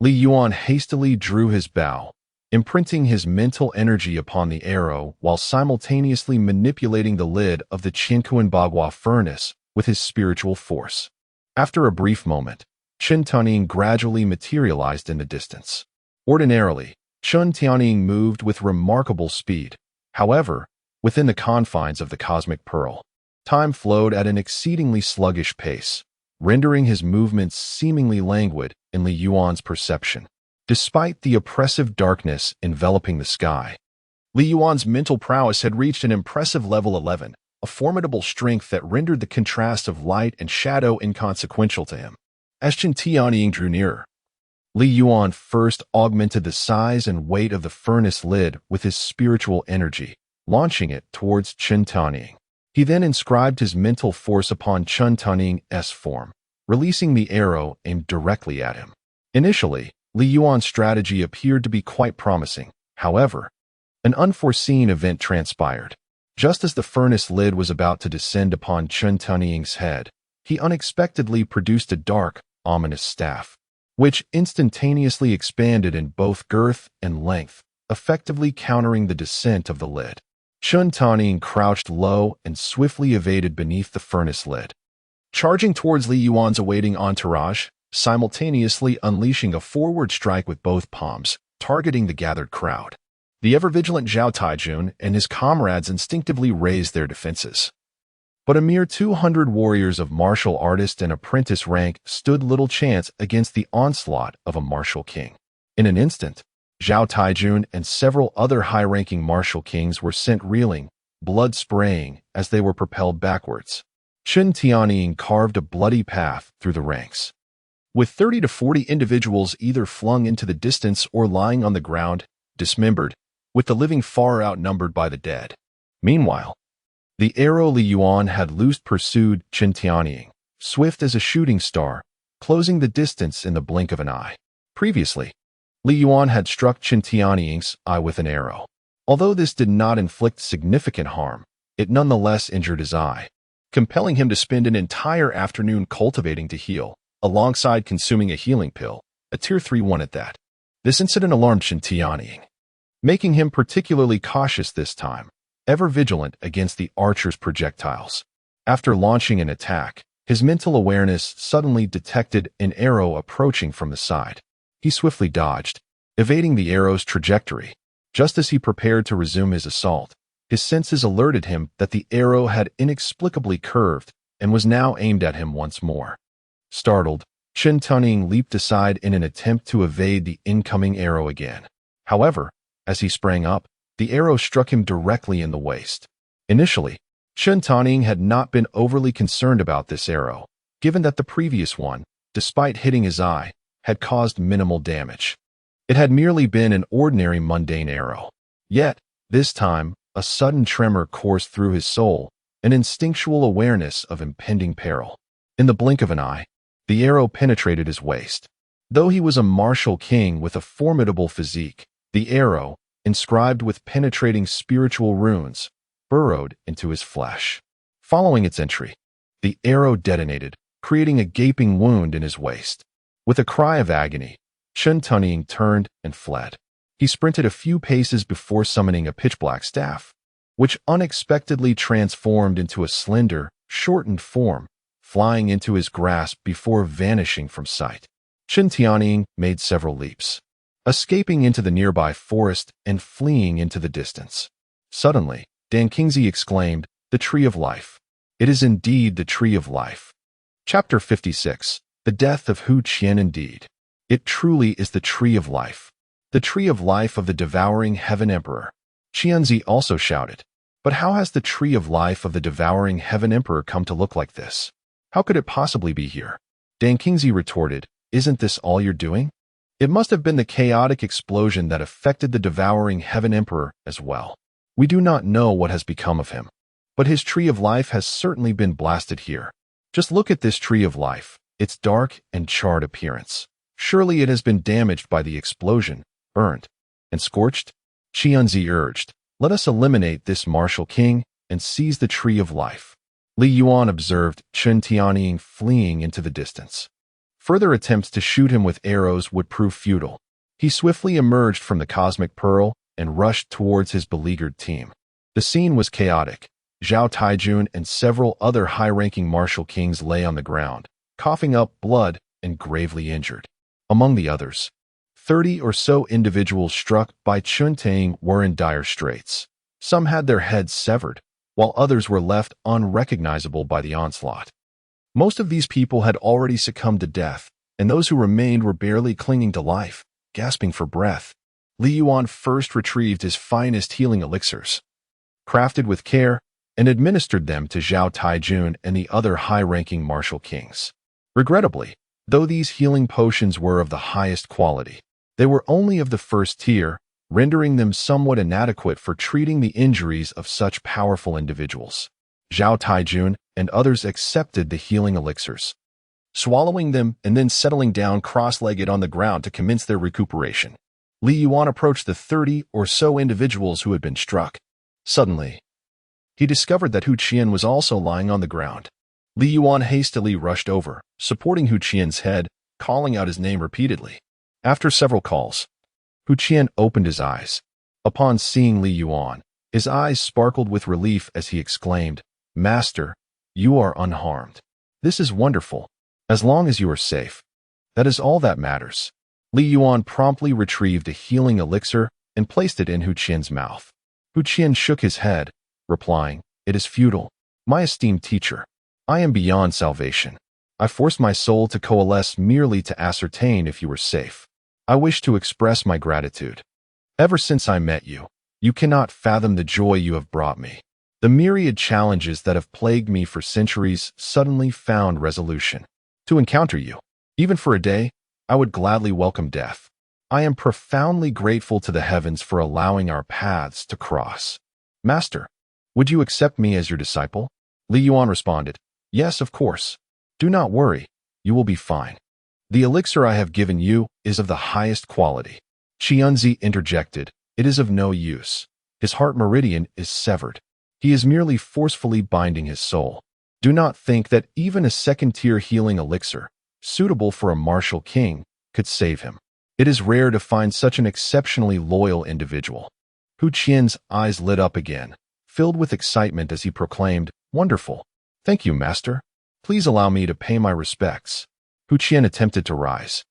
Li Yuan hastily drew his bow, imprinting his mental energy upon the arrow while simultaneously manipulating the lid of the Qiankuan Bagua furnace with his spiritual force. After a brief moment, Chen Tianying gradually materialized in the distance. Ordinarily, Chen Tianying moved with remarkable speed. However, within the confines of the cosmic pearl, time flowed at an exceedingly sluggish pace, rendering his movements seemingly languid in Li Yuan's perception. Despite the oppressive darkness enveloping the sky, Li Yuan's mental prowess had reached an impressive level 11, a formidable strength that rendered the contrast of light and shadow inconsequential to him. As Chen Tianying drew nearer, Li Yuan first augmented the size and weight of the furnace lid with his spiritual energy, launching it towards Chen Tianying. He then inscribed his mental force upon Chen Tianying's form, releasing the arrow aimed directly at him. Initially, Li Yuan's strategy appeared to be quite promising. However, an unforeseen event transpired. Just as the furnace lid was about to descend upon Chen Tianying's head, he unexpectedly produced a dark, ominous staff, which instantaneously expanded in both girth and length, effectively countering the descent of the lid. Chen Tianying crouched low and swiftly evaded beneath the furnace lid, charging towards Li Yuan's awaiting entourage, simultaneously unleashing a forward strike with both palms, targeting the gathered crowd. The ever-vigilant Zhao Taijun and his comrades instinctively raised their defenses. But a mere 200 warriors of martial artist and apprentice rank stood little chance against the onslaught of a martial king. In an instant, Zhao Taijun and several other high-ranking martial kings were sent reeling, blood spraying as they were propelled backwards. Chen Tianying carved a bloody path through the ranks, with 30 to 40 individuals either flung into the distance or lying on the ground, dismembered, with the living far outnumbered by the dead. Meanwhile, the arrow Li Yuan had loosed pursued Chen Tianying, swift as a shooting star, closing the distance in the blink of an eye. Previously, Li Yuan had struck Chen Tianying's eye with an arrow. Although this did not inflict significant harm, it nonetheless injured his eye, compelling him to spend an entire afternoon cultivating to heal, alongside consuming a healing pill, a Tier 3 one at that. This incident alarmed Chen Tianying, making him particularly cautious this time, ever vigilant against the archer's projectiles. After launching an attack, his mental awareness suddenly detected an arrow approaching from the side. He swiftly dodged, evading the arrow's trajectory. Just as he prepared to resume his assault, his senses alerted him that the arrow had inexplicably curved and was now aimed at him once more. Startled, Chen Tianying leaped aside in an attempt to evade the incoming arrow again. However, as he sprang up, the arrow struck him directly in the waist. Initially, Chen Tianying had not been overly concerned about this arrow, given that the previous one, despite hitting his eye, had caused minimal damage. It had merely been an ordinary mundane arrow. Yet, this time, a sudden tremor coursed through his soul, an instinctual awareness of impending peril. In the blink of an eye, the arrow penetrated his waist. Though he was a martial king with a formidable physique, the arrow, inscribed with penetrating spiritual runes, burrowed into his flesh. Following its entry, the arrow detonated, creating a gaping wound in his waist. With a cry of agony, Chen Tianying turned and fled. He sprinted a few paces before summoning a pitch-black staff, which unexpectedly transformed into a slender, shortened form, flying into his grasp before vanishing from sight. Chen Tianying made several leaps, escaping into the nearby forest and fleeing into the distance. Suddenly, Dan Kingsley exclaimed, "The Tree of Life. It is indeed the Tree of Life." Chapter 56. The Death of Hu Qian. Indeed, it truly is the Tree of Life. The Tree of Life of the Devouring Heaven Emperor. Qianzi also shouted, "But how has the Tree of Life of the Devouring Heaven Emperor come to look like this? How could it possibly be here?" Dan Kingsley retorted, "Isn't this all you're doing? It must have been the chaotic explosion that affected the Devouring Heaven Emperor as well. We do not know what has become of him, but his Tree of Life has certainly been blasted here. Just look at this Tree of Life, its dark and charred appearance. Surely it has been damaged by the explosion, burnt, and scorched?" Qianzi urged, "Let us eliminate this martial king and seize the Tree of Life." Li Yuan observed Chen Tianying fleeing into the distance. Further attempts to shoot him with arrows would prove futile. He swiftly emerged from the cosmic pearl and rushed towards his beleaguered team. The scene was chaotic. Zhao Taijun and several other high-ranking martial kings lay on the ground, coughing up blood and gravely injured. Among the others, 30 or so individuals struck by Chuntang were in dire straits. Some had their heads severed, while others were left unrecognizable by the onslaught. Most of these people had already succumbed to death, and those who remained were barely clinging to life, gasping for breath. Li Yuan first retrieved his finest healing elixirs, crafted with care, and administered them to Zhao Taijun and the other high-ranking martial kings. Regrettably, though these healing potions were of the highest quality, they were only of the first tier, rendering them somewhat inadequate for treating the injuries of such powerful individuals. Zhao Taijun and others accepted the healing elixirs, swallowing them and then settling down cross-legged on the ground to commence their recuperation. Li Yuan approached the 30 or so individuals who had been struck. Suddenly, he discovered that Hu Qian was also lying on the ground. Li Yuan hastily rushed over, supporting Hu Qian's head, calling out his name repeatedly. After several calls, Hu Qian opened his eyes. Upon seeing Li Yuan, his eyes sparkled with relief as he exclaimed, "Master, you are unharmed. This is wonderful. As long as you are safe, that is all that matters." Li Yuan promptly retrieved a healing elixir and placed it in Hu Qian's mouth. Hu Qian shook his head, replying, "It is futile. My esteemed teacher, I am beyond salvation. I forced my soul to coalesce merely to ascertain if you were safe. I wish to express my gratitude. Ever since I met you, you cannot fathom the joy you have brought me. The myriad challenges that have plagued me for centuries suddenly found resolution. To encounter you, even for a day, I would gladly welcome death. I am profoundly grateful to the heavens for allowing our paths to cross. Master, would you accept me as your disciple?" Li Yuan responded, "Yes, of course. Do not worry, you will be fine. The elixir I have given you is of the highest quality." Qianzi interjected, "It is of no use. His heart meridian is severed. He is merely forcefully binding his soul. Do not think that even a second-tier healing elixir, suitable for a martial king, could save him. It is rare to find such an exceptionally loyal individual." Hu Qian's eyes lit up again, filled with excitement as he proclaimed, "Wonderful. Thank you, Master. Please allow me to pay my respects." Hu Qian attempted to rise,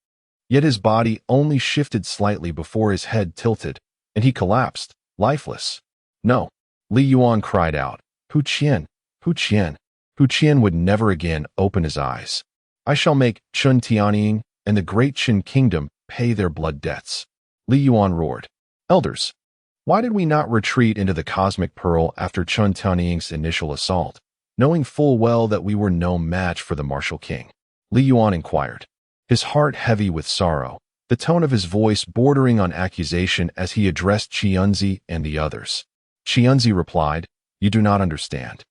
yet his body only shifted slightly before his head tilted, and he collapsed, lifeless. "No!" Li Yuan cried out. "Hu Qian! Hu Qian!" Hu Qian would never again open his eyes. "I shall make Chun Tianying and the great Qin kingdom pay their blood debts." Li Yuan roared, "Elders, why did we not retreat into the cosmic pearl after Chun Tianying's initial assault, knowing full well that we were no match for the martial king?" Li Yuan inquired, his heart heavy with sorrow, the tone of his voice bordering on accusation as he addressed Qianzi and the others. Qianzi replied, "You do not understand.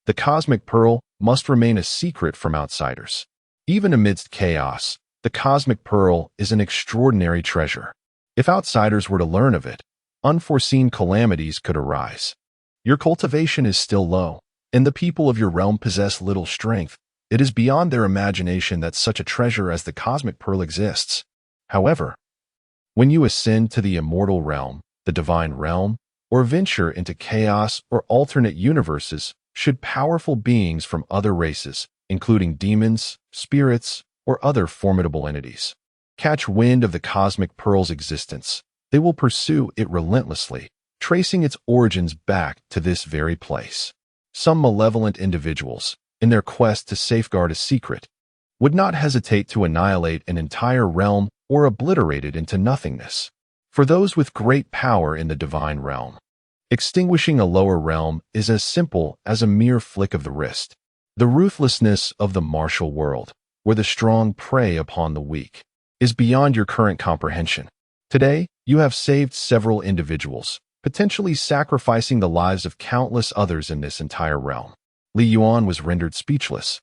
The cosmic pearl must remain a secret from outsiders. Even amidst chaos, the cosmic pearl is an extraordinary treasure. If outsiders were to learn of it, unforeseen calamities could arise. Your cultivation is still low, and the people of your realm possess little strength. It is beyond their imagination that such a treasure as the cosmic pearl exists. However, when you ascend to the immortal realm, the divine realm, or venture into chaos or alternate universes, should powerful beings from other races, including demons, spirits, or other formidable entities, catch wind of the cosmic pearl's existence, they will pursue it relentlessly, tracing its origins back to this very place. Some malevolent individuals, in their quest to safeguard a secret, would not hesitate to annihilate an entire realm or obliterate it into nothingness. For those with great power in the divine realm, extinguishing a lower realm is as simple as a mere flick of the wrist. The ruthlessness of the martial world, where the strong prey upon the weak, is beyond your current comprehension. Today, you have saved several individuals, potentially sacrificing the lives of countless others in this entire realm." Li Yuan was rendered speechless,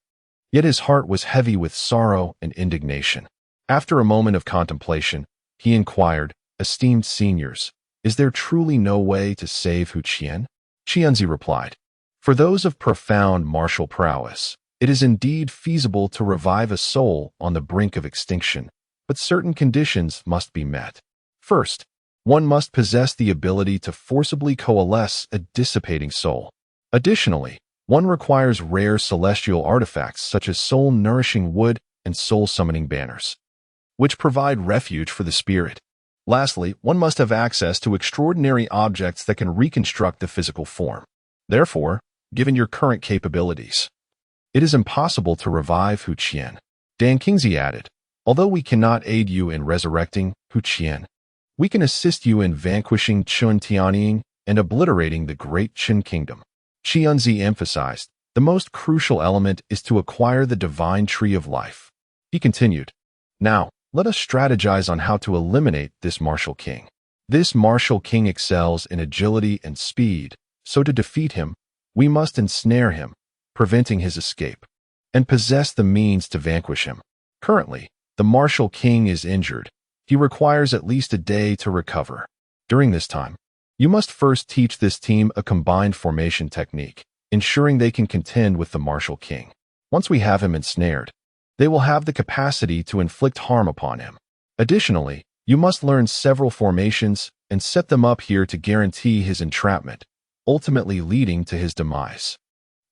yet his heart was heavy with sorrow and indignation. After a moment of contemplation, he inquired, "Esteemed seniors, is there truly no way to save Hu Qian?" Qianzi replied, "For those of profound martial prowess, it is indeed feasible to revive a soul on the brink of extinction, but certain conditions must be met. First, one must possess the ability to forcibly coalesce a dissipating soul. Additionally, One requires rare celestial artifacts such as soul-nourishing wood and soul-summoning banners, which provide refuge for the spirit. Lastly, one must have access to extraordinary objects that can reconstruct the physical form. Therefore, given your current capabilities, it is impossible to revive Hu Qian. Dan Kingsley added, although we cannot aid you in resurrecting Hu Qian, we can assist you in vanquishing Chun Tianying and obliterating the great Qin kingdom. Qianzi emphasized, the most crucial element is to acquire the divine tree of life. He continued, now, let us strategize on how to eliminate this martial king. This martial king excels in agility and speed, so to defeat him, we must ensnare him, preventing his escape, and possess the means to vanquish him. Currently, the martial king is injured. He requires at least a day to recover. During this time, you must first teach this team a combined formation technique, ensuring they can contend with the martial king. Once we have him ensnared, they will have the capacity to inflict harm upon him. Additionally, you must learn several formations and set them up here to guarantee his entrapment, ultimately leading to his demise.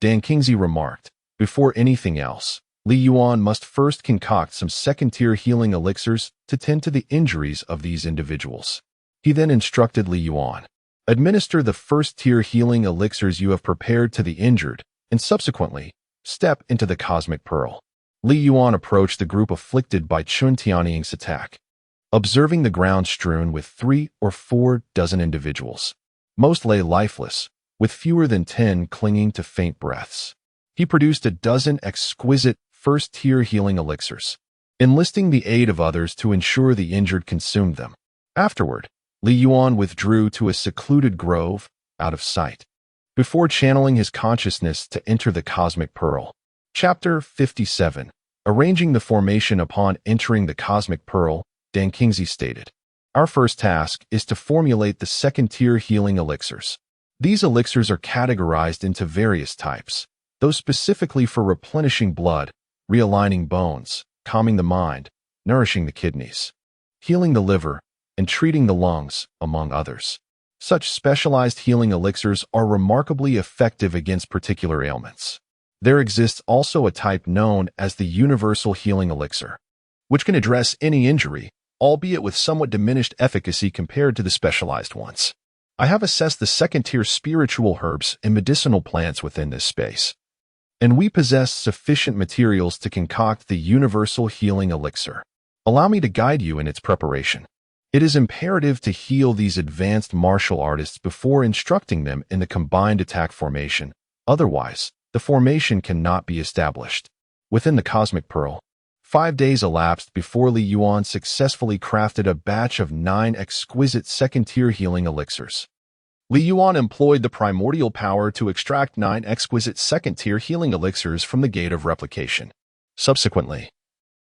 Dan Kingsley remarked, before anything else, Li Yuan must first concoct some second-tier healing elixirs to tend to the injuries of these individuals. He then instructed Li Yuan, administer the first-tier healing elixirs you have prepared to the injured, and subsequently, step into the Cosmic Pearl. Li Yuan approached the group afflicted by Chun Tianying's attack, observing the ground strewn with 3 or 4 dozen individuals. Most lay lifeless, with fewer than 10 clinging to faint breaths. He produced a dozen exquisite first-tier healing elixirs, enlisting the aid of others to ensure the injured consumed them. Afterward, Li Yuan withdrew to a secluded grove, out of sight, before channeling his consciousness to enter the Cosmic Pearl. Chapter 57. Arranging the formation. Upon entering the Cosmic Pearl, Dan Kingsley stated, our first task is to formulate the second-tier healing elixirs. These elixirs are categorized into various types, those specifically for replenishing blood, realigning bones, calming the mind, nourishing the kidneys, healing the liver, and treating the lungs, among others. Such specialized healing elixirs are remarkably effective against particular ailments. There exists also a type known as the universal healing elixir, which can address any injury, albeit with somewhat diminished efficacy compared to the specialized ones. I have assessed the second-tier spiritual herbs and medicinal plants within this space, and we possess sufficient materials to concoct the universal healing elixir. Allow me to guide you in its preparation. It is imperative to heal these advanced martial artists before instructing them in the combined attack formation. Otherwise, the formation cannot be established. Within the Cosmic Pearl, 5 days elapsed before Li Yuan successfully crafted a batch of 9 exquisite second-tier healing elixirs. Li Yuan employed the primordial power to extract 9 exquisite second-tier healing elixirs from the Gate of Replication. Subsequently,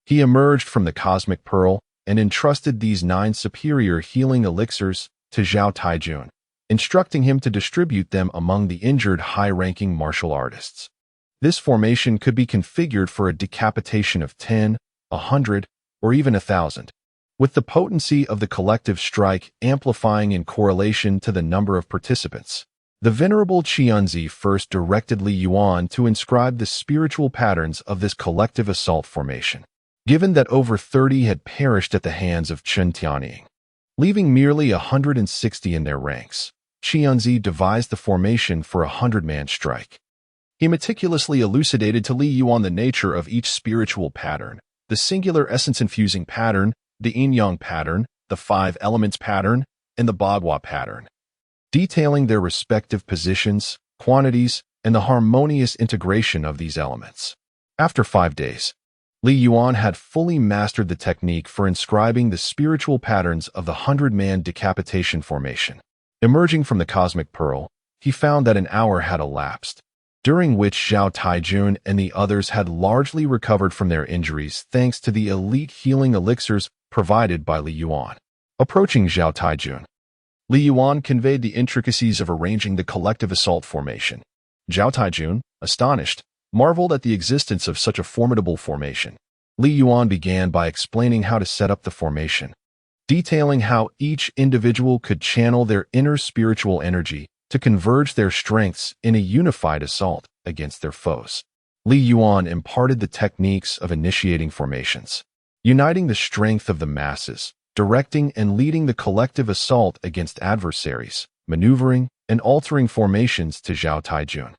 he emerged from the Cosmic Pearl and entrusted these 9 superior healing elixirs to Zhao Taijun, instructing him to distribute them among the injured high-ranking martial artists. This formation could be configured for a decapitation of 10, 100, or even 1,000, with the potency of the collective strike amplifying in correlation to the number of participants. The Venerable Qianzi first directed Li Yuan to inscribe the spiritual patterns of this collective assault formation, given that over 30 had perished at the hands of Chun Tianying, leaving merely 160 in their ranks. Qianzi devised the formation for a 100-man strike. He meticulously elucidated to Li Yuan the nature of each spiritual pattern, the singular essence-infusing pattern, the yin-yang pattern, the 5 elements pattern, and the bagua pattern, detailing their respective positions, quantities, and the harmonious integration of these elements. After 5 days, Li Yuan had fully mastered the technique for inscribing the spiritual patterns of the 100-man decapitation formation. Emerging from the Cosmic Pearl, he found that an hour had elapsed, during which Zhao Taijun and the others had largely recovered from their injuries thanks to the elite healing elixirs provided by Li Yuan. Approaching Zhao Taijun, Li Yuan conveyed the intricacies of arranging the collective assault formation. Zhao Taijun, astonished, marveled at the existence of such a formidable formation. Li Yuan began by explaining how to set up the formation, detailing how each individual could channel their inner spiritual energy to converge their strengths in a unified assault. against their foes. Li Yuan imparted the techniques of initiating formations, uniting the strength of the masses, directing and leading the collective assault against adversaries, maneuvering and altering formations to Zhao Taijun,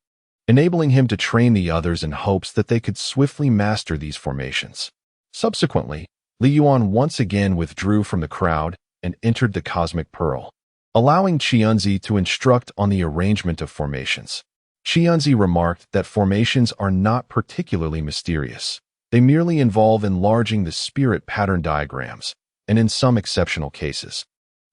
enabling him to train the others in hopes that they could swiftly master these formations. Subsequently, Li Yuan once again withdrew from the crowd and entered the Cosmic Pearl, allowing Qianzi to instruct on the arrangement of formations. Qianzi remarked that formations are not particularly mysterious. They merely involve enlarging the spirit pattern diagrams, and in some exceptional cases,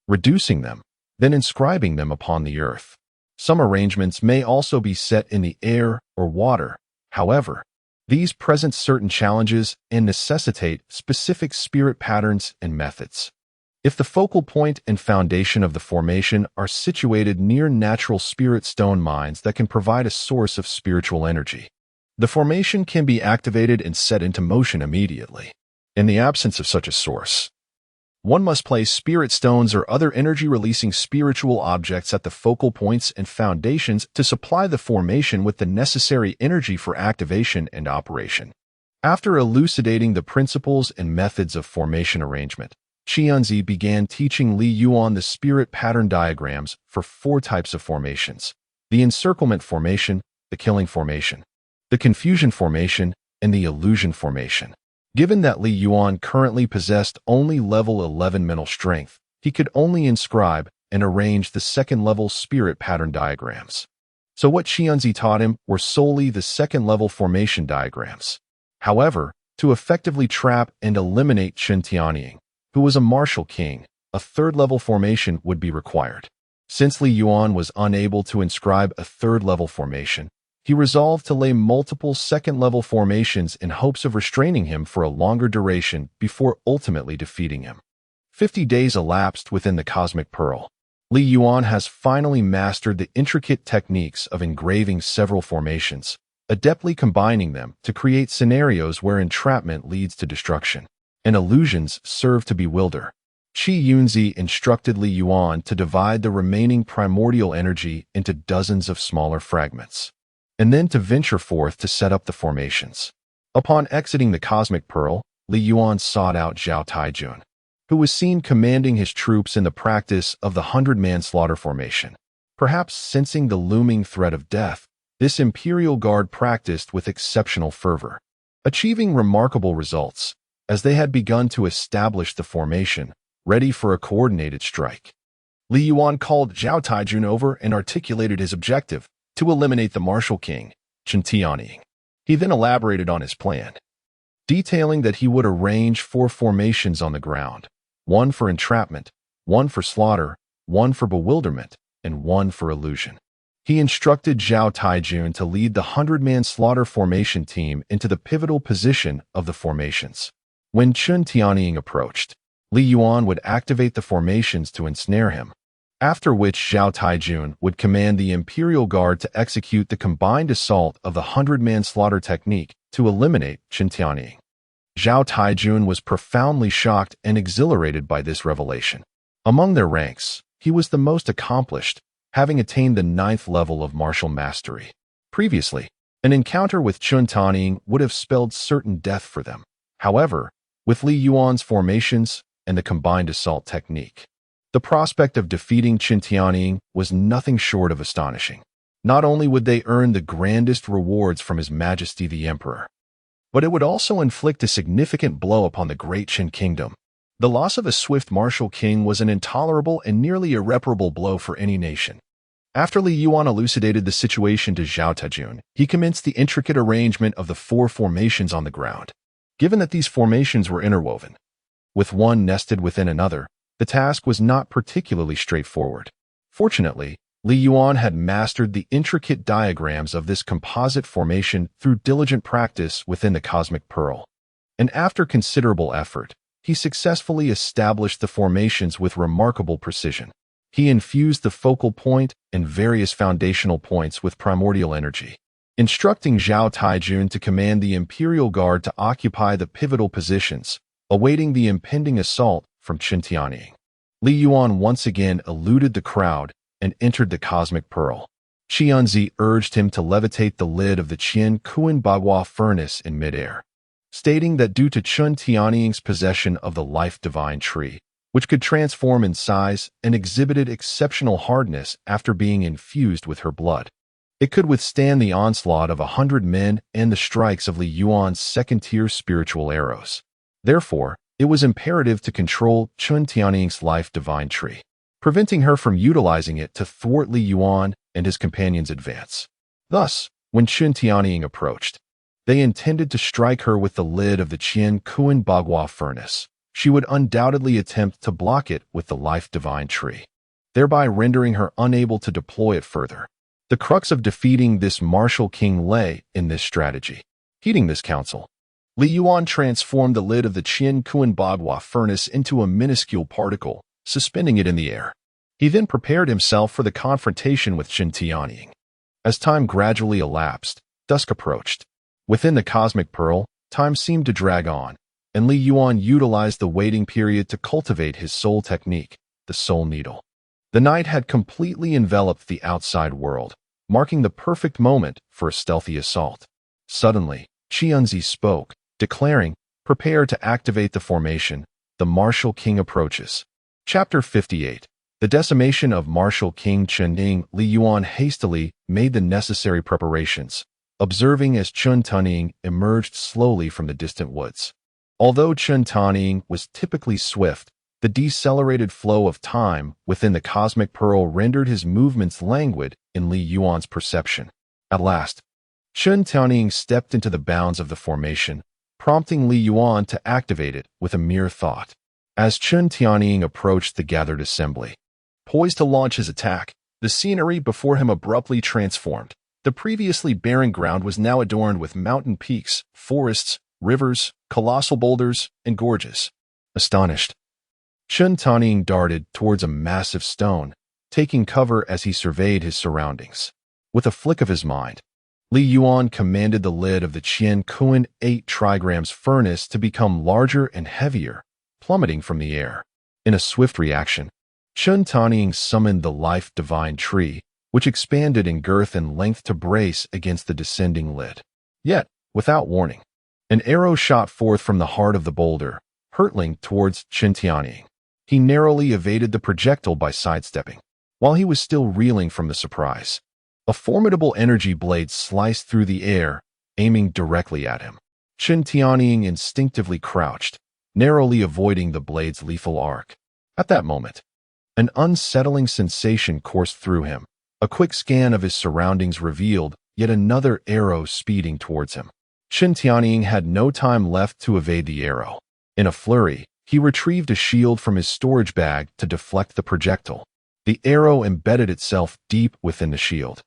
reducing them, then inscribing them upon the earth. Some arrangements may also be set in the air or water. However, these present certain challenges and necessitate specific spirit patterns and methods. If the focal point and foundation of the formation are situated near natural spirit stone mines that can provide a source of spiritual energy, the formation can be activated and set into motion immediately. In the absence of such a source, one must place spirit stones or other energy-releasing spiritual objects at the focal points and foundations to supply the formation with the necessary energy for activation and operation. After elucidating the principles and methods of formation arrangement, Qianzi began teaching Li Yuan the spirit pattern diagrams for 4 types of formations: the encirclement formation, the killing formation, the confusion formation, and the illusion formation. Given that Li Yuan currently possessed only level 11 mental strength, he could only inscribe and arrange the second-level spirit pattern diagrams. So what Qianzi taught him were solely the second-level formation diagrams. However, to effectively trap and eliminate Chen Tianying, who was a martial king, a third-level formation would be required. Since Li Yuan was unable to inscribe a third-level formation, he resolved to lay multiple second-level formations in hopes of restraining him for a longer duration before ultimately defeating him. 50 days elapsed within the Cosmic Pearl. Li Yuan has finally mastered the intricate techniques of engraving several formations, adeptly combining them to create scenarios where entrapment leads to destruction, and illusions serve to bewilder. Qi Yunzi instructed Li Yuan to divide the remaining primordial energy into dozens of smaller fragments, and then to venture forth to set up the formations. Upon exiting the Cosmic Pearl, Li Yuan sought out Zhao Taijun, who was seen commanding his troops in the practice of the 100-man slaughter formation. Perhaps sensing the looming threat of death, this Imperial Guard practiced with exceptional fervor, achieving remarkable results, as they had begun to establish the formation, ready for a coordinated strike. Li Yuan called Zhao Taijun over and articulated his objective: to eliminate the martial king, Chen Tianying. He then elaborated on his plan, detailing that he would arrange 4 formations on the ground: 1 for entrapment, 1 for slaughter, 1 for bewilderment, and 1 for illusion. He instructed Zhao Taijun to lead the 100-man slaughter formation team into the pivotal position of the formations. When Chen Tianying approached, Li Yuan would activate the formations to ensnare him, after which Zhao Taijun would command the Imperial Guard to execute the combined assault of the 100-man slaughter technique to eliminate Chen Tianying. Zhao Taijun was profoundly shocked and exhilarated by this revelation. Among their ranks, he was the most accomplished, having attained the 9th level of martial mastery. Previously, an encounter with Chen Tianying would have spelled certain death for them. However, with Li Yuan's formations and the combined assault technique, the prospect of defeating Chen Tianying was nothing short of astonishing. Not only would they earn the grandest rewards from His Majesty the Emperor, but it would also inflict a significant blow upon the great Qin kingdom. The loss of a swift martial king was an intolerable and nearly irreparable blow for any nation. After Li Yuan elucidated the situation to Zhao Taijun, he commenced the intricate arrangement of the 4 formations on the ground. Given that these formations were interwoven, with one nested within another, the task was not particularly straightforward. Fortunately, Li Yuan had mastered the intricate diagrams of this composite formation through diligent practice within the Cosmic Pearl, and after considerable effort, he successfully established the formations with remarkable precision. He infused the focal point and various foundational points with primordial energy, instructing Zhao Taijun to command the Imperial Guard to occupy the pivotal positions, awaiting the impending assault from Chen Tianying. Li Yuan once again eluded the crowd and entered the Cosmic Pearl. Qianzi urged him to levitate the lid of the Qian Kuan Bagua furnace in midair, stating that due to Chun Tianying's possession of the life divine tree, which could transform in size and exhibited exceptional hardness after being infused with her blood, it could withstand the onslaught of 100 men and the strikes of Li Yuan's second-tier spiritual arrows. Therefore, it was imperative to control Chun Tianying's life divine tree, preventing her from utilizing it to thwart Li Yuan and his companions' advance. Thus, when Chun Tianying approached, they intended to strike her with the lid of the Qian Kuan Bagua furnace. She would undoubtedly attempt to block it with the life divine tree, thereby rendering her unable to deploy it further. The crux of defeating this martial king lay in this strategy. Heeding this counsel, Li Yuan transformed the lid of the Qian Kuan Bagua furnace into a minuscule particle, suspending it in the air. He then prepared himself for the confrontation with Chun Tianying. As time gradually elapsed, dusk approached. Within the cosmic pearl, time seemed to drag on, and Li Yuan utilized the waiting period to cultivate his soul technique, the soul needle. The night had completely enveloped the outside world, marking the perfect moment for a stealthy assault. Suddenly, Qianzi spoke, declaring, "Prepare to activate the formation. The martial king approaches." Chapter 58. The decimation of martial king Chun. Li Yuan hastily made the necessary preparations, observing as Chun Tianying emerged slowly from the distant woods. Although Chun Tianying was typically swift, the decelerated flow of time within the cosmic pearl rendered his movements languid in Li Yuan's perception. At last, Chun Tianying stepped into the bounds of the formation, prompting Li Yuan to activate it with a mere thought. As Chun Tianying approached the gathered assembly, poised to launch his attack, the scenery before him abruptly transformed. The previously barren ground was now adorned with mountain peaks, forests, rivers, colossal boulders, and gorges. Astonished, Chun Tianying darted towards a massive stone, taking cover as he surveyed his surroundings. With a flick of his mind, Li Yuan commanded the lid of the Qian Kuan 8 trigrams furnace to become larger and heavier, plummeting from the air. In a swift reaction, Chun Tianying summoned the life divine tree, which expanded in girth and length to brace against the descending lid. Yet, without warning, an arrow shot forth from the heart of the boulder, hurtling towards Chun Tianying. He narrowly evaded the projectile by sidestepping. While he was still reeling from the surprise, a formidable energy blade sliced through the air, aiming directly at him. Chun Tianying instinctively crouched, narrowly avoiding the blade's lethal arc. At that moment, an unsettling sensation coursed through him. A quick scan of his surroundings revealed yet another arrow speeding towards him. Chun Tianying had no time left to evade the arrow. In a flurry, he retrieved a shield from his storage bag to deflect the projectile. The arrow embedded itself deep within the shield,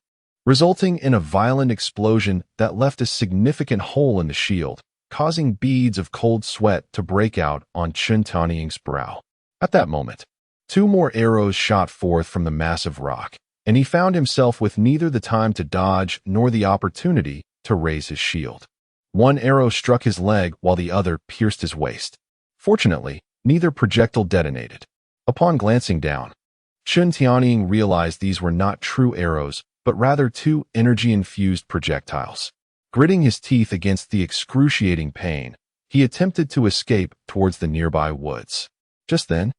resulting in a violent explosion that left a significant hole in the shield, causing beads of cold sweat to break out on Chun Tianying's brow. At that moment, 2 more arrows shot forth from the massive rock, and he found himself with neither the time to dodge nor the opportunity to raise his shield. One arrow struck his leg while the other pierced his waist. Fortunately, neither projectile detonated. Upon glancing down, Chun Tianying realized these were not true arrows, but rather 2 energy-infused projectiles. Gritting his teeth against the excruciating pain, he attempted to escape towards the nearby woods. Just then,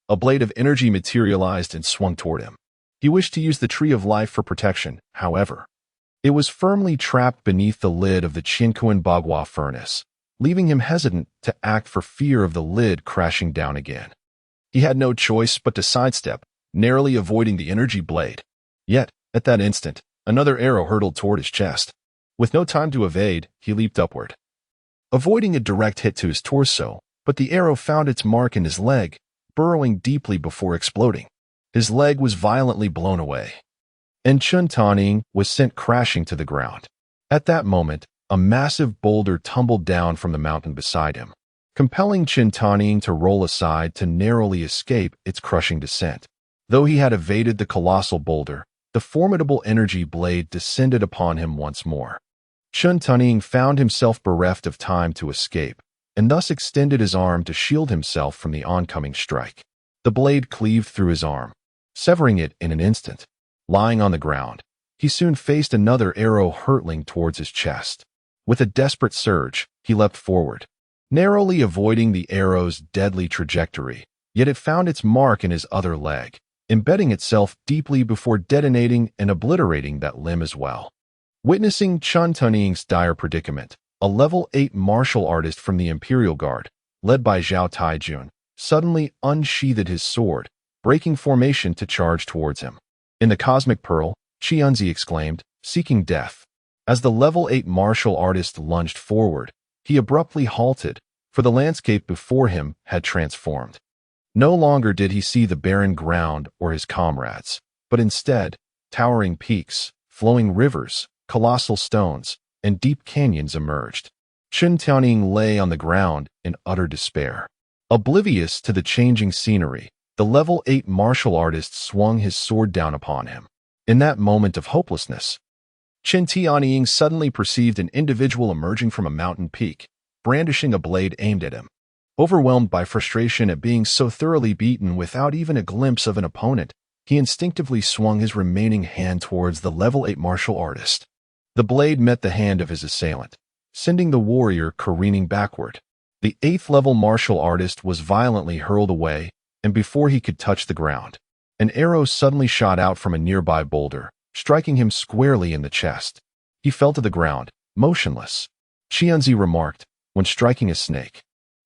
a blade of energy materialized and swung toward him. He wished to use the Tree of Life for protection, however. It was firmly trapped beneath the lid of the Qian Kuan Bagua furnace, leaving him hesitant to act for fear of the lid crashing down again. He had no choice but to sidestep, narrowly avoiding the energy blade. Yet, at that instant, another arrow hurtled toward his chest. With no time to evade, he leaped upward, avoiding a direct hit to his torso, but the arrow found its mark in his leg, burrowing deeply before exploding. His leg was violently blown away, and Chun Tianying was sent crashing to the ground. At that moment, a massive boulder tumbled down from the mountain beside him, compelling Chun Tianying to roll aside to narrowly escape its crushing descent. Though he had evaded the colossal boulder, the formidable energy blade descended upon him once more. Chun Tianying found himself bereft of time to escape, and thus extended his arm to shield himself from the oncoming strike. The blade cleaved through his arm, severing it in an instant. Lying on the ground, he soon faced another arrow hurtling towards his chest. With a desperate surge, he leapt forward, narrowly avoiding the arrow's deadly trajectory, yet it found its mark in his other leg, embedding itself deeply before detonating and obliterating that limb as well. Witnessing Chun Tunning's dire predicament, a level 8 martial artist from the Imperial Guard, led by Zhao Taijun, suddenly unsheathed his sword, breaking formation to charge towards him. In the Cosmic Pearl, Qianzi exclaimed, seeking death. As the level 8 martial artist lunged forward, he abruptly halted, for the landscape before him had transformed. No longer did he see the barren ground or his comrades, but instead, towering peaks, flowing rivers, colossal stones, and deep canyons emerged. Chun Tianing lay on the ground in utter despair. Oblivious to the changing scenery, the level 8 martial artist swung his sword down upon him. In that moment of hopelessness, Chen Tianying suddenly perceived an individual emerging from a mountain peak, brandishing a blade aimed at him. Overwhelmed by frustration at being so thoroughly beaten without even a glimpse of an opponent, he instinctively swung his remaining hand towards the level 8 martial artist. The blade met the hand of his assailant, sending the warrior careening backward. The 8th level martial artist was violently hurled away, and before he could touch the ground, an arrow suddenly shot out from a nearby boulder, striking him squarely in the chest. He fell to the ground, motionless. Qianzi remarked, when striking a snake,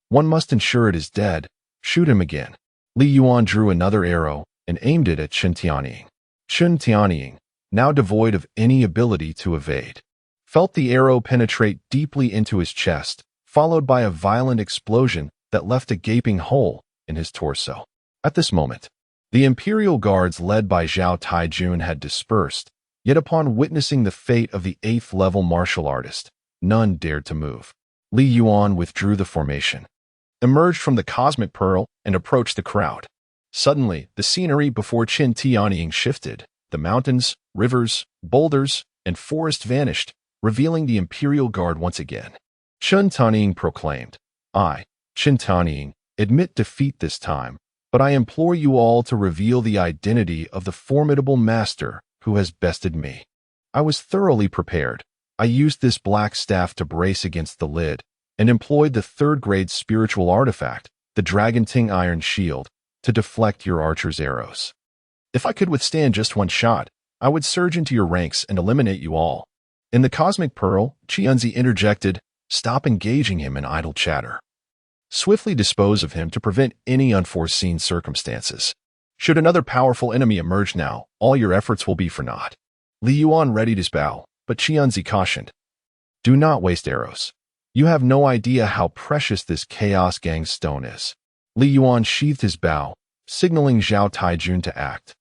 "One must ensure it is dead. Shoot him again." Li Yuan drew another arrow and aimed it at Chun Tianying. Chun Tianying, now devoid of any ability to evade, felt the arrow penetrate deeply into his chest, followed by a violent explosion that left a gaping hole in his torso. At this moment, the Imperial Guards led by Zhao Taijun had dispersed, yet upon witnessing the fate of the 8th level martial artist, none dared to move. Li Yuan withdrew the formation, emerged from the Cosmic Pearl, and approached the crowd. Suddenly, the scenery before Chen Tianying shifted. The mountains, rivers, boulders, and forest vanished, revealing the Imperial Guard once again. Chun Tianying proclaimed, "I, Chen Tianying, admit defeat this time, but I implore you all to reveal the identity of the formidable master who has bested me. I was thoroughly prepared. I used this black staff to brace against the lid, and employed the 3rd-grade spiritual artifact, the Dragon Ting Iron Shield, to deflect your archer's arrows. If I could withstand just one shot, I would surge into your ranks and eliminate you all." In the Cosmic Pearl, Qianzi interjected, "Stop engaging him in idle chatter. Swiftly dispose of him to prevent any unforeseen circumstances. Should another powerful enemy emerge now, all your efforts will be for naught." Li Yuan readied his bow, but Qianzi cautioned, "Do not waste arrows. You have no idea how precious this Chaos Gang stone is." Li Yuan sheathed his bow, signaling Zhao Taijun to act.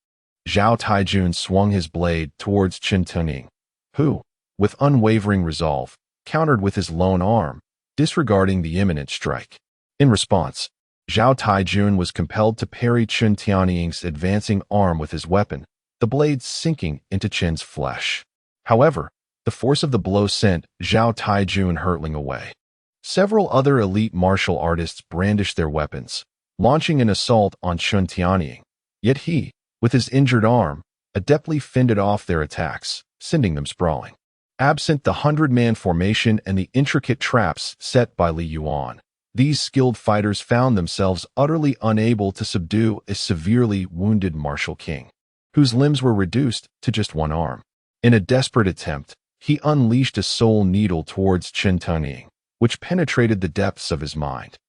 Zhao Taijun swung his blade towards Chen Tianying, who, with unwavering resolve, countered with his lone arm, disregarding the imminent strike. In response, Zhao Taijun was compelled to parry Chen Tianying's advancing arm with his weapon, the blade sinking into Chen's flesh. However, the force of the blow sent Zhao Taijun hurtling away. Several other elite martial artists brandished their weapons, launching an assault on Chen Tianying, yet he, with his injured arm, adeptly fended off their attacks, sending them sprawling. Absent the 100-man formation and the intricate traps set by Li Yuan, these skilled fighters found themselves utterly unable to subdue a severely wounded martial king, whose limbs were reduced to just one arm. In a desperate attempt, he unleashed a soul needle towards Chen Tianying, which penetrated the depths of his mind.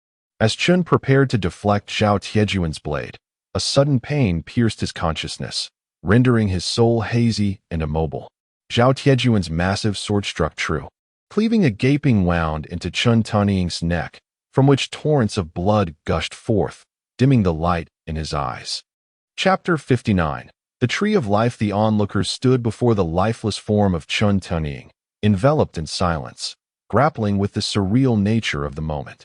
As Chun prepared to deflect Zhao Tiejuan's blade, a sudden pain pierced his consciousness, rendering his soul hazy and immobile. Zhao Tiejuan's massive sword struck true, cleaving a gaping wound into Chun Tianying's neck, from which torrents of blood gushed forth, dimming the light in his eyes. Chapter 59. The Tree of Life. The onlookers stood before the lifeless form of Chun Tianying, enveloped in silence, grappling with the surreal nature of the moment.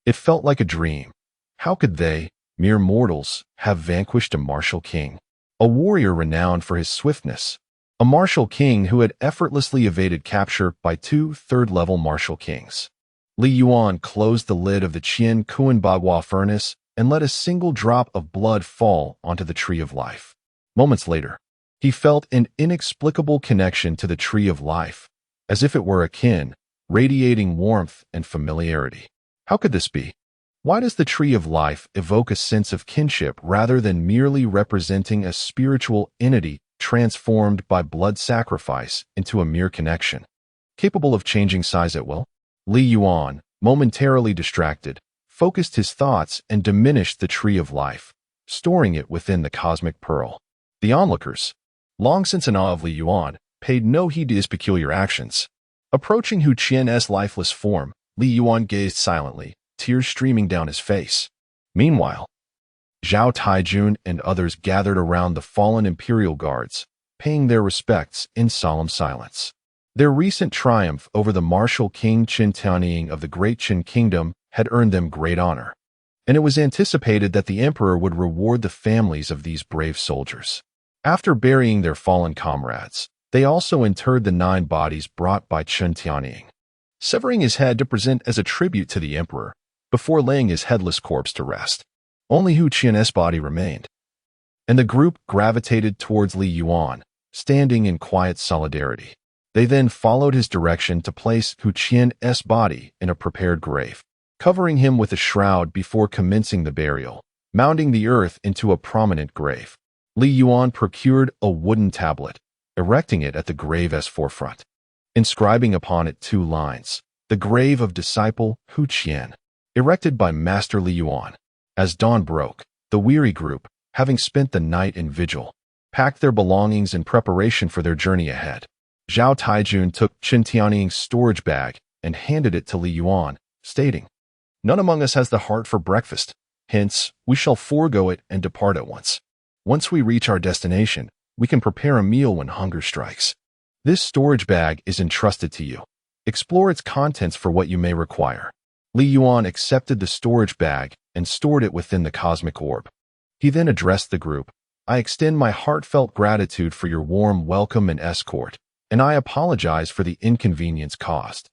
It felt like a dream. How could they, mere mortals, have vanquished a martial king? A warrior renowned for his swiftness. A martial king who had effortlessly evaded capture by 2 third-level martial kings. Li Yuan closed the lid of the Qian Kuanbagua furnace and let a single drop of blood fall onto the Tree of Life. Moments later, He felt an inexplicable connection to the tree of life, as if it were akin, radiating warmth and familiarity. How could this be? Why does the tree of life evoke a sense of kinship rather than merely representing a spiritual entity transformed by blood sacrifice into a mere connection, capable of changing size at will? Li Yuan, momentarily distracted, focused his thoughts and diminished the tree of life, storing it within the cosmic pearl. The onlookers, long since in awe of Li Yuan, paid no heed to his peculiar actions. Approaching Hu Qian's lifeless form, Li Yuan gazed silently, tears streaming down his face. Meanwhile, Zhao Taijun and others gathered around the fallen imperial guards, paying their respects in solemn silence. Their recent triumph over the martial king Qin Tianying of the Great Qin Kingdom had earned them great honor, and it was anticipated that the emperor would reward the families of these brave soldiers. After burying their fallen comrades, they also interred the 9 bodies brought by Qin Tianying, severing his head to present as a tribute to the emperor before laying his headless corpse to rest. Only Hu Qian's body remained, and the group gravitated towards Li Yuan, standing in quiet solidarity. They then followed his direction to place Hu Qian's body in a prepared grave, covering him with a shroud before commencing the burial, mounding the earth into a prominent grave. Li Yuan procured a wooden tablet, erecting it at the grave's forefront, inscribing upon it 2 lines, "The grave of disciple Hu Qian," erected by Master Li Yuan. As dawn broke, the weary group, having spent the night in vigil, packed their belongings in preparation for their journey ahead. Zhao Taijun took Qin Tianying's storage bag and handed it to Li Yuan, stating, "None among us has the heart for breakfast, hence we shall forego it and depart at once. Once we reach our destination, we can prepare a meal when hunger strikes. This storage bag is entrusted to you. Explore its contents for what you may require." Li Yuan accepted the storage bag and stored it within the cosmic orb. He then addressed the group, "I extend my heartfelt gratitude for your warm welcome and escort, and I apologize for the inconvenience caused.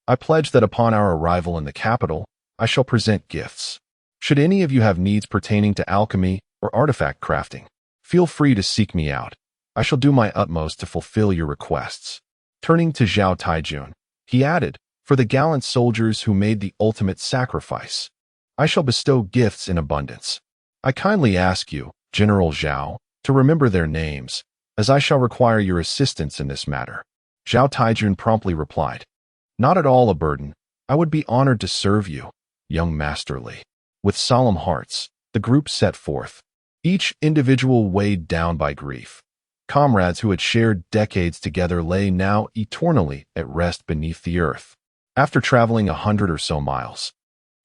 I pledge that upon our arrival in the capital, I shall present gifts. Should any of you have needs pertaining to alchemy or artifact crafting, feel free to seek me out. I shall do my utmost to fulfill your requests." Turning to Zhao Taijun, he added, "For the gallant soldiers who made the ultimate sacrifice, I shall bestow gifts in abundance. I kindly ask you, General Zhao, to remember their names, as I shall require your assistance in this matter." Zhao Taijun promptly replied, "Not at all a burden. I would be honored to serve you, young Master Li." With solemn hearts, the group set forth, each individual weighed down by grief. Comrades who had shared decades together lay now eternally at rest beneath the earth. After traveling 100 or so miles,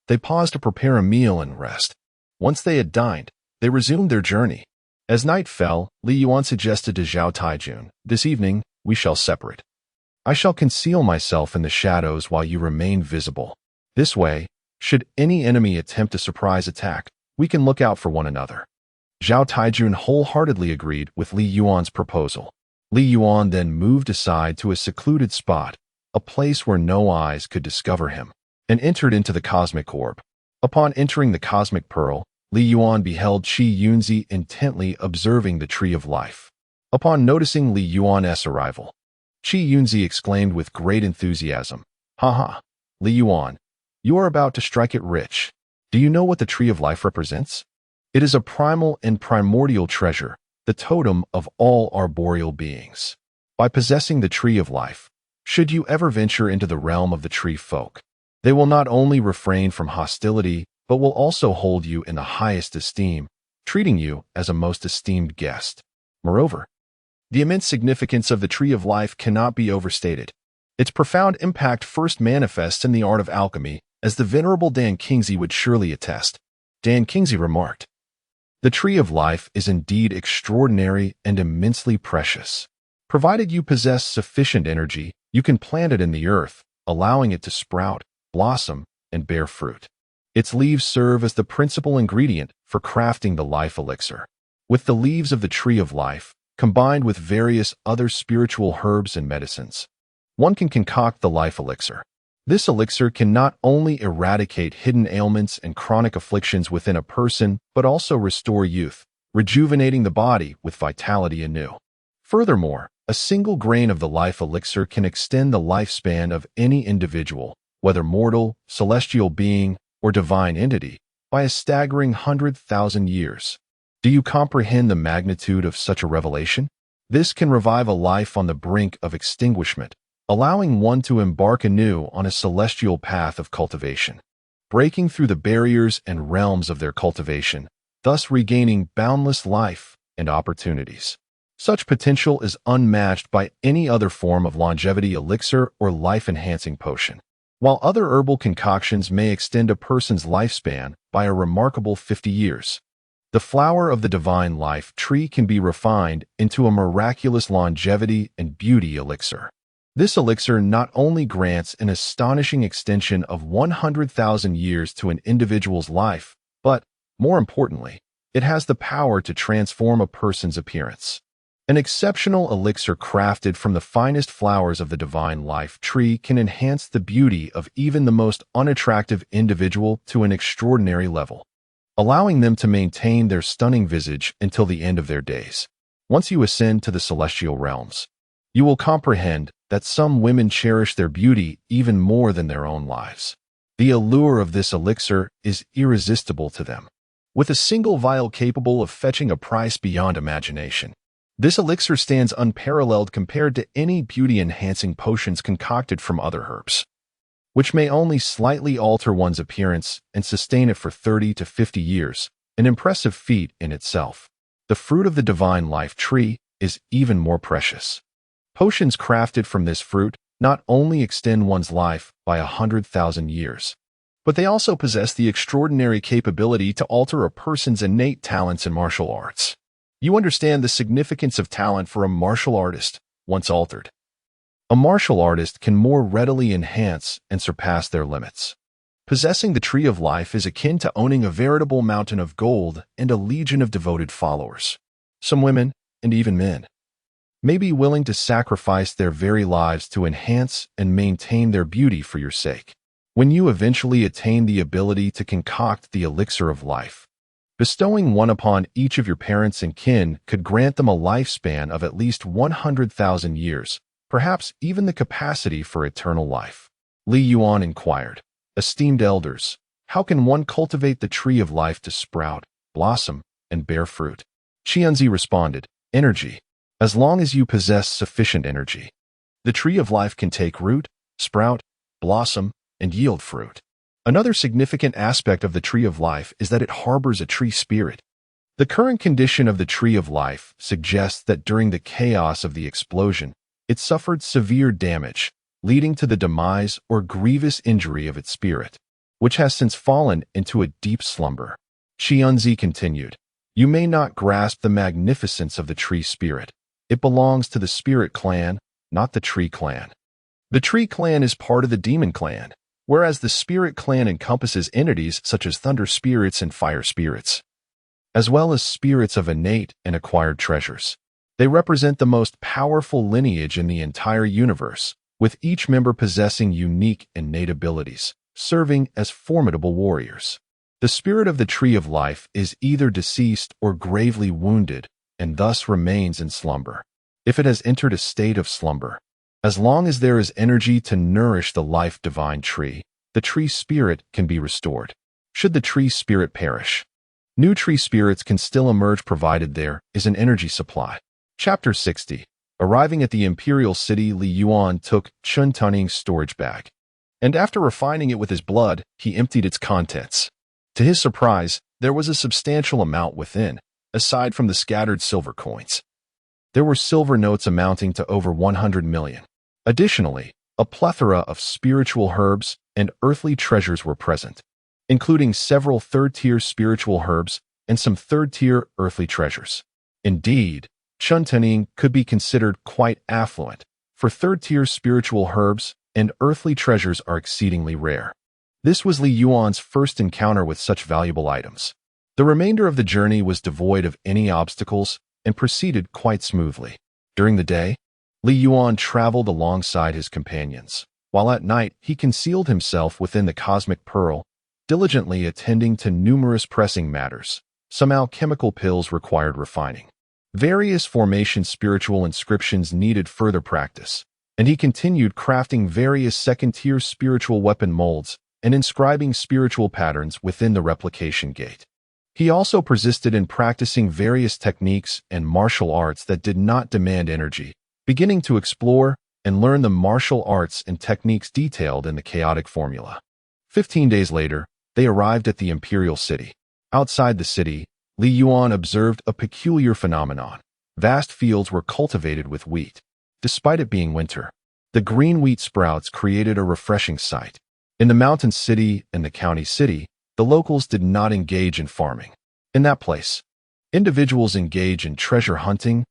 they paused to prepare a meal and rest. Once they had dined, they resumed their journey. As night fell, Li Yuan suggested to Zhao Taijun, "This evening, we shall separate. I shall conceal myself in the shadows while you remain visible. This way, should any enemy attempt a surprise attack, we can look out for one another." Zhao Taijun wholeheartedly agreed with Li Yuan's proposal. Li Yuan then moved aside to a secluded spot, a place where no eyes could discover him, and entered into the cosmic orb. Upon entering the cosmic pearl, Li Yuan beheld Qi Yunzi intently observing the tree of life. Upon noticing Li Yuan's arrival, Qi Yunzi exclaimed with great enthusiasm, "Ha! Li Yuan, you are about to strike it rich. Do you know what the tree of life represents? It is a primal and primordial treasure, the totem of all arboreal beings. By possessing the tree of life, should you ever venture into the realm of the tree folk, they will not only refrain from hostility, but will also hold you in the highest esteem, treating you as a most esteemed guest. Moreover, the immense significance of the tree of life cannot be overstated. Its profound impact first manifests in the art of alchemy, as the venerable Dan Kingsley would surely attest." Dan Kingsley remarked, "The tree of life is indeed extraordinary and immensely precious. Provided you possess sufficient energy, you can plant it in the earth, allowing it to sprout, blossom, and bear fruit. Its leaves serve as the principal ingredient for crafting the life elixir. With the leaves of the tree of life, combined with various other spiritual herbs and medicines, one can concoct the life elixir. This elixir can not only eradicate hidden ailments and chronic afflictions within a person, but also restore youth, rejuvenating the body with vitality anew. Furthermore, a single grain of the life elixir can extend the lifespan of any individual, whether mortal, celestial being, or divine entity, by a staggering 100,000 years. Do you comprehend the magnitude of such a revelation? This can revive a life on the brink of extinguishment, allowing one to embark anew on a celestial path of cultivation, breaking through the barriers and realms of their cultivation, thus regaining boundless life and opportunities. Such potential is unmatched by any other form of longevity elixir or life-enhancing potion. While other herbal concoctions may extend a person's lifespan by a remarkable 50 years, the flower of the divine life tree can be refined into a miraculous longevity and beauty elixir. This elixir not only grants an astonishing extension of 100,000 years to an individual's life, but, more importantly, it has the power to transform a person's appearance. An exceptional elixir crafted from the finest flowers of the divine life tree can enhance the beauty of even the most unattractive individual to an extraordinary level, allowing them to maintain their stunning visage until the end of their days. Once you ascend to the celestial realms, you will comprehend that some women cherish their beauty even more than their own lives. The allure of this elixir is irresistible to them, with a single vial capable of fetching a price beyond imagination. This elixir stands unparalleled compared to any beauty-enhancing potions concocted from other herbs, which may only slightly alter one's appearance and sustain it for 30 to 50 years, an impressive feat in itself. The fruit of the divine life tree is even more precious. Potions crafted from this fruit not only extend one's life by 100,000 years, but they also possess the extraordinary capability to alter a person's innate talents in martial arts. You understand the significance of talent for a martial artist once altered. A martial artist can more readily enhance and surpass their limits. Possessing the Tree of Life is akin to owning a veritable mountain of gold and a legion of devoted followers. Some women, and even men, may be willing to sacrifice their very lives to enhance and maintain their beauty for your sake. When you eventually attain the ability to concoct the elixir of life, bestowing one upon each of your parents and kin could grant them a lifespan of at least 100,000 years, perhaps even the capacity for eternal life. Li Yuan inquired, "Esteemed elders, how can one cultivate the tree of life to sprout, blossom, and bear fruit?" Qianzi responded, "Energy. As long as you possess sufficient energy, the tree of life can take root, sprout, blossom, and yield fruit." Another significant aspect of the tree of life is that it harbors a tree spirit. The current condition of the tree of life suggests that during the chaos of the explosion, it suffered severe damage, leading to the demise or grievous injury of its spirit, which has since fallen into a deep slumber. Qianzi continued, "You may not grasp the magnificence of the tree spirit. It belongs to the spirit clan, not the tree clan. The tree clan is part of the demon clan, whereas the spirit clan encompasses entities such as thunder spirits and fire spirits, as well as spirits of innate and acquired treasures. They represent the most powerful lineage in the entire universe, with each member possessing unique innate abilities, serving as formidable warriors. The spirit of the Tree of Life is either deceased or gravely wounded, and thus remains in slumber. If it has entered a state of slumber, as long as there is energy to nourish the life-divine tree, the tree spirit can be restored. Should the tree spirit perish, new tree spirits can still emerge provided there is an energy supply. Chapter 60. Arriving at the imperial city, Li Yuan took Chun Tuning's storage bag, and after refining it with his blood, he emptied its contents. To his surprise, there was a substantial amount within, aside from the scattered silver coins. There were silver notes amounting to over 100 million. Additionally, a plethora of spiritual herbs and earthly treasures were present, including several third-tier spiritual herbs and some third-tier earthly treasures. Indeed, Chun Tuning could be considered quite affluent, for third-tier spiritual herbs and earthly treasures are exceedingly rare. This was Li Yuan's first encounter with such valuable items. The remainder of the journey was devoid of any obstacles and proceeded quite smoothly. During the day, Li Yuan traveled alongside his companions, while at night he concealed himself within the cosmic pearl, diligently attending to numerous pressing matters. Some alchemical pills required refining. Various formation spiritual inscriptions needed further practice, and he continued crafting various second-tier spiritual weapon molds and inscribing spiritual patterns within the replication gate. He also persisted in practicing various techniques and martial arts that did not demand energy, beginning to explore and learn the martial arts and techniques detailed in the chaotic formula. 15 days later, they arrived at the imperial city. Outside the city, Li Yuan observed a peculiar phenomenon. Vast fields were cultivated with wheat. Despite it being winter, the green wheat sprouts created a refreshing sight. In the mountain city and the county city, the locals did not engage in farming. In that place, individuals engage in treasure hunting,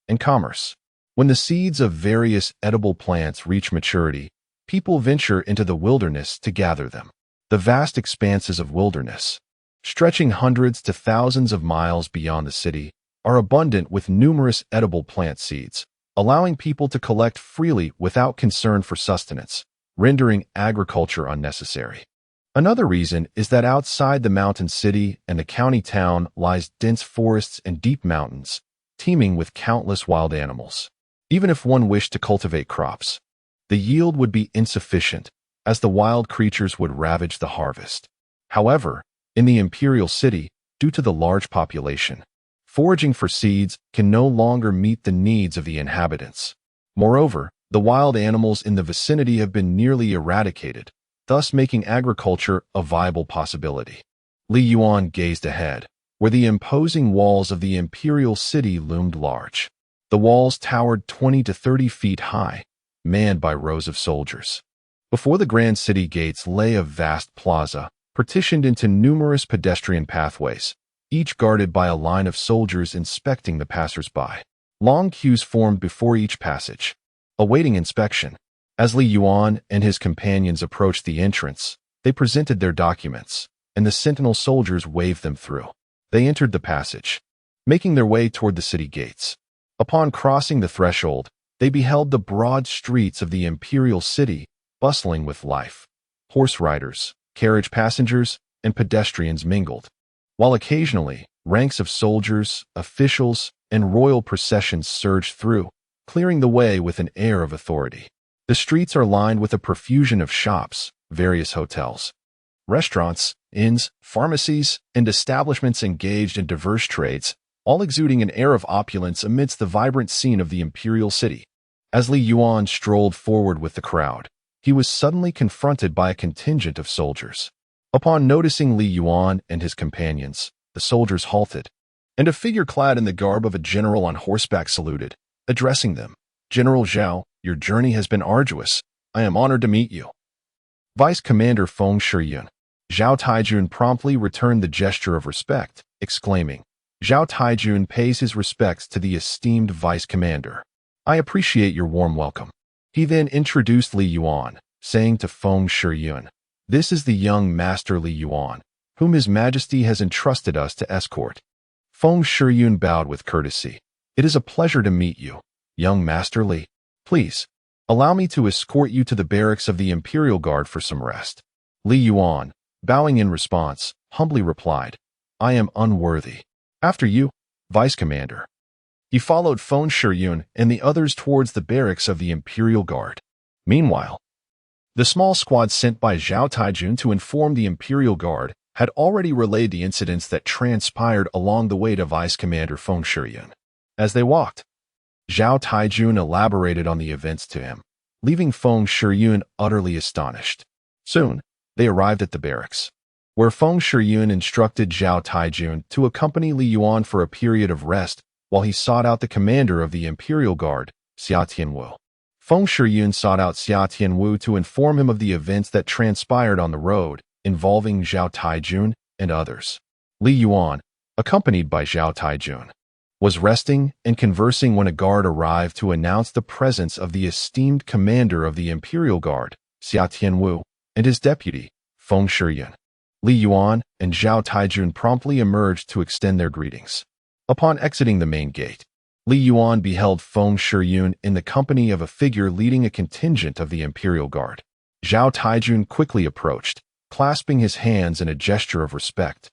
and commerce. When the seeds of various edible plants reach maturity, people venture into the wilderness to gather them. The vast expanses of wilderness, stretching hundreds to thousands of miles beyond the city, are abundant with numerous edible plant seeds, allowing people to collect freely without concern for sustenance, rendering agriculture unnecessary. Another reason is that outside the mountain city and the county town lies dense forests and deep mountains, teeming with countless wild animals. Even if one wished to cultivate crops, the yield would be insufficient, as the wild creatures would ravage the harvest. However, in the imperial city, due to the large population, foraging for seeds can no longer meet the needs of the inhabitants. Moreover, the wild animals in the vicinity have been nearly eradicated, thus making agriculture a viable possibility. Li Yuan gazed ahead, where the imposing walls of the imperial city loomed large. The walls towered 20 to 30 feet high, manned by rows of soldiers. Before the grand city gates lay a vast plaza, partitioned into numerous pedestrian pathways, each guarded by a line of soldiers inspecting the passers-by. Long queues formed before each passage, awaiting inspection. As Li Yuan and his companions approached the entrance, they presented their documents, and the sentinel soldiers waved them through. They entered the passage, making their way toward the city gates. Upon crossing the threshold, they beheld the broad streets of the imperial city bustling with life. Horse riders, carriage passengers, and pedestrians mingled, while occasionally ranks of soldiers, officials, and royal processions surged through, clearing the way with an air of authority. The streets are lined with a profusion of shops, various hotels, restaurants, inns, pharmacies, and establishments engaged in diverse trades, all exuding an air of opulence amidst the vibrant scene of the imperial city. As Li Yuan strolled forward with the crowd, he was suddenly confronted by a contingent of soldiers. Upon noticing Li Yuan and his companions, the soldiers halted, and a figure clad in the garb of a general on horseback saluted, addressing them. "General Zhao, your journey has been arduous. I am honored to meet you." Vice Commander Feng Shiyun. Zhao Taijun promptly returned the gesture of respect, exclaiming, "Zhao Taijun pays his respects to the esteemed Vice Commander. I appreciate your warm welcome." He then introduced Li Yuan, saying to Feng Shiyun, "This is the young Master Li Yuan, whom His Majesty has entrusted us to escort." Feng Shiyun bowed with courtesy. "It is a pleasure to meet you, young Master Li. Please, allow me to escort you to the barracks of the Imperial Guard for some rest." Li Yuan, bowing in response, humbly replied, "I am unworthy. After you, Vice Commander." He followed Feng Shiyun and the others towards the barracks of the Imperial Guard. Meanwhile, the small squad sent by Zhao Taijun to inform the Imperial Guard had already relayed the incidents that transpired along the way to Vice Commander Feng Shiyun. As they walked, Zhao Taijun elaborated on the events to him, leaving Feng Shiyun utterly astonished. Soon, they arrived at the barracks, where Feng Shiyun instructed Zhao Taijun to accompany Li Yuan for a period of rest while he sought out the commander of the Imperial Guard, Xia Tianwu. Feng Shiyun sought out Xia Tianwu to inform him of the events that transpired on the road, involving Zhao Taijun and others. Li Yuan, accompanied by Zhao Taijun, was resting and conversing when a guard arrived to announce the presence of the esteemed commander of the Imperial Guard, Xia Tianwu, and his deputy, Feng Shiyun. Li Yuan and Zhao Taijun promptly emerged to extend their greetings. Upon exiting the main gate, Li Yuan beheld Feng Shiyun in the company of a figure leading a contingent of the Imperial Guard. Zhao Taijun quickly approached, clasping his hands in a gesture of respect.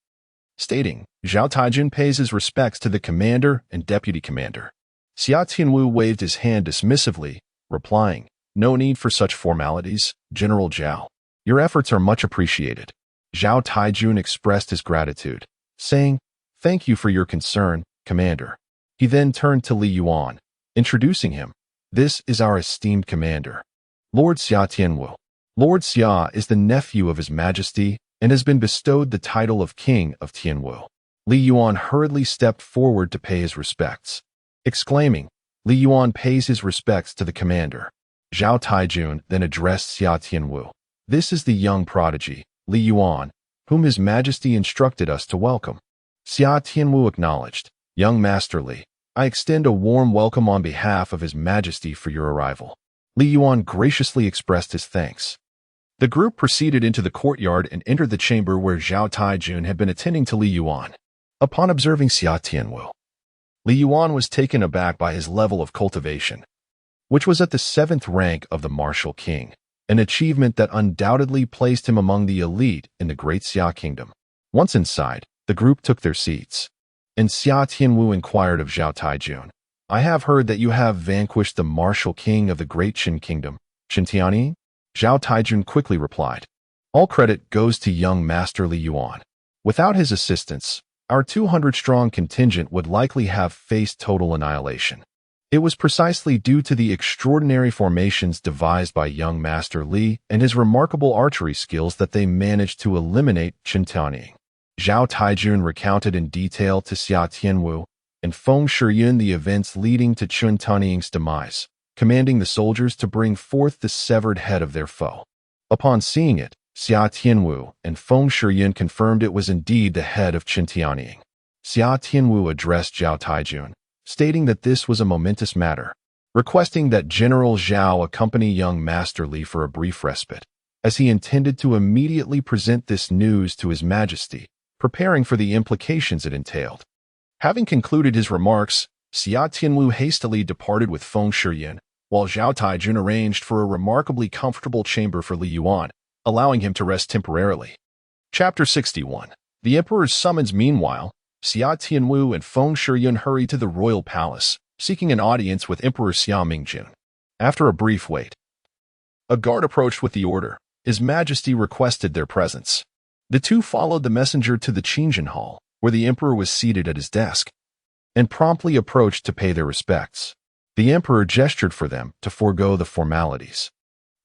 stating, Zhao Taijun pays his respects to the commander and deputy commander. Xia Tianwu waved his hand dismissively, replying, no need for such formalities, General Zhao. Your efforts are much appreciated. Zhao Taijun expressed his gratitude, saying, thank you for your concern, Commander. He then turned to Li Yuan, introducing him. This is our esteemed commander, Lord Xia Tianwu. Lord Xia is the nephew of His Majesty and has been bestowed the title of King of Tianwu. Li Yuan hurriedly stepped forward to pay his respects, exclaiming, Li Yuan pays his respects to the commander. Zhao Taijun then addressed Xia Tianwu. This is the young prodigy, Li Yuan, whom His Majesty instructed us to welcome. Xia Tianwu acknowledged, young Master Li, I extend a warm welcome on behalf of His Majesty for your arrival. Li Yuan graciously expressed his thanks. The group proceeded into the courtyard and entered the chamber where Zhao Taijun had been attending to Li Yuan. Upon observing Xia Tianwu, Li Yuan was taken aback by his level of cultivation, which was at the 7th rank of the martial king, an achievement that undoubtedly placed him among the elite in the Great Xia Kingdom. Once inside, the group took their seats, and Xia Tianwu inquired of Zhao Taijun, I have heard that you have vanquished the martial king of the Great Qin Kingdom, Qin Tianyi? Zhao Taijun quickly replied, all credit goes to young Master Li Yuan. Without his assistance, our 200-strong contingent would likely have faced total annihilation. It was precisely due to the extraordinary formations devised by young Master Li and his remarkable archery skills that they managed to eliminate Qin Tianyi. Zhao Taijun recounted in detail to Xia Tianwu and Feng Shiyun the events leading to Qin Tianying's demise, commanding the soldiers to bring forth the severed head of their foe. Upon seeing it, Xia Tianwu and Feng Shiyun confirmed it was indeed the head of Qin Tianying. Xia Tianwu addressed Zhao Taijun, stating that this was a momentous matter, requesting that General Zhao accompany young Master Li for a brief respite, as he intended to immediately present this news to His Majesty, preparing for the implications it entailed. Having concluded his remarks, Xia Tianwu hastily departed with Feng Shiyun, while Zhao Taijun arranged for a remarkably comfortable chamber for Li Yuan, allowing him to rest temporarily. Chapter 61. The Emperor's summons. Meanwhile, Xia Tianwu and Feng Shiyun hurried to the royal palace, seeking an audience with Emperor Xia Mingjun. After a brief wait, a guard approached with the order. His Majesty requested their presence. The two followed the messenger to the Qingjin Hall, where the Emperor was seated at his desk, and promptly approached to pay their respects. The Emperor gestured for them to forego the formalities.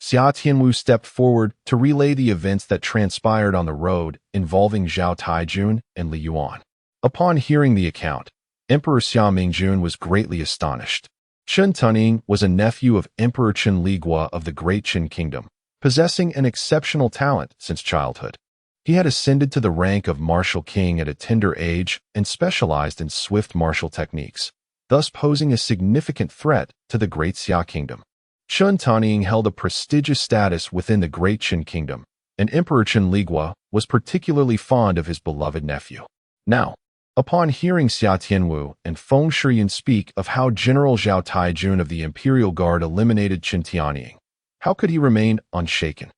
Xia Tianwu stepped forward to relay the events that transpired on the road involving Zhao Taijun and Li Yuan. Upon hearing the account, Emperor Xia Mingjun was greatly astonished. Qin Tianying was a nephew of Emperor Qin Ligua of the Great Qin Kingdom, possessing an exceptional talent since childhood. He had ascended to the rank of martial king at a tender age and specialized in swift martial techniques, thus posing a significant threat to the Great Xia Kingdom. Qin Tianying held a prestigious status within the Great Qin Kingdom, and Emperor Qin Ligua was particularly fond of his beloved nephew. Now, upon hearing Xia Tianwu and Feng Shiyun speak of how General Zhao Taijun of the Imperial Guard eliminated Qin Tianying, how could he remain unshaken?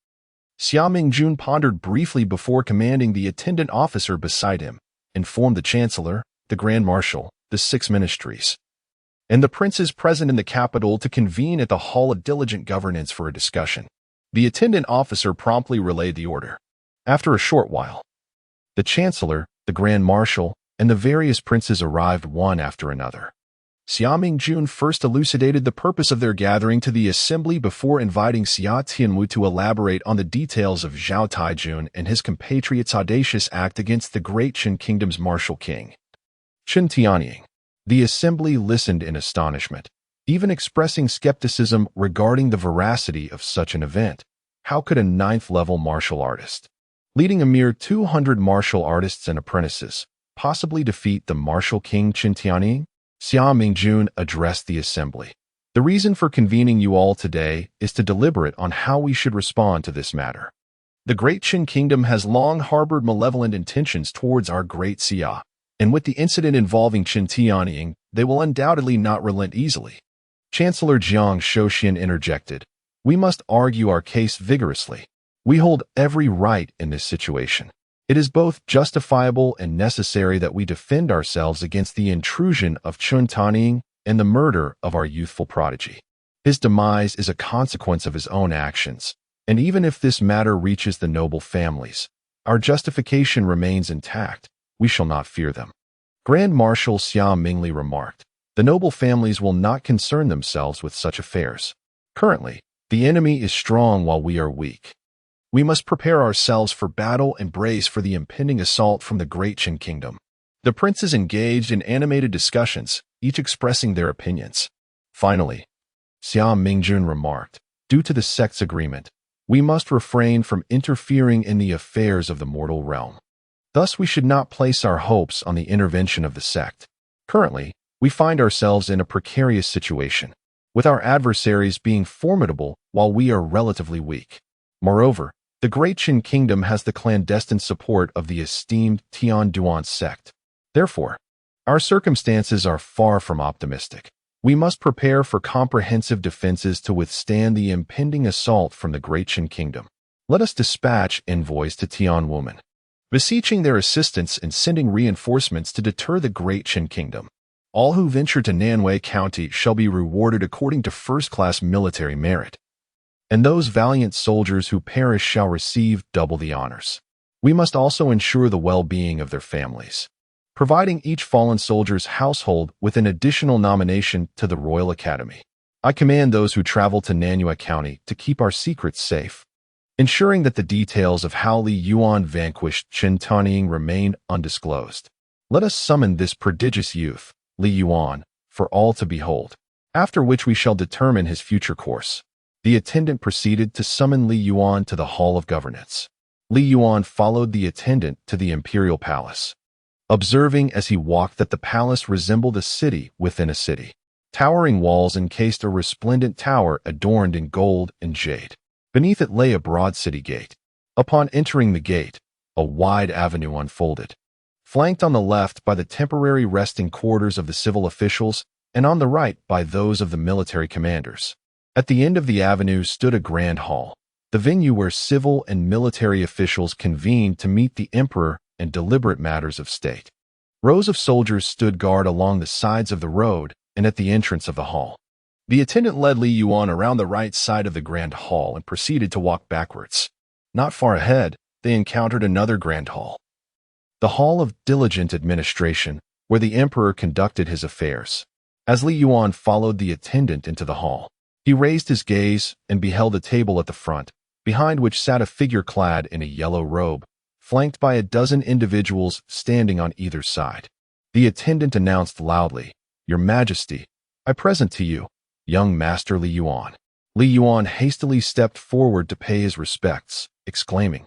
Xia Mingjun pondered briefly before commanding the attendant officer beside him, informed the Chancellor, the Grand Marshal, the 6 ministries, and the princes present in the capital to convene at the Hall of Diligent Governance for a discussion. The attendant officer promptly relayed the order. After a short while, the Chancellor, the Grand Marshal, and the various princes arrived one after another. Xia Mingjun first elucidated the purpose of their gathering to the assembly before inviting Xia Tianwu to elaborate on the details of Zhao Taijun and his compatriots' audacious act against the Great Qin Kingdom's martial king, Qin Tianying. The assembly listened in astonishment, even expressing skepticism regarding the veracity of such an event. How could a 9th-level martial artist, leading a mere 200 martial artists and apprentices, possibly defeat the martial king Qin Tianying? Xia Mingjun addressed the assembly. The reason for convening you all today is to deliberate on how we should respond to this matter. The Great Qin Kingdom has long harbored malevolent intentions towards our Great Xia, and with the incident involving Qin Tianying, they will undoubtedly not relent easily. Chancellor Jiang Shouxian interjected, we must argue our case vigorously. We hold every right in this situation. It is both justifiable and necessary that we defend ourselves against the intrusion of Chen Tanying and the murder of our youthful prodigy. His demise is a consequence of his own actions, and even if this matter reaches the noble families, our justification remains intact. We shall not fear them. Grand Marshal Xia Mingli remarked, "The noble families will not concern themselves with such affairs. Currently, the enemy is strong while we are weak. We must prepare ourselves for battle and brace for the impending assault from the great Qin kingdom." The princes engaged in animated discussions, each expressing their opinions. Finally, Xia Mingjun remarked, "Due to the sect's agreement, we must refrain from interfering in the affairs of the mortal realm. Thus, we should not place our hopes on the intervention of the sect. Currently, we find ourselves in a precarious situation, with our adversaries being formidable while we are relatively weak. Moreover, the Great Qin Kingdom has the clandestine support of the esteemed Tian Duan sect. Therefore, our circumstances are far from optimistic. We must prepare for comprehensive defenses to withstand the impending assault from the Great Qin Kingdom. Let us dispatch envoys to Tian Woman, beseeching their assistance and sending reinforcements to deter the Great Qin Kingdom. All who venture to Nanwei County shall be rewarded according to first-class military merit, and those valiant soldiers who perish shall receive double the honors. We must also ensure the well-being of their families, providing each fallen soldier's household with an additional nomination to the Royal Academy. I command those who travel to Nanhua County to keep our secrets safe, ensuring that the details of how Li Yuan vanquished Chen Tanying remain undisclosed. Let us summon this prodigious youth, Li Yuan, for all to behold, after which we shall determine his future course." The attendant proceeded to summon Li Yuan to the Hall of Governance. Li Yuan followed the attendant to the imperial palace, observing as he walked that the palace resembled a city within a city. Towering walls encased a resplendent tower adorned in gold and jade. Beneath it lay a broad city gate. Upon entering the gate, a wide avenue unfolded, flanked on the left by the temporary resting quarters of the civil officials and on the right by those of the military commanders. At the end of the avenue stood a grand hall, the venue where civil and military officials convened to meet the emperor and deliberate matters of state. Rows of soldiers stood guard along the sides of the road and at the entrance of the hall. The attendant led Li Yuan around the right side of the grand hall and proceeded to walk backwards. Not far ahead, they encountered another grand hall, the Hall of Diligent Administration, where the emperor conducted his affairs. As Li Yuan followed the attendant into the hall, he raised his gaze and beheld a table at the front, behind which sat a figure clad in a yellow robe, flanked by a dozen individuals standing on either side. The attendant announced loudly, "Your Majesty, I present to you, young Master Li Yuan." Li Yuan hastily stepped forward to pay his respects, exclaiming,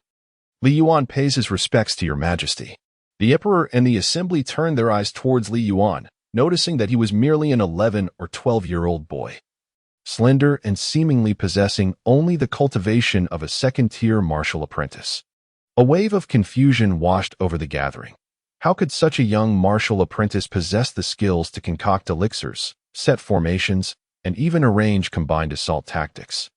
"Li Yuan pays his respects to your Majesty." The emperor and the assembly turned their eyes towards Li Yuan, noticing that he was merely an 11 or 12-year-old boy, slender and seemingly possessing only the cultivation of a second-tier martial apprentice. A wave of confusion washed over the gathering. How could such a young martial apprentice possess the skills to concoct elixirs, set formations, and even arrange combined assault tactics,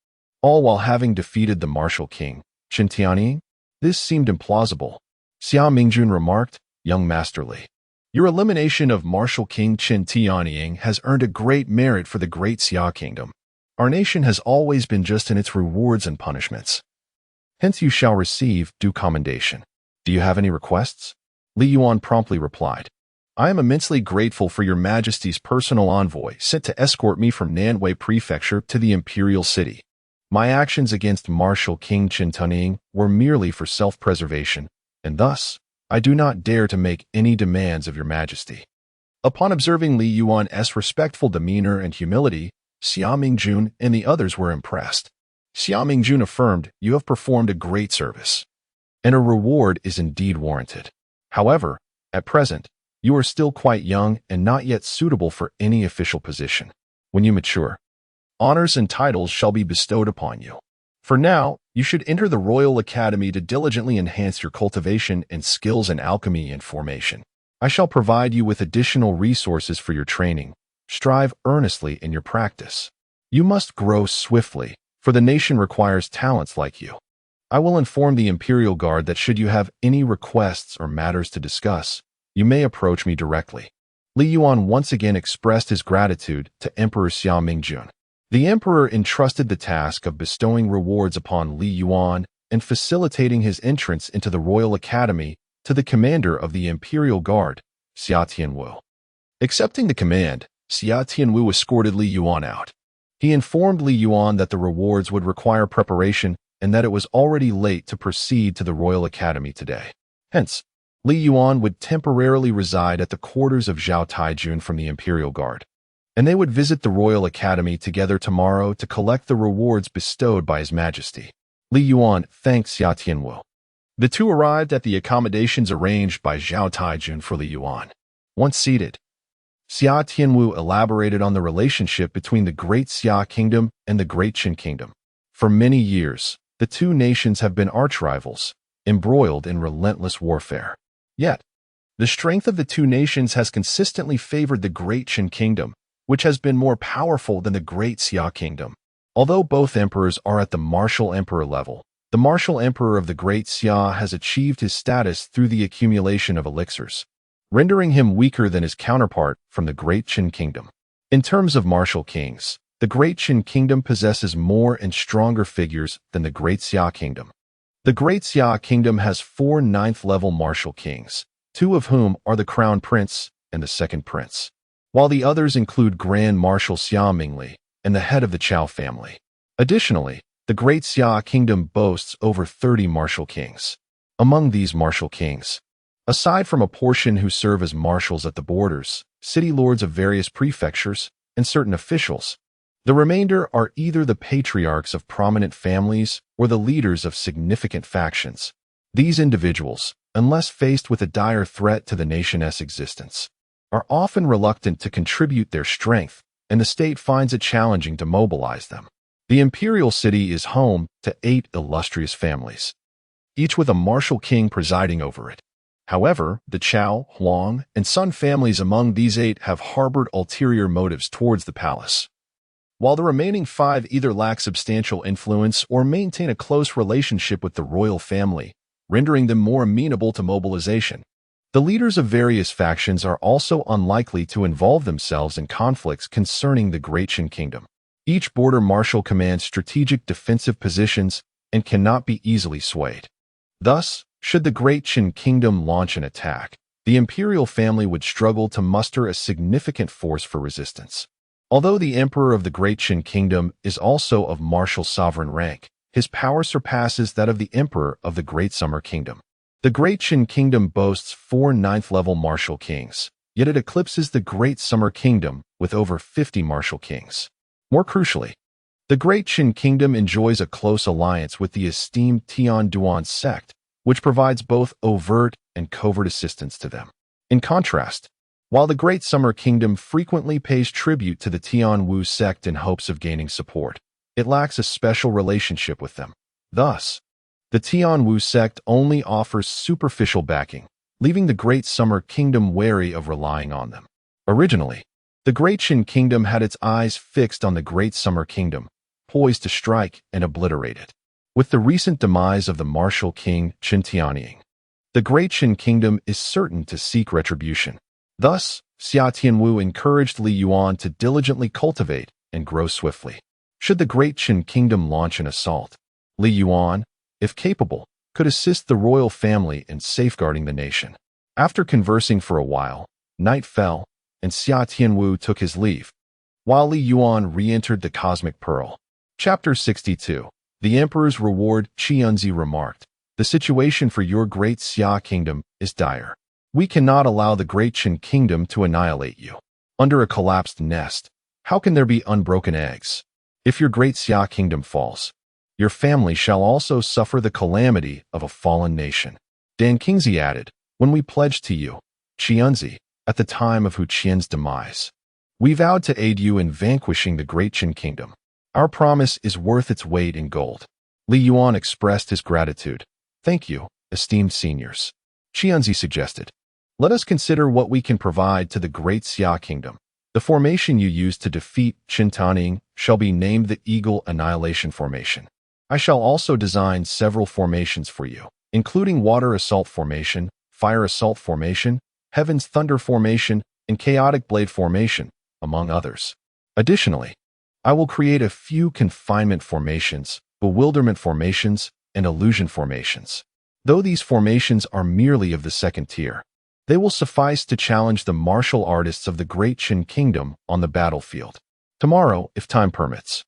all while having defeated the martial king, Chen Tianying? This seemed implausible. Xia Mingjun remarked, "Young Master Li, your elimination of martial king Chen Tianying has earned a great merit for the great Xia kingdom. Our nation has always been just in its rewards and punishments. Hence you shall receive due commendation. Do you have any requests?" Li Yuan promptly replied, "I am immensely grateful for your Majesty's personal envoy sent to escort me from Nanwei Prefecture to the Imperial City. My actions against Martial King Chen Tanying were merely for self-preservation, and thus I do not dare to make any demands of your Majesty." Upon observing Li Yuan's respectful demeanor and humility, Xia Mingjun and the others were impressed. Xia Mingjun affirmed, "You have performed a great service, and a reward is indeed warranted. However, at present, you are still quite young and not yet suitable for any official position. When you mature, honors and titles shall be bestowed upon you. For now, you should enter the Royal Academy to diligently enhance your cultivation and skills in alchemy and formation. I shall provide you with additional resources for your training. Strive earnestly in your practice. You must grow swiftly, for the nation requires talents like you. I will inform the Imperial Guard that should you have any requests or matters to discuss, you may approach me directly. Li Yuan once again expressed his gratitude to Emperor Xia Mingjun. The emperor entrusted the task of bestowing rewards upon Li Yuan and facilitating his entrance into the Royal Academy to the commander of the Imperial Guard, Xia Tianwu. Accepting the command, Xia Tianwu escorted Li Yuan out. He informed Li Yuan that the rewards would require preparation and that it was already late to proceed to the Royal Academy today. Hence, Li Yuan would temporarily reside at the quarters of Zhao Taijun from the Imperial Guard, and they would visit the Royal Academy together tomorrow to collect the rewards bestowed by His Majesty. Li Yuan thanked Xia Tianwu. The two arrived at the accommodations arranged by Zhao Taijun for Li Yuan. Once seated, Xia Tianwu elaborated on the relationship between the Great Xia Kingdom and the Great Qin Kingdom. For many years, the two nations have been archrivals, embroiled in relentless warfare. Yet, the strength of the two nations has consistently favored the Great Qin Kingdom, which has been more powerful than the Great Xia Kingdom. Although both emperors are at the martial emperor level, the martial emperor of the Great Xia has achieved his status through the accumulation of elixirs, rendering him weaker than his counterpart from the Great Qin Kingdom. In terms of martial kings, the Great Qin Kingdom possesses more and stronger figures than the Great Xia Kingdom. The Great Xia Kingdom has 4 9th-level martial kings, 2 of whom are the Crown Prince and the Second Prince, while the others include Grand Marshal Xia Mingli and the head of the Chao family. Additionally, the Great Xia Kingdom boasts over 30 martial kings. Among these martial kings, aside from a portion who serve as marshals at the borders, city lords of various prefectures, and certain officials, the remainder are either the patriarchs of prominent families or the leaders of significant factions. These individuals, unless faced with a dire threat to the nation's existence, are often reluctant to contribute their strength, and the state finds it challenging to mobilize them. The imperial city is home to 8 illustrious families, each with a martial king presiding over it. However, the Chao, Huang, and Sun families among these 8 have harbored ulterior motives towards the palace, while the remaining 5 either lack substantial influence or maintain a close relationship with the royal family, rendering them more amenable to mobilization. The leaders of various factions are also unlikely to involve themselves in conflicts concerning the Great Qin Kingdom. Each border marshal commands strategic defensive positions and cannot be easily swayed. Thus, should the Great Qin Kingdom launch an attack, the imperial family would struggle to muster a significant force for resistance. Although the emperor of the Great Qin Kingdom is also of martial sovereign rank, his power surpasses that of the emperor of the Great Summer Kingdom. The Great Qin Kingdom boasts 4 9th-level martial kings, yet it eclipses the Great Summer Kingdom with over 50 martial kings. More crucially, the Great Qin Kingdom enjoys a close alliance with the esteemed Tian-Duan sect, which provides both overt and covert assistance to them. In contrast, while the Great Summer Kingdom frequently pays tribute to the Tianwu sect in hopes of gaining support, it lacks a special relationship with them. Thus, the Tianwu sect only offers superficial backing, leaving the Great Summer Kingdom wary of relying on them. Originally, the Great Qin Kingdom had its eyes fixed on the Great Summer Kingdom, poised to strike and obliterate it. With the recent demise of the martial king Qin Tianying, the Great Qin Kingdom is certain to seek retribution. Thus, Xia Tianwu encouraged Li Yuan to diligently cultivate and grow swiftly. Should the Great Qin Kingdom launch an assault, Li Yuan, if capable, could assist the royal family in safeguarding the nation. After conversing for a while, night fell, and Xia Tianwu took his leave, while Li Yuan re-entered the Cosmic Pearl. Chapter 62. The Emperor's Reward. Qianzi remarked, "The situation for your Great Xia Kingdom is dire. We cannot allow the Great Qin Kingdom to annihilate you. Under a collapsed nest, how can there be unbroken eggs? If your Great Xia Kingdom falls, your family shall also suffer the calamity of a fallen nation." Dan Kingzi added, "When we pledged to you, Qianzi, at the time of Hu Qian's demise, we vowed to aid you in vanquishing the Great Qin Kingdom. Our promise is worth its weight in gold." Li Yuan expressed his gratitude. "Thank you, esteemed seniors." Qianzi suggested, "Let us consider what we can provide to the Great Xia Kingdom. The formation you used to defeat Qin Tianying shall be named the Eagle Annihilation Formation. I shall also design several formations for you, including Water Assault Formation, Fire Assault Formation, Heaven's Thunder Formation, and Chaotic Blade Formation, among others. Additionally, I will create a few Confinement Formations, Bewilderment Formations, and Illusion Formations. Though these formations are merely of the second tier, they will suffice to challenge the martial artists of the Great Qin Kingdom on the battlefield. Tomorrow, if time permits,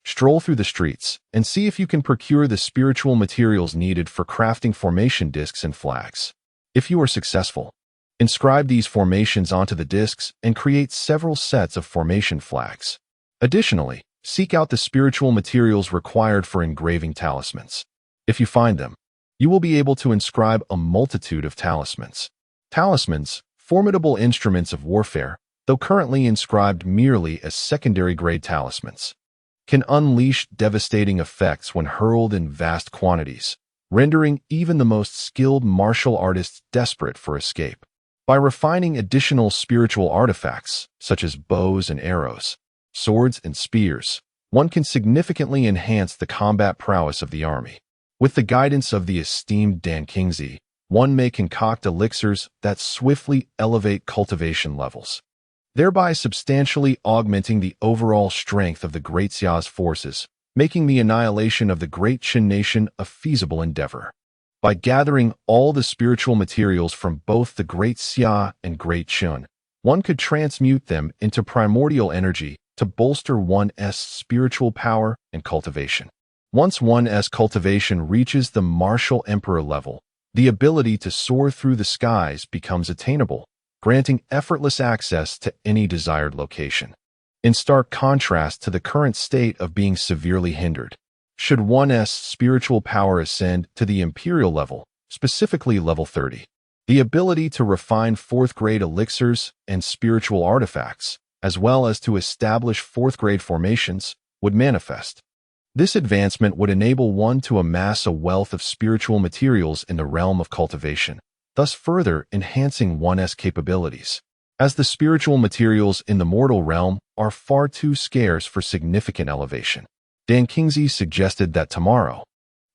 stroll through the streets and see if you can procure the spiritual materials needed for crafting formation discs and flags. If you are successful, inscribe these formations onto the discs and create several sets of formation flags. Additionally, seek out the spiritual materials required for engraving talismans. If you find them, you will be able to inscribe a multitude of talismans. Talismans, formidable instruments of warfare, though currently inscribed merely as secondary-grade talismans, can unleash devastating effects when hurled in vast quantities, rendering even the most skilled martial artists desperate for escape. By refining additional spiritual artifacts, such as bows and arrows, swords and spears, one can significantly enhance the combat prowess of the army. With the guidance of the esteemed Dan Kingsley, one may concoct elixirs that swiftly elevate cultivation levels, thereby substantially augmenting the overall strength of the Great Xia's forces, making the annihilation of the Great Qin nation a feasible endeavor. By gathering all the spiritual materials from both the Great Xia and Great Qin, one could transmute them into primordial energy to bolster one's spiritual power and cultivation. Once one's cultivation reaches the martial emperor level, the ability to soar through the skies becomes attainable, granting effortless access to any desired location. In stark contrast to the current state of being severely hindered, should one's spiritual power ascend to the imperial level, specifically level 30, the ability to refine fourth-grade elixirs and spiritual artifacts, as well as to establish fourth-grade formations, would manifest. This advancement would enable one to amass a wealth of spiritual materials in the realm of cultivation, thus further enhancing one's capabilities. As the spiritual materials in the mortal realm are far too scarce for significant elevation, Dan Kingsley suggested that tomorrow,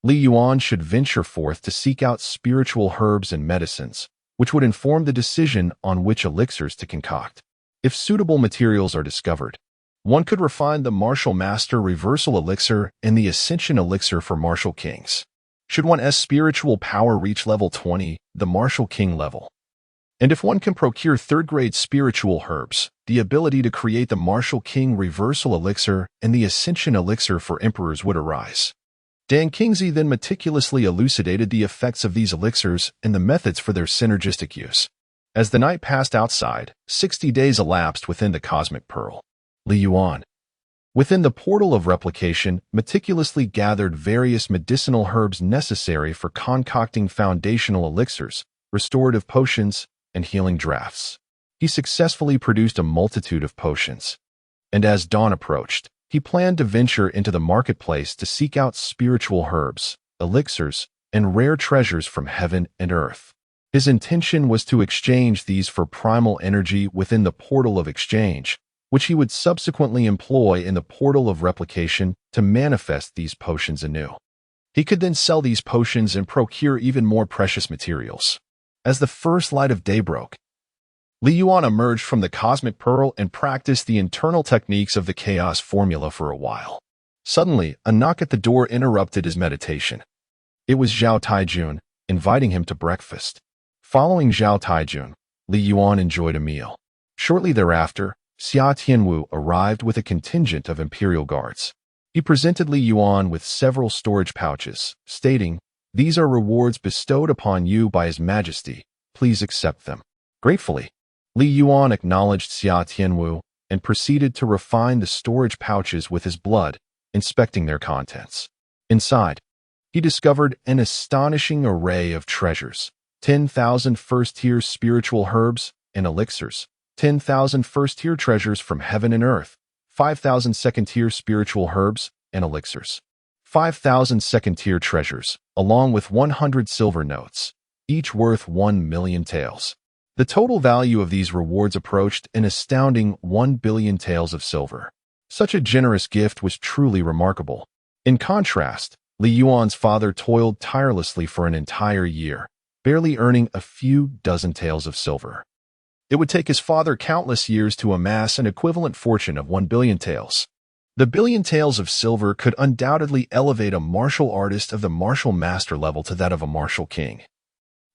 Yuan should venture forth to seek out spiritual herbs and medicines, which would inform the decision on which elixirs to concoct. If suitable materials are discovered, one could refine the Martial Master Reversal Elixir and the Ascension Elixir for Martial Kings. Should one's spiritual power reach level 20, the Martial King level, and if one can procure third-grade spiritual herbs, the ability to create the Martial King Reversal Elixir and the Ascension Elixir for Emperors would arise. Dan Kingsley then meticulously elucidated the effects of these elixirs and the methods for their synergistic use. As the night passed outside, 60 days elapsed within the Cosmic Pearl. Yuan, within the portal of replication, meticulously gathered various medicinal herbs necessary for concocting foundational elixirs, restorative potions, and healing draughts. He successfully produced a multitude of potions, and as dawn approached, he planned to venture into the marketplace to seek out spiritual herbs, elixirs, and rare treasures from heaven and earth. His intention was to exchange these for primal energy within the portal of exchange, which he would subsequently employ in the portal of replication to manifest these potions anew. He could then sell these potions and procure even more precious materials. As the first light of day broke, Yuan emerged from the Cosmic Pearl and practiced the internal techniques of the Chaos Formula for a while. Suddenly, a knock at the door interrupted his meditation. It was Zhao Taijun, inviting him to breakfast. Following Zhao Taijun, Yuan enjoyed a meal. Shortly thereafter, Xia Tianwu arrived with a contingent of imperial guards. He presented Yuan with several storage pouches, stating, "These are rewards bestowed upon you by His Majesty. Please accept them." Gratefully, Yuan acknowledged Xia Tianwu and proceeded to refine the storage pouches with his blood, inspecting their contents. Inside, he discovered an astonishing array of treasures: 10,000 first-tier spiritual herbs and elixirs, 10,000 first-tier treasures from heaven and earth, 5,000 second-tier spiritual herbs and elixirs, 5,000 second-tier treasures, along with 100 silver notes, each worth 1 million taels. The total value of these rewards approached an astounding 1 billion taels of silver. Such a generous gift was truly remarkable. In contrast, Li Yuan's father toiled tirelessly for an entire year, barely earning a few dozen taels of silver. It would take his father countless years to amass an equivalent fortune of 1 billion taels. The billion taels of silver could undoubtedly elevate a martial artist of the martial master level to that of a martial king,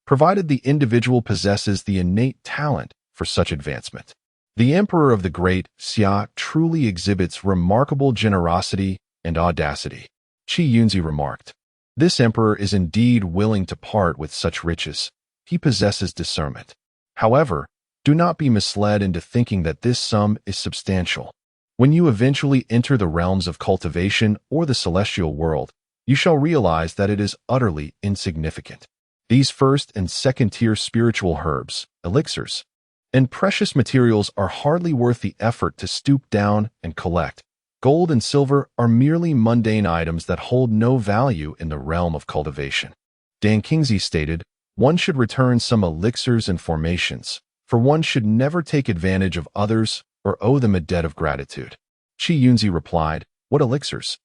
provided the individual possesses the innate talent for such advancement. The Emperor of the Great Xia truly exhibits remarkable generosity and audacity, Qi Yunzi remarked. This emperor is indeed willing to part with such riches. He possesses discernment. However, do not be misled into thinking that this sum is substantial. When you eventually enter the realms of cultivation or the celestial world, you shall realize that it is utterly insignificant. These first and second-tier spiritual herbs, elixirs, and precious materials are hardly worth the effort to stoop down and collect. Gold and silver are merely mundane items that hold no value in the realm of cultivation. Dan Kingsley stated, one should return some elixirs and formations, for one should never take advantage of others or owe them a debt of gratitude. Qi Yunzi replied, what elixirs?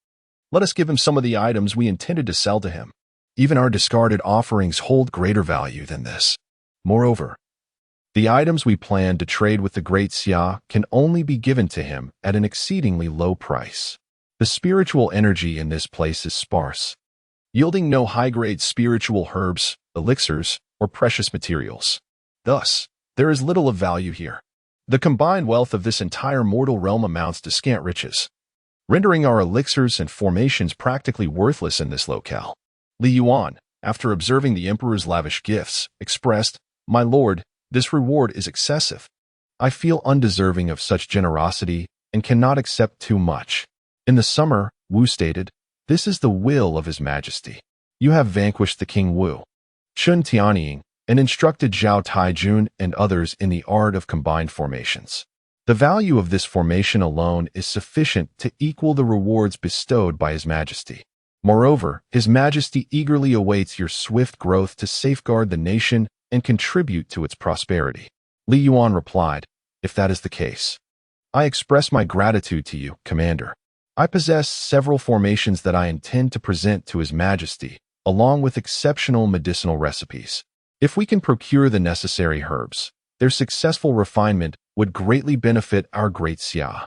Let us give him some of the items we intended to sell to him. Even our discarded offerings hold greater value than this. Moreover, the items we plan to trade with the great Xia can only be given to him at an exceedingly low price. The spiritual energy in this place is sparse, yielding no high-grade spiritual herbs, elixirs, or precious materials. Thus, there is little of value here. The combined wealth of this entire mortal realm amounts to scant riches, rendering our elixirs and formations practically worthless in this locale. Li Yuan, after observing the emperor's lavish gifts, expressed, my lord, this reward is excessive. I feel undeserving of such generosity and cannot accept too much. In the summer, Wu stated, this is the will of His Majesty. You have vanquished the King Wu, Chun Tianying, and instructed Zhao Taijun and others in the art of combined formations. The value of this formation alone is sufficient to equal the rewards bestowed by His Majesty. Moreover, His Majesty eagerly awaits your swift growth to safeguard the nation and contribute to its prosperity. Li Yuan replied, if that is the case, I express my gratitude to you, Commander. I possess several formations that I intend to present to His Majesty, along with exceptional medicinal recipes. If we can procure the necessary herbs, their successful refinement would greatly benefit our great Xia.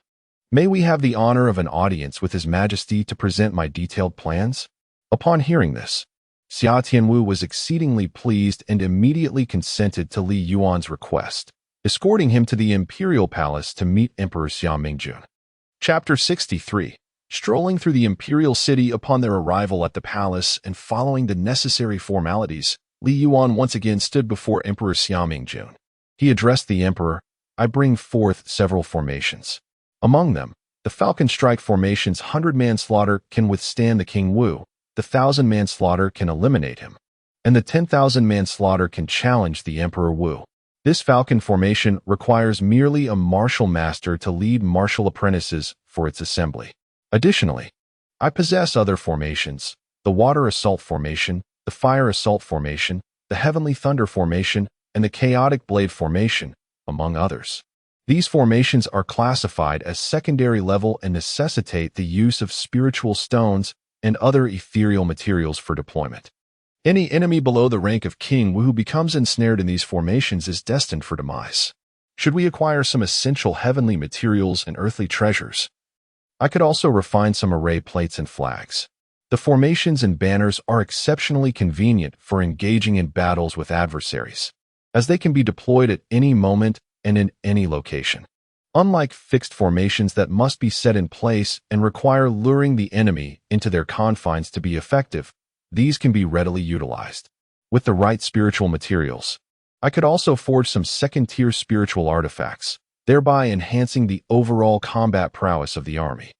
May we have the honor of an audience with His Majesty to present my detailed plans? Upon hearing this, Xia Tianwu was exceedingly pleased and immediately consented to Li Yuan's request, escorting him to the imperial palace to meet Emperor Xia Mingjun. Chapter 63. Strolling through the imperial city upon their arrival at the palace and following the necessary formalities, Li Yuan once again stood before Emperor Xia Mingjun. He addressed the emperor, I bring forth several formations. Among them, the Falcon Strike formation's 100-man slaughter can withstand the King Wu, the 1,000-man slaughter can eliminate him, and the 10,000-man slaughter can challenge the Emperor Wu. This Falcon formation requires merely a martial master to lead martial apprentices for its assembly. Additionally, I possess other formations, the Water Assault formation, the Fire Assault formation, the Heavenly Thunder formation, and the Chaotic Blade formation, among others. These formations are classified as secondary level and necessitate the use of spiritual stones and other ethereal materials for deployment. Any enemy below the rank of King Wu who becomes ensnared in these formations is destined for demise. Should we acquire some essential heavenly materials and earthly treasures, I could also refine some array plates and flags. The formations and banners are exceptionally convenient for engaging in battles with adversaries, as they can be deployed at any moment and in any location. Unlike fixed formations that must be set in place and require luring the enemy into their confines to be effective, these can be readily utilized. With the right spiritual materials, I could also forge some second-tier spiritual artifacts, thereby enhancing the overall combat prowess of the army.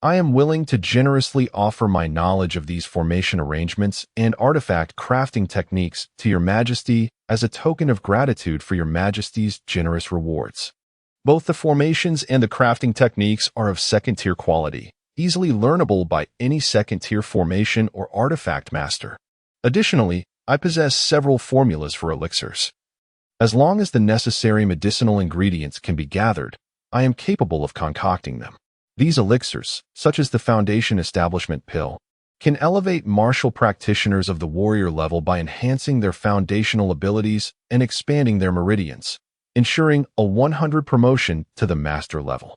I am willing to generously offer my knowledge of these formation arrangements and artifact crafting techniques to Your Majesty as a token of gratitude for Your Majesty's generous rewards. Both the formations and the crafting techniques are of second-tier quality, easily learnable by any second-tier formation or artifact master. Additionally, I possess several formulas for elixirs. As long as the necessary medicinal ingredients can be gathered, I am capable of concocting them. These elixirs, such as the Foundation Establishment Pill, can elevate martial practitioners of the warrior level by enhancing their foundational abilities and expanding their meridians, ensuring a 100 promotion to the master level.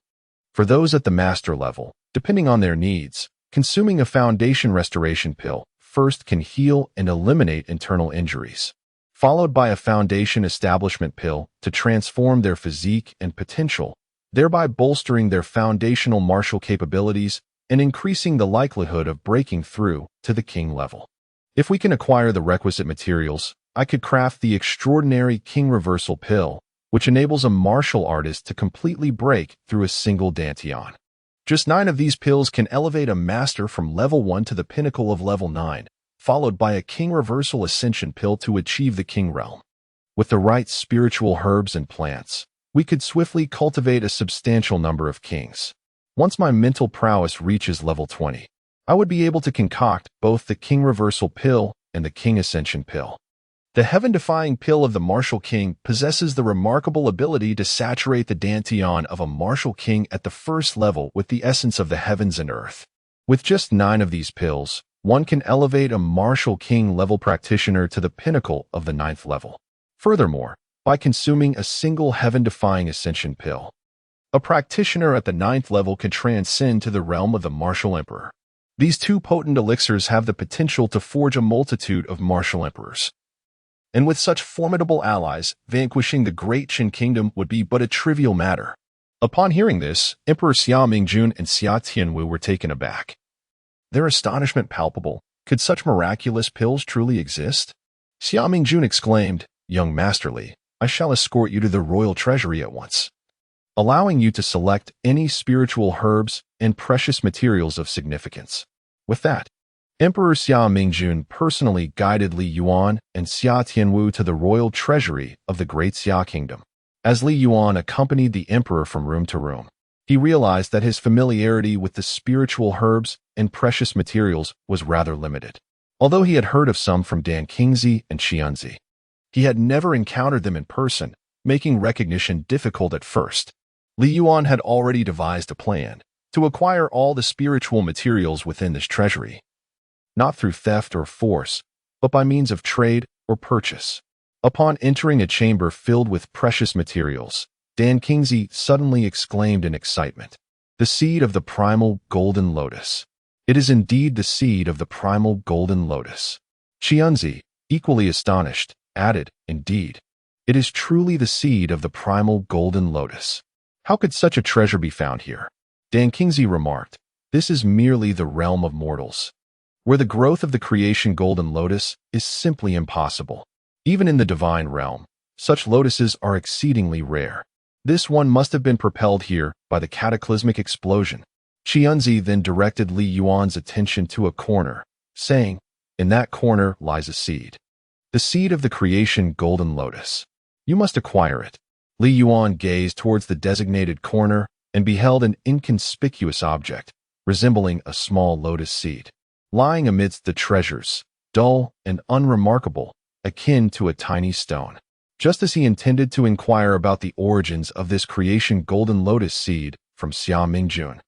For those at the master level, depending on their needs, consuming a foundation restoration pill first can heal and eliminate internal injuries, followed by a foundation establishment pill to transform their physique and potential, thereby bolstering their foundational martial capabilities and increasing the likelihood of breaking through to the king level. If we can acquire the requisite materials, I could craft the extraordinary King Reversal Pill, which enables a martial artist to completely break through a single dantian. Just 9 of these pills can elevate a master from level 1 to the pinnacle of level 9, followed by a King Reversal Ascension Pill to achieve the King Realm. With the right spiritual herbs and plants, we could swiftly cultivate a substantial number of kings. Once my mental prowess reaches level 20, I would be able to concoct both the King Reversal Pill and the King Ascension Pill. The heaven-defying pill of the Martial King possesses the remarkable ability to saturate the dantian of a martial king at the first level with the essence of the heavens and earth. With just 9 of these pills, one can elevate a martial king level practitioner to the pinnacle of the 9th level. Furthermore, by consuming a single heaven-defying ascension pill, a practitioner at the 9th level can transcend to the realm of the martial emperor. These 2 potent elixirs have the potential to forge a multitude of martial emperors. And with such formidable allies, vanquishing the great Qin kingdom would be but a trivial matter. Upon hearing this, Emperor Xia Mingjun and Xia Tianwu were taken aback. Their astonishment palpable. Could such miraculous pills truly exist? Xia Mingjun exclaimed, "Young Masterly, I shall escort you to the royal treasury at once, allowing you to select any spiritual herbs and precious materials of significance." With that, Emperor Xia Mingjun personally guided Li Yuan and Xia Tianwu to the royal treasury of the great Xia kingdom. As Li Yuan accompanied the emperor from room to room, he realized that his familiarity with the spiritual herbs and precious materials was rather limited. Although he had heard of some from Dan Qingzi and Xianzi, he had never encountered them in person, making recognition difficult at first. Li Yuan had already devised a plan to acquire all the spiritual materials within this treasury, not through theft or force, but by means of trade or purchase. Upon entering a chamber filled with precious materials, Dan Qingzi suddenly exclaimed in excitement, "The seed of the primal golden lotus. It is indeed the seed of the primal golden lotus." Xianzi, equally astonished, added, "Indeed, it is truly the seed of the primal golden lotus. How could such a treasure be found here?" Dan Qingzi remarked, "This is merely the realm of mortals, where the growth of the creation golden lotus is simply impossible. Even in the divine realm, such lotuses are exceedingly rare. This one must have been propelled here by the cataclysmic explosion." Xianzi then directed Li Yuan's attention to a corner, saying, "In that corner lies a seed. The seed of the creation golden lotus. You must acquire it." Li Yuan gazed towards the designated corner and beheld an inconspicuous object, resembling a small lotus seed, lying amidst the treasures, dull and unremarkable, akin to a tiny stone. Just as he intended to inquire about the origins of this creation golden lotus seed from Xia Mingjun,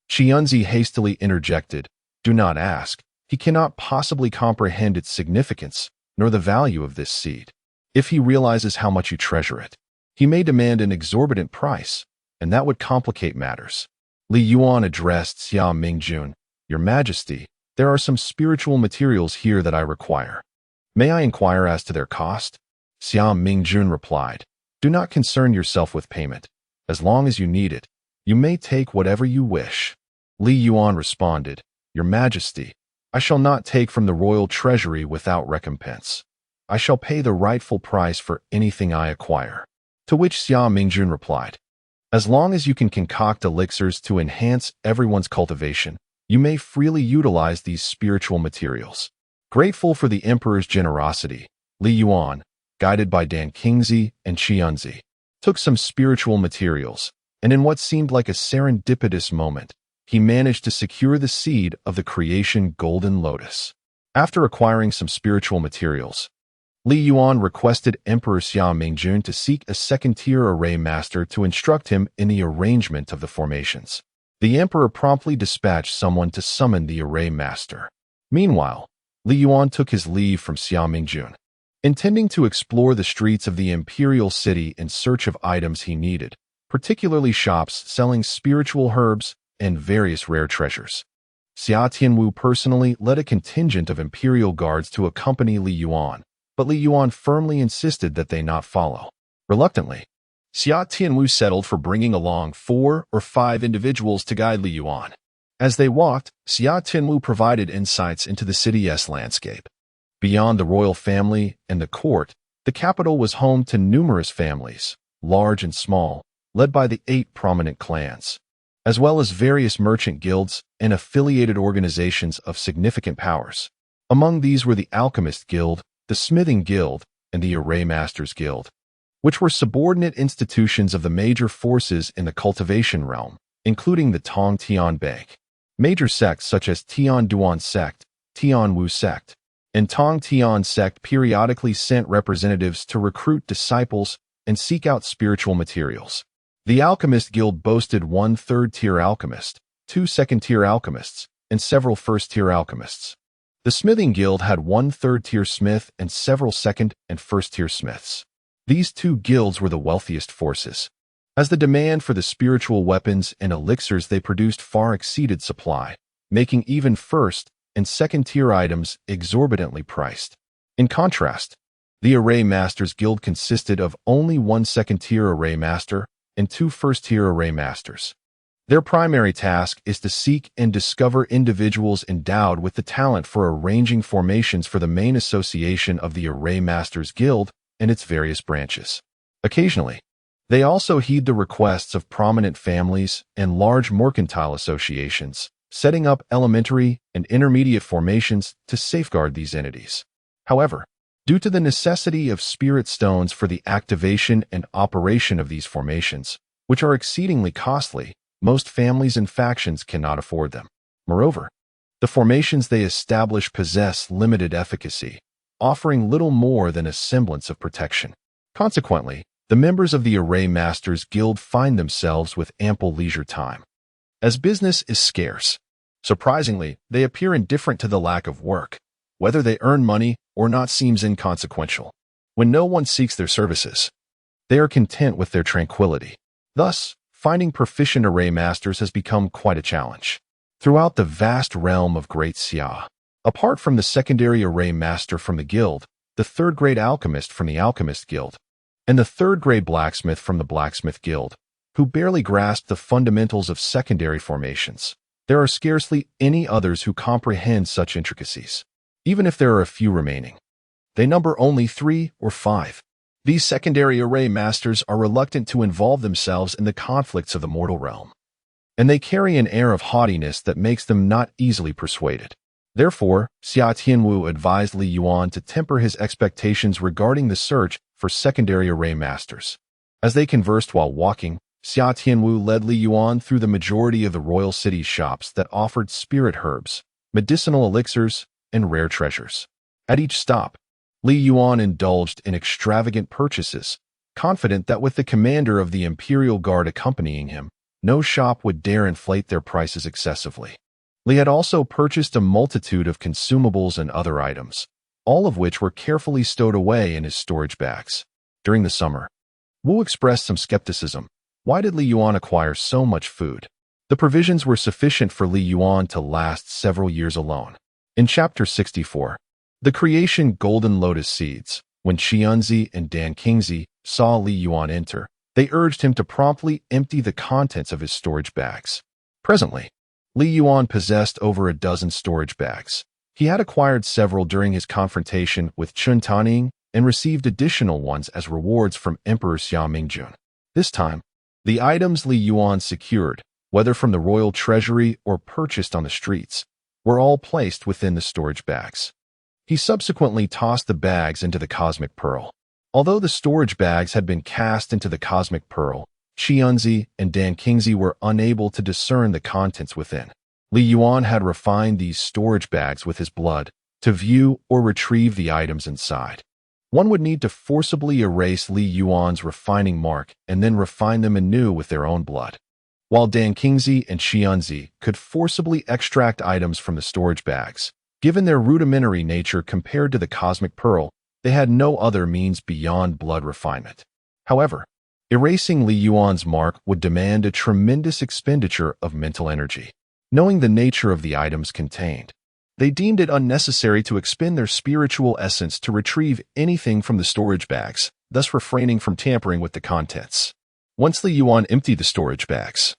Xianzi hastily interjected, "Do not ask. He cannot possibly comprehend its significance, nor the value of this seed. If he realizes how much you treasure it, he may demand an exorbitant price, and that would complicate matters." Li Yuan addressed Xia Mingjun, "Your Majesty, there are some spiritual materials here that I require. May I inquire as to their cost?" Xia Mingjun replied, "Do not concern yourself with payment. As long as you need it, you may take whatever you wish." Li Yuan responded, "Your Majesty, I shall not take from the royal treasury without recompense. I shall pay the rightful price for anything I acquire." To which Xia Mingjun replied, "As long as you can concoct elixirs to enhance everyone's cultivation, you may freely utilize these spiritual materials." Grateful for the emperor's generosity, Li Yuan, guided by Dan Qingzi and Xianzi, took some spiritual materials, and in what seemed like a serendipitous moment, he managed to secure the seed of the creation golden lotus. After acquiring some spiritual materials, Li Yuan requested Emperor Xia Mingjun to seek a second-tier array master to instruct him in the arrangement of the formations. The emperor promptly dispatched someone to summon the array master. Meanwhile, Li Yuan took his leave from SUSI-MANHUA, intending to explore the streets of the imperial city in search of items he needed, particularly shops selling spiritual herbs and various rare treasures. Xia Tianwu personally led a contingent of imperial guards to accompany Li Yuan, but Li Yuan firmly insisted that they not follow. Reluctantly, Xia Tianwu settled for bringing along 4 or 5 individuals to guide Li Yuan. As they walked, Xia Tianwu provided insights into the city's landscape. Beyond the royal family and the court, the capital was home to numerous families, large and small, led by the 8 prominent clans, as well as various merchant guilds and affiliated organizations of significant powers. Among these were the Alchemist Guild, the Smithing Guild, and the Array Masters Guild, which were subordinate institutions of the major forces in the cultivation realm, including the Tong Tian Bank. Major sects such as Tian Duan Sect, Tian Wu Sect, and Tong Tian Sect periodically sent representatives to recruit disciples and seek out spiritual materials. The Alchemist Guild boasted 1 third-tier alchemist, 2 second-tier alchemists, and several first-tier alchemists. The Smithing Guild had 1 third-tier smith and several second- and first-tier smiths. These 2 guilds were the wealthiest forces, as the demand for the spiritual weapons and elixirs they produced far exceeded supply, making even first- and second-tier items exorbitantly priced. In contrast, the Array Masters Guild consisted of only 1 second-tier Array Master and 2 first-tier Array Masters. Their primary task is to seek and discover individuals endowed with the talent for arranging formations for the main association of the Array Masters Guild and its various branches. Occasionally, they also heed the requests of prominent families and large mercantile associations, setting up elementary and intermediate formations to safeguard these entities. However, due to the necessity of spirit stones for the activation and operation of these formations, which are exceedingly costly, most families and factions cannot afford them. Moreover, the formations they establish possess limited efficacy, offering little more than a semblance of protection. Consequently, the members of the Array Masters Guild find themselves with ample leisure time. As business is scarce, surprisingly, they appear indifferent to the lack of work. Whether they earn money or not seems inconsequential. When no one seeks their services, they are content with their tranquility. Thus, finding proficient Array Masters has become quite a challenge. Throughout the vast realm of Great Xia, apart from the secondary Array Master from the Guild, the third-grade Alchemist from the Alchemist Guild, and the third-grade Blacksmith from the Blacksmith Guild, who barely grasp the fundamentals of secondary formations, there are scarcely any others who comprehend such intricacies. Even if there are a few remaining, they number only 3 or 5. These secondary Array Masters are reluctant to involve themselves in the conflicts of the mortal realm, and they carry an air of haughtiness that makes them not easily persuaded. Therefore, Xia Tianwu advised Li Yuan to temper his expectations regarding the search for secondary Array Masters. As they conversed while walking, Xia Tianwu led Li Yuan through the majority of the royal city's shops that offered spirit herbs, medicinal elixirs, and rare treasures. At each stop, Li Yuan indulged in extravagant purchases, confident that with the commander of the Imperial Guard accompanying him, no shop would dare inflate their prices excessively. Li had also purchased a multitude of consumables and other items, all of which were carefully stowed away in his storage bags. During the summer, Wu expressed some skepticism. Why did Li Yuan acquire so much food? The provisions were sufficient for Li Yuan to last several years alone. In Chapter 64, The Creation Golden Lotus Seeds, when Xianzi and Dan Qingzi saw Li Yuan enter, they urged him to promptly empty the contents of his storage bags. Presently, Li Yuan possessed over a dozen storage bags. He had acquired several during his confrontation with Chun Taning and received additional ones as rewards from Emperor SUSI-MANHUA. This time, the items Li Yuan secured, whether from the royal treasury or purchased on the streets, were all placed within the storage bags. He subsequently tossed the bags into the Cosmic Pearl. Although the storage bags had been cast into the Cosmic Pearl, Xianzi and Dan Qingzi were unable to discern the contents within. Li Yuan had refined these storage bags with his blood to view or retrieve the items inside. One would need to forcibly erase Li Yuan's refining mark and then refine them anew with their own blood. While Dan Qingzi and Xianzi could forcibly extract items from the storage bags, Given their rudimentary nature compared to the cosmic pearl, they had no other means beyond blood refinement. However, erasing Li Yuan's mark would demand a tremendous expenditure of mental energy. Knowing the nature of the items contained, they deemed it unnecessary to expend their spiritual essence to retrieve anything from the storage bags, thus refraining from tampering with the contents. Once Li Yuan emptied the storage bags,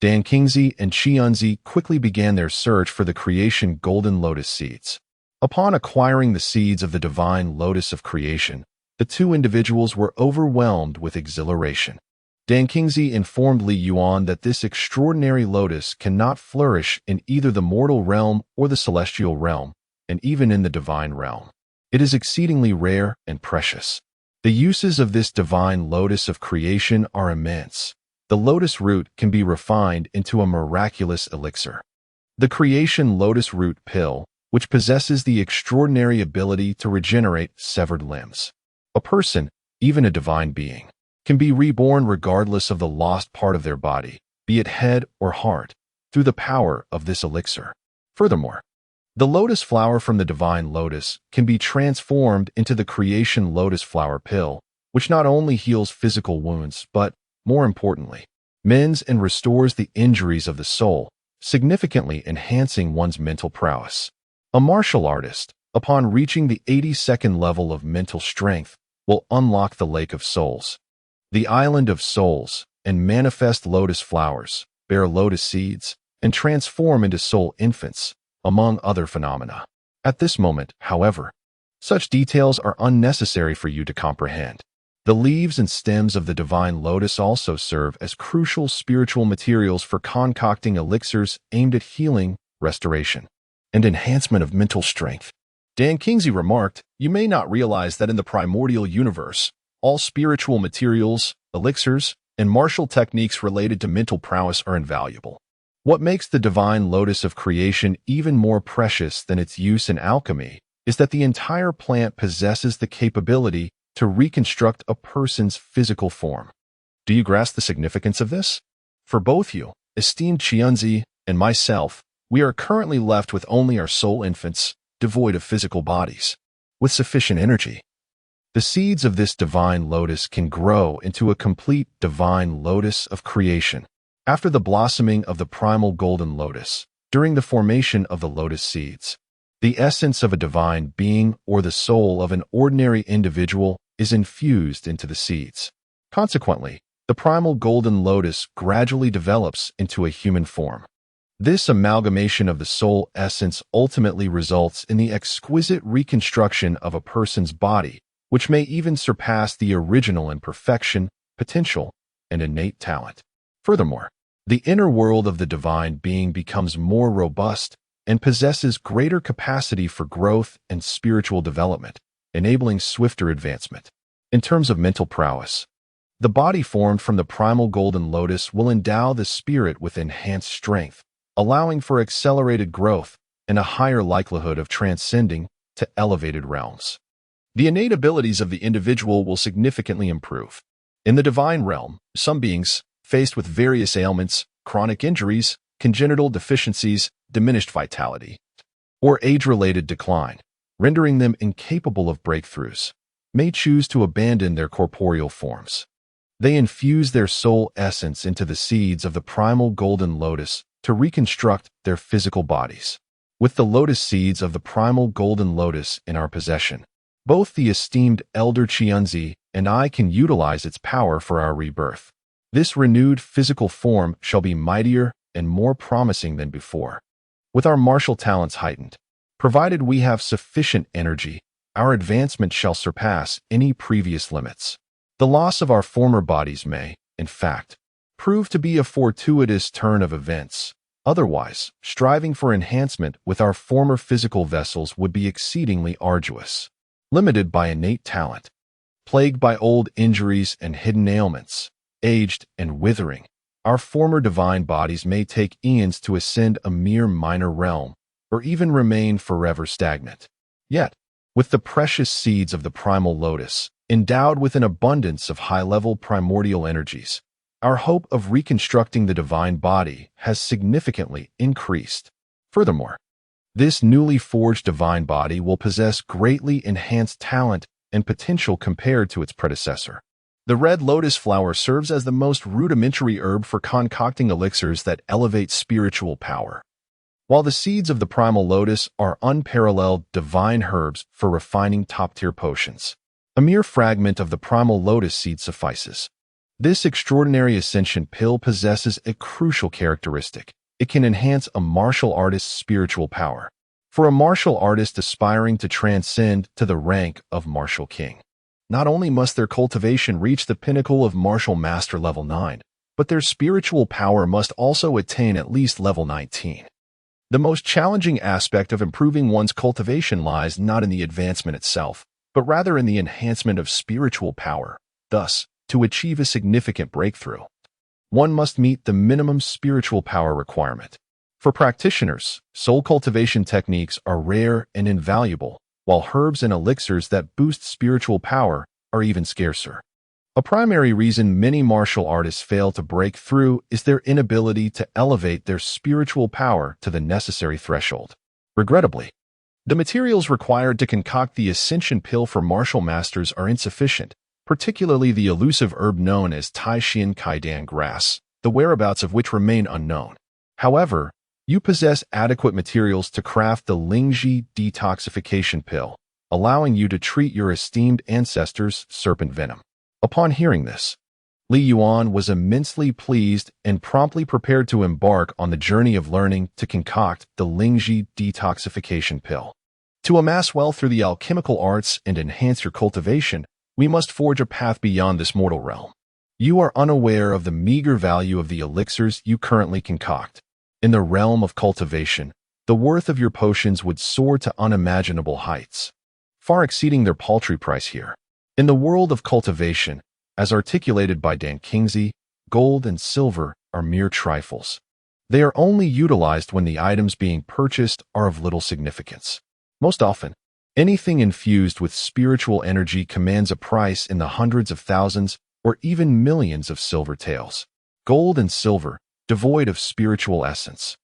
Dan Qingzi and Qianzi quickly began their search for the creation golden lotus seeds. Upon acquiring the seeds of the divine lotus of creation, the two individuals were overwhelmed with exhilaration. Dan Qingzi informed Li Yuan that this extraordinary lotus cannot flourish in either the mortal realm or the celestial realm, and even in the divine realm. It is exceedingly rare and precious. The uses of this divine lotus of creation are immense. The lotus root can be refined into a miraculous elixir. The creation lotus root pill, which possesses the extraordinary ability to regenerate severed limbs. A person, even a divine being, can be reborn regardless of the lost part of their body, be it head or heart, through the power of this elixir. Furthermore, the lotus flower from the divine lotus can be transformed into the creation lotus flower pill, which not only heals physical wounds, but, more importantly, mends and restores the injuries of the soul, significantly enhancing one's mental prowess. A martial artist, upon reaching the 82nd level of mental strength, will unlock the Lake of Souls, the Island of Souls, and manifest lotus flowers, bear lotus seeds, and transform into soul infants, among other phenomena. At this moment, however, such details are unnecessary for you to comprehend. The leaves and stems of the divine lotus also serve as crucial spiritual materials for concocting elixirs aimed at healing, restoration, and enhancement of mental strength. Dan Qingzi remarked, "You may not realize that in the primordial universe, all spiritual materials, elixirs, and martial techniques related to mental prowess are invaluable. What makes the divine lotus of creation even more precious than its use in alchemy is that the entire plant possesses the capability to reconstruct a person's physical form." Do you grasp the significance of this? For both you, esteemed Qianzi, and myself, we are currently left with only our soul infants, devoid of physical bodies, with sufficient energy. The seeds of this divine lotus can grow into a complete divine lotus of creation. After the blossoming of the primal golden lotus, during the formation of the lotus seeds, the essence of a divine being or the soul of an ordinary individual is infused into the seeds. Consequently, the primal golden lotus gradually develops into a human form. This amalgamation of the soul essence ultimately results in the exquisite reconstruction of a person's body, which may even surpass the original in perfection, potential, and innate talent. Furthermore, the inner world of the divine being becomes more robust and possesses greater capacity for growth and spiritual development, enabling swifter advancement. In terms of mental prowess, the body formed from the primal golden lotus will endow the spirit with enhanced strength, allowing for accelerated growth and a higher likelihood of transcending to elevated realms. The innate abilities of the individual will significantly improve. In the divine realm, some beings, faced with various ailments, chronic injuries, congenital deficiencies, diminished vitality, or age-related decline, rendering them incapable of breakthroughs, may choose to abandon their corporeal forms. They infuse their soul essence into the seeds of the primal golden lotus to reconstruct their physical bodies. With the lotus seeds of the primal golden lotus in our possession, both the esteemed Elder Qianzi and I can utilize its power for our rebirth. This renewed physical form shall be mightier and more promising than before. With our martial talents heightened, provided we have sufficient energy, our advancement shall surpass any previous limits. The loss of our former bodies may, in fact, prove to be a fortuitous turn of events. Otherwise, striving for enhancement with our former physical vessels would be exceedingly arduous. Limited by innate talent, plagued by old injuries and hidden ailments, aged and withering, our former divine bodies may take eons to ascend a mere minor realm, or even remain forever stagnant. Yet, with the precious seeds of the primal lotus, endowed with an abundance of high-level primordial energies, our hope of reconstructing the divine body has significantly increased. Furthermore, This newly forged divine body will possess greatly enhanced talent and potential compared to its predecessor. The red lotus flower serves as the most rudimentary herb for concocting elixirs that elevate spiritual power, while the seeds of the primal lotus are unparalleled divine herbs for refining top-tier potions. A mere fragment of the primal lotus seed suffices. This extraordinary ascension pill possesses a crucial characteristic. It can enhance a martial artist's spiritual power. For a martial artist aspiring to transcend to the rank of martial king, not only must their cultivation reach the pinnacle of martial master level 9, but their spiritual power must also attain at least level 19. The most challenging aspect of improving one's cultivation lies not in the advancement itself, but rather in the enhancement of spiritual power. Thus, to achieve a significant breakthrough, one must meet the minimum spiritual power requirement. For practitioners, soul cultivation techniques are rare and invaluable, while herbs and elixirs that boost spiritual power are even scarcer. A primary reason many martial artists fail to break through is their inability to elevate their spiritual power to the necessary threshold. Regrettably, the materials required to concoct the ascension pill for martial masters are insufficient, particularly the elusive herb known as Taishin Kaidan grass, the whereabouts of which remain unknown. However, you possess adequate materials to craft the Lingji detoxification pill, allowing you to treat your esteemed ancestors' serpent venom. Upon hearing this, Yuan was immensely pleased and promptly prepared to embark on the journey of learning to concoct the Lingji detoxification pill. To amass wealth through the alchemical arts and enhance your cultivation, we must forge a path beyond this mortal realm. You are unaware of the meager value of the elixirs you currently concoct. In the realm of cultivation, the worth of your potions would soar to unimaginable heights, far exceeding their paltry price here. In the world of cultivation, as articulated by Dan Kingsley, gold and silver are mere trifles. They are only utilized when the items being purchased are of little significance. Most often, anything infused with spiritual energy commands a price in the hundreds of thousands or even millions of silver taels. Gold and silver, devoid of spiritual essence,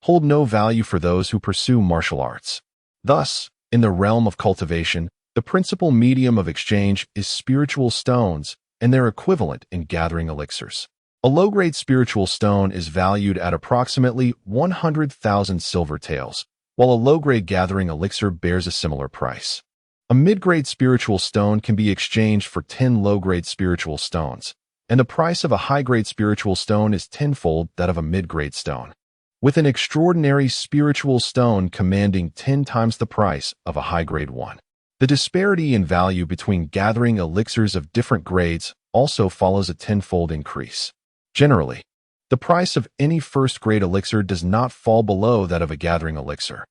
hold no value for those who pursue martial arts. Thus, in the realm of cultivation, the principal medium of exchange is spiritual stones and their equivalent in gathering elixirs. A low-grade spiritual stone is valued at approximately 100,000 silver taels, while a low-grade gathering elixir bears a similar price. A mid-grade spiritual stone can be exchanged for 10 low-grade spiritual stones, and the price of a high-grade spiritual stone is tenfold that of a mid-grade stone, with an extraordinary spiritual stone commanding 10 times the price of a high-grade one. The disparity in value between gathering elixirs of different grades also follows a tenfold increase. Generally, the price of any first-grade elixir does not fall below that of a gathering elixir,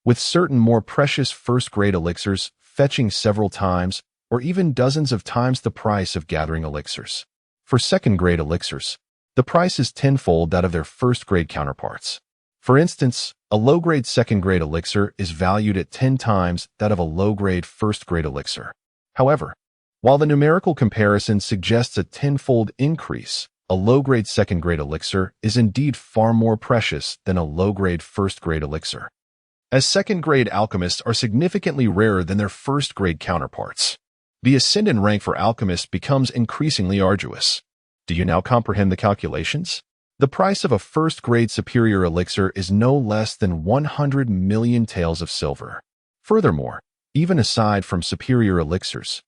with certain more precious first-grade elixirs fetching several times or even dozens of times the price of gathering elixirs. For second-grade elixirs, the price is tenfold that of their first-grade counterparts. For instance, a low-grade second-grade elixir is valued at 10 times that of a low-grade first-grade elixir. However, while the numerical comparison suggests a tenfold increase, a low-grade second-grade elixir is indeed far more precious than a low-grade first-grade elixir, as second-grade alchemists are significantly rarer than their first-grade counterparts. The ascendant rank for alchemists becomes increasingly arduous. Do you now comprehend the calculations? The price of a first-grade superior elixir is no less than 100 million taels of silver. Furthermore, even aside from superior elixirs,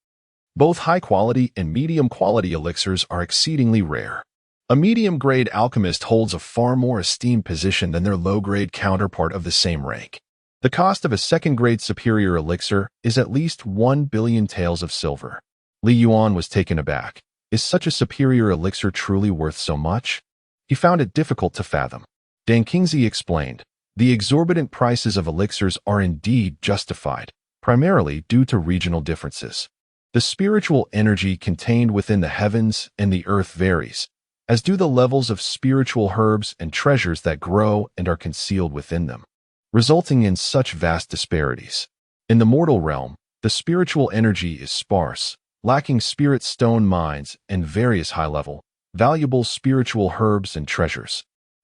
both high-quality and medium-quality elixirs are exceedingly rare. A medium-grade alchemist holds a far more esteemed position than their low-grade counterpart of the same rank. The cost of a second-grade superior elixir is at least 1 billion taels of silver. Yuan was taken aback. Is such a superior elixir truly worth so much? He found it difficult to fathom. Dan Kingsley explained, the exorbitant prices of elixirs are indeed justified, primarily due to regional differences. The spiritual energy contained within the heavens and the earth varies, as do the levels of spiritual herbs and treasures that grow and are concealed within them, resulting in such vast disparities. In the mortal realm, the spiritual energy is sparse, lacking spirit stone mines and various high-level, valuable spiritual herbs and treasures.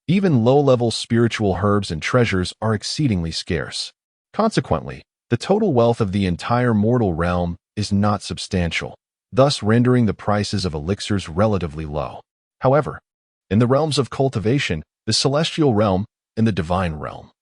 Even low-level spiritual herbs and treasures are exceedingly scarce. Consequently, the total wealth of the entire mortal realm is not substantial, thus rendering the prices of elixirs relatively low. However, in the realms of cultivation, the celestial realm, and the divine realm,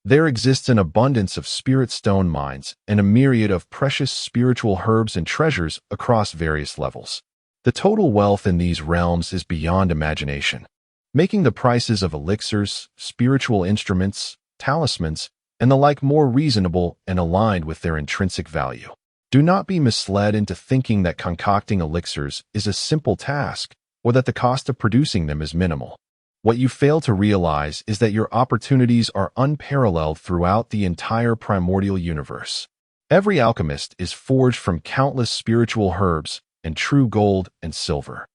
there exists an abundance of spirit stone mines and a myriad of precious spiritual herbs and treasures across various levels. The total wealth in these realms is beyond imagination, making the prices of elixirs, spiritual instruments, talismans, and the like more reasonable and aligned with their intrinsic value. Do not be misled into thinking that concocting elixirs is a simple task or that the cost of producing them is minimal. What you fail to realize is that your opportunities are unparalleled throughout the entire primordial universe. Every alchemist is forged from countless spiritual herbs and true gold and silver.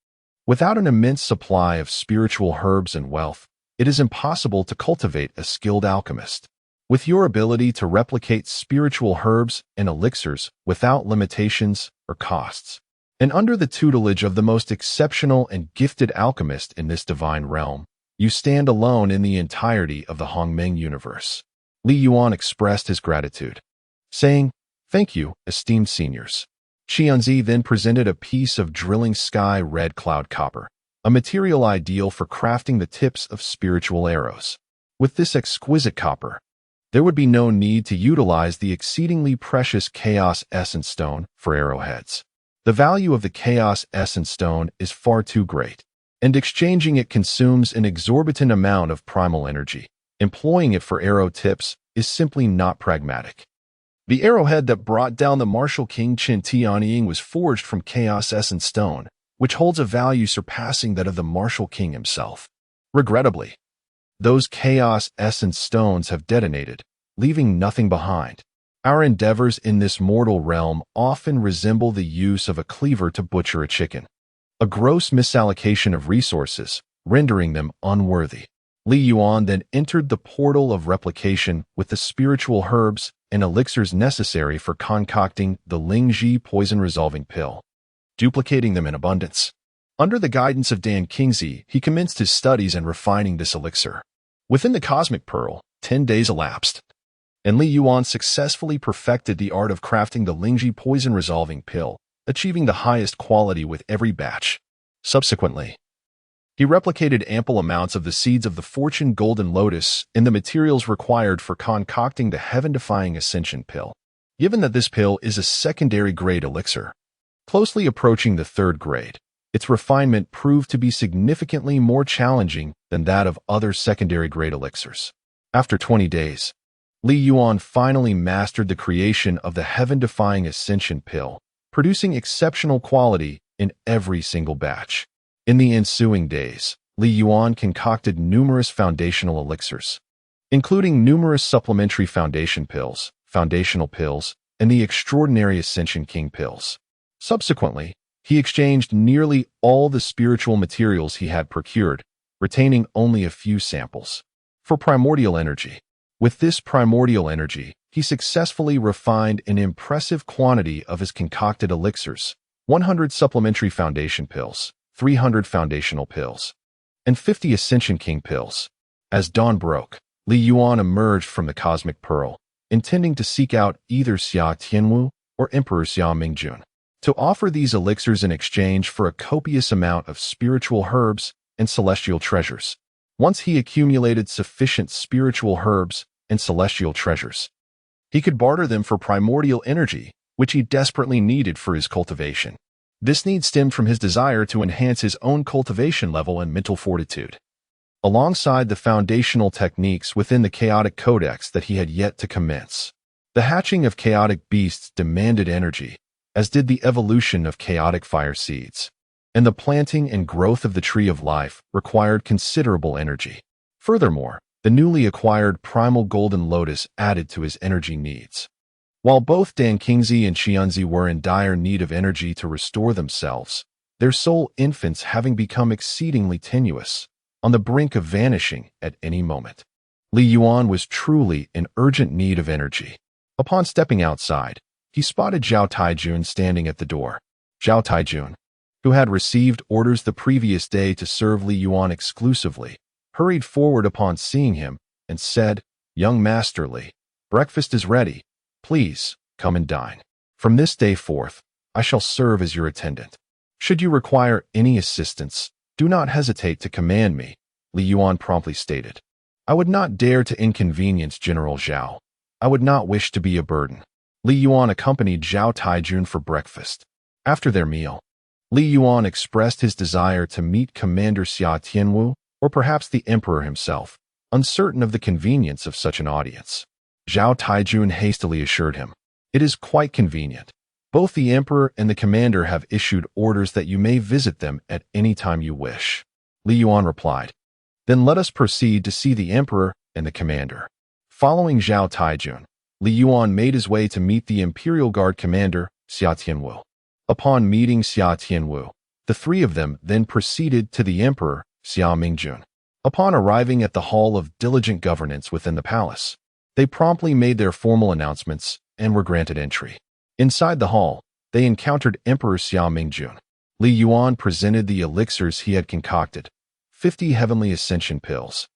Without an immense supply of spiritual herbs and wealth, it is impossible to cultivate a skilled alchemist. With your ability to replicate spiritual herbs and elixirs without limitations or costs, and under the tutelage of the most exceptional and gifted alchemist in this divine realm, you stand alone in the entirety of the Hongmeng universe. Li Yuan expressed his gratitude, saying, "Thank you, esteemed seniors." Qianzi then presented a piece of drilling sky red cloud copper, a material ideal for crafting the tips of spiritual arrows. With this exquisite copper, there would be no need to utilize the exceedingly precious Chaos Essence Stone for arrowheads. The value of the Chaos Essence Stone is far too great, and exchanging it consumes an exorbitant amount of primal energy. Employing it for arrow tips is simply not pragmatic. The arrowhead that brought down the martial king Qin Tianying was forged from Chaos Essence Stone, which holds a value surpassing that of the martial king himself. Regrettably, those Chaos Essence Stones have detonated, leaving nothing behind. Our endeavors in this mortal realm often resemble the use of a cleaver to butcher a chicken. A gross misallocation of resources, rendering them unworthy. Li Yuan then entered the portal of replication with the spiritual herbs and elixirs necessary for concocting the Lingji poison-resolving pill, duplicating them in abundance. Under the guidance of Dan Kingzi, he commenced his studies in refining this elixir. Within the Cosmic Pearl, 10 days elapsed, and Li Yuan successfully perfected the art of crafting the Lingji poison-resolving pill, achieving the highest quality with every batch. Subsequently, he replicated ample amounts of the seeds of the Fortune Golden Lotus in the materials required for concocting the heaven-defying Ascension pill. Given that this pill is a secondary-grade elixir, closely approaching the third grade, its refinement proved to be significantly more challenging than that of other secondary-grade elixirs. After 20 days, Li Yuan finally mastered the creation of the heaven-defying Ascension pill, producing exceptional quality in every single batch. In the ensuing days, Li Yuan concocted numerous foundational elixirs, including numerous supplementary foundation pills, foundational pills, and the extraordinary Ascension King pills. Subsequently, he exchanged nearly all the spiritual materials he had procured, retaining only a few samples, for primordial energy. With this primordial energy, he successfully refined an impressive quantity of his concocted elixirs: 100 supplementary foundation pills, 300 foundational pills, and 50 Ascension King pills. As dawn broke, Li Yuan emerged from the Cosmic Pearl, intending to seek out either Xia Tianwu or Emperor Xia Mingjun, to offer these elixirs in exchange for a copious amount of spiritual herbs and celestial treasures. Once he accumulated sufficient spiritual herbs and celestial treasures, he could barter them for primordial energy, which he desperately needed for his cultivation. This need stemmed from his desire to enhance his own cultivation level and mental fortitude, alongside the foundational techniques within the chaotic codex that he had yet to commence. The hatching of chaotic beasts demanded energy, as did the evolution of chaotic fire seeds, and the planting and growth of the tree of life required considerable energy. Furthermore, the newly acquired primal golden lotus added to his energy needs. While both Dan Kingzi and Qianzi were in dire need of energy to restore themselves, their soul infants having become exceedingly tenuous, on the brink of vanishing at any moment, Li Yuan was truly in urgent need of energy. Upon stepping outside, he spotted Zhao Taijun standing at the door. Zhao Taijun, who had received orders the previous day to serve Li Yuan exclusively, hurried forward upon seeing him and said, "Young Master Li, breakfast is ready. Please, come and dine. From this day forth, I shall serve as your attendant. Should you require any assistance, do not hesitate to command me," Li Yuan promptly stated. "I would not dare to inconvenience General Zhao. I would not wish to be a burden." Li Yuan accompanied Zhao Taijun for breakfast. After their meal, Li Yuan expressed his desire to meet Commander Xia Tianwu, or perhaps the Emperor himself, uncertain of the convenience of such an audience. Zhao Taijun hastily assured him, "It is quite convenient. Both the Emperor and the Commander have issued orders that you may visit them at any time you wish." Li Yuan replied, "Then let us proceed to see the Emperor and the Commander." Following Zhao Taijun, Li Yuan made his way to meet the Imperial Guard Commander, Xia Tianwu. Upon meeting Xia Tianwu, the three of them then proceeded to the Emperor, Xia Mingjun. Upon arriving at the Hall of Diligent Governance within the palace, they promptly made their formal announcements and were granted entry. Inside the hall, they encountered Emperor Xia Mingjun. Li Yuan presented the elixirs he had concocted: 50 Heavenly Ascension pills,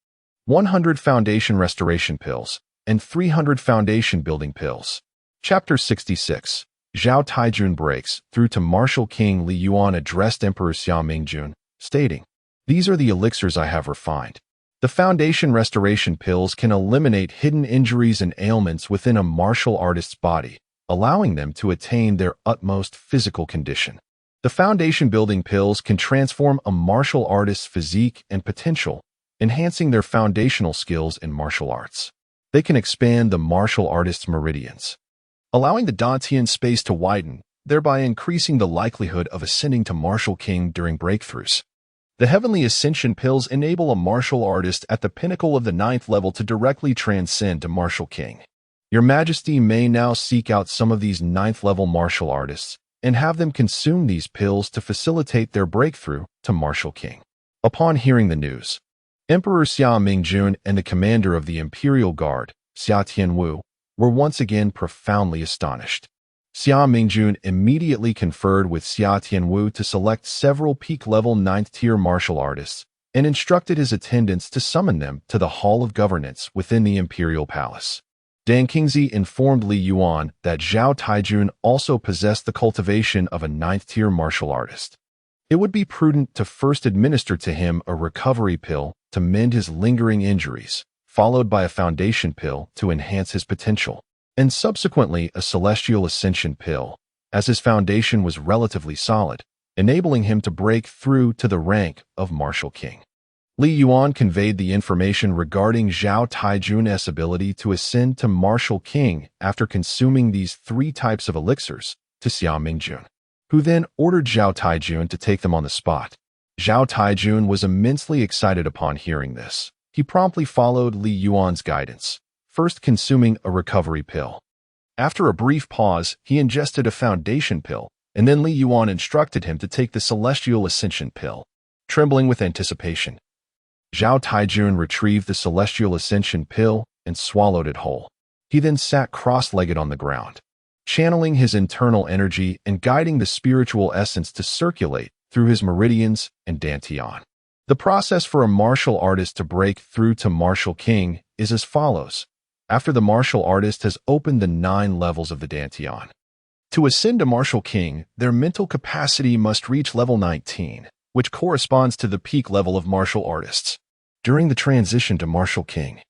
100 Foundation Restoration pills, and 300 Foundation Building pills. Chapter 66. Zhao Taijun breaks through to Martial King. Li Yuan addressed Emperor Xia Mingjun, stating, "These are the elixirs I have refined. The Foundation Restoration pills can eliminate hidden injuries and ailments within a martial artist's body, allowing them to attain their utmost physical condition. The Foundation Building pills can transform a martial artist's physique and potential, enhancing their foundational skills in martial arts. They can expand the martial artist's meridians, allowing the Dantian space to widen, thereby increasing the likelihood of ascending to Martial King during breakthroughs. The Heavenly Ascension pills enable a martial artist at the pinnacle of the 9th level to directly transcend to Martial King. Your Majesty may now seek out some of these 9th level martial artists and have them consume these pills to facilitate their breakthrough to Martial King." Upon hearing the news, Emperor Xia Mingjun and the commander of the Imperial Guard, Xia Tianwu, were once again profoundly astonished. Xia Mingjun immediately conferred with Xia Tianwu to select several peak-level 9th-tier martial artists and instructed his attendants to summon them to the Hall of Governance within the Imperial Palace. Dan Qingzi informed Li Yuan that Zhao Taijun also possessed the cultivation of a 9th-tier martial artist. It would be prudent to first administer to him a recovery pill to mend his lingering injuries, followed by a foundation pill to enhance his potential, and subsequently a celestial ascension pill, as his foundation was relatively solid, enabling him to break through to the rank of Martial King. Li Yuan conveyed the information regarding Zhao Taijun's ability to ascend to Martial King after consuming these 3 types of elixirs to Xia Mingjun, who then ordered Zhao Taijun to take them on the spot. Zhao Taijun was immensely excited upon hearing this. He promptly followed Li Yuan's guidance, first consuming a recovery pill. After a brief pause, he ingested a foundation pill, and then Li Yuan instructed him to take the celestial ascension pill. Trembling with anticipation, Zhao Taijun retrieved the celestial ascension pill and swallowed it whole. He then sat cross-legged on the ground, channeling his internal energy and guiding the spiritual essence to circulate through his meridians and dantian. The process for a martial artist to break through to Martial King is as follows. After the martial artist has opened the 9 levels of the dantian, to ascend to Martial King, their mental capacity must reach level 19, which corresponds to the peak level of martial artists. During the transition to Martial King,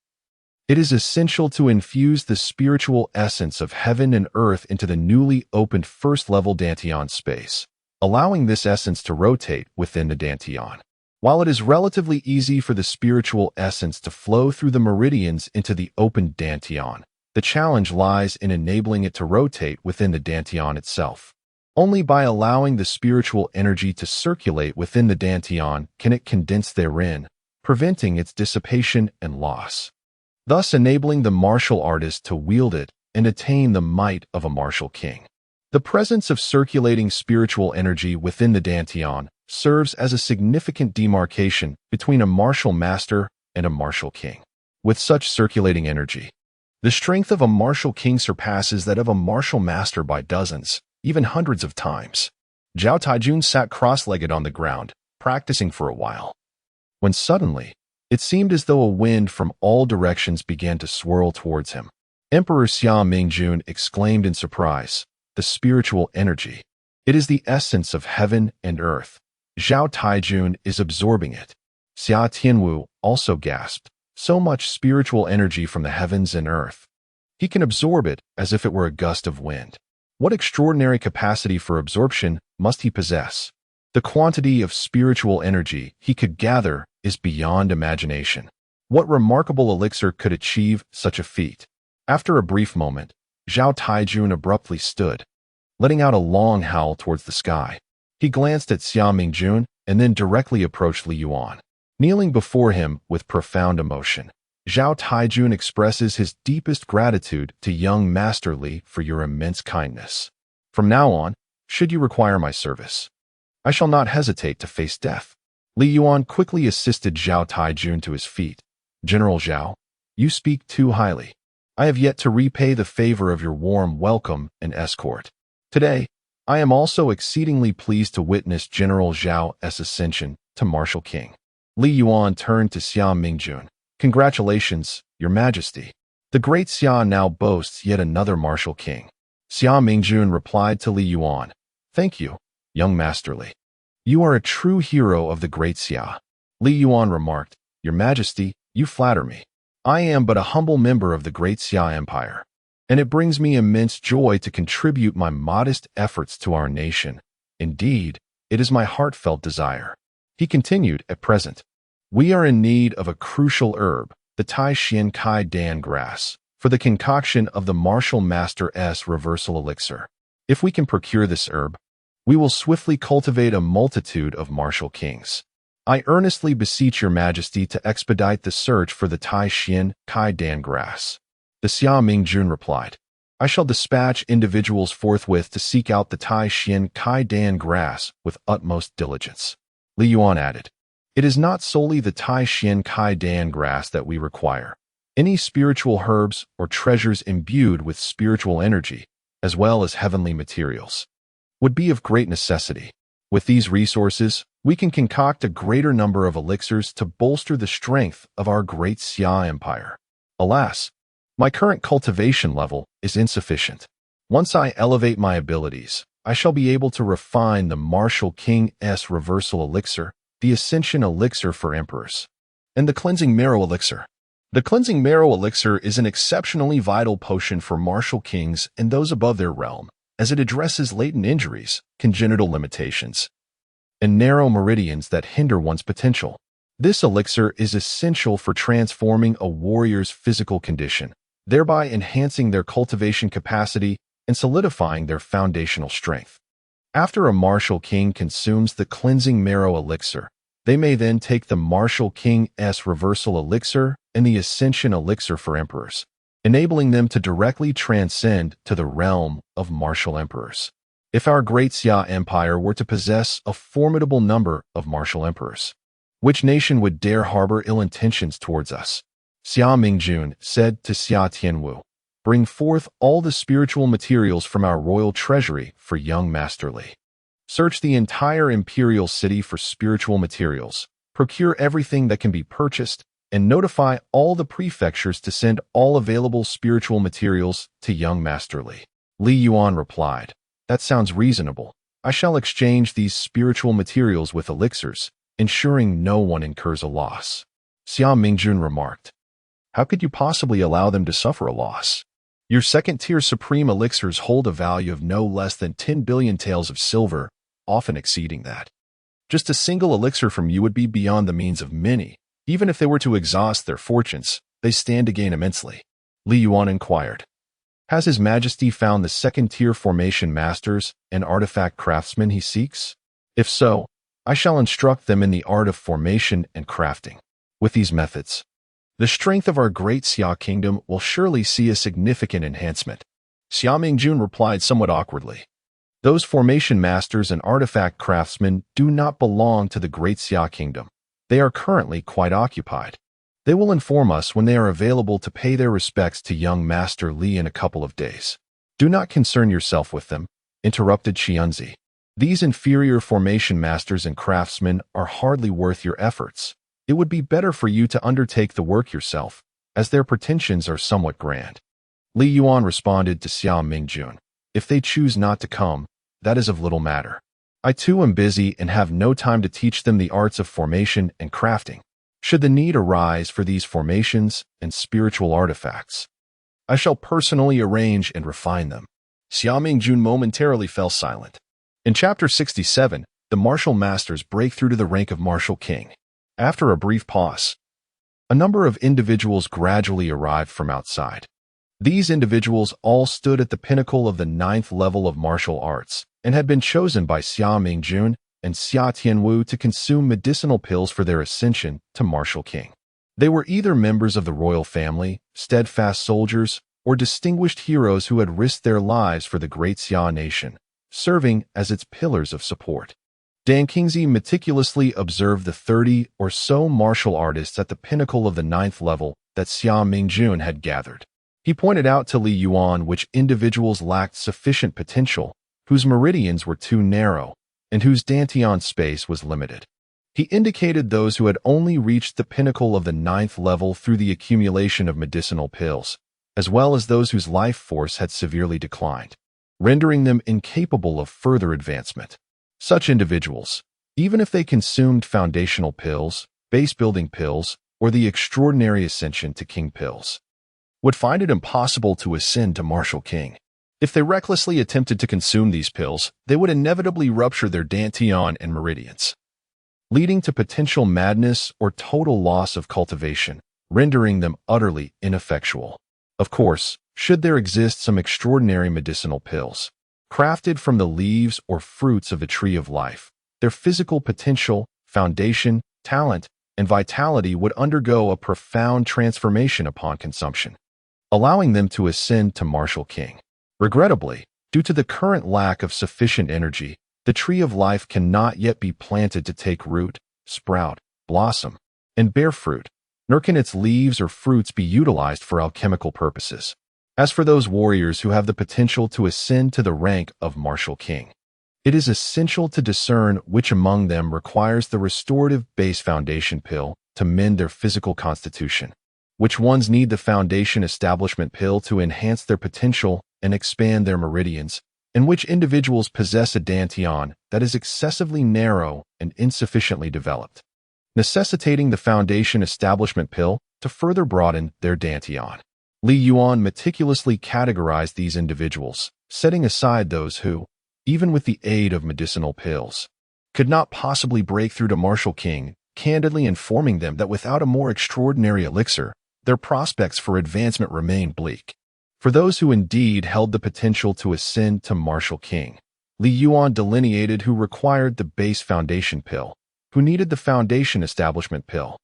it is essential to infuse the spiritual essence of heaven and earth into the newly opened first-level dantian space, allowing this essence to rotate within the dantian. While it is relatively easy for the spiritual essence to flow through the meridians into the opened dantian, the challenge lies in enabling it to rotate within the dantian itself. Only by allowing the spiritual energy to circulate within the dantian can it condense therein, preventing its dissipation and loss, thus enabling the martial artist to wield it and attain the might of a Martial King. The presence of circulating spiritual energy within the dantian serves as a significant demarcation between a martial master and a Martial King. With such circulating energy, the strength of a Martial King surpasses that of a martial master by dozens, even hundreds of times. Zhao Taijun sat cross-legged on the ground, practicing for a while, when suddenly, It seemed as though a wind from all directions began to swirl towards him. Emperor Xia Mingjun exclaimed in surprise, "The spiritual energy. It is the essence of heaven and earth. Zhao Taijun is absorbing it." Xia Tianwu also gasped, "So much spiritual energy from the heavens and earth. He can absorb it as if it were a gust of wind. What extraordinary capacity for absorption must he possess? The quantity of spiritual energy he could gather is beyond imagination. What remarkable elixir could achieve such a feat?" After a brief moment, Zhao Taijun abruptly stood, letting out a long howl towards the sky. He glanced at Xia Mingjun and then directly approached Li Yuan. Kneeling before him with profound emotion, Zhao Taijun expresses his deepest gratitude to young Master Li for your immense kindness. From now on, should you require my service, I shall not hesitate to face death. Li Yuan quickly assisted Zhao Taijun to his feet. "General Zhao, you speak too highly. I have yet to repay the favor of your warm welcome and escort. Today, I am also exceedingly pleased to witness General Zhao's ascension to Martial King." Li Yuan turned to Xia Mingjun. "Congratulations, Your Majesty. The great Xia now boasts yet another Martial King." Xia Mingjun replied to Li Yuan, "Thank you, young Master Li. You are a true hero of the great Xia." Li Yuan remarked, "Your Majesty, you flatter me. I am but a humble member of the great Xia Empire, and it brings me immense joy to contribute my modest efforts to our nation. Indeed, it is my heartfelt desire." He continued, "At present, we are in need of a crucial herb, the Tai Xian Kai Dan grass, for the concoction of the Martial Master's reversal elixir. If we can procure this herb, we will swiftly cultivate a multitude of martial kings. I earnestly beseech your majesty to expedite the search for the Tai Xian Kai Dan grass." The Xia Mingjun replied, "I shall dispatch individuals forthwith to seek out the Tai Xian Kai Dan grass with utmost diligence." Li Yuan added, "It is not solely the Tai Xian Kai Dan grass that we require. Any spiritual herbs or treasures imbued with spiritual energy, as well as heavenly materials, would be of great necessity. With these resources, we can concoct a greater number of elixirs to bolster the strength of our great Xia Empire. Alas, my current cultivation level is insufficient. Once I elevate my abilities, I shall be able to refine the Martial King's reversal elixir, the Ascension elixir for emperors, and the Cleansing Marrow elixir. The Cleansing Marrow elixir is an exceptionally vital potion for martial kings and those above their realm, as it addresses latent injuries, congenital limitations, and narrow meridians that hinder one's potential. This elixir is essential for transforming a warrior's physical condition, thereby enhancing their cultivation capacity and solidifying their foundational strength. After a martial king consumes the Cleansing Marrow elixir, they may then take the Martial King's reversal elixir and the Ascension elixir for emperors, enabling them to directly transcend to the realm of martial emperors. If our great Xia Empire were to possess a formidable number of martial emperors, which nation would dare harbor ill intentions towards us? Xia Mingjun said to Xia Tianwu, "Bring forth all the spiritual materials from our royal treasury for young Master Li. Search the entire imperial city for spiritual materials, procure everything that can be purchased, and notify all the prefectures to send all available spiritual materials to young Master Li." Li Yuan replied, "That sounds reasonable. I shall exchange these spiritual materials with elixirs, ensuring no one incurs a loss." Xia Mingjun remarked, "How could you possibly allow them to suffer a loss? Your second-tier supreme elixirs hold a value of no less than 10 billion taels of silver, often exceeding that. Just a single elixir from you would be beyond the means of many. Even if they were to exhaust their fortunes, they stand to gain immensely." Li Yuan inquired, "Has His Majesty found the second-tier formation masters and artifact craftsmen he seeks? If so, I shall instruct them in the art of formation and crafting. With these methods, the strength of our great Xia kingdom will surely see a significant enhancement." Xia Mingjun replied somewhat awkwardly, "Those formation masters and artifact craftsmen do not belong to the great Xia kingdom. They are currently quite occupied. They will inform us when they are available to pay their respects to young Master Li in a couple of days." "Do not concern yourself with them," interrupted Xianzi. "These inferior formation masters and craftsmen are hardly worth your efforts. it would be better for you to undertake the work yourself, as their pretensions are somewhat grand. Li Yuan responded to Xia Mingjun. If they choose not to come, that is of little matter. I too am busy and have no time to teach them the arts of formation and crafting. Should the need arise for these formations and spiritual artifacts, I shall personally arrange and refine them. Xia Mingjun momentarily fell silent. In Chapter 67, the martial masters break through to the rank of martial king. After a brief pause, a number of individuals gradually arrived from outside. These individuals all stood at the pinnacle of the 9th level of martial arts and had been chosen by Xia Mingjun and Xia Tianwu to consume medicinal pills for their ascension to martial king. They were either members of the royal family, steadfast soldiers, or distinguished heroes who had risked their lives for the great Xia nation, serving as its pillars of support. Dan Kingsley meticulously observed the 30 or so martial artists at the pinnacle of the 9th level that Xia Mingjun had gathered. He pointed out to Li Yuan which individuals lacked sufficient potential, whose meridians were too narrow, and whose dantian space was limited. He indicated those who had only reached the pinnacle of the 9th level through the accumulation of medicinal pills, as well as those whose life force had severely declined, rendering them incapable of further advancement. Such individuals, even if they consumed foundational pills, base-building pills, or the extraordinary ascension to king pills, would find it impossible to ascend to martial king. If they recklessly attempted to consume these pills, they would inevitably rupture their dantian and meridians, leading to potential madness or total loss of cultivation, rendering them utterly ineffectual. Of course, should there exist some extraordinary medicinal pills, crafted from the leaves or fruits of the tree of life, their physical potential, foundation, talent, and vitality would undergo a profound transformation upon consumption, allowing them to ascend to martial king. Regrettably, due to the current lack of sufficient energy, the tree of life cannot yet be planted to take root, sprout, blossom, and bear fruit, nor can its leaves or fruits be utilized for alchemical purposes. As for those warriors who have the potential to ascend to the rank of martial king, it is essential to discern which among them requires the restorative base foundation pill to mend their physical constitution, which ones need the foundation establishment pill to enhance their potential and expand their meridians, and which individuals possess a dantian that is excessively narrow and insufficiently developed, necessitating the foundation establishment pill to further broaden their dantian. Li Yuan meticulously categorized these individuals, setting aside those who, even with the aid of medicinal pills, could not possibly break through to martial king, candidly informing them that without a more extraordinary elixir, their prospects for advancement remain bleak. For those who indeed held the potential to ascend to martial king, Li Yuan delineated who required the base foundation pill, who needed the foundation establishment pill,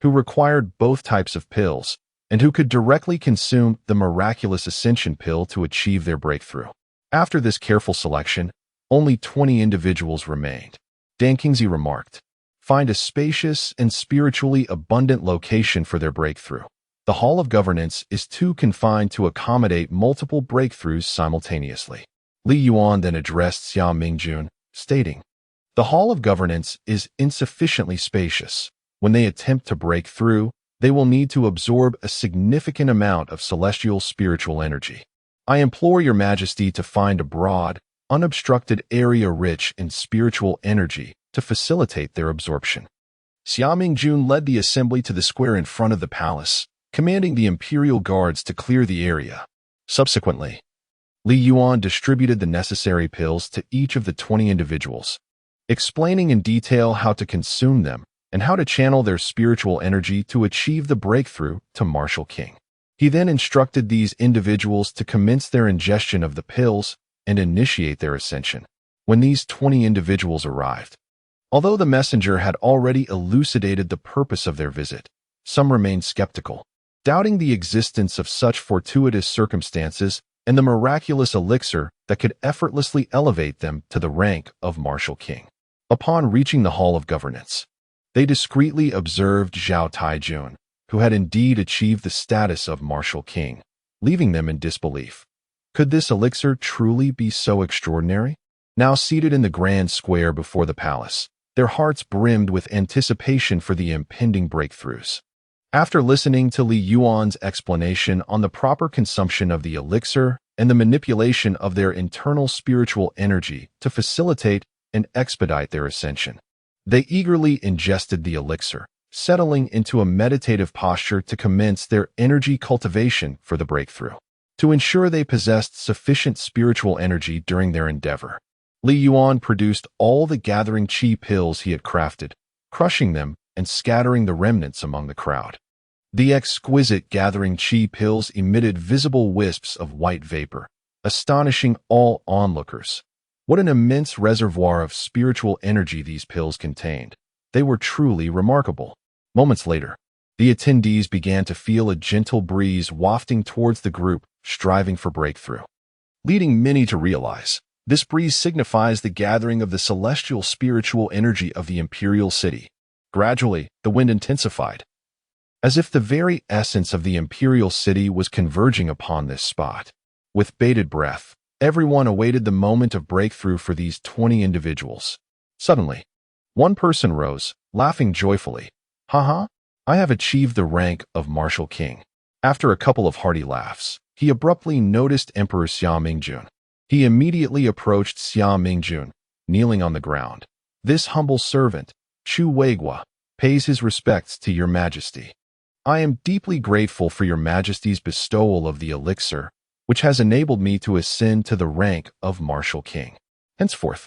who required both types of pills, and who could directly consume the miraculous ascension pill to achieve their breakthrough. After this careful selection, only 20 individuals remained. Dan Kingsley remarked, "Find a spacious and spiritually abundant location for their breakthrough. The Hall of Governance is too confined to accommodate multiple breakthroughs simultaneously." Li Yuan then addressed Xia Mingjun, stating, "The Hall of Governance is insufficiently spacious. When they attempt to break through, they will need to absorb a significant amount of celestial spiritual energy. I implore your majesty to find a broad, unobstructed area rich in spiritual energy to facilitate their absorption." Xia Mingjun led the assembly to the square in front of the palace, commanding the imperial guards to clear the area. Subsequently, Li Yuan distributed the necessary pills to each of the 20 individuals, explaining in detail how to consume them and how to channel their spiritual energy to achieve the breakthrough to martial king. He then instructed these individuals to commence their ingestion of the pills and initiate their ascension. When these 20 individuals arrived, although the messenger had already elucidated the purpose of their visit, some remained skeptical, doubting the existence of such fortuitous circumstances and the miraculous elixir that could effortlessly elevate them to the rank of martial king. Upon reaching the Hall of Governance, they discreetly observed Zhao Taijun, who had indeed achieved the status of martial king, leaving them in disbelief. Could this elixir truly be so extraordinary? Now seated in the grand square before the palace, Their hearts brimmed with anticipation for the impending breakthroughs. After listening to Li Yuan's explanation on the proper consumption of the elixir and the manipulation of their internal spiritual energy to facilitate and expedite their ascension, they eagerly ingested the elixir, settling into a meditative posture to commence their energy cultivation for the breakthrough. To ensure they possessed sufficient spiritual energy during their endeavor, Li Yuan produced all the gathering qi pills he had crafted, crushing them and scattering the remnants among the crowd. The exquisite gathering qi pills emitted visible wisps of white vapor, astonishing all onlookers. What an immense reservoir of spiritual energy these pills contained. They were truly remarkable. Moments later, the attendees began to feel a gentle breeze wafting towards the group, striving for breakthrough. Leading many to realize, this breeze signifies the gathering of the celestial spiritual energy of the imperial city. Gradually, the wind intensified, as if the very essence of the imperial city was converging upon this spot. With bated breath, everyone awaited the moment of breakthrough for these 20 individuals. Suddenly, one person rose, laughing joyfully. "Haha, I have achieved the rank of Martial King." After a couple of hearty laughs, he abruptly noticed Emperor Xia Mingjun. He immediately approached Xia Mingjun, kneeling on the ground. "This humble servant, Chu Weigua, pays his respects to your majesty. I am deeply grateful for your majesty's bestowal of the elixir, which has enabled me to ascend to the rank of Martial King. Henceforth,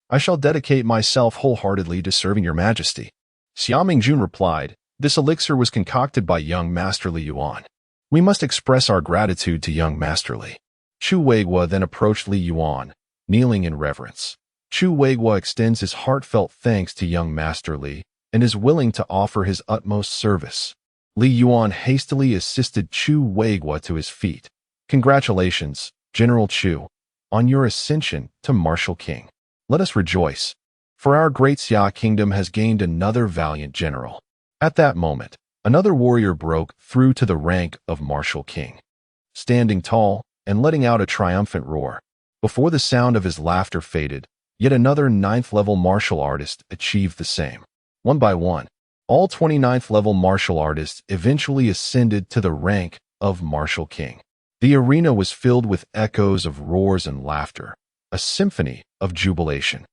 I shall dedicate myself wholeheartedly to serving your majesty." Xia Mingjun replied, "This elixir was concocted by young Master Li Yuan. We must express our gratitude to young Master Li." Chu Weigua then approached Li Yuan, kneeling in reverence. Chu Weigua extends his heartfelt thanks to young Master Li and is willing to offer his utmost service. Li Yuan hastily assisted Chu Weigua to his feet. "Congratulations, General Chu, on your ascension to Martial King. Let us rejoice, for our great Xia kingdom has gained another valiant general." At that moment, another warrior broke through to the rank of Martial King. Standing tall and letting out a triumphant roar, before the sound of his laughter faded, yet another 9th-level martial artist achieved the same. One by one, all 29th-level martial artists eventually ascended to the rank of Martial King. The arena was filled with echoes of roars and laughter, a symphony of jubilation.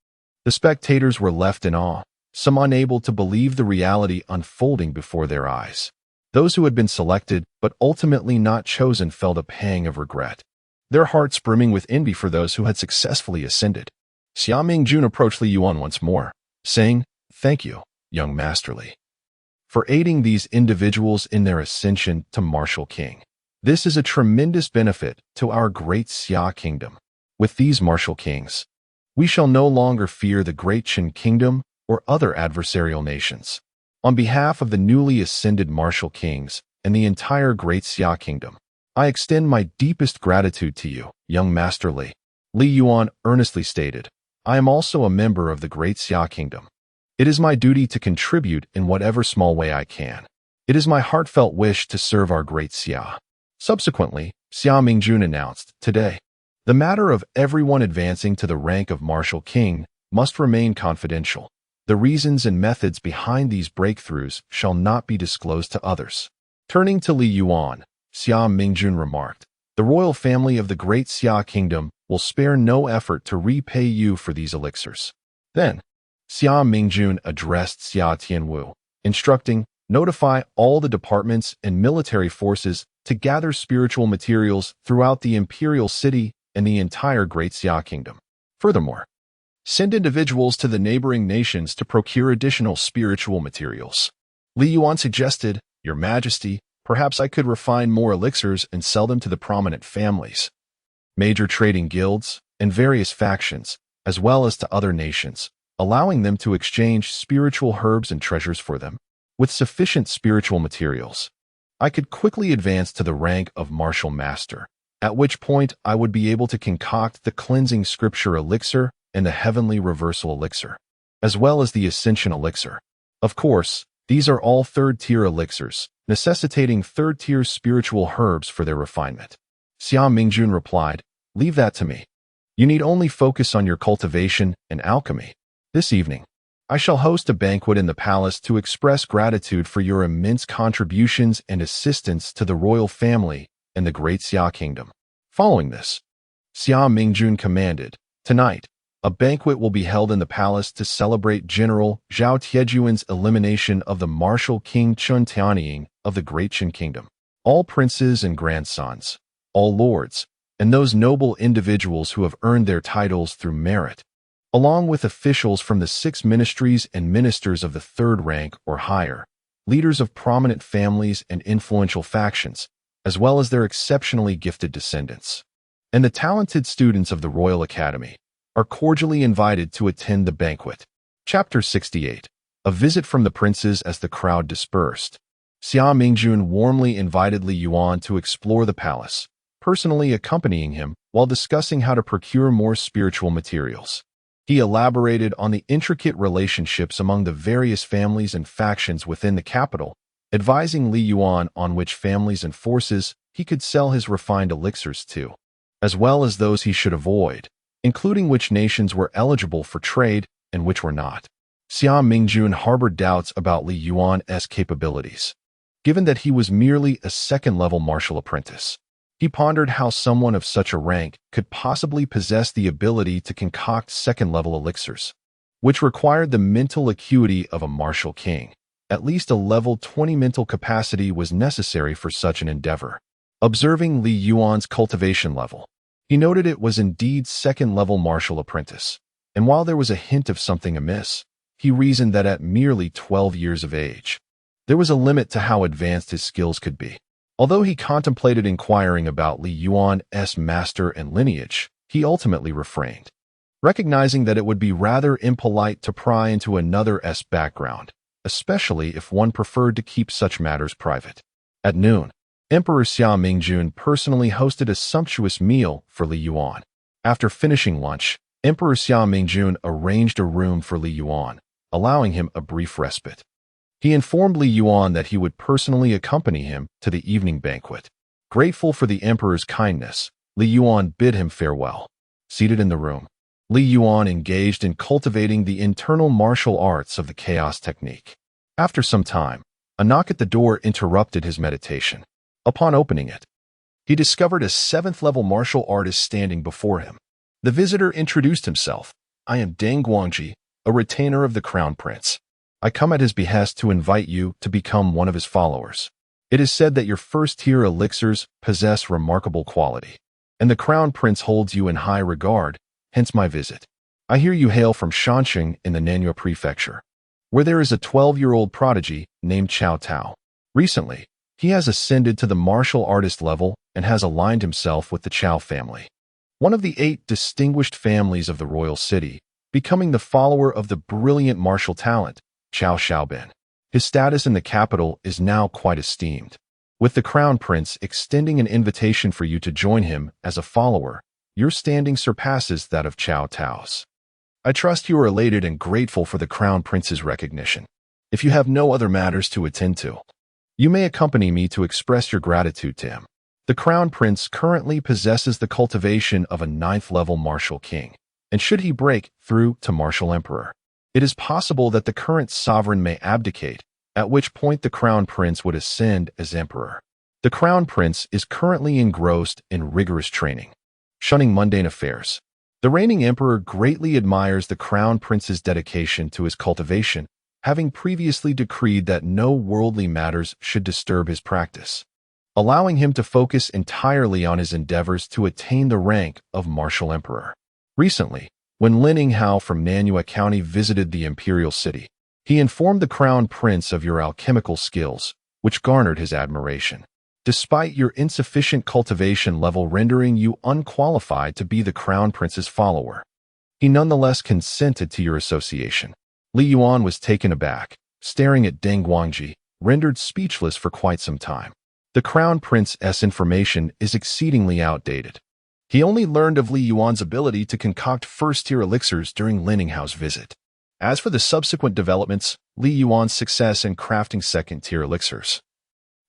The spectators were left in awe, some unable to believe the reality unfolding before their eyes. Those who had been selected but ultimately not chosen felt a pang of regret, their hearts brimming with envy for those who had successfully ascended. Xia Mingjun approached Li Yuan once more, saying, "Thank you, young Master Li, for aiding these individuals in their ascension to Martial King. This is a tremendous benefit to our great Xia kingdom. With these Martial Kings, we shall no longer fear the great Qin kingdom or other adversarial nations. On behalf of the newly ascended Martial Kings and the entire great Xia kingdom, I extend my deepest gratitude to you, young Master Li." Li Yuan earnestly stated, "I am also a member of the great Xia kingdom. It is my duty to contribute in whatever small way I can. It is my heartfelt wish to serve our great Xia." Subsequently, Xia Mingjun announced, "Today, the matter of everyone advancing to the rank of Martial King must remain confidential. The reasons and methods behind these breakthroughs shall not be disclosed to others." Turning to Li Yuan, Xia Mingjun remarked, "The royal family of the great Xia kingdom will spare no effort to repay you for these elixirs." Then, Xia Mingjun addressed Xia Tianwu, instructing, "Notify all the departments and military forces to gather spiritual materials throughout the imperial city and the entire great Xia kingdom. Furthermore, send individuals to the neighboring nations to procure additional spiritual materials." Li Yuan suggested, "Your Majesty, perhaps I could refine more elixirs and sell them to the prominent families, major trading guilds, and various factions, as well as to other nations, allowing them to exchange spiritual herbs and treasures for them. With sufficient spiritual materials, I could quickly advance to the rank of Martial Master, at which point I would be able to concoct the cleansing scripture elixir and the heavenly reversal elixir, as well as the ascension elixir. Of course, these are all third-tier elixirs, necessitating third-tier spiritual herbs for their refinement." Xia Mingjun replied, "Leave that to me. You need only focus on your cultivation and alchemy. This evening, I shall host a banquet in the palace to express gratitude for your immense contributions and assistance to the royal family and the great Xia kingdom. Following this, Xia Mingjun commanded, "Tonight, a banquet will be held in the palace to celebrate General Zhao Tiejuan's elimination of the martial king Chun Tianying of the Great Qin Kingdom. All princes and grandsons, all lords, and those noble individuals who have earned their titles through merit, along with officials from the 6 ministries and ministers of the 3rd rank or higher, leaders of prominent families and influential factions, as well as their exceptionally gifted descendants, and the talented students of the Royal Academy, are cordially invited to attend the banquet." Chapter 68. A visit from the princes. As the crowd dispersed, Xia Mingjun warmly invited Li Yuan to explore the palace, personally accompanying him while discussing how to procure more spiritual materials. He elaborated on the intricate relationships among the various families and factions within the capital, advising Li Yuan on which families and forces he could sell his refined elixirs to, as well as those he should avoid, including which nations were eligible for trade and which were not. Xia Mingjun harbored doubts about Li Yuan's capabilities, given that he was merely a 2nd-level martial apprentice. He pondered how someone of such a rank could possibly possess the ability to concoct 2nd-level elixirs, which required the mental acuity of a martial king. At least a level 20 mental capacity was necessary for such an endeavor. Observing Li Yuan's cultivation level, he noted it was indeed 2nd-level martial apprentice, and while there was a hint of something amiss, he reasoned that at merely 12 years of age, there was a limit to how advanced his skills could be. Although he contemplated inquiring about Li Yuan's master and lineage, he ultimately refrained, recognizing that it would be rather impolite to pry into another's background, especially if one preferred to keep such matters private. At noon, Emperor Xia Mingjun personally hosted a sumptuous meal for Li Yuan. After finishing lunch, Emperor Xia Mingjun arranged a room for Li Yuan, allowing him a brief respite. He informed Li Yuan that he would personally accompany him to the evening banquet. Grateful for the emperor's kindness, Li Yuan bid him farewell. Seated in the room, Li Yuan engaged in cultivating the internal martial arts of the chaos technique. After some time, a knock at the door interrupted his meditation. Upon opening it, he discovered a 7th-level martial artist standing before him. The visitor introduced himself. "I am Deng Guangji, a retainer of the Crown Prince. I come at his behest to invite you to become one of his followers. It is said that your 1st-tier elixirs possess remarkable quality, and the Crown Prince holds you in high regard, hence my visit. I hear you hail from Shanxing in the Nanhua Prefecture, where there is a 12-year-old prodigy named Cao Tao. Recently, he has ascended to the martial artist level and has aligned himself with the Cao family, one of the 8 distinguished families of the royal city, becoming the follower of the brilliant martial talent, Cao Xiaobin. His status in the capital is now quite esteemed, with the Crown Prince extending an invitation for you to join him as a follower. Your standing surpasses that of Cao Tao's. I trust you are elated and grateful for the Crown Prince's recognition. If you have no other matters to attend to, you may accompany me to express your gratitude to him. The Crown Prince currently possesses the cultivation of a 9th-level martial king, and should he break through to martial emperor, it is possible that the current sovereign may abdicate, at which point the Crown Prince would ascend as emperor. The Crown Prince is currently engrossed in rigorous training, shunning mundane affairs. The reigning emperor greatly admires the Crown Prince's dedication to his cultivation, having previously decreed that no worldly matters should disturb his practice, allowing him to focus entirely on his endeavors to attain the rank of martial emperor. Recently, when Lin Hao from Nanhua County visited the imperial city, he informed the Crown Prince of your alchemical skills, which garnered his admiration, despite your insufficient cultivation level rendering you unqualified to be the Crown Prince's follower. He nonetheless consented to your association. Li Yuan was taken aback, staring at Deng Guangji, rendered speechless for quite some time. The Crown Prince's information is exceedingly outdated. He only learned of Li Yuan's ability to concoct 1st-tier elixirs during Lin Hao's visit. As for the subsequent developments, Li Yuan's success in crafting 2nd-tier elixirs,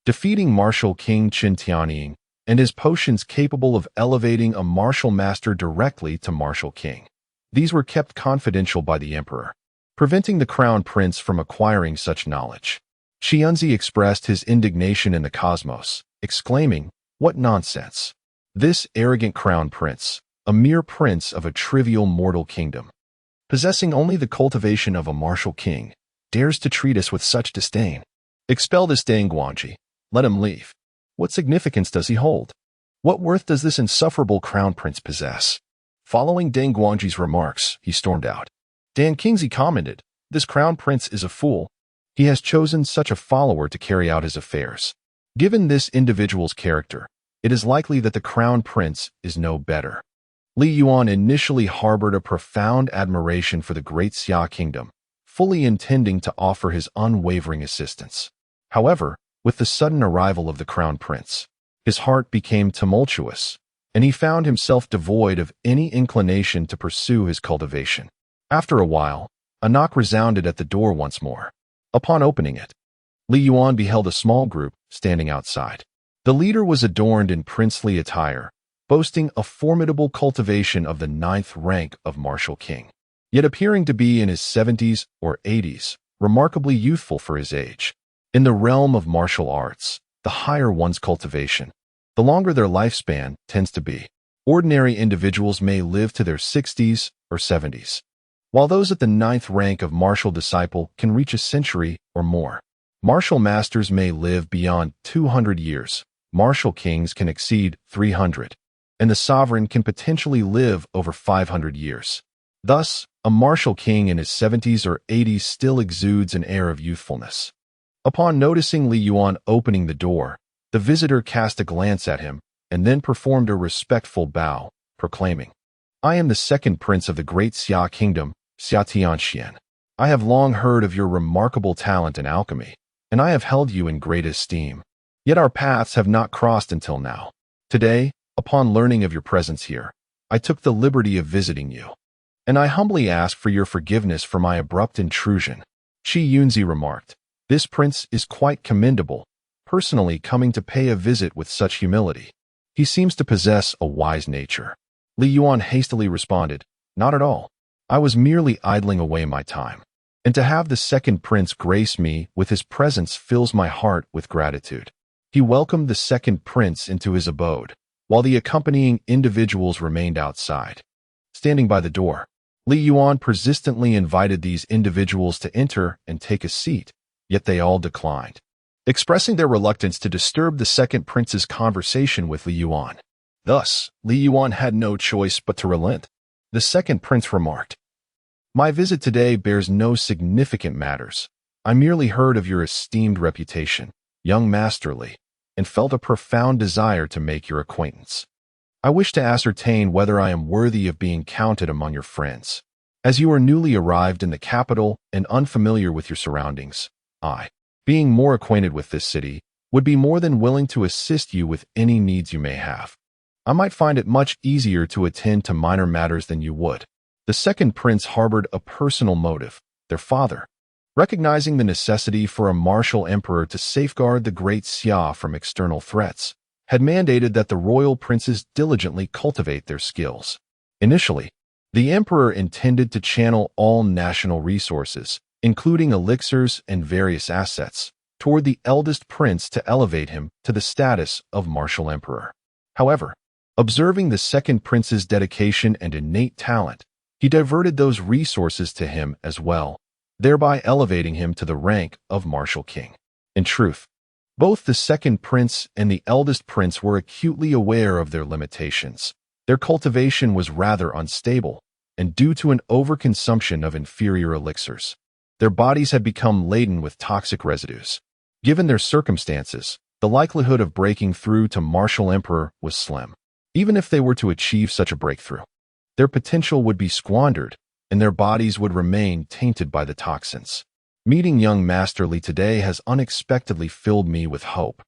defeating Martial King Qin Tianying, and his potions capable of elevating a martial master directly to Martial King. These were kept confidential by the emperor. preventing the crown prince from acquiring such knowledge. Xianzi expressed his indignation in the cosmos, exclaiming, "What nonsense! This arrogant crown prince, a mere prince of a trivial mortal kingdom, possessing only the cultivation of a martial king, dares to treat us with such disdain. Expel this Dangguanji. Let him leave. What significance does he hold? What worth does this insufferable crown prince possess?" Following Dangguanji's remarks, he stormed out. Dan Kingsley commented, "This crown prince is a fool. He has chosen such a follower to carry out his affairs. Given this individual's character, it is likely that the crown prince is no better." Li Yuan initially harbored a profound admiration for the great Xia kingdom, fully intending to offer his unwavering assistance. However, with the sudden arrival of the crown prince, his heart became tumultuous, and he found himself devoid of any inclination to pursue his cultivation. After a while, a knock resounded at the door once more. Upon opening it, Li Yuan beheld a small group standing outside. The leader was adorned in princely attire, boasting a formidable cultivation of the 9th rank of martial king, yet appearing to be in his 70s or 80s, remarkably youthful for his age. In the realm of martial arts, the higher one's cultivation, the longer their lifespan tends to be. Ordinary individuals may live to their 60s or 70s, while those at the 9th rank of martial disciple can reach a century or more. Martial masters may live beyond 200 years, martial kings can exceed 300, and the sovereign can potentially live over 500 years. Thus, a martial king in his 70s or 80s still exudes an air of youthfulness. Upon noticing Li Yuan opening the door, the visitor cast a glance at him and then performed a respectful bow, proclaiming, "I am the second prince of the great Xia kingdom, Xia Tianxian. I have long heard of your remarkable talent in alchemy, and I have held you in great esteem. Yet our paths have not crossed until now. Today, upon learning of your presence here, I took the liberty of visiting you, and I humbly ask for your forgiveness for my abrupt intrusion." Qi Yunzi remarked, "This prince is quite commendable, personally coming to pay a visit with such humility. He seems to possess a wise nature." Li Yuan hastily responded, "Not at all. I was merely idling away my time, and to have the second prince grace me with his presence fills my heart with gratitude." He welcomed the second prince into his abode, while the accompanying individuals remained outside. Standing by the door, Li Yuan persistently invited these individuals to enter and take a seat, yet they all declined, expressing their reluctance to disturb the second prince's conversation with Li Yuan. Thus, Li Yuan had no choice but to relent. The second prince remarked, "My visit today bears no significant matters. I merely heard of your esteemed reputation, young Master Li, and felt a profound desire to make your acquaintance. I wish to ascertain whether I am worthy of being counted among your friends. As you are newly arrived in the capital and unfamiliar with your surroundings, I, being more acquainted with this city, would be more than willing to assist you with any needs you may have. I might find it much easier to attend to minor matters than you would." The second prince harbored a personal motive. Their father, recognizing the necessity for a martial emperor to safeguard the great Xia from external threats, had mandated that the royal princes diligently cultivate their skills. Initially, the emperor intended to channel all national resources, including elixirs and various assets, toward the eldest prince to elevate him to the status of martial emperor. However, observing the second prince's dedication and innate talent, he diverted those resources to him as well, thereby elevating him to the rank of martial king. In truth, both the second prince and the eldest prince were acutely aware of their limitations. Their cultivation was rather unstable, and due to an overconsumption of inferior elixirs, their bodies had become laden with toxic residues. Given their circumstances, the likelihood of breaking through to martial emperor was slim. Even if they were to achieve such a breakthrough, their potential would be squandered, and their bodies would remain tainted by the toxins. Meeting young Master Li today has unexpectedly filled me with hope.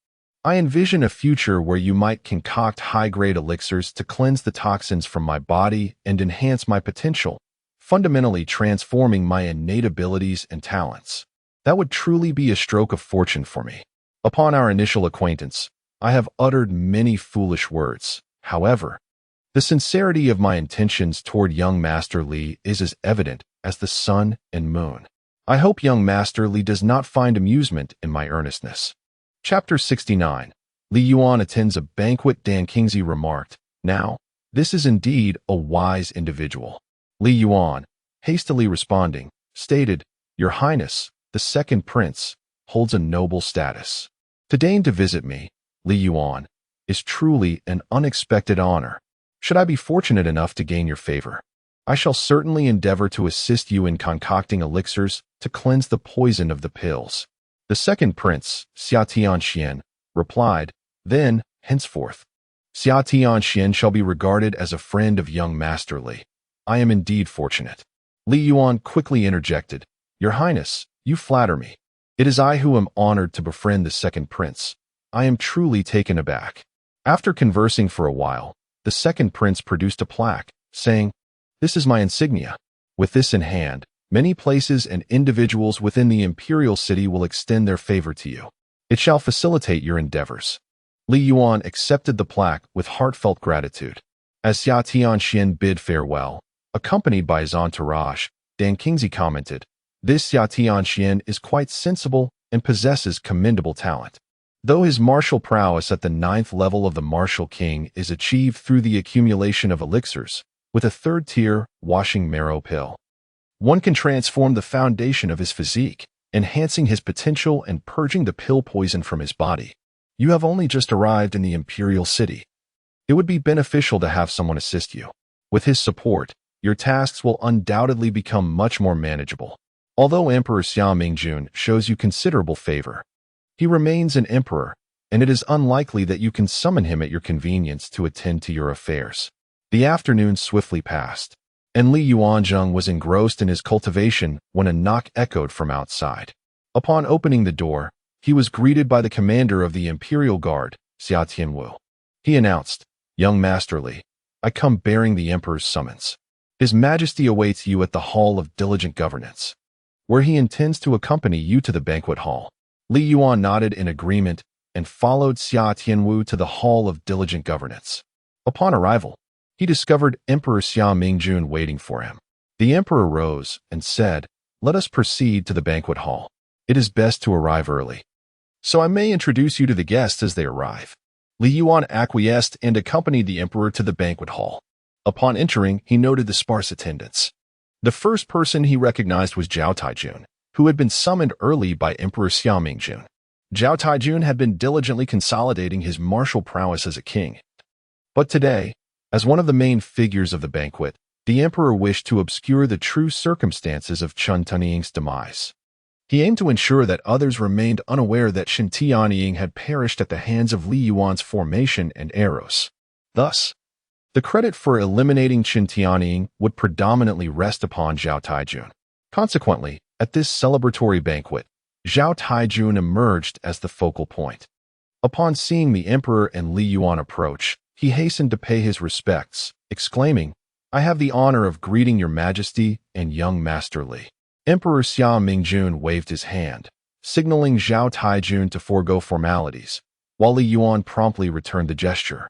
I envision a future where you might concoct high-grade elixirs to cleanse the toxins from my body and enhance my potential, fundamentally transforming my innate abilities and talents. That would truly be a stroke of fortune for me. Upon our initial acquaintance, I have uttered many foolish words. However, the sincerity of my intentions toward young Master Li is as evident as the sun and moon. I hope young Master Li does not find amusement in my earnestness. Chapter 69. Li Yuan attends a banquet. Dan Kingsley remarked, "Now, this is indeed a wise individual." Li Yuan, hastily responding, stated, "Your Highness, the second prince, holds a noble status. To deign to visit me, Li Yuan, is truly an unexpected honor. Should I be fortunate enough to gain your favor, I shall certainly endeavor to assist you in concocting elixirs to cleanse the poison of the pills." The second prince, Xia Tianxian, replied, "Then, henceforth, Xia Tianxian shall be regarded as a friend of young Master Li. I am indeed fortunate." Li Yuan quickly interjected, "Your Highness, you flatter me. It is I who am honored to befriend the second prince. I am truly taken aback." After conversing for a while, the second prince produced a plaque, saying, "This is my insignia. With this in hand, many places and individuals within the imperial city will extend their favor to you. It shall facilitate your endeavors." Li Yuan accepted the plaque with heartfelt gratitude. As Xia Tianxian bid farewell, accompanied by his entourage, Dan Kingsley commented, "This Xia Tianxian is quite sensible and possesses commendable talent. Though his martial prowess at the 9th level of the Martial King is achieved through the accumulation of elixirs, with a third-tier washing marrow pill, one can transform the foundation of his physique, enhancing his potential and purging the pill poison from his body. You have only just arrived in the Imperial City. It would be beneficial to have someone assist you. With his support, your tasks will undoubtedly become much more manageable. Although Emperor Xia Mingjun shows you considerable favor, he remains an emperor, and it is unlikely that you can summon him at your convenience to attend to your affairs." The afternoon swiftly passed, and Li Yuanzheng was engrossed in his cultivation when a knock echoed from outside. Upon opening the door, he was greeted by the commander of the Imperial Guard, Xia Tianwu. He announced, "Young Master Li, I come bearing the Emperor's summons. His Majesty awaits you at the Hall of Diligent Governance, where he intends to accompany you to the banquet hall." Li Yuan nodded in agreement and followed Xia Tianwu to the Hall of Diligent Governance. Upon arrival, he discovered Emperor Xia Mingjun waiting for him. The emperor rose and said, "Let us proceed to the banquet hall. It is best to arrive early, so I may introduce you to the guests as they arrive." Li Yuan acquiesced and accompanied the emperor to the banquet hall. Upon entering, he noted the sparse attendance. The first person he recognized was Zhao Taijun, who had been summoned early by Emperor Xia Mingjun. Zhao Taijun had been diligently consolidating his martial prowess as a king. But today, as one of the main figures of the banquet, the emperor wished to obscure the true circumstances of Chen Tunying's demise. He aimed to ensure that others remained unaware that Chen Tianying had perished at the hands of Li Yuan's formation and arrows. Thus, the credit for eliminating Chen Tianying would predominantly rest upon Zhao Taijun. Consequently, at this celebratory banquet, Zhao Taijun emerged as the focal point. Upon seeing the emperor and Li Yuan approach, he hastened to pay his respects, exclaiming, "I have the honor of greeting your majesty and young Master Li." Emperor Xia Mingjun waved his hand, signaling Zhao Taijun to forego formalities, while Li Yuan promptly returned the gesture.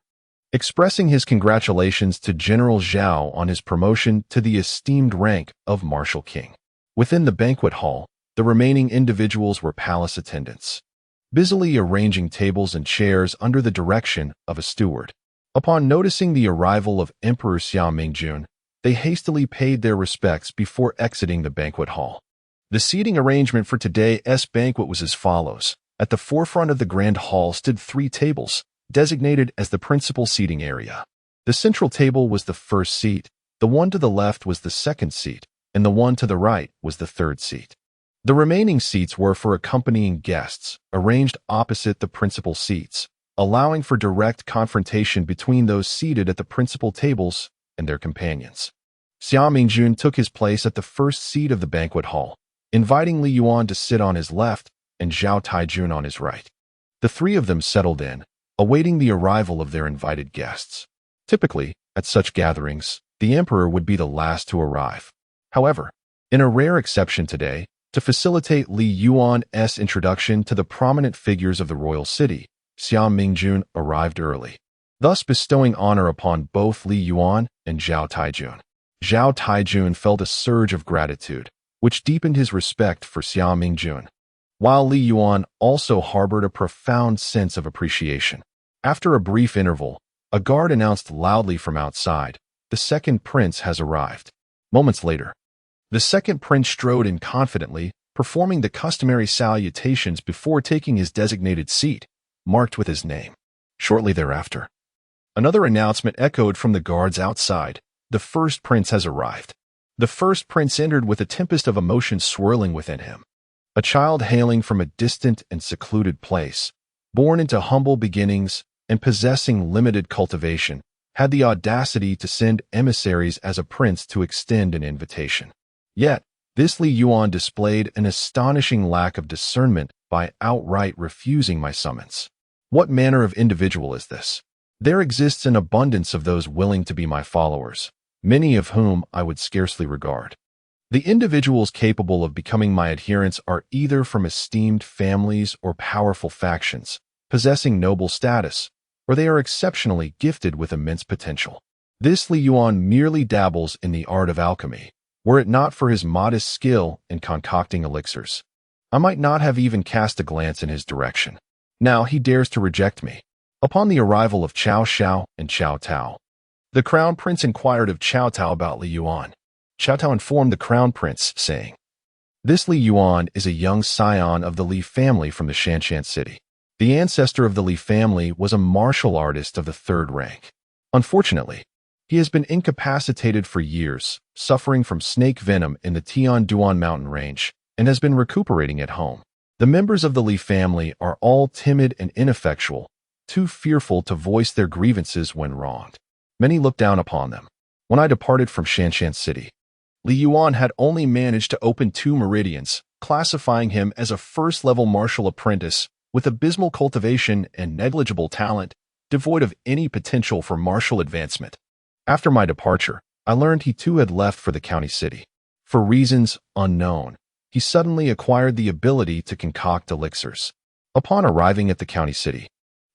Expressing his congratulations to General Zhao on his promotion to the esteemed rank of Martial King. Within the banquet hall, the remaining individuals were palace attendants, busily arranging tables and chairs under the direction of a steward. Upon noticing the arrival of Emperor Xia Mingjun, they hastily paid their respects before exiting the banquet hall. The seating arrangement for today's banquet was as follows. At the forefront of the grand hall stood 3 tables, designated as the principal seating area. The central table was the first seat, the one to the left was the second seat, and the one to the right was the third seat. The remaining seats were for accompanying guests, arranged opposite the principal seats, allowing for direct confrontation between those seated at the principal tables and their companions. Xia Mingjun took his place at the first seat of the banquet hall, inviting Li Yuan to sit on his left and Zhao Taijun on his right. The 3 of them settled in, awaiting the arrival of their invited guests. Typically, at such gatherings, the emperor would be the last to arrive. However, in a rare exception today, to facilitate Li Yuan's introduction to the prominent figures of the royal city, Xia Mingjun arrived early, thus bestowing honor upon both Li Yuan and Zhao Taijun. Zhao Taijun felt a surge of gratitude, which deepened his respect for Xia Mingjun, while Li Yuan also harbored a profound sense of appreciation. After a brief interval, a guard announced loudly from outside, "The second prince has arrived." Moments later, the second prince strode in confidently, performing the customary salutations before taking his designated seat, marked with his name. Shortly thereafter, another announcement echoed from the guards outside. "The first prince has arrived." The first prince entered with a tempest of emotions swirling within him. A child hailing from a distant and secluded place, born into humble beginnings and possessing limited cultivation, had the audacity to send emissaries as a prince to extend an invitation. Yet, this Li Yuan displayed an astonishing lack of discernment by outright refusing my summons. What manner of individual is this? There exists an abundance of those willing to be my followers, many of whom I would scarcely regard. The individuals capable of becoming my adherents are either from esteemed families or powerful factions, possessing noble status, or they are exceptionally gifted with immense potential. This Li Yuan merely dabbles in the art of alchemy. Were it not for his modest skill in concocting elixirs, I might not have even cast a glance in his direction. Now he dares to reject me. Upon the arrival of Cao Xiao and Cao Tao, the crown prince inquired of Cao Tao about Li Yuan. Cao Tao informed the crown prince, saying, "This Li Yuan is a young scion of the Li family from the Shanshan city. The ancestor of the Li family was a martial artist of the third rank. Unfortunately, he has been incapacitated for years, suffering from snake venom in the Tianduan mountain range, and has been recuperating at home. The members of the Li family are all timid and ineffectual, too fearful to voice their grievances when wronged. Many look down upon them. When I departed from Shanshan city, Li Yuan had only managed to open 2 meridians, classifying him as a first-level martial apprentice with abysmal cultivation and negligible talent, devoid of any potential for martial advancement. After my departure, I learned he too had left for the county city. For reasons unknown, he suddenly acquired the ability to concoct elixirs. Upon arriving at the county city,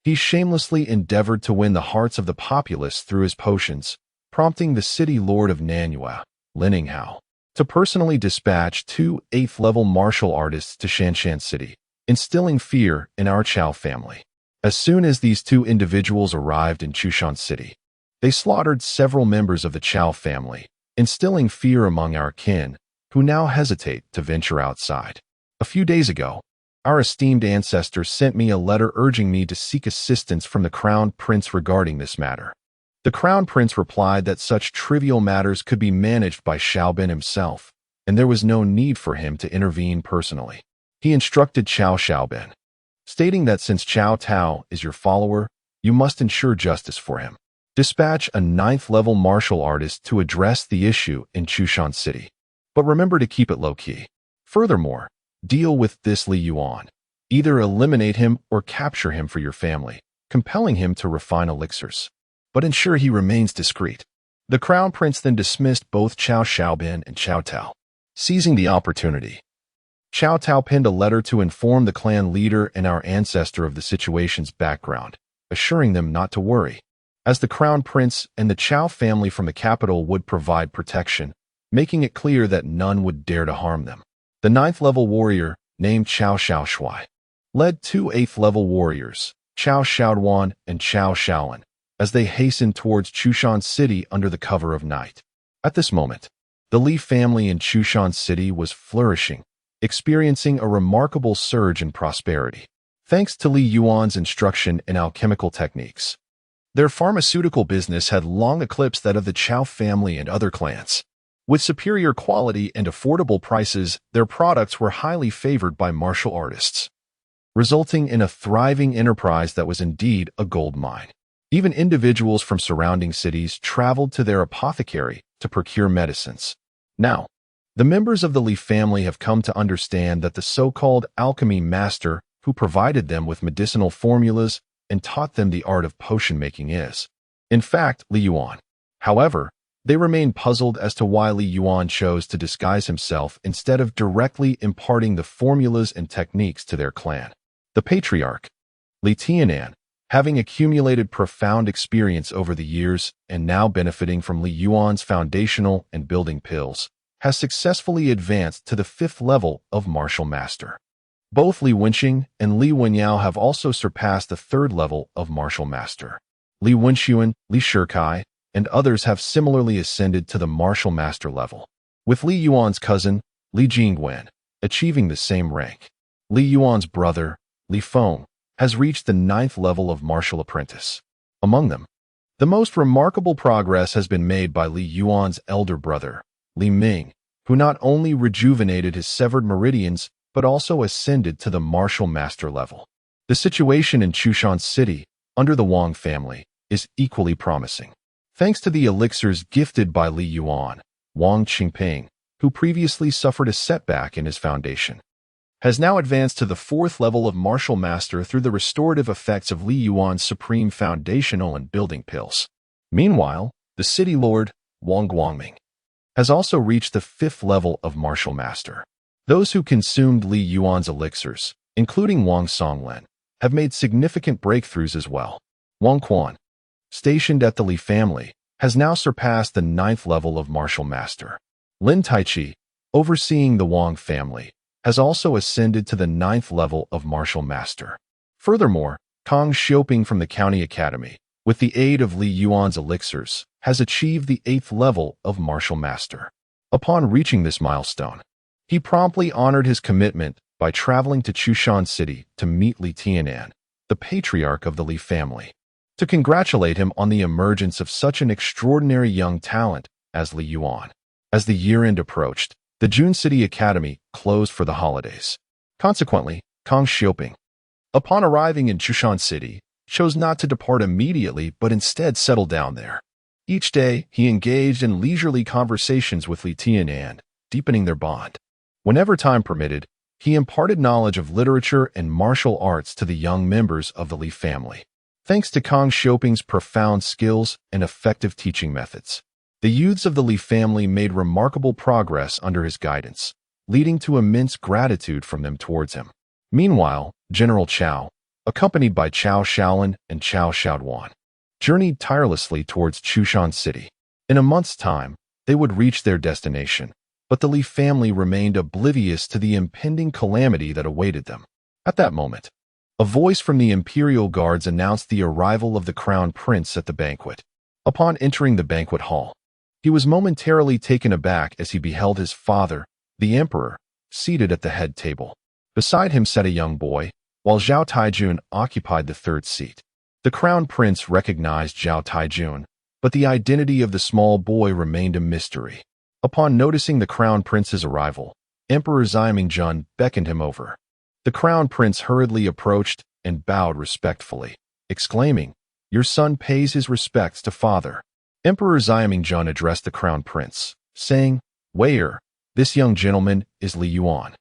he shamelessly endeavored to win the hearts of the populace through his potions, prompting the city lord of Nanhua, Linninghao, to personally dispatch 2 8th-level martial artists to Shanshan city, instilling fear in our Chao family. As soon as these 2 individuals arrived in Chushan city, they slaughtered several members of the Chao family, instilling fear among our kin, who now hesitate to venture outside. A few days ago, our esteemed ancestor sent me a letter urging me to seek assistance from the Crown Prince regarding this matter. The Crown Prince replied that such trivial matters could be managed by Xiaobin himself, and there was no need for him to intervene personally. He instructed Xiaobin, stating that since Cao Tao is your follower, you must ensure justice for him. Dispatch a 9th-level martial artist to address the issue in Chushan city, but remember to keep it low-key. Furthermore, deal with this Li Yuan. Either eliminate him or capture him for your family, compelling him to refine elixirs. But ensure he remains discreet." The Crown Prince then dismissed both Xiaobin and Cao Tao. Seizing the opportunity, Cao Tao penned a letter to inform the clan leader and our ancestor of the situation's background, assuring them not to worry, as the Crown Prince and the Chao family from the capital would provide protection, making it clear that none would dare to harm them. The 9th-level warrior, named Cao Xiaoshui, led 2 8th-level warriors, Cao Xiaoduan and Cao Xiaolin, as they hastened towards Chushan city under the cover of night. At this moment, the Li family in Chushan city was flourishing, experiencing a remarkable surge in prosperity, thanks to Li Yuan's instruction in alchemical techniques. Their pharmaceutical business had long eclipsed that of the Chao family and other clans. With superior quality and affordable prices, their products were highly favored by martial artists, resulting in a thriving enterprise that was indeed a gold mine. Even individuals from surrounding cities traveled to their apothecary to procure medicines. Now, the members of the Li family have come to understand that the so-called alchemy master who provided them with medicinal formulas and taught them the art of potion making is, in fact, Li Yuan. However, they remain puzzled as to why Li Yuan chose to disguise himself instead of directly imparting the formulas and techniques to their clan. The patriarch, Li Tianan, Having accumulated profound experience over the years and now benefiting from Li Yuan's foundational and building pills, has successfully advanced to the 5th level of martial master. Both Li Wenxing and Li Wenyao have also surpassed the 3rd level of martial master. Li Wenxuan, Li Shikai, and others have similarly ascended to the martial master level, with Li Yuan's cousin, Li Jingguan, achieving the same rank. Li Yuan's brother, Li Feng, has reached the 9th level of martial apprentice. Among them, the most remarkable progress has been made by Li Yuan's elder brother, Li Ming, who not only rejuvenated his severed meridians but also ascended to the martial master level. The situation in Chushan City, under the Wang family, is equally promising. Thanks to the elixirs gifted by Li Yuan, Wang Qingping, who previously suffered a setback in his foundation, has now advanced to the 4th level of martial master through the restorative effects of Li Yuan's supreme foundational and building pills. Meanwhile, the city lord, Wang Guangming, has also reached the 5th level of martial master. Those who consumed Li Yuan's elixirs, including Wang Songlen, have made significant breakthroughs as well. Wang Quan, stationed at the Li family, has now surpassed the 9th level of martial master. Lin Taichi, overseeing the Wang family, has also ascended to the 9th level of martial master. Furthermore, Kang Xiaoping from the County Academy, with the aid of Li Yuan's elixirs, has achieved the 8th level of martial master. Upon reaching this milestone, he promptly honored his commitment by traveling to Chushan City to meet Li Tianan, the patriarch of the Li family, to congratulate him on the emergence of such an extraordinary young talent as Li Yuan. As the year-end approached, the Jun City Academy closed for the holidays. Consequently, Kang Xiaoping, upon arriving in Chushan City, chose not to depart immediately but instead settled down there. Each day, he engaged in leisurely conversations with Li Tianan, deepening their bond. Whenever time permitted, he imparted knowledge of literature and martial arts to the young members of the Li family. Thanks to Kang Xiaoping's profound skills and effective teaching methods, the youths of the Li family made remarkable progress under his guidance, leading to immense gratitude from them towards him. Meanwhile, General Chao, accompanied by Chao Shaolin and Chao Shaoduan, journeyed tirelessly towards Chushan City. In a month's time, they would reach their destination, but the Li family remained oblivious to the impending calamity that awaited them. At that moment, a voice from the Imperial Guards announced the arrival of the Crown Prince at the banquet. Upon entering the banquet hall, he was momentarily taken aback as he beheld his father, the Emperor, seated at the head table. Beside him sat a young boy, while Zhao Taijun occupied the 3rd seat. The Crown Prince recognized Zhao Taijun, but the identity of the small boy remained a mystery. Upon noticing the Crown Prince's arrival, Emperor Ziming beckoned him over. The Crown Prince hurriedly approached and bowed respectfully, exclaiming, "Your son pays his respects to father." Emperor Ziming addressed the Crown Prince, saying, "Waiter, this young gentleman is Li Yuan,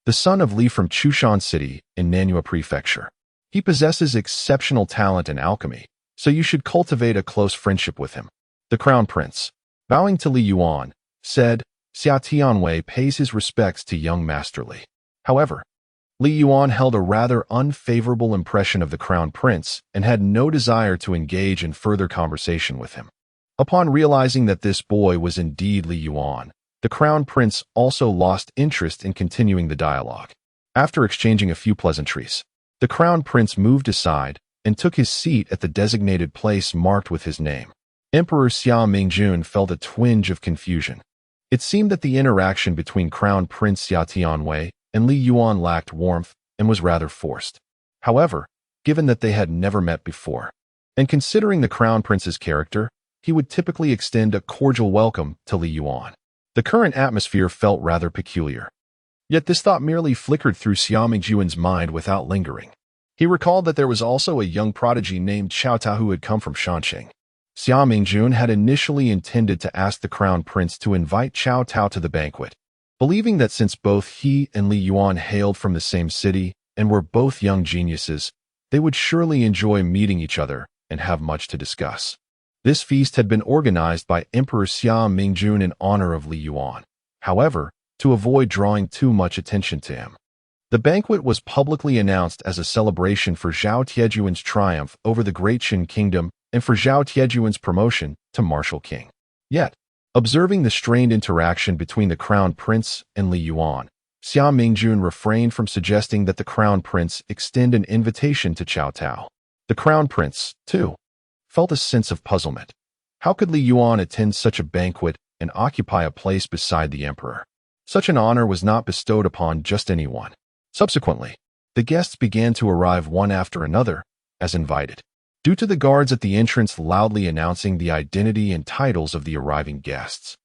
the son of Li from Chushan City in Nanhua Prefecture. He possesses exceptional talent in alchemy, so you should cultivate a close friendship with him." The Crown Prince, bowing to Li Yuan, said, "Xia Tianwei pays his respects to young Master Li." However, Li Yuan held a rather unfavorable impression of the Crown Prince and had no desire to engage in further conversation with him. Upon realizing that this boy was indeed Li Yuan, the Crown Prince also lost interest in continuing the dialogue. After exchanging a few pleasantries, the Crown Prince moved aside and took his seat at the designated place marked with his name. Emperor Xia Mingjun felt a twinge of confusion. It seemed that the interaction between Crown Prince Xia Tianwei and Li Yuan lacked warmth and was rather forced. However, given that they had never met before, and considering the Crown Prince's character, he would typically extend a cordial welcome to Li Yuan. The current atmosphere felt rather peculiar. Yet this thought merely flickered through Xia Mingjun's mind without lingering. He recalled that there was also a young prodigy named Xiao Ta who had come from Shanqing. Xia Mingjun had initially intended to ask the Crown Prince to invite Xiao Tao to the banquet, believing that since both he and Li Yuan hailed from the same city and were both young geniuses, they would surely enjoy meeting each other and have much to discuss. This feast had been organized by Emperor Xia Mingjun in honor of Li Yuan. However, to avoid drawing too much attention to him, The banquet was publicly announced as a celebration for Zhao Tiejuan's triumph over the Great Qin Kingdom and for Zhao Tiejuan's promotion to martial king. Yet, observing the strained interaction between the crown prince and Li Yuan, Xia Mingjun refrained from suggesting that the crown prince extend an invitation to Cao Tao. The crown prince, too, felt a sense of puzzlement. How could Li Yuan attend such a banquet and occupy a place beside the emperor? Such an honor was not bestowed upon just anyone. Subsequently, the guests began to arrive one after another, as invited. Due to the guards at the entrance loudly announcing the identity and titles of the arriving guests,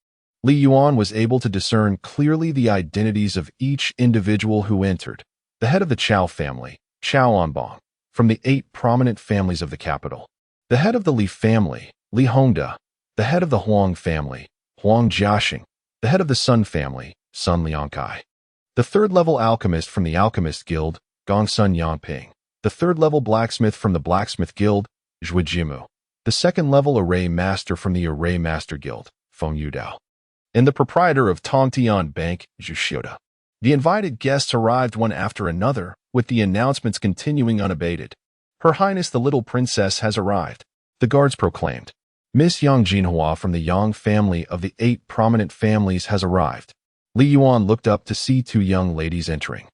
Li Yuan was able to discern clearly the identities of each individual who entered. The head of the Chao family, Chao Anbong, from the 8 prominent families of the capital. The head of the Li family, Li Hongda. The head of the Huang family, Huang Jiaxing. The head of the Sun family, Sun Liangkai. The third-level alchemist from the Alchemist Guild, Gongsun Yangping. The third-level blacksmith from the Blacksmith Guild, Zhui Jimu. The second-level array master from the Array Master Guild, Feng Yudao. And the proprietor of Tongtian Bank, Zhu Xiuda. The invited guests arrived one after another, with the announcements continuing unabated. Her Highness the Little Princess has arrived, the guards proclaimed. Miss Yang Jinhua from the Yang family of the 8 prominent families has arrived. Li Yuan looked up to see 2 young ladies entering,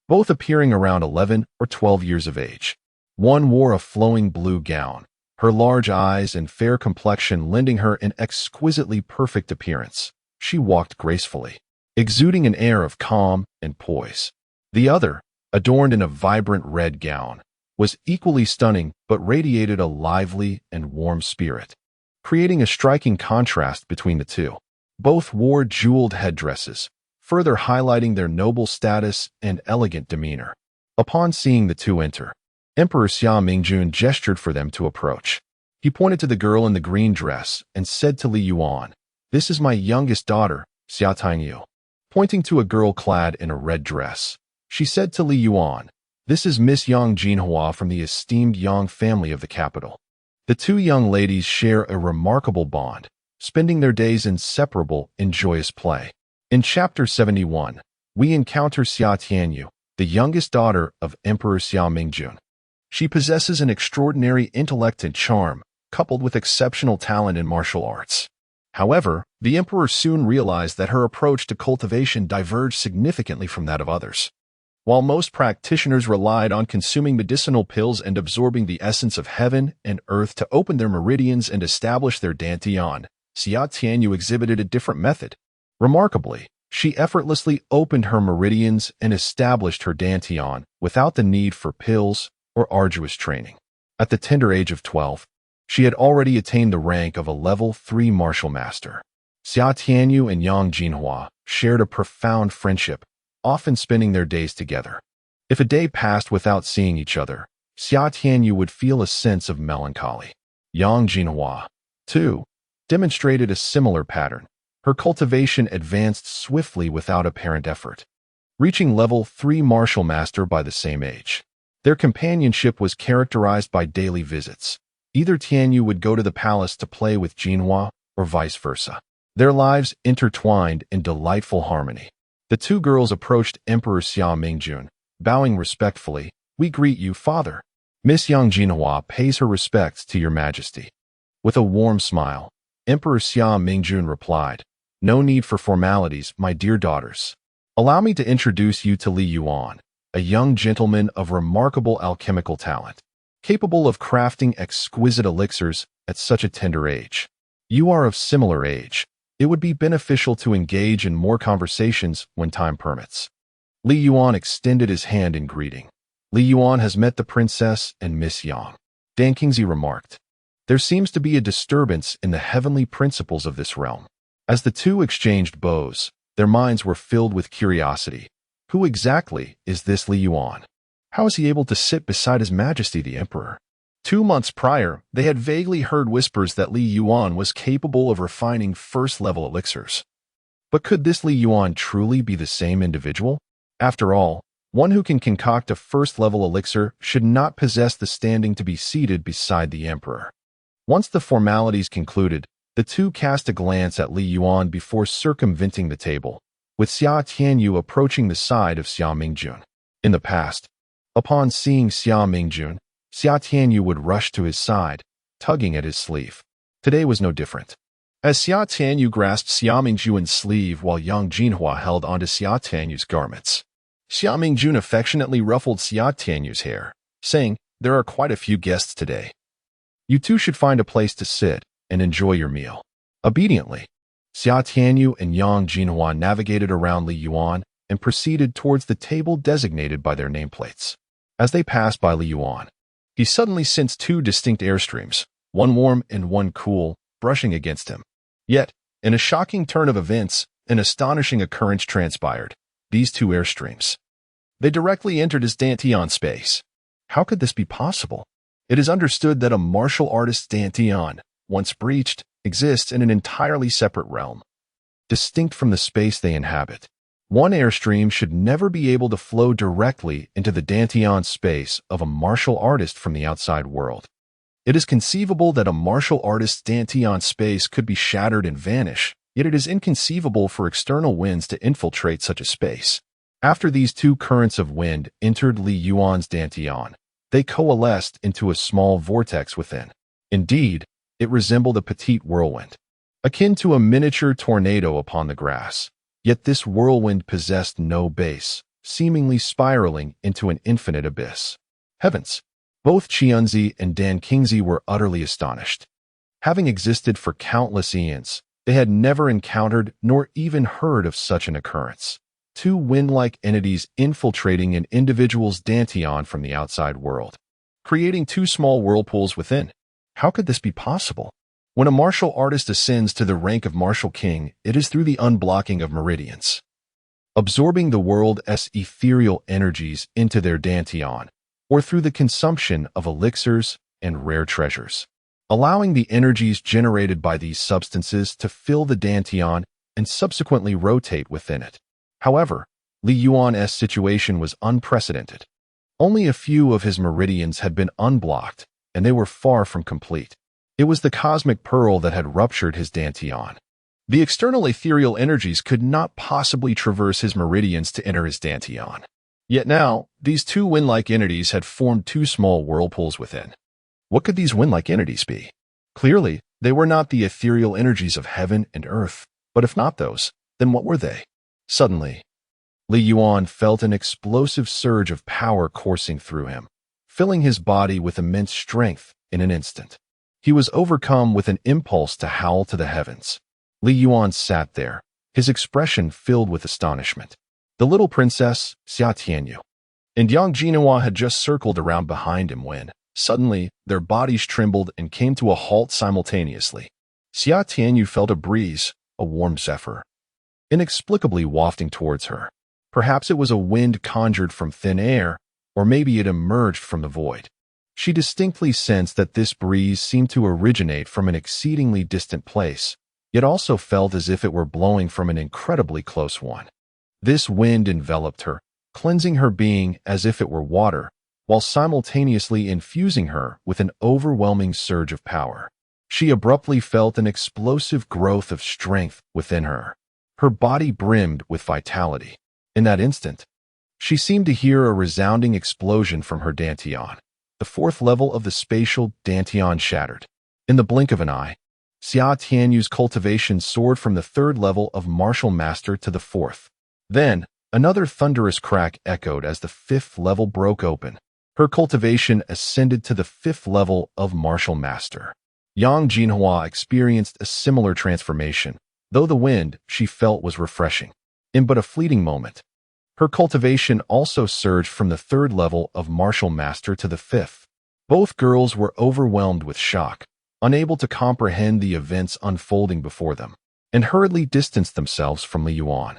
both appearing around 11 or 12 years of age. One wore a flowing blue gown, her large eyes and fair complexion lending her an exquisitely perfect appearance. She walked gracefully, exuding an air of calm and poise. The other, adorned in a vibrant red gown, was equally stunning but radiated a lively and warm spirit, creating a striking contrast between the two. Both wore jeweled headdresses, further highlighting their noble status and elegant demeanor. Upon seeing the two enter, Emperor Xia Mingjun gestured for them to approach. He pointed to the girl in the green dress and said to Li Yuan, "This is my youngest daughter, Xia Tangyu." Pointing to a girl clad in a red dress, she said to Li Yuan, "This is Miss Yang Jinhua from the esteemed Yang family of the capital." The 2 young ladies share a remarkable bond, spending their days inseparable in joyous play. In Chapter 71, we encounter Xia Tianyu, the youngest daughter of Emperor Xia Mingjun. She possesses an extraordinary intellect and charm, coupled with exceptional talent in martial arts. However, the emperor soon realized that her approach to cultivation diverged significantly from that of others. While most practitioners relied on consuming medicinal pills and absorbing the essence of heaven and earth to open their meridians and establish their dantian, Xia Tianyu exhibited a different method. Remarkably, she effortlessly opened her meridians and established her dantian without the need for pills or arduous training. At the tender age of 12, she had already attained the rank of a level 3 martial master. Xia Tianyu and Yang Jinhua shared a profound friendship, often spending their days together. If a day passed without seeing each other, Xia Tianyu would feel a sense of melancholy. Yang Jinhua, too, demonstrated a similar pattern. Her cultivation advanced swiftly without apparent effort, reaching level 3 martial master by the same age. Their companionship was characterized by daily visits. Either Tianyu would go to the palace to play with Jinhua, or vice versa. Their lives intertwined in delightful harmony. The 2 girls approached Emperor Xia Mingjun, bowing respectfully. "We greet you, father." Miss Yang Jinhua pays her respects to your majesty. With a warm smile, Emperor Xia Mingjun replied, "No need for formalities, my dear daughters. Allow me to introduce you to Li Yuan, a young gentleman of remarkable alchemical talent, capable of crafting exquisite elixirs at such a tender age. You are of similar age. It would be beneficial to engage in more conversations when time permits." Li Yuan extended his hand in greeting. "Li Yuan has met the princess and Miss Yang," Dan Kingsley remarked. "There seems to be a disturbance in the heavenly principles of this realm." As the 2 exchanged bows, their minds were filled with curiosity. Who exactly is this Li Yuan? How is he able to sit beside His Majesty the Emperor? 2 months prior, they had vaguely heard whispers that Li Yuan was capable of refining first-level elixirs. But could this Li Yuan truly be the same individual? After all, one who can concoct a first-level elixir should not possess the standing to be seated beside the Emperor. Once the formalities concluded, the 2 cast a glance at Li Yuan before circumventing the table, with Xia Tianyu approaching the side of Xia Mingjun. In the past, upon seeing Xia Mingjun, Xia Tianyu would rush to his side, tugging at his sleeve. Today was no different. As Xia Tianyu grasped Xia Mingjun's sleeve while Yang Jinhua held onto Xia Tianyu's garments, Xia Mingjun affectionately ruffled Xia Tianyu's hair, saying, "There are quite a few guests today. You two should find a place to sit and enjoy your meal." Obediently, Xia Tianyu and Yang Jinhua navigated around Li Yuan and proceeded towards the table designated by their nameplates. As they passed by Li Yuan, he suddenly sensed two distinct airstreams, one warm and one cool, brushing against him. Yet, in a shocking turn of events, an astonishing occurrence transpired. These two airstreams. They directly entered his Dantian space. How could this be possible? It is understood that a martial artist's Dantian, once breached, exists in an entirely separate realm, distinct from the space they inhabit. One airstream should never be able to flow directly into the Dantian space of a martial artist from the outside world. It is conceivable that a martial artist's Dantian space could be shattered and vanish, yet it is inconceivable for external winds to infiltrate such a space. After these two currents of wind entered Li Yuan's Dantian, they coalesced into a small vortex within. Indeed, it resembled a petite whirlwind, akin to a miniature tornado upon the grass. Yet this whirlwind possessed no base, seemingly spiraling into an infinite abyss. Heavens! Both Qianzi and Dan Qingzi were utterly astonished. Having existed for countless eons, they had never encountered nor even heard of such an occurrence. Two wind-like entities infiltrating an individual's Dantian from the outside world, creating two small whirlpools within. How could this be possible? When a martial artist ascends to the rank of martial king, it is through the unblocking of meridians, absorbing the world's ethereal energies into their Dantian, or through the consumption of elixirs and rare treasures, allowing the energies generated by these substances to fill the Dantian and subsequently rotate within it. However, Li Yuan's situation was unprecedented. Only a few of his meridians had been unblocked, and they were far from complete. It was the cosmic pearl that had ruptured his Dantian. The external ethereal energies could not possibly traverse his meridians to enter his Dantian. Yet now, these two wind-like entities had formed two small whirlpools within. What could these wind-like entities be? Clearly, they were not the ethereal energies of heaven and earth, but if not those, then what were they? Suddenly, Li Yuan felt an explosive surge of power coursing through him, filling his body with immense strength in an instant. He was overcome with an impulse to howl to the heavens. Li Yuan sat there, his expression filled with astonishment. The little princess, Xia Tianyu, and Yang Jinhua had just circled around behind him when, suddenly, their bodies trembled and came to a halt simultaneously. Xia Tianyu felt a breeze, a warm zephyr, inexplicably wafting towards her. Perhaps it was a wind conjured from thin air, or maybe it emerged from the void. She distinctly sensed that this breeze seemed to originate from an exceedingly distant place, yet also felt as if it were blowing from an incredibly close one. This wind enveloped her, cleansing her being as if it were water, while simultaneously infusing her with an overwhelming surge of power. She abruptly felt an explosive growth of strength within her. Her body brimmed with vitality. In that instant, she seemed to hear a resounding explosion from her Dantian. The fourth level of the spatial Dantian shattered. In the blink of an eye, Xia Tianyu's cultivation soared from the third level of martial master to the fourth. Then, another thunderous crack echoed as the fifth level broke open. Her cultivation ascended to the fifth level of martial master. Yang Jinhua experienced a similar transformation, though the wind she felt was refreshing. In but a fleeting moment, her cultivation also surged from the third level of martial master to the fifth. Both girls were overwhelmed with shock, unable to comprehend the events unfolding before them, and hurriedly distanced themselves from Li Yuan.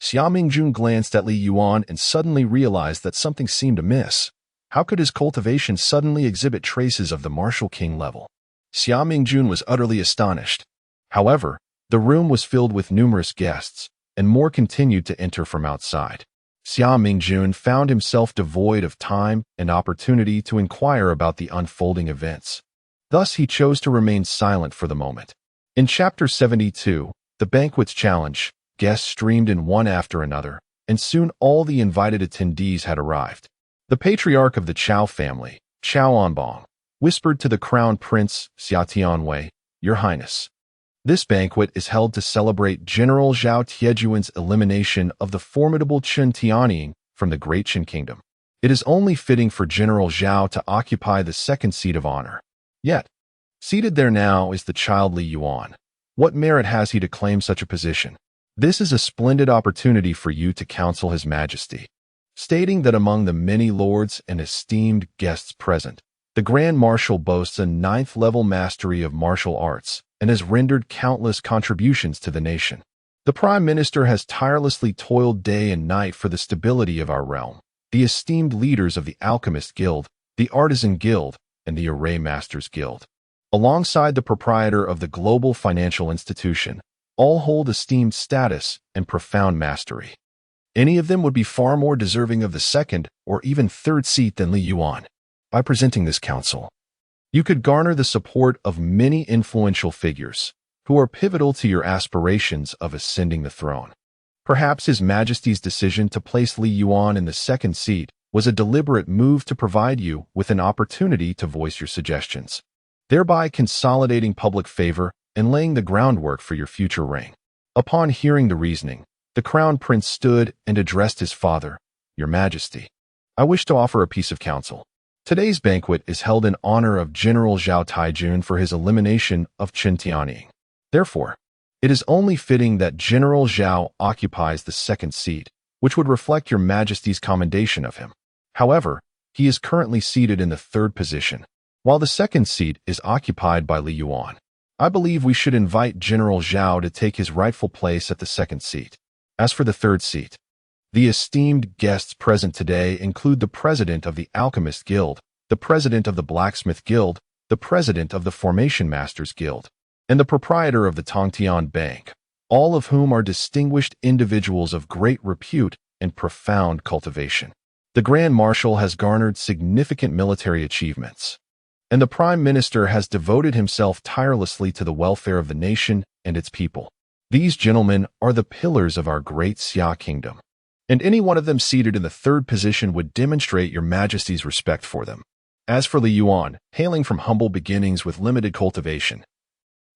Xia Mingjun glanced at Li Yuan and suddenly realized that something seemed amiss. How could his cultivation suddenly exhibit traces of the martial king level? Xia Mingjun was utterly astonished. However, the room was filled with numerous guests, and more continued to enter from outside. Xia Mingjun found himself devoid of time and opportunity to inquire about the unfolding events. Thus, he chose to remain silent for the moment. In Chapter 72, The Banquet's Challenge, guests streamed in one after another, and soon all the invited attendees had arrived. The patriarch of the Chao family, Chao Anbong, whispered to the crown prince, Xia Tianwei, "Your Highness, this banquet is held to celebrate General Zhao Tiejuan's elimination of the formidable Chen Tianying from the Great Qin Kingdom. It is only fitting for General Zhao to occupy the second seat of honor. Yet, seated there now is the child Li Yuan. What merit has he to claim such a position? This is a splendid opportunity for you to counsel His Majesty." Stating that among the many lords and esteemed guests present, the Grand Marshal boasts a 9th-level mastery of martial arts and has rendered countless contributions to the nation. The Prime Minister has tirelessly toiled day and night for the stability of our realm. The esteemed leaders of the Alchemist Guild, the Artisan Guild, and the Array Masters Guild, alongside the proprietor of the global financial institution, all hold esteemed status and profound mastery. Any of them would be far more deserving of the second or even third seat than Li Yuan. By presenting this counsel, you could garner the support of many influential figures who are pivotal to your aspirations of ascending the throne. Perhaps His Majesty's decision to place Li Yuan in the second seat was a deliberate move to provide you with an opportunity to voice your suggestions, thereby consolidating public favor and laying the groundwork for your future reign. Upon hearing the reasoning, the Crown Prince stood and addressed his father, "Your Majesty, I wish to offer a piece of counsel. Today's banquet is held in honor of General Zhao Taijun for his elimination of Chen Tianying. Therefore, it is only fitting that General Zhao occupies the second seat, which would reflect Your Majesty's commendation of him. However, he is currently seated in the third position, while the second seat is occupied by Li Yuan. I believe we should invite General Zhao to take his rightful place at the second seat. As for the third seat, the esteemed guests present today include the President of the Alchemist Guild, the President of the Blacksmith Guild, the President of the Formation Masters Guild, and the proprietor of the Tongtian Bank, all of whom are distinguished individuals of great repute and profound cultivation. The Grand Marshal has garnered significant military achievements, and the Prime Minister has devoted himself tirelessly to the welfare of the nation and its people. These gentlemen are the pillars of our great Xia Kingdom, and any one of them seated in the third position would demonstrate Your Majesty's respect for them. As for Li Yuan, hailing from humble beginnings with limited cultivation,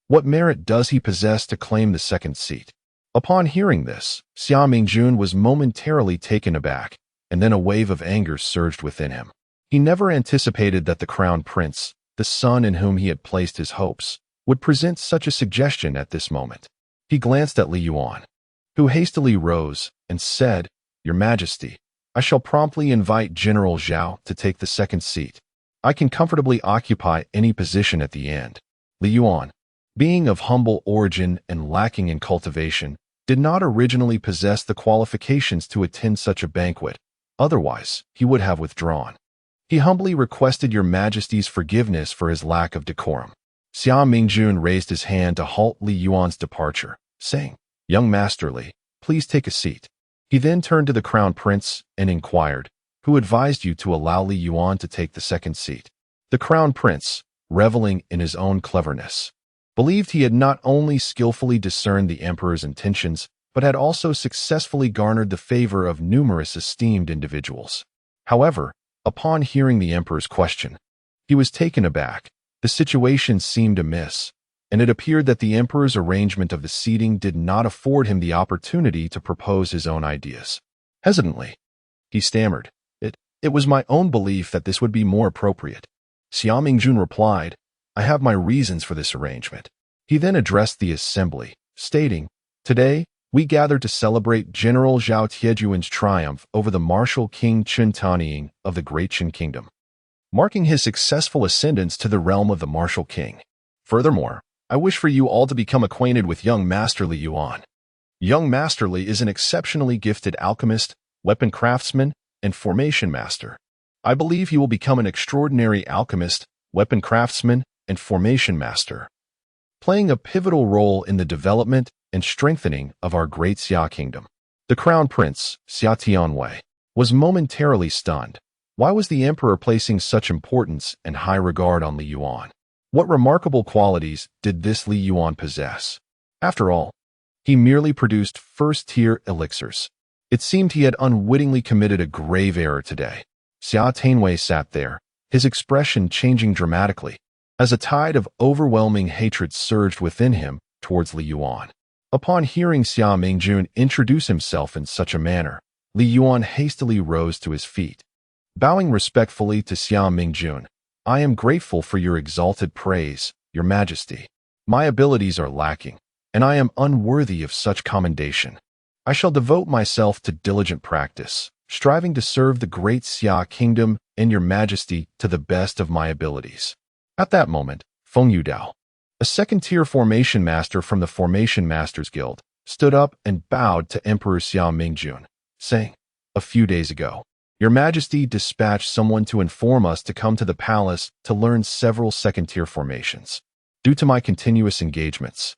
what merit does he possess to claim the second seat?" Upon hearing this, Xia Mingjun was momentarily taken aback, and then a wave of anger surged within him. He never anticipated that the Crown Prince, the son in whom he had placed his hopes, would present such a suggestion at this moment. He glanced at Li Yuan, who hastily rose and said, "Your Majesty, I shall promptly invite General Zhao to take the second seat. I can comfortably occupy any position at the end." Li Yuan, being of humble origin and lacking in cultivation, did not originally possess the qualifications to attend such a banquet. Otherwise, he would have withdrawn. He humbly requested Your Majesty's forgiveness for his lack of decorum. Xia Mingjun raised his hand to halt Li Yuan's departure, saying, "Young Master Li, please take a seat." He then turned to the Crown Prince and inquired, "Who advised you to allow Li Yuan to take the second seat?" The Crown Prince, reveling in his own cleverness, believed he had not only skillfully discerned the Emperor's intentions, but had also successfully garnered the favor of numerous esteemed individuals. However, upon hearing the Emperor's question, he was taken aback. The situation seemed amiss, and it appeared that the Emperor's arrangement of the seating did not afford him the opportunity to propose his own ideas. Hesitantly, he stammered, It was my own belief that this would be more appropriate." Xia Mingjun replied, "I have my reasons for this arrangement." He then addressed the assembly, stating, "Today, we gather to celebrate General Zhao Tiejuan's triumph over the martial King Chen Tianying of the Great Qin Kingdom, marking his successful ascendance to the realm of the martial king. Furthermore, I wish for you all to become acquainted with young Master Li Yuan. Young Master Li is an exceptionally gifted alchemist, weapon craftsman, and formation master. I believe he will become an extraordinary alchemist, weapon craftsman, and formation master, playing a pivotal role in the development and strengthening of our great Xia Kingdom." The Crown Prince, Xia Tianwei, was momentarily stunned. Why was the Emperor placing such importance and high regard on Li Yuan? What remarkable qualities did this Li Yuan possess? After all, he merely produced first-tier elixirs. It seemed he had unwittingly committed a grave error today. Xia Tianwei sat there, his expression changing dramatically, as a tide of overwhelming hatred surged within him towards Li Yuan. Upon hearing Xia Mingjun introduce himself in such a manner, Li Yuan hastily rose to his feet. Bowing respectfully to Xia Mingjun, "I am grateful for your exalted praise, Your Majesty. My abilities are lacking, and I am unworthy of such commendation. I shall devote myself to diligent practice, striving to serve the great Xia kingdom and Your Majesty to the best of my abilities." At that moment, Feng Yudao, a second-tier formation master from the Formation Masters Guild, stood up and bowed to Emperor Xia Mingjun, saying, "A few days ago, Your Majesty dispatched someone to inform us to come to the palace to learn several second-tier formations. Due to my continuous engagements,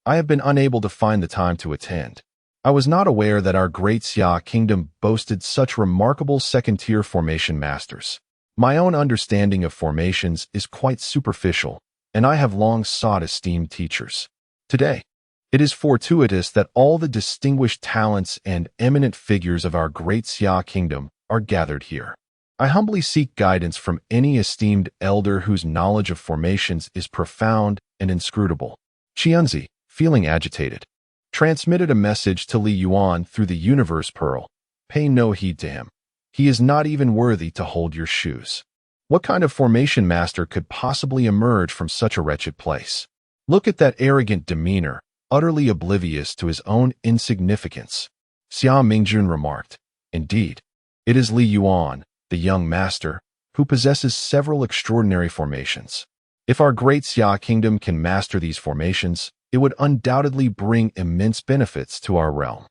I have been unable to find the time to attend. I was not aware that our great Xia kingdom boasted such remarkable second-tier formation masters. My own understanding of formations is quite superficial, and I have long sought esteemed teachers. Today, it is fortuitous that all the distinguished talents and eminent figures of our great Xia kingdom are gathered here. I humbly seek guidance from any esteemed elder whose knowledge of formations is profound and inscrutable." Qianzi, feeling agitated, transmitted a message to Li Yuan through the universe pearl. "Pay no heed to him. He is not even worthy to hold your shoes. What kind of formation master could possibly emerge from such a wretched place? Look at that arrogant demeanor, utterly oblivious to his own insignificance." Xia Mingjun remarked, "Indeed, it is Li Yuan, the young master, who possesses several extraordinary formations. If our great Xia kingdom can master these formations, it would undoubtedly bring immense benefits to our realm."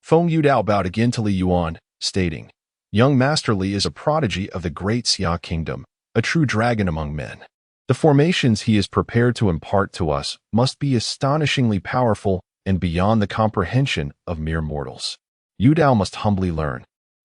Feng Yudao bowed again to Li Yuan, stating, "Young Master Li is a prodigy of the great Xia kingdom, a true dragon among men. The formations he is prepared to impart to us must be astonishingly powerful and beyond the comprehension of mere mortals. Yudao must humbly learn.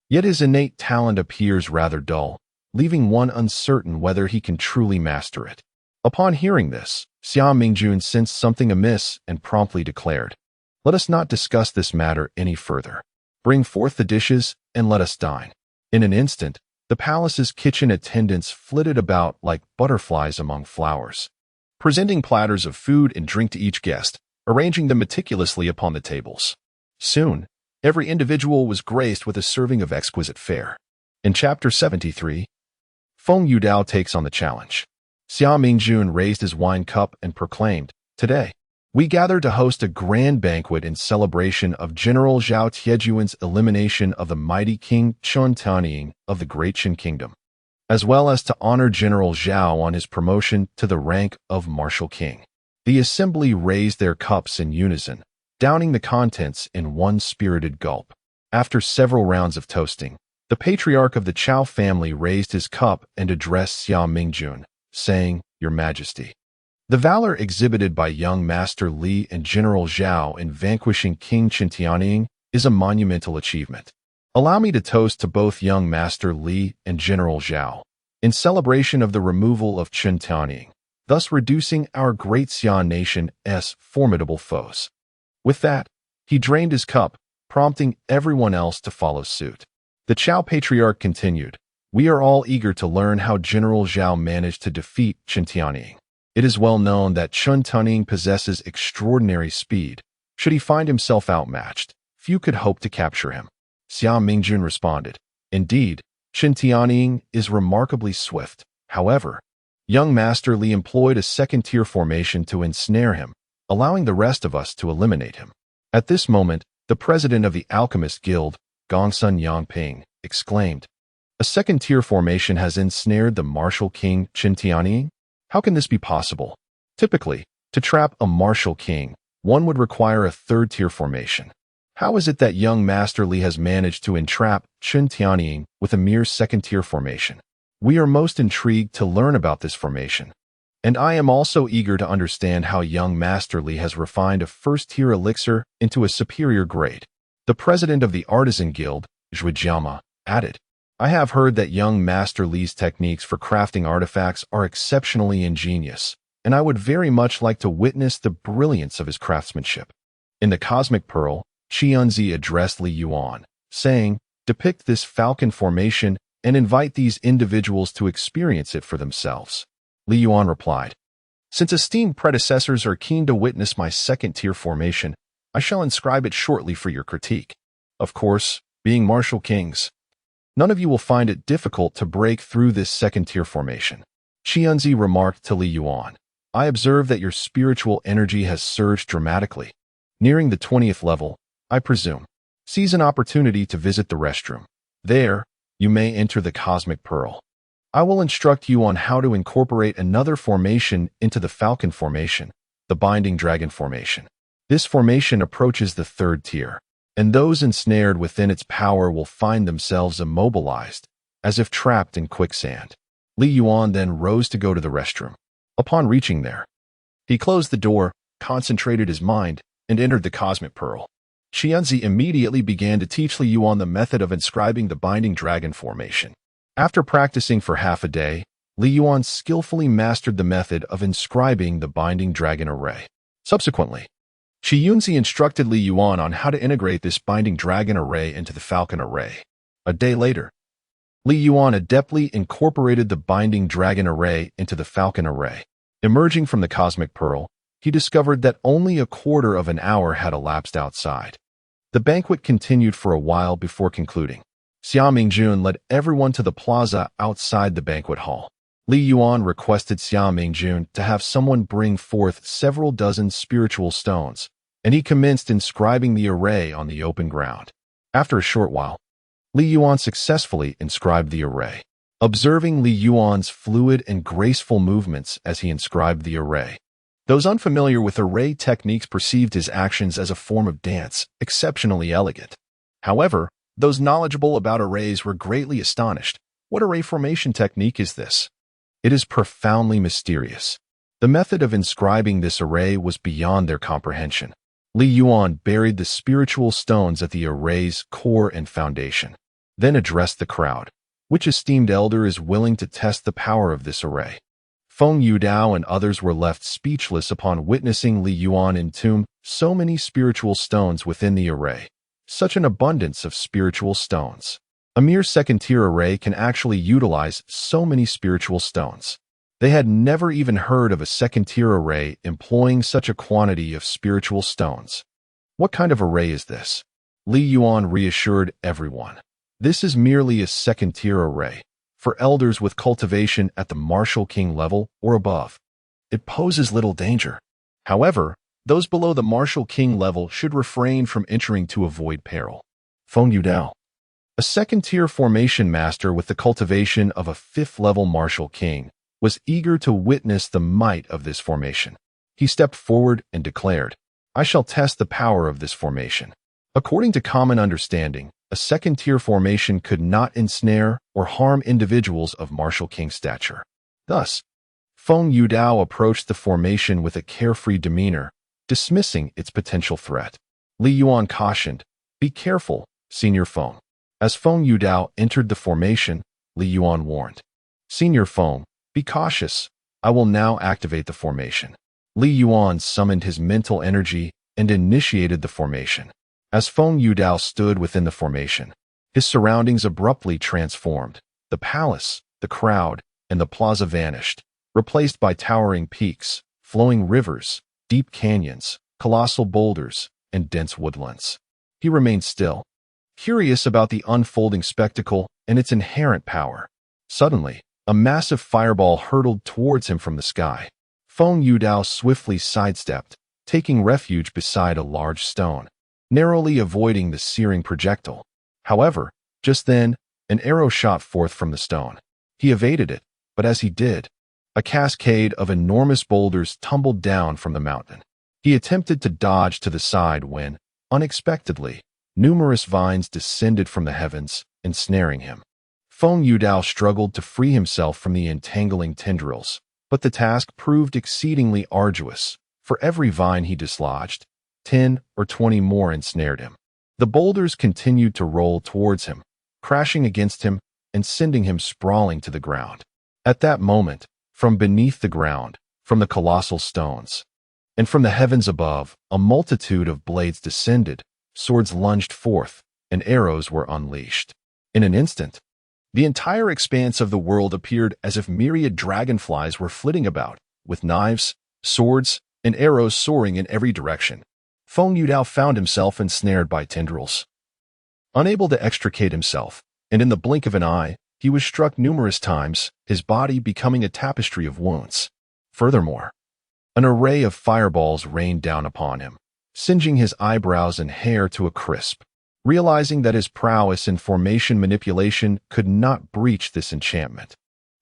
Yet his innate talent appears rather dull, leaving one uncertain whether he can truly master it." Upon hearing this, Xia Mingjun sensed something amiss and promptly declared, "Let us not discuss this matter any further. Bring forth the dishes and let us dine." In an instant, the palace's kitchen attendants flitted about like butterflies among flowers, presenting platters of food and drink to each guest, arranging them meticulously upon the tables. Soon, every individual was graced with a serving of exquisite fare. In Chapter 73, Feng Yudao takes on the challenge. Xia Mingjun raised his wine cup and proclaimed, "Today, we gather to host a grand banquet in celebration of General Zhao Tiejuan's elimination of the mighty King Chun Tianying of the Great Qin Kingdom, as well as to honor General Zhao on his promotion to the rank of Martial King." The assembly raised their cups in unison, downing the contents in one spirited gulp. After several rounds of toasting, the patriarch of the Chao family raised his cup and addressed Xia Mingjun, saying, "Your Majesty, the valor exhibited by young Master Li and General Zhao in vanquishing King Qin Tianying is a monumental achievement. Allow me to toast to both young Master Li and General Zhao in celebration of the removal of Qin Tianying, thus reducing our great Xia nation's formidable foes." With that, he drained his cup, prompting everyone else to follow suit. The Chao patriarch continued, "We are all eager to learn how General Zhao managed to defeat Qin Tianying. It is well known that Qin Tianying possesses extraordinary speed. Should he find himself outmatched, few could hope to capture him." Xia Mingjun responded, "Indeed, Qin Tianying is remarkably swift. However, young Master Li employed a second-tier formation to ensnare him, allowing the rest of us to eliminate him." At this moment, the president of the Alchemist Guild, Gongsun Yangping, exclaimed, "A second-tier formation has ensnared the martial king Qin Tianying? How can this be possible? Typically, to trap a martial king, one would require a third-tier formation. How is it that young Master Li has managed to entrap Qin Tianying with a mere second-tier formation? We are most intrigued to learn about this formation. And I am also eager to understand how young Master Li has refined a first-tier elixir into a superior grade." The president of the Artisan Guild, Zhujiama, added, "I have heard that young Master Li's techniques for crafting artifacts are exceptionally ingenious, and I would very much like to witness the brilliance of his craftsmanship." In the Cosmic Pearl, Qianzi addressed Li Yuan, saying, "Depict this falcon formation and invite these individuals to experience it for themselves." Li Yuan replied, "Since esteemed predecessors are keen to witness my second-tier formation, I shall inscribe it shortly for your critique. Of course, being martial kings, none of you will find it difficult to break through this second-tier formation." Qianzi remarked to Li Yuan, "I observe that your spiritual energy has surged dramatically. Nearing the 20th level, I presume. Seize an opportunity to visit the restroom. There, you may enter the Cosmic Pearl. I will instruct you on how to incorporate another formation into the Falcon formation, the Binding Dragon formation. This formation approaches the 3rd tier, and those ensnared within its power will find themselves immobilized, as if trapped in quicksand." Li Yuan then rose to go to the restroom. Upon reaching there, he closed the door, concentrated his mind, and entered the Cosmic Pearl. Qianzi immediately began to teach Li Yuan the method of inscribing the Binding Dragon formation. After practicing for half a day, Li Yuan skillfully mastered the method of inscribing the Binding Dragon array. Subsequently, Qianzi instructed Li Yuan on how to integrate this Binding Dragon array into the Falcon array. A day later, Li Yuan adeptly incorporated the Binding Dragon array into the Falcon array. Emerging from the Cosmic Pearl, he discovered that only a quarter of an hour had elapsed outside. The banquet continued for a while before concluding. Xia Mingjun led everyone to the plaza outside the banquet hall. Li Yuan requested Xia Mingjun to have someone bring forth several dozen spiritual stones, and he commenced inscribing the array on the open ground. After a short while, Li Yuan successfully inscribed the array. Observing Li Yuan's fluid and graceful movements as he inscribed the array, those unfamiliar with array techniques perceived his actions as a form of dance, exceptionally elegant. However, those knowledgeable about arrays were greatly astonished. What array formation technique is this? It is profoundly mysterious. The method of inscribing this array was beyond their comprehension. Li Yuan buried the spiritual stones at the array's core and foundation, then addressed the crowd. Which esteemed elder is willing to test the power of this array? Feng Yudao and others were left speechless upon witnessing Li Yuan entomb so many spiritual stones within the array. Such an abundance of spiritual stones. A mere second-tier array can actually utilize so many spiritual stones. They had never even heard of a second-tier array employing such a quantity of spiritual stones. What kind of array is this? Li Yuan reassured everyone. This is merely a second-tier array, for elders with cultivation at the martial king level or above. It poses little danger. However, those below the martial king level should refrain from entering to avoid peril. Feng Yudao, a second-tier formation master with the cultivation of a 5th-level martial king, was eager to witness the might of this formation. He stepped forward and declared, "I shall test the power of this formation." According to common understanding, a second-tier formation could not ensnare or harm individuals of martial king stature. Thus, Feng Yudao approached the formation with a carefree demeanor, dismissing its potential threat. Li Yuan cautioned, "Be careful, Senior Feng." As Feng Yudao entered the formation, Li Yuan warned, "Senior Feng, be cautious. I will now activate the formation." Li Yuan summoned his mental energy and initiated the formation. As Feng Yudao stood within the formation, his surroundings abruptly transformed. The palace, the crowd, and the plaza vanished, replaced by towering peaks, flowing rivers, deep canyons, colossal boulders, and dense woodlands. He remained still, curious about the unfolding spectacle and its inherent power. Suddenly, a massive fireball hurtled towards him from the sky. Feng Yudao swiftly sidestepped, taking refuge beside a large stone, narrowly avoiding the searing projectile. However, just then, an arrow shot forth from the stone. He evaded it, but as he did, a cascade of enormous boulders tumbled down from the mountain. He attempted to dodge to the side when, unexpectedly, numerous vines descended from the heavens, ensnaring him. Feng Yudao struggled to free himself from the entangling tendrils, but the task proved exceedingly arduous. For every vine he dislodged, 10 or 20 more ensnared him. The boulders continued to roll towards him, crashing against him and sending him sprawling to the ground. At that moment, from beneath the ground, from the colossal stones, and from the heavens above, a multitude of blades descended, swords lunged forth, and arrows were unleashed. In an instant, the entire expanse of the world appeared as if myriad dragonflies were flitting about, with knives, swords, and arrows soaring in every direction. Feng Yudao found himself ensnared by tendrils. Unable to extricate himself, and in the blink of an eye, he was struck numerous times, his body becoming a tapestry of wounds. Furthermore, an array of fireballs rained down upon him, singeing his eyebrows and hair to a crisp. Realizing that his prowess in formation manipulation could not breach this enchantment,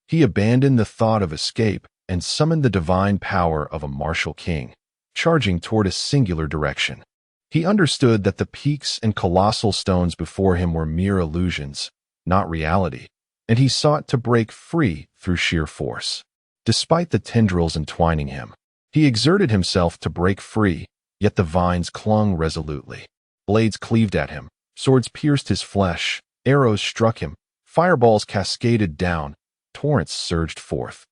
he abandoned the thought of escape and summoned the divine power of a martial king, charging toward a singular direction. He understood that the peaks and colossal stones before him were mere illusions, not reality, and he sought to break free through sheer force. Despite the tendrils entwining him, he exerted himself to break free, yet the vines clung resolutely. Blades cleaved at him, swords pierced his flesh, arrows struck him, fireballs cascaded down, torrents surged forth,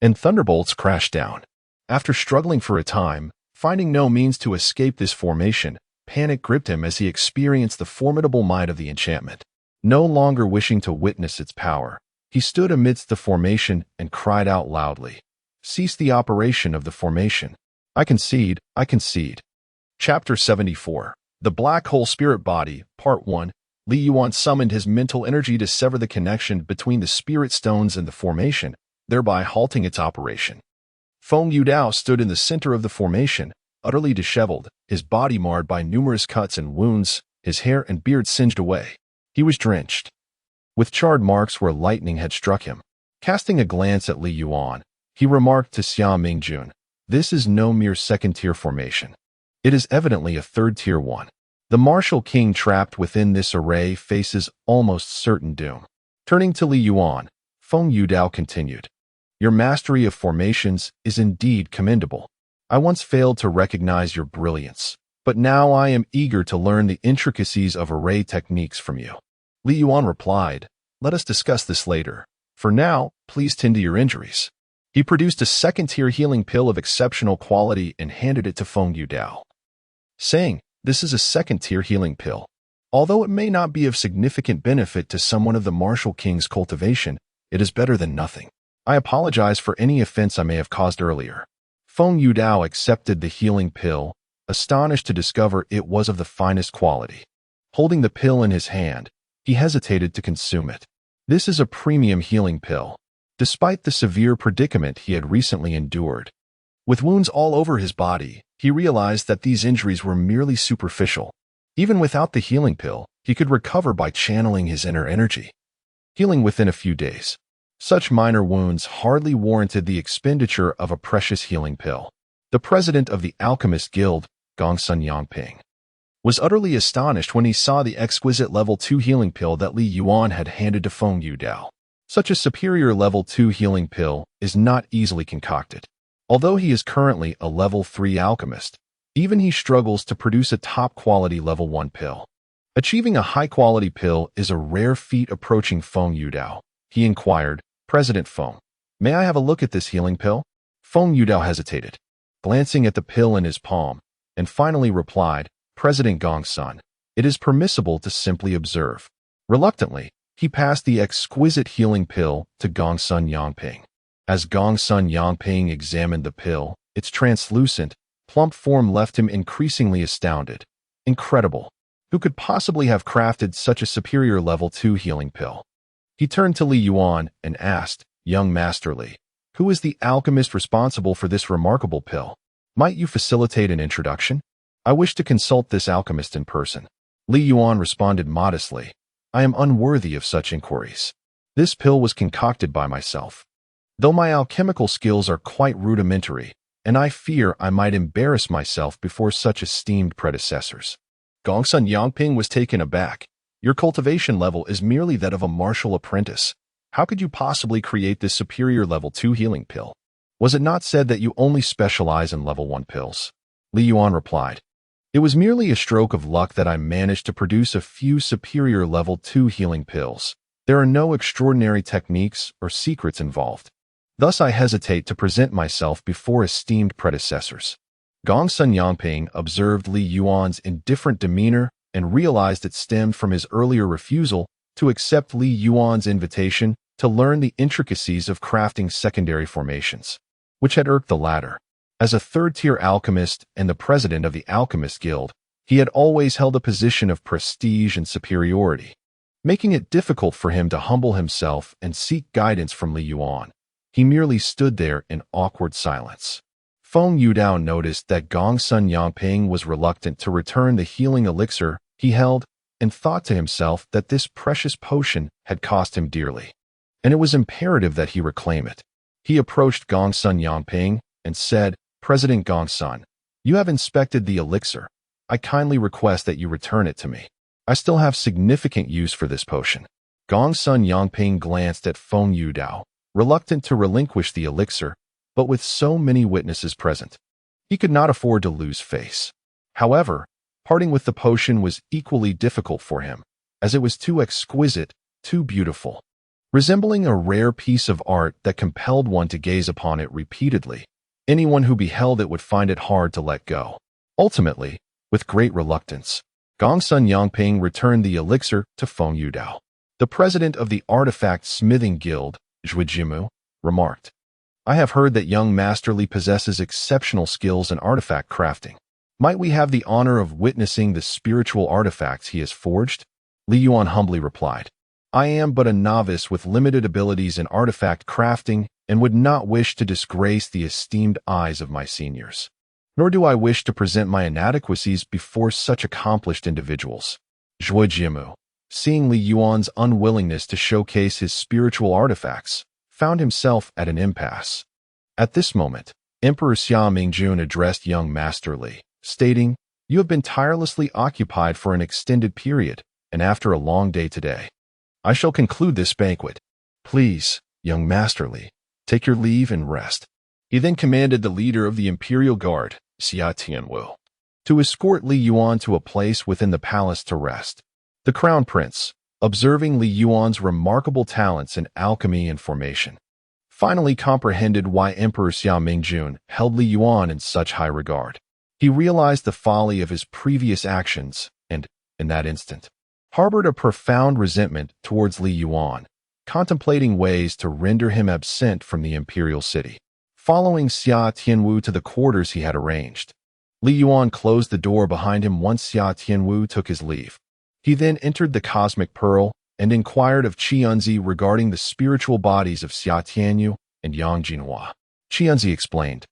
and thunderbolts crashed down. After struggling for a time, finding no means to escape this formation, panic gripped him as he experienced the formidable might of the enchantment. No longer wishing to witness its power, he stood amidst the formation and cried out loudly, "Cease the operation of the formation. I concede, I concede." Chapter 74. The Black Hole Spirit Body, Part 1. Li Yuan summoned his mental energy to sever the connection between the spirit stones and the formation, thereby halting its operation. Feng Yudao stood in the center of the formation, utterly disheveled, his body marred by numerous cuts and wounds, his hair and beard singed away. He was drenched, with charred marks where lightning had struck him. Casting a glance at Li Yuan, he remarked to Xia Mingjun, "This is no mere second-tier formation. It is evidently a third-tier one. The martial king trapped within this array faces almost certain doom." Turning to Li Yuan, Feng Yudao continued, "Your mastery of formations is indeed commendable. I once failed to recognize your brilliance, but now I am eager to learn the intricacies of array techniques from you." Li Yuan replied, "Let us discuss this later. For now, please tend to your injuries." He produced a second-tier healing pill of exceptional quality and handed it to Feng Yudao, saying, "This is a second-tier healing pill. Although it may not be of significant benefit to someone of the martial king's cultivation, it is better than nothing. I apologize for any offense I may have caused earlier." Feng Yudao accepted the healing pill, astonished to discover it was of the finest quality. Holding the pill in his hand, he hesitated to consume it. This is a premium healing pill, despite the severe predicament he had recently endured. With wounds all over his body, he realized that these injuries were merely superficial. Even without the healing pill, he could recover by channeling his inner energy, healing within a few days. Such minor wounds hardly warranted the expenditure of a precious healing pill. The president of the Alchemist Guild, Gongsun Yangping, was utterly astonished when he saw the exquisite level 2 healing pill that Li Yuan had handed to Feng Yudao. Such a superior level 2 healing pill is not easily concocted. Although he is currently a level 3 alchemist, even he struggles to produce a top-quality level 1 pill. Achieving a high-quality pill is a rare feat approaching Feng Yudao. He inquired, "President Feng, may I have a look at this healing pill?" Feng Yudao hesitated, glancing at the pill in his palm, and finally replied, "President Gongsun, it is permissible to simply observe." Reluctantly, he passed the exquisite healing pill to Gongsun Yangping. As Gongsun Yangping examined the pill, its translucent, plump form left him increasingly astounded. Incredible. Who could possibly have crafted such a superior level 2 healing pill? He turned to Li Yuan and asked, "Young Master Li, who is the alchemist responsible for this remarkable pill? Might you facilitate an introduction? I wish to consult this alchemist in person." Li Yuan responded modestly, "I am unworthy of such inquiries. This pill was concocted by myself. Though my alchemical skills are quite rudimentary, and I fear I might embarrass myself before such esteemed predecessors." Gongsun Yangping was taken aback. "Your cultivation level is merely that of a martial apprentice. How could you possibly create this superior level 2 healing pill? Was it not said that you only specialize in level 1 pills?" Li Yuan replied, "It was merely a stroke of luck that I managed to produce a few superior level 2 healing pills. There are no extraordinary techniques or secrets involved. Thus I hesitate to present myself before esteemed predecessors." Gongsun Yangping observed Li Yuan's indifferent demeanor and realized it stemmed from his earlier refusal to accept Li Yuan's invitation to learn the intricacies of crafting secondary formations, which had irked the latter. As a third-tier alchemist and the president of the Alchemist Guild, he had always held a position of prestige and superiority, making it difficult for him to humble himself and seek guidance from Li Yuan. He merely stood there in awkward silence. Feng Yudao noticed that Gongsun Yangping was reluctant to return the healing elixir he held and thought to himself that this precious potion had cost him dearly, and it was imperative that he reclaim it. He approached Gongsun Yangping and said, "President Gongsun, you have inspected the elixir. I kindly request that you return it to me. I still have significant use for this potion." Gongsun Yangping glanced at Feng Yudao, reluctant to relinquish the elixir, but with so many witnesses present, he could not afford to lose face. However, parting with the potion was equally difficult for him, as it was too exquisite, too beautiful, resembling a rare piece of art that compelled one to gaze upon it repeatedly. Anyone who beheld it would find it hard to let go. Ultimately, with great reluctance, Gongsun Yangping returned the elixir to Feng Yudao. The president of the Artifact Smithing Guild, Zhuijimu, remarked, "I have heard that young Master Li possesses exceptional skills in artifact crafting. Might we have the honor of witnessing the spiritual artifacts he has forged?" Li Yuan humbly replied, "I am but a novice with limited abilities in artifact crafting and would not wish to disgrace the esteemed eyes of my seniors. Nor do I wish to present my inadequacies before such accomplished individuals." Zhuijimu, seeing Li Yuan's unwillingness to showcase his spiritual artifacts, found himself at an impasse. At this moment, Emperor Xia Mingjun addressed young Master Li, stating, "You have been tirelessly occupied for an extended period, and after a long day today, I shall conclude this banquet. Please, young Master Li, take your leave and rest." He then commanded the leader of the Imperial Guard, Xia Tianwu, to escort Li Yuan to a place within the palace to rest. The Crown Prince, observing Li Yuan's remarkable talents in alchemy and formation, finally comprehended why Emperor Xia Mingjun held Li Yuan in such high regard. He realized the folly of his previous actions and, in that instant, harbored a profound resentment towards Li Yuan, contemplating ways to render him absent from the imperial city. Following Xia Tianwu to the quarters he had arranged, Li Yuan closed the door behind him once Xia Tianwu took his leave. He then entered the Cosmic Pearl and inquired of Qianzi regarding the spiritual bodies of Xia Tianyu and Yang Jinhua. Qianzi explained,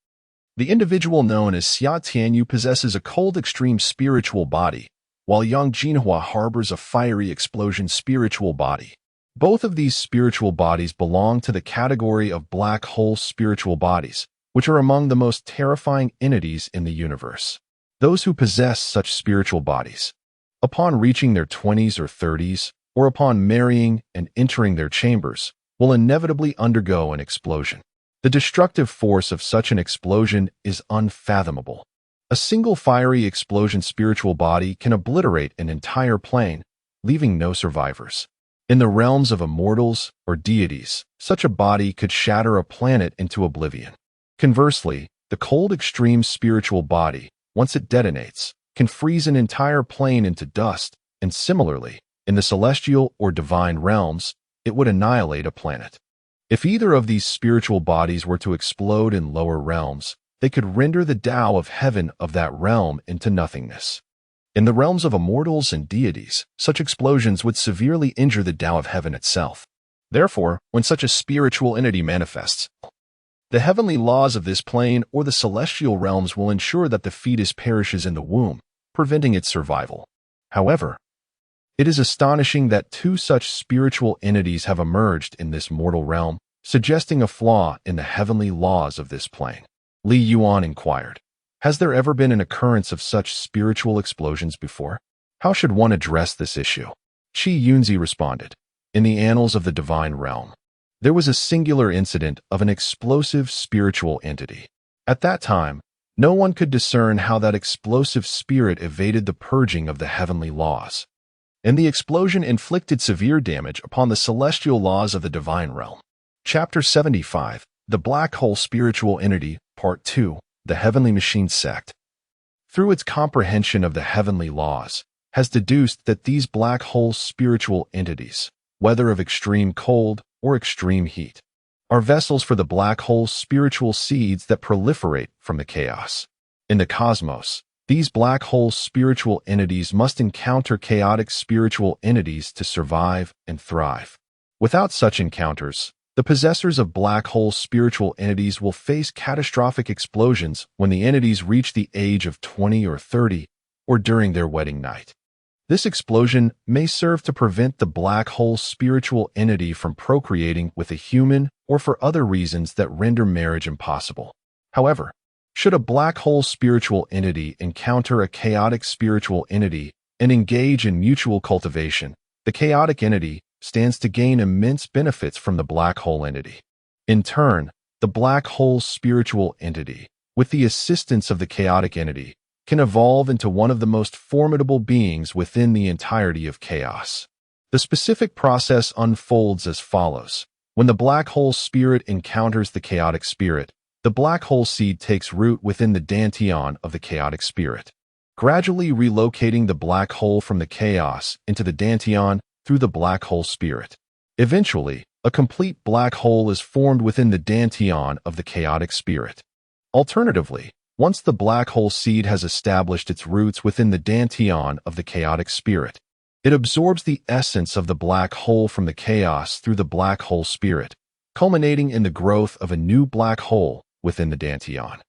"The individual known as Xia Tianyu possesses a cold extreme spiritual body, while Yang Jinhua harbors a fiery explosion spiritual body. Both of these spiritual bodies belong to the category of black hole spiritual bodies, which are among the most terrifying entities in the universe. Those who possess such spiritual bodies, upon reaching their 20s or 30s, or upon marrying and entering their chambers, will inevitably undergo an explosion. The destructive force of such an explosion is unfathomable. A single fiery explosion spiritual body can obliterate an entire plane, leaving no survivors. In the realms of immortals or deities, such a body could shatter a planet into oblivion. Conversely, the cold extreme spiritual body, once it detonates, can freeze an entire plane into dust, and similarly, in the celestial or divine realms, it would annihilate a planet. If either of these spiritual bodies were to explode in lower realms, they could render the Tao of heaven of that realm into nothingness. In the realms of immortals and deities, such explosions would severely injure the Tao of heaven itself. Therefore, when such a spiritual entity manifests, the heavenly laws of this plane or the celestial realms will ensure that the fetus perishes in the womb, preventing its survival. However, it is astonishing that two such spiritual entities have emerged in this mortal realm, suggesting a flaw in the heavenly laws of this plane. Li Yuan inquired, "Has there ever been an occurrence of such spiritual explosions before? How should one address this issue?" Qi Yunzi responded, "In the annals of the divine realm, there was a singular incident of an explosive spiritual entity. At that time, no one could discern how that explosive spirit evaded the purging of the heavenly laws, and the explosion inflicted severe damage upon the celestial laws of the divine realm." Chapter 75, The Black Hole Spiritual Entity, Part 2, The Heavenly Machine Sect. Through its comprehension of the heavenly laws, has deduced that these black hole spiritual entities, whether of extreme cold or extreme heat, are vessels for the black hole spiritual seeds that proliferate from the chaos. In the cosmos, these black hole spiritual entities must encounter chaotic spiritual entities to survive and thrive. Without such encounters, the possessors of black hole spiritual entities will face catastrophic explosions when the entities reach the age of 20 or 30, or during their wedding night. This explosion may serve to prevent the black hole spiritual entity from procreating with a human or for other reasons that render marriage impossible. However, should a black hole spiritual entity encounter a chaotic spiritual entity and engage in mutual cultivation, the chaotic entity stands to gain immense benefits from the black hole entity. In turn, the black hole spiritual entity, with the assistance of the chaotic entity, can evolve into one of the most formidable beings within the entirety of chaos. The specific process unfolds as follows. When the black hole spirit encounters the chaotic spirit, the black hole seed takes root within the dantian of the chaotic spirit, gradually relocating the black hole from the chaos into the dantian through the black hole spirit. Eventually, a complete black hole is formed within the dantian of the chaotic spirit. Alternatively, once the black hole seed has established its roots within the dantian of the chaotic spirit, it absorbs the essence of the black hole from the chaos through the black hole spirit, culminating in the growth of a new black hole within the dantian.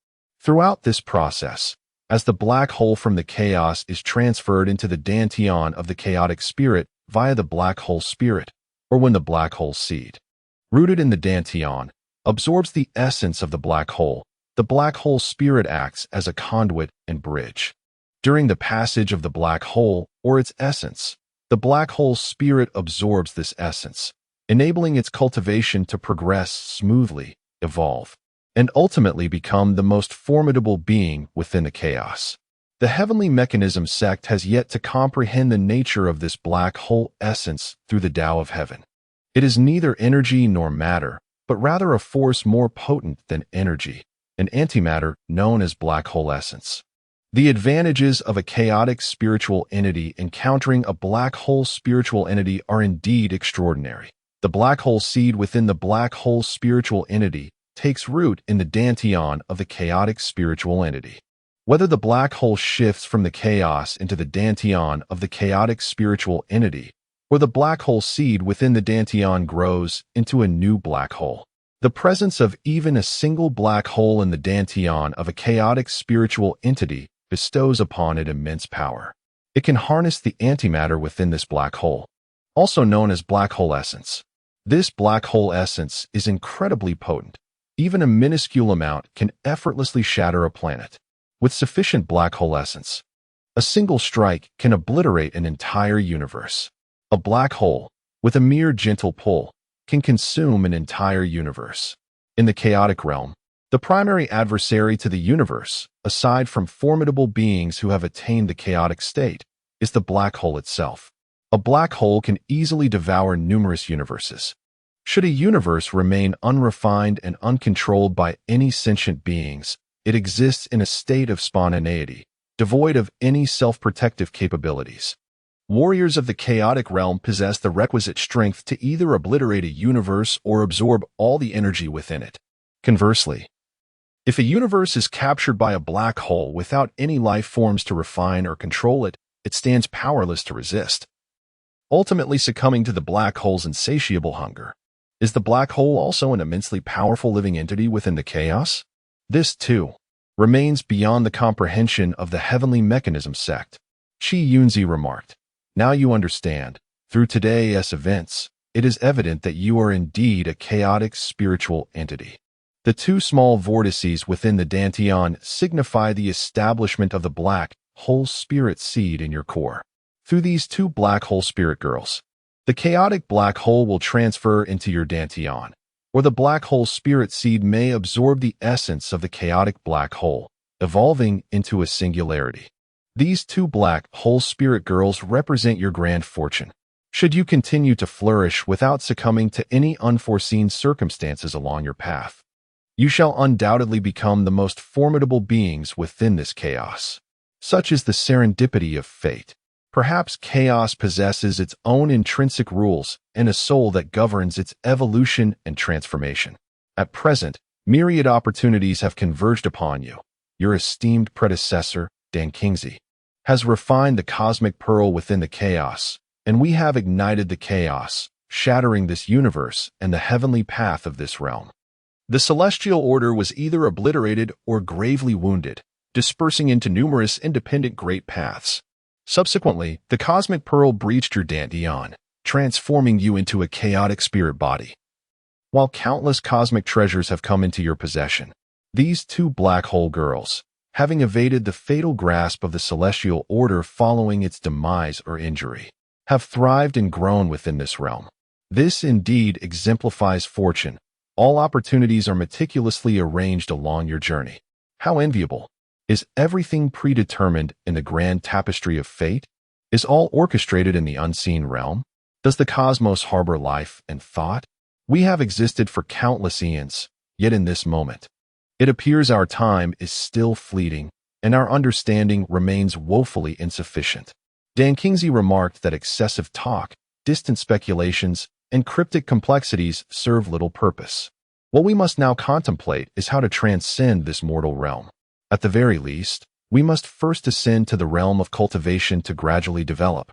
Throughout this process, as the black hole from the chaos is transferred into the dantian of the chaotic spirit via the black hole spirit, or when the black hole seed, rooted in the dantian, absorbs the essence of the black hole, the black hole spirit acts as a conduit and bridge. During the passage of the black hole, or its essence, the black hole spirit absorbs this essence, enabling its cultivation to progress smoothly, evolve, and ultimately become the most formidable being within the chaos. The Heavenly Mechanism sect has yet to comprehend the nature of this black hole essence through the Tao of Heaven. It is neither energy nor matter, but rather a force more potent than energy, an antimatter known as black hole essence. The advantages of a chaotic spiritual entity encountering a black hole spiritual entity are indeed extraordinary. The black hole seed within the black hole spiritual entity takes root in the dantian of the chaotic spiritual entity. Whether the black hole shifts from the chaos into the dantian of the chaotic spiritual entity, or the black hole seed within the dantian grows into a new black hole, the presence of even a single black hole in the dantian of a chaotic spiritual entity bestows upon it immense power. It can harness the antimatter within this black hole, also known as black hole essence. This black hole essence is incredibly potent. Even a minuscule amount can effortlessly shatter a planet. With sufficient black hole essence, a single strike can obliterate an entire universe. A black hole, with a mere gentle pull, can consume an entire universe. In the chaotic realm, the primary adversary to the universe, aside from formidable beings who have attained the chaotic state, is the black hole itself. A black hole can easily devour numerous universes. Should a universe remain unrefined and uncontrolled by any sentient beings, it exists in a state of spontaneity, devoid of any self-protective capabilities. Warriors of the chaotic realm possess the requisite strength to either obliterate a universe or absorb all the energy within it. Conversely, if a universe is captured by a black hole without any life forms to refine or control it, it stands powerless to resist, ultimately succumbing to the black hole's insatiable hunger. Is the black hole also an immensely powerful living entity within the chaos? This, too, remains beyond the comprehension of the Heavenly Mechanism sect. Chi Yunzi remarked, "Now you understand. Through today's events, it is evident that you are indeed a chaotic spiritual entity." The two small vortices within the dantian signify the establishment of the black hole spirit seed in your core. Through these two black hole spirit girls, the chaotic black hole will transfer into your dantian, or the black hole spirit seed may absorb the essence of the chaotic black hole, evolving into a singularity. These two black hole spirit girls represent your grand fortune. Should you continue to flourish without succumbing to any unforeseen circumstances along your path, you shall undoubtedly become the most formidable beings within this chaos. Such is the serendipity of fate. Perhaps chaos possesses its own intrinsic rules and a soul that governs its evolution and transformation. At present, myriad opportunities have converged upon you. Your esteemed predecessor, Dan Kingsley, has refined the cosmic pearl within the chaos, and we have ignited the chaos, shattering this universe and the heavenly path of this realm. The celestial order was either obliterated or gravely wounded, dispersing into numerous independent great paths. Subsequently, the cosmic pearl breached your dantian, transforming you into a chaotic spirit body. While countless cosmic treasures have come into your possession, these two black hole girls, having evaded the fatal grasp of the celestial order following its demise or injury, have thrived and grown within this realm. This indeed exemplifies fortune. All opportunities are meticulously arranged along your journey. How enviable! Is everything predetermined in the grand tapestry of fate? Is all orchestrated in the unseen realm? Does the cosmos harbor life and thought? We have existed for countless eons, yet in this moment, it appears our time is still fleeting, and our understanding remains woefully insufficient. Dan Kingsley remarked that excessive talk, distant speculations, and cryptic complexities serve little purpose. What we must now contemplate is how to transcend this mortal realm. At the very least, we must first ascend to the realm of cultivation to gradually develop,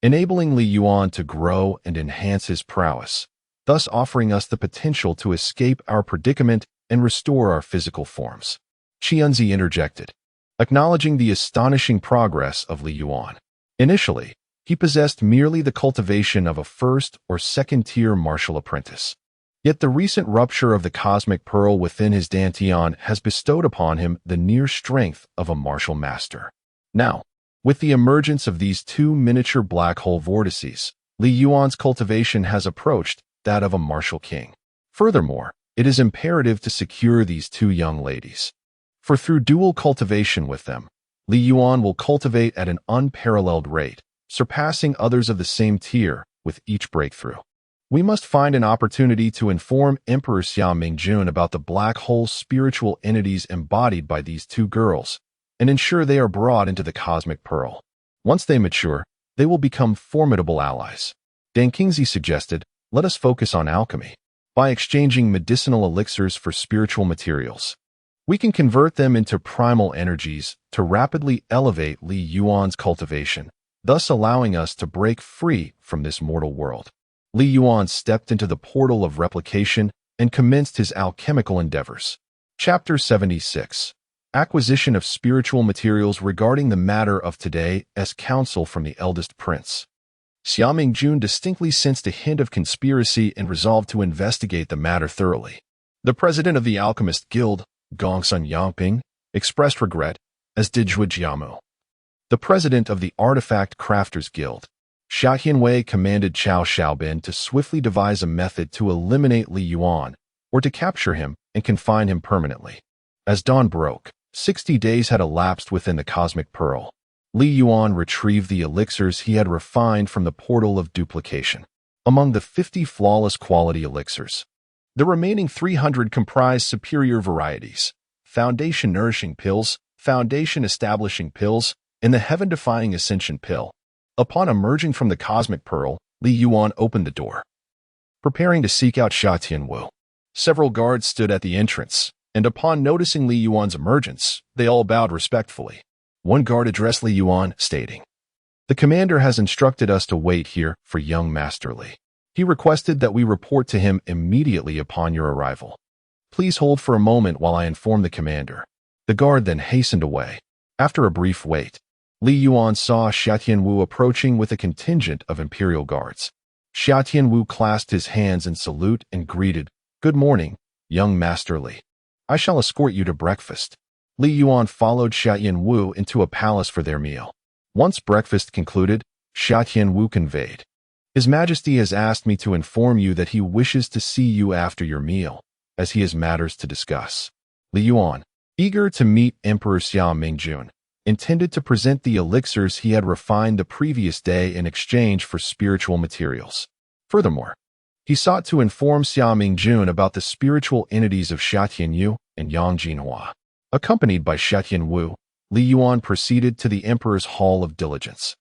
enabling Yuan to grow and enhance his prowess, thus offering us the potential to escape our predicament and restore our physical forms. Qianzi interjected, acknowledging the astonishing progress of Yuan. Initially, he possessed merely the cultivation of a first or second-tier martial apprentice. Yet the recent rupture of the cosmic pearl within his dantian has bestowed upon him the near strength of a martial master. Now, with the emergence of these two miniature black hole vortices, Yuan's cultivation has approached that of a martial king. Furthermore, it is imperative to secure these two young ladies. For through dual cultivation with them, Yuan will cultivate at an unparalleled rate, surpassing others of the same tier with each breakthrough. We must find an opportunity to inform Emperor SUSI-MANHUA about the black hole spiritual entities embodied by these two girls, and ensure they are brought into the cosmic pearl. Once they mature, they will become formidable allies. Dan Kingsley suggested, let us focus on alchemy. By exchanging medicinal elixirs for spiritual materials, we can convert them into primal energies to rapidly elevate Yuan's cultivation, thus allowing us to break free from this mortal world. Yuan stepped into the portal of replication and commenced his alchemical endeavors. Chapter 76. Acquisition of spiritual materials regarding the matter of today as counsel from the eldest prince. SUSI-MANHUA distinctly sensed a hint of conspiracy and resolved to investigate the matter thoroughly. The president of the Alchemist Guild, Gongsun Yangping, expressed regret, as did Zhuo Jiamu. The president of the Artifact Crafters Guild, Xia Qianwei, commanded Chao Xiaobin to swiftly devise a method to eliminate Yuan, or to capture him and confine him permanently. As dawn broke, 60 days had elapsed within the cosmic pearl. Yuan retrieved the elixirs he had refined from the portal of duplication. Among the 50 flawless quality elixirs, the remaining 300 comprised superior varieties: foundation nourishing pills, foundation establishing pills, and the heaven-defying ascension pill. Upon emerging from the cosmic pearl, Yuan opened the door, preparing to seek out Xia Tianwu. Several guards stood at the entrance, and upon noticing Yuan's emergence, they all bowed respectfully. One guard addressed Yuan, stating, "The commander has instructed us to wait here for young Master Li. He requested that we report to him immediately upon your arrival. Please hold for a moment while I inform the commander." The guard then hastened away. After a brief wait, Yuan saw Xia Tianwu approaching with a contingent of imperial guards. Xia Tianwu clasped his hands in salute and greeted, "Good morning, young Master Li. I shall escort you to breakfast." Yuan followed Xia Tianwu into a palace for their meal. Once breakfast concluded, Xia Tianwu conveyed, "His Majesty has asked me to inform you that he wishes to see you after your meal, as he has matters to discuss." Yuan, eager to meet Emperor SUSI-MANHUA, intended to present the elixirs he had refined the previous day in exchange for spiritual materials. Furthermore, he sought to inform SUSI-MANHUA about the spiritual entities of Xia Tianyu and Yang Jinhua. Accompanied by Xia Tianwu, Yuan proceeded to the Emperor's Hall of Diligence.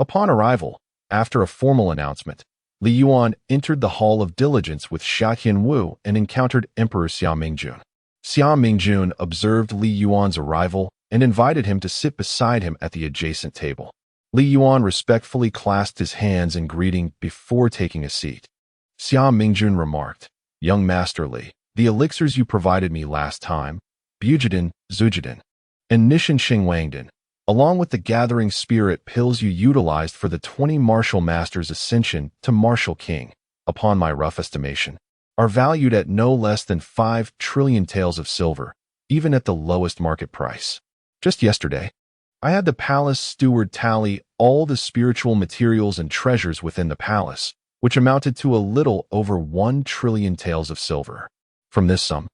Upon arrival, after a formal announcement, Li Yuan entered the Hall of Diligence with Xia Wu and encountered Emperor Xia Mingjun. Xia Mingjun observed Li Yuan's arrival and invited him to sit beside him at the adjacent table. Li Yuan respectfully clasped his hands in greeting before taking a seat. Xia Mingjun remarked, "Young Master Li, the elixirs you provided me last time, Bujidin, Zujidin, and Nishan Xingwangdin, along with the gathering spirit pills you utilized for the 20 martial masters' ascension to martial king, upon my rough estimation, are valued at no less than 5 trillion taels of silver, even at the lowest market price. Just yesterday, I had the palace steward tally all the spiritual materials and treasures within the palace, which amounted to a little over 1 trillion taels of silver. From this sum,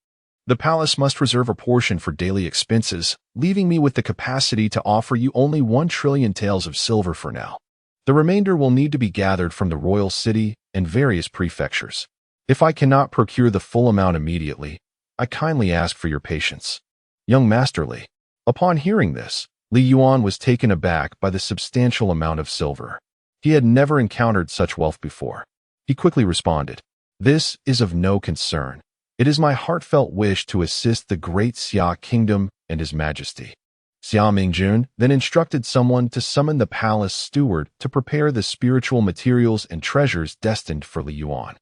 the palace must reserve a portion for daily expenses, leaving me with the capacity to offer you only 1 trillion taels of silver for now. The remainder will need to be gathered from the royal city and various prefectures. If I cannot procure the full amount immediately, I kindly ask for your patience." Young Master Li. Upon hearing this, Li Yuan was taken aback by the substantial amount of silver. He had never encountered such wealth before. He quickly responded, "This is of no concern. It is my heartfelt wish to assist the great Xia Kingdom and His Majesty." Xia Mingjun then instructed someone to summon the palace steward to prepare the spiritual materials and treasures destined for Li Yuan.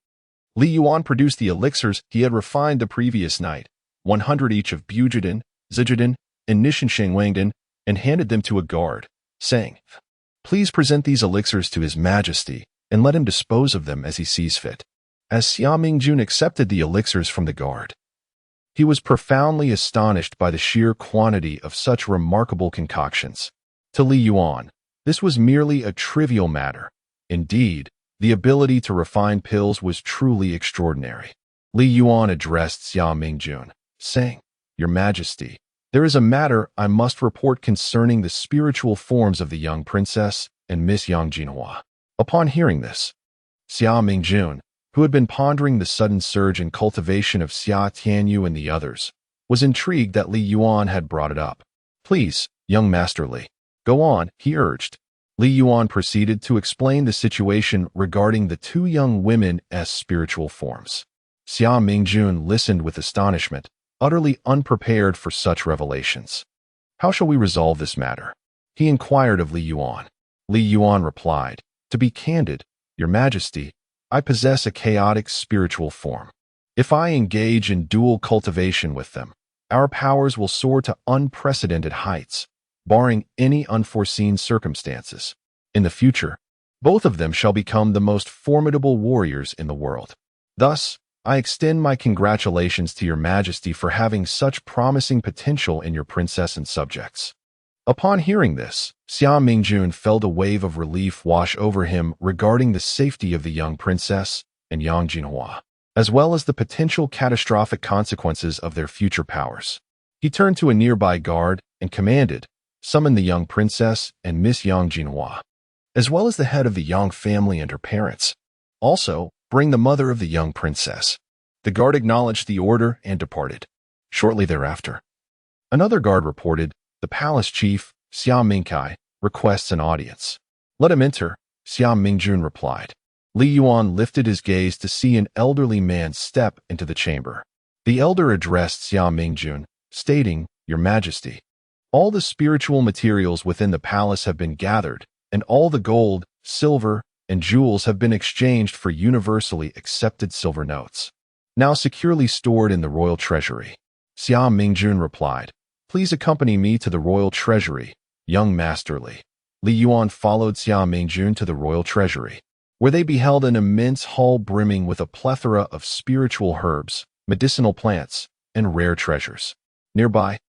Li Yuan produced the elixirs he had refined the previous night, 100 each of Bujidin, Zijidin, and Nishan Shengwangdin, and handed them to a guard, saying, "Please present these elixirs to His Majesty and let him dispose of them as he sees fit." As Xia Mingjun accepted the elixirs from the guard, he was profoundly astonished by the sheer quantity of such remarkable concoctions. To Li Yuan, this was merely a trivial matter. Indeed, the ability to refine pills was truly extraordinary. Li Yuan addressed Xia Mingjun, saying, "Your Majesty, there is a matter I must report concerning the spiritual forms of the young princess and Miss Yang Jinhua." Upon hearing this, Xia Mingjun, who had been pondering the sudden surge in cultivation of Xia Tianyu and the others, was intrigued that Li Yuan had brought it up. "Please, young Master Li, go on," he urged. Li Yuan proceeded to explain the situation regarding the 2 young women's spiritual forms. Xia Mingjun listened with astonishment, utterly unprepared for such revelations. "How shall we resolve this matter?" he inquired of Li Yuan. Li Yuan replied, "To be candid, Your Majesty, I possess a chaotic spiritual form. If I engage in dual cultivation with them, our powers will soar to unprecedented heights, barring any unforeseen circumstances. In the future, both of them shall become the most formidable warriors in the world. Thus, I extend my congratulations to Your Majesty for having such promising potential in your princess and subjects." Upon hearing this, Xia Mingjun felt a wave of relief wash over him regarding the safety of the young princess and Yang Jinhua, as well as the potential catastrophic consequences of their future powers. He turned to a nearby guard and commanded, "Summon the young princess and Miss Yang Jinhua, as well as the head of the Yang family and her parents. Also, bring the mother of the young princess." The guard acknowledged the order and departed. Shortly thereafter, another guard reported, "The palace chief, Xia Mingkai, requests an audience." "Let him enter," Xia Mingjun replied. Li Yuan lifted his gaze to see an elderly man step into the chamber. The elder addressed Xia Mingjun, stating, "Your Majesty, all the spiritual materials within the palace have been gathered, and all the gold, silver, and jewels have been exchanged for universally accepted silver notes, now securely stored in the royal treasury." Xia Mingjun replied, "Please accompany me to the royal treasury, young Master Li." Li Yuan followed Xia Mingjun to the royal treasury, where they beheld an immense hall brimming with a plethora of spiritual herbs, medicinal plants, and rare treasures. Nearby,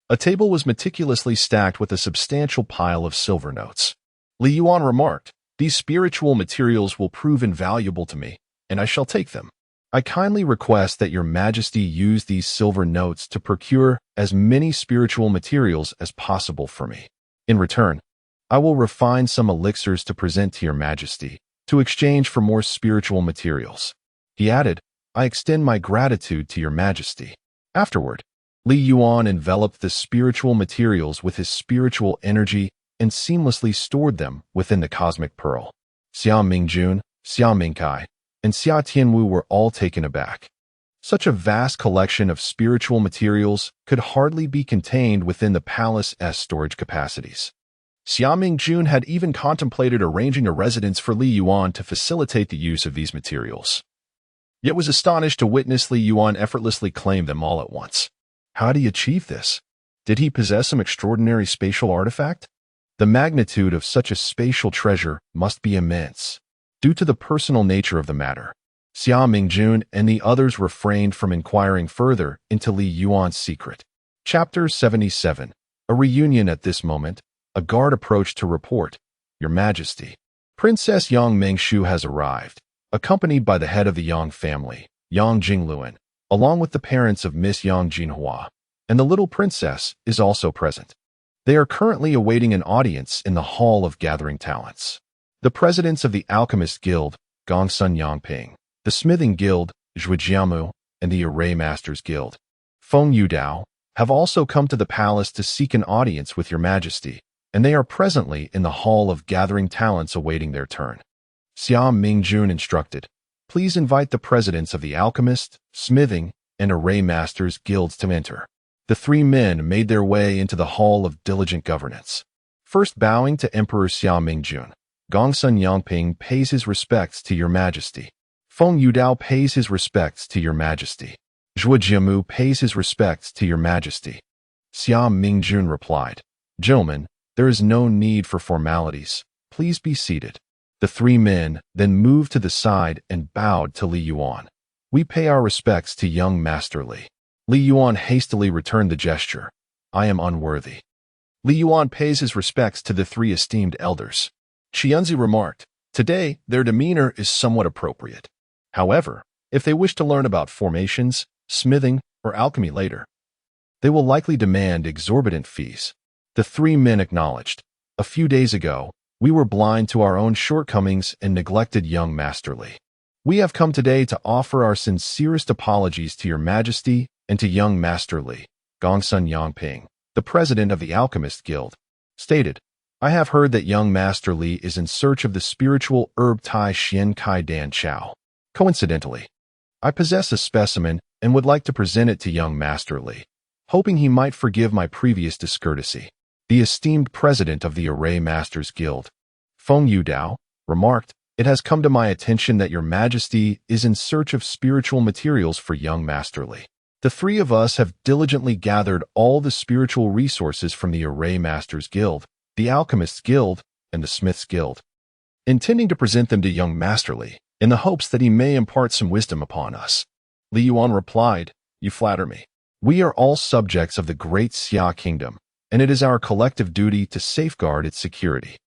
a table was meticulously stacked with a substantial pile of silver notes. Li Yuan remarked, "These spiritual materials will prove invaluable to me, and I shall take them. I kindly request that Your Majesty use these silver notes to procure as many spiritual materials as possible for me. In return, I will refine some elixirs to present to Your Majesty, to exchange for more spiritual materials." He added, "I extend my gratitude to Your Majesty." Afterward, Li Yuan enveloped the spiritual materials with his spiritual energy and seamlessly stored them within the cosmic pearl. Xia Mingjun, Xia Mingkai, and Xia Tianwu were all taken aback. Such a vast collection of spiritual materials could hardly be contained within the palace's storage capacities. Xia Mingjun had even contemplated arranging a residence for Li Yuan to facilitate the use of these materials, yet was astonished to witness Li Yuan effortlessly claim them all at once. How did he achieve this? Did he possess some extraordinary spatial artifact? The magnitude of such a spatial treasure must be immense. Due to the personal nature of the matter, Xia Mingjun and the others refrained from inquiring further into Li Yuan's secret. Chapter 77. A reunion. At this moment, a guard approached to report, "Your Majesty, Princess Yang Mengshu has arrived, accompanied by the head of the Yang family, Yang Jingluan, along with the parents of Miss Yang Jinhua, and the little princess is also present. They are currently awaiting an audience in the Hall of Gathering Talents. The presidents of the Alchemist Guild, Gongsun Yangping, the Smithing Guild, Zhujiamu, and the Array Masters Guild, Feng Yudao, have also come to the palace to seek an audience with Your Majesty, and they are presently in the Hall of Gathering Talents awaiting their turn." Xia Mingjun instructed, "Please invite the presidents of the Alchemist, Smithing, and Array Masters Guilds to enter." The three men made their way into the Hall of Diligent Governance. First bowing to Emperor Xia Mingjun, Gongsun Yangping pays his respects to Your Majesty. Feng Yudao pays his respects to Your Majesty. Zhujiamu pays his respects to Your Majesty. Xia Mingjun replied, "Gentlemen, there is no need for formalities. Please be seated." The three men then moved to the side and bowed to Li Yuan. "We pay our respects to young Master Li." Li Yuan hastily returned the gesture. "I am unworthy." Li Yuan pays his respects to the three esteemed elders. Qianzi remarked, "Today, their demeanor is somewhat appropriate. However, if they wish to learn about formations, smithing, or alchemy later, they will likely demand exorbitant fees." The three men acknowledged, "A few days ago, we were blind to our own shortcomings and neglected young Master Li. We have come today to offer our sincerest apologies to Your Majesty and to young Master Li." Gongsun Yangping, the president of the Alchemist Guild, stated, "I have heard that young Master Li is in search of the spiritual herb Tai Xian Kai Dan Chao. Coincidentally, I possess a specimen and would like to present it to young Master Li, hoping he might forgive my previous discourtesy." The esteemed president of the Array Masters Guild, Feng Yudao, remarked, "It has come to my attention that Your Majesty is in search of spiritual materials for young Master Li. The three of us have diligently gathered all the spiritual resources from the Array Masters Guild, the Alchemists Guild, and the Smiths Guild, intending to present them to young Master Li, in the hopes that he may impart some wisdom upon us." Li Yuan replied, "You flatter me. We are all subjects of the great Xia Kingdom, and it is our collective duty to safeguard its security.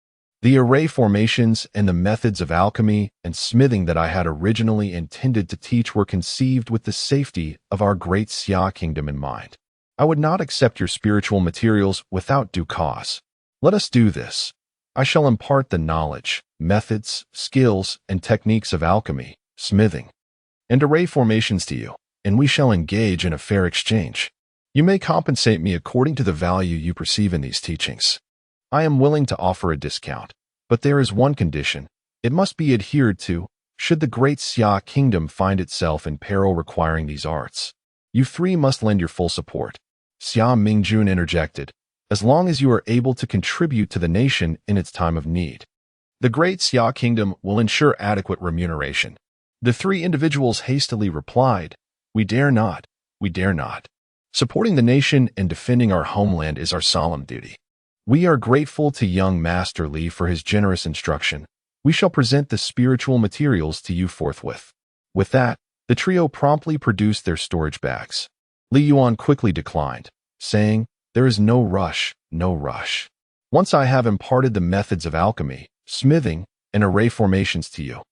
The array formations and the methods of alchemy and smithing that I had originally intended to teach were conceived with the safety of our great Xia Kingdom in mind. I would not accept your spiritual materials without due cause. Let us do this. I shall impart the knowledge, methods, skills, and techniques of alchemy, smithing, and array formations to you, and we shall engage in a fair exchange. You may compensate me according to the value you perceive in these teachings. I am willing to offer a discount, but there is one condition. It must be adhered to, should the great Xia Kingdom find itself in peril requiring these arts. You three must lend your full support." Xia Mingjun interjected, "As long as you are able to contribute to the nation in its time of need. The great Xia Kingdom will ensure adequate remuneration." The three individuals hastily replied, "We dare not. We dare not. Supporting the nation and defending our homeland is our solemn duty. We are grateful to young Master Li for his generous instruction. We shall present the spiritual materials to you forthwith." With that, the trio promptly produced their storage bags. Li Yuan quickly declined, saying, "There is no rush, no rush. Once I have imparted the methods of alchemy, smithing, and array formations to you,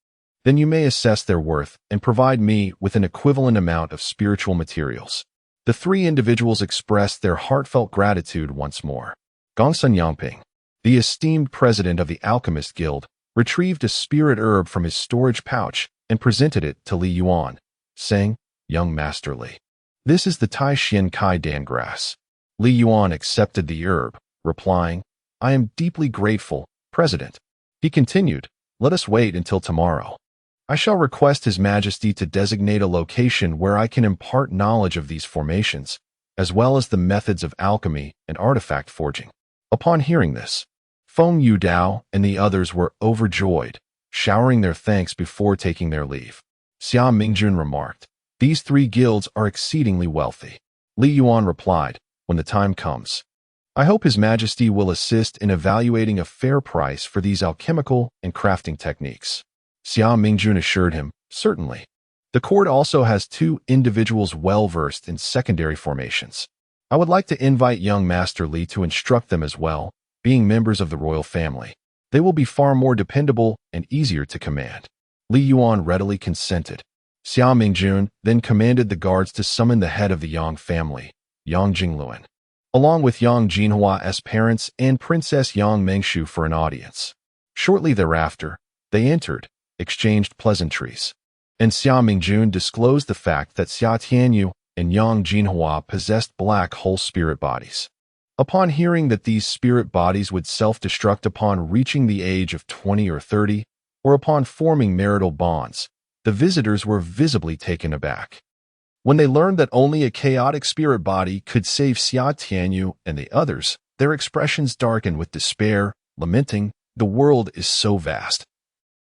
then you may assess their worth and provide me with an equivalent amount of spiritual materials." The three individuals expressed their heartfelt gratitude once more. Gongsun Yangping, the esteemed president of the Alchemist Guild, retrieved a spirit herb from his storage pouch and presented it to Li Yuan, saying, "Young Master Li, this is the Tai Xian Kai Dan grass." Li Yuan accepted the herb, replying, I am deeply grateful, President. He continued, let us wait until tomorrow. I shall request His Majesty to designate a location where I can impart knowledge of these formations, as well as the methods of alchemy and artifact forging. Upon hearing this, Feng Yudao and the others were overjoyed, showering their thanks before taking their leave. Xia Mingjun remarked, these three guilds are exceedingly wealthy. Li Yuan replied, when the time comes, I hope His Majesty will assist in evaluating a fair price for these alchemical and crafting techniques. Xia Mingjun assured him, certainly. The court also has two individuals well-versed in secondary formations. I would like to invite young Master Li to instruct them as well, being members of the royal family. They will be far more dependable and easier to command. Li Yuan readily consented. Xia Mingjun then commanded the guards to summon the head of the Yang family, Yang Jingluan, along with Yang Jinhua's parents and Princess Yang Mengshu for an audience. Shortly thereafter, they entered, exchanged pleasantries, and Xia Mingjun disclosed the fact that Xia Tianyu and Yang Jinhua possessed black hole spirit bodies. Upon hearing that these spirit bodies would self-destruct upon reaching the age of 20 or 30, or upon forming marital bonds, the visitors were visibly taken aback. When they learned that only a chaotic spirit body could save Xia Tianyu and the others, their expressions darkened with despair, lamenting, the world is so vast.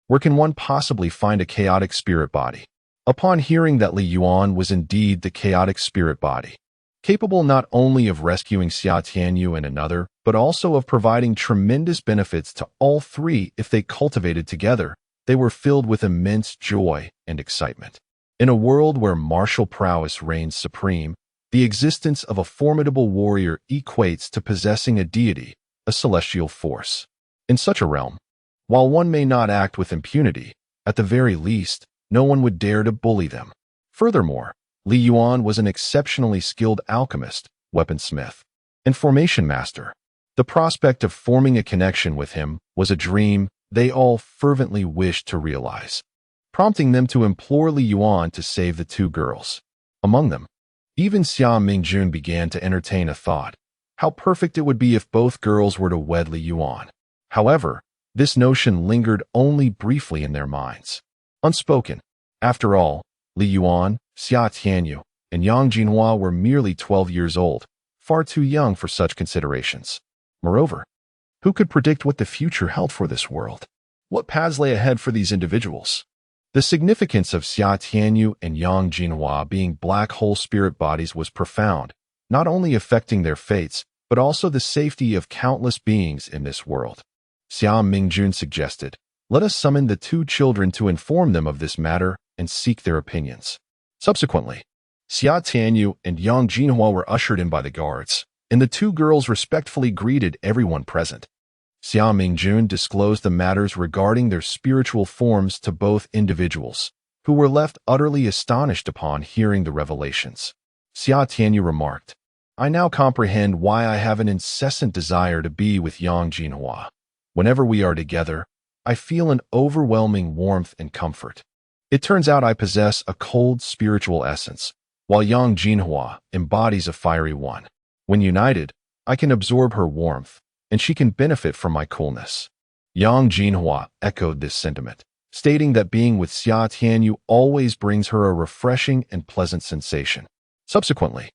Where can one possibly find a chaotic spirit body? Upon hearing that Li Yuan was indeed the chaotic spirit body, capable not only of rescuing Xia Tianyu and another, but also of providing tremendous benefits to all three if they cultivated together, they were filled with immense joy and excitement. In a world where martial prowess reigns supreme, the existence of a formidable warrior equates to possessing a deity, a celestial force. In such a realm, while one may not act with impunity, at the very least, no one would dare to bully them. Furthermore, Li Yuan was an exceptionally skilled alchemist, weaponsmith, and formation master. The prospect of forming a connection with him was a dream they all fervently wished to realize, prompting them to implore Li Yuan to save the two girls. Among them, even Xia Mingjun began to entertain a thought, how perfect it would be if both girls were to wed Li Yuan. However, this notion lingered only briefly in their minds, unspoken. After all, Li Yuan, Xia Tianyu, and Yang Jinhua were merely 12 years old, far too young for such considerations. Moreover, who could predict what the future held for this world? What paths lay ahead for these individuals? The significance of Xia Tianyu and Yang Jinhua being black hole spirit bodies was profound, not only affecting their fates, but also the safety of countless beings in this world. Xia Mingjun suggested, let us summon the two children to inform them of this matter and seek their opinions. Subsequently, Xia Tianyu and Yang Jinhua were ushered in by the guards, and the two girls respectfully greeted everyone present. Xia Mingjun disclosed the matters regarding their spiritual forms to both individuals, who were left utterly astonished upon hearing the revelations. Xia Tianyu remarked, I now comprehend why I have an incessant desire to be with Yang Jinhua. Whenever we are together, I feel an overwhelming warmth and comfort. It turns out I possess a cold spiritual essence, while Yang Jinhua embodies a fiery one. When united, I can absorb her warmth, and she can benefit from my coolness. Yang Jinhua echoed this sentiment, stating that being with Xia Tianyu always brings her a refreshing and pleasant sensation. Subsequently,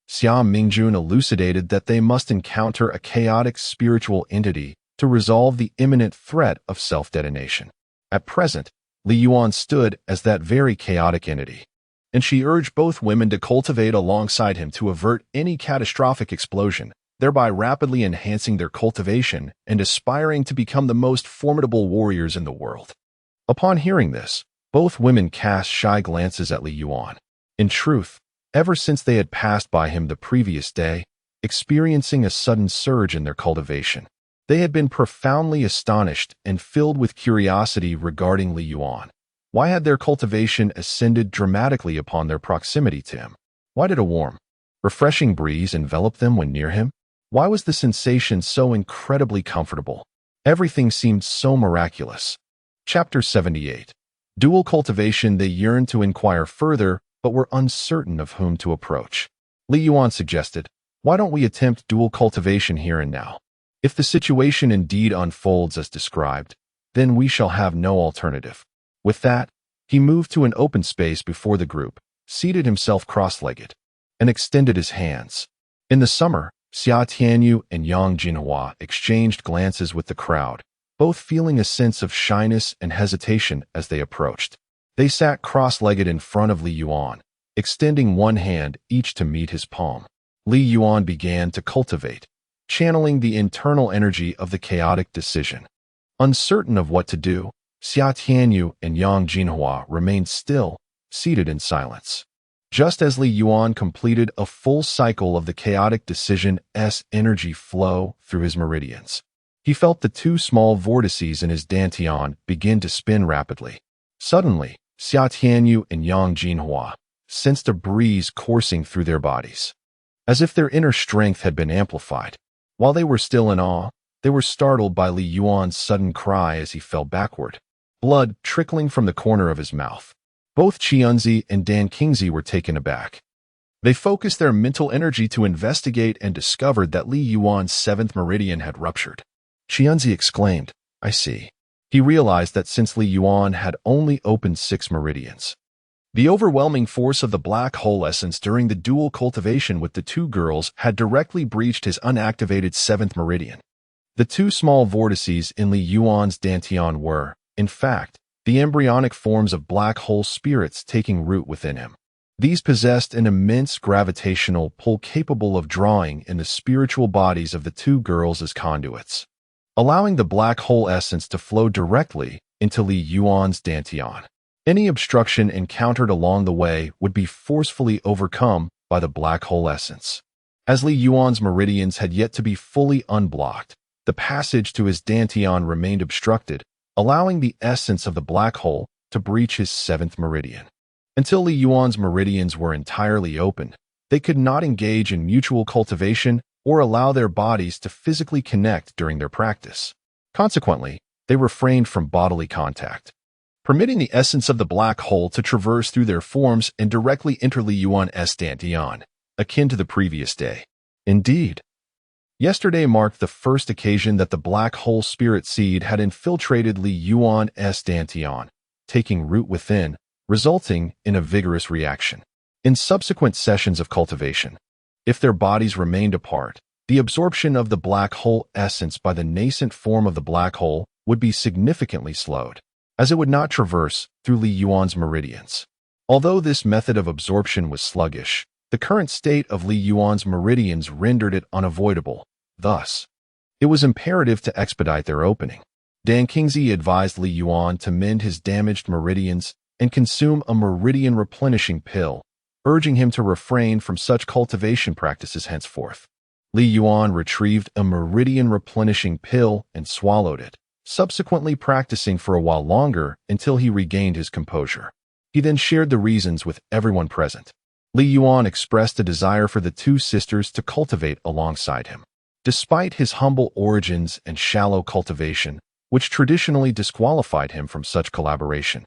Xia Mingjun elucidated that they must encounter a chaotic spiritual entity to resolve the imminent threat of self-detonation. At present, Li Yuan stood as that very chaotic entity, and she urged both women to cultivate alongside him to avert any catastrophic explosion, thereby rapidly enhancing their cultivation and aspiring to become the most formidable warriors in the world. Upon hearing this, both women cast shy glances at Li Yuan. In truth, ever since they had passed by him the previous day, experiencing a sudden surge in their cultivation, they had been profoundly astonished and filled with curiosity regarding Li Yuan. Why had their cultivation ascended dramatically upon their proximity to him? Why did a warm, refreshing breeze envelop them when near him? Why was the sensation so incredibly comfortable? Everything seemed so miraculous. Chapter 78. Dual cultivation. They yearned to inquire further, but were uncertain of whom to approach. Li Yuan suggested, why don't we attempt dual cultivation here and now? If the situation indeed unfolds as described, then we shall have no alternative. With that, he moved to an open space before the group, seated himself cross-legged, and extended his hands. In the summer, Xia Tianyu and Yang Jinhua exchanged glances with the crowd, both feeling a sense of shyness and hesitation as they approached. They sat cross-legged in front of Li Yuan, extending one hand each to meet his palm. Li Yuan began to cultivate, channeling the internal energy of the chaotic decision. Uncertain of what to do, Xia Tianyu and Yang Jinhua remained still, seated in silence. Just as Li Yuan completed a full cycle of the chaotic decision's energy flow through his meridians, he felt the two small vortices in his dantian begin to spin rapidly. Suddenly, Xia Tianyu and Yang Jinhua sensed a breeze coursing through their bodies, as if their inner strength had been amplified. While they were still in awe, they were startled by Li Yuan's sudden cry as he fell backward, blood trickling from the corner of his mouth. Both Qianzi and Dan Qingzi were taken aback. They focused their mental energy to investigate and discovered that Li Yuan's seventh meridian had ruptured. Qianzi exclaimed, "I see." He realized that since Li Yuan had only opened 6 meridians, the overwhelming force of the black hole essence during the dual cultivation with the two girls had directly breached his unactivated 7th meridian. The two small vortices in Li Yuan's dantian were, in fact, the embryonic forms of black hole spirits taking root within him. These possessed an immense gravitational pull capable of drawing in the spiritual bodies of the two girls as conduits, allowing the black hole essence to flow directly into Li Yuan's dantian. Any obstruction encountered along the way would be forcefully overcome by the black hole essence. As Li Yuan's meridians had yet to be fully unblocked, the passage to his dantian remained obstructed, allowing the essence of the black hole to breach his 7th meridian. Until Li Yuan's meridians were entirely open, they could not engage in mutual cultivation or allow their bodies to physically connect during their practice. Consequently, they refrained from bodily contact, permitting the essence of the black hole to traverse through their forms and directly enter Li Yuan's dantian, akin to the previous day. Indeed, yesterday marked the first occasion that the black hole spirit seed had infiltrated Li Yuan's dantian, taking root within, resulting in a vigorous reaction. In subsequent sessions of cultivation, if their bodies remained apart, the absorption of the black hole essence by the nascent form of the black hole would be significantly slowed, as it would not traverse through Li Yuan's meridians. Although this method of absorption was sluggish, the current state of Li Yuan's meridians rendered it unavoidable. Thus, it was imperative to expedite their opening. Dan Qingzi advised Li Yuan to mend his damaged meridians and consume a meridian replenishing pill, urging him to refrain from such cultivation practices henceforth. Li Yuan retrieved a meridian replenishing pill and swallowed it, subsequently practicing for a while longer until he regained his composure. He then shared the reasons with everyone present. Li Yuan expressed a desire for the two sisters to cultivate alongside him. Despite his humble origins and shallow cultivation, which traditionally disqualified him from such collaboration,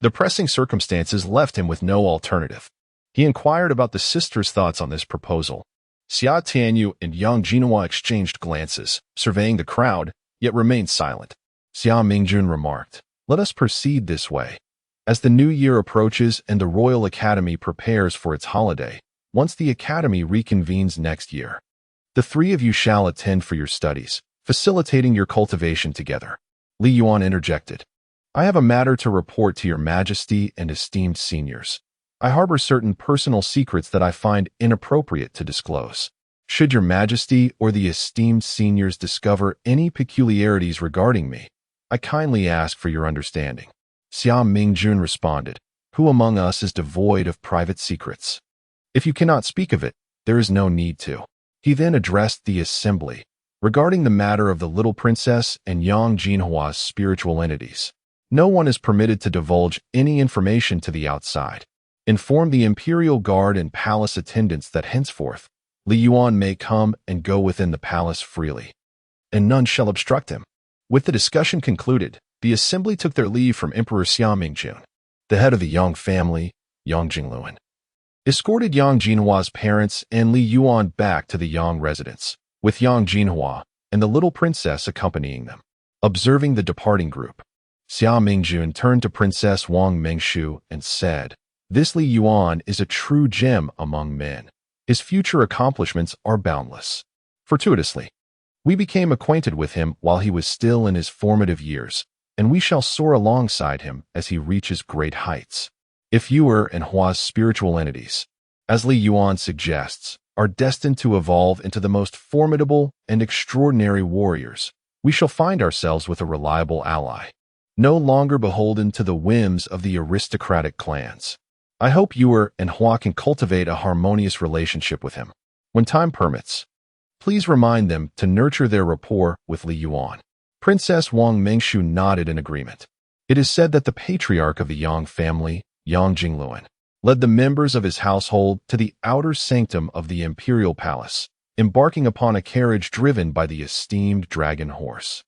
the pressing circumstances left him with no alternative. He inquired about the sisters' thoughts on this proposal. Xia Tianyu and Yang Jinhua exchanged glances, surveying the crowd, yet remained silent. Xia Mingjun remarked, "Let us proceed this way. As the new year approaches and the Royal Academy prepares for its holiday, once the Academy reconvenes next year, the three of you shall attend for your studies, facilitating your cultivation together." Li Yuan interjected, "I have a matter to report to your Majesty and esteemed seniors. I harbor certain personal secrets that I find inappropriate to disclose. Should your Majesty or the esteemed seniors discover any peculiarities regarding me, I kindly ask for your understanding." Xia Mingjun responded, "Who among us is devoid of private secrets? If you cannot speak of it, there is no need to." He then addressed the assembly regarding the matter of the little princess and Yang Jinhua's spiritual entities. No one is permitted to divulge any information to the outside. Inform the Imperial Guard and palace attendants that henceforth, Li Yuan may come and go within the palace freely, and none shall obstruct him. With the discussion concluded, the assembly took their leave from Emperor Xia Mingjun. The head of the Yang family, Yang Jingluan, escorted Yang Jinhua's parents and Li Yuan back to the Yang residence. With Yang Jinhua, and the little princess accompanying them. Observing the departing group, Xia Mingjun turned to Princess Wang Mengshu and said, "This Li Yuan is a true gem among men. His future accomplishments are boundless." Fortuitously, we became acquainted with him while he was still in his formative years, and we shall soar alongside him as he reaches great heights. If Yuan and Hua's spiritual entities, as Li Yuan suggests, are destined to evolve into the most formidable and extraordinary warriors, we shall find ourselves with a reliable ally, no longer beholden to the whims of the aristocratic clans. I hope Yuan and Hua can cultivate a harmonious relationship with him. When time permits, please remind them to nurture their rapport with Li Yuan. Princess Wang Mengshu nodded in agreement. It is said that the patriarch of the Yang family, Yang Jingluan, led the members of his household to the outer sanctum of the imperial palace, embarking upon a carriage driven by the esteemed dragon horse.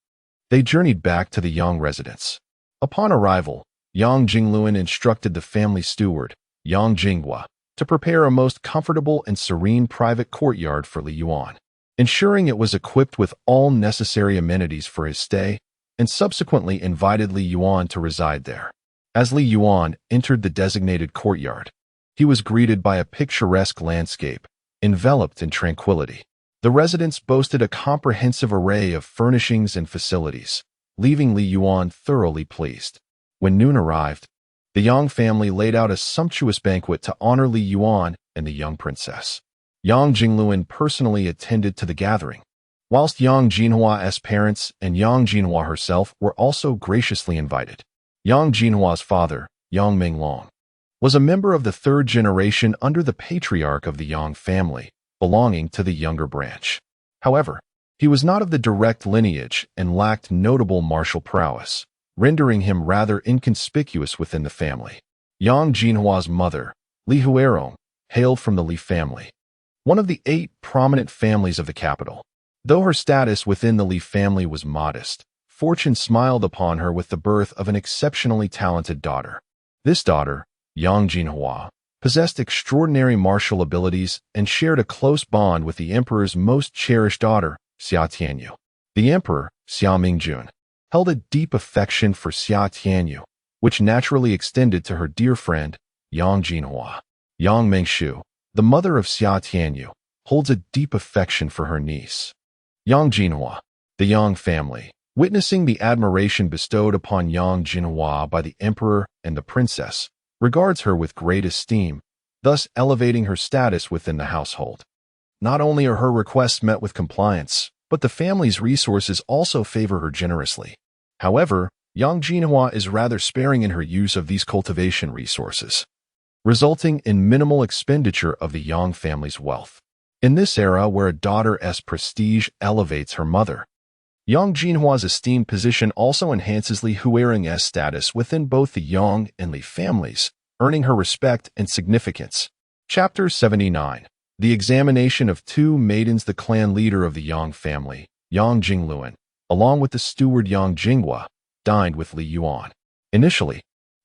They journeyed back to the Yang residence. Upon arrival, Yang Jingluan instructed the family steward, Yang Jinghua, to prepare a most comfortable and serene private courtyard for Li Yuan, ensuring it was equipped with all necessary amenities for his stay, and subsequently invited Li Yuan to reside there. As Li Yuan entered the designated courtyard, he was greeted by a picturesque landscape, enveloped in tranquility. The residence boasted a comprehensive array of furnishings and facilities, leaving Li Yuan thoroughly pleased. When noon arrived, the Yang family laid out a sumptuous banquet to honor Li Yuan and the young princess. Yang Jingluan personally attended to the gathering, whilst Yang Jinhua's parents and Yang Jinhua herself were also graciously invited. Yang Jinhua's father, Yang Minglong, was a member of the third generation under the patriarch of the Yang family, belonging to the younger branch. However, he was not of the direct lineage and lacked notable martial prowess, rendering him rather inconspicuous within the family. Yang Jinhua's mother, Li Huerong, hailed from the Li family, one of the 8 prominent families of the capital. Though her status within the Li family was modest, fortune smiled upon her with the birth of an exceptionally talented daughter. This daughter, Yang Jinhua, possessed extraordinary martial abilities and shared a close bond with the emperor's most cherished daughter, Xia Tianyu. The emperor, Xia Mingjun, held a deep affection for Xia Tianyu, which naturally extended to her dear friend, Yang Jinhua. Yang Mengshu, the mother of Xia Tianyu, holds a deep affection for her niece. Yang Jinhua, the Yang family, witnessing the admiration bestowed upon Yang Jinhua by the emperor and the princess, regards her with great esteem, thus elevating her status within the household. Not only are her requests met with compliance, but the family's resources also favor her generously. However, Yang Jinhua is rather sparing in her use of these cultivation resources, resulting in minimal expenditure of the Yang family's wealth. In this era where a daughter's prestige elevates her mother, Yang Jinhua's esteemed position also enhances Li Huerong's status within both the Yang and Li families, earning her respect and significance. Chapter 79. The examination of 2 maidens. The clan leader of the Yang family, Yang Jingluan, along with the steward Yang Jinghua, dined with Li Yuan. Initially,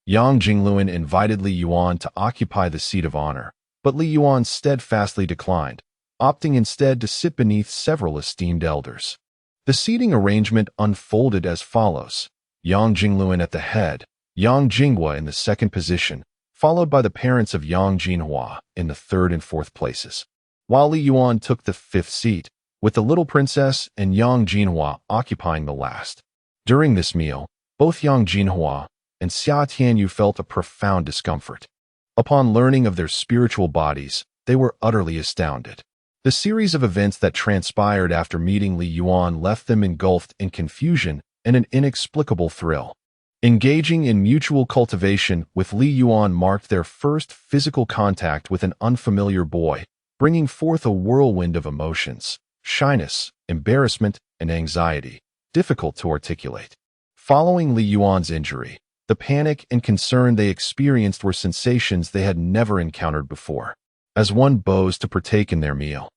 Yang Jingluan invited Li Yuan to occupy the seat of honor, but Li Yuan steadfastly declined, opting instead to sit beneath several esteemed elders. The seating arrangement unfolded as follows: Yang Jingluan at the head, Yang Jinghua in the second position, followed by the parents of Yang Jinhua in the 3rd and 4th places, while Li Yuan took the 5th seat, with the little princess and Yang Jinhua occupying the last. During this meal, both Yang Jinhua and Xia Tianyu felt a profound discomfort. Upon learning of their spiritual bodies, they were utterly astounded. The series of events that transpired after meeting Li Yuan left them engulfed in confusion and an inexplicable thrill. Engaging in mutual cultivation with Li Yuan marked their first physical contact with an unfamiliar boy, bringing forth a whirlwind of emotions, shyness, embarrassment, and anxiety, difficult to articulate. Following Li Yuan's injury, the panic and concern they experienced were sensations they had never encountered before. As one bows to partake in their meal,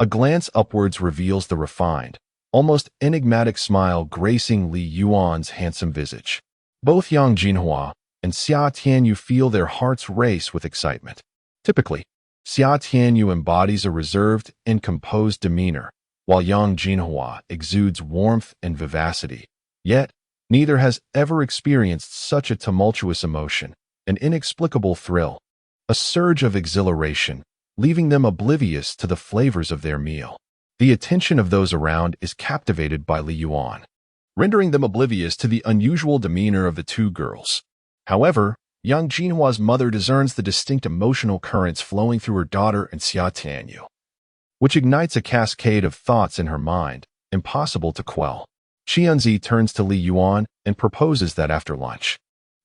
a glance upwards reveals the refined, almost enigmatic smile gracing Li Yuan's handsome visage. Both Yang Jinhua and Xia Tianyu feel their hearts race with excitement. Typically, Xia Tianyu embodies a reserved and composed demeanor, while Yang Jinhua exudes warmth and vivacity. Yet, neither has ever experienced such a tumultuous emotion, an inexplicable thrill, a surge of exhilaration, leaving them oblivious to the flavors of their meal. The attention of those around is captivated by Li Yuan, rendering them oblivious to the unusual demeanor of the two girls. However, Yang Jinhua's mother discerns the distinct emotional currents flowing through her daughter and Xia Tianyu, which ignites a cascade of thoughts in her mind, impossible to quell. Qianzi turns to Li Yuan and proposes that after lunch,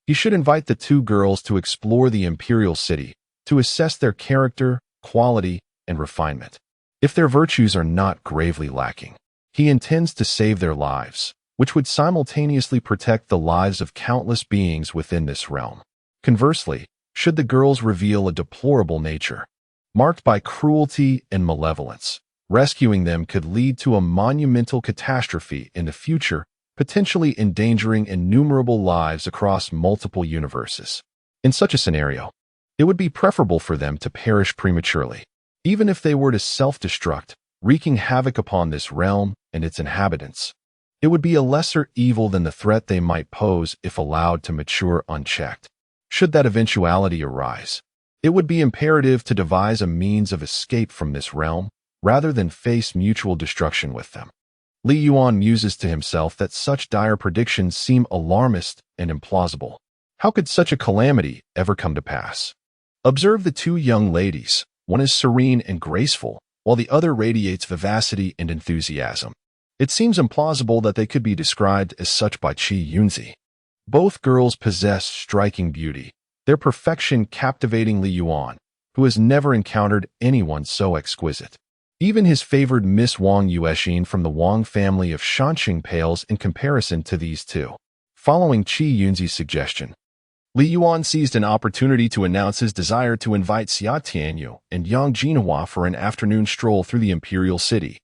he should invite the two girls to explore the imperial city, to assess their character, quality, and refinement. If their virtues are not gravely lacking, he intends to save their lives, which would simultaneously protect the lives of countless beings within this realm. Conversely, should the girls reveal a deplorable nature, marked by cruelty and malevolence, rescuing them could lead to a monumental catastrophe in the future, potentially endangering innumerable lives across multiple universes. In such a scenario, it would be preferable for them to perish prematurely, even if they were to self-destruct, wreaking havoc upon this realm and its inhabitants. It would be a lesser evil than the threat they might pose if allowed to mature unchecked. Should that eventuality arise, it would be imperative to devise a means of escape from this realm, rather than face mutual destruction with them. Li Yuan muses to himself that such dire predictions seem alarmist and implausible. How could such a calamity ever come to pass? Observe the two young ladies. One is serene and graceful, while the other radiates vivacity and enthusiasm. It seems implausible that they could be described as such by Qi Yunzi. Both girls possess striking beauty, their perfection captivating Li Yuan, who has never encountered anyone so exquisite. Even his favored Miss Wang Yuexin from the Wang family of Shanxing pales in comparison to these two. Following Qi Yunzi's suggestion, Li Yuan seized an opportunity to announce his desire to invite Xia Tianyu and Yang Jinhua for an afternoon stroll through the imperial city,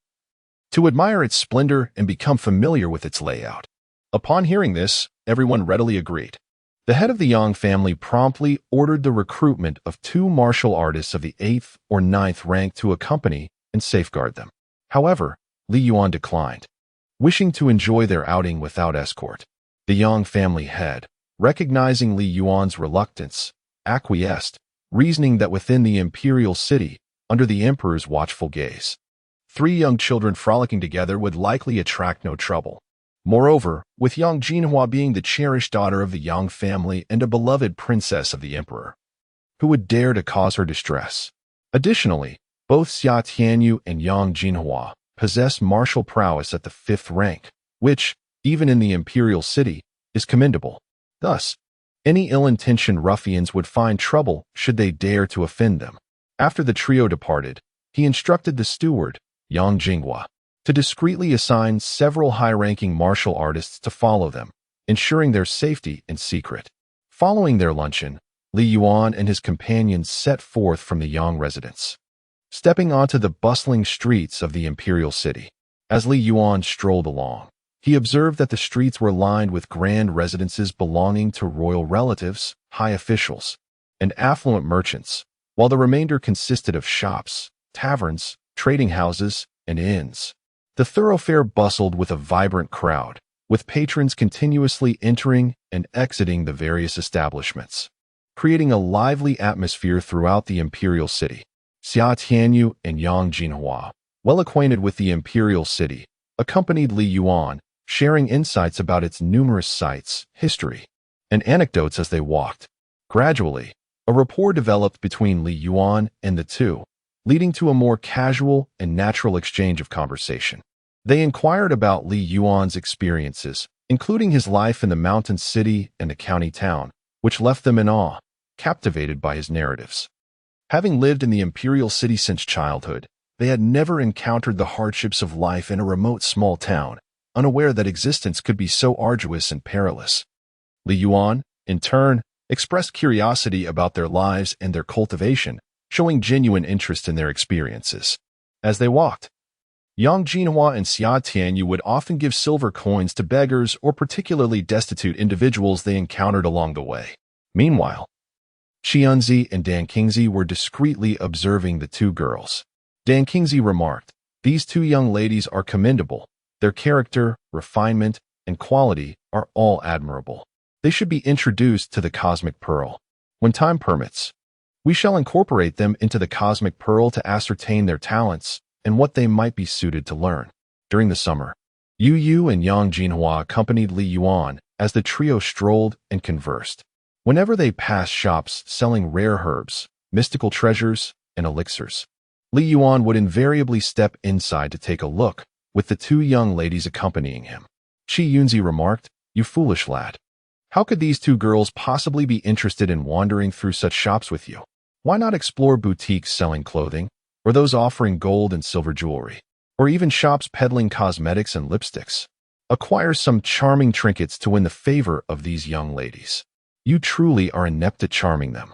to admire its splendor and become familiar with its layout. Upon hearing this, everyone readily agreed. The head of the Yang family promptly ordered the recruitment of 2 martial artists of the 8th or 9th rank to accompany and safeguard them. However, Li Yuan declined, wishing to enjoy their outing without escort. The Yang family head, recognizing Li Yuan's reluctance, acquiesced, reasoning that within the imperial city, under the emperor's watchful gaze, 3 young children frolicking together would likely attract no trouble. Moreover, with Yang Jinhua being the cherished daughter of the Yang family and a beloved princess of the emperor, who would dare to cause her distress? Additionally, both Xia Tianyu and Yang Jinhua possess martial prowess at the 5th rank, which, even in the imperial city, is commendable. Thus, any ill-intentioned ruffians would find trouble should they dare to offend them. After the trio departed, he instructed the steward, Yang Jinghua, to discreetly assign several high-ranking martial artists to follow them, ensuring their safety in secret. Following their luncheon, Li Yuan and his companions set forth from the Yang residence, stepping onto the bustling streets of the imperial city. As Li Yuan strolled along, he observed that the streets were lined with grand residences belonging to royal relatives, high officials, and affluent merchants, while the remainder consisted of shops, taverns, trading houses, and inns. The thoroughfare bustled with a vibrant crowd, with patrons continuously entering and exiting the various establishments, creating a lively atmosphere throughout the imperial city. Xia Tianyu and Yang Jinhua, well acquainted with the imperial city, accompanied Li Yuan, sharing insights about its numerous sites, history, and anecdotes as they walked. Gradually, a rapport developed between Li Yuan and the two, leading to a more casual and natural exchange of conversation. They inquired about Li Yuan's experiences, including his life in the mountain city and the county town, which left them in awe, captivated by his narratives. Having lived in the imperial city since childhood, they had never encountered the hardships of life in a remote small town, unaware that existence could be so arduous and perilous. Li Yuan, in turn, expressed curiosity about their lives and their cultivation, showing genuine interest in their experiences. As they walked, Yang Jinhua and Xia Tianyu would often give silver coins to beggars or particularly destitute individuals they encountered along the way. Meanwhile, Qianzi and Dan Qingzi were discreetly observing the two girls. Dan Qingzi remarked, These two young ladies are commendable. Their character, refinement, and quality are all admirable. They should be introduced to the Cosmic Pearl. When time permits, we shall incorporate them into the Cosmic Pearl to ascertain their talents and what they might be suited to learn. During the summer, Yu and Yang Jinhua accompanied Li Yuan as the trio strolled and conversed. Whenever they passed shops selling rare herbs, mystical treasures, and elixirs, Li Yuan would invariably step inside to take a look, with the two young ladies accompanying him. Shi Yunzi remarked, "You foolish lad. How could these two girls possibly be interested in wandering through such shops with you? Why not explore boutiques selling clothing, or those offering gold and silver jewelry, or even shops peddling cosmetics and lipsticks? Acquire some charming trinkets to win the favor of these young ladies. You truly are inept at charming them."